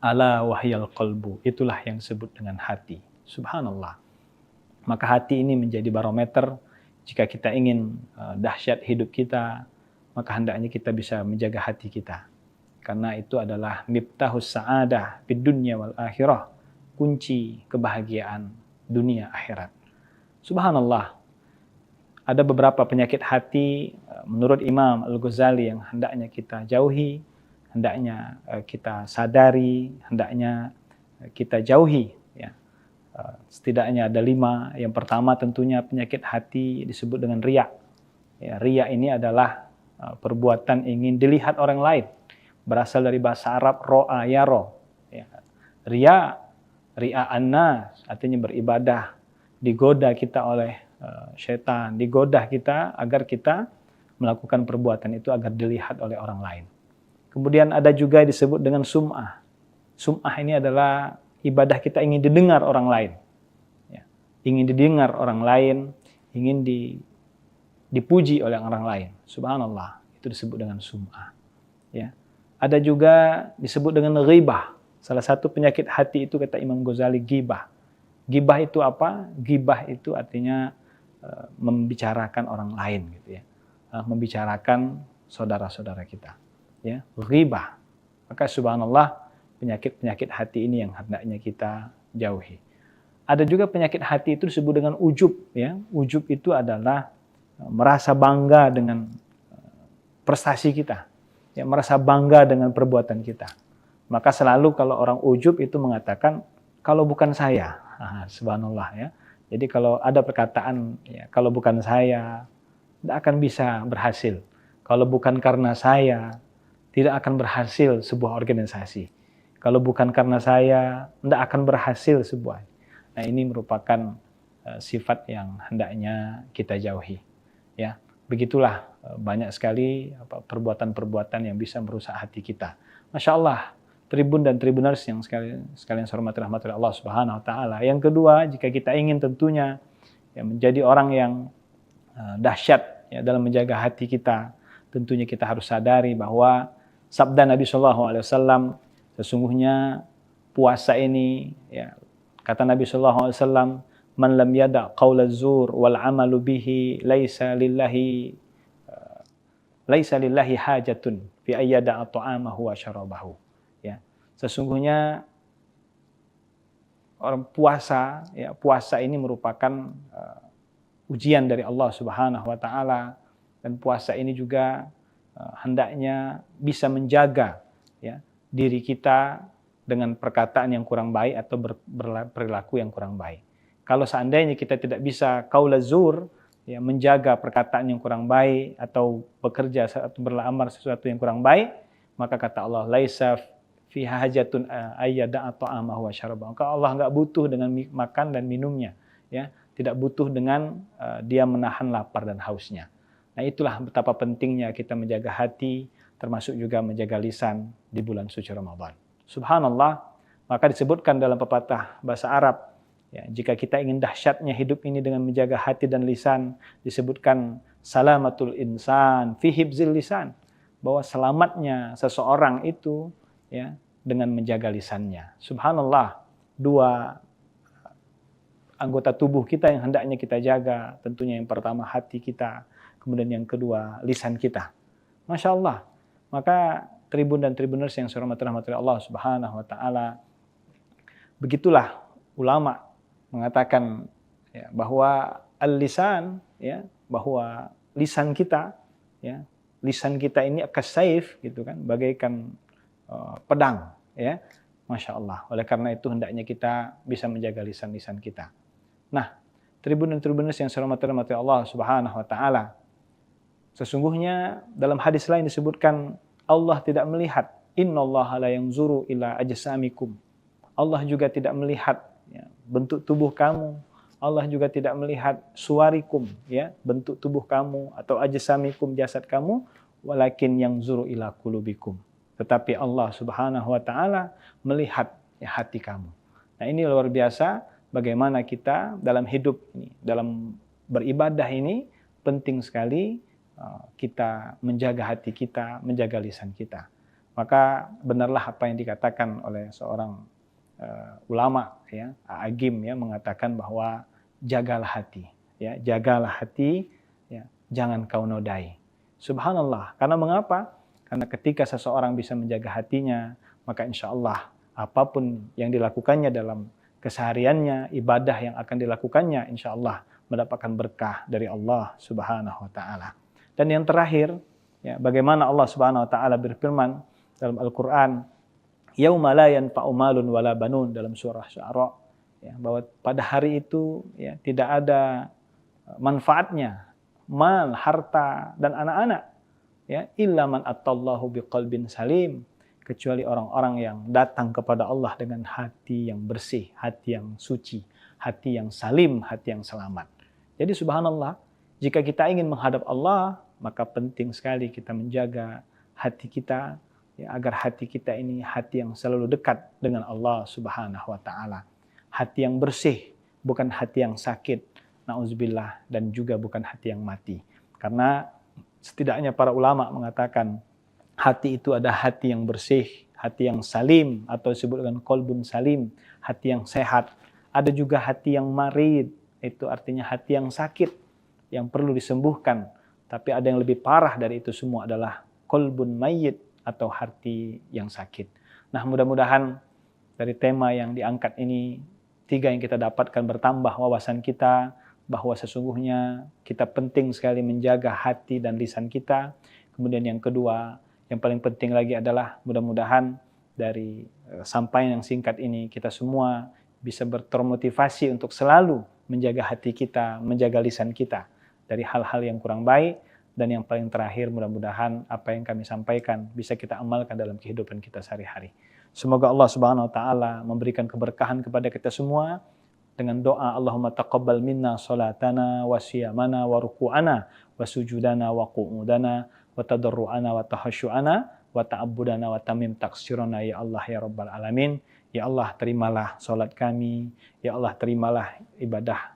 Ala wahyal qalbu. Itulah yang disebut dengan hati. Subhanallah. Maka hati ini menjadi barometer. Jika kita ingin dahsyat hidup kita, maka hendaknya kita bisa menjaga hati kita. karena itu adalah miftahus sa'adah fid dunya wal akhirah, kunci kebahagiaan dunia akhirat. Subhanallah, ada beberapa penyakit hati menurut Imam Al-Ghazali yang hendaknya kita jauhi, hendaknya kita sadari, hendaknya kita jauhi. Ya. Setidaknya ada 5. Yang pertama tentunya penyakit hati disebut dengan riya. Ya, riya ini adalah perbuatan ingin dilihat orang lain. Berasal dari bahasa Arab ro'a yaro. Ya. Riya, ri'a annas, artinya beribadah. Digoda kita oleh syaitan, digoda kita agar kita melakukan perbuatan itu agar dilihat oleh orang lain. Kemudian ada juga disebut dengan sum'ah. Sum'ah ini adalah ibadah kita ingin didengar orang lain. Ya. Ingin didengar orang lain, ingin dipuji oleh orang lain. Subhanallah, itu disebut dengan sum'ah. Ya. Ada juga disebut dengan ghibah. Salah satu penyakit hati itu kata Imam Ghazali ghibah. Ghibah itu apa? Ghibah itu artinya membicarakan orang lain gitu ya. Membicarakan saudara-saudara kita. Ya, ghibah. Maka subhanallah, penyakit-penyakit hati ini yang hendaknya kita jauhi. Ada juga penyakit hati itu disebut dengan ujub. Ya. Ujub itu adalah merasa bangga dengan prestasi kita. Ya, merasa bangga dengan perbuatan kita. Maka selalu kalau orang ujub itu mengatakan, kalau bukan saya. Subhanallah ya. Jadi kalau ada perkataan, ya, kalau bukan saya, tidak akan bisa berhasil. Kalau bukan karena saya, tidak akan berhasil sebuah organisasi. Kalau bukan karena saya, tidak akan berhasil sebuah. Nah, ini merupakan sifat yang hendaknya kita jauhi. Ya, begitulah banyak sekali perbuatan-perbuatan yang bisa merusak hati kita. Masya Allah, Tribun dan Tribuners yang sekalian saya hormati rahmat Allah Subhanahu wa taala. Yang kedua, jika kita ingin tentunya ya, menjadi orang yang dahsyat ya, dalam menjaga hati kita, tentunya kita harus sadari bahwa sabda Nabi Shallallahu Alaihi Wasallam, sesungguhnya puasa ini, ya, kata Nabi Shallallahu Alaihi Wasallam, man lam yada qaula zur wal amalu bihi laisa lillahi hajatun fi ayyada ta'amahu wa syarabahu. Ya, sesungguhnya orang puasa, ya, puasa ini merupakan ujian dari Allah Subhanahu wa taala, dan puasa ini juga hendaknya bisa menjaga ya, diri kita dengan perkataan yang kurang baik atau berperilaku yang kurang baik. Kalau seandainya kita tidak bisa qaula zur, ya, menjaga perkataan yang kurang baik atau bekerja atau beramal sesuatu yang kurang baik, maka kata Allah, laisa fi hajatun ayyada ta'amahu wa syarabahu. Maka Allah enggak butuh dengan makan dan minumnya, ya. Tidak butuh dengan dia menahan lapar dan hausnya. Nah, itulah betapa pentingnya kita menjaga hati, termasuk juga menjaga lisan di bulan suci Ramadan. Subhanallah, maka disebutkan dalam pepatah bahasa Arab, ya, jika kita ingin dahsyatnya hidup ini dengan menjaga hati dan lisan, disebutkan salamatul insan fi hibzil lisan, bahwa selamatnya seseorang itu ya dengan menjaga lisannya. Subhanallah, 2 anggota tubuh kita yang hendaknya kita jaga, tentunya yang pertama hati kita, kemudian yang kedua lisan kita. Masya Allah. Maka Tribun dan Tribuners yang saya hormati Allah Subhanahu wa taala, begitulah ulama mengatakan ya, bahwa al-lisan, ya, bahwa lisan kita, ya, lisan kita ini kasaif gitu kan, bagaikan pedang, ya. Masya Allah. Oleh karena itu hendaknya kita bisa menjaga lisan-lisan kita. Nah, Tribun dan Tribuners yang saya hormati Allah Subhanahu wa taala, sesungguhnya dalam hadis lain disebutkan Allah tidak melihat, innallaha la yanzuru ila ajsamikum. Allah juga tidak melihat ya, bentuk tubuh kamu. Allah juga tidak melihat suwarikum, ya, bentuk tubuh kamu, atau ajsamikum, jasad kamu, walakin yanzuru ila qulubikum. Tetapi Allah Subhanahu wa taala melihat ya, hati kamu. Nah, ini luar biasa bagaimana kita dalam hidup ini, dalam beribadah ini penting sekali kita menjaga hati kita, menjaga lisan kita. Maka benarlah apa yang dikatakan oleh seorang ulama ya, Agim ya, mengatakan bahwa jagalah hati, ya, jagalah hati, ya, jangan kau nodai. Subhanallah. Karena mengapa? Karena ketika seseorang bisa menjaga hatinya, maka insya Allah apapun yang dilakukannya dalam kesehariannya, ibadah yang akan dilakukannya, insya Allah mendapatkan berkah dari Allah Subhanahu wa Ta'ala. Dan yang terakhir, ya, bagaimana Allah Subhanahu wa Ta'ala berfirman dalam Al-Quran, yauma la yanfa'u malun wala banun, dalam surah Syu'ara, ya, bahwa pada hari itu ya, tidak ada manfaatnya mal, harta, dan anak-anak, ya, illa man atallahu biqalbin salim, kecuali orang-orang yang datang kepada Allah dengan hati yang bersih, hati yang suci, hati yang salim, hati yang selamat. Jadi subhanallah, jika kita ingin menghadap Allah, maka penting sekali kita menjaga hati kita, ya, agar hati kita ini hati yang selalu dekat dengan Allah Subhanahu wa Ta'ala. Hati yang bersih, bukan hati yang sakit, na'udzubillah, dan juga bukan hati yang mati. Karena setidaknya para ulama mengatakan hati itu ada hati yang bersih, hati yang salim, atau disebut dengan qalbun salim, hati yang sehat. Ada juga hati yang marid, itu artinya hati yang sakit, yang perlu disembuhkan. Tapi ada yang lebih parah dari itu semua adalah qalbun mayyit, atau hati yang sakit. Nah, mudah-mudahan dari tema yang diangkat ini, 3 yang kita dapatkan bertambah wawasan kita, bahwa sesungguhnya kita penting sekali menjaga hati dan lisan kita. Kemudian yang kedua, yang paling penting lagi adalah mudah-mudahan dari sampaian yang singkat ini kita semua bisa termotivasi untuk selalu menjaga hati kita, menjaga lisan kita dari hal-hal yang kurang baik. Dan yang paling terakhir, mudah-mudahan apa yang kami sampaikan bisa kita amalkan dalam kehidupan kita sehari-hari. Semoga Allah Subhanahu wa Ta'ala memberikan keberkahan kepada kita semua dengan doa Allahumma taqabbal minna salatana wa siyamana wa ruku'ana wa sujudana wa qu'udana wa tadarru'ana wa tahasyu'ana wa ta'abbudana wa tamim taqsirana ya Allah ya Rabbal Alamin. Ya Allah, terimalah salat kami. Ya Allah, terimalah ibadah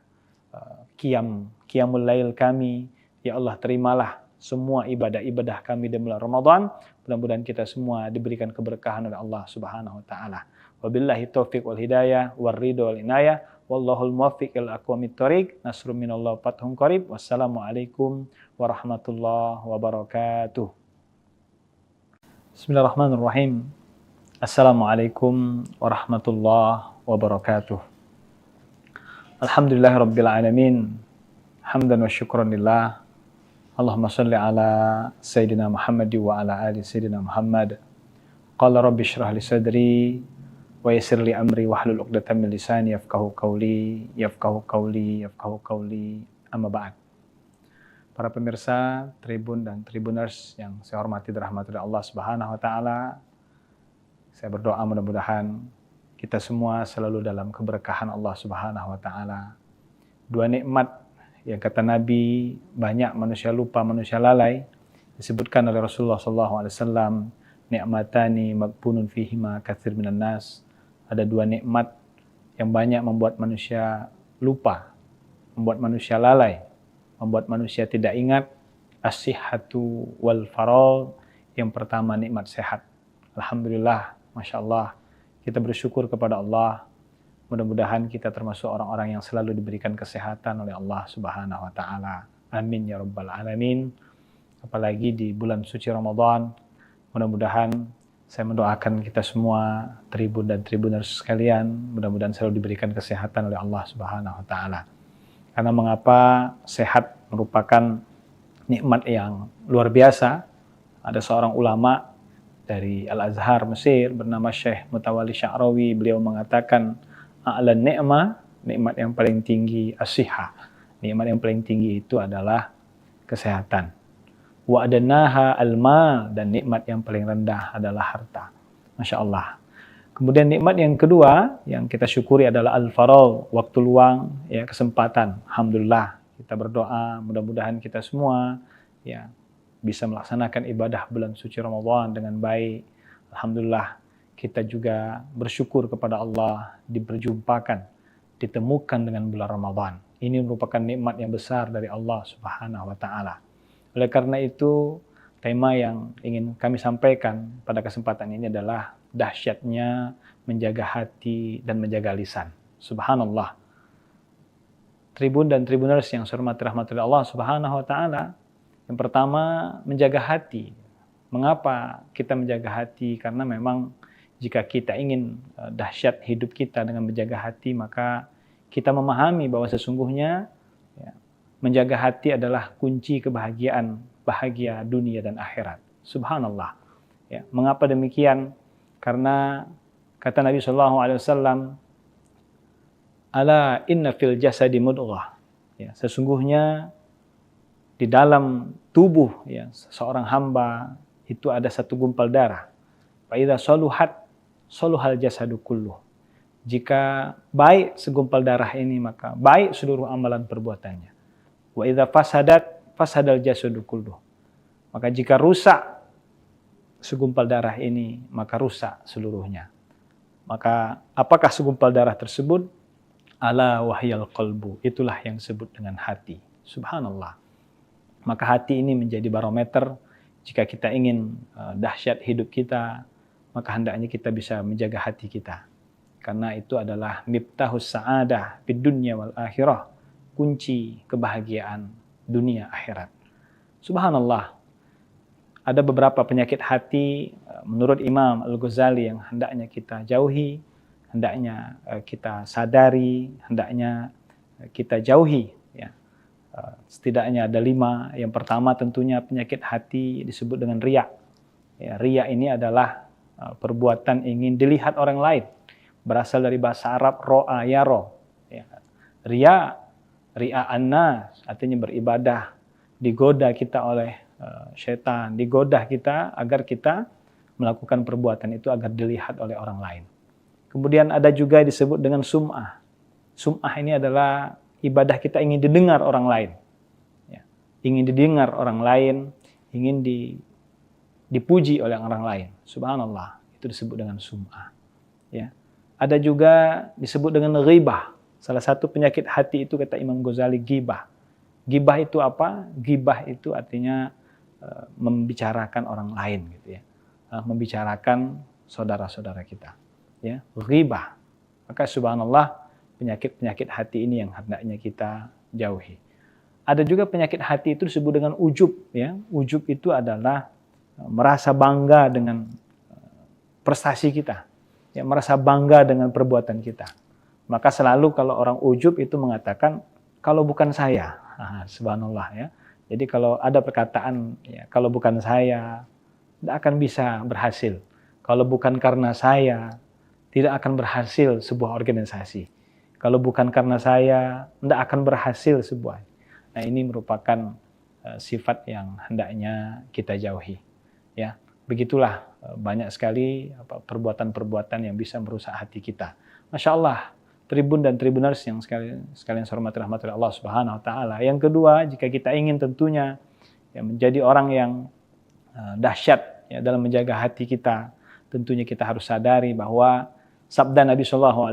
qiyamul lail kami. Ya Allah, terimalah semua ibadah-ibadah kami di bulan Ramadan. Mudah-mudahan kita semua diberikan keberkahan oleh Allah Subhanahu wa Ta'ala. Wabillahi taufiq wal hidayah wal ridho wal inayah. Wallahul muwaffiq ila aqwamit thoriq. Nasrun minallah fathun qarib. Wassalamualaikum warahmatullahi wabarakatuh. Bismillahirrahmanirrahim. Assalamualaikum warahmatullahi wabarakatuh. Alhamdulillahirabbil alamin. Hamdan wa syukran lillah. Allahumma shalli ala Sayyidina Muhammad wa ala ali Sayyidina Muhammad. Qala rabbi shrah li sadri wa yassir li amri wahlul 'uqdatam min lisani yafqahu qawli amma ba'd. Para pemirsa Tribun dan Tribuners yang saya hormati dan rahmati Allah Subhanahu wa Ta'ala, saya berdoa mudah-mudahan kita semua selalu dalam keberkahan Allah Subhanahu wa Ta'ala. 2 nikmat yang kata Nabi banyak manusia lupa, manusia lalai, disebutkan oleh Rasulullah SAW, ni'matani maghbunun fihima katsir minan nas. Ada 2 nikmat yang banyak membuat manusia lupa, membuat manusia lalai, membuat manusia tidak ingat. As-sihhatu wal faragh. Yang pertama, nikmat sehat. Alhamdulillah, Masya Allah, kita bersyukur kepada Allah. Mudah-mudahan kita termasuk orang-orang yang selalu diberikan kesehatan oleh Allah Subhanahu wa Ta'ala. Amin ya Rabbal Alamin. Apalagi di bulan suci Ramadan, mudah-mudahan saya mendoakan kita semua, Tribun dan Tribuners sekalian, mudah-mudahan selalu diberikan kesehatan oleh Allah Subhanahu wa Ta'ala. Karena mengapa sehat merupakan nikmat yang luar biasa. Ada seorang ulama dari Al-Azhar Mesir bernama Syekh Mutawalli Sya'rawi, beliau mengatakan, a'lan ni'mah, nikmat yang paling tinggi as-sihah. Nikmat yang paling tinggi itu adalah kesehatan. Wa adnaha al-mal, dan nikmat yang paling rendah adalah harta. Masya Allah. Kemudian nikmat yang kedua yang kita syukuri adalah al-faragh, waktu luang, ya, kesempatan. Alhamdulillah, kita berdoa mudah-mudahan kita semua ya bisa melaksanakan ibadah bulan suci Ramadan dengan baik. Alhamdulillah, kita juga bersyukur kepada Allah diperjumpakan, ditemukan dengan bulan Ramadan. Ini merupakan nikmat yang besar dari Allah Subhanahu wa Ta'ala. Oleh karena itu, tema yang ingin kami sampaikan pada kesempatan ini adalah dahsyatnya menjaga hati dan menjaga lisan. Subhanallah. Tribun dan Tribuners yang saya hormati rahmatullah Allah Subhanahu wa Ta'ala. Yang pertama, menjaga hati. Mengapa kita menjaga hati? Karena memang jika kita ingin dahsyat hidup kita dengan menjaga hati, maka kita memahami bahwa sesungguhnya ya, menjaga hati adalah kunci kebahagiaan, bahagia dunia dan akhirat. Subhanallah. Ya, mengapa demikian? Karena kata Nabi SAW, ala inna fil jasadi mudghah. Ya, sesungguhnya di dalam tubuh ya, seorang hamba itu ada satu gumpal darah. Fa idza saluhat saluhal jasadu kulluh. Jika baik segumpal darah ini, maka baik seluruh amalan perbuatannya. Wa idza fasadat fasadal jasadu kulluh. Maka jika rusak segumpal darah ini, maka rusak seluruhnya. Maka apakah segumpal darah tersebut? Ala wahyal qalbu. Itulah yang disebut dengan hati. Subhanallah. Maka hati ini menjadi barometer. Jika kita ingin dahsyat hidup kita, maka hendaknya kita bisa menjaga hati kita. Karena itu adalah miftahus sa'adah fid dunya wal akhirah. Kunci kebahagiaan dunia akhirat. Subhanallah. Ada beberapa penyakit hati menurut Imam Al-Ghazali yang hendaknya kita jauhi, hendaknya kita sadari, hendaknya kita jauhi. Ya. Setidaknya ada 5. Yang pertama tentunya penyakit hati disebut dengan riya. Ya, riya ini adalah perbuatan ingin dilihat orang lain. Berasal dari bahasa Arab ro'a yaro. Ya. Riya annas, artinya beribadah, digoda kita oleh syaitan, digoda kita agar kita melakukan perbuatan itu agar dilihat oleh orang lain. Kemudian ada juga disebut dengan sum'ah. Sum'ah ini adalah ibadah kita ingin didengar orang lain. Ya. Ingin didengar orang lain, ingin dipuji oleh orang lain. Subhanallah, itu disebut dengan sum'ah. Ya. Ada juga disebut dengan ghibah. Salah satu penyakit hati itu kata Imam Ghazali ghibah. Ghibah itu apa? Ghibah itu artinya membicarakan orang lain gitu ya. Membicarakan saudara-saudara kita. Ya, ghibah. Maka subhanallah, penyakit-penyakit hati ini yang hendaknya kita jauhi. Ada juga penyakit hati itu disebut dengan ujub ya. Ujub itu adalah merasa bangga dengan prestasi kita. Ya, merasa bangga dengan perbuatan kita. Maka selalu kalau orang ujub itu mengatakan kalau bukan saya. Subhanallah ya. Jadi kalau ada perkataan ya, kalau bukan saya tidak akan bisa berhasil. Kalau bukan karena saya tidak akan berhasil sebuah organisasi. Kalau bukan karena saya, tidak akan berhasil sebuah. Nah, ini merupakan sifat yang hendaknya kita jauhi. Ya, begitulah banyak sekali perbuatan-perbuatan yang bisa merusak hati kita. Masya Allah, Tribun dan Tribuners yang sekalian saya hormati rahmat Allah Subhanahu Wa Taala. Yang kedua, jika kita ingin tentunya ya, menjadi orang yang dahsyat ya, dalam menjaga hati kita, tentunya kita harus sadari bahwa sabda Nabi SAW,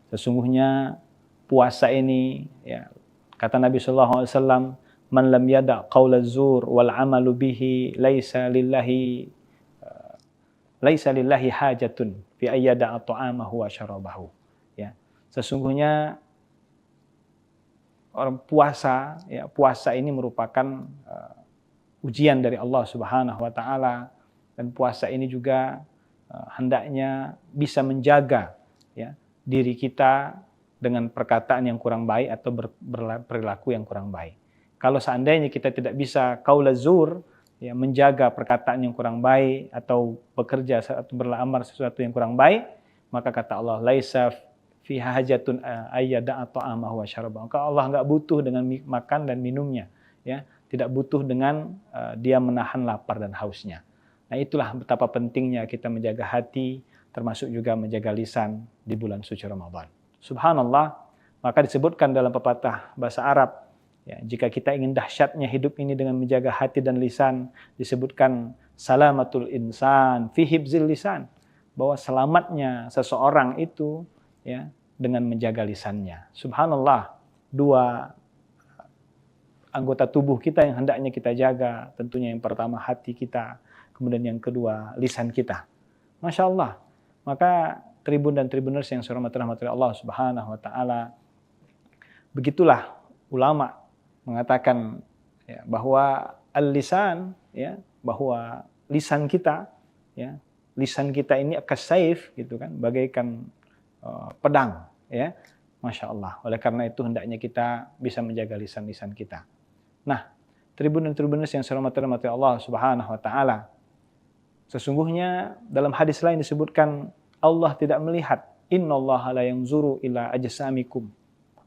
sesungguhnya puasa ini, ya, kata Nabi SAW, man lam yada' qawla zur wal amalu bihi laisa lillahi hajatun fi ayyada'a ta'amahu wa syarabahu. Ya, sesungguhnya orang puasa, ya, puasa ini merupakan ujian dari Allah Subhanahu Wa Taala, dan puasa ini juga hendaknya bisa menjaga ya, diri kita dengan perkataan yang kurang baik atau berperilaku yang kurang baik. Kalau seandainya kita tidak bisa qaula zur, ya, menjaga perkataan yang kurang baik atau bekerja atau beramal sesuatu yang kurang baik, maka kata Allah, laisa fi hajatun ayyada'a ta'amahu wa syarabahu. Maka Allah enggak butuh dengan makan dan minumnya, ya, tidak butuh dengan dia menahan lapar dan hausnya. Nah, itulah betapa pentingnya kita menjaga hati, termasuk juga menjaga lisan di bulan suci Ramadan. Subhanallah, maka disebutkan dalam pepatah bahasa Arab, ya, jika kita ingin dahsyatnya hidup ini dengan menjaga hati dan lisan, disebutkan salamatul insan fi hibzil lisan, bahwa selamatnya seseorang itu ya dengan menjaga lisannya. Subhanallah, 2 anggota tubuh kita yang hendaknya kita jaga, tentunya yang pertama hati kita, kemudian yang kedua lisan kita. Masya Allah. Maka Tribun dan Tribuners yang saya hormati Allah Subhanahu Wa Taala, begitulah ulama mengatakan ya, bahwa al-lisan, ya, bahwa lisan kita, ya, lisan kita ini kasaif gitu kan, bagaikan pedang, ya, masya Allah. Oleh karena itu hendaknya kita bisa menjaga lisan-lisan kita. Nah, Tribuners yang saya hormati Allah Subhanahu wa taala. Sesungguhnya dalam hadis lain disebutkan Allah tidak melihat, innallaha la yanzuru ila ajsamikum.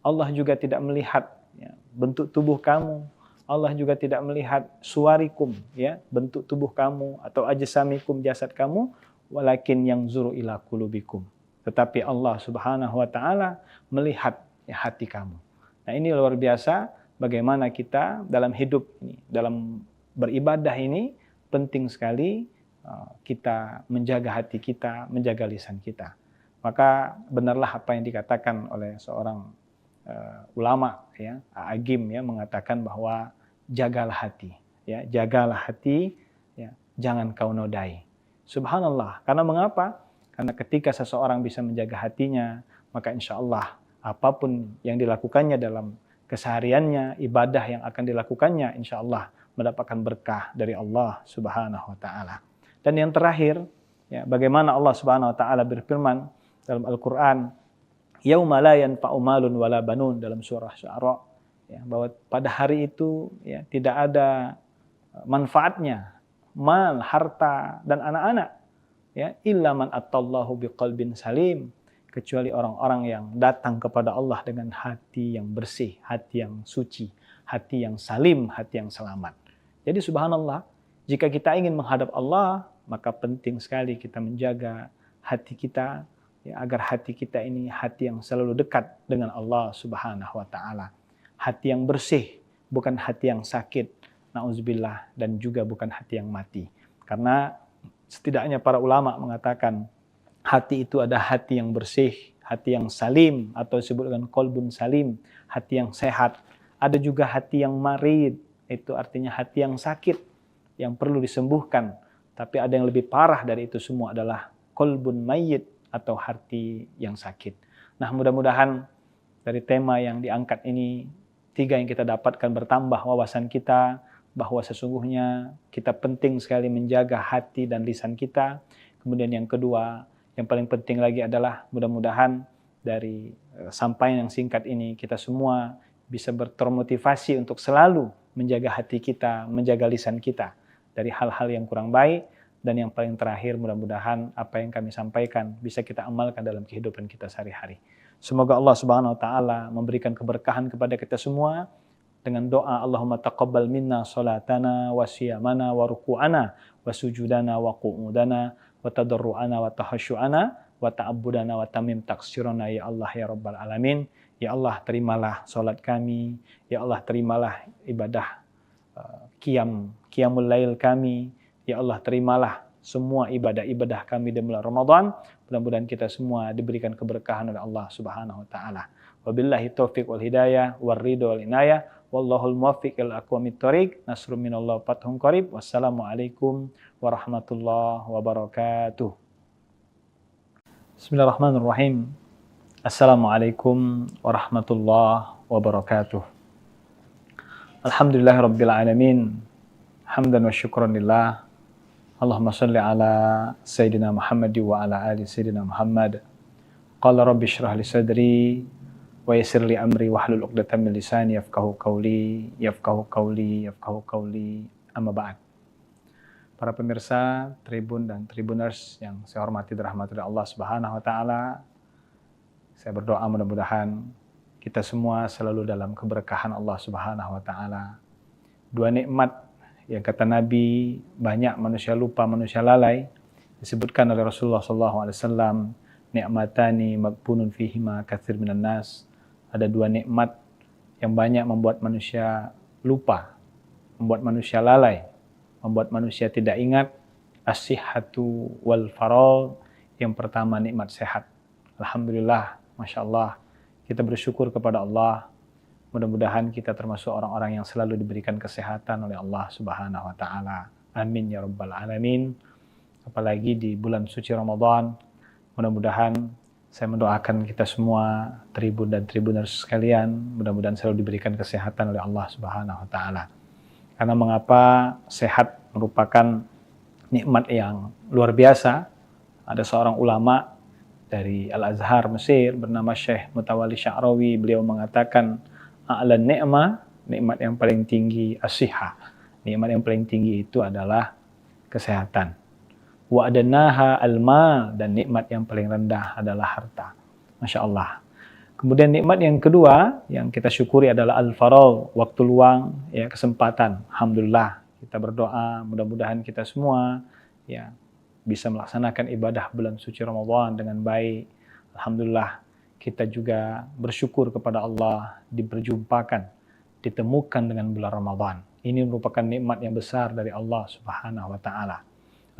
Allah juga tidak melihat, ya, bentuk tubuh kamu. Allah juga tidak melihat suwarikum, ya, bentuk tubuh kamu, atau ajsamikum, jasad kamu, walakin yanzuru ila qulubikum. Tetapi Allah Subhanahu wa taala melihat, ya, hati kamu. Nah, ini luar biasa bagaimana kita dalam hidup ini, dalam beribadah ini penting sekali kita menjaga hati kita, menjaga lisan kita. Maka benarlah apa yang dikatakan oleh seorang ulama, ya, Agim, ya, mengatakan bahwa jagalah hati, ya, jagalah hati, ya, jangan kau nodai. Subhanallah. Karena mengapa? Karena ketika seseorang bisa menjaga hatinya, maka insya Allah apapun yang dilakukannya dalam kesehariannya, ibadah yang akan dilakukannya, insya Allah mendapatkan berkah dari Allah Subhanahu wa taala. Dan yang terakhir, ya, bagaimana Allah Subhanahu wa taala berfirman dalam Al-Qur'an, yauma la yanfa'u malun wala banun, dalam surah Syu'ara, ya, bahwa pada hari itu, ya, tidak ada manfaatnya mal, harta dan anak-anak, ya, illa man attallahu biqalbin salim, kecuali orang-orang yang datang kepada Allah dengan hati yang bersih, hati yang suci, hati yang salim, hati yang selamat. Jadi subhanallah, jika kita ingin menghadap Allah, maka penting sekali kita menjaga hati kita, ya, agar hati kita ini hati yang selalu dekat dengan Allah Subhanahu wa taala. Hati yang bersih, bukan hati yang sakit, na'udzubillah, dan juga bukan hati yang mati. Karena setidaknya para ulama mengatakan hati itu ada hati yang bersih, hati yang salim, atau disebut dengan qalbun salim, hati yang sehat. Ada juga hati yang marid, itu artinya hati yang sakit, yang perlu disembuhkan. Tapi ada yang lebih parah dari itu semua adalah qalbun mayyit, atau hati yang sakit. Nah, mudah-mudahan dari tema yang diangkat ini, 3 yang kita dapatkan bertambah wawasan kita, bahwa sesungguhnya kita penting sekali menjaga hati dan lisan kita. Kemudian yang kedua, yang paling penting lagi adalah mudah-mudahan dari sampaian yang singkat ini kita semua bisa termotivasi untuk selalu menjaga hati kita, menjaga lisan kita dari hal-hal yang kurang baik. Dan yang paling terakhir, mudah-mudahan apa yang kami sampaikan bisa kita amalkan dalam kehidupan kita sehari-hari. Semoga Allah Subhanahu wa taala memberikan keberkahan kepada kita semua dengan doa Allahumma taqabbal minna salatana wa siyamana wa ruku'ana wa sujudana wa qu'udana wa tadarru'ana wa tahasyu'ana wa ta'abbudana wa tamim taqsirana, ya Allah ya Rabbal Alamin. Ya Allah, terimalah salat kami, ya Allah terimalah ibadah qiyamul lail kami, ya Allah terimalah semua ibadah-ibadah kami di bulan Ramadan. Mudah-mudahan kita semua diberikan keberkahan oleh Allah Subhanahu wa taala. Wabillahi taufiq wal hidayah war ridho wal inayah. Wallahul muwaffiq ila aqwamit thoriq. Nasrun minallah fathun qarib. Wassalamualaikum warahmatullahi wabarakatuh. Bismillahirrahmanirrahim. Assalamualaikum warahmatullahi wabarakatuh. Alhamdulillahirabbil alamin. Hamdan wa syukran lillah. Allahumma shalli ala Sayyidina Muhammad wa ala ali Sayyidina Muhammad. Qala rabbi shrah li sadri wa yassir li amri wahlul 'uqdatam min lisani yafqahu qawli amma ba'd. Para pemirsa Tribun dan Tribuners yang saya hormati dan rahmati Allah Subhanahu wa taala, saya berdoa mudah-mudahan kita semua selalu dalam keberkahan Allah Subhanahu wa taala. 2 nikmat yang kata Nabi banyak manusia lupa, manusia lalai, disebutkan oleh Rasulullah SAW, ni'matani maghbunun fihima katsir minan nas. Ada 2 nikmat yang banyak membuat manusia lupa, membuat manusia lalai, membuat manusia tidak ingat. As-sihhatu wal faragh. Yang pertama nikmat sehat. Alhamdulillah, Masya Allah, kita bersyukur kepada Allah. Mudah-mudahan kita termasuk orang-orang yang selalu diberikan kesehatan oleh Allah Subhanahu wa taala. Amin ya Rabbal Alamin. Apalagi di bulan suci Ramadan, mudah-mudahan saya mendoakan kita semua, Tribun dan Tribuners sekalian, mudah-mudahan selalu diberikan kesehatan oleh Allah Subhanahu wa taala. Karena mengapa sehat merupakan nikmat yang luar biasa. Ada seorang ulama dari Al-Azhar Mesir bernama Syekh Mutawalli Sya'rawi, beliau mengatakan a'lan ni'mah, nikmat yang paling tinggi as-sihah. Nikmat yang paling tinggi itu adalah kesehatan. Wa adnaha al-mal, dan nikmat yang paling rendah adalah harta. Masya Allah. Kemudian nikmat yang kedua yang kita syukuri adalah al-faragh, waktu luang, ya, kesempatan. Alhamdulillah, kita berdoa mudah-mudahan kita semua ya bisa melaksanakan ibadah bulan suci Ramadan dengan baik. Alhamdulillah, kita juga bersyukur kepada Allah diperjumpakan, ditemukan dengan bulan Ramadan. Ini merupakan nikmat yang besar dari Allah Subhanahu wa taala.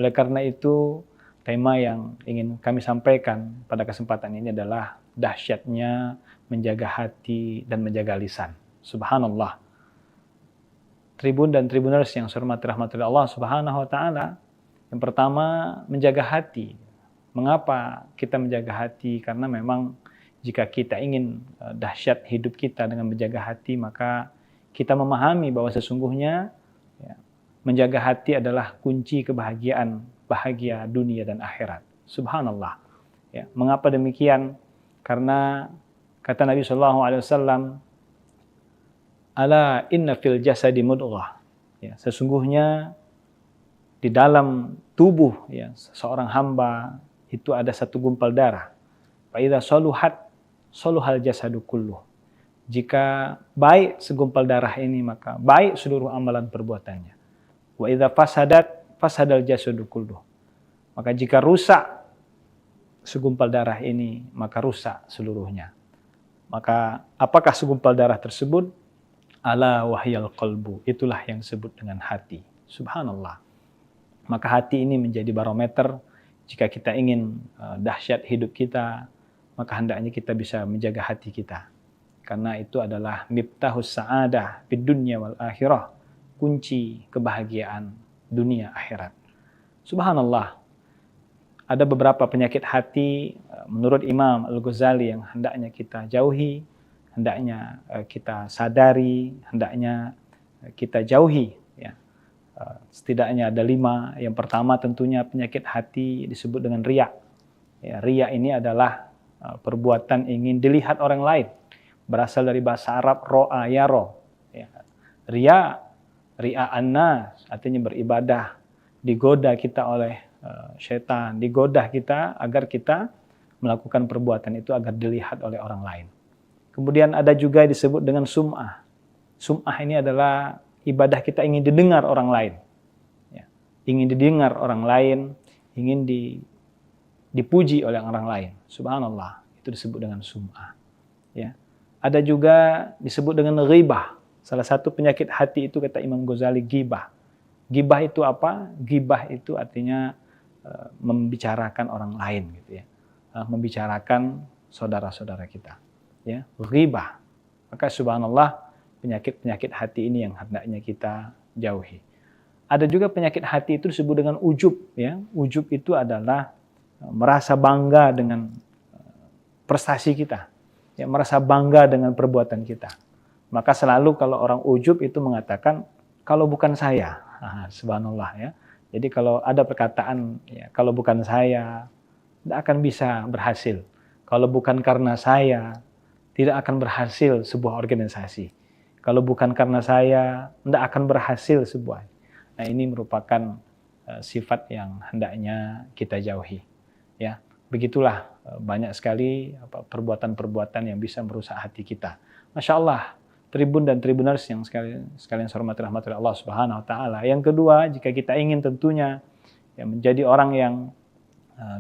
Oleh karena itu, tema yang ingin kami sampaikan pada kesempatan ini adalah dahsyatnya menjaga hati dan menjaga lisan. Subhanallah. Tribun dan tribuners yang saya hormati rahmatullah Allah Subhanahu wa taala. Yang pertama, menjaga hati. Mengapa kita menjaga hati? Karena memang jika kita ingin dahsyat hidup kita dengan menjaga hati, maka kita memahami bahwa sesungguhnya ya, menjaga hati adalah kunci kebahagiaan, bahagia dunia dan akhirat. Subhanallah. Ya, mengapa demikian? Karena kata Nabi SAW, ala inna fil jasadi mudghah. Ya, sesungguhnya di dalam tubuh ya seorang hamba itu ada satu gumpal darah. Fa idza saluhat saluhal jasadu kulluh. Jika baik segumpal darah ini, maka baik seluruh amalan perbuatannya. Wa idza fasadat fasadal jasadu kulluh. Maka jika rusak segumpal darah ini, maka rusak seluruhnya. Maka apakah segumpal darah tersebut? Ala wahyal qalbu. Itulah yang disebut dengan hati. Subhanallah. Maka hati ini menjadi barometer. Jika kita ingin dahsyat hidup kita, maka hendaknya kita bisa menjaga hati kita. Karena itu adalah miftahus sa'adah fid dunya wal akhirah. Kunci kebahagiaan dunia akhirat. Subhanallah. Ada beberapa penyakit hati menurut Imam Al-Ghazali yang hendaknya kita jauhi, hendaknya kita sadari, hendaknya kita jauhi. Ya. Setidaknya ada 5. Yang pertama tentunya penyakit hati disebut dengan riya. Ya, riya ini adalah perbuatan ingin dilihat orang lain. Berasal dari bahasa Arab ro'a yaro. Ya. Riya, ria'an nas, artinya beribadah, digoda kita oleh syaitan, digoda kita agar kita melakukan perbuatan itu agar dilihat oleh orang lain. Kemudian ada juga disebut dengan sum'ah. Sum'ah ini adalah ibadah kita ingin didengar orang lain. Ya. Ingin didengar orang lain, ingin dipuji oleh orang lain. Subhanallah, itu disebut dengan sum'ah. Ya. Ada juga disebut dengan ghibah. Salah satu penyakit hati itu kata Imam Ghazali ghibah. Ghibah itu apa? Ghibah itu artinya membicarakan orang lain gitu ya. Membicarakan saudara-saudara kita. Ya, ghibah. Maka subhanallah, penyakit-penyakit hati ini yang hendaknya kita jauhi. Ada juga penyakit hati itu disebut dengan ujub ya. Ujub itu adalah merasa bangga dengan prestasi kita. Ya, merasa bangga dengan perbuatan kita. Maka selalu kalau orang ujub itu mengatakan kalau bukan saya. Subhanallah ya. Jadi kalau ada perkataan, ya, kalau bukan saya, tidak akan bisa berhasil. Kalau bukan karena saya, tidak akan berhasil sebuah organisasi. Kalau bukan karena saya, tidak akan berhasil sebuah. Nah, ini merupakan sifat yang hendaknya kita jauhi. Ya, begitulah banyak sekali perbuatan-perbuatan yang bisa merusak hati kita. Masya Allah. Tribun dan tribuners yang sekalian saya hormati rahmatullah Allah Subhanahu wa taala. Yang kedua, jika kita ingin tentunya ya, menjadi orang yang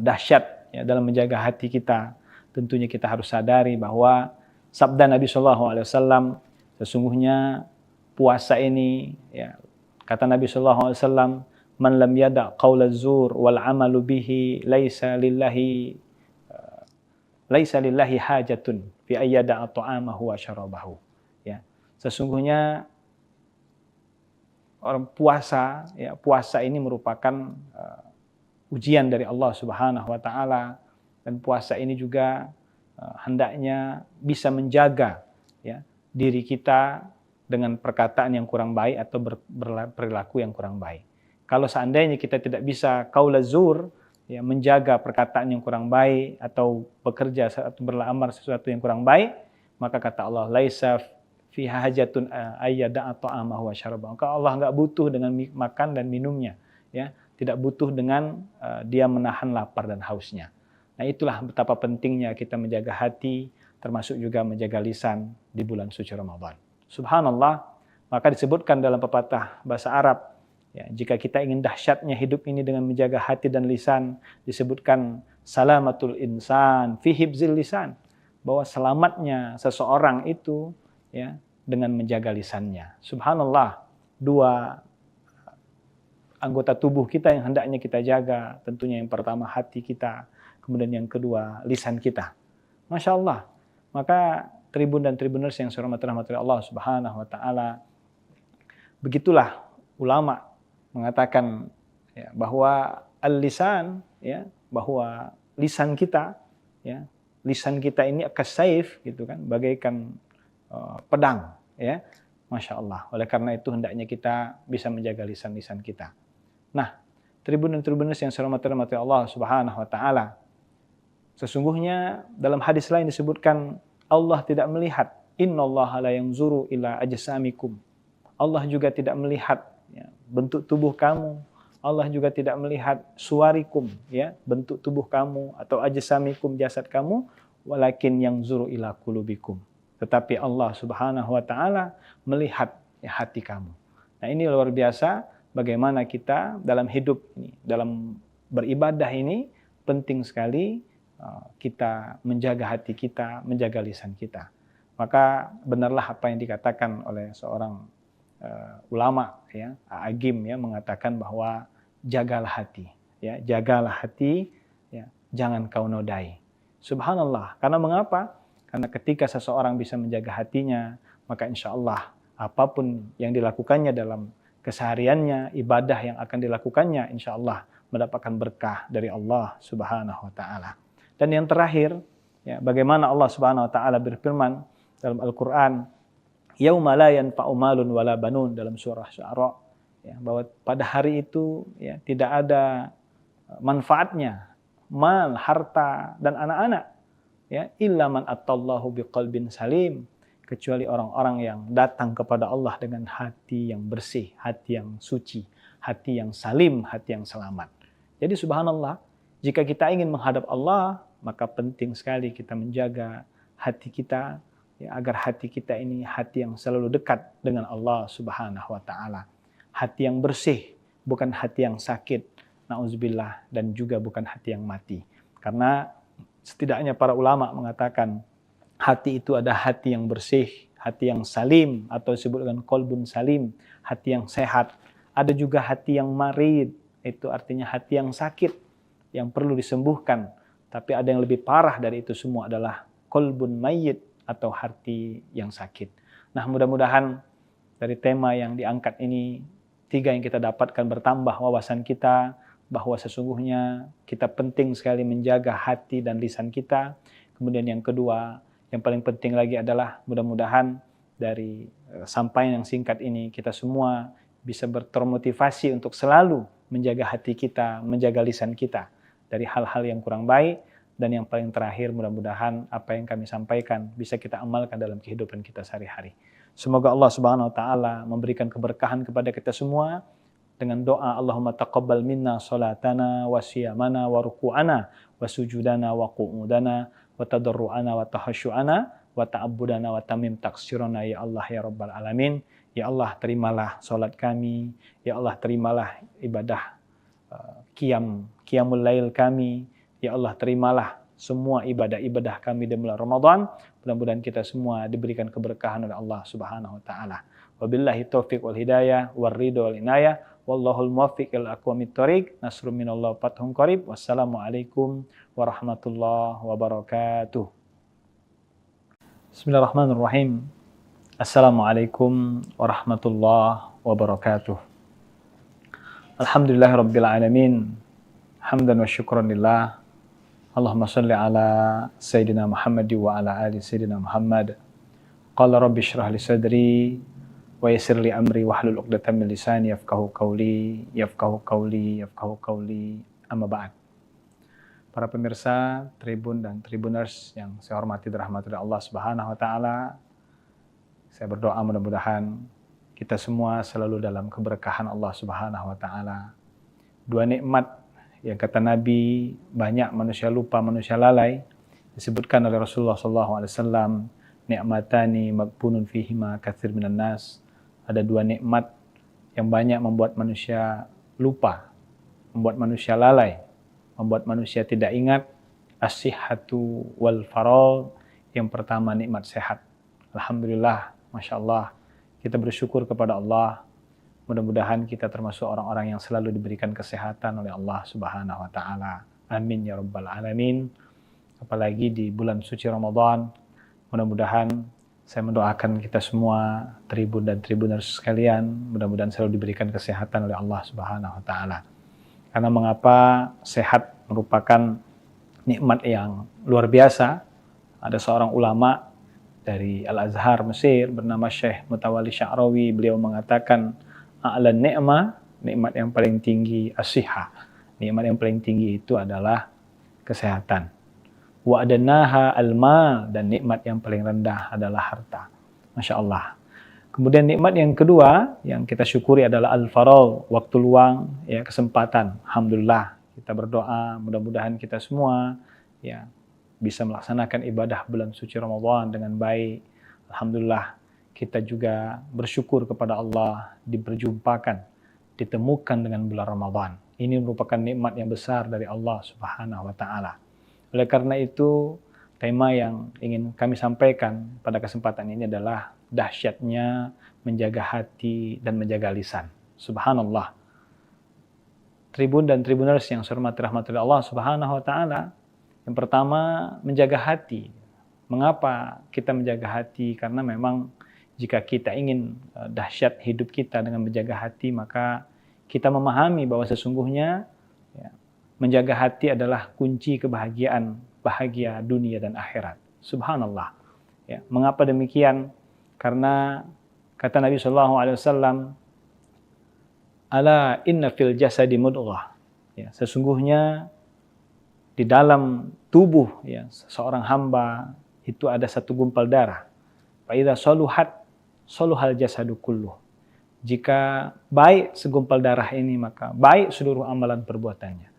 dahsyat ya, dalam menjaga hati kita, tentunya kita harus sadari bahwa sabda Nabi SAW, sesungguhnya puasa ini ya, kata Nabi SAW, man lam yada' qaula zur wal amalu bihi laisa lillahi hajatun fi ayyada'a ta'amahu wa syarabahu. Sesungguhnya orang puasa, ya, puasa ini merupakan ujian dari Allah Subhanahu wa taala, dan puasa ini juga hendaknya bisa menjaga ya, diri kita dengan perkataan yang kurang baik atau perilaku yang kurang baik. Kalau seandainya kita tidak bisa qaul zur, ya, menjaga perkataan yang kurang baik atau bekerja atau beramal sesuatu yang kurang baik, maka kata Allah, laisa fi hajatun ayyada'a ta'amahu wa syarabahu. Maka Allah enggak butuh dengan makan dan minumnya, ya. Tidak butuh dengan dia menahan lapar dan hausnya. Nah, itulah betapa pentingnya kita menjaga hati, termasuk juga menjaga lisan di bulan suci Ramadan. Subhanallah, maka disebutkan dalam pepatah bahasa Arab, ya, jika kita ingin dahsyatnya hidup ini dengan menjaga hati dan lisan, disebutkan salamatul insan fi hibzil lisan, bahwa selamatnya seseorang itu, ya, dengan menjaga lisannya. Subhanallah, dua anggota tubuh kita yang hendaknya kita jaga, tentunya yang pertama hati kita, kemudian yang kedua lisan kita. Masya Allah. Maka Tribun dan Tribuners yang saya hormati Allah Subhanahu wa taala, begitulah ulama mengatakan, ya, bahwa al-lisan, ya, bahwa lisan kita, ya, lisan kita ini kasaif, gitu kan, bagaikan pedang, ya. Masya Allah. Oleh karena itu hendaknya kita bisa menjaga lisan-lisan kita. Nah, Tribun dan Tribuners yang saya hormati Allah Subhanahu wa taala, sesungguhnya dalam hadis lain disebutkan Allah tidak melihat, innallaha la yanzuru ila ajsamikum. Allah juga tidak melihat, ya, bentuk tubuh kamu. Allah juga tidak melihat suwarikum, ya, bentuk tubuh kamu, atau ajsamikum, jasad kamu, walakin yanzuru ila qulubikum. Tetapi Allah Subhanahu wa taala melihat, ya, hati kamu. Nah, ini luar biasa bagaimana kita dalam hidup ini, dalam beribadah ini penting sekali kita menjaga hati kita, menjaga lisan kita. Maka benarlah apa yang dikatakan oleh seorang ulama, ya, Agim, ya, mengatakan bahwa jagalah hati, ya, jagalah hati, ya, jangan kau nodai. Subhanallah. Karena mengapa? Karena ketika seseorang bisa menjaga hatinya, maka insya Allah apapun yang dilakukannya dalam kesehariannya, ibadah yang akan dilakukannya, insya Allah mendapatkan berkah dari Allah Subhanahu wa taala. Dan yang terakhir, ya, bagaimana Allah Subhanahu wa taala berfirman dalam Al-Qur'an, yauma la yanfa'u malun wala banun, dalam surah Syu'ara, ya, bahwa pada hari itu, ya, tidak ada manfaatnya mal, harta dan anak-anak, ya, illa man atallahu biqalbin salim, kecuali orang-orang yang datang kepada Allah dengan hati yang bersih, hati yang suci, hati yang salim, hati yang selamat. Jadi subhanallah, jika kita ingin menghadap Allah, maka penting sekali kita menjaga hati kita, ya, agar hati kita ini hati yang selalu dekat dengan Allah Subhanahu wa taala. Hati yang bersih, bukan hati yang sakit, na'udzubillah, dan juga bukan hati yang mati. Karena setidaknya para ulama mengatakan hati itu ada hati yang bersih, hati yang salim, atau disebut dengan qalbun salim, hati yang sehat. Ada juga hati yang marid, itu artinya hati yang sakit, yang perlu disembuhkan. Tapi ada yang lebih parah dari itu semua adalah qalbun mayyit, atau hati yang sakit. Nah, mudah-mudahan dari tema yang diangkat ini, 3 yang kita dapatkan bertambah wawasan kita, bahwa sesungguhnya kita penting sekali menjaga hati dan lisan kita. Kemudian yang kedua, yang paling penting lagi adalah mudah-mudahan dari sampaian yang singkat ini kita semua bisa termotivasi untuk selalu menjaga hati kita, menjaga lisan kita dari hal-hal yang kurang baik. Dan yang paling terakhir, mudah-mudahan apa yang kami sampaikan bisa kita amalkan dalam kehidupan kita sehari-hari. Semoga Allah Subhanahu wa taala memberikan keberkahan kepada kita semua dengan doa Allahumma taqabbal minna salatana wa siyamana wa ruku'ana wa sujudana wa qu'udana wa tadarru'ana wa tahasyu'ana wa ta'abbudana wa tamim taqsirana, ya Allah ya Rabbal Alamin. Ya Allah, terimalah salat kami, ya Allah terimalah ibadah qiyamul lail kami, ya Allah terimalah semua ibadah-ibadah kami di bulan Ramadan. Mudah-mudahan kita semua diberikan keberkahan oleh Allah Subhanahu wa taala. Wabillahi taufiq wal hidayah war ridho wal inayah. Wallahul muwaffiq ila aqwamit thoriq. Nasrun minallah fathun qarib. Wassalamualaikum warahmatullahi wabarakatuh. Bismillahirrahmanirrahim. Assalamualaikum warahmatullahi wabarakatuh. Alhamdulillahirabbil alamin. Hamdan wa syukran lillah. Allahumma salli ala Sayyidina Muhammad wa ala ali Sayyidina Muhammad. Qala rabbi shrah li sadri wa wa yassir li amri wahlul 'uqdatam min lisani yafqahu qawli. Amma ba'd. Para pemirsa Tribun dan Tribuners yang saya hormati dan rahmati Allah Subhanahu wa taala. Saya berdoa mudah-mudahan kita semua selalu dalam keberkahan Allah Subhanahu wa taala. Dua nikmat yang kata Nabi banyak manusia lupa, manusia lalai, disebutkan oleh Rasulullah SAW, ni'matani maghbunun fihima katsir minan nas. Ada dua nikmat yang banyak membuat manusia lupa, membuat manusia lalai, membuat manusia tidak ingat. As-sihhatu wal faragh. Yang pertama nikmat sehat. Alhamdulillah, Masya Allah, kita bersyukur kepada Allah. Mudah-mudahan kita termasuk orang-orang yang selalu diberikan kesehatan oleh Allah Subhanahu wa taala. Amin ya rabbal alamin. Apalagi di bulan suci Ramadan, mudah-mudahan saya mendoakan kita semua, Tribun dan Tribuners sekalian, mudah-mudahan selalu diberikan kesehatan oleh Allah Subhanahu wa taala. Karena mengapa sehat merupakan nikmat yang luar biasa. Ada seorang ulama dari Al-Azhar Mesir bernama Syekh Mutawalli Sya'rawi, beliau mengatakan a'lan ni'mah, nikmat yang paling tinggi as-sihah. Nikmat yang paling tinggi itu adalah kesehatan. Wa adnaha al-mal, dan nikmat yang paling rendah adalah harta. Masya Allah. Kemudian nikmat yang kedua yang kita syukuri adalah al-faragh, waktu luang, ya, kesempatan. Alhamdulillah, kita berdoa mudah-mudahan kita semua ya bisa melaksanakan ibadah bulan suci Ramadan dengan baik. Alhamdulillah, kita juga bersyukur kepada Allah diperjumpakan, ditemukan dengan bulan Ramadan. Ini merupakan nikmat yang besar dari Allah Subhanahu wa taala. Oleh karena itu, tema yang ingin kami sampaikan pada kesempatan ini adalah dahsyatnya menjaga hati dan menjaga lisan. Subhanallah. Tribun dan Tribuners yang saya hormati rahmatullah Allah Subhanahu wa taala. Yang pertama, menjaga hati. Mengapa kita menjaga hati? Karena memang jika kita ingin dahsyat hidup kita dengan menjaga hati, maka kita memahami bahwa sesungguhnya ya, menjaga hati adalah kunci kebahagiaan, bahagia dunia dan akhirat. Subhanallah. Ya, mengapa demikian? Karena kata Nabi SAW, ala inna fil jasadi mudghah. Ya, sesungguhnya di dalam tubuh ya, seorang hamba itu ada satu gumpal darah. Fa idza saluhat saluhal jasadu kulluh. Jika baik segumpal darah ini, maka baik seluruh amalan perbuatannya.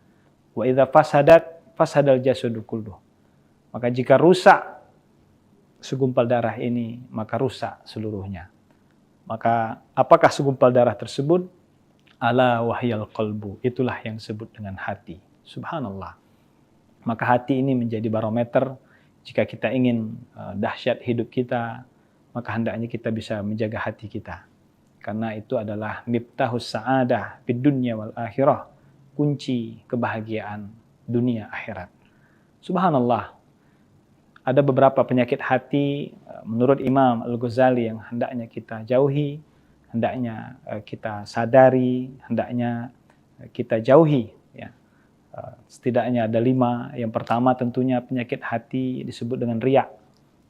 Wa idza fasadat fasadal jasadu kulluh. Maka jika rusak segumpal darah ini, maka rusak seluruhnya. Maka apakah segumpal darah tersebut? Ala wahyal qalbu. Itulah yang disebut dengan hati. Subhanallah. Maka hati ini menjadi barometer. Jika kita ingin dahsyat hidup kita, maka hendaknya kita bisa menjaga hati kita. Karena itu adalah miftahus sa'adah fid dunya wal akhirah. Kunci kebahagiaan dunia akhirat. Subhanallah. Ada beberapa penyakit hati menurut Imam Al-Ghazali yang hendaknya kita jauhi, hendaknya kita sadari, hendaknya kita jauhi. Ya. Setidaknya ada 5. Yang pertama tentunya penyakit hati disebut dengan riya.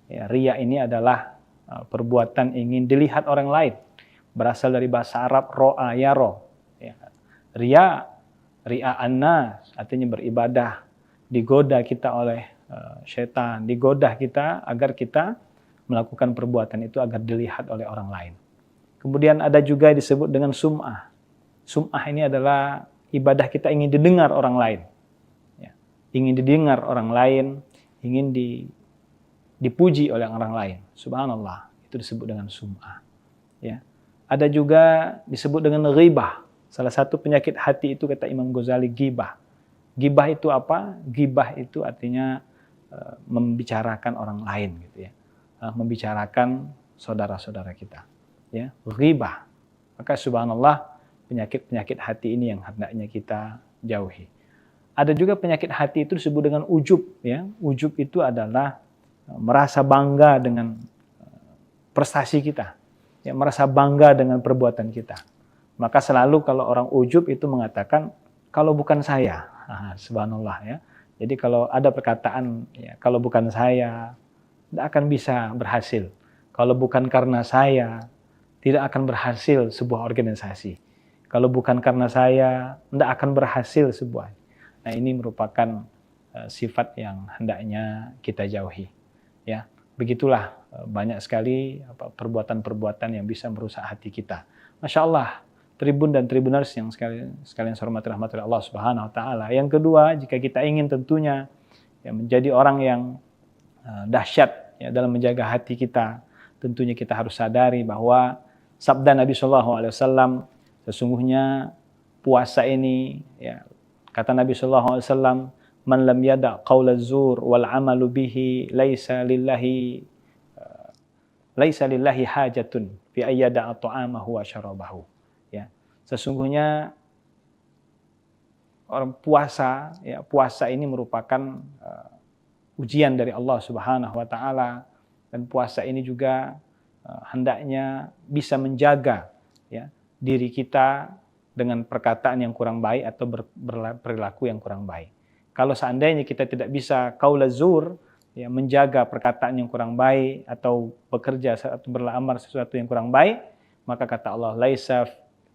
Ya, riya ini adalah perbuatan ingin dilihat orang lain. Berasal dari bahasa Arab ro'a yaro. Ya. Riya annas, artinya beribadah, digoda kita oleh syaitan, digoda kita agar kita melakukan perbuatan itu agar dilihat oleh orang lain. Kemudian ada juga disebut dengan sum'ah. Sum'ah ini adalah ibadah kita ingin didengar orang lain. Ya. Ingin didengar orang lain, ingin dipuji oleh orang lain. Subhanallah, itu disebut dengan sum'ah. Ya. Ada juga disebut dengan ghibah. Salah satu penyakit hati itu kata Imam Ghazali ghibah. Ghibah itu apa? Ghibah itu artinya membicarakan orang lain gitu ya. Membicarakan saudara-saudara kita. Ya, ghibah. Maka subhanallah, penyakit-penyakit hati ini yang hendaknya kita jauhi. Ada juga penyakit hati itu disebut dengan ujub ya. Ujub itu adalah merasa bangga dengan prestasi kita. Ya, merasa bangga dengan perbuatan kita. Maka selalu kalau orang ujub itu mengatakan kalau bukan saya. Subhanallah ya. Jadi kalau ada perkataan ya, kalau bukan saya tidak akan bisa berhasil. Kalau bukan karena saya tidak akan berhasil sebuah organisasi. Kalau bukan karena saya, tidak akan berhasil sebuah. Nah, ini merupakan sifat yang hendaknya kita jauhi. Ya, begitulah banyak sekali perbuatan-perbuatan yang bisa merusak hati kita. Masya Allah, Tribun dan Tribuners yang sekalian saya hormati rahmatillah Allah Subhanahu Wa Taala. Yang kedua, jika kita ingin tentunya ya, menjadi orang yang dahsyat ya, dalam menjaga hati kita, tentunya kita harus sadari bahwa sabda Nabi Shallallahu Alaihi Wasallam, sesungguhnya puasa ini, ya, kata Nabi Shallallahu Alaihi Wasallam, man lam yada qaula zur wal amalu bihi laisa lillahi hajatun fi ayyada ta'amahu wa syarabahu. Ya, sesungguhnya orang puasa, ya, puasa ini merupakan ujian dari Allah Subhanahu Wa Taala, dan puasa ini juga hendaknya bisa menjaga ya, diri kita dengan perkataan yang kurang baik atau berperilaku yang kurang baik. Kalau seandainya kita tidak bisa qaula zur, ya, menjaga perkataan yang kurang baik atau bekerja atau beramal sesuatu yang kurang baik, maka kata Allah, laisa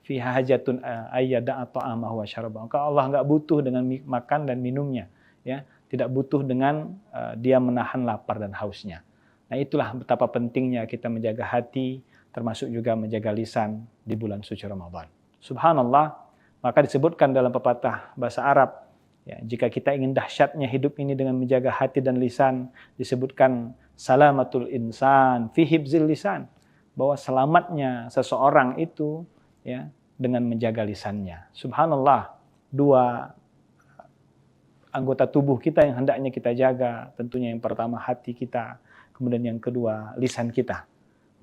fi hajatun ayyada ta'amahu wa syarabahu. Maka Allah enggak butuh dengan makan dan minumnya, ya, tidak butuh dengan dia menahan lapar dan hausnya. Nah, itulah betapa pentingnya kita menjaga hati, termasuk juga menjaga lisan di bulan suci Ramadan. Subhanallah, maka disebutkan dalam pepatah bahasa Arab, ya, jika kita ingin dahsyatnya hidup ini dengan menjaga hati dan lisan, disebutkan salamatul insan fi hibzil lisan, bahwa selamatnya seseorang itu ya dengan menjaga lisannya. Subhanallah, dua anggota tubuh kita yang hendaknya kita jaga, tentunya yang pertama hati kita, kemudian yang kedua lisan kita.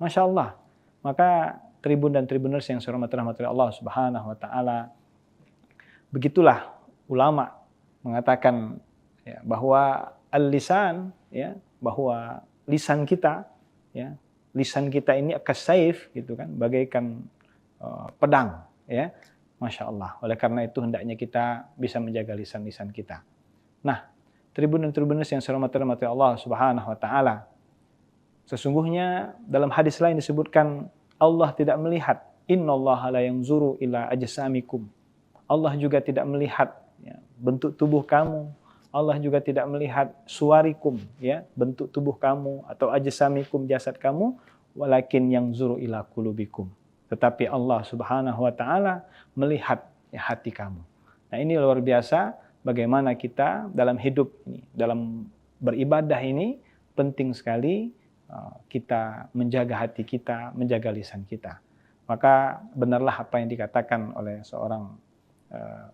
Masya Allah. Maka Tribun dan Tribuners yang saya hormati Allah Subhanahu Wa Taala, begitulah ulama mengatakan ya, bahwa al-lisan, ya, bahwa lisan kita, ya, lisan kita ini kasaif gitu kan, bagaikan pedang, ya. Masya Allah. Oleh karena itu hendaknya kita bisa menjaga lisan-lisan kita. Nah, Tribun dan Tribuners yang saya hormati Allah Subhanahu Wa Taala, sesungguhnya dalam hadis lain disebutkan Allah tidak melihat, innallaha la yanzuru ila ajsamikum. Allah juga tidak melihat ya, bentuk tubuh kamu. Allah juga tidak melihat suwarikum, ya, bentuk tubuh kamu, atau ajsamikum, jasad kamu, walakin yanzuru ila qulubikum. Tetapi Allah Subhanahu Wa Taala melihat ya, hati kamu. Nah, ini luar biasa bagaimana kita dalam hidup ini, dalam beribadah ini penting sekali kita menjaga hati kita, menjaga lisan kita. Maka benarlah apa yang dikatakan oleh seorang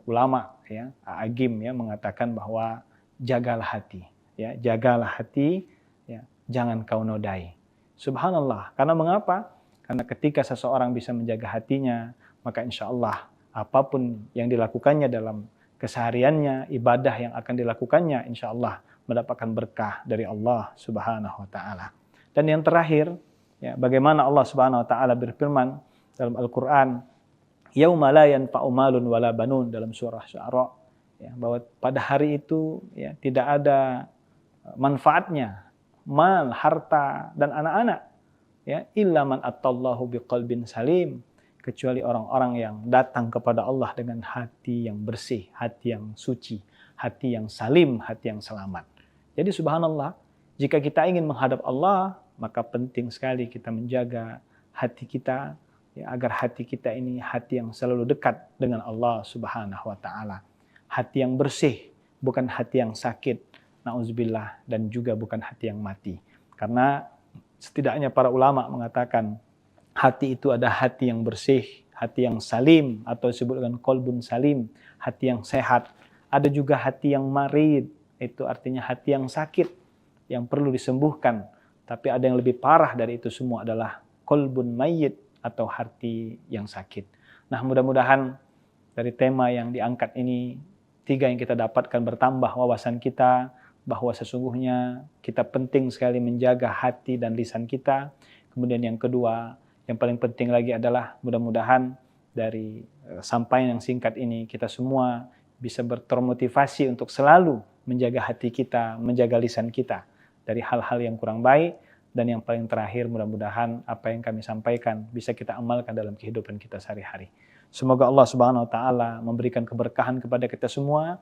ulama, ya, Agim, ya, mengatakan bahwa jagalah hati, ya, jagalah hati, ya, jangan kau nodai. Subhanallah. Karena mengapa? Karena ketika seseorang bisa menjaga hatinya, maka insya Allah apapun yang dilakukannya dalam kesehariannya, ibadah yang akan dilakukannya, insya Allah mendapatkan berkah dari Allah Subhanahu Wa Taala. Dan yang terakhir, ya, bagaimana Allah Subhanahu Wa Taala berfirman dalam Al-Quran, yauma la yanfa'u malun wala banun, dalam surah Syu'ara, ya, bahwa pada hari itu ya, tidak ada manfaatnya mal, harta dan anak-anak, ya, illa man attallahu biqalbin salim, kecuali orang-orang yang datang kepada Allah dengan hati yang bersih, hati yang suci, hati yang salim, hati yang selamat. Jadi subhanallah, jika kita ingin menghadap Allah, maka penting sekali kita menjaga hati kita, ya, agar hati kita ini hati yang selalu dekat dengan Allah Subhanahu Wa Taala. Hati yang bersih, bukan hati yang sakit, na'udzubillah, dan juga bukan hati yang mati. Karena setidaknya para ulama mengatakan hati itu ada hati yang bersih, hati yang salim, atau disebut dengan qalbun salim, hati yang sehat. Ada juga hati yang marid, itu artinya hati yang sakit, yang perlu disembuhkan. Tapi ada yang lebih parah dari itu semua adalah qalbun mayyit, atau hati yang sakit. Nah, mudah-mudahan dari tema yang diangkat ini, 3 yang kita dapatkan bertambah wawasan kita, bahwa sesungguhnya kita penting sekali menjaga hati dan lisan kita. Kemudian yang kedua, yang paling penting lagi adalah mudah-mudahan dari sampaian yang singkat ini, kita semua bisa termotivasi untuk selalu menjaga hati kita, menjaga lisan kita dari hal-hal yang kurang baik, Dan yang paling terakhir, mudah-mudahan apa yang kami sampaikan bisa kita amalkan dalam kehidupan kita sehari-hari. Semoga Allah Subhanahu wa taala memberikan keberkahan kepada kita semua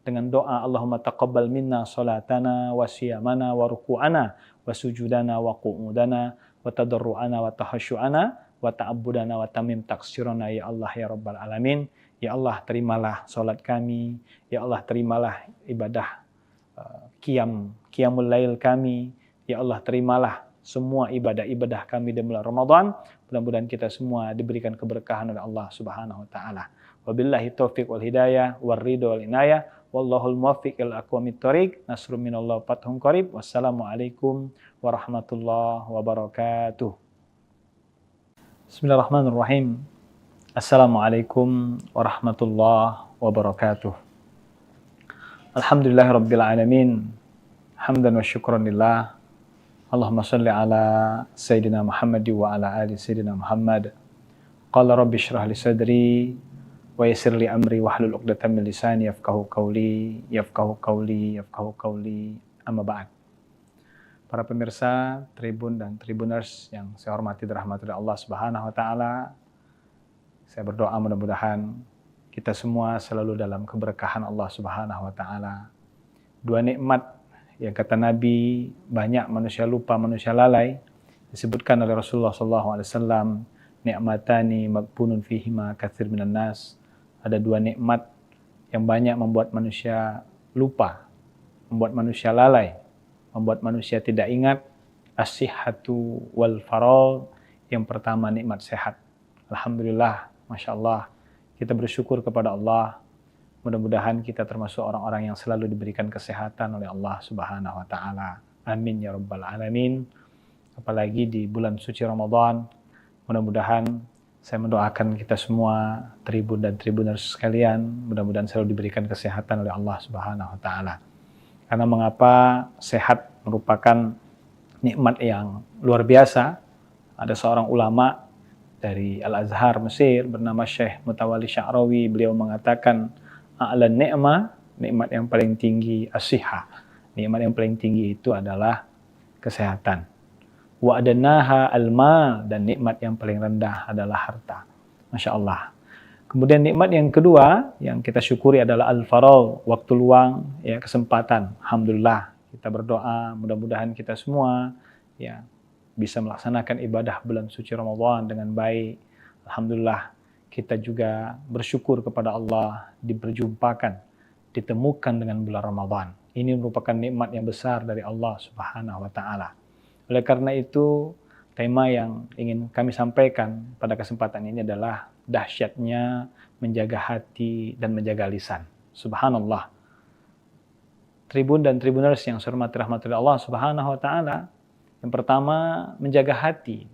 dengan doa Allahumma taqabbal minna salatana wa siyamana wa ruku'ana wa sujudana wa qu'udana wa tadarru'ana wa tahasyu'ana wa ta'abbudana wa tamim taksirana ya Allah ya Rabbal Alamin. Ya Allah, terimalah salat kami. Ya Allah, terimalah ibadah qiyamul lail kami. Ya Allah, terimalah semua ibadah-ibadah kami di bulan Ramadan. Mudah-mudahan kita semua diberikan keberkahan oleh Allah Subhanahu wa taala. Wabillahi taufiq wal hidayah war ridho wal inayah. Wallahul muwaffiq ila aqwamit thoriq. Nasrun minallah fathun qarib. Wassalamualaikum warahmatullahi wabarakatuh. Bismillahirrahmanirrahim. Assalamualaikum warahmatullahi wabarakatuh. Alhamdulillahirabbil alamin. Hamdan wa syukran lillah. Allahumma shalli ala sayyidina Muhammad wa ala ali sayyidina Muhammad. Qala rabbi shrah li sadri wa yassir li amri wahlul 'uqdatam min lisani yafqahu qawli amma ba'd. Para pemirsa Tribun dan Tribuners yang saya hormati dan rahmati Allah Subhanahu wa taala, saya berdoa mudah-mudahan kita semua selalu dalam keberkahan Allah Subhanahu wa taala. Dua nikmat yang kata Nabi banyak manusia lupa, manusia lalai, disebutkan oleh Rasulullah SAW, ni'matani maghbunun fihima katsir minan nas. Ada dua nikmat yang banyak membuat manusia lupa, membuat manusia lalai, membuat manusia tidak ingat. As-sihhatu wal faragh. Yang pertama nikmat sehat. Alhamdulillah, Masya Allah, kita bersyukur kepada Allah. Mudah-mudahan kita termasuk orang-orang yang selalu diberikan kesehatan oleh Allah Subhanahu wa taala. Amin ya Rabbal Alamin. Apalagi di bulan suci Ramadan, mudah-mudahan saya mendoakan kita semua, Tribun dan Tribuners sekalian, mudah-mudahan selalu diberikan kesehatan oleh Allah Subhanahu wa taala. Karena mengapa sehat merupakan nikmat yang luar biasa. Ada seorang ulama dari Al-Azhar Mesir bernama Syekh Mutawalli Sya'rawi, beliau mengatakan a'la ni'mah, nikmat yang paling tinggi as-sihah. Nikmat yang paling tinggi itu adalah kesehatan. Wa adnaha al-mal, dan nikmat yang paling rendah adalah harta. Masya Allah. Kemudian nikmat yang kedua yang kita syukuri adalah al-faragh, waktu luang, ya, kesempatan. Alhamdulillah, kita berdoa mudah-mudahan kita semua ya bisa melaksanakan ibadah bulan suci Ramadan dengan baik. Alhamdulillah, kita juga bersyukur kepada Allah diperjumpakan, ditemukan dengan bulan Ramadan. Ini merupakan nikmat yang besar dari Allah Subhanahu wa taala. Oleh karena itu, tema yang ingin kami sampaikan pada kesempatan ini adalah dahsyatnya menjaga hati dan menjaga lisan. Subhanallah. Tribun dan Tribuners yang saya hormati rahmatullah Allah Subhanahu wa taala. Yang pertama, menjaga hati.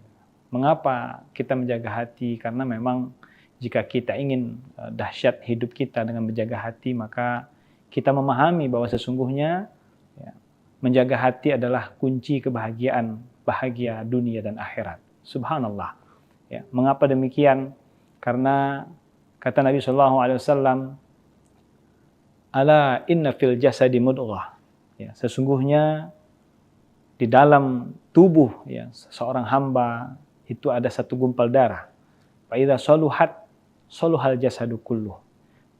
Mengapa kita menjaga hati? Karena memang jika kita ingin dahsyat hidup kita dengan menjaga hati, maka kita memahami bahwa sesungguhnya ya, menjaga hati adalah kunci kebahagiaan, bahagia dunia dan akhirat. Subhanallah. Ya, mengapa demikian? Karena kata Nabi SAW, ala inna fil jasadi mudghah. Ya, sesungguhnya di dalam tubuh ya, seorang hamba itu ada satu gumpal darah. Fa idza saluhat saluhal jasadu kulluh.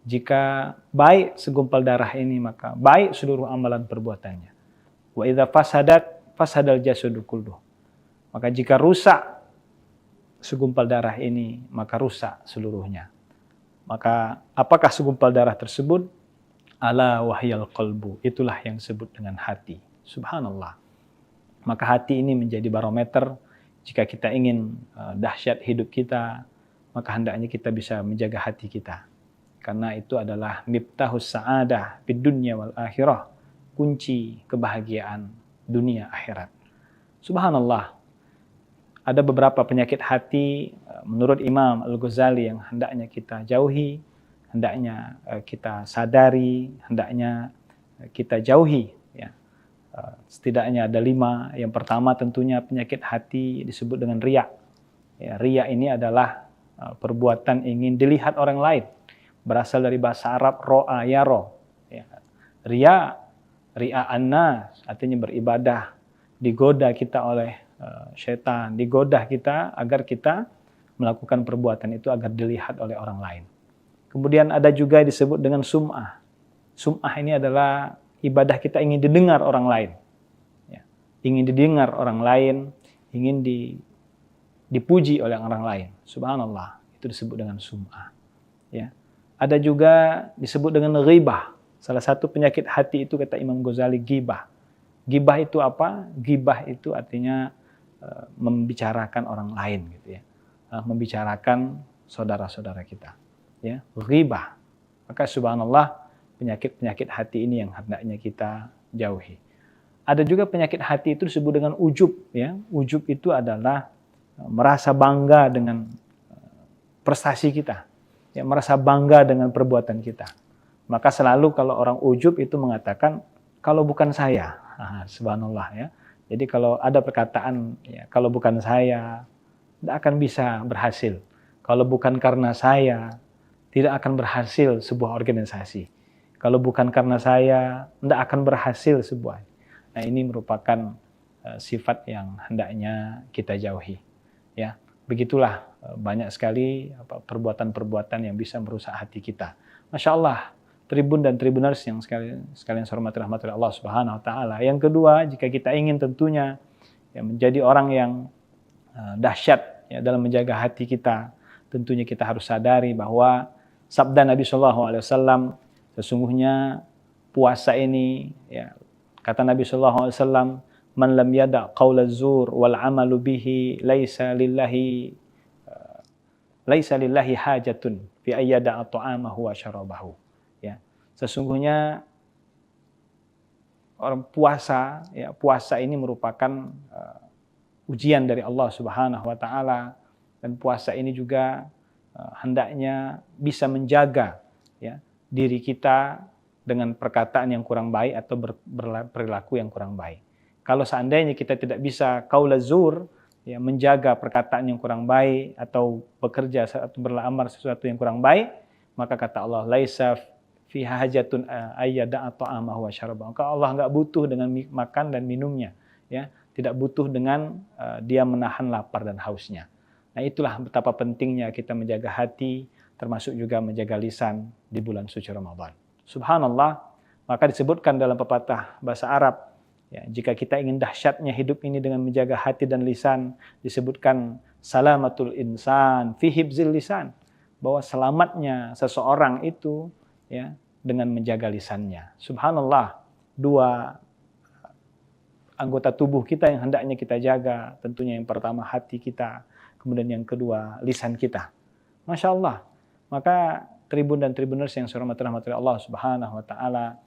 Jika baik segumpal darah ini, maka baik seluruh amalan perbuatannya. Wa idza fasadat fasadal jasadu kulluh. Maka jika rusak segumpal darah ini, maka rusak seluruhnya. Maka apakah segumpal darah tersebut? Ala wahyal qalbu. Itulah yang disebut dengan hati. Subhanallah. Maka hati ini menjadi barometer. Jika kita ingin dahsyat hidup kita, maka hendaknya kita bisa menjaga hati kita. Karena itu adalah miftahus sa'adah fid dunya wal akhirah. Kunci kebahagiaan dunia akhirat. Subhanallah. Ada beberapa penyakit hati menurut Imam Al-Ghazali yang hendaknya kita jauhi, hendaknya kita sadari, hendaknya kita jauhi. Ya. Setidaknya ada 5. Yang pertama tentunya penyakit hati disebut dengan riya. Ya, riya ini adalah perbuatan ingin dilihat orang lain. Berasal dari bahasa Arab ro'a yaro. Ya. Riya, ri'a'an nas, artinya beribadah, digoda kita oleh syaitan, digoda kita agar kita melakukan perbuatan itu agar dilihat oleh orang lain. Kemudian ada juga disebut dengan sum'ah. Sum'ah ini adalah ibadah kita ingin didengar orang lain. Ya. Ingin didengar orang lain, ingin dipuji oleh orang lain. Subhanallah, itu disebut dengan sum'ah. Ya. Ada juga disebut dengan ghibah. Salah satu penyakit hati itu kata Imam Ghazali ghibah. Ghibah itu apa? Ghibah itu artinya membicarakan orang lain gitu ya. Membicarakan saudara-saudara kita. Ya, ghibah. Maka subhanallah, penyakit-penyakit hati ini yang hendaknya kita jauhi. Ada juga penyakit hati itu disebut dengan ujub ya. Ujub itu adalah merasa bangga dengan prestasi kita. Ya, merasa bangga dengan perbuatan kita. Maka selalu kalau orang ujub itu mengatakan kalau bukan saya. Subhanallah ya. Jadi kalau ada perkataan ya, kalau bukan saya tidak akan bisa berhasil. Kalau bukan karena saya tidak akan berhasil sebuah organisasi. Kalau bukan karena saya tidak akan berhasil sebuah. Nah, ini merupakan sifat yang hendaknya kita jauhi. Ya, begitulah banyak sekali perbuatan-perbuatan yang bisa merusak hati kita. Masya Allah, Tribun dan Tribuners yang sekalian saya hormati rahmat Allah Subhanahu Wa Taala. Yang kedua, jika kita ingin tentunya ya, menjadi orang yang dahsyat ya, dalam menjaga hati kita, tentunya kita harus sadari bahwa sabda Nabi Shallallahu Alaihi Wasallam, sesungguhnya puasa ini, ya, kata Nabi Shallallahu Alaihi Wasallam, man lam yada qaula zur wal amalu bihi laisa lillahi hajatun fi ayyada ta'amahu wa syarabahu. Ya, sesungguhnya orang puasa, ya, puasa ini merupakan ujian dari Allah Subhanahu Wa Taala, dan puasa ini juga hendaknya bisa menjaga ya, diri kita dengan perkataan yang kurang baik atau berperilaku yang kurang baik. Kalau seandainya kita tidak bisa qaula zur, ya, menjaga perkataan yang kurang baik atau bekerja atau beramal sesuatu yang kurang baik, maka kata Allah, laisa fi hajatun ayyada ta'amahu wa syarabahu. Maka Allah enggak butuh dengan makan dan minumnya, ya, tidak butuh dengan dia menahan lapar dan hausnya. Nah, itulah betapa pentingnya kita menjaga hati, termasuk juga menjaga lisan di bulan suci Ramadan. Subhanallah, maka disebutkan dalam pepatah bahasa Arab, ya, jika kita ingin dahsyatnya hidup ini dengan menjaga hati dan lisan, disebutkan salamatul insan fi hibzil lisan, bahwa selamatnya seseorang itu ya dengan menjaga lisannya. Subhanallah, dua anggota tubuh kita yang hendaknya kita jaga, tentunya yang pertama hati kita, kemudian yang kedua lisan kita. Masya Allah. Maka Tribun dan Tribuners yang saya hormati Allah Subhanahu Wa Taala,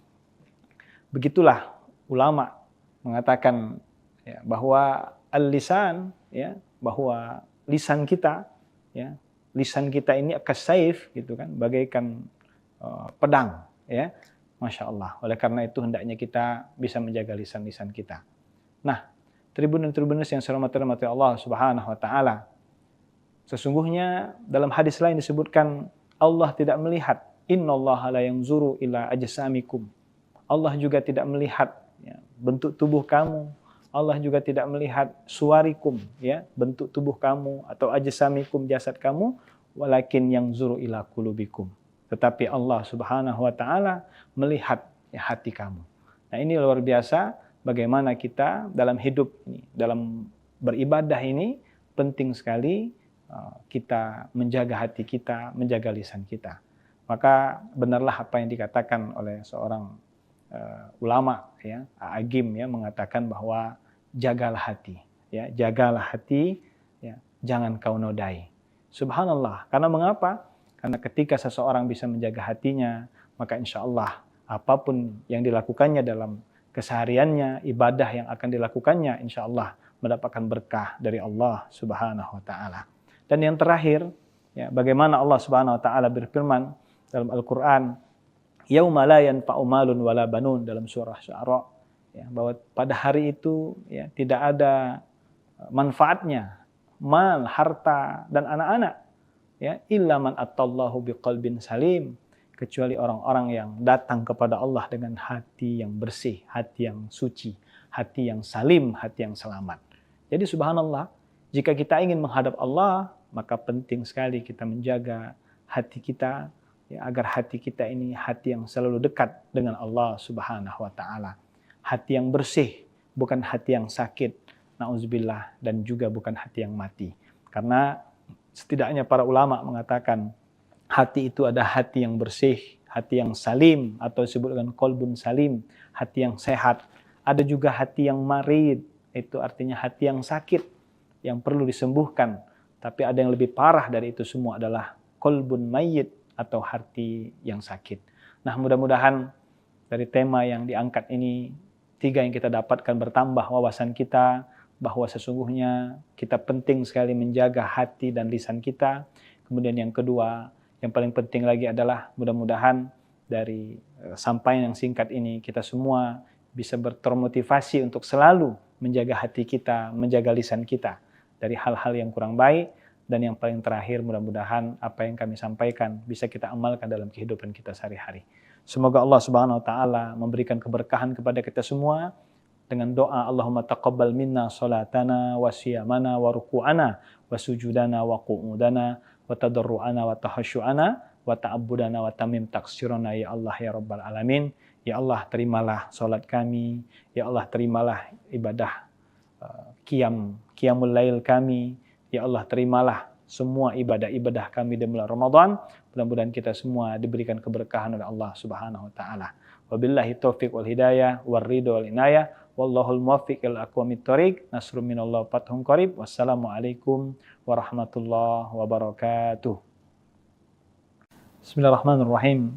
begitulah ulama mengatakan ya, bahwa al-lisan, ya, bahwa lisan kita, ya, lisan kita ini kasaif gitu kan, bagaikan pedang, ya. Masya Allah. Oleh karena itu hendaknya kita bisa menjaga lisan-lisan kita. Nah, Tribun dan Tribuners yang saya hormati Allah Subhanahu Wa Taala, sesungguhnya dalam hadis lain disebutkan Allah tidak melihat, innallaha la yanzuru ila ajsamikum. Allah juga tidak melihat ya, bentuk tubuh kamu. Allah juga tidak melihat suwarikum, ya, bentuk tubuh kamu, atau ajsamikum, jasad kamu, walakin yanzuru ila qulubikum. Tetapi Allah Subhanahu Wa Taala melihat ya, hati kamu. Nah, ini luar biasa bagaimana kita dalam hidup ini, dalam beribadah ini penting sekali kita menjaga hati kita, menjaga lisan kita. Maka benarlah apa yang dikatakan oleh seorang ulama, ya, Agim, ya, mengatakan bahwa jagalah hati, ya, jagalah hati, ya, jangan kau nodai. Subhanallah. Karena mengapa? Karena ketika seseorang bisa menjaga hatinya, maka insya Allah apapun yang dilakukannya dalam kesehariannya, ibadah yang akan dilakukannya, insya Allah mendapatkan berkah dari Allah Subhanahu Wa Taala. Dan yang terakhir, ya, bagaimana Allah Subhanahu Wa Taala berfirman dalam Al-Quran, yauma la yanfa'u malun wala banun, dalam surah Syu'ara, ya, bahwa pada hari itu ya, tidak ada manfaatnya mal, harta dan anak-anak, ya, illa man atallahu biqalbin salim, kecuali orang-orang yang datang kepada Allah dengan hati yang bersih, hati yang suci, hati yang salim, hati yang selamat. Jadi subhanallah, jika kita ingin menghadap Allah, maka penting sekali kita menjaga hati kita, ya, agar hati kita ini hati yang selalu dekat dengan Allah Subhanahu wa taala. Hati yang bersih, bukan hati yang sakit, nauzubillah, dan juga bukan hati yang mati. Karena setidaknya para ulama mengatakan hati itu ada hati yang bersih, hati yang salim, atau disebut dengan qalbun salim, hati yang sehat. Ada juga hati yang marid, itu artinya hati yang sakit, yang perlu disembuhkan. Tapi ada yang lebih parah dari itu semua adalah qalbun mayyit, atau hati yang sakit. Nah, mudah-mudahan dari tema yang diangkat ini, 3 yang kita dapatkan bertambah wawasan kita, bahwa sesungguhnya kita penting sekali menjaga hati dan lisan kita. Kemudian yang kedua, yang paling penting lagi adalah mudah-mudahan dari sampaian yang singkat ini, kita semua bisa termotivasi untuk selalu menjaga hati kita, menjaga lisan kita dari hal-hal yang kurang baik. Dan yang paling terakhir, mudah-mudahan apa yang kami sampaikan bisa kita amalkan dalam kehidupan kita sehari-hari. Semoga Allah Subhanahu wa taala memberikan keberkahan kepada kita semua dengan doa Allahumma taqabbal minna salatana wa siyamana wa ruku'ana wa sujudana wa qu'udana wa tadarru'ana wa tahasyu'ana wa ta'abbudana wa tamim taqsirana ya Allah ya rabbal alamin. Ya Allah, terimalah salat kami, ya Allah terimalah ibadah qiyamul lail kami. Ya Allah, terimalah semua ibadah-ibadah kami di bulan Ramadan. Mudah-mudahan kita semua diberikan keberkahan oleh Allah Subhanahu wa taala. Wabillahi taufiq wal hidayah war ridho wal inayah. Wallahul muwaffiq ila aqwamit thoriq. Nasrun minallah fathun qarib. Wassalamualaikum warahmatullahi wabarakatuh. Bismillahirrahmanirrahim.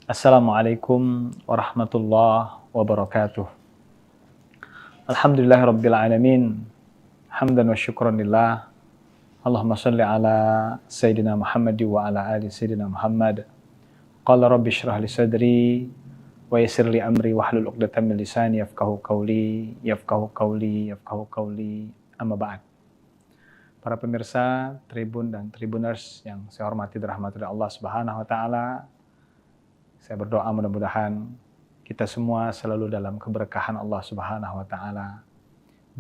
Assalamualaikum warahmatullahi wabarakatuh. Alhamdulillahirabbil alamin. Hamdan wa syukran lillah. Allahumma salli ala Sayyidina Muhammad wa ala ali Sayyidina Muhammad. Qala rabbi shrah li sadri wa yassir li amri wahlul 'uqdatam min lisani yafqahu qawli amma ba'd. Para pemirsa Tribun dan Tribuners yang saya hormati dan rahmati Allah Subhanahu wa taala, saya berdoa mudah-mudahan kita semua selalu dalam keberkahan Allah Subhanahu wa taala.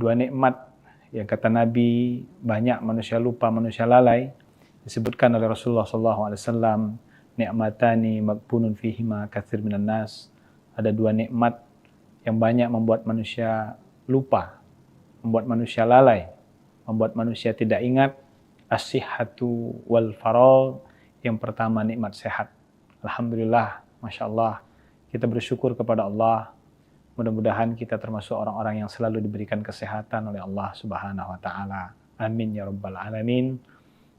2 nikmat yang kata Nabi banyak manusia lupa, manusia lalai, disebutkan oleh Rasulullah SAW, ni'matani maghbunun fihima katsir minan nas. Ada 2 nikmat yang banyak membuat manusia lupa, membuat manusia lalai, membuat manusia tidak ingat. As-sihhatu wal faragh. Yang pertama, nikmat sehat. Alhamdulillah, Masya Allah, kita bersyukur kepada Allah. Mudah-mudahan kita termasuk orang-orang yang selalu diberikan kesehatan oleh Allah Subhanahu wa taala. Amin ya rabbal alamin.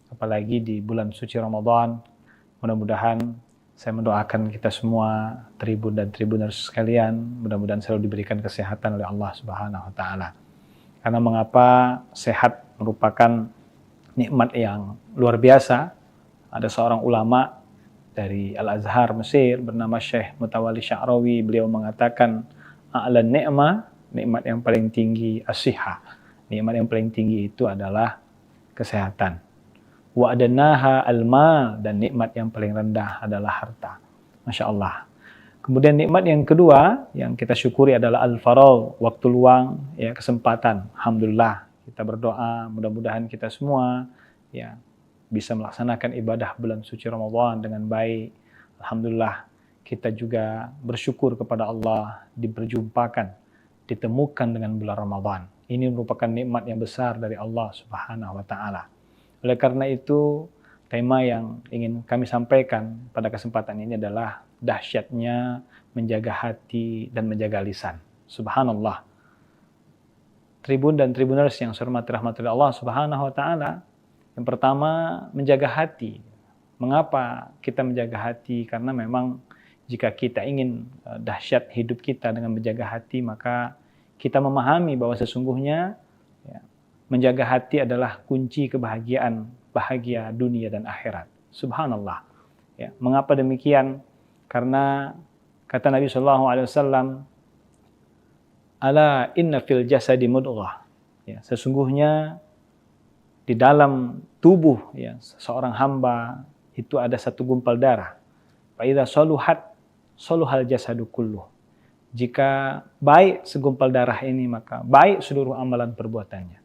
Apalagi di bulan suci Ramadan, mudah-mudahan saya mendoakan kita semua Tribun dan Tribuners sekalian, mudah-mudahan selalu diberikan kesehatan oleh Allah Subhanahu wa taala. Karena mengapa sehat merupakan nikmat yang luar biasa. Ada seorang ulama dari Al-Azhar Mesir bernama Syekh Mutawalli Sya'rawi, beliau mengatakan a'lan ni'mah, nikmat yang paling tinggi as-sihah. Nikmat yang paling tinggi itu adalah kesehatan. Wa adnaha al-mal, dan nikmat yang paling rendah adalah harta. Masya Allah. Kemudian nikmat yang kedua yang kita syukuri adalah al-faragh, waktu luang, ya, kesempatan. Alhamdulillah, kita berdoa mudah-mudahan kita semua ya bisa melaksanakan ibadah bulan suci Ramadan dengan baik. Alhamdulillah, kita juga bersyukur kepada Allah diperjumpakan, ditemukan dengan bulan Ramadan. Ini merupakan nikmat yang besar dari Allah Subhanahu wa taala. Oleh karena itu, tema yang ingin kami sampaikan pada kesempatan ini adalah dahsyatnya menjaga hati dan menjaga lisan. Subhanallah. Tribun dan Tribuners yang saya hormati rahmatullah Allah Subhanahu wa taala. Yang pertama, menjaga hati. Mengapa kita menjaga hati? Karena memang jika kita ingin dahsyat hidup kita dengan menjaga hati, maka kita memahami bahwa sesungguhnya ya, menjaga hati adalah kunci kebahagiaan, bahagia dunia dan akhirat. Subhanallah. Ya, mengapa demikian? Karena kata Nabi SAW, ala inna fil jasadi mudghah. Ya, sesungguhnya di dalam tubuh ya, seorang hamba itu ada satu gumpal darah. Fa idza saluhat saluhal jasadu kulluh. Jika baik segumpal darah ini, maka baik seluruh amalan perbuatannya.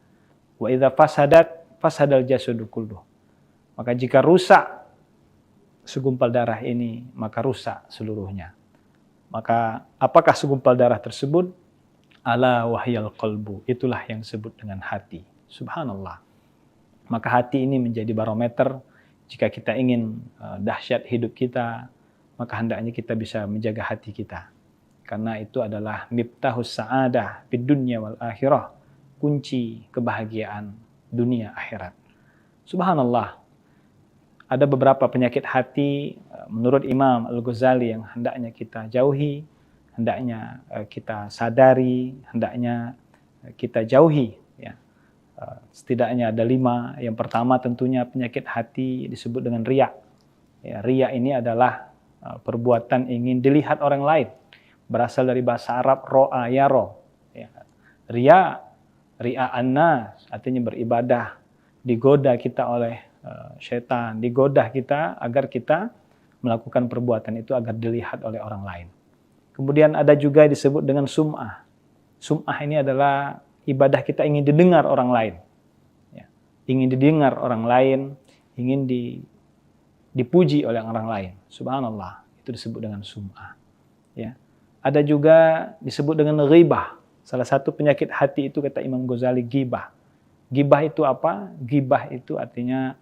Wa idza fasadat fasadal jasadu kulluh. Maka jika rusak segumpal darah ini, maka rusak seluruhnya. Maka apakah segumpal darah tersebut? Ala wahyal qalbu. Itulah yang disebut dengan hati. Subhanallah. Maka hati ini menjadi barometer jika kita ingin dahsyat hidup kita, maka hendaknya kita bisa menjaga hati kita. Karena itu adalah miftahus sa'adah fid dunya wal akhirah. Kunci kebahagiaan dunia akhirat. Subhanallah. Ada beberapa penyakit hati menurut Imam Al-Ghazali yang hendaknya kita jauhi, hendaknya kita sadari, hendaknya kita jauhi. Ya. Setidaknya ada 5. Yang pertama tentunya penyakit hati disebut dengan riya. Ya, riya ini adalah perbuatan ingin dilihat orang lain. Berasal dari bahasa Arab ro'a yaro. Ya. Riya annas artinya beribadah, digoda kita oleh syaitan, digoda kita agar kita melakukan perbuatan itu agar dilihat oleh orang lain. Kemudian ada juga disebut dengan sum'ah. Sum'ah ini adalah ibadah kita ingin didengar orang lain. Ya. Ingin didengar orang lain, ingin dipuji oleh orang lain. Subhanallah, itu disebut dengan sum'ah. Ya. Ada juga disebut dengan ghibah. Salah satu penyakit hati itu kata Imam Ghazali ghibah. Ghibah itu apa? Ghibah itu artinya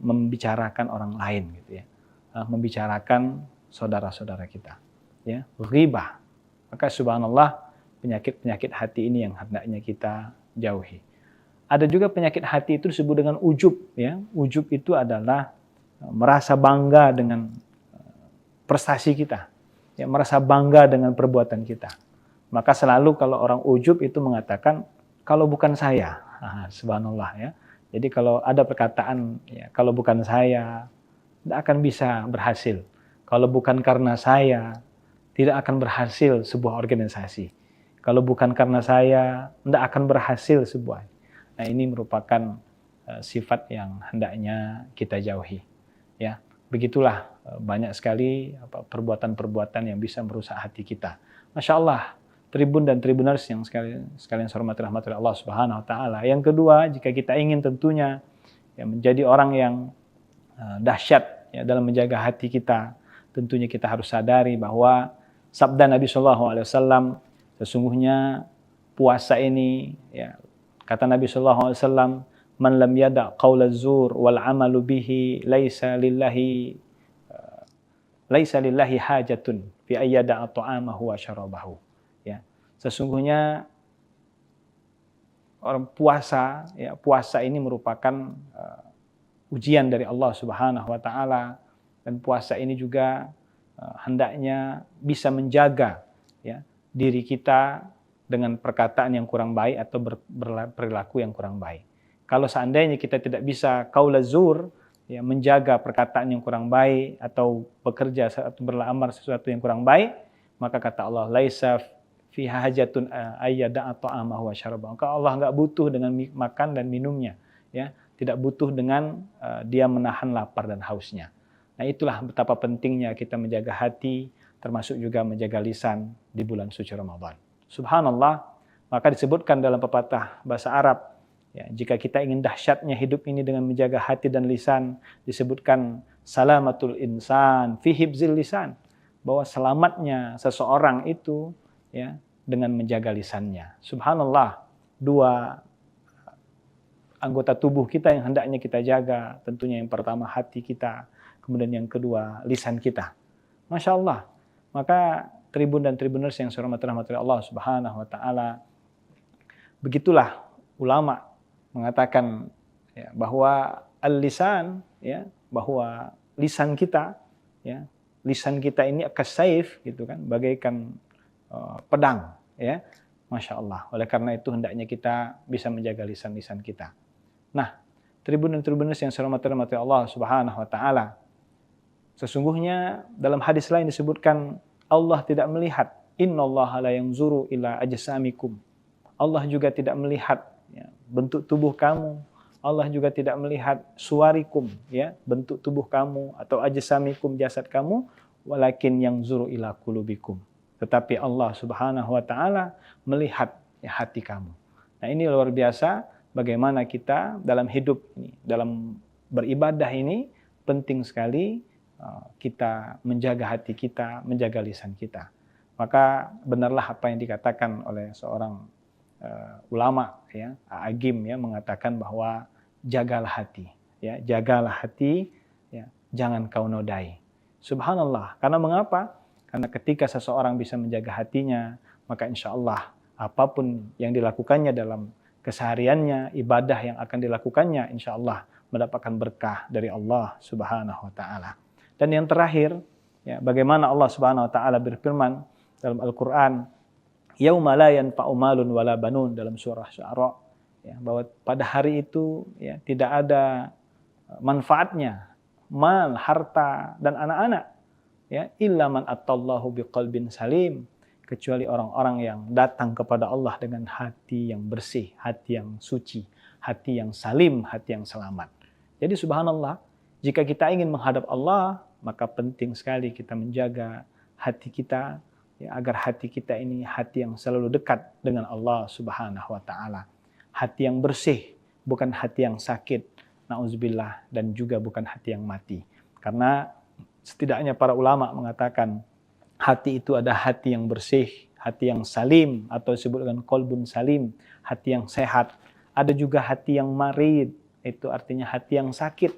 membicarakan orang lain gitu ya. Membicarakan saudara-saudara kita. Ya, ghibah. Maka subhanallah penyakit-penyakit hati ini yang hendaknya kita jauhi. Ada juga penyakit hati itu disebut dengan ujub ya. Ujub itu adalah merasa bangga dengan prestasi kita. Ya, merasa bangga dengan perbuatan kita. Maka selalu kalau orang ujub itu mengatakan kalau bukan saya. Subhanallah ya. Jadi kalau ada perkataan ya, kalau bukan saya tidak akan bisa berhasil. Kalau bukan karena saya tidak akan berhasil sebuah organisasi. Kalau bukan karena saya tidak akan berhasil sebuah. Nah, ini merupakan sifat yang hendaknya kita jauhi. Ya, begitulah banyak sekali perbuatan-perbuatan yang bisa merusak hati kita. Masya Allah, Tribun dan Tribuners yang sekalian saya hormati rahmat Allah Subhanahu wa taala. Yang kedua, jika kita ingin tentunya ya, menjadi orang yang dahsyat ya, dalam menjaga hati kita, tentunya kita harus sadari bahwa sabda Nabi Shallallahu Alaihi Wasallam, sesungguhnya puasa ini, ya, kata Nabi Shallallahu Alaihi Wasallam, man lam yada qaula zur wal amalu bihi laisa lillahi hajatun fi ayyada ta'amahu wa syarabahu. Ya, sesungguhnya orang puasa, ya, puasa ini merupakan ujian dari Allah Subhanahu wa taala, dan puasa ini juga hendaknya bisa menjaga ya, diri kita dengan perkataan yang kurang baik atau berperilaku yang kurang baik. Kalau seandainya kita tidak bisa qaula zur, ya, menjaga perkataan yang kurang baik atau bekerja atau beramal sesuatu yang kurang baik, maka kata Allah, laisa fi hajatun ayyada ta'amahu wa syarabahu. Maka Allah enggak butuh dengan makan dan minumnya, ya. Tidak butuh dengan dia menahan lapar dan hausnya. Nah, itulah betapa pentingnya kita menjaga hati, termasuk juga menjaga lisan di bulan suci Ramadan. Subhanallah, maka disebutkan dalam pepatah bahasa Arab, ya, jika kita ingin dahsyatnya hidup ini dengan menjaga hati dan lisan, disebutkan salamatul insan fi hibzil lisan, bahwa selamatnya seseorang itu ya dengan menjaga lisannya. Subhanallah, 2 anggota tubuh kita yang hendaknya kita jaga, tentunya yang pertama hati kita, kemudian yang kedua lisan kita. Masya Allah. Maka Tribun dan Tribuners yang saya hormati Allah Subhanahu wa taala, begitulah ulama mengatakan ya, bahwa al-lisan ya, bahwa lisan kita ya, lisan kita ini kasaif gitu kan, bagaikan pedang ya. Masya Allah. Oleh karena itu hendaknya kita bisa menjaga lisan-lisan kita. Nah, Tribun dan Tribuners yang saya hormati Allah Subhanahu wa taala, sesungguhnya dalam hadis lain disebutkan Allah tidak melihat, innallaha la yanzuru ila ajsamikum. Allah juga tidak melihat ya, bentuk tubuh kamu. Allah juga tidak melihat suwarikum ya, bentuk tubuh kamu, atau ajsamikum, jasad kamu, walakin yanzuru ila qulubikum. Tetapi Allah Subhanahu wa taala melihat ya, hati kamu. Nah, ini luar biasa bagaimana kita dalam hidup ini, dalam beribadah ini penting sekali kita menjaga hati kita, menjaga lisan kita. Maka benarlah apa yang dikatakan oleh seorang ulama ya, Agim ya, mengatakan bahwa jagalah hati ya, jagalah hati ya, jangan kau nodai. Subhanallah. Karena mengapa? Karena ketika seseorang bisa menjaga hatinya, maka insya Allah apapun yang dilakukannya dalam kesehariannya, ibadah yang akan dilakukannya, insya Allah mendapatkan berkah dari Allah Subhanahu wa Ta'ala. Dan yang terakhir, ya, bagaimana Allah Subhanahu wa Ta'ala berfirman dalam Al-Quran, yauma la yanfa'u malun wala banun, dalam surah Syu'ara, ya, bahwa pada hari itu ya, tidak ada manfaatnya mal, harta dan anak-anak, ya, illa man attallahu biqalbin salim, kecuali orang-orang yang datang kepada Allah dengan hati yang bersih, hati yang suci, hati yang salim, hati yang selamat. Jadi subhanallah, jika kita ingin menghadap Allah, maka penting sekali kita menjaga hati kita, ya, agar hati kita ini hati yang selalu dekat dengan Allah Subhanahu wa Ta'ala. Hati yang bersih, bukan hati yang sakit, na'udzubillah, dan juga bukan hati yang mati. Karena setidaknya para ulama mengatakan hati itu ada hati yang bersih, hati yang salim, atau disebut dengan qalbun salim, hati yang sehat. Ada juga hati yang marid, itu artinya hati yang sakit,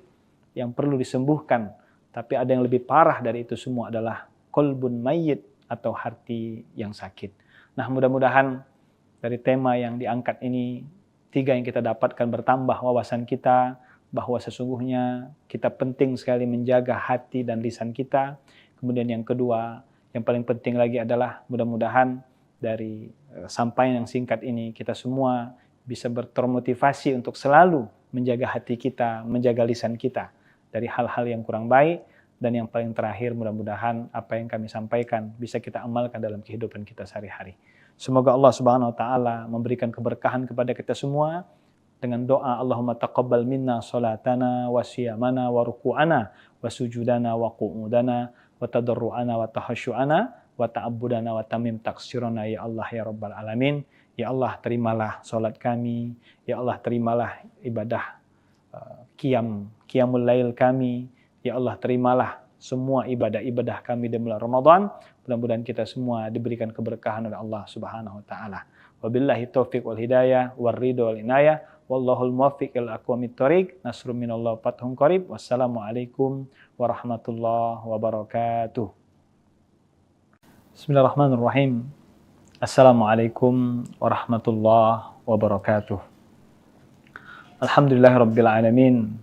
yang perlu disembuhkan. Tapi ada yang lebih parah dari itu semua adalah qalbun mayyit, atau hati yang sakit. Nah, mudah-mudahan dari tema yang diangkat ini, 3 yang kita dapatkan bertambah wawasan kita, bahwa sesungguhnya kita penting sekali menjaga hati dan lisan kita. Kemudian yang kedua, yang paling penting lagi adalah mudah-mudahan dari sampaian yang singkat ini, kita semua bisa termotivasi untuk selalu menjaga hati kita, menjaga lisan kita dari hal-hal yang kurang baik. Dan yang paling terakhir, mudah-mudahan apa yang kami sampaikan bisa kita amalkan dalam kehidupan kita sehari-hari. Semoga Allah Subhanahu wa Ta'ala memberikan keberkahan kepada kita semua dengan doa Allahumma taqabbal minna salatana wa siyamana wa ruku'ana wa sujudana wa qu'udana wa tadarru'ana wa tahasyu'ana wa ta'abbudana wa tamim taksirana ya Allah ya Rabbal Alamin. Ya Allah, terimalah salat kami. Ya Allah, terimalah ibadah qiyamul lail kami. Ya Allah, terimalah semua ibadah-ibadah kami di bulan Ramadan. Mudah-mudahan kita semua diberikan keberkahan oleh Allah Subhanahu wa Ta'ala. Wabillahi taufiq wal hidayah wal ridho wal inayah. Wallahul muwaffiq ila aqwamit thoriq. Nasrun minallah fathun qarib. Wassalamualaikum warahmatullahi wabarakatuh. Bismillahirrahmanirrahim. Assalamualaikum warahmatullahi wabarakatuh. Alhamdulillahirabbil alamin.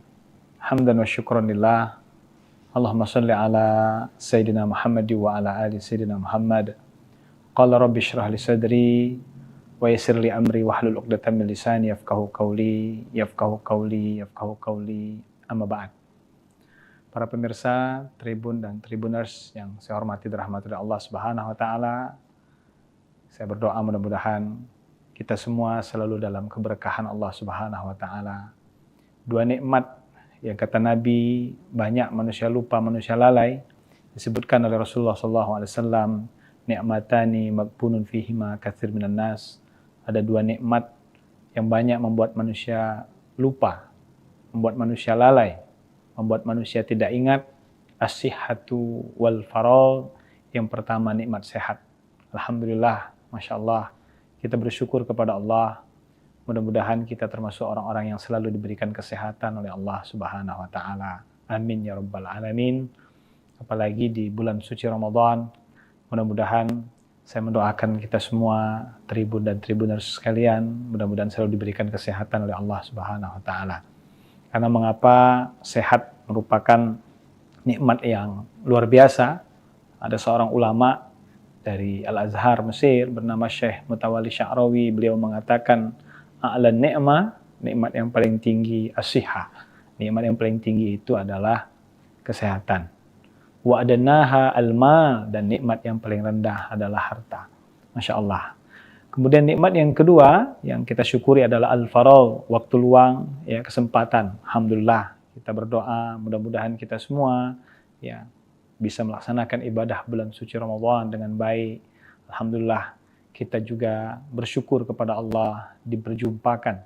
Hamdan wa syukran lillah. Allahumma salli ala Sayyidina Muhammad wa ala ali Sayyidina Muhammad. Qala rabbi shrah li sadri wa yassir li amri wahlul 'uqdatam min lisani yafqahu qawli amma ba'd. Para pemirsa Tribun dan Tribuners yang saya hormati dan rahmati Allah Subhanahu wa Ta'ala, saya berdoa mudah-mudahan kita semua selalu dalam keberkahan Allah Subhanahu wa Ta'ala. 2 nikmat yang kata Nabi banyak manusia lupa, manusia lalai, disebutkan oleh Rasulullah SAW, ni'matani maghbunun fihima katsir minan nas. Ada 2 nikmat yang banyak membuat manusia lupa, membuat manusia lalai, membuat manusia tidak ingat. As-sihhatu wal faragh. Yang pertama, nikmat sehat. Alhamdulillah, Masya Allah, kita bersyukur kepada Allah. Mudah-mudahan kita termasuk orang-orang yang selalu diberikan kesehatan oleh Allah Subhanahu wa Ta'ala. Amin ya Rabbal Alamin. Apalagi di bulan suci Ramadan, mudah-mudahan saya mendoakan kita semua, Tribun dan Tribuners sekalian, mudah-mudahan selalu diberikan kesehatan oleh Allah Subhanahu wa Ta'ala. Karena mengapa sehat merupakan nikmat yang luar biasa. Ada seorang ulama dari Al-Azhar Mesir bernama Syekh Mutawalli Sya'rawi. Beliau mengatakan, a'la ni'mah, nikmat yang paling tinggi as-sihah. Nikmat yang paling tinggi itu adalah kesehatan. Wa adnaha al-mal, dan nikmat yang paling rendah adalah harta. Masya Allah. Kemudian nikmat yang kedua yang kita syukuri adalah al-faragh, waktu luang, ya, kesempatan. Alhamdulillah, kita berdoa mudah-mudahan kita semua ya bisa melaksanakan ibadah bulan suci Ramadan dengan baik. Alhamdulillah, kita juga bersyukur kepada Allah diperjumpakan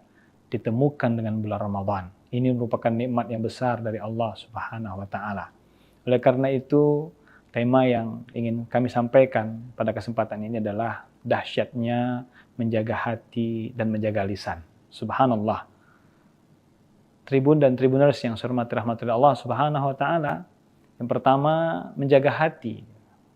ditemukan dengan bulan Ramadan. Ini merupakan nikmat yang besar dari Allah Subhanahu wa taala. Oleh karena itu, tema yang ingin kami sampaikan pada kesempatan ini adalah dahsyatnya menjaga hati dan menjaga lisan. Subhanallah. Tribun dan tribuners yang saya hormati rahmatullah Allah Subhanahu wa taala, yang pertama menjaga hati.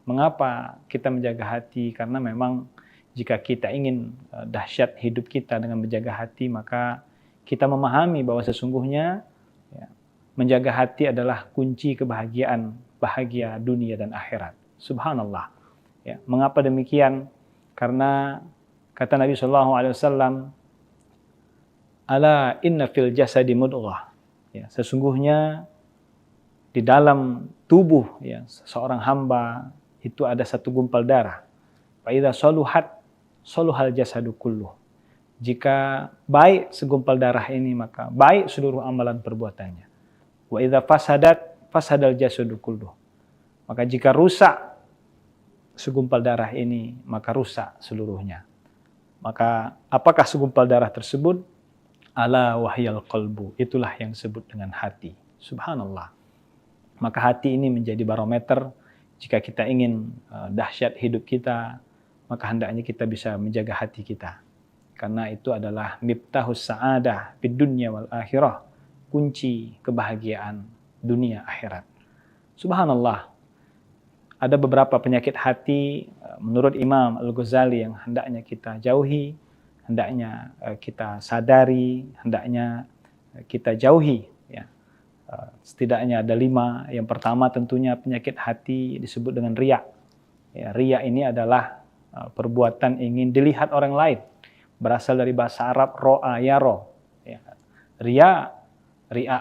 Mengapa kita menjaga hati? Karena memang jika kita ingin dahsyat hidup kita dengan menjaga hati, maka kita memahami bahwa sesungguhnya menjaga hati adalah kunci kebahagiaan, bahagia dunia dan akhirat. Subhanallah. Ya, mengapa demikian? Karena kata Nabi SAW, ala inna fil jasadi mudghah. Ya, sesungguhnya di dalam tubuh seorang hamba itu ada satu gumpal darah. Fa idza saluhat saluhal jasadu kulluh. Jika baik segumpal darah ini, maka baik seluruh amalan perbuatannya. Wa idza fasadat fasadal jasadu kulluh. Maka jika rusak segumpal darah ini, maka rusak seluruhnya. Maka apakah segumpal darah tersebut? Ala wahyal qalbu. Itulah yang disebut dengan hati. Subhanallah. Maka hati ini menjadi barometer jika kita ingin dahsyat hidup kita, maka hendaknya kita bisa menjaga hati kita. Karena itu adalah miftahus sa'adah fid dunya wal akhirah, kunci kebahagiaan dunia akhirat. Subhanallah. Ada beberapa penyakit hati menurut Imam Al-Ghazali yang hendaknya kita jauhi, hendaknya kita sadari, hendaknya kita jauhi. Ya. Setidaknya ada 5. Yang pertama tentunya penyakit hati disebut dengan riya. Ya, riya ini adalah perbuatan ingin dilihat orang lain. Berasal dari bahasa Arab ro'a yaro. Ya. Riya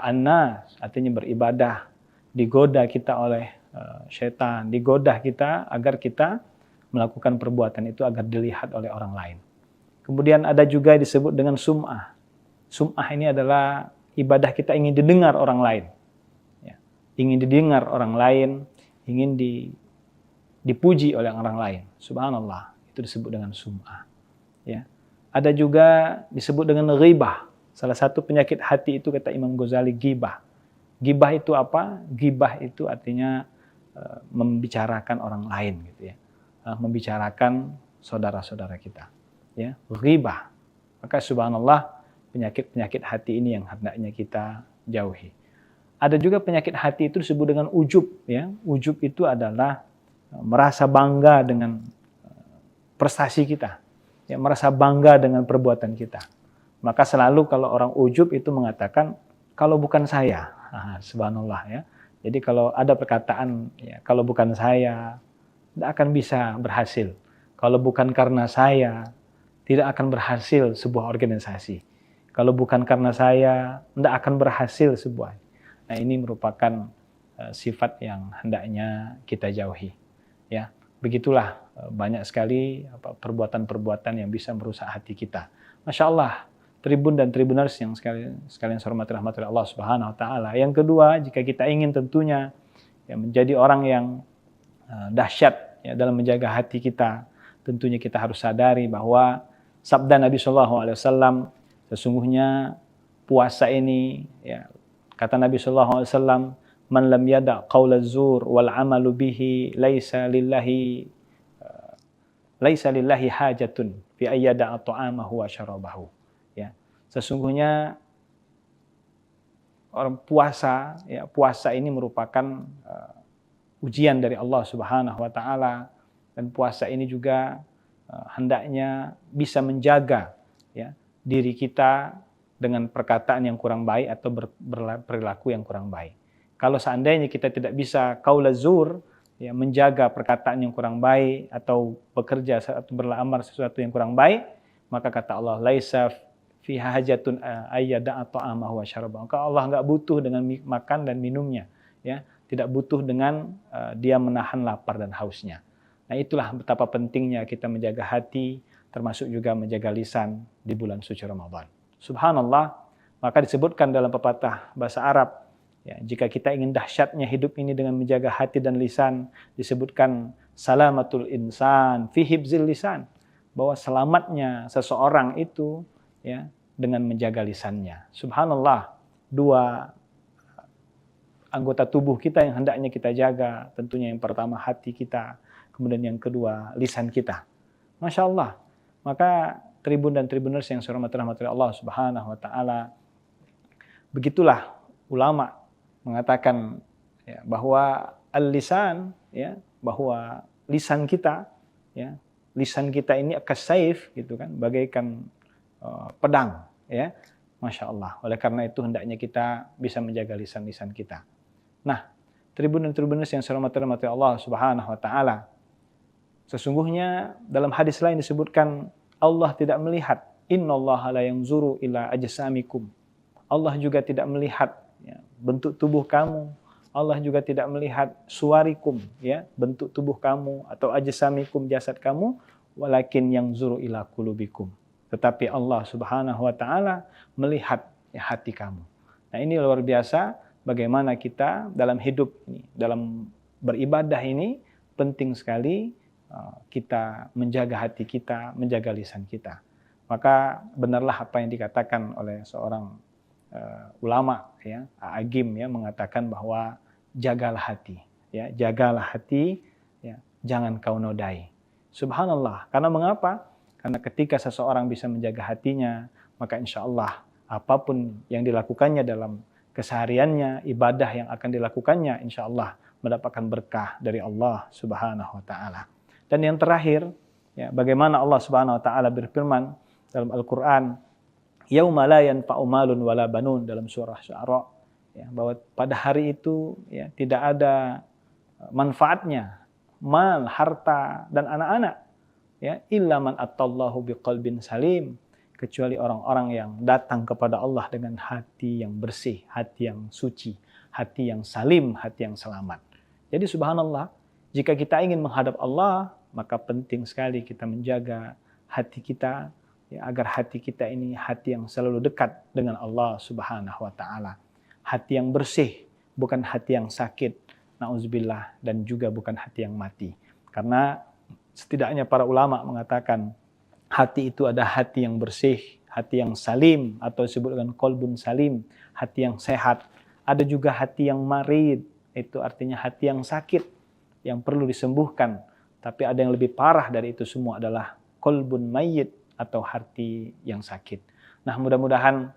annas, artinya beribadah. Digoda kita oleh syaitan, digoda kita agar kita melakukan perbuatan itu agar dilihat oleh orang lain. Kemudian ada juga disebut dengan sum'ah. Sum'ah ini adalah ibadah kita ingin didengar orang lain. Ya. Ingin didengar orang lain, ingin dipuji oleh orang lain. Subhanallah, itu disebut dengan sum'ah. Ya. Ada juga disebut dengan ghibah. Salah satu penyakit hati itu kata Imam Ghazali ghibah. Ghibah itu apa? Ghibah itu artinya membicarakan orang lain gitu ya. Membicarakan saudara-saudara kita. Ya, ghibah. Maka subhanallah, penyakit-penyakit hati ini yang hendaknya kita jauhi. Ada juga penyakit hati itu disebut dengan ujub ya. Ujub itu adalah merasa bangga dengan prestasi kita. Ya, merasa bangga dengan perbuatan kita. Maka selalu kalau orang ujub itu mengatakan, kalau bukan saya, subhanallah ya. Jadi kalau ada perkataan, ya, kalau bukan saya, tidak akan bisa berhasil. Kalau bukan karena saya, tidak akan berhasil sebuah organisasi. Kalau bukan karena saya, tidak akan berhasil sebuah. Nah, ini merupakan sifat yang hendaknya kita jauhi. Ya. Begitulah banyak sekali perbuatan-perbuatan yang bisa merusak hati kita. Masya Allah, tribun dan tribuners yang sekalian saya hormati rahmatullah Allah Subhanahu wa taala. Yang kedua, jika kita ingin tentunya menjadi orang yang dahsyat dalam menjaga hati kita, tentunya kita harus sadari bahwa sabda Nabi SAW, sesungguhnya puasa ini, kata Nabi SAW, man lam yada' qaula zur wal amalu bihi laisa lillahi hajatun fi ayyada'a ta'amahu wa syarabahu. Ya. Sesungguhnya orang puasa, puasa ini merupakan ujian dari Allah Subhanahu wa taala, dan puasa ini juga hendaknya bisa menjaga diri kita dengan perkataan yang kurang baik atau berperilaku yang kurang baik. Kalau seandainya kita tidak bisa qaula zur, menjaga perkataan yang kurang baik atau bekerja atau beramal sesuatu yang kurang baik, maka kata Allah, laisa fi hajatun ayyada'a ta'amahu wa syarabahu. Maka Allah enggak butuh dengan makan dan minumnya, tidak butuh dengan dia menahan lapar dan hausnya. Nah, itulah betapa pentingnya kita menjaga hati, termasuk juga menjaga lisan di bulan suci Ramadan. Subhanallah, maka disebutkan dalam pepatah bahasa Arab, jika kita ingin dahsyatnya hidup ini dengan menjaga hati dan lisan, disebutkan salamatul insan fi hibzil lisan, bahwa selamatnya seseorang itu dengan menjaga lisannya. Subhanallah, dua anggota tubuh kita yang hendaknya kita jaga, tentunya yang pertama hati kita, kemudian yang kedua lisan kita. Masya Allah. Maka Tribun dan Tribuners yang saya hormati Allah Subhanahu wa taala, begitulah ulama mengatakan ya, bahwa al-lisan ya, bahwa lisan kita ya, lisan kita ini kasayf gitu kan, bagaikan pedang ya. Masya Allah. Oleh karena itu hendaknya kita bisa menjaga lisan-lisan kita. Nah, Tribun dan Tribuners yang saya hormati Allah Subhanahu wa taala, sesungguhnya dalam hadis lain disebutkan Allah tidak melihat, innallaha la yanzuru ila ajsamikum. Allah juga tidak melihat ya, bentuk tubuh kamu. Allah juga tidak melihat suwarikum ya, bentuk tubuh kamu atau ajsamikum, jasad kamu, walakin yanzuru ila qulubikum. Tetapi Allah Subhanahu wa taala melihat ya, hati kamu. Nah, ini luar biasa bagaimana kita dalam hidup ini, dalam beribadah ini penting sekali kita menjaga hati kita, menjaga lisan kita. Maka benarlah apa yang dikatakan oleh seorang ulama ya, Agim ya, mengatakan bahwa jagalah hati ya, jagalah hati ya, jangan kau nodai. Subhanallah. Karena mengapa? Karena ketika seseorang bisa menjaga hatinya, maka insya Allah apapun yang dilakukannya dalam kesehariannya, ibadah yang akan dilakukannya, insya Allah mendapatkan berkah dari Allah Subhanahu wa taala. Dan yang terakhir, ya, bagaimana Allah Subhanahu wa taala berfirman dalam Al-Qur'an, yauma la yanfa'u malun wala banun, dalam surah Syu'ara, ya, bahwa pada hari itu ya, tidak ada manfaatnya mal, harta dan anak-anak ya, illa man atallahu biqalbin salim, kecuali orang-orang yang datang kepada Allah dengan hati yang bersih, hati yang suci, hati yang salim, hati yang selamat. Jadi subhanallah, jika kita ingin menghadap Allah, maka penting sekali kita menjaga hati kita ya, agar hati kita ini hati yang selalu dekat dengan Allah Subhanahu wa taala. Hati yang bersih, bukan hati yang sakit, na'udzubillah, dan juga bukan hati yang mati. Karena setidaknya para ulama mengatakan hati itu ada hati yang bersih, hati yang salim atau disebut dengan qalbun salim, hati yang sehat. Ada juga hati yang marid, itu artinya hati yang sakit, yang perlu disembuhkan. Tapi ada yang lebih parah dari itu semua adalah qalbun mayyit atau hati yang sakit. Nah, mudah-mudahan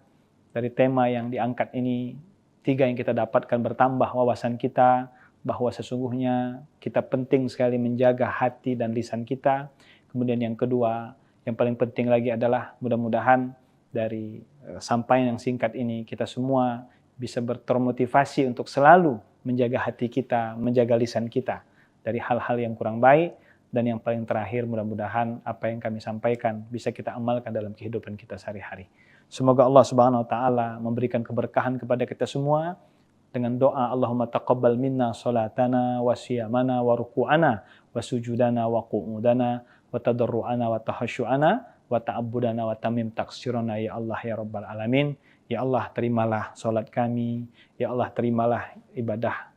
dari tema yang diangkat ini, 3 yang kita dapatkan bertambah wawasan kita, bahwa sesungguhnya kita penting sekali menjaga hati dan lisan kita. Kemudian yang kedua, yang paling penting lagi adalah mudah-mudahan dari sampaian yang singkat ini kita semua bisa termotivasi untuk selalu menjaga hati kita, menjaga lisan kita dari hal-hal yang kurang baik. Dan yang paling terakhir, mudah-mudahan apa yang kami sampaikan bisa kita amalkan dalam kehidupan kita sehari-hari. Semoga Allah Subhanahu wa taala memberikan keberkahan kepada kita semua dengan doa Allahumma taqabbal minna salatana wa siyamana wa ruku'ana wa sujudana wa qu'udana wa tadarru'ana wa tahasyu'ana wa ta'abbudana wa tamim taqsirana ya Allah ya Rabbal Alamin. Ya Allah, terimalah salat kami. Ya Allah, terimalah ibadah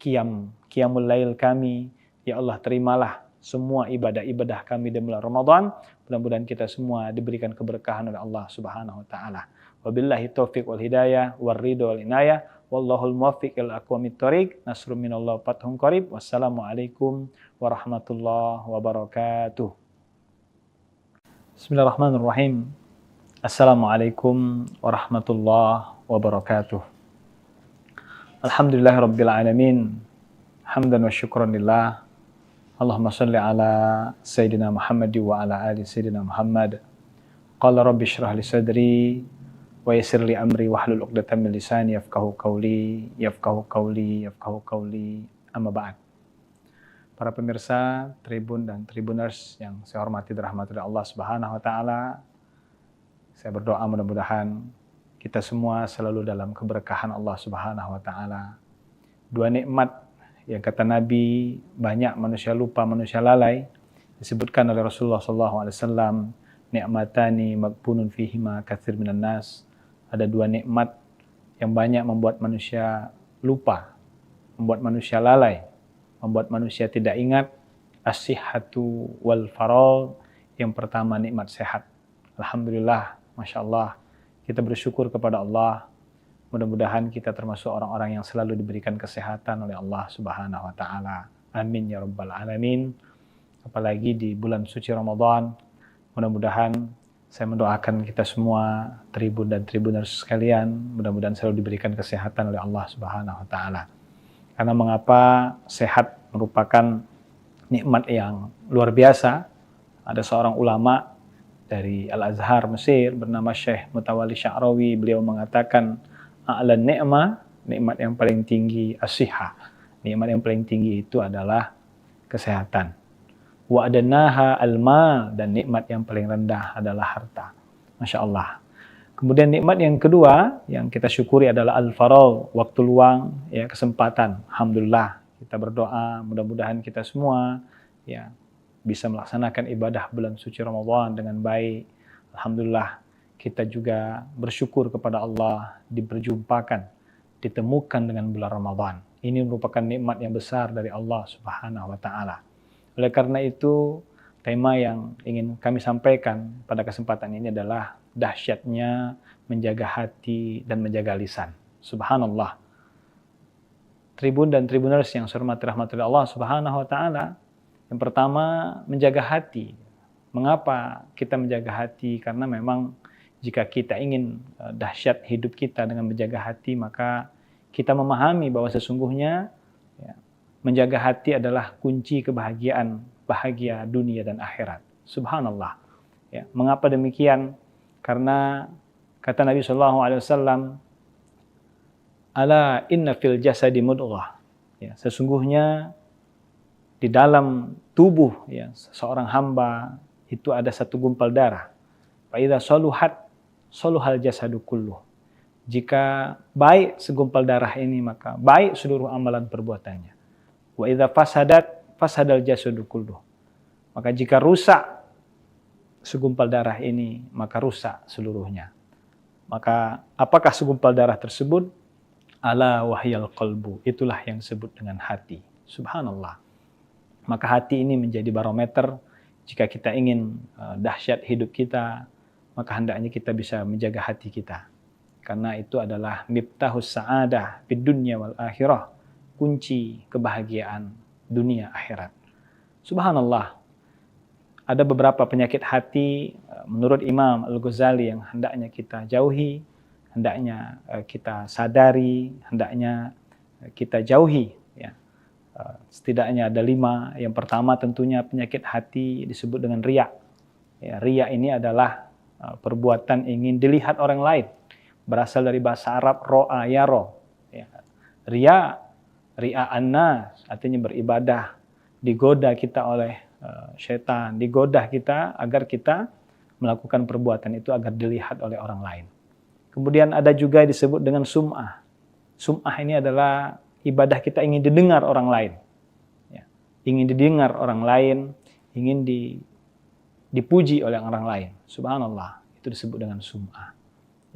qiyamul lail kami. Ya Allah, terimalah semua ibadah-ibadah kami di bulan Ramadan. Mudah-mudahan kita semua diberikan keberkahan oleh Allah Subhanahu wa taala. Wabillahi taufiq wal hidayah war ridho wal inayah. Wallahul muwaffiq ila aqwamit thoriq. Nasrun minallah fathun qarib. Wassalamualaikum warahmatullahi wabarakatuh. Bismillahirrahmanirrahim. Assalamualaikum warahmatullahi wabarakatuh. Alhamdulillahirabbil alamin. Hamdan wa syukran lillah. Allahumma salli ala Sayyidina Muhammad wa ala ali Sayyidina Muhammad. Qala rabbi shrah li sadri wa yassir li amri wahlul 'uqdatam min lisani yafqahu qawli amma ba'd. Para pemirsa Tribun dan Tribuners yang saya hormati dan rahmati Allah Subhanahu wa taala, saya berdoa mudah-mudahan kita semua selalu dalam keberkahan Allah Subhanahu wa taala. 2 nikmat yang kata Nabi banyak manusia lupa, manusia lalai, disebutkan oleh Rasulullah SAW, ni'matani maghbunun fihima katsir minan nas. Ada 2 nikmat yang banyak membuat manusia lupa, membuat manusia lalai, membuat manusia tidak ingat. As-sihhatu wal faragh. Yang pertama nikmat sehat. Alhamdulillah, Masya Allah, kita bersyukur kepada Allah. Mudah-mudahan kita termasuk orang-orang yang selalu diberikan kesehatan oleh Allah Subhanahu wa Ta'ala. Amin ya Rabbal Alamin. Apalagi di bulan suci Ramadan, mudah-mudahan saya mendoakan kita semua, Tribun dan Tribuners sekalian, mudah-mudahan selalu diberikan kesehatan oleh Allah Subhanahu wa Ta'ala. Karena mengapa sehat merupakan nikmat yang luar biasa. Ada seorang ulama dari Al-Azhar Mesir bernama Syekh Mutawalli Sya'rawi, beliau mengatakan a'lan ni'mah, nikmat yang paling tinggi as-sihah. Nikmat yang paling tinggi itu adalah kesehatan. Wa adnaha al-mal, dan nikmat yang paling rendah adalah harta. Masya Allah. Kemudian nikmat yang kedua yang kita syukuri adalah al-faragh, waktu luang, ya, kesempatan. Alhamdulillah, kita berdoa mudah-mudahan kita semua ya bisa melaksanakan ibadah bulan suci Ramadan dengan baik. Alhamdulillah, kita juga bersyukur kepada Allah diperjumpakan, ditemukan dengan bulan Ramadan. Ini merupakan nikmat yang besar dari Allah Subhanahu wa Ta'ala. Oleh karena itu, tema yang ingin kami sampaikan pada kesempatan ini adalah dahsyatnya menjaga hati dan menjaga lisan. Subhanallah. Tribun dan Tribuners yang saya hormati rahmatullah Allah Subhanahu wa Ta'ala. Yang pertama, menjaga hati. Mengapa kita menjaga hati? Karena memang jika kita ingin dahsyat hidup kita dengan menjaga hati, maka kita memahami bahwa sesungguhnya ya, menjaga hati adalah kunci kebahagiaan, bahagia dunia dan akhirat. Subhanallah. Ya, mengapa demikian? Karena kata Nabi SAW, ala inna fil jasadi mudghah. Ya, sesungguhnya di dalam tubuh ya seorang hamba itu ada satu gumpal darah. Fa idza saluhat saluhal jasadu kulluh. Jika baik segumpal darah ini, maka baik seluruh amalan perbuatannya. Wa idza fasadat fasadal jasadu kulluh. Maka jika rusak segumpal darah ini, maka rusak seluruhnya. Maka apakah segumpal darah tersebut? Ala wahyal qalbu. Itulah yang disebut dengan hati. Subhanallah. Maka hati ini menjadi barometer jika kita ingin dahsyat hidup kita, maka hendaknya kita bisa menjaga hati kita. Karena itu adalah miftahus sa'adah fid dunya wal akhirah, kunci kebahagiaan dunia akhirat. Subhanallah. Ada beberapa penyakit hati menurut Imam Al-Ghazali yang hendaknya kita jauhi, hendaknya kita sadari, hendaknya kita jauhi. Ya. Setidaknya ada 5. Yang pertama tentunya penyakit hati disebut dengan riya. Ya, riya ini adalah perbuatan ingin dilihat orang lain. Berasal dari bahasa Arab ro'a yaro. Ya. Riya annas, artinya beribadah, digoda kita oleh syaitan, digoda kita agar kita melakukan perbuatan itu agar dilihat oleh orang lain. Kemudian ada juga disebut dengan sum'ah. Sum'ah ini adalah ibadah kita ingin didengar orang lain. Ya. Ingin didengar orang lain, ingin dipuji oleh orang lain. Subhanallah, itu disebut dengan sum'ah.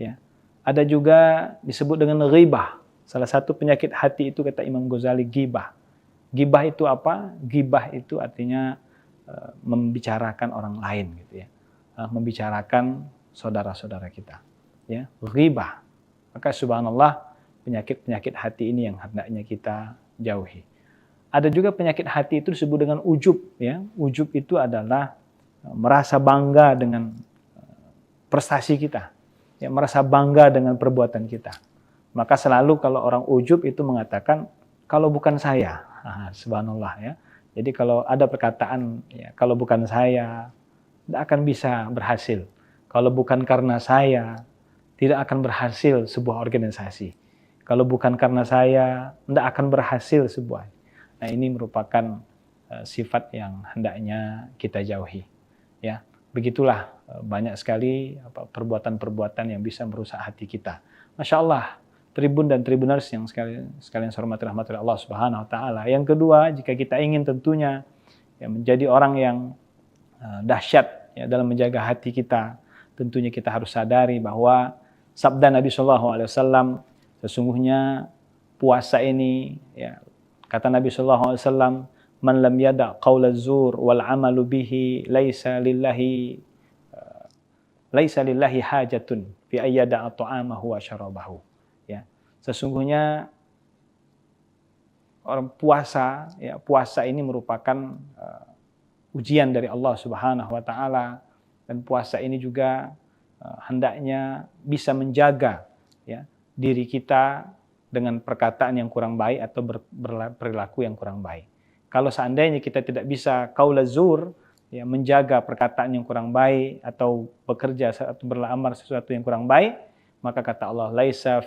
Ya. Ada juga disebut dengan ghibah. Salah satu penyakit hati itu kata Imam Ghazali ghibah. Ghibah itu apa? Ghibah itu artinya membicarakan orang lain gitu ya. Membicarakan saudara-saudara kita. Ya, ghibah. Maka subhanallah, penyakit-penyakit hati ini yang hendaknya kita jauhi. Ada juga penyakit hati itu disebut dengan ujub ya. Ujub itu adalah merasa bangga dengan prestasi kita. Ya, merasa bangga dengan perbuatan kita. Maka selalu kalau orang ujub itu mengatakan kalau bukan saya. Subhanallah ya. Jadi kalau ada perkataan ya, kalau bukan saya tidak akan bisa berhasil. Kalau bukan karena saya tidak akan berhasil sebuah organisasi. Kalau bukan karena saya tidak akan berhasil sebuah. Nah, ini merupakan sifat yang hendaknya kita jauhi. Ya, begitulah banyak sekali perbuatan-perbuatan yang bisa merusak hati kita. Masya Allah, Tribun dan Tribuners yang sekalian saya hormati rahmatullah Allah Subhanahu wa Ta'ala. Yang kedua, jika kita ingin tentunya ya, menjadi orang yang dahsyat ya, dalam menjaga hati kita, tentunya kita harus sadari bahwa sabda Nabi SAW, sesungguhnya puasa ini, ya, kata Nabi SAW, man lam yada' qawla zur wal amalu bihi laisa lillahi laisa lillahi hajatun fi ayyada'a ta'amahu wa syarabahu. Ya. Sesungguhnya orang puasa, ya, puasa ini merupakan ujian dari Allah Subhanahu wa taala, dan puasa ini juga hendaknya bisa menjaga, ya, diri kita dengan perkataan yang kurang baik atau berperilaku yang kurang baik. Kalau seandainya kita tidak bisa qaulaz zur, ya, menjaga perkataan yang kurang baik atau bekerja atau beramal sesuatu yang kurang baik, maka kata Allah, laisa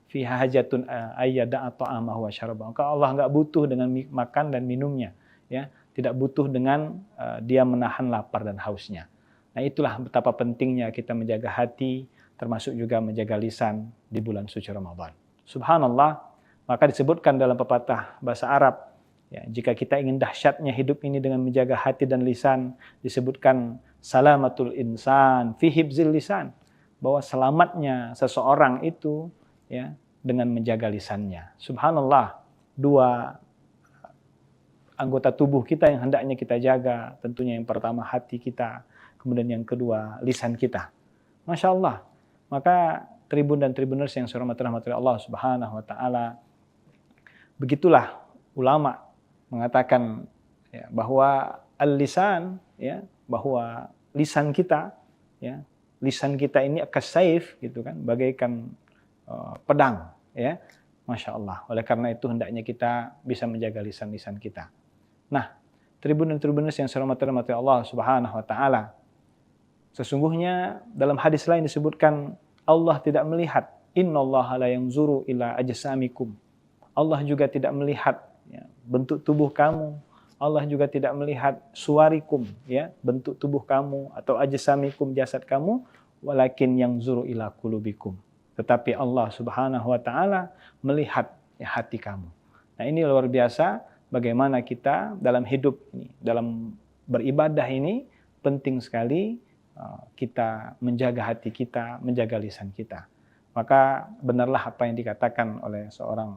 fi hajatun ayyada'a ta'amahu wa syarabahu. Maka Allah enggak butuh dengan makan dan minumnya, ya, tidak butuh dengan dia menahan lapar dan hausnya. Nah, itulah betapa pentingnya kita menjaga hati, termasuk juga menjaga lisan di bulan suci Ramadan. Subhanallah, maka disebutkan dalam pepatah bahasa Arab, ya, jika kita ingin dahsyatnya hidup ini dengan menjaga hati dan lisan, disebutkan salamatul insan fi hibzil lisan, bahwa selamatnya seseorang itu, ya, dengan menjaga lisannya. Subhanallah, dua anggota tubuh kita yang hendaknya kita jaga, tentunya yang pertama hati kita, kemudian yang kedua lisan kita. Masya Allah. Maka Tribun dan Tribuners yang saya hormati Allah Subhanahu wa taala, begitulah ulama mengatakan, ya, bahwa al-lisan, ya, bahwa lisan kita, ya, lisan kita ini kasayf, gitu kan, bagaikan pedang, ya. Masya Allah. Oleh karena itu hendaknya kita bisa menjaga lisan-lisan kita. Nah, Tribun dan Tribuners yang saya hormati Allah Subhanahu wa taala, sesungguhnya dalam hadis lain disebutkan Allah tidak melihat, innallaha la yanzuru ila ajsamikum. Allah juga tidak melihat, ya, bentuk tubuh kamu. Allah juga tidak melihat suwarikum, ya, bentuk tubuh kamu, atau ajsamikum, jasad kamu, walakin yanzuru ila qulubikum. Tetapi Allah Subhanahu wa taala melihat, ya, hati kamu. Nah, ini luar biasa bagaimana kita dalam hidup ini, dalam beribadah ini penting sekali kita menjaga hati kita, menjaga lisan kita. Maka benarlah apa yang dikatakan oleh seorang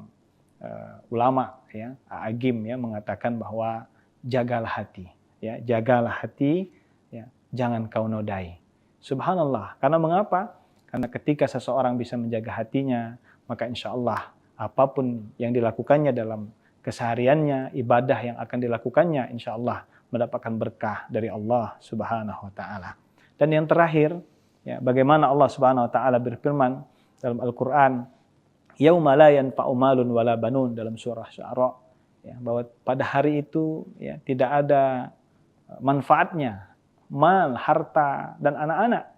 ulama, ya, Agim, ya, mengatakan bahwa jagalah hati, ya, jagalah hati, ya, jangan kau nodai. Subhanallah. Karena mengapa? Karena ketika seseorang bisa menjaga hatinya, maka insya Allah apapun yang dilakukannya dalam kesehariannya, ibadah yang akan dilakukannya, insya Allah mendapatkan berkah dari Allah Subhanahu wa taala. Dan yang terakhir, ya, bagaimana Allah Subhanahu wa taala berfirman dalam Al-Qur'an, yauma la yanfa'u malun wala banun, dalam surah Syu'ara, ya, bahwa pada hari itu, ya, tidak ada manfaatnya mal, harta dan anak-anak,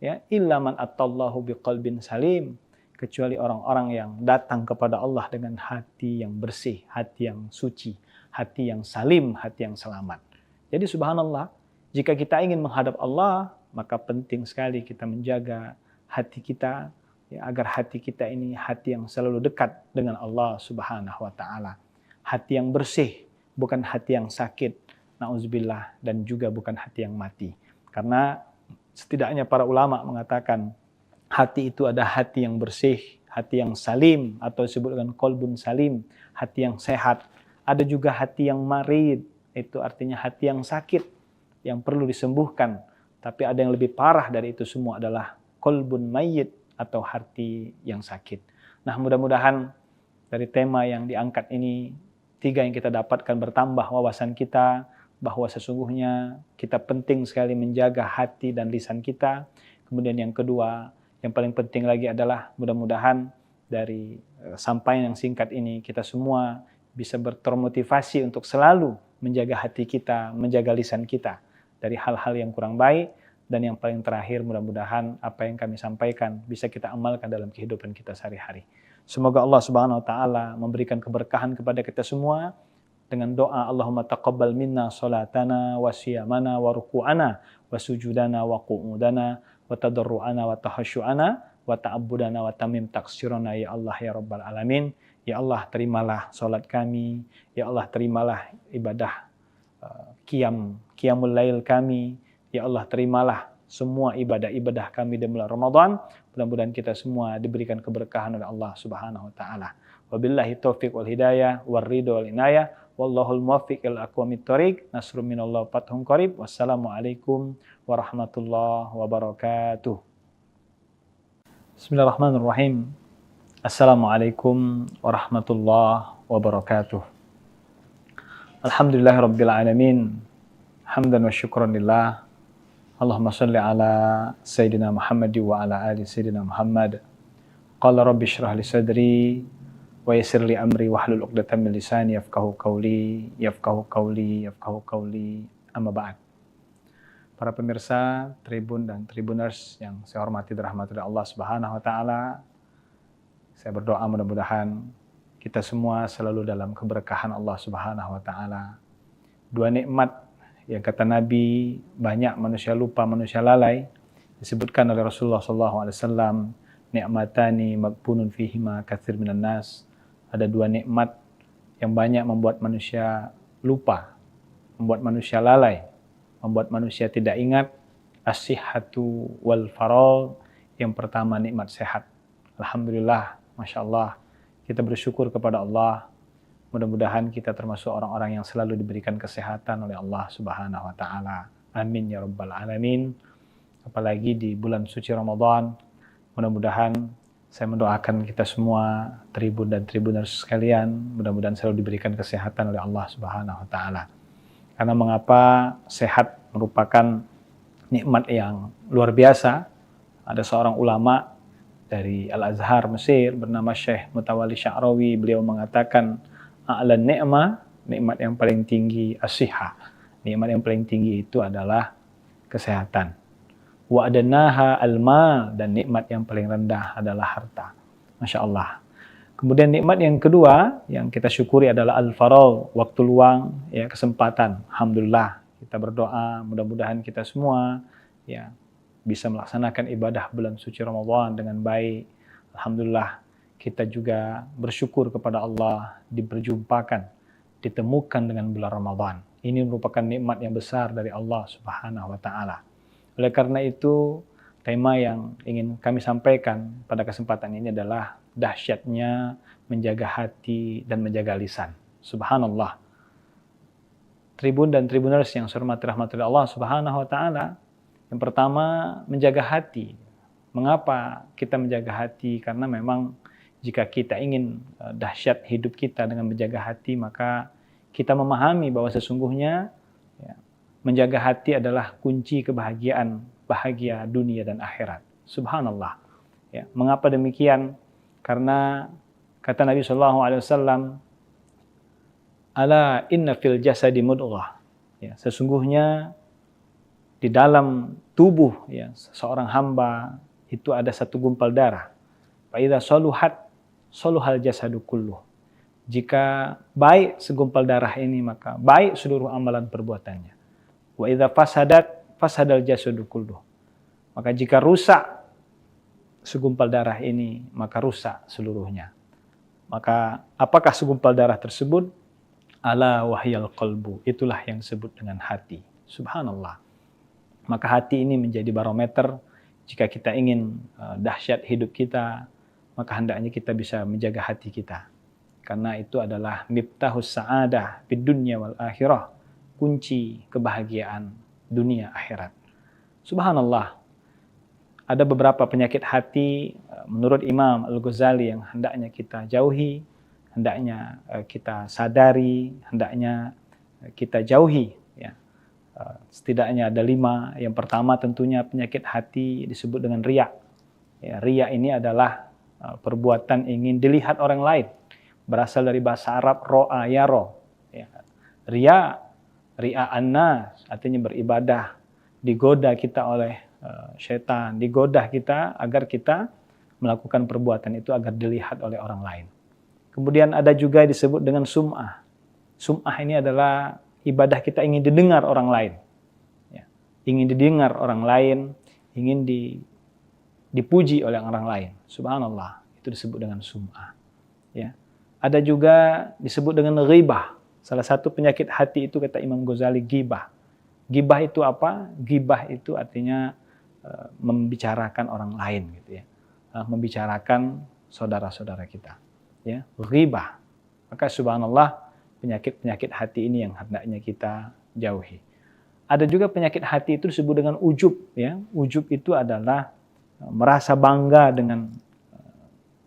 ya, illa man attallahu biqalbin salim, kecuali orang-orang yang datang kepada Allah dengan hati yang bersih, hati yang suci, hati yang salim, hati yang selamat. Jadi subhanallah, jika kita ingin menghadap Allah, maka penting sekali kita menjaga hati kita, ya, agar hati kita ini hati yang selalu dekat dengan Allah Subhanahu wa taala. Hati yang bersih, bukan hati yang sakit, na'udzubillah, dan juga bukan hati yang mati. Karena setidaknya para ulama mengatakan hati itu ada hati yang bersih, hati yang salim, atau disebut dengan qalbun salim, hati yang sehat. Ada juga hati yang marid, itu artinya hati yang sakit, yang perlu disembuhkan. Tapi ada yang lebih parah dari itu semua adalah qalbun mayyit, atau hati yang sakit. Nah, mudah-mudahan dari tema yang diangkat ini, 3 yang kita dapatkan bertambah wawasan kita, bahwa sesungguhnya kita penting sekali menjaga hati dan lisan kita. Kemudian yang kedua, yang paling penting lagi adalah mudah-mudahan dari sampaian yang singkat ini, kita semua bisa termotivasi untuk selalu menjaga hati kita, menjaga lisan kita dari hal-hal yang kurang baik. Dan yang paling terakhir, mudah-mudahan apa yang kami sampaikan bisa kita amalkan dalam kehidupan kita sehari-hari. Semoga Allah Subhanahu wa taala memberikan keberkahan kepada kita semua dengan doa Allahumma taqabbal minna salatana wa siyamana wa ruku'ana wa sujudana wa qu'udana wa tadarru'ana wa tahasyu'ana wa ta'abbudana wa tamim taqsirana, ya Allah ya Rabbal Alamin. Ya Allah, terimalah salat kami, ya Allah terimalah ibadah qiyamul lail kami. Ya Allah, terimalah semua ibadah-ibadah kami di bulan Ramadan. Mudah-mudahan kita semua diberikan keberkahan oleh Allah Subhanahu wa taala. Wabillahi taufiq wal hidayah war ridho wal inayah. Wallahul muwaffiq ila aqwamit thoriq. Nasrun minallah fathun qarib. Wassalamualaikum warahmatullahi wabarakatuh. Bismillahirrahmanirrahim. Assalamualaikum warahmatullahi wabarakatuh. Alhamdulillahirabbil alamin. Hamdan wa syukran lillah. Allahumma shalli ala sayyidina Muhammad wa ala ali sayyidina Muhammad. Qala rabbi shrah li sadri wa yassir li amri wahlul 'uqdatam min lisani yafqahu qawli. Amma ba'd. Para pemirsa Tribun dan Tribuners yang saya hormati dan rahmati Allah Subhanahu wa taala. Saya berdoa mudah-mudahan kita semua selalu dalam keberkahan Allah Subhanahu wa taala. Dua nikmat yang kata Nabi banyak manusia lupa, manusia lalai, disebutkan oleh Rasulullah SAW, ni'matani maghbunun fihima katsir minan nas. Ada dua nikmat yang banyak membuat manusia lupa, membuat manusia lalai, membuat manusia tidak ingat. As-sihhatu wal faragh. Yang pertama nikmat sehat. Alhamdulillah, Masya Allah, kita bersyukur kepada Allah. Mudah-mudahan kita termasuk orang-orang yang selalu diberikan kesehatan oleh Allah Subhanahu wa taala. Amin ya rabbal alamin. Apalagi di bulan suci Ramadan, mudah-mudahan saya mendoakan kita semua Tribun dan Tribuners sekalian, mudah-mudahan selalu diberikan kesehatan oleh Allah Subhanahu wa taala. Karena mengapa sehat merupakan nikmat yang luar biasa. Ada seorang ulama dari Al-Azhar Mesir bernama Syekh Mutawalli Sya'rawi, beliau mengatakan a'lan ni'mah, nikmat yang paling tinggi as-sihah. Nikmat yang paling tinggi itu adalah kesehatan. Wa adnaha al-mal, dan nikmat yang paling rendah adalah harta. Masya Allah. Kemudian nikmat yang kedua yang kita syukuri adalah al-faragh, waktu luang, ya, kesempatan. Alhamdulillah, kita berdoa mudah-mudahan kita semua ya bisa melaksanakan ibadah bulan suci Ramadan dengan baik. Alhamdulillah, kita juga bersyukur kepada Allah diperjumpakan, ditemukan dengan bulan Ramadan. Ini merupakan nikmat yang besar dari Allah Subhanahu wa taala. Oleh karena itu, tema yang ingin kami sampaikan pada kesempatan ini adalah dahsyatnya menjaga hati dan menjaga lisan. Subhanallah. Tribun dan Tribuners yang saya hormati rahmatullah Allah Subhanahu wa taala. Yang pertama, menjaga hati. Mengapa kita menjaga hati? Karena memang jika kita ingin dahsyat hidup kita dengan menjaga hati, maka kita memahami bahwa sesungguhnya ya, menjaga hati adalah kunci kebahagiaan, bahagia dunia dan akhirat. Subhanallah. Ya, mengapa demikian? Karena kata Nabi SAW, ala inna fil jasadi mudghah. Ya, sesungguhnya di dalam tubuh ya, seorang hamba itu ada satu gumpal darah. Fa idza saluhat saluhal jasadu kulluh. Jika baik segumpal darah ini, maka baik seluruh amalan perbuatannya. Wa idza fasadat fasadal jasadu kulluh. Maka jika rusak segumpal darah ini, maka rusak seluruhnya. Maka apakah segumpal darah tersebut? Ala wahyal qalbu. Itulah yang disebut dengan hati. Subhanallah. Maka hati ini menjadi barometer. Jika kita ingin dahsyat hidup kita, maka hendaknya kita bisa menjaga hati kita. Karena itu adalah miftahus sa'adah fid dunya wal akhirah. Kunci kebahagiaan dunia akhirat. Subhanallah. Ada beberapa penyakit hati menurut Imam Al-Ghazali yang hendaknya kita jauhi, hendaknya kita sadari, hendaknya kita jauhi. Ya. Setidaknya ada 5. Yang pertama tentunya penyakit hati disebut dengan riya. Ya, riya ini adalah perbuatan ingin dilihat orang lain. Berasal dari bahasa Arab ro'a yaro. Ya. Riya annas, artinya beribadah. Digoda kita oleh syaitan, digoda kita agar kita melakukan perbuatan itu agar dilihat oleh orang lain. Kemudian ada juga disebut dengan sum'ah. Sum'ah ini adalah ibadah kita ingin didengar orang lain. Ya. Ingin didengar orang lain, ingin dipuji oleh orang lain. Subhanallah, itu disebut dengan sum'ah. Ya. Ada juga disebut dengan ghibah. Salah satu penyakit hati itu kata Imam Ghazali ghibah. Ghibah itu apa? Ghibah itu artinya membicarakan orang lain gitu ya. Membicarakan saudara-saudara kita. Ya, ghibah. Maka subhanallah penyakit-penyakit hati ini yang hendaknya kita jauhi. Ada juga penyakit hati itu disebut dengan ujub, ya. Ujub itu adalah merasa bangga dengan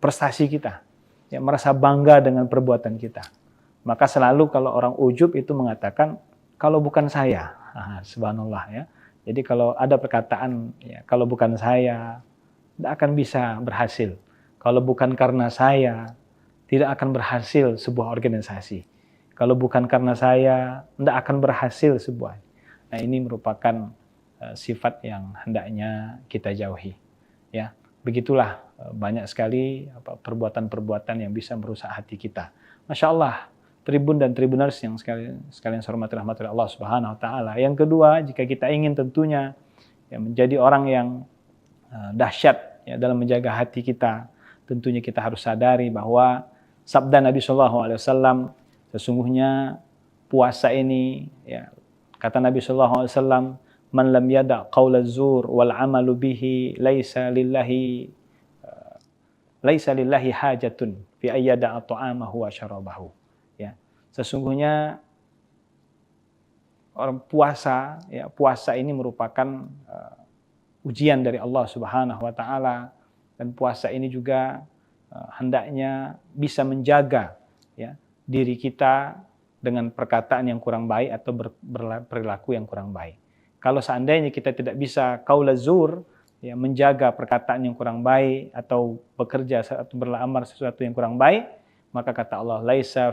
prestasi kita, ya, merasa bangga dengan perbuatan kita. Maka selalu kalau orang ujub itu mengatakan, kalau bukan saya, subhanallah, ya. Jadi kalau ada perkataan, ya, kalau bukan saya, tidak akan bisa berhasil. Kalau bukan karena saya, tidak akan berhasil sebuah organisasi. Kalau bukan karena saya, tidak akan berhasil sebuah. Nah, ini merupakan sifat yang hendaknya kita jauhi. Ya, begitulah banyak sekali perbuatan-perbuatan yang bisa merusak hati kita. Masya Allah, Tribun dan Tribuners yang sekalian saya hormati rahmati Allah Subhanahu Wa Taala. Yang kedua, jika kita ingin tentunya ya, menjadi orang yang dahsyat ya, dalam menjaga hati kita, tentunya kita harus sadari bahwa sabda Nabi Shallallahu Alaihi Wasallam, sesungguhnya puasa ini, ya, kata Nabi Shallallahu Alaihi Wasallam, man lam yada qaula zur wal amalu bihi laisa lillahi hajatun fi ayyada ta'amahu wa syarabahu. Ya, sesungguhnya orang puasa, ya, puasa ini merupakan ujian dari Allah Subhanahu Wa Taala, dan puasa ini juga hendaknya bisa menjaga ya diri kita dengan perkataan yang kurang baik atau berperilaku yang kurang baik. Kalau seandainya kita tidak bisa qaula zur, ya, menjaga perkataan yang kurang baik atau bekerja atau beramal sesuatu yang kurang baik, maka kata Allah, laisa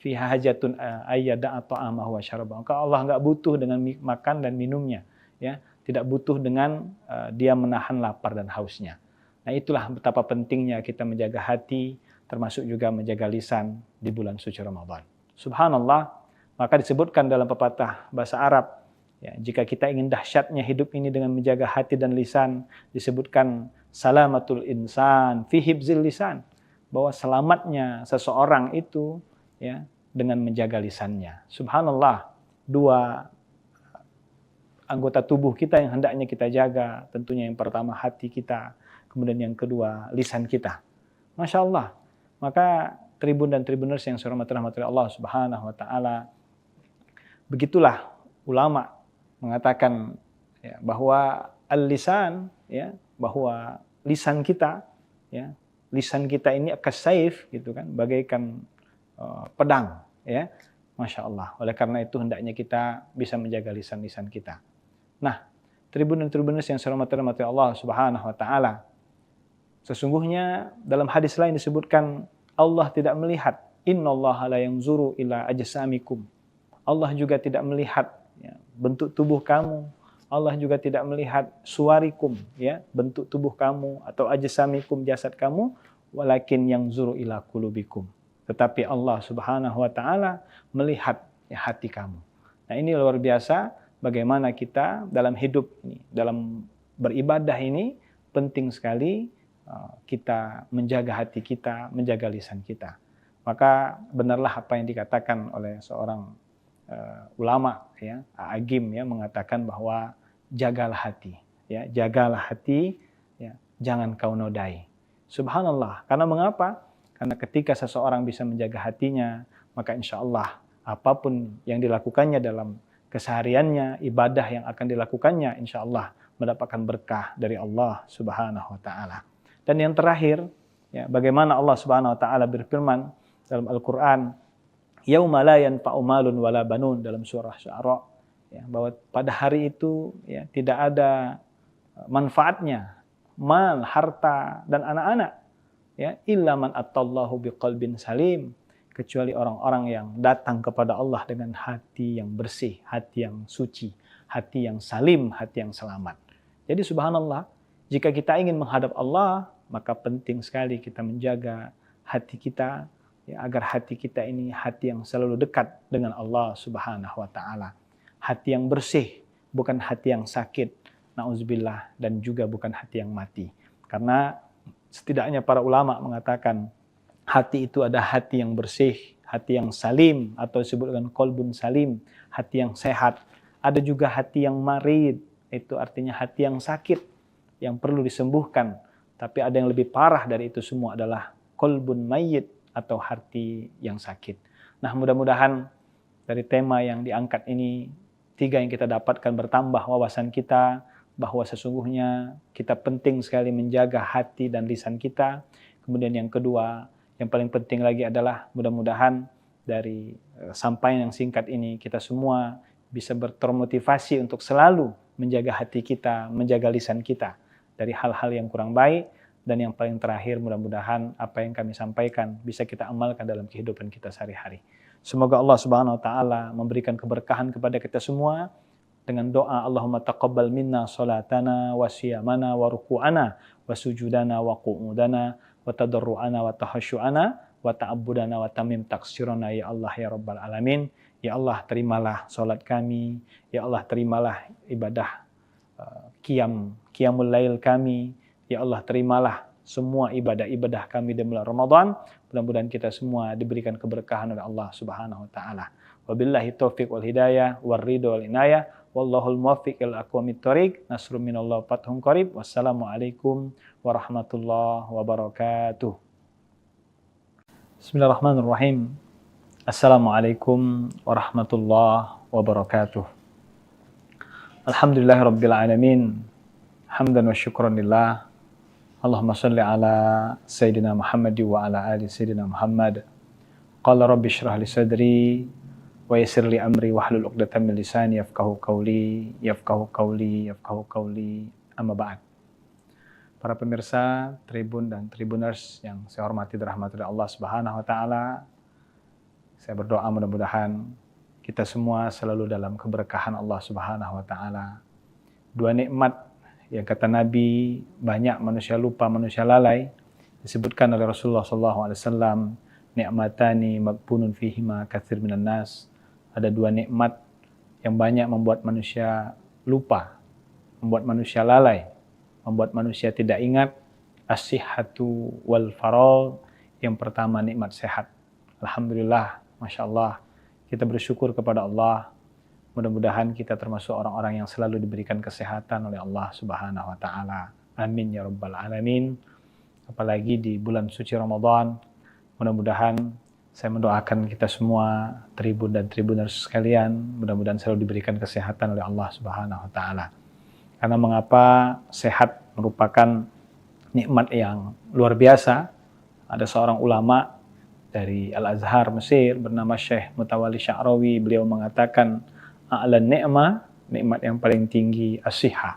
fi hajatun ayyada ta'amahu wa syarabahu. Allah enggak butuh dengan makan dan minumnya, ya, tidak butuh dengan dia menahan lapar dan hausnya. Nah, itulah betapa pentingnya kita menjaga hati, termasuk juga menjaga lisan di bulan suci Ramadan. Subhanallah, maka disebutkan dalam pepatah bahasa Arab, ya, jika kita ingin dahsyatnya hidup ini dengan menjaga hati dan lisan, disebutkan salamatul insan fi hibzil lisan, bahwa selamatnya seseorang itu ya dengan menjaga lisannya. Subhanallah, dua anggota tubuh kita yang hendaknya kita jaga, tentunya yang pertama hati kita, kemudian yang kedua lisan kita. Masya Allah, maka Tribun dan Tribuners yang saya hormati Allah Subhanahu Wa Taala, begitulah ulama mengatakan ya, bahwa al-lisan, ya, bahwa lisan kita, ya, lisan kita ini kasaif, gitu kan, bagaikan pedang, ya, Masya Allah. Oleh karena itu hendaknya kita bisa menjaga lisan-lisan kita. Nah, Tribun dan Tribuners yang saya hormati Allah Subhanahu Wa Taala, sesungguhnya dalam hadis lain disebutkan Allah tidak melihat, innallaha la yanzuru ila ajsamikum. Allah juga tidak melihat ya, bentuk tubuh kamu. Allah juga tidak melihat suwarikum, ya, bentuk tubuh kamu, atau ajsamikum, jasad kamu, walakin yanzuru ila qulubikum. Tetapi Allah Subhanahu Wa Taala melihat ya, hati kamu. Nah, ini luar biasa bagaimana kita dalam hidup ini, dalam beribadah ini penting sekali kita menjaga hati kita, menjaga lisan kita. Maka benarlah apa yang dikatakan oleh seorang ulama, ya, Agim, ya, mengatakan bahwa jagalah hati, ya, jagalah hati, ya, jangan kau nodai. Subhanallah. Karena mengapa? Karena ketika seseorang bisa menjaga hatinya, maka insya Allah apapun yang dilakukannya dalam kesehariannya, ibadah yang akan dilakukannya, insya Allah mendapatkan berkah dari Allah Subhanahu Wa Taala. Dan yang terakhir, ya, bagaimana Allah Subhanahu Wa Taala berfirman dalam Al-Quran, yauma la yanfa'u malun wala banun, dalam surah Syu'ara, ya, bahwa pada hari itu ya, tidak ada manfaatnya mal, harta, dan anak-anak, ya, illa man attallahu biqalbin salim, kecuali orang-orang yang datang kepada Allah dengan hati yang bersih, hati yang suci, hati yang salim, hati yang selamat. Jadi subhanallah, jika kita ingin menghadap Allah, maka penting sekali kita menjaga hati kita, ya, agar hati kita ini hati yang selalu dekat dengan Allah Subhanahu Wa Taala. Hati yang bersih, bukan hati yang sakit, na'udzubillah, dan juga bukan hati yang mati. Karena setidaknya para ulama mengatakan hati itu ada hati yang bersih, hati yang salim, atau disebut dengan qalbun salim, hati yang sehat. Ada juga hati yang marid, itu artinya hati yang sakit, yang perlu disembuhkan. Tapi ada yang lebih parah dari itu semua adalah qalbun mayyit, atau hati yang sakit. Nah, mudah-mudahan dari tema yang diangkat ini, 3 yang kita dapatkan bertambah wawasan kita, bahwa sesungguhnya kita penting sekali menjaga hati dan lisan kita. Kemudian yang kedua, yang paling penting lagi adalah mudah-mudahan dari sampaian yang singkat ini, kita semua bisa termotivasi untuk selalu menjaga hati kita, menjaga lisan kita dari hal-hal yang kurang baik. Dan yang paling terakhir, mudah-mudahan apa yang kami sampaikan bisa kita amalkan dalam kehidupan kita sehari-hari. Semoga Allah Subhanahu wa taala memberikan keberkahan kepada kita semua dengan doa Allahumma taqabbal minna salatana wa siyamana wa ruku'ana wa sujudana wa qu'udana wa tadarru'ana wa tahasyu'ana wa ta'abbudana wa tamim taksirana ya Allah ya Rabbal Alamin. Ya Allah, terimalah salat kami, ya Allah terimalah ibadah qiyamul lail kami, ya Allah terimalah semua ibadah-ibadah kami di bulan Ramadan. Mudah-mudahan kita semua diberikan keberkahan oleh Allah Subhanahu wa taala. Wabillahi taufiq wal hidayah war ridho wal inayah. Wallahul muwaffiq ila aqwamit thoriq. Nasrun minallah fathun qarib. Wassalamualaikum warahmatullahi wabarakatuh. Bismillahirrahmanirrahim. Assalamualaikum warahmatullahi wabarakatuh. Alhamdulillahirabbil alamin. Hamdan wa syukran lillah. Allahumma shalli ala Sayyidina Muhammad wa ala ali Sayyidina Muhammad. Qala rabbi shrah li sadri wa yassir li amri wahlul 'uqdatam min lisani yafqahu qawli amma ba'd. Para pemirsa Tribun dan Tribuners yang saya hormati dan rahmati Allah Subhanahu wa taala, saya berdoa mudah-mudahan kita semua selalu dalam keberkahan Allah Subhanahu wa taala. 2 nikmat yang kata Nabi banyak manusia lupa, manusia lalai, disebutkan oleh Rasulullah SAW, ni'matani maghbunun fihima katsir minan nas. Ada 2 nikmat yang banyak membuat manusia lupa, membuat manusia lalai, membuat manusia tidak ingat. As-sihhatu wal faragh. Yang pertama nikmat sehat. Alhamdulillah, Masya Allah, kita bersyukur kepada Allah. Mudah-mudahan kita termasuk orang-orang yang selalu diberikan kesehatan oleh Allah Subhanahu wa taala. Amin ya Rabbal Alamin. Apalagi di bulan suci Ramadan, mudah-mudahan saya mendoakan kita semua, Tribun dan Tribuners sekalian, mudah-mudahan selalu diberikan kesehatan oleh Allah Subhanahu wa taala. Karena mengapa sehat merupakan nikmat yang luar biasa. Ada seorang ulama dari Al-Azhar Mesir bernama Syekh Mutawalli Sya'rawi, beliau mengatakan a'la ni'mah, nikmat yang paling tinggi as-sihah.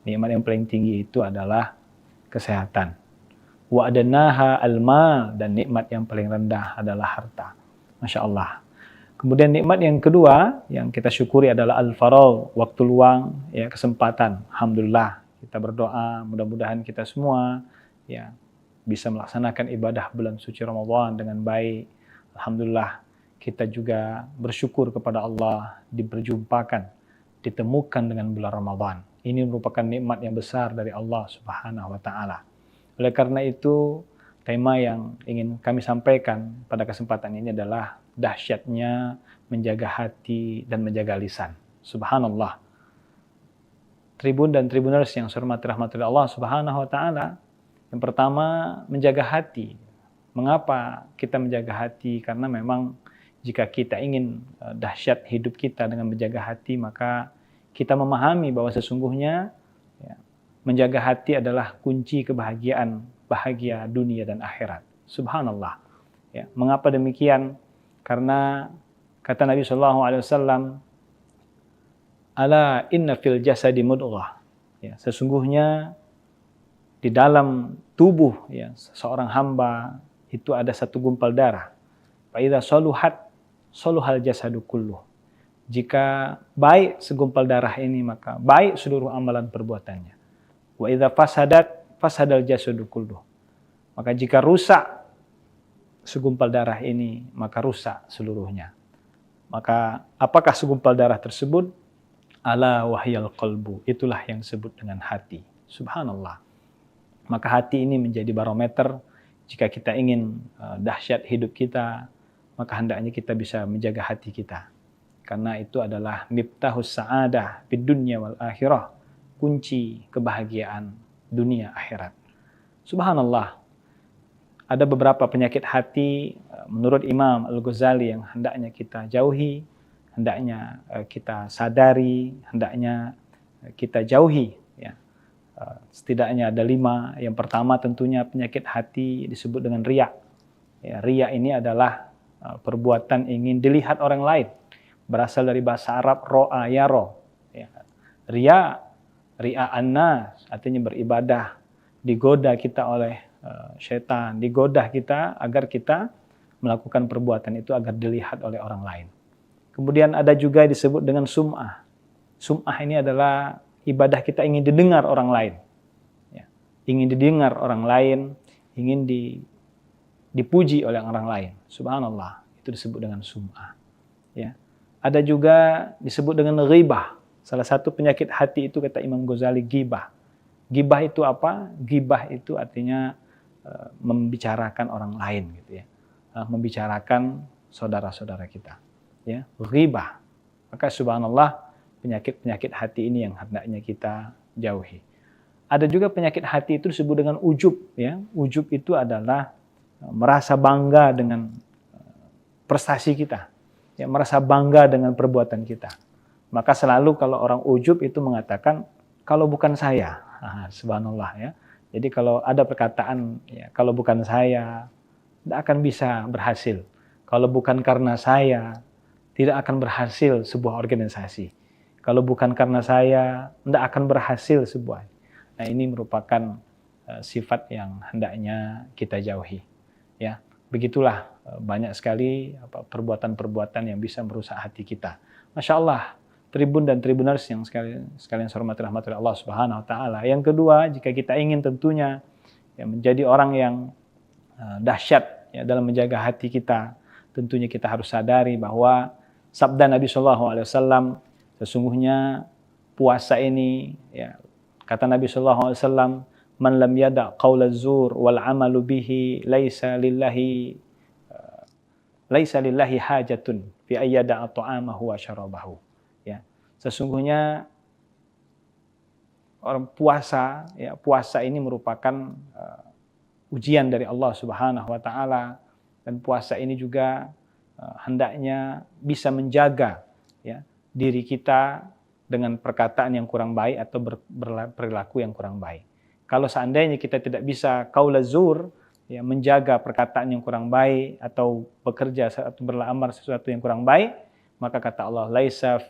Nikmat yang paling tinggi itu adalah kesehatan. Wa adnaha al-mal, dan nikmat yang paling rendah adalah harta. Masya Allah. Kemudian nikmat yang kedua yang kita syukuri adalah al-faragh, waktu luang, ya, kesempatan. Alhamdulillah, kita berdoa mudah-mudahan kita semua ya bisa melaksanakan ibadah bulan suci Ramadan dengan baik. Alhamdulillah, kita juga bersyukur kepada Allah diperjumpakan, ditemukan dengan bulan Ramadan. Ini merupakan nikmat yang besar dari Allah Subhanahu wa taala. Oleh karena itu, tema yang ingin kami sampaikan pada kesempatan ini adalah dahsyatnya menjaga hati dan menjaga lisan. Subhanallah. Tribun dan Tribuners yang saya hormati rahmatullah Allah Subhanahu wa taala. Yang pertama, menjaga hati. Mengapa kita menjaga hati? Karena memang jika kita ingin dahsyat hidup kita dengan menjaga hati, maka kita memahami bahwa sesungguhnya ya, menjaga hati adalah kunci kebahagiaan, bahagia dunia dan akhirat. Subhanallah. Ya, mengapa demikian? Karena kata Nabi SAW, ala inna fil jasadi mudghah. Ya, sesungguhnya di dalam tubuh ya, seorang hamba itu ada satu gumpal darah. Fa idza saluhat saluhal jasadu kulluh. Jika baik segumpal darah ini, maka baik seluruh amalan perbuatannya. Wa idza fasadat fasadal jasadu kulluh. Maka jika rusak segumpal darah ini, maka rusak seluruhnya. Maka apakah segumpal darah tersebut? Ala wahyal qalbu. Itulah yang disebut dengan hati. Subhanallah. Maka hati ini menjadi barometer jika kita ingin dahsyat hidup kita, maka hendaknya kita bisa menjaga hati kita. Karena itu adalah miftahus sa'adah fid dunya wal akhirah, kunci kebahagiaan dunia akhirat. Subhanallah. Ada beberapa penyakit hati menurut Imam Al-Ghazali yang hendaknya kita jauhi, hendaknya kita sadari, hendaknya kita jauhi. Ya. Setidaknya ada 5. Yang pertama tentunya penyakit hati disebut dengan riya. Ya, riya ini adalah perbuatan ingin dilihat orang lain. Berasal dari bahasa Arab ro'a yaro. Ya. Riya, ri'a annas, artinya beribadah. Digoda kita oleh syaitan, digoda kita agar kita melakukan perbuatan itu agar dilihat oleh orang lain. Kemudian ada juga disebut dengan sum'ah. Sum'ah ini adalah ibadah kita ingin didengar orang lain. Ya. Ingin didengar orang lain, ingin dipuji oleh orang lain. Subhanallah, itu disebut dengan sum'ah. Ya. Ada juga disebut dengan ghibah. Salah satu penyakit hati itu kata Imam Ghazali ghibah. Ghibah itu apa? Ghibah itu artinya membicarakan orang lain gitu ya. Membicarakan saudara-saudara kita. Ya, ghibah. Maka subhanallah, penyakit-penyakit hati ini yang hendaknya kita jauhi. Ada juga penyakit hati itu disebut dengan ujub ya. Ujub itu adalah merasa bangga dengan prestasi kita. Ya, merasa bangga dengan perbuatan kita. Maka selalu kalau orang ujub itu mengatakan kalau bukan saya. Subhanallah ya. Jadi kalau ada perkataan ya, kalau bukan saya tidak akan bisa berhasil. Kalau bukan karena saya tidak akan berhasil sebuah organisasi. Kalau bukan karena saya tidak akan berhasil sebuah. Nah, ini merupakan sifat yang hendaknya kita jauhi. Ya, begitulah banyak sekali perbuatan-perbuatan yang bisa merusak hati kita. Masya Allah, Tribun dan Tribuners yang sekalian saya hormati rahmati Allah Subhanahu wa taala. Yang kedua, jika kita ingin tentunya ya, menjadi orang yang dahsyat ya, dalam menjaga hati kita, tentunya kita harus sadari bahwa sabda Nabi Shallallahu Alaihi Wasallam, sesungguhnya puasa ini ya, kata Nabi Shallallahu Alaihi Wasallam, man lam yada qaula zur wal amalu bihi laisa lillahi hajatun fi ayyada ta'amahu wa syarabahu. Ya. Sesungguhnya orang puasa ya, puasa ini merupakan ujian dari Allah Subhanahu wa taala, dan puasa ini juga hendaknya bisa menjaga ya, diri kita dengan perkataan yang kurang baik atau berperilaku yang kurang baik. Kalau seandainya kita tidak bisa qaula zur ya, menjaga perkataan yang kurang baik atau bekerja atau beramal sesuatu yang kurang baik, maka kata Allah laisa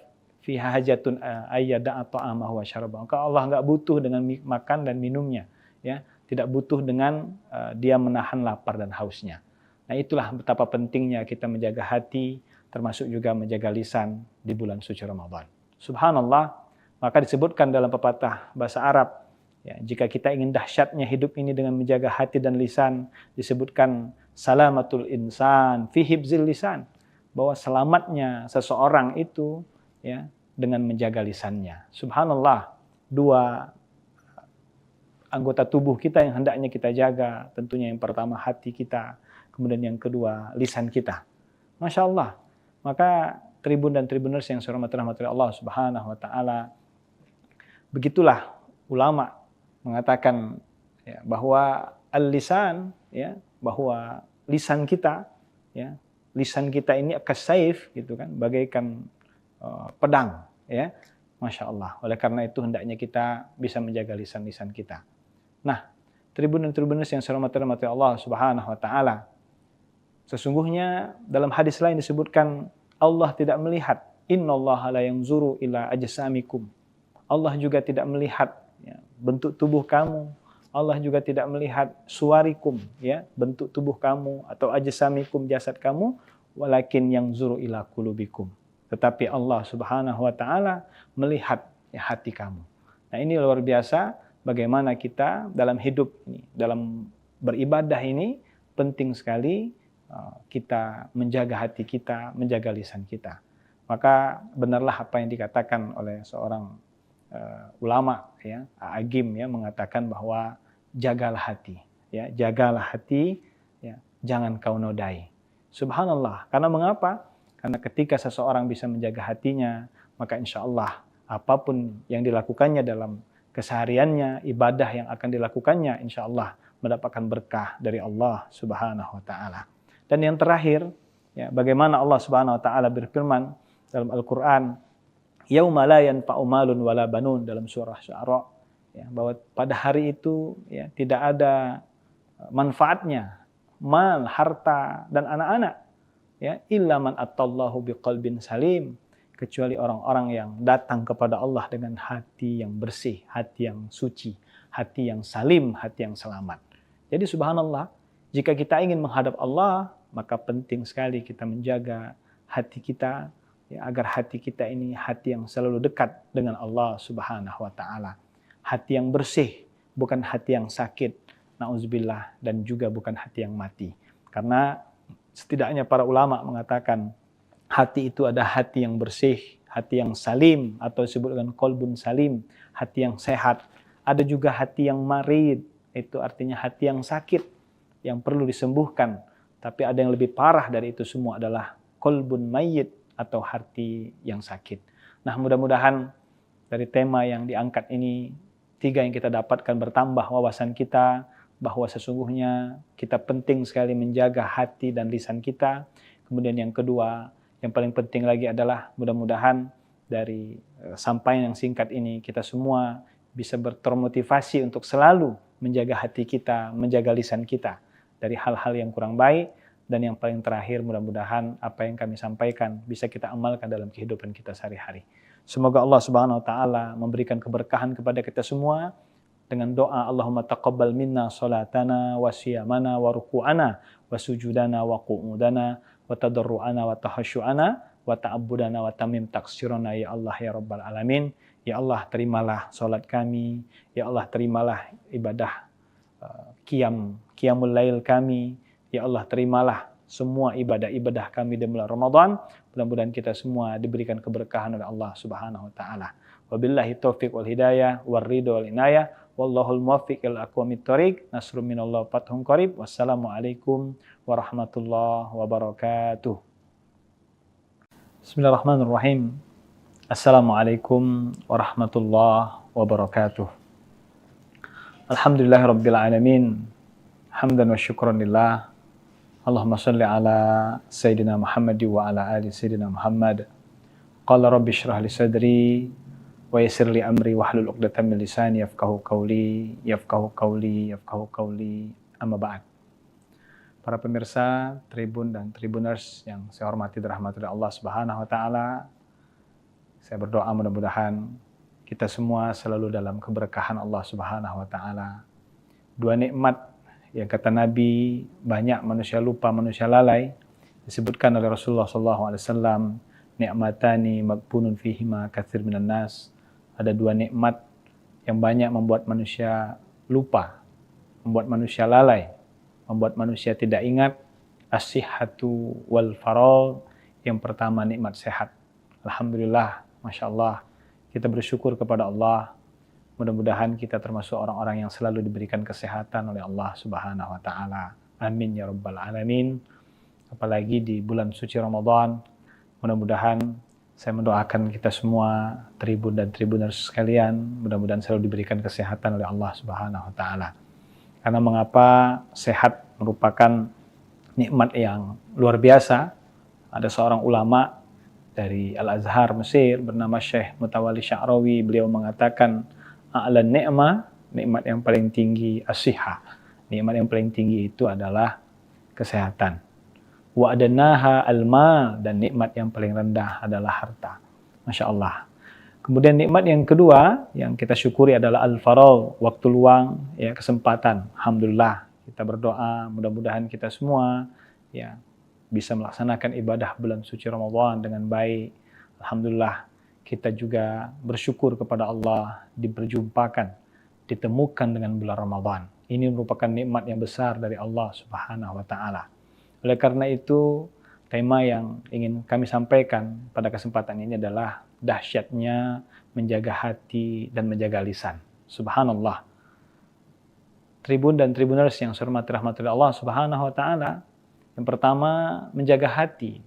fi hajatun ayyada ta'amahu wa syarabahu. Maka Allah enggak butuh dengan makan dan minumnya ya, tidak butuh dengan dia menahan lapar dan hausnya. Nah, itulah betapa pentingnya kita menjaga hati, termasuk juga menjaga lisan di bulan suci Ramadan. Subhanallah, maka disebutkan dalam pepatah bahasa Arab, ya, jika kita ingin dahsyatnya hidup ini dengan menjaga hati dan lisan, disebutkan salamatul insan fi hibzil lisan, bahwa selamatnya seseorang itu ya dengan menjaga lisannya. Subhanallah, 2 anggota tubuh kita yang hendaknya kita jaga, tentunya yang pertama hati kita, kemudian yang kedua lisan kita. Masya Allah. Maka Tribun dan Tribuners yang saya hormati Allah Subhanahu wa taala, begitulah ulama mengatakan ya, bahwa al-lisan ya, bahwa lisan kita ya, lisan kita ini kasayf gitu kan, bagaikan pedang ya. Masya Allah. Oleh karena itu hendaknya kita bisa menjaga lisan-lisan kita. Nah, Tribun dan Tribuners yang saya hormati Allah Subhanahu wa taala, sesungguhnya dalam hadis lain disebutkan Allah tidak melihat, innallaha la yanzuru ila ajsamikum. Allah juga tidak melihat ya, bentuk tubuh kamu. Allah juga tidak melihat suwarikum ya, bentuk tubuh kamu, atau ajsamikum, jasad kamu, walakin yanzuru ila qulubikum. Tetapi Allah Subhanahu wa taala melihat ya, hati kamu. Nah, ini luar biasa bagaimana kita dalam hidup ini, dalam beribadah ini penting sekali kita menjaga hati kita, menjaga lisan kita. Maka benarlah apa yang dikatakan oleh seorang ulama ya, Agim ya, mengatakan bahwa jagalah hati ya, jagalah hati ya, jangan kau nodai. Subhanallah. Karena mengapa? Karena ketika seseorang bisa menjaga hatinya, maka insya Allah apapun yang dilakukannya dalam kesehariannya, ibadah yang akan dilakukannya insya Allah mendapatkan berkah dari Allah Subhanahu wa taala. Dan yang terakhir, ya, bagaimana Allah Subhanahu wa taala berfirman dalam Al-Qur'an, yauma la yanfa'u malun wala banun, dalam surah Syu'ara, ya, bahwa pada hari itu ya tidak ada manfaatnya mal, harta dan anak-anak, ya, illa man attallahu biqalbin salim, kecuali orang-orang yang datang kepada Allah dengan hati yang bersih, hati yang suci, hati yang salim, hati yang selamat. Jadi subhanallah, jika kita ingin menghadap Allah, maka penting sekali kita menjaga hati kita, ya, agar hati kita ini hati yang selalu dekat dengan Allah Subhanahu wa taala. Hati yang bersih, bukan hati yang sakit, na'udzubillah, dan juga bukan hati yang mati. Karena setidaknya para ulama mengatakan hati itu ada hati yang bersih, hati yang salim, atau disebut dengan qalbun salim, hati yang sehat. Ada juga hati yang marid, itu artinya hati yang sakit, yang perlu disembuhkan. Tapi ada yang lebih parah dari itu semua adalah qalbun mayyit, atau hati yang sakit. Nah, mudah-mudahan dari tema yang diangkat ini, 3 yang kita dapatkan bertambah wawasan kita, bahwa sesungguhnya kita penting sekali menjaga hati dan lisan kita. Kemudian yang kedua, yang paling penting lagi adalah mudah-mudahan dari sampaian yang singkat ini, kita semua bisa termotivasi untuk selalu menjaga hati kita, menjaga lisan kita dari hal-hal yang kurang baik. Dan yang paling terakhir, mudah-mudahan apa yang kami sampaikan bisa kita amalkan dalam kehidupan kita sehari-hari. Semoga Allah Subhanahu wa taala memberikan keberkahan kepada kita semua dengan doa Allahumma taqabbal minna salatana wa siyamana wa ruku'ana wa sujudana wa qu'udana wa tadarru'ana wa tahasyu'ana wa ta'abbudana wa tamim taksirana ya Allah ya Rabbal Alamin. Ya Allah, terimalah salat kami. Ya Allah, terimalah ibadah qiyamul lail kami. Ya Allah, terimalah semua ibadah-ibadah kami di bulan Ramadan. Mudah-mudahan kita semua diberikan keberkahan oleh Allah Subhanahu wa taala. Wabillahi taufiq wal hidayah war ridho wal inayah. Wallahul muwaffiq ila aqwamit thoriq. Nasrun minallah fathun qarib. Wassalamualaikum warahmatullahi wabarakatuh. Bismillahirrahmanirrahim. Assalamualaikum warahmatullahi wabarakatuh. Alhamdulillahirabbil alamin. Hamdan wa syukran lillah. Allahumma salli ala Sayyidina Muhammad wa ala ali Sayyidina Muhammad. Qala rabbi shrah li sadri wa yassir li amri wahlul 'uqdatam min lisani yafqahu qawli amma ba'd. Para pemirsa Tribun dan Tribuners yang saya hormati dan rahmati Allah Subhanahu wa taala, saya berdoa mudah-mudahan kita semua selalu dalam keberkahan Allah Subhanahu wa taala. 2 nikmat yang kata Nabi banyak manusia lupa, manusia lalai, disebutkan oleh Rasulullah SAW, ni'matani maghbunun fihima katsir minan nas. Ada 2 nikmat yang banyak membuat manusia lupa, membuat manusia lalai, membuat manusia tidak ingat. As-sihhatu wal faragh. Yang pertama, nikmat sehat. Alhamdulillah, Masya Allah, kita bersyukur kepada Allah. Mudah-mudahan kita termasuk orang-orang yang selalu diberikan kesehatan oleh Allah Subhanahu wa taala. Amin ya Rabbal Alamin. Apalagi di bulan suci Ramadan, mudah-mudahan saya mendoakan kita semua, Tribun dan Tribuners sekalian, mudah-mudahan selalu diberikan kesehatan oleh Allah Subhanahu wa taala. Karena mengapa sehat merupakan nikmat yang luar biasa. Ada seorang ulama dari Al-Azhar Mesir bernama Syekh Mutawalli Sya'rawi, beliau mengatakan, a'la ni'mah, nikmat yang paling tinggi as-sihah. Nikmat yang paling tinggi itu adalah kesehatan. Wa adnaha al-mal, dan nikmat yang paling rendah adalah harta. Masya Allah. Kemudian nikmat yang kedua yang kita syukuri adalah al-faragh, waktu luang, ya, kesempatan. Alhamdulillah, kita berdoa mudah-mudahan kita semua ya bisa melaksanakan ibadah bulan suci Ramadan dengan baik. Alhamdulillah, kita juga bersyukur kepada Allah diperjumpakan, ditemukan dengan bulan Ramadan. Ini merupakan nikmat yang besar dari Allah Subhanahu wa taala. Oleh karena itu, tema yang ingin kami sampaikan pada kesempatan ini adalah dahsyatnya menjaga hati dan menjaga lisan. Subhanallah. Tribun dan Tribuners yang saya hormati rahmatullah Allah Subhanahu wa taala. Yang pertama, menjaga hati.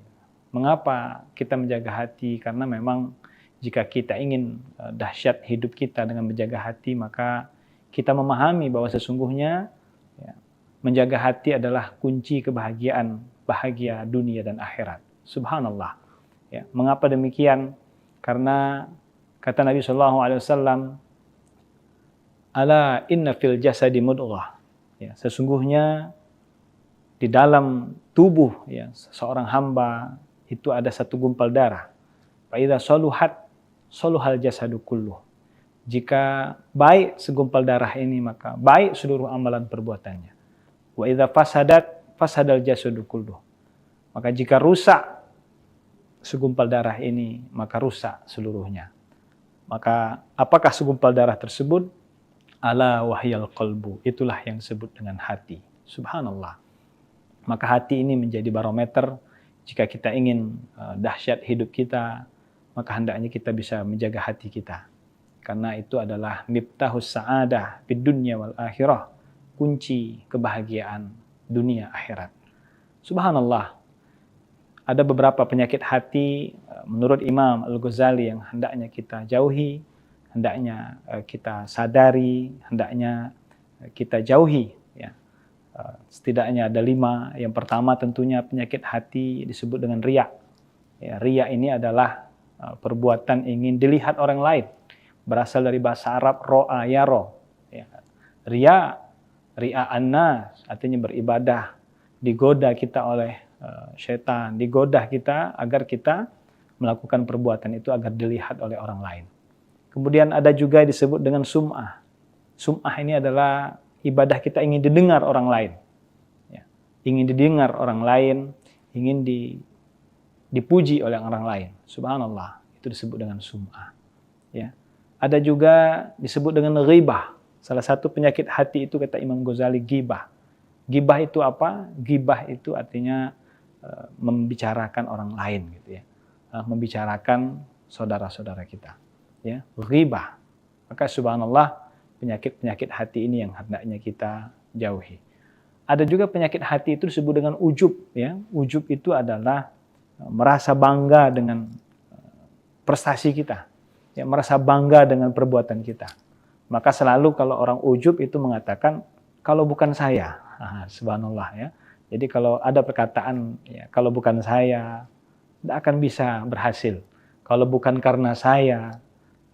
Mengapa kita menjaga hati? Karena memang jika kita ingin dahsyat hidup kita dengan menjaga hati, maka kita memahami bahwa sesungguhnya ya, menjaga hati adalah kunci kebahagiaan bahagia dunia dan akhirat. Subhanallah. Ya, mengapa demikian? Karena kata Nabi SAW, ala inna fil jasadi mudghah. Ya, sesungguhnya di dalam tubuh ya seorang hamba itu ada satu gumpal darah. Fa idza saluhat saluhal jasadu kulluh. Jika baik segumpal darah ini, maka baik seluruh amalan perbuatannya. Wa idza fasadat fasadal jasadu kulluh. Maka jika rusak segumpal darah ini, maka rusak seluruhnya. Maka apakah segumpal darah tersebut? Ala wahyal qalbu. Itulah yang disebut dengan hati. Subhanallah. Maka hati ini menjadi barometer. Jika kita ingin dahsyat hidup kita, maka hendaknya kita bisa menjaga hati kita. Karena itu adalah miftahus sa'adah fid dunya wal akhirah. Kunci kebahagiaan dunia akhirat. Subhanallah. Ada beberapa penyakit hati menurut Imam Al-Ghazali yang hendaknya kita jauhi, hendaknya kita sadari, hendaknya kita jauhi. Ya. Setidaknya ada 5. Yang pertama tentunya penyakit hati disebut dengan riya. Ya, riya ini adalah perbuatan ingin dilihat orang lain. Berasal dari bahasa Arab ro'a yaro. Ya. Riya annas artinya beribadah, digoda kita oleh syaitan, digoda kita agar kita melakukan perbuatan itu agar dilihat oleh orang lain. Kemudian ada juga disebut dengan sum'ah. Sum'ah ini adalah ibadah kita ingin didengar orang lain. Ya. Ingin didengar orang lain, ingin dipuji oleh orang lain. Subhanallah, itu disebut dengan sum'ah. Ya. Ada juga disebut dengan ghibah. Salah satu penyakit hati itu kata Imam Ghazali ghibah. Ghibah itu apa? Ghibah itu artinya membicarakan orang lain gitu ya. Membicarakan saudara-saudara kita. Ya, ghibah. Maka subhanallah penyakit-penyakit hati ini yang hendaknya kita jauhi. Ada juga penyakit hati itu disebut dengan ujub ya. Ujub itu adalah merasa bangga dengan prestasi kita. Ya, merasa bangga dengan perbuatan kita. Maka selalu kalau orang ujub itu mengatakan kalau bukan saya. Subhanallah ya. Jadi kalau ada perkataan ya, kalau bukan saya tidak akan bisa berhasil. Kalau bukan karena saya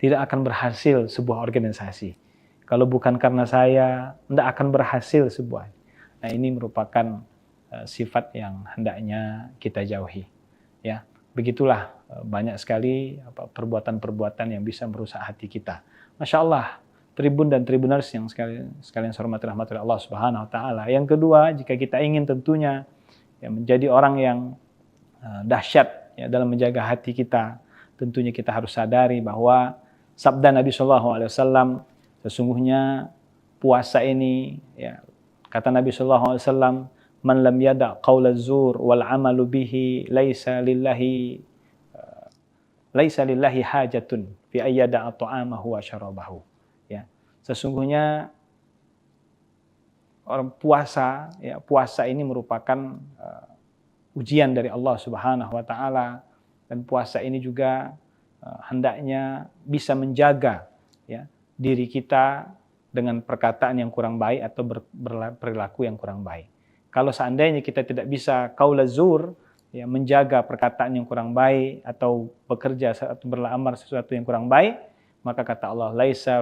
tidak akan berhasil sebuah organisasi. Kalau bukan karena saya tidak akan berhasil sebuah. Nah, ini merupakan sifat yang hendaknya kita jauhi. Ya, begitulah banyak sekali perbuatan-perbuatan yang bisa merusak hati kita. Masya Allah, Tribun dan Tribuners yang sekalian saya hormati rahmat Allah Subhanahu wa taala. Yang kedua, jika kita ingin tentunya ya, menjadi orang yang dahsyat ya, dalam menjaga hati kita, tentunya kita harus sadari bahwa sabda Nabi SAW, sesungguhnya puasa ini ya, kata Nabi SAW, man lam yada' qaula zur wal amalu bihi laisa lillahi hajatun fi ayyada ta'amahu wa syarabahu. Ya. Sesungguhnya orang puasa ya, puasa ini merupakan ujian dari Allah Subhanahu wa taala, dan puasa ini juga hendaknya bisa menjaga ya diri kita dengan perkataan yang kurang baik atau berperilaku yang kurang baik. Kalau seandainya kita tidak bisa qaula zur ya, menjaga perkataan yang kurang baik atau bekerja atau beramal sesuatu yang kurang baik, maka kata Allah laisa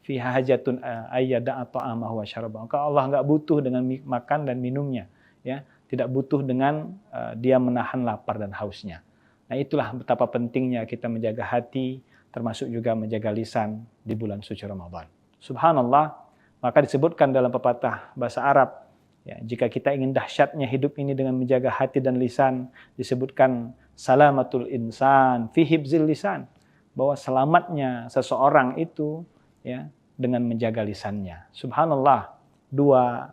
fi hajatun ayyada ta'amahu wa syarabahu. Maka Allah enggak butuh dengan makan dan minumnya ya, tidak butuh dengan dia menahan lapar dan hausnya. Nah, itulah betapa pentingnya kita menjaga hati, termasuk juga menjaga lisan di bulan suci Ramadan. Subhanallah, maka disebutkan dalam pepatah bahasa Arab, ya, jika kita ingin dahsyatnya hidup ini dengan menjaga hati dan lisan, disebutkan salamatul insan fi hibzil lisan, bahwa selamatnya seseorang itu ya dengan menjaga lisannya. Subhanallah, 2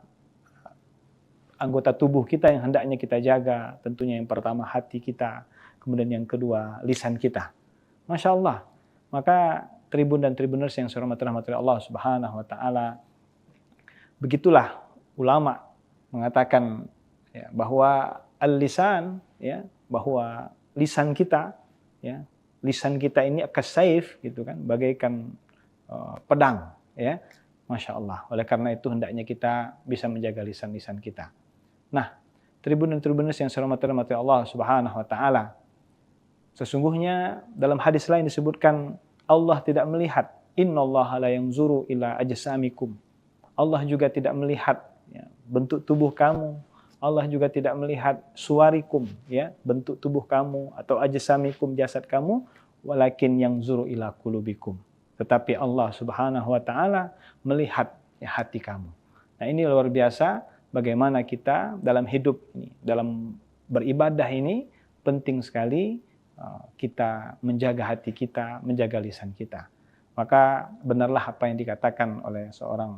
anggota tubuh kita yang hendaknya kita jaga, tentunya yang pertama hati kita, kemudian yang kedua lisan kita. Masya Allah. Maka Tribun dan Tribuners yang saya hormati rahmat Allah Subhanahu wa taala, begitulah ulama mengatakan ya, bahwa al-lisan ya, bahwa lisan kita ya, lisan kita ini kasaif gitu kan, bagaikan pedang ya. Masya Allah. Oleh karena itu hendaknya kita bisa menjaga lisan-lisan kita. Nah, Tribun dan Tribuners yang saya hormati Allah Subhanahu wa taala. Sesungguhnya dalam hadis lain disebutkan Allah tidak melihat, innallaha la yanzuru ila ajsamikum. Allah juga tidak melihat ya, bentuk tubuh kamu. Allah juga tidak melihat suwarikum, ya, bentuk tubuh kamu, atau ajsamikum, jasad kamu, walakin yanzuru ila qulubikum. Tetapi Allah Subhanahu wa taala melihat ya, hati kamu. Nah, ini luar biasa bagaimana kita dalam hidup ini, dalam beribadah ini penting sekali kita menjaga hati kita, menjaga lisan kita. Maka benarlah apa yang dikatakan oleh seorang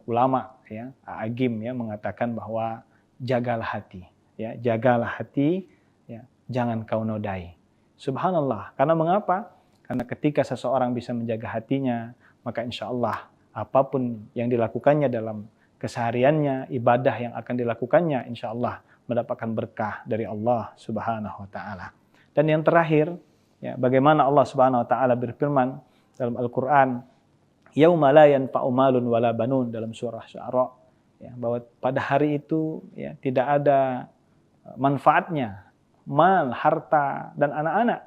ulama ya, Agim ya, mengatakan bahwa jagalah hati ya, jagalah hati ya, jangan kau nodai. Subhanallah. Karena mengapa? Karena ketika seseorang bisa menjaga hatinya, maka insya Allah apapun yang dilakukannya dalam kesehariannya, ibadah yang akan dilakukannya, insya Allah mendapatkan berkah dari Allah Subhanahu wa taala. Dan yang terakhir, ya, bagaimana Allah Subhanahu wa taala berfirman dalam Al-Qur'an, yauma la yanfa'u malun wala banun, dalam surah Syu'ara, ya, bahwa pada hari itu ya, tidak ada manfaatnya mal, harta dan anak-anak,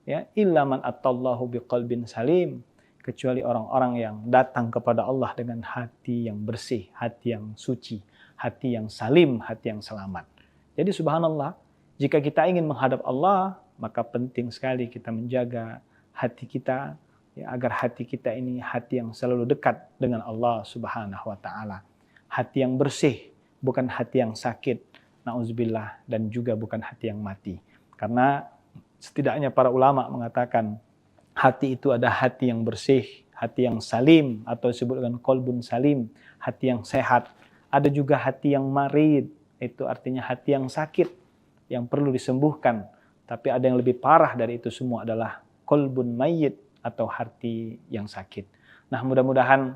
ya, illa man atallahu biqalbin salim, kecuali orang-orang yang datang kepada Allah dengan hati yang bersih, hati yang suci, hati yang salim, hati yang selamat. Jadi subhanallah, jika kita ingin menghadap Allah, maka penting sekali kita menjaga hati kita ya, agar hati kita ini hati yang selalu dekat dengan Allah Subhanahu wa taala. Hati yang bersih, bukan hati yang sakit, na'udzubillah, dan juga bukan hati yang mati. Karena setidaknya para ulama mengatakan hati itu ada hati yang bersih, hati yang salim, atau disebut dengan qalbun salim, hati yang sehat. Ada juga hati yang marid, itu artinya hati yang sakit, yang perlu disembuhkan. Tapi ada yang lebih parah dari itu semua adalah qalbun mayyit, atau hati yang sakit. Nah, mudah-mudahan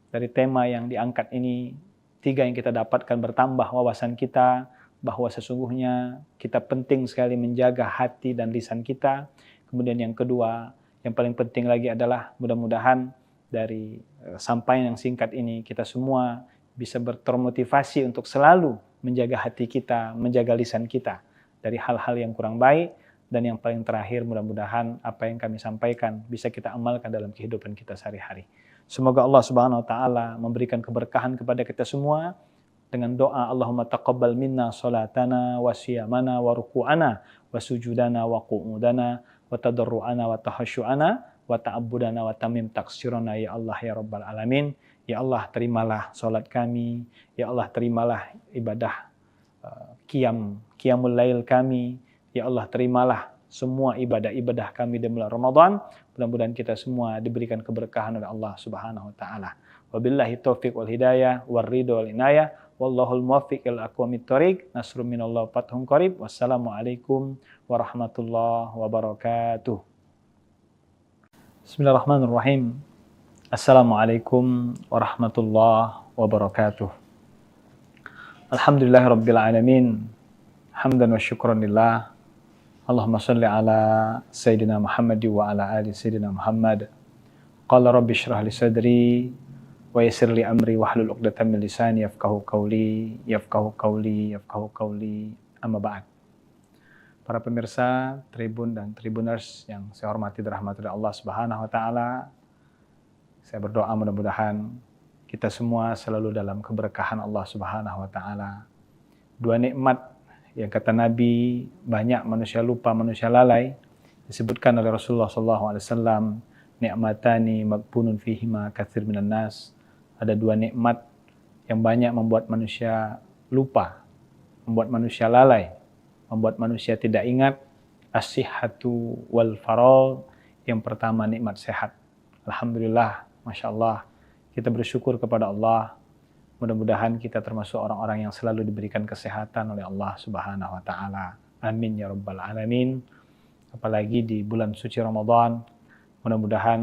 dari tema yang diangkat ini, 3 yang kita dapatkan bertambah wawasan kita, bahwa sesungguhnya kita penting sekali menjaga hati dan lisan kita. Kemudian yang kedua, yang paling penting lagi adalah mudah-mudahan dari sampaian yang singkat ini kita semua bisa termotivasi untuk selalu menjaga hati kita, menjaga lisan kita dari hal-hal yang kurang baik. Dan yang paling terakhir, mudah-mudahan apa yang kami sampaikan bisa kita amalkan dalam kehidupan kita sehari-hari. Semoga Allah Subhanahu wa taala memberikan keberkahan kepada kita semua dengan doa Allahumma taqabbal minna salatana wa siyamana wa ruku'ana wa sujudana wa qu'udana wa tadarru'ana wa tahasyu'ana wa ta'abbudana wa tamim taksirana ya Allah ya Rabbal Alamin. Ya Allah, terimalah salat kami. Ya Allah, terimalah ibadah qiyamul lail kami. Ya Allah, terimalah semua ibadah-ibadah kami di bulan Ramadan. Mudah-mudahan kita semua diberikan keberkahan oleh Allah Subhanahu wa taala. Wabillahi taufiq wal hidayah war ridho wal inayah. Wallahul muwaffiq ila aqwamit thoriq. Nasrun minallah fathun qarib. Wassalamualaikum warahmatullahi wabarakatuh. Bismillahirrahmanirrahim. Assalamualaikum warahmatullahi wabarakatuh. Alhamdulillahirabbil alamin. Hamdan wa syukran lillah. Allahumma salli ala Sayyidina Muhammad wa ala ali Sayyidina Muhammad. Qala rabbi shrah li sadri wa yassir li amri wahlul 'uqdatam min lisani yafqahu qawli amma ba'd. Para pemirsa Tribun dan Tribuners yang saya hormati dan rahmati Allah Subhanahu wa taala, saya berdoa mudah-mudahan kita semua selalu dalam keberkahan Allah Subhanahu wa taala. 2 nikmat yang kata Nabi banyak manusia lupa, manusia lalai, disebutkan oleh Rasulullah SAW, ni'matani maghbunun fihima katsir minan nas. Ada 2 nikmat yang banyak membuat manusia lupa, membuat manusia lalai, membuat manusia tidak ingat. As-sihhatu wal faragh. Yang pertama, nikmat sehat. Alhamdulillah, Masya Allah, kita bersyukur kepada Allah. Mudah-mudahan kita termasuk orang-orang yang selalu diberikan kesehatan oleh Allah Subhanahu wa taala. Amin ya Rabbal Alamin. Apalagi di bulan suci Ramadan, mudah-mudahan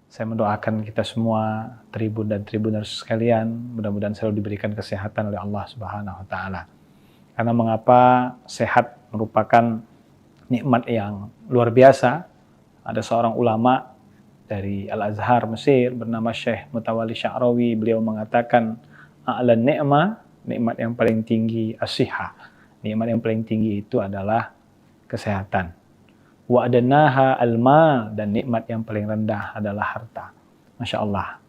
saya mendoakan kita semua, Tribun dan Tribuners sekalian, mudah-mudahan selalu diberikan kesehatan oleh Allah Subhanahu wa taala. Karena mengapa sehat merupakan nikmat yang luar biasa. Ada seorang ulama dari Al-Azhar Mesir bernama Syekh Mutawalli Sya'rawi, beliau mengatakan a'lan ni'mah nikmat yang paling tinggi as-sihah. Nikmat yang paling tinggi itu adalah kesehatan. Wa adnaha al-mal, dan nikmat yang paling rendah adalah harta. Masya Allah.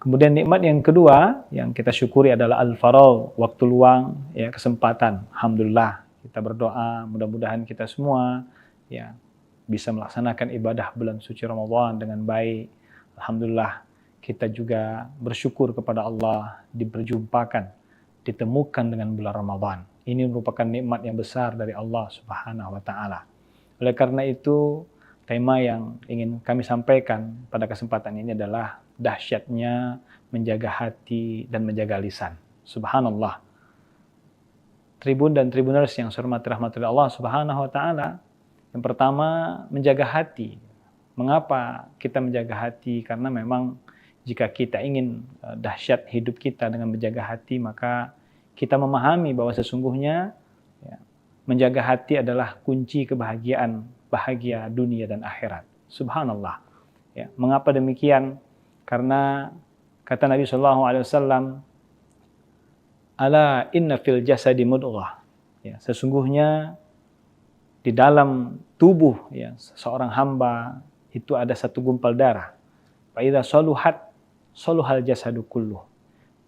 Kemudian nikmat yang kedua yang kita syukuri adalah al-faragh, waktu luang, ya, kesempatan. Alhamdulillah, kita berdoa mudah-mudahan kita semua ya bisa melaksanakan ibadah bulan suci Ramadan dengan baik. Alhamdulillah, kita juga bersyukur kepada Allah diperjumpakan, ditemukan dengan bulan Ramadan. Ini merupakan nikmat yang besar dari Allah Subhanahu wa taala. Oleh karena itu, tema yang ingin kami sampaikan pada kesempatan ini adalah dahsyatnya menjaga hati dan menjaga lisan. Subhanallah. Tribun dan tribuners yang saya hormati rahmatullah Allah Subhanahu wa taala. Yang pertama, menjaga hati. Mengapa kita menjaga hati? Karena memang jika kita ingin dahsyat hidup kita dengan menjaga hati, maka kita memahami bahwa sesungguhnya ya, menjaga hati adalah kunci kebahagiaan, bahagia dunia dan akhirat. Subhanallah. Ya, mengapa demikian? Karena kata Nabi SAW, ala inna fil jasadi mudghah. Ya, sesungguhnya di dalam tubuh ya, seorang hamba itu ada satu gumpal darah. Fa idza saluhat saluhal jasadu kulluh.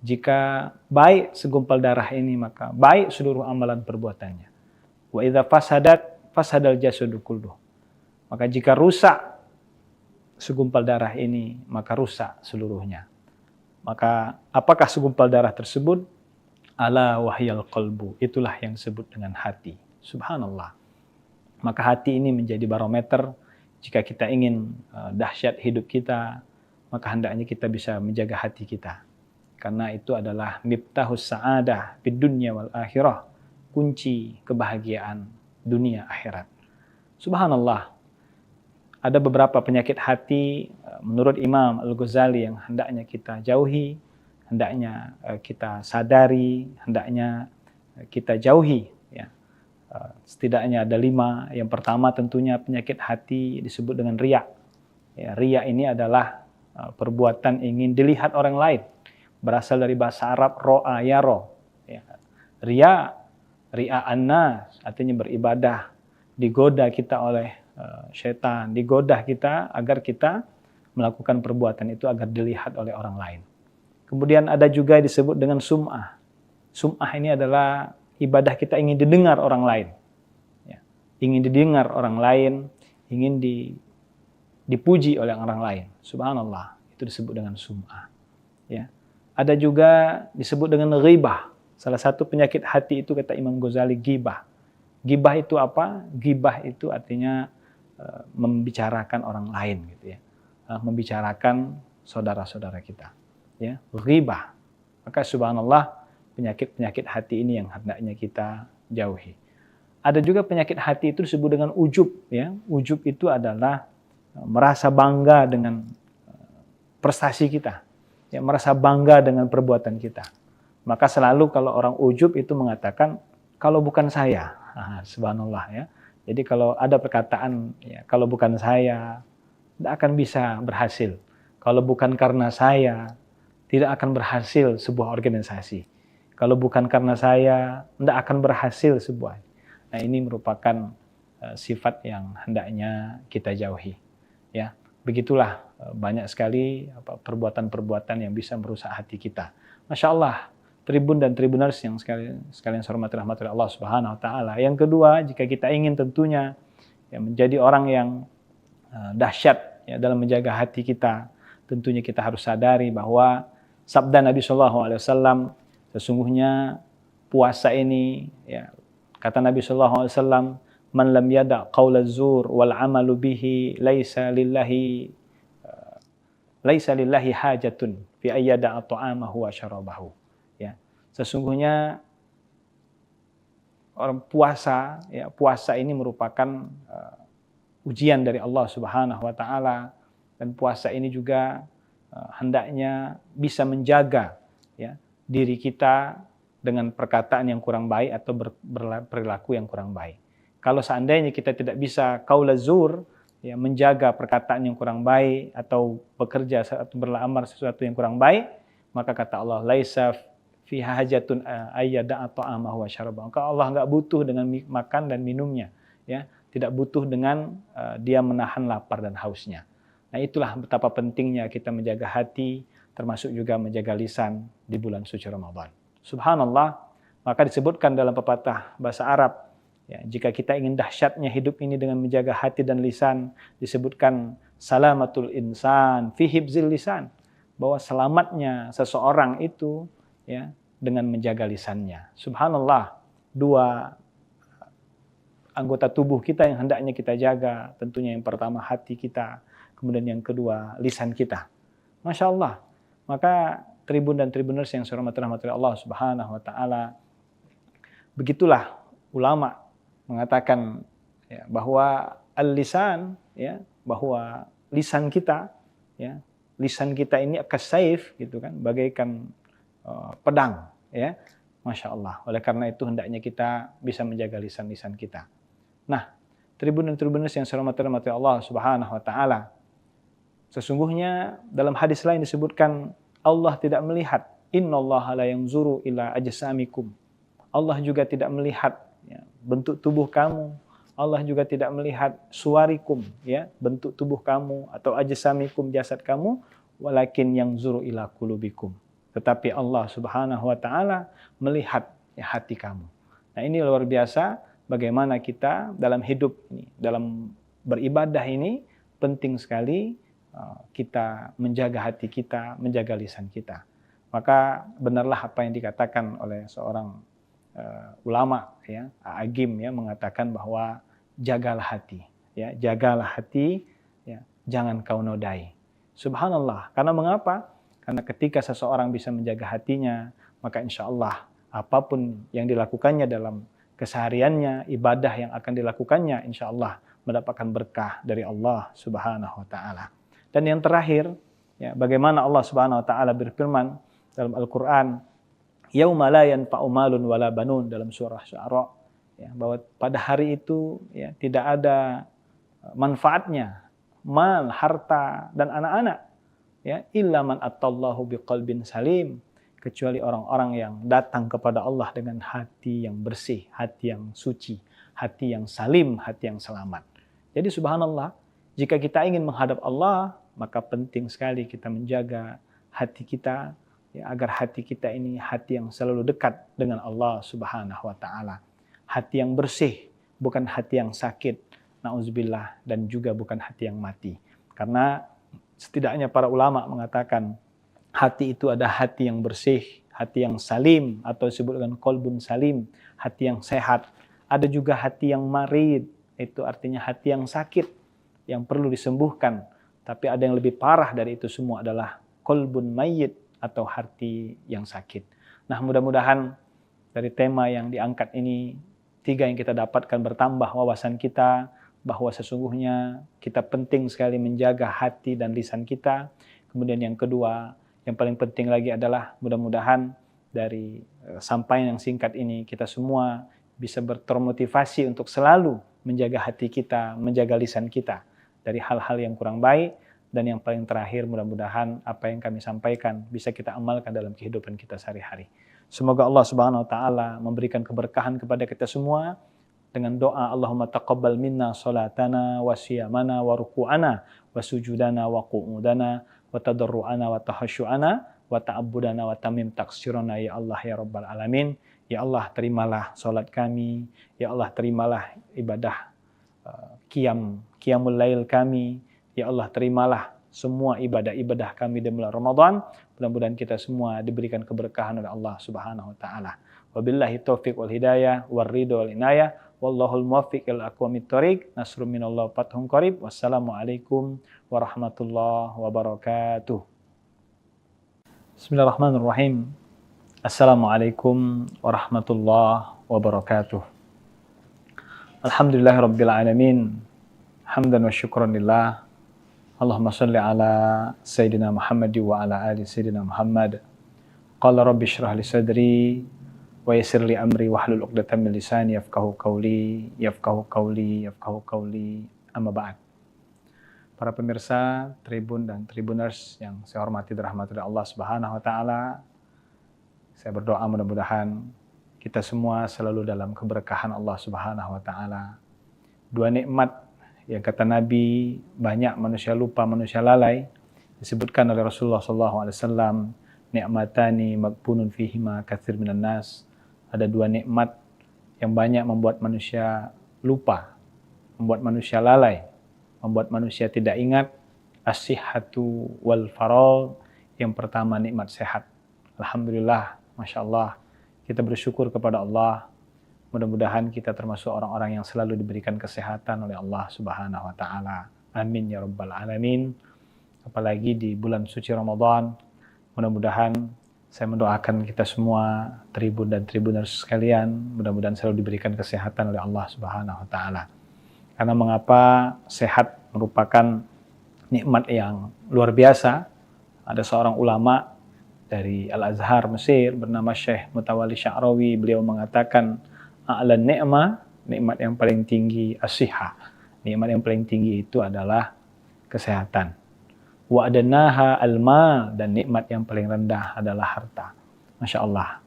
Jika baik segumpal darah ini, maka baik seluruh amalan perbuatannya. Wa idza fasadat fasadal jasadu kulluh. Maka jika rusak segumpal darah ini, maka rusak seluruhnya. Maka apakah segumpal darah tersebut? Ala wahyal qalbu. Itulah yang disebut dengan hati. Subhanallah. Maka hati ini menjadi barometer. Jika kita ingin dahsyat hidup kita, maka hendaknya kita bisa menjaga hati kita. Karena itu adalah miftahus sa'adah fid dunya wal akhirah. Kunci kebahagiaan dunia akhirat. Subhanallah. Ada beberapa penyakit hati menurut Imam Al-Ghazali yang hendaknya kita jauhi, hendaknya kita sadari, hendaknya kita jauhi. Ya. Setidaknya ada 5. Yang pertama tentunya penyakit hati disebut dengan riya. Ya, riya ini adalah perbuatan ingin dilihat orang lain. Berasal dari bahasa Arab ro'a yaro. Ya. Riya, ri'a annas, artinya beribadah. Digoda kita oleh syaitan, digoda kita agar kita melakukan perbuatan itu agar dilihat oleh orang lain. Kemudian ada juga disebut dengan sum'ah. Sum'ah ini adalah ibadah kita ingin didengar orang lain. Ya. Ingin didengar orang lain, ingin dipuji oleh orang lain. Subhanallah, itu disebut dengan sum'ah. Ya. Ada juga disebut dengan ghibah. Salah satu penyakit hati itu kata Imam Ghazali ghibah. Ghibah itu apa? Ghibah itu artinya membicarakan orang lain gitu ya. Membicarakan saudara-saudara kita. Ya, ghibah. Maka subhanallah, penyakit-penyakit hati ini yang hendaknya kita jauhi. Ada juga penyakit hati itu disebut dengan ujub ya. Ujub itu adalah merasa bangga dengan prestasi kita. Ya, merasa bangga dengan perbuatan kita. Maka selalu kalau orang ujub itu mengatakan kalau bukan saya. Subhanallah ya. Jadi kalau ada perkataan, ya, kalau bukan saya, tidak akan bisa berhasil. Kalau bukan karena saya, tidak akan berhasil sebuah organisasi. Kalau bukan karena saya, tidak akan berhasil sebuah. Nah, ini merupakan sifat yang hendaknya kita jauhi. Ya, begitulah banyak sekali perbuatan-perbuatan yang bisa merusak hati kita. Masya Allah. Tribun dan tribuners yang sekalian saya hormati rahmatullah Allah Subhanahu wa taala. Yang kedua, jika kita ingin tentunya ya, menjadi orang yang dahsyat ya, dalam menjaga hati kita, tentunya kita harus sadari bahwa sabda Nabi SAW, sesungguhnya puasa ini ya, kata Nabi SAW, man lam yada' qaula zur wal amalu bihi laisa lillahi hajatun fi ayyada' ta'amahu wa syarabahu. Sesungguhnya orang puasa, ya, puasa ini merupakan ujian dari Allah Subhanahu wa taala, dan puasa ini juga hendaknya bisa menjaga ya, diri kita dengan perkataan yang kurang baik atau berperilaku yang kurang baik. Kalau seandainya kita tidak bisa qaul zur, ya, menjaga perkataan yang kurang baik atau bekerja atau beramal sesuatu yang kurang baik, maka kata Allah laisa fi hajatun ayyada'a ta'amahu wa syarabahu. Maka Allah enggak butuh dengan makan dan minumnya, ya. Tidak butuh dengan dia menahan lapar dan hausnya. Nah, itulah betapa pentingnya kita menjaga hati, termasuk juga menjaga lisan di bulan suci Ramadan. Subhanallah, maka disebutkan dalam pepatah bahasa Arab, ya, jika kita ingin dahsyatnya hidup ini dengan menjaga hati dan lisan, disebutkan salamatul insan fi hibzil lisan, bahwa selamatnya seseorang itu, ya, dengan menjaga lisannya. Subhanallah, dua anggota tubuh kita yang hendaknya kita jaga, tentunya yang pertama hati kita, kemudian yang kedua lisan kita. Masya Allah. Maka tribun dan tribuners yang saya hormati Allah Subhanahu wa taala, begitulah ulama mengatakan, ya, bahwa al-lisan, ya, bahwa lisan kita, ya, lisan kita ini kasayf, gitu kan, bagaikan pedang, ya. Masya Allah. Oleh karena itu hendaknya kita bisa menjaga lisan-lisan kita. Nah, tribun dan tribuners yang saya hormati Allah Subhanahu wa taala, sesungguhnya dalam hadis lain disebutkan Allah tidak melihat, innallaha la yanzuru ila ajsamikum. Allah juga tidak melihat, ya, bentuk tubuh kamu. Allah juga tidak melihat suwarikum, ya, bentuk tubuh kamu, atau ajsamikum, jasad kamu, walakin yanzuru ila qulubikum. Tetapi Allah Subhanahu wa taala melihat, ya, hati kamu. Nah, ini luar biasa bagaimana kita dalam hidup ini, dalam beribadah ini penting sekali kita menjaga hati kita, menjaga lisan kita. Maka benarlah apa yang dikatakan oleh seorang ulama, ya, Agim, ya, mengatakan bahwa jagalah hati, ya, jagalah hati, ya, jangan kau nodai. Subhanallah. Karena mengapa? Karena ketika seseorang bisa menjaga hatinya, maka insya Allah apapun yang dilakukannya dalam kesehariannya, ibadah yang akan dilakukannya, insya Allah mendapatkan berkah dari Allah Subhanahu wa taala. Dan yang terakhir, ya, bagaimana Allah Subhanahu wa taala berfirman dalam Al-Qur'an, yauma la yanfa'u malun wala banun, dalam surah Syu'ara, ya, bahwa pada hari itu, ya, tidak ada manfaatnya mal, harta dan anak-anak, ya, illa man atallahu biqalbin salim, kecuali orang-orang yang datang kepada Allah dengan hati yang bersih, hati yang suci, hati yang salim, hati yang selamat. Jadi subhanallah, jika kita ingin menghadap Allah, maka penting sekali kita menjaga hati kita, ya, agar hati kita ini hati yang selalu dekat dengan Allah Subhanahu wa taala. Hati yang bersih, bukan hati yang sakit, nauzubillah, dan juga bukan hati yang mati. Karena setidaknya para ulama mengatakan hati itu ada hati yang bersih, hati yang salim, atau disebut dengan qalbun salim, hati yang sehat. Ada juga hati yang marid, itu artinya hati yang sakit, yang perlu disembuhkan. Tapi ada yang lebih parah dari itu semua adalah qalbun mayyit, atau hati yang sakit. Nah, mudah-mudahan dari tema yang diangkat ini, 3 yang kita dapatkan bertambah wawasan kita, bahwa sesungguhnya kita penting sekali menjaga hati dan lisan kita. Kemudian yang kedua, yang paling penting lagi adalah mudah-mudahan dari sampaian yang singkat ini kita semua bisa termotivasi untuk selalu menjaga hati kita, menjaga lisan kita dari hal-hal yang kurang baik. Dan yang paling terakhir, mudah-mudahan apa yang kami sampaikan bisa kita amalkan dalam kehidupan kita sehari-hari. Semoga Allah Subhanahu wa taala memberikan keberkahan kepada kita semua dengan doa Allahumma taqabbal minna salatana wa siyamana wa ruku'ana wa sujudana wa qu'udana wa tadarru'ana wa tahasyu'ana wa ta'abbudana wa tamim taqsirana, ya Allah ya Rabbal Alamin. Ya Allah, terimalah salat kami, ya Allah terimalah ibadah qiyamul lail kami, ya Allah terimalah semua ibadah-ibadah kami di bulan Ramadan. Mudah-mudahan kita semua diberikan keberkahan oleh Allah Subhanahu wa taala. Wabillahi taufiq wal hidayah war ridho wal inayah. Wallahul muwaffiq ila aqwamit thoriq. Nasrun minallah fathun qarib. Wassalamualaikum warahmatullahi wabarakatuh. Bismillahirrahmanirrahim. Assalamualaikum warahmatullahi wabarakatuh. Alhamdulillahirabbil alamin. Hamdan wa syukran lillah. Allahumma shalli ala Sayyidina Muhammad wa ala ali Sayyidina Muhammad. Qala rabbi shrah li sadri wa yassir li amri wahlul 'uqdatam min lisani yafqahu qawli amma ba'd. Para pemirsa Tribun dan Tribuners yang saya hormati dan rahmati Allah Subhanahu wa taala, Saya berdoa mudah-mudahan kita semua selalu dalam keberkahan Allah Subhanahu wa taala. Dua nikmat yang kata Nabi banyak manusia lupa, manusia lalai, disebutkan oleh Rasulullah SAW, ni'matani maghbunun fihima katsir minan nas. Ada dua nikmat yang banyak membuat manusia lupa, membuat manusia lalai, membuat manusia tidak ingat. As-sihhatu wal faragh. Yang pertama nikmat sehat. Alhamdulillah, Masya Allah, kita bersyukur kepada Allah. Mudah-mudahan kita termasuk orang-orang yang selalu diberikan kesehatan oleh Allah Subhanahu wa taala. Amin ya rabbal alamin. Apalagi di bulan suci Ramadan, mudah-mudahan saya mendoakan kita semua, Tribun dan Tribuners sekalian, mudah-mudahan selalu diberikan kesehatan oleh Allah Subhanahu wa taala. Karena mengapa sehat merupakan nikmat yang luar biasa. Ada seorang ulama dari Al-Azhar Mesir bernama Syekh Mutawalli Sya'rawi, beliau mengatakan a'lan ni'mah, nikmat yang paling tinggi as-sihah. Nikmat yang paling tinggi itu adalah kesehatan. Wa adnaha al-mal, dan nikmat yang paling rendah adalah harta. Masya Allah.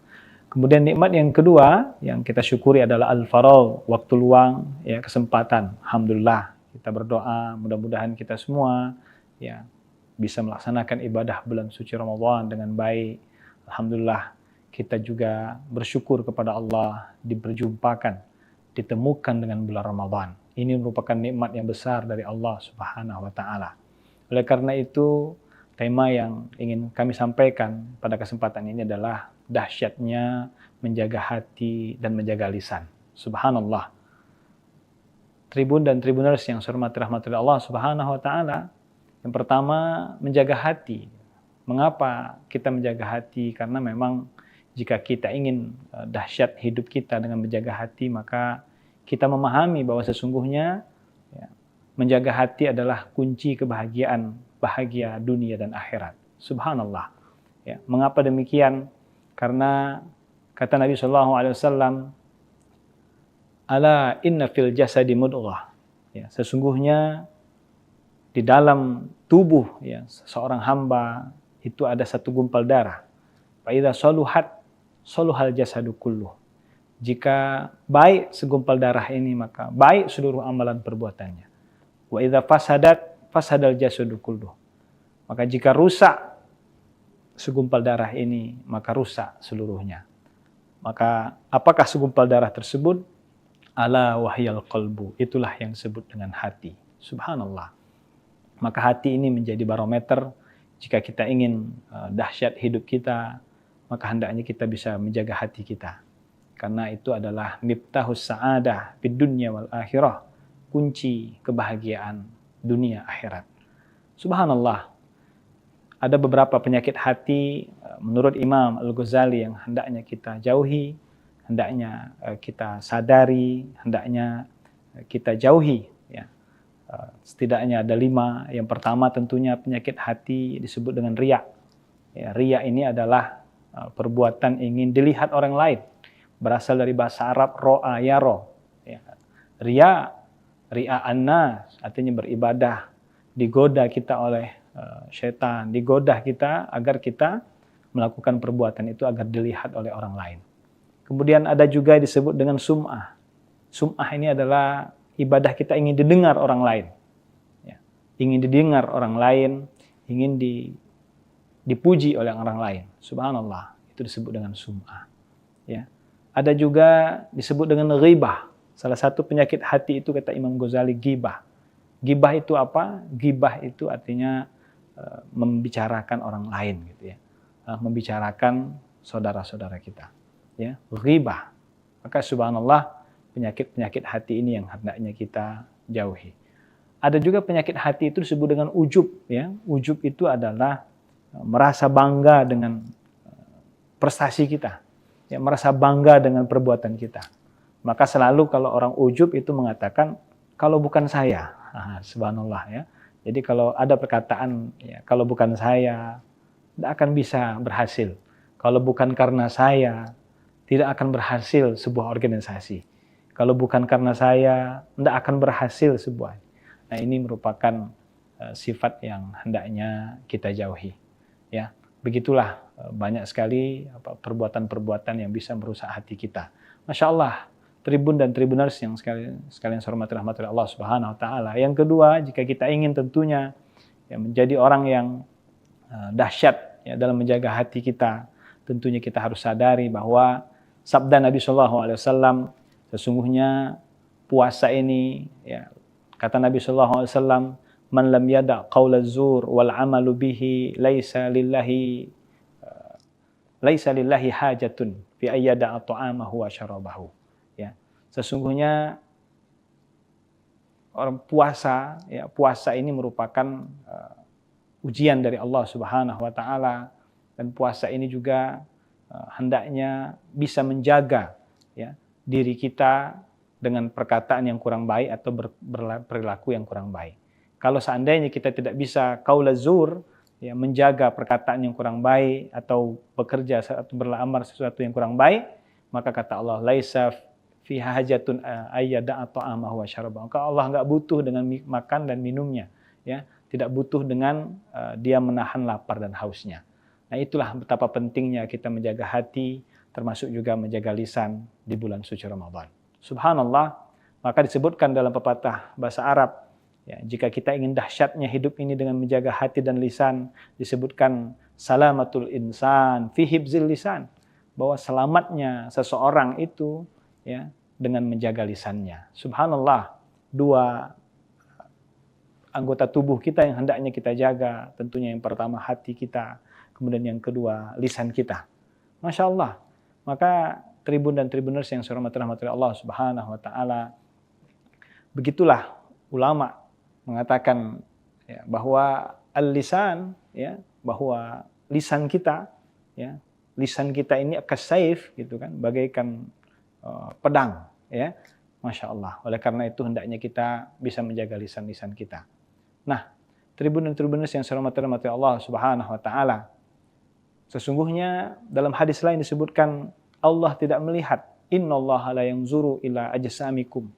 Kemudian nikmat yang kedua yang kita syukuri adalah al-faragh, waktu luang, ya, kesempatan. Alhamdulillah, kita berdoa mudah-mudahan kita semua ya bisa melaksanakan ibadah bulan suci Ramadan dengan baik. Alhamdulillah, kita juga bersyukur kepada Allah diperjumpakan, ditemukan dengan bulan Ramadan. Ini merupakan nikmat yang besar dari Allah Subhanahu wa taala. Oleh karena itu, tema yang ingin kami sampaikan pada kesempatan ini adalah dahsyatnya menjaga hati dan menjaga lisan. Subhanallah. Tribun dan Tribuners yang saya hormati rahmatullahi Allah Subhanahu wa taala. Yang pertama, menjaga hati. Mengapa kita menjaga hati? Karena memang jika kita ingin dahsyat hidup kita dengan menjaga hati, maka kita memahami bahwa sesungguhnya ya, menjaga hati adalah kunci kebahagiaan, bahagia dunia dan akhirat. Subhanallah. Ya, mengapa demikian? Karena kata Nabi SAW, ala inna fil jasadi mudghah. Ya, sesungguhnya di dalam tubuh ya seorang hamba itu ada satu gumpal darah. Fa idza saluhat saluhal jasadu kulluh. Jika baik segumpal darah ini, maka baik seluruh amalan perbuatannya. Wa idza fasadat fasadal jasadu kulluh. Maka jika rusak segumpal darah ini, maka rusak seluruhnya. Maka apakah segumpal darah tersebut? Ala wahyal qalbu. Itulah yang disebut dengan hati. Subhanallah. Maka hati ini menjadi barometer. Jika kita ingin dahsyat hidup kita, maka hendaknya kita bisa menjaga hati kita. Karena itu adalah miftahus sa'adah fid dunya wal akhirah. Kunci kebahagiaan dunia akhirat. Subhanallah. Ada beberapa penyakit hati menurut Imam Al-Ghazali yang hendaknya kita jauhi, hendaknya kita sadari, hendaknya kita jauhi. Ya. Setidaknya ada 5. Yang pertama tentunya penyakit hati disebut dengan riya. Ya, riya ini adalah perbuatan ingin dilihat orang lain. Berasal dari bahasa Arab ro'a yaro. Ya. Riya annas, artinya beribadah. Digoda kita oleh syaitan, digoda kita agar kita melakukan perbuatan itu agar dilihat oleh orang lain. Kemudian ada juga disebut dengan sum'ah. Sum'ah ini adalah ibadah kita ingin didengar orang lain. Ya. Ingin didengar orang lain, ingin dipuji oleh orang lain. Subhanallah, itu disebut dengan sum'ah. Ya. Ada juga disebut dengan ghibah. Salah satu penyakit hati itu kata Imam Ghazali ghibah. Ghibah itu apa? Ghibah itu artinya membicarakan orang lain gitu ya. Membicarakan saudara-saudara kita. Ya, ghibah. Maka subhanallah, penyakit-penyakit hati ini yang hendaknya kita jauhi. Ada juga penyakit hati itu disebut dengan ujub ya. Ujub itu adalah merasa bangga dengan prestasi kita. Ya, merasa bangga dengan perbuatan kita. Maka selalu kalau orang ujub itu mengatakan kalau bukan saya. Subhanallah ya. Jadi kalau ada perkataan ya, kalau bukan saya tidak akan bisa berhasil. Kalau bukan karena saya tidak akan berhasil sebuah organisasi. Kalau bukan karena saya tidak akan berhasil sebuah. Nah, ini merupakan sifat yang hendaknya kita jauhi. Ya, begitulah banyak sekali perbuatan-perbuatan yang bisa merusak hati kita. Masya Allah, Tribun dan Tribuners yang sekalian saya hormati rahmat Allah Subhanahu wa taala. Yang kedua, jika kita ingin tentunya ya, menjadi orang yang dahsyat ya, dalam menjaga hati kita, tentunya kita harus sadari bahwa sabda Nabi SAW, sesungguhnya puasa ini, ya, kata Nabi SAW, man lam yada' qawla zur wal amalu bihi laisa lillahi hajatun fi ayyada'a ta'amahu wa syarabahu. Ya, sesungguhnya orang puasa, ya, puasa ini merupakan ujian dari Allah Subhanahu wa taala, dan puasa ini juga hendaknya bisa menjaga ya diri kita dengan perkataan yang kurang baik atau berperilaku yang kurang baik. Kalau seandainya kita tidak bisa qaula zur, ya, menjaga perkataan yang kurang baik atau bekerja atau beramal sesuatu yang kurang baik, maka kata Allah, laisa fi hajatun ayyada'a ta'amahu wa syarabahu. Allah enggak butuh dengan makan dan minumnya, ya. Tidak butuh dengan dia menahan lapar dan hausnya. Nah, itulah betapa pentingnya kita menjaga hati, termasuk juga menjaga lisan di bulan suci Ramadan. Subhanallah, maka disebutkan dalam pepatah bahasa Arab, ya, jika kita ingin dahsyatnya hidup ini dengan menjaga hati dan lisan, disebutkan salamatul insan fi hibzil lisan, bahwa selamatnya seseorang itu ya dengan menjaga lisannya. Subhanallah, dua anggota tubuh kita yang hendaknya kita jaga, tentunya yang pertama hati kita, kemudian yang kedua lisan kita. Masya Allah. Maka Tribun dan Tribuners yang saya hormati Allah Subhanahu wa taala, begitulah ulama mengatakan ya, bahwa al-lisan, ya, bahwa lisan kita, ya, lisan kita ini kasaif gitu kan, bagaikan pedang, ya. Masya Allah. Oleh karena itu hendaknya kita bisa menjaga lisan-lisan kita. Nah, Tribun dan Tribuners yang saya hormati Allah Subhanahu wa taala, sesungguhnya dalam hadis lain disebutkan Allah tidak melihat, innallaha la yanzuru ila ajsamikum.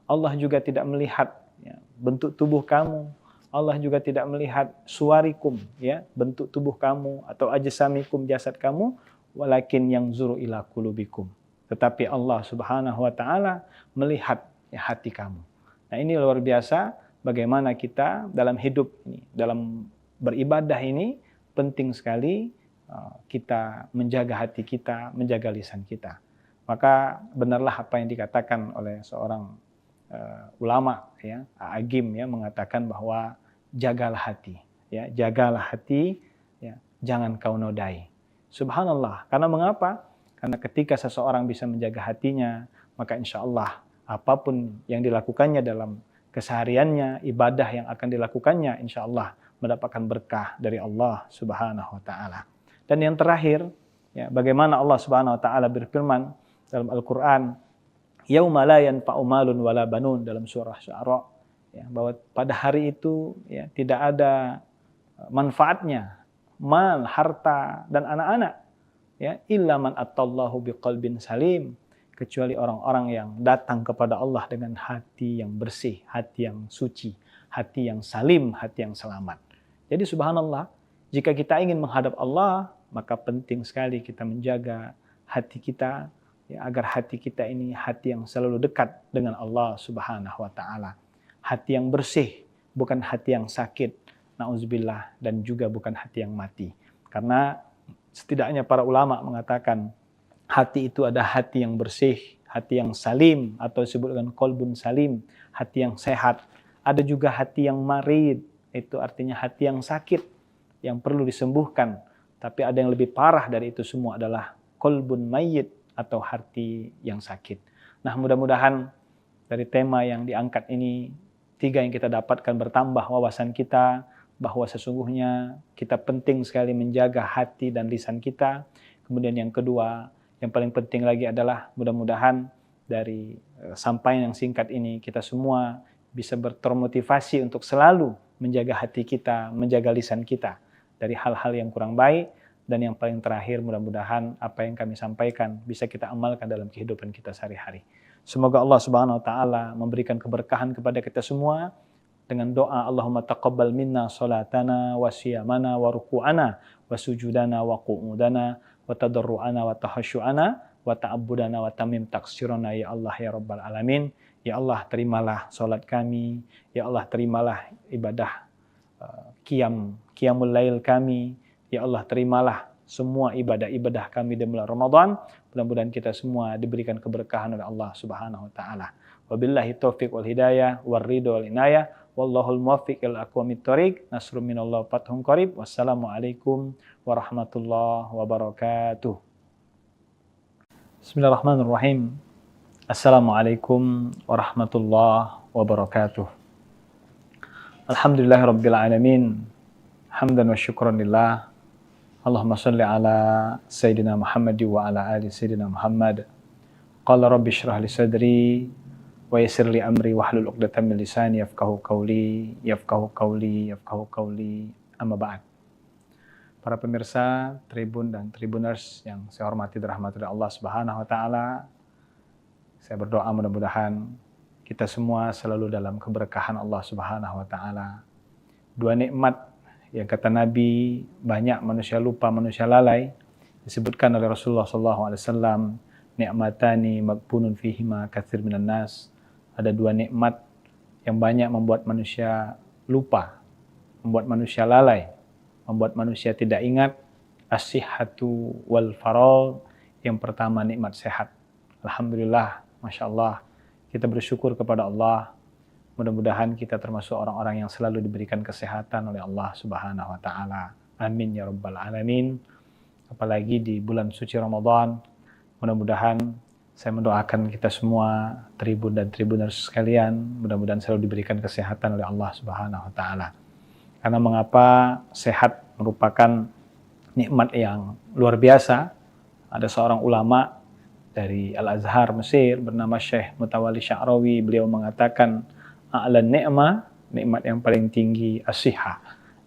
Allah juga tidak melihat ya, bentuk tubuh kamu. Allah juga tidak melihat suwarikum, ya, bentuk tubuh kamu, atau ajsamikum, jasad kamu, walakin yanzuru ila qulubikum. Tetapi Allah Subhanahu wa taala melihat ya, hati kamu. Nah, ini luar biasa bagaimana kita dalam hidup ini, dalam beribadah ini penting sekali kita menjaga hati kita, menjaga lisan kita. Maka benarlah apa yang dikatakan oleh seorang ulama ya, Agim ya, mengatakan bahwa jagalah hati, ya, jagalah hati, ya, jangan kau nodai. Subhanallah. Karena mengapa? Karena ketika seseorang bisa menjaga hatinya, maka insya Allah apapun yang dilakukannya dalam kesehariannya, ibadah yang akan dilakukannya, insya Allah mendapatkan berkah dari Allah Subhanahu wa taala. Dan yang terakhir, ya, bagaimana Allah Subhanahu wa taala berfirman dalam Al-Qur'an, yauma la yanfa'u malun wala banun, dalam surah Syu'ara, ya, bahwa pada hari itu ya, tidak ada manfaatnya mal, harta dan anak-anak, ya, illa man attallahu biqalbin salim, kecuali orang-orang yang datang kepada Allah dengan hati yang bersih, hati yang suci, hati yang salim, hati yang selamat. Jadi subhanallah, jika kita ingin menghadap Allah, maka penting sekali kita menjaga hati kita, ya, agar hati kita ini hati yang selalu dekat dengan Allah Subhanahu wa taala. Hati yang bersih, bukan hati yang sakit, na'udzubillah, dan juga bukan hati yang mati. Karena setidaknya para ulama mengatakan hati itu ada hati yang bersih, hati yang salim, atau disebut dengan qalbun salim, hati yang sehat. Ada juga hati yang marid, itu artinya hati yang sakit, yang perlu disembuhkan. Tapi ada yang lebih parah dari itu semua adalah qalbun mayyit, atau hati yang sakit. Nah, mudah-mudahan dari tema yang diangkat ini, 3 yang kita dapatkan bertambah wawasan kita, bahwa sesungguhnya kita penting sekali menjaga hati dan lisan kita. Kemudian yang kedua, yang paling penting lagi adalah mudah-mudahan dari sampaian yang singkat ini kita semua bisa termotivasi untuk selalu menjaga hati kita, menjaga lisan kita dari hal-hal yang kurang baik. Dan yang paling terakhir, mudah-mudahan apa yang kami sampaikan bisa kita amalkan dalam kehidupan kita sehari-hari. Semoga Allah Subhanahu wa taala memberikan keberkahan kepada kita semua dengan doa Allahumma taqabbal minna salatana wa siyamana wa ruku'ana wa sujudana wa qu'udana wa tadarru'ana wa tahasyu'ana wa ta'abbudana wa tamim taksirana ya Allah ya Rabbal Alamin. Ya Allah, terimalah salat kami, ya Allah, terimalah ibadah qiyamul lail kami, ya Allah, terimalah semua ibadah-ibadah kami di bulan Ramadan. Mudah-mudahan kita semua diberikan keberkahan oleh Allah Subhanahu wa taala. Wabillahi taufiq wal hidayah war ridho wal inayah. Wallahul muwaffiq ila aqwamit thoriq. Nasrun minallah fathun qarib. Wassalamualaikum warahmatullahi wabarakatuh. Bismillahirrahmanirrahim. Assalamualaikum warahmatullahi wabarakatuh. Alhamdulillahirabbil alamin. Hamdan wa syukran lillah. Allahumma shalli ala sayyidina Muhammad wa ala ali sayyidina Muhammad. Qala rabbi shrah li sadri wa yassir li amri wahlul 'uqdatam min lisani yafqahu qawli amma ba'd. Para pemirsa Tribun dan Tribuners yang saya hormati dan rahmati Allah Subhanahu wa taala, saya berdoa mudah-mudahan kita semua selalu dalam keberkahan Allah Subhanahu wa taala. Dua nikmat yang kata Nabi banyak manusia lupa, manusia lalai, disebutkan oleh Rasulullah SAW, ni'matani maghbunun fihima katsir minan nas. Ada dua nikmat yang banyak membuat manusia lupa, membuat manusia lalai, membuat manusia tidak ingat. As-sihhatu wal faragh. Yang pertama nikmat sehat. Alhamdulillah, Masya Allah, kita bersyukur kepada Allah. Mudah-mudahan kita termasuk orang-orang yang selalu diberikan kesehatan oleh Allah Subhanahu wa taala. Amin ya Rabbal Alamin. Apalagi di bulan suci Ramadan, mudah-mudahan saya mendoakan kita semua, Tribun dan Tribuners sekalian, mudah-mudahan selalu diberikan kesehatan oleh Allah Subhanahu wa taala. Karena mengapa sehat merupakan nikmat yang luar biasa. Ada seorang ulama dari Al-Azhar Mesir bernama Syekh Mutawalli Sya'rawi, beliau mengatakan a'la ni'mah, nikmat yang paling tinggi as-sihah.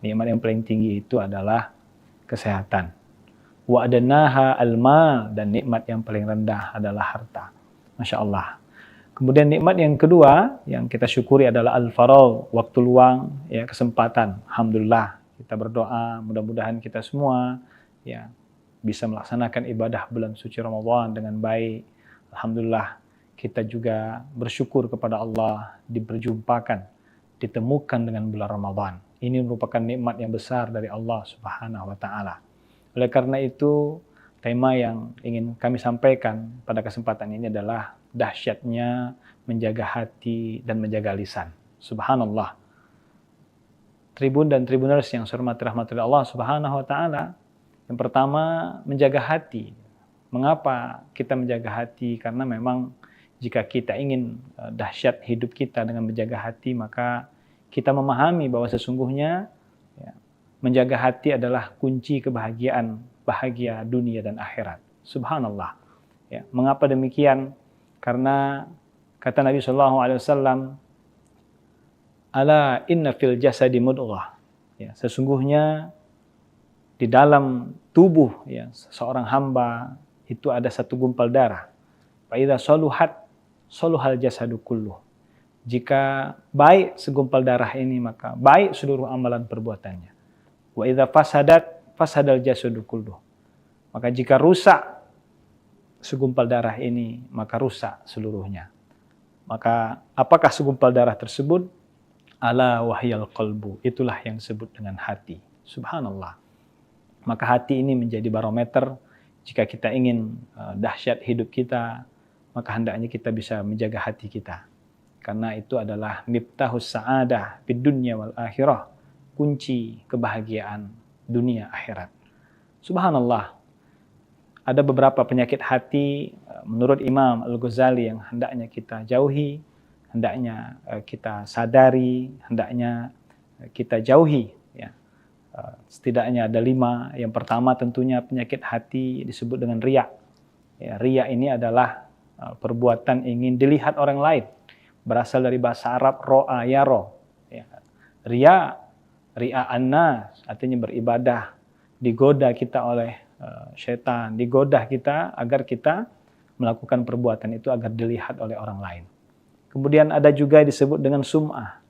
Nikmat yang paling tinggi itu adalah kesehatan. Wa adnaha al-mal, dan nikmat yang paling rendah adalah harta. Masya Allah. Kemudian nikmat yang kedua yang kita syukuri adalah al-faragh, waktu luang, ya, kesempatan. Alhamdulillah, kita berdoa mudah-mudahan kita semua ya bisa melaksanakan ibadah bulan suci Ramadan dengan baik. Alhamdulillah, kita juga bersyukur kepada Allah diperjumpakan, ditemukan dengan bulan Ramadan. Ini merupakan nikmat yang besar dari Allah Subhanahu wa taala. Oleh karena itu, tema yang ingin kami sampaikan pada kesempatan ini adalah dahsyatnya menjaga hati dan menjaga lisan. Subhanallah. Tribun dan Tribuners yang saya hormati rahmatullah Allah Subhanahu wa taala. Yang pertama, menjaga hati. Mengapa kita menjaga hati? Karena memang jika kita ingin dahsyat hidup kita dengan menjaga hati, maka kita memahami bahwa sesungguhnya ya, menjaga hati adalah kunci kebahagiaan, bahagia dunia dan akhirat. Subhanallah. Ya, mengapa demikian? Karena kata Nabi SAW, ala inna fil jasadi mudghah. Ya, sesungguhnya di dalam tubuh ya, seorang hamba itu ada satu gumpal darah. Fa idza saluhat saluhal jasadu kulluh. Jika baik segumpal darah ini, maka baik seluruh amalan perbuatannya. Wa idza fasadat fasadal jasadu kulluh. Maka jika rusak segumpal darah ini, maka rusak seluruhnya. Maka apakah segumpal darah tersebut? Ala wahyal qalbu. Itulah yang disebut dengan hati. Subhanallah. Maka hati ini menjadi barometer jika kita ingin dahsyat hidup kita, maka hendaknya kita bisa menjaga hati kita. Karena itu adalah miftahus sa'adah fid dunya wal akhirah, kunci kebahagiaan dunia akhirat. Subhanallah. Ada beberapa penyakit hati menurut Imam Al-Ghazali yang hendaknya kita jauhi, hendaknya kita sadari, hendaknya kita jauhi. Ya. Setidaknya ada 5. Yang pertama tentunya penyakit hati disebut dengan riya. Ya, riya ini adalah perbuatan ingin dilihat orang lain. Berasal dari bahasa Arab ro'a yaro. Ya. Riya, ria'an-nas, artinya beribadah. Digoda kita oleh syaitan, digoda kita agar kita melakukan perbuatan itu agar dilihat oleh orang lain. Kemudian ada juga disebut dengan sum'ah.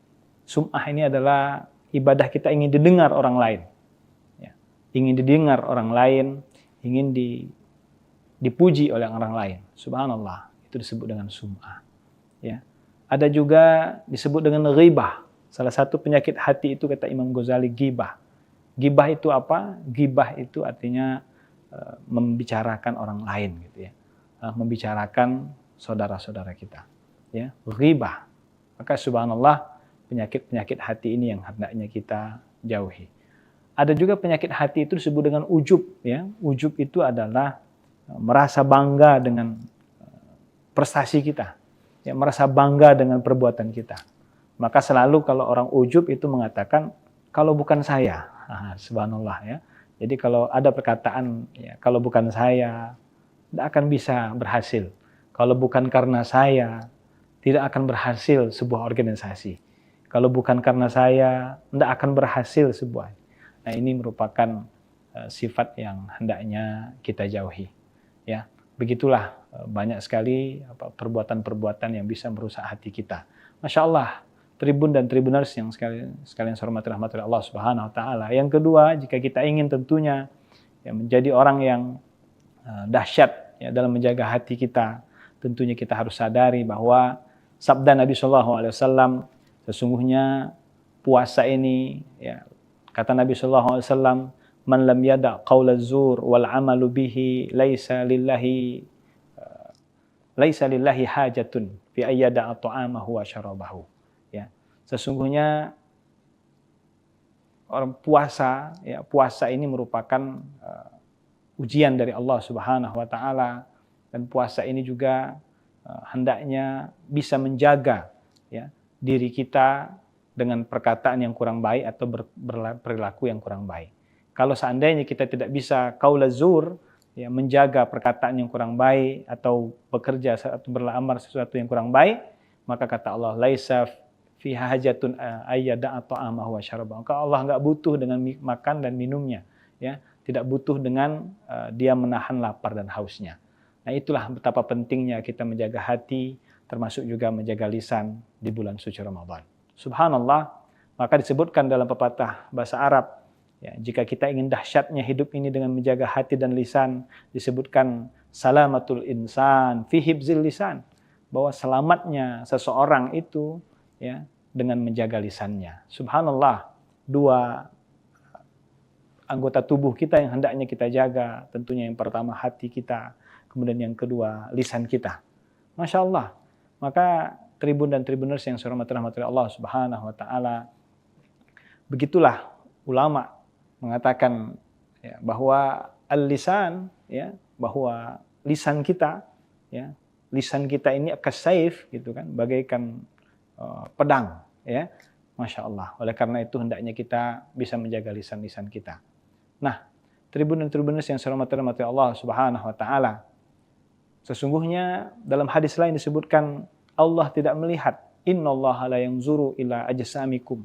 Sum'ah ini adalah ibadah kita ingin didengar orang lain. Ya. Ingin didengar orang lain, ingin dipuji oleh orang lain. Subhanallah, itu disebut dengan sum'ah. Ya. Ada juga disebut dengan ghibah. Salah satu penyakit hati itu kata Imam Ghazali ghibah. Ghibah itu apa? Ghibah itu artinya membicarakan orang lain gitu ya. Membicarakan saudara-saudara kita. Ya, ghibah. Maka subhanallah, penyakit-penyakit hati ini yang hendaknya kita jauhi. Ada juga penyakit hati itu disebut dengan ujub ya. Ujub itu adalah merasa bangga dengan prestasi kita. Ya, merasa bangga dengan perbuatan kita. Maka selalu kalau orang ujub itu mengatakan kalau bukan saya. Subhanallah ya. Jadi kalau ada perkataan ya, kalau bukan saya tidak akan bisa berhasil. Kalau bukan karena saya tidak akan berhasil sebuah organisasi. Kalau bukan karena saya tidak akan berhasil sebuah. Nah, ini merupakan sifat yang hendaknya kita jauhi. Ya, begitulah banyak sekali perbuatan-perbuatan yang bisa merusak hati kita. Masya Allah, Tribun dan Tribuners yang sekalian saya hormati rahmati Allah Subhanahu Wa Taala. Yang kedua, jika kita ingin tentunya ya, menjadi orang yang dahsyat ya, dalam menjaga hati kita, tentunya kita harus sadari bahwa sabda Nabi Shallallahu Alaihi Wasallam, sesungguhnya puasa ini, ya, kata Nabi Shallallahu Alaihi Wasallam, man lam yada qaula zur wal amalu bihi laisa lillahi hajatun fi ayyada ta'amahu wa syarabahu. Ya, sesungguhnya orang puasa, ya, puasa ini merupakan ujian dari Allah Subhanahu Wa Taala, dan puasa ini juga hendaknya bisa menjaga ya, diri kita dengan perkataan yang kurang baik atau berperilaku yang kurang baik. Kalau seandainya kita tidak bisa qaula zur, ya, menjaga perkataan yang kurang baik atau bekerja atau beramal sesuatu yang kurang baik, maka kata Allah, laisa fi hajatun ayyada ta'amahu wa syarabahu. Maka Allah enggak butuh dengan makan dan minumnya, ya, tidak butuh dengan dia menahan lapar dan hausnya. Nah, itulah betapa pentingnya kita menjaga hati, termasuk juga menjaga lisan di bulan suci Ramadan. Subhanallah, maka disebutkan dalam pepatah bahasa Arab, ya, jika kita ingin dahsyatnya hidup ini dengan menjaga hati dan lisan, disebutkan salamatul insan fi hibzil lisan, bahwa selamatnya seseorang itu ya dengan menjaga lisannya. Subhanallah, dua anggota tubuh kita yang hendaknya kita jaga, tentunya yang pertama hati kita, kemudian yang kedua lisan kita. Masya Allah. Maka Tribun dan Tribuners yang saya hormati Allah Subhanahu Wa Taala, begitulah ulama mengatakan ya, bahwa al-lisan, ya, bahwa lisan kita, ya, lisan kita ini kasayf gitu kan, bagaikan pedang, ya, Masya Allah. Oleh karena itu hendaknya kita bisa menjaga lisan-lisan kita. Nah, Tribun dan Tribuners yang saya hormati Allah Subhanahu Wa Taala, sesungguhnya dalam hadis lain disebutkan Allah tidak melihat, innallaha la yanzuru ila ajsamikum.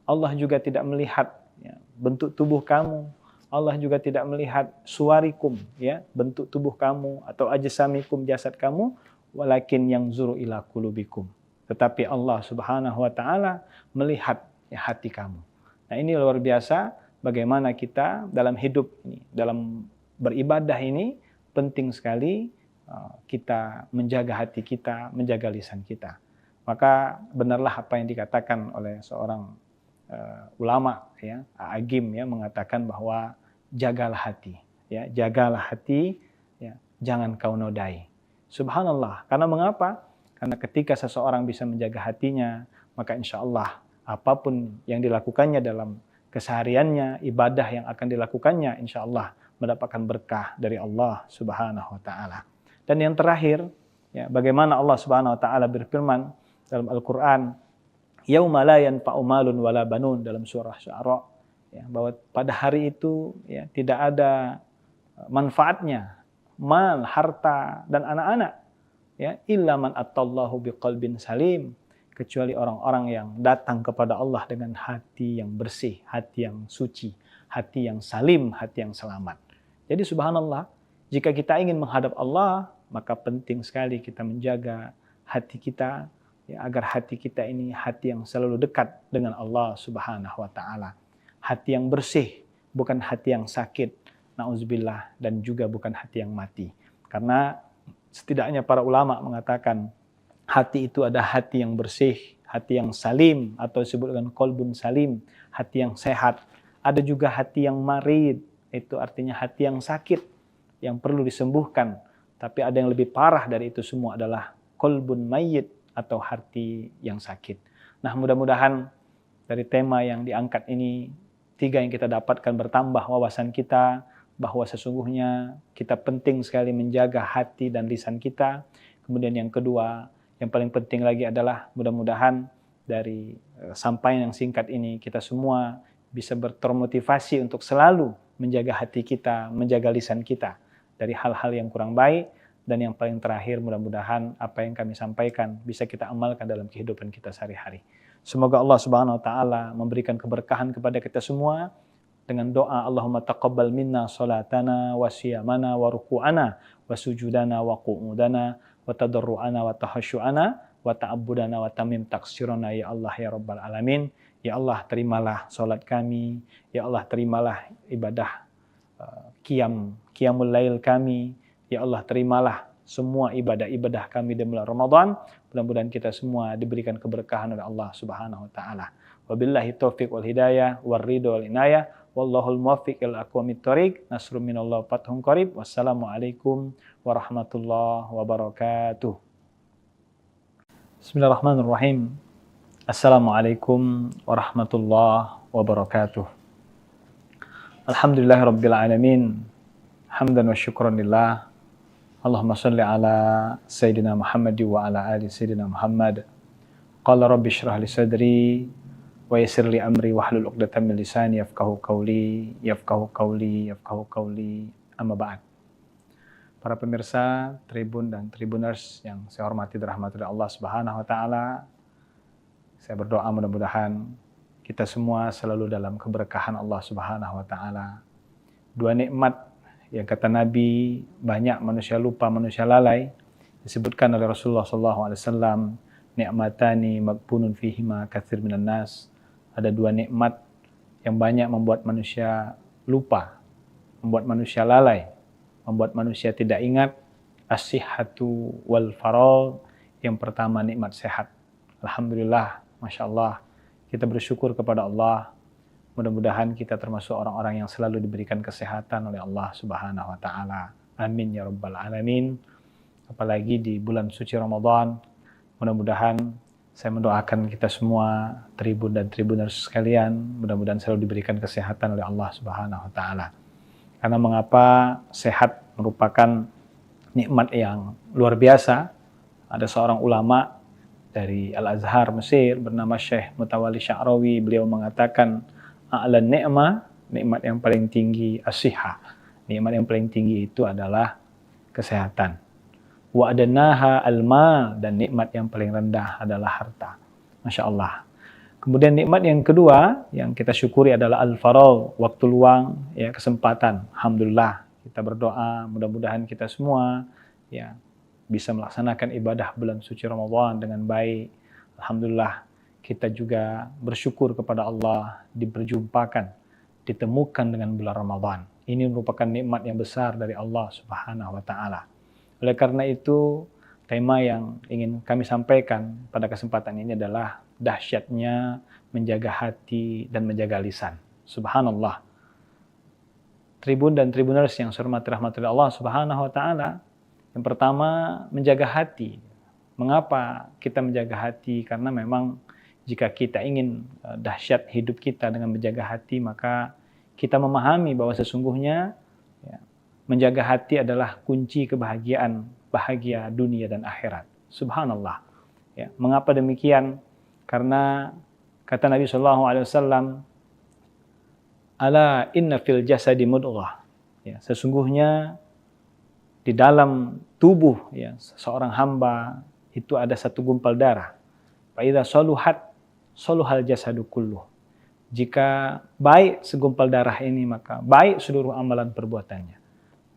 Allah juga tidak melihat ya, bentuk tubuh kamu. Allah juga tidak melihat suwarikum, ya, bentuk tubuh kamu, atau ajsamikum, jasad kamu, walakin yanzuru ila qulubikum. Tetapi Allah Subhanahu Wa Taala melihat ya, hati kamu. Nah, ini luar biasa bagaimana kita dalam hidup ini, dalam beribadah ini penting sekali kita menjaga hati kita, menjaga lisan kita. Maka benarlah apa yang dikatakan oleh seorang ulama ya, Agim ya, mengatakan bahwa jagalah hati, ya, jagalah hati, ya, jangan kau nodai. Subhanallah. Karena mengapa? Karena ketika seseorang bisa menjaga hatinya, maka insya Allah apapun yang dilakukannya dalam kesehariannya, ibadah yang akan dilakukannya, insya Allah mendapatkan berkah dari Allah Subhanahu Wa Taala. Dan yang terakhir, ya, bagaimana Allah Subhanahu Wa Taala berfirman dalam Al-Quran, yauma la yanfa'u malun wala banun, dalam surah Syu'ara, ya, bahwa pada hari itu ya, tidak ada manfaatnya mal, harta dan anak-anak, ya, illa man atallahu biqalbin salim, kecuali orang-orang yang datang kepada Allah dengan hati yang bersih, hati yang suci, hati yang salim, hati yang selamat. Jadi subhanallah, jika kita ingin menghadap Allah, maka penting sekali kita menjaga hati kita, ya, agar hati kita ini hati yang selalu dekat dengan Allah Subhanahu wa taala. Hati yang bersih, bukan hati yang sakit, nauzubillah, dan juga bukan hati yang mati. Karena setidaknya para ulama mengatakan hati itu ada hati yang bersih, hati yang salim, atau disebut dengan qalbun salim, hati yang sehat. Ada juga hati yang marid, itu artinya hati yang sakit, yang perlu disembuhkan. Tapi ada yang lebih parah dari itu semua adalah qalbun mayyit, atau hati yang sakit. Nah, mudah-mudahan dari tema yang diangkat ini, 3 yang kita dapatkan bertambah wawasan kita, bahwa sesungguhnya kita penting sekali menjaga hati dan lisan kita. Kemudian yang kedua, yang paling penting lagi adalah mudah-mudahan dari sampaian yang singkat ini, kita semua bisa termotivasi untuk selalu menjaga hati kita, menjaga lisan kita dari hal-hal yang kurang baik. Dan yang paling terakhir, mudah-mudahan apa yang kami sampaikan bisa kita amalkan dalam kehidupan kita sehari-hari. Semoga Allah Subhanahu wa taala memberikan keberkahan kepada kita semua dengan doa Allahumma taqabbal minna salatana wa siyamana wa ruku'ana wa sujudana wa qu'udana wa tadarru'ana wa tahasyu'ana wa ta'abbudana wa tamim taksirana ya Allah ya Rabbal Alamin. Ya Allah, terimalah salat kami. Ya Allah, terimalah ibadah qiyamul lail kami. Ya Allah, terimalah semua ibadah-ibadah kami di bulan Ramadan. Mudah-mudahan kita semua diberikan keberkahan oleh Allah Subhanahu wa taala. Wabillahi taufiq wal hidayah war ridho wal inayah. Wallahul muwaffiq ila aqwamit thoriq. Nasrun minallah fathun qarib. Wassalamualaikum warahmatullahi wabarakatuh. Bismillahirrahmanirrahim. Assalamualaikum warahmatullahi wabarakatuh. Alhamdulillahirabbil alamin. Hamdan wa syukran lillah. Allahumma salli ala Sayyidina Muhammad wa ala ali Sayyidina Muhammad. Qala rabbi shrah li sadri wa yassir li amri wahlul 'uqdatam min lisani yafqahu qawli amma ba'd. Para pemirsa Tribun dan Tribuners yang saya hormati dan rahmati Allah Subhanahu wa taala, saya berdoa mudah-mudahan kita semua selalu dalam keberkahan Allah Subhanahu wa taala. 2 nikmat yang kata Nabi banyak manusia lupa, manusia lalai, disebutkan oleh Rasulullah SAW, ni'matani maghbunun fihima katsir minan nas. Ada 2 nikmat yang banyak membuat manusia lupa, membuat manusia lalai, membuat manusia tidak ingat. As-sihhatu wal faragh. Yang pertama, nikmat sehat. Alhamdulillah, Masya Allah, kita bersyukur kepada Allah. Mudah-mudahan kita termasuk orang-orang yang selalu diberikan kesehatan oleh Allah Subhanahu wa taala. Amin ya Rabbal Alamin. Apalagi di bulan suci Ramadan, mudah-mudahan saya mendoakan kita semua, Tribun dan Tribuners sekalian, mudah-mudahan selalu diberikan kesehatan oleh Allah Subhanahu wa taala. Karena mengapa sehat merupakan nikmat yang luar biasa. Ada seorang ulama dari Al-Azhar Mesir bernama Syekh Mutawalli Sya'rawi, beliau mengatakan a'la ni'mah, nikmat yang paling tinggi as-sihah. Nikmat yang paling tinggi itu adalah kesehatan. Wa adnaha al-mal, dan nikmat yang paling rendah adalah harta. Masya Allah. Kemudian nikmat yang kedua yang kita syukuri adalah al-faragh, waktu luang, ya, kesempatan. Alhamdulillah, kita berdoa mudah-mudahan kita semua ya bisa melaksanakan ibadah bulan suci Ramadan dengan baik. Alhamdulillah, kita juga bersyukur kepada Allah diperjumpakan, ditemukan dengan bulan Ramadan. Ini merupakan nikmat yang besar dari Allah Subhanahu wa taala. Oleh karena itu, tema yang ingin kami sampaikan pada kesempatan ini adalah dahsyatnya menjaga hati dan menjaga lisan. Subhanallah. Tribun dan Tribuners yang saya hormati rahmatullah Allah Subhanahu wa taala. Yang pertama, menjaga hati. Mengapa kita menjaga hati? Karena memang jika kita ingin dahsyat hidup kita dengan menjaga hati, maka kita memahami bahwa sesungguhnya ya, menjaga hati adalah kunci kebahagiaan, bahagia dunia dan akhirat. Subhanallah. Ya, mengapa demikian? Karena kata Nabi SAW, ala inna fil jasadi mudghah. Ya, sesungguhnya di dalam tubuh ya, seorang hamba itu ada satu gumpal darah. Fa idza saluhat saluhal jasadu kulluh. Jika baik segumpal darah ini, maka baik seluruh amalan perbuatannya.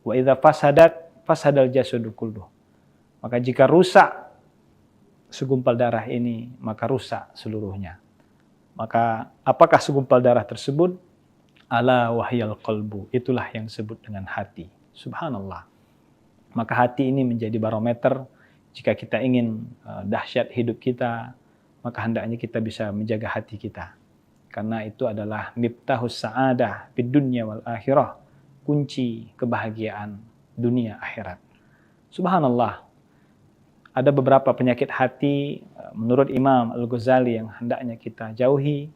Wa idza fasadat fasadal jasadu kulluh. Maka jika rusak segumpal darah ini, maka rusak seluruhnya. Maka apakah segumpal darah tersebut? Ala wahyal qalbu, itulah yang disebut dengan hati. Subhanallah. Maka hati ini menjadi barometer. Jika kita ingin dahsyat hidup kita, maka hendaknya kita bisa menjaga hati kita. Karena itu adalah miftahus sa'adah fid dunya wal akhirah, kunci kebahagiaan dunia akhirat. Subhanallah. Ada beberapa penyakit hati menurut Imam Al-Ghazali yang hendaknya kita jauhi,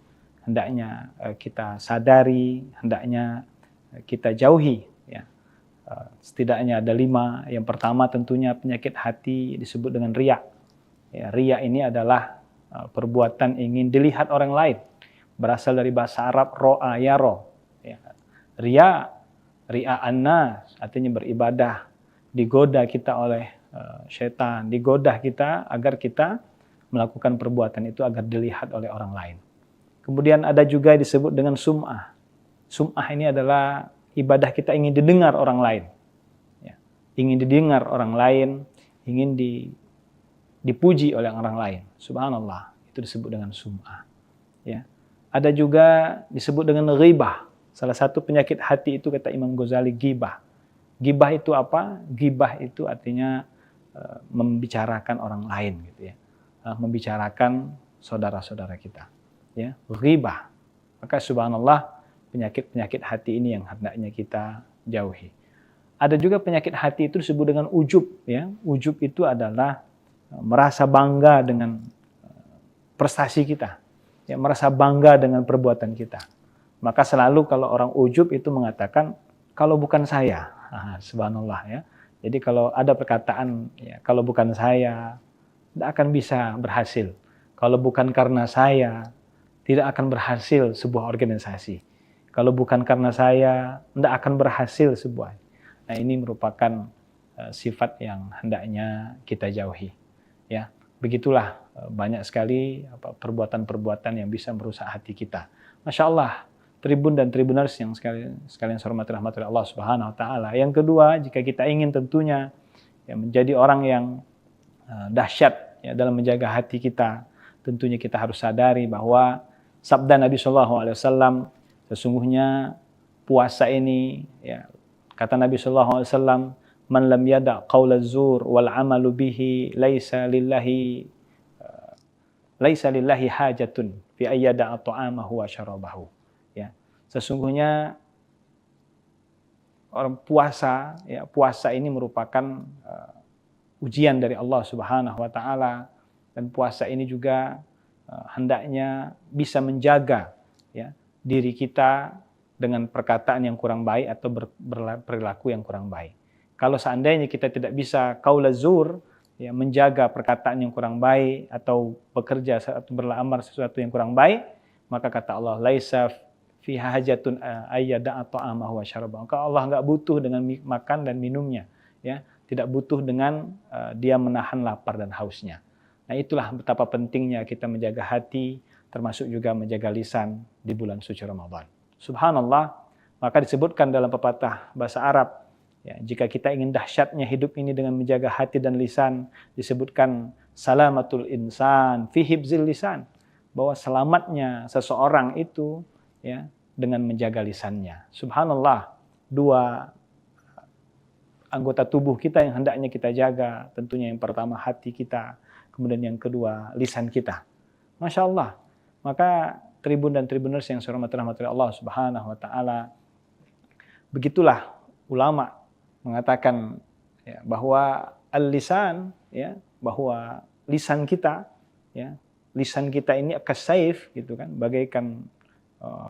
hendaknya kita sadari, hendaknya kita jauhi. Ya. Setidaknya ada 5. Yang pertama tentunya penyakit hati disebut dengan riya. Ya, riya ini adalah perbuatan ingin dilihat orang lain. Berasal dari bahasa Arab ro'a yaro. Ya. Riya annas, artinya beribadah, digoda kita oleh syaitan, digoda kita agar kita melakukan perbuatan itu agar dilihat oleh orang lain. Kemudian ada juga disebut dengan sum'ah. Sum'ah ini adalah ibadah kita ingin didengar orang lain. Ya. Ingin didengar orang lain, ingin dipuji oleh orang lain. Subhanallah, itu disebut dengan sum'ah. Ya. Ada juga disebut dengan ghibah. Salah satu penyakit hati itu kata Imam Ghazali ghibah. Ghibah itu apa? Ghibah itu artinya membicarakan orang lain gitu ya. Membicarakan saudara-saudara kita. Ya, ghibah. Maka subhanallah, penyakit-penyakit hati ini yang hendaknya kita jauhi. Ada juga penyakit hati itu disebut dengan ujub ya. Ujub itu adalah merasa bangga dengan prestasi kita. Ya, merasa bangga dengan perbuatan kita. Maka selalu kalau orang ujub itu mengatakan kalau bukan saya. Subhanallah ya. Jadi kalau ada perkataan ya, kalau bukan saya tidak akan bisa berhasil. Kalau bukan karena saya tidak akan berhasil sebuah organisasi. Kalau bukan karena saya tidak akan berhasil sebuah. Nah, ini merupakan sifat yang hendaknya kita jauhi. Ya, begitulah banyak sekali perbuatan-perbuatan yang bisa merusak hati kita. Masya Allah, Tribun dan Tribuners yang sekalian saya hormati rahmat Allah Subhanahu wa taala. Yang kedua, jika kita ingin tentunya ya, menjadi orang yang dahsyat ya, dalam menjaga hati kita, tentunya kita harus sadari bahwa sabda Nabi SAW, sesungguhnya puasa ini ya, kata Nabi SAW, man lam yada' qaula zur wal amalu bihi laisa lillahi hajatun fi ayyada ta'amahu wa syarabahu. Ya. Sesungguhnya orang puasa, ya, puasa ini merupakan ujian dari Allah Subhanahu wa taala, dan puasa ini juga hendaknya bisa menjaga ya, diri kita dengan perkataan yang kurang baik atau berperilaku yang kurang baik. Kalau seandainya kita tidak bisa qaula zur, ya, menjaga perkataan yang kurang baik atau bekerja atau beramal sesuatu yang kurang baik, maka kata Allah, laisa fi hajatun ayyada'a ta'amahu wa syarabahu. Maka Allah enggak butuh dengan makan dan minumnya, ya. Tidak butuh dengan dia menahan lapar dan hausnya. Nah, itulah betapa pentingnya kita menjaga hati, termasuk juga menjaga lisan di bulan suci Ramadan. Subhanallah, maka disebutkan dalam pepatah bahasa Arab, ya, jika kita ingin dahsyatnya hidup ini dengan menjaga hati dan lisan, disebutkan salamatul insan fi hibzil lisan, bahwa selamatnya seseorang itu ya dengan menjaga lisannya. Subhanallah, 2 anggota tubuh kita yang hendaknya kita jaga, tentunya yang pertama hati kita, kemudian yang kedua lisan kita. Masya Allah. Maka Tribun dan Tribuners yang saya hormati Allah Subhanahu wa taala, begitulah ulama mengatakan ya, bahwa al-lisan ya, bahwa lisan kita ya, lisan kita ini kasaif gitu kan, bagaikan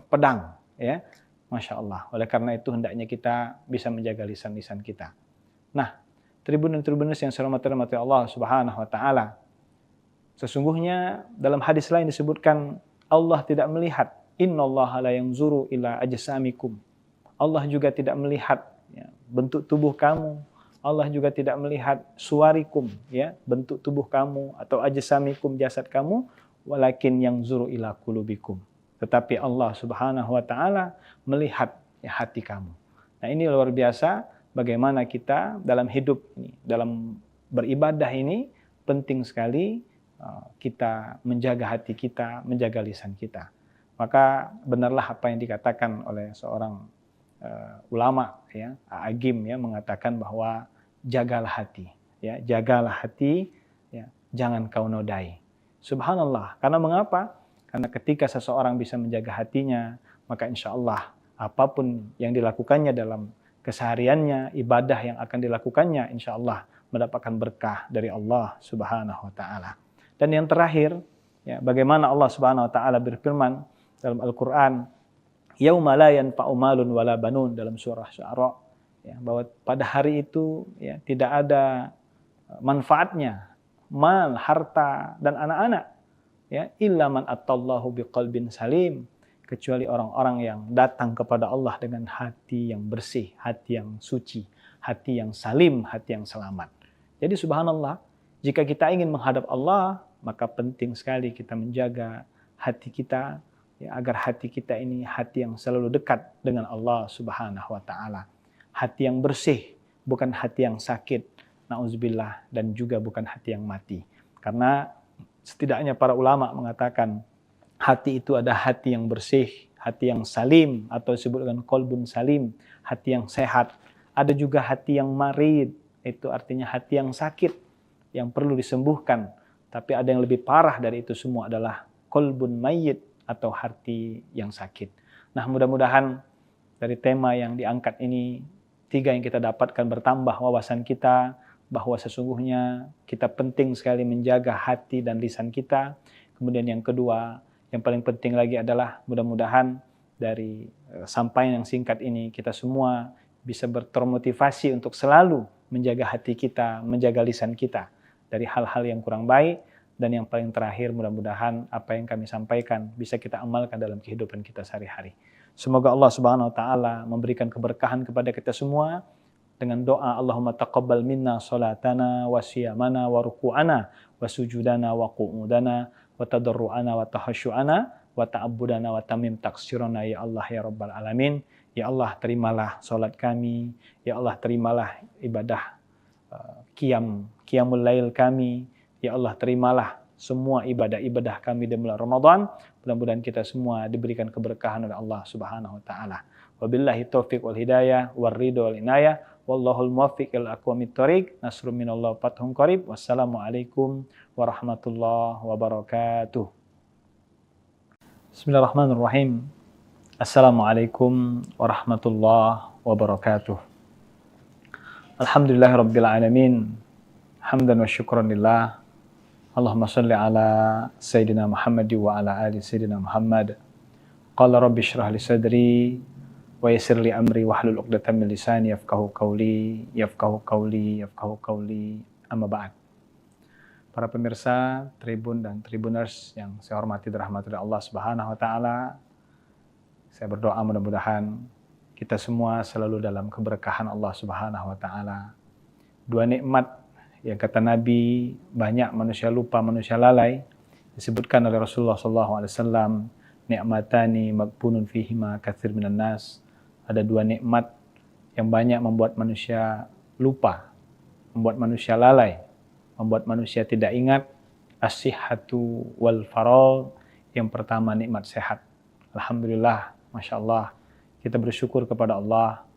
pedang ya. Masya Allah. Oleh karena itu hendaknya kita bisa menjaga lisan-lisan kita. Nah, Tribun dan Tribuners yang saya hormati Allah Subhanahu wa taala, sesungguhnya dalam hadis lain disebutkan Allah tidak melihat, innallaha la yanzuru ila ajsamikum. Allah juga tidak melihat ya, bentuk tubuh kamu. Allah juga tidak melihat suwarikum ya, bentuk tubuh kamu, atau ajsamikum, jasad kamu, walakin yanzuru ila qulubikum. Tetapi Allah Subhanahu wa taala melihat ya, hati kamu. Nah, ini luar biasa bagaimana kita dalam hidup ini, dalam beribadah ini penting sekali kita menjaga hati kita, menjaga lisan kita. Maka benarlah apa yang dikatakan oleh seorang ulama, ya, Agim, ya, mengatakan bahwa jagalah hati, ya, jagalah hati, ya, jangan kau nodai. Subhanallah. Karena mengapa? Karena ketika seseorang bisa menjaga hatinya, maka insya Allah apapun yang dilakukannya dalam kesehariannya, ibadah yang akan dilakukannya, insya Allah mendapatkan berkah dari Allah Subhanahu wa Ta'ala. Dan yang terakhir, ya, bagaimana Allah Subhanahu wa Ta'ala berfirman dalam Al-Quran, yauma la yanfa'u malun wala banun, dalam surah Syu'ara, ya, bahwa pada hari itu, ya, tidak ada manfaatnya mal, harta, dan anak-anak, ya, illa man atallahu biqalbin salim, kecuali orang-orang yang datang kepada Allah dengan hati yang bersih, hati yang suci, hati yang salim, hati yang selamat. Jadi subhanallah, jika kita ingin menghadap Allah, maka penting sekali kita menjaga hati kita, ya, agar hati kita ini hati yang selalu dekat dengan Allah Subhanahu wa Ta'ala. Hati yang bersih, bukan hati yang sakit, na'udzubillah, dan juga bukan hati yang mati. Karena setidaknya para ulama mengatakan hati itu ada hati yang bersih, hati yang salim, atau disebut dengan qalbun salim, hati yang sehat. Ada juga hati yang marid, itu artinya hati yang sakit, yang perlu disembuhkan. Tapi ada yang lebih parah dari itu semua adalah qalbun mayyit, atau hati yang sakit. Nah, mudah-mudahan dari tema yang diangkat ini, 3 yang kita dapatkan bertambah wawasan kita, bahwa sesungguhnya kita penting sekali menjaga hati dan lisan kita. Kemudian yang kedua, yang paling penting lagi adalah mudah-mudahan dari sampaian yang singkat ini, kita semua bisa termotivasi untuk selalu menjaga hati kita, menjaga lisan kita dari hal-hal yang kurang baik. Dan yang paling terakhir, mudah-mudahan apa yang kami sampaikan bisa kita amalkan dalam kehidupan kita sehari-hari. Semoga Allah Subhanahu wa Ta'ala memberikan keberkahan kepada kita semua dengan doa Allahumma taqabbal minna salatana wa siyamana wa ruku'ana wa sujudana wa qu'udana wa tadarru'ana wa tahasyu'ana wa ta'abbudana wa tamim taksirana, ya Allah ya Rabbal Alamin. Ya Allah, terimalah salat kami, ya Allah terimalah ibadah qiyamul lail kami, ya Allah terimalah semua ibadah-ibadah kami di bulan Ramadan. Mudah-mudahan kita semua diberikan keberkahan oleh Allah Subhanahu wa Ta'ala. Wabillahi taufiq wal hidayah wal ridho wal inayah. Wallahul muwaffiq ila aqwamit thoriq. Nasrun minallah fathun qarib. Wassalamualaikum warahmatullahi wabarakatuh. Bismillahirrahmanirrahim. Assalamualaikum warahmatullahi wabarakatuh. Alhamdulillahirabbil alamin. Hamdan wa syukran lillah. Allahumma salli ala Sayyidina Muhammad wa ala ali Sayyidina Muhammad. Qala rabbi shrah li sadri wa yassir li amri wahlul 'uqdatam min lisani yafqahu qawli amma ba'd. Para pemirsa Tribun dan Tribuners yang saya hormati dan rahmati Allah Subhanahu wa Ta'ala, saya berdoa mudah-mudahan kita semua selalu dalam keberkahan Allah Subhanahu wa Ta'ala. 2 nikmat yang kata Nabi banyak manusia lupa, manusia lalai, disebutkan oleh Rasulullah SAW, ni'matani maghbunun fihima katsir minan nas. Ada 2 nikmat yang banyak membuat manusia lupa, membuat manusia lalai, membuat manusia tidak ingat. As-sihhatu wal faragh. Yang pertama, nikmat sehat. Alhamdulillah, Masya Allah, kita bersyukur kepada Allah.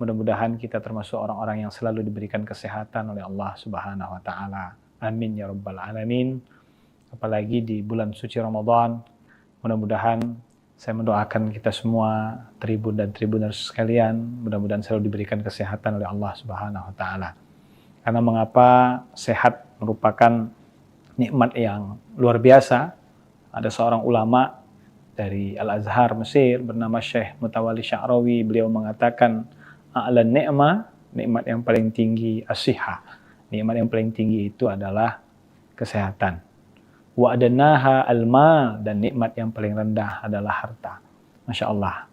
Mudah-mudahan kita termasuk orang-orang yang selalu diberikan kesehatan oleh Allah Subhanahu wa Ta'ala. Amin ya Rabbal Alamin. Apalagi di bulan suci Ramadan, mudah-mudahan saya mendoakan kita semua, Tribun dan Tribuners sekalian, mudah-mudahan selalu diberikan kesehatan oleh Allah Subhanahu wa Ta'ala. Karena mengapa sehat merupakan nikmat yang luar biasa. Ada seorang ulama dari Al-Azhar Mesir bernama Syekh Mutawalli Sya'rawi, beliau mengatakan, a'la ni'mah, nikmat yang paling tinggi as-sihah. Nikmat yang paling tinggi itu adalah kesehatan. Wa adnaha al-mal, dan nikmat yang paling rendah adalah harta. Masya Allah.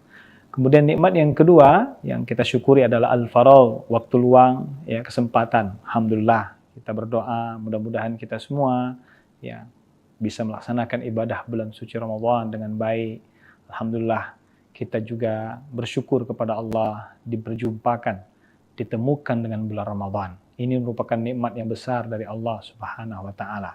Kemudian nikmat yang kedua yang kita syukuri adalah al-faragh, waktu luang, ya, kesempatan. Alhamdulillah, kita berdoa mudah-mudahan kita semua, ya, bisa melaksanakan ibadah bulan suci Ramadan dengan baik. Alhamdulillah, kita juga bersyukur kepada Allah diperjumpakan, ditemukan dengan bulan Ramadan. Ini merupakan nikmat yang besar dari Allah Subhanahu wa Ta'ala.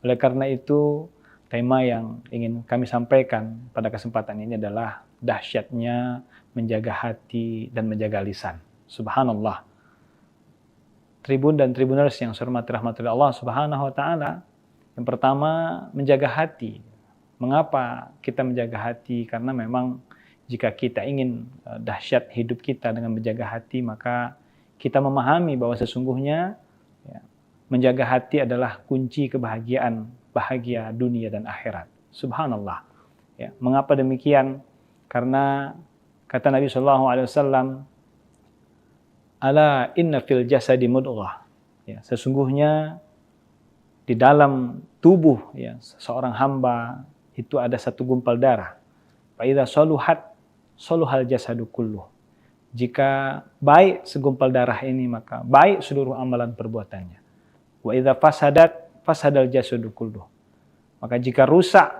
Oleh karena itu, tema yang ingin kami sampaikan pada kesempatan ini adalah dahsyatnya menjaga hati dan menjaga lisan. Subhanallah. Tribun dan tribuners yang saya hormati rahmatillah Allah Subhanahu wa taala. Yang pertama, menjaga hati. Mengapa kita menjaga hati? Karena memang jika kita ingin dahsyat hidup kita dengan menjaga hati, maka kita memahami bahwa sesungguhnya menjaga hati adalah kunci kebahagiaan, bahagia dunia dan akhirat. Subhanallah. Ya, mengapa demikian? Karena kata Nabi SAW, ala inna fil jasadi mudghah. Ya, sesungguhnya di dalam tubuh seorang hamba itu ada satu gumpal darah. Fa idza saluhat saluhal jasadu kulluh. Jika baik segumpal darah ini, maka baik seluruh amalan perbuatannya. Wa idza fasadat fasadal jasadu kulluh. Maka jika rusak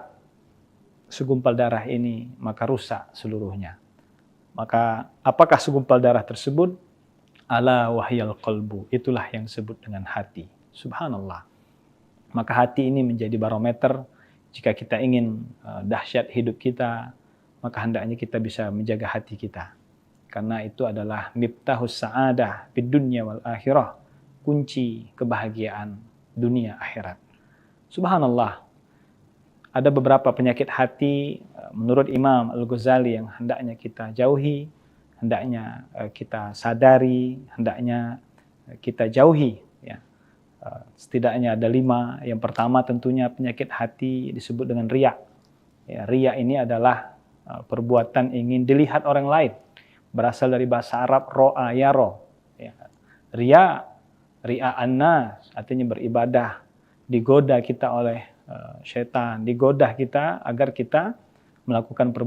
segumpal darah ini, maka rusak seluruhnya. Maka apakah segumpal darah tersebut? Ala wahyal qalbu. Itulah yang disebut dengan hati. Subhanallah. Maka hati ini menjadi barometer. Jika kita ingin dahsyat hidup kita, maka hendaknya kita bisa menjaga hati kita. Karena itu adalah miftahus sa'adah fid dunya wal akhirah. Kunci kebahagiaan dunia akhirat. Subhanallah. Ada beberapa penyakit hati menurut Imam Al-Ghazali yang hendaknya kita jauhi, hendaknya kita sadari, hendaknya kita jauhi. Ya. Setidaknya ada 5. Yang pertama tentunya penyakit hati disebut dengan riya. Ya, riya ini adalah perbuatan ingin dilihat orang lain. Berasal dari bahasa Arab ro'a yaro. Ya. Riya, ri'a'an nas, artinya beribadah. Digoda kita oleh syaitan, digoda kita agar kita melakukan perbuatan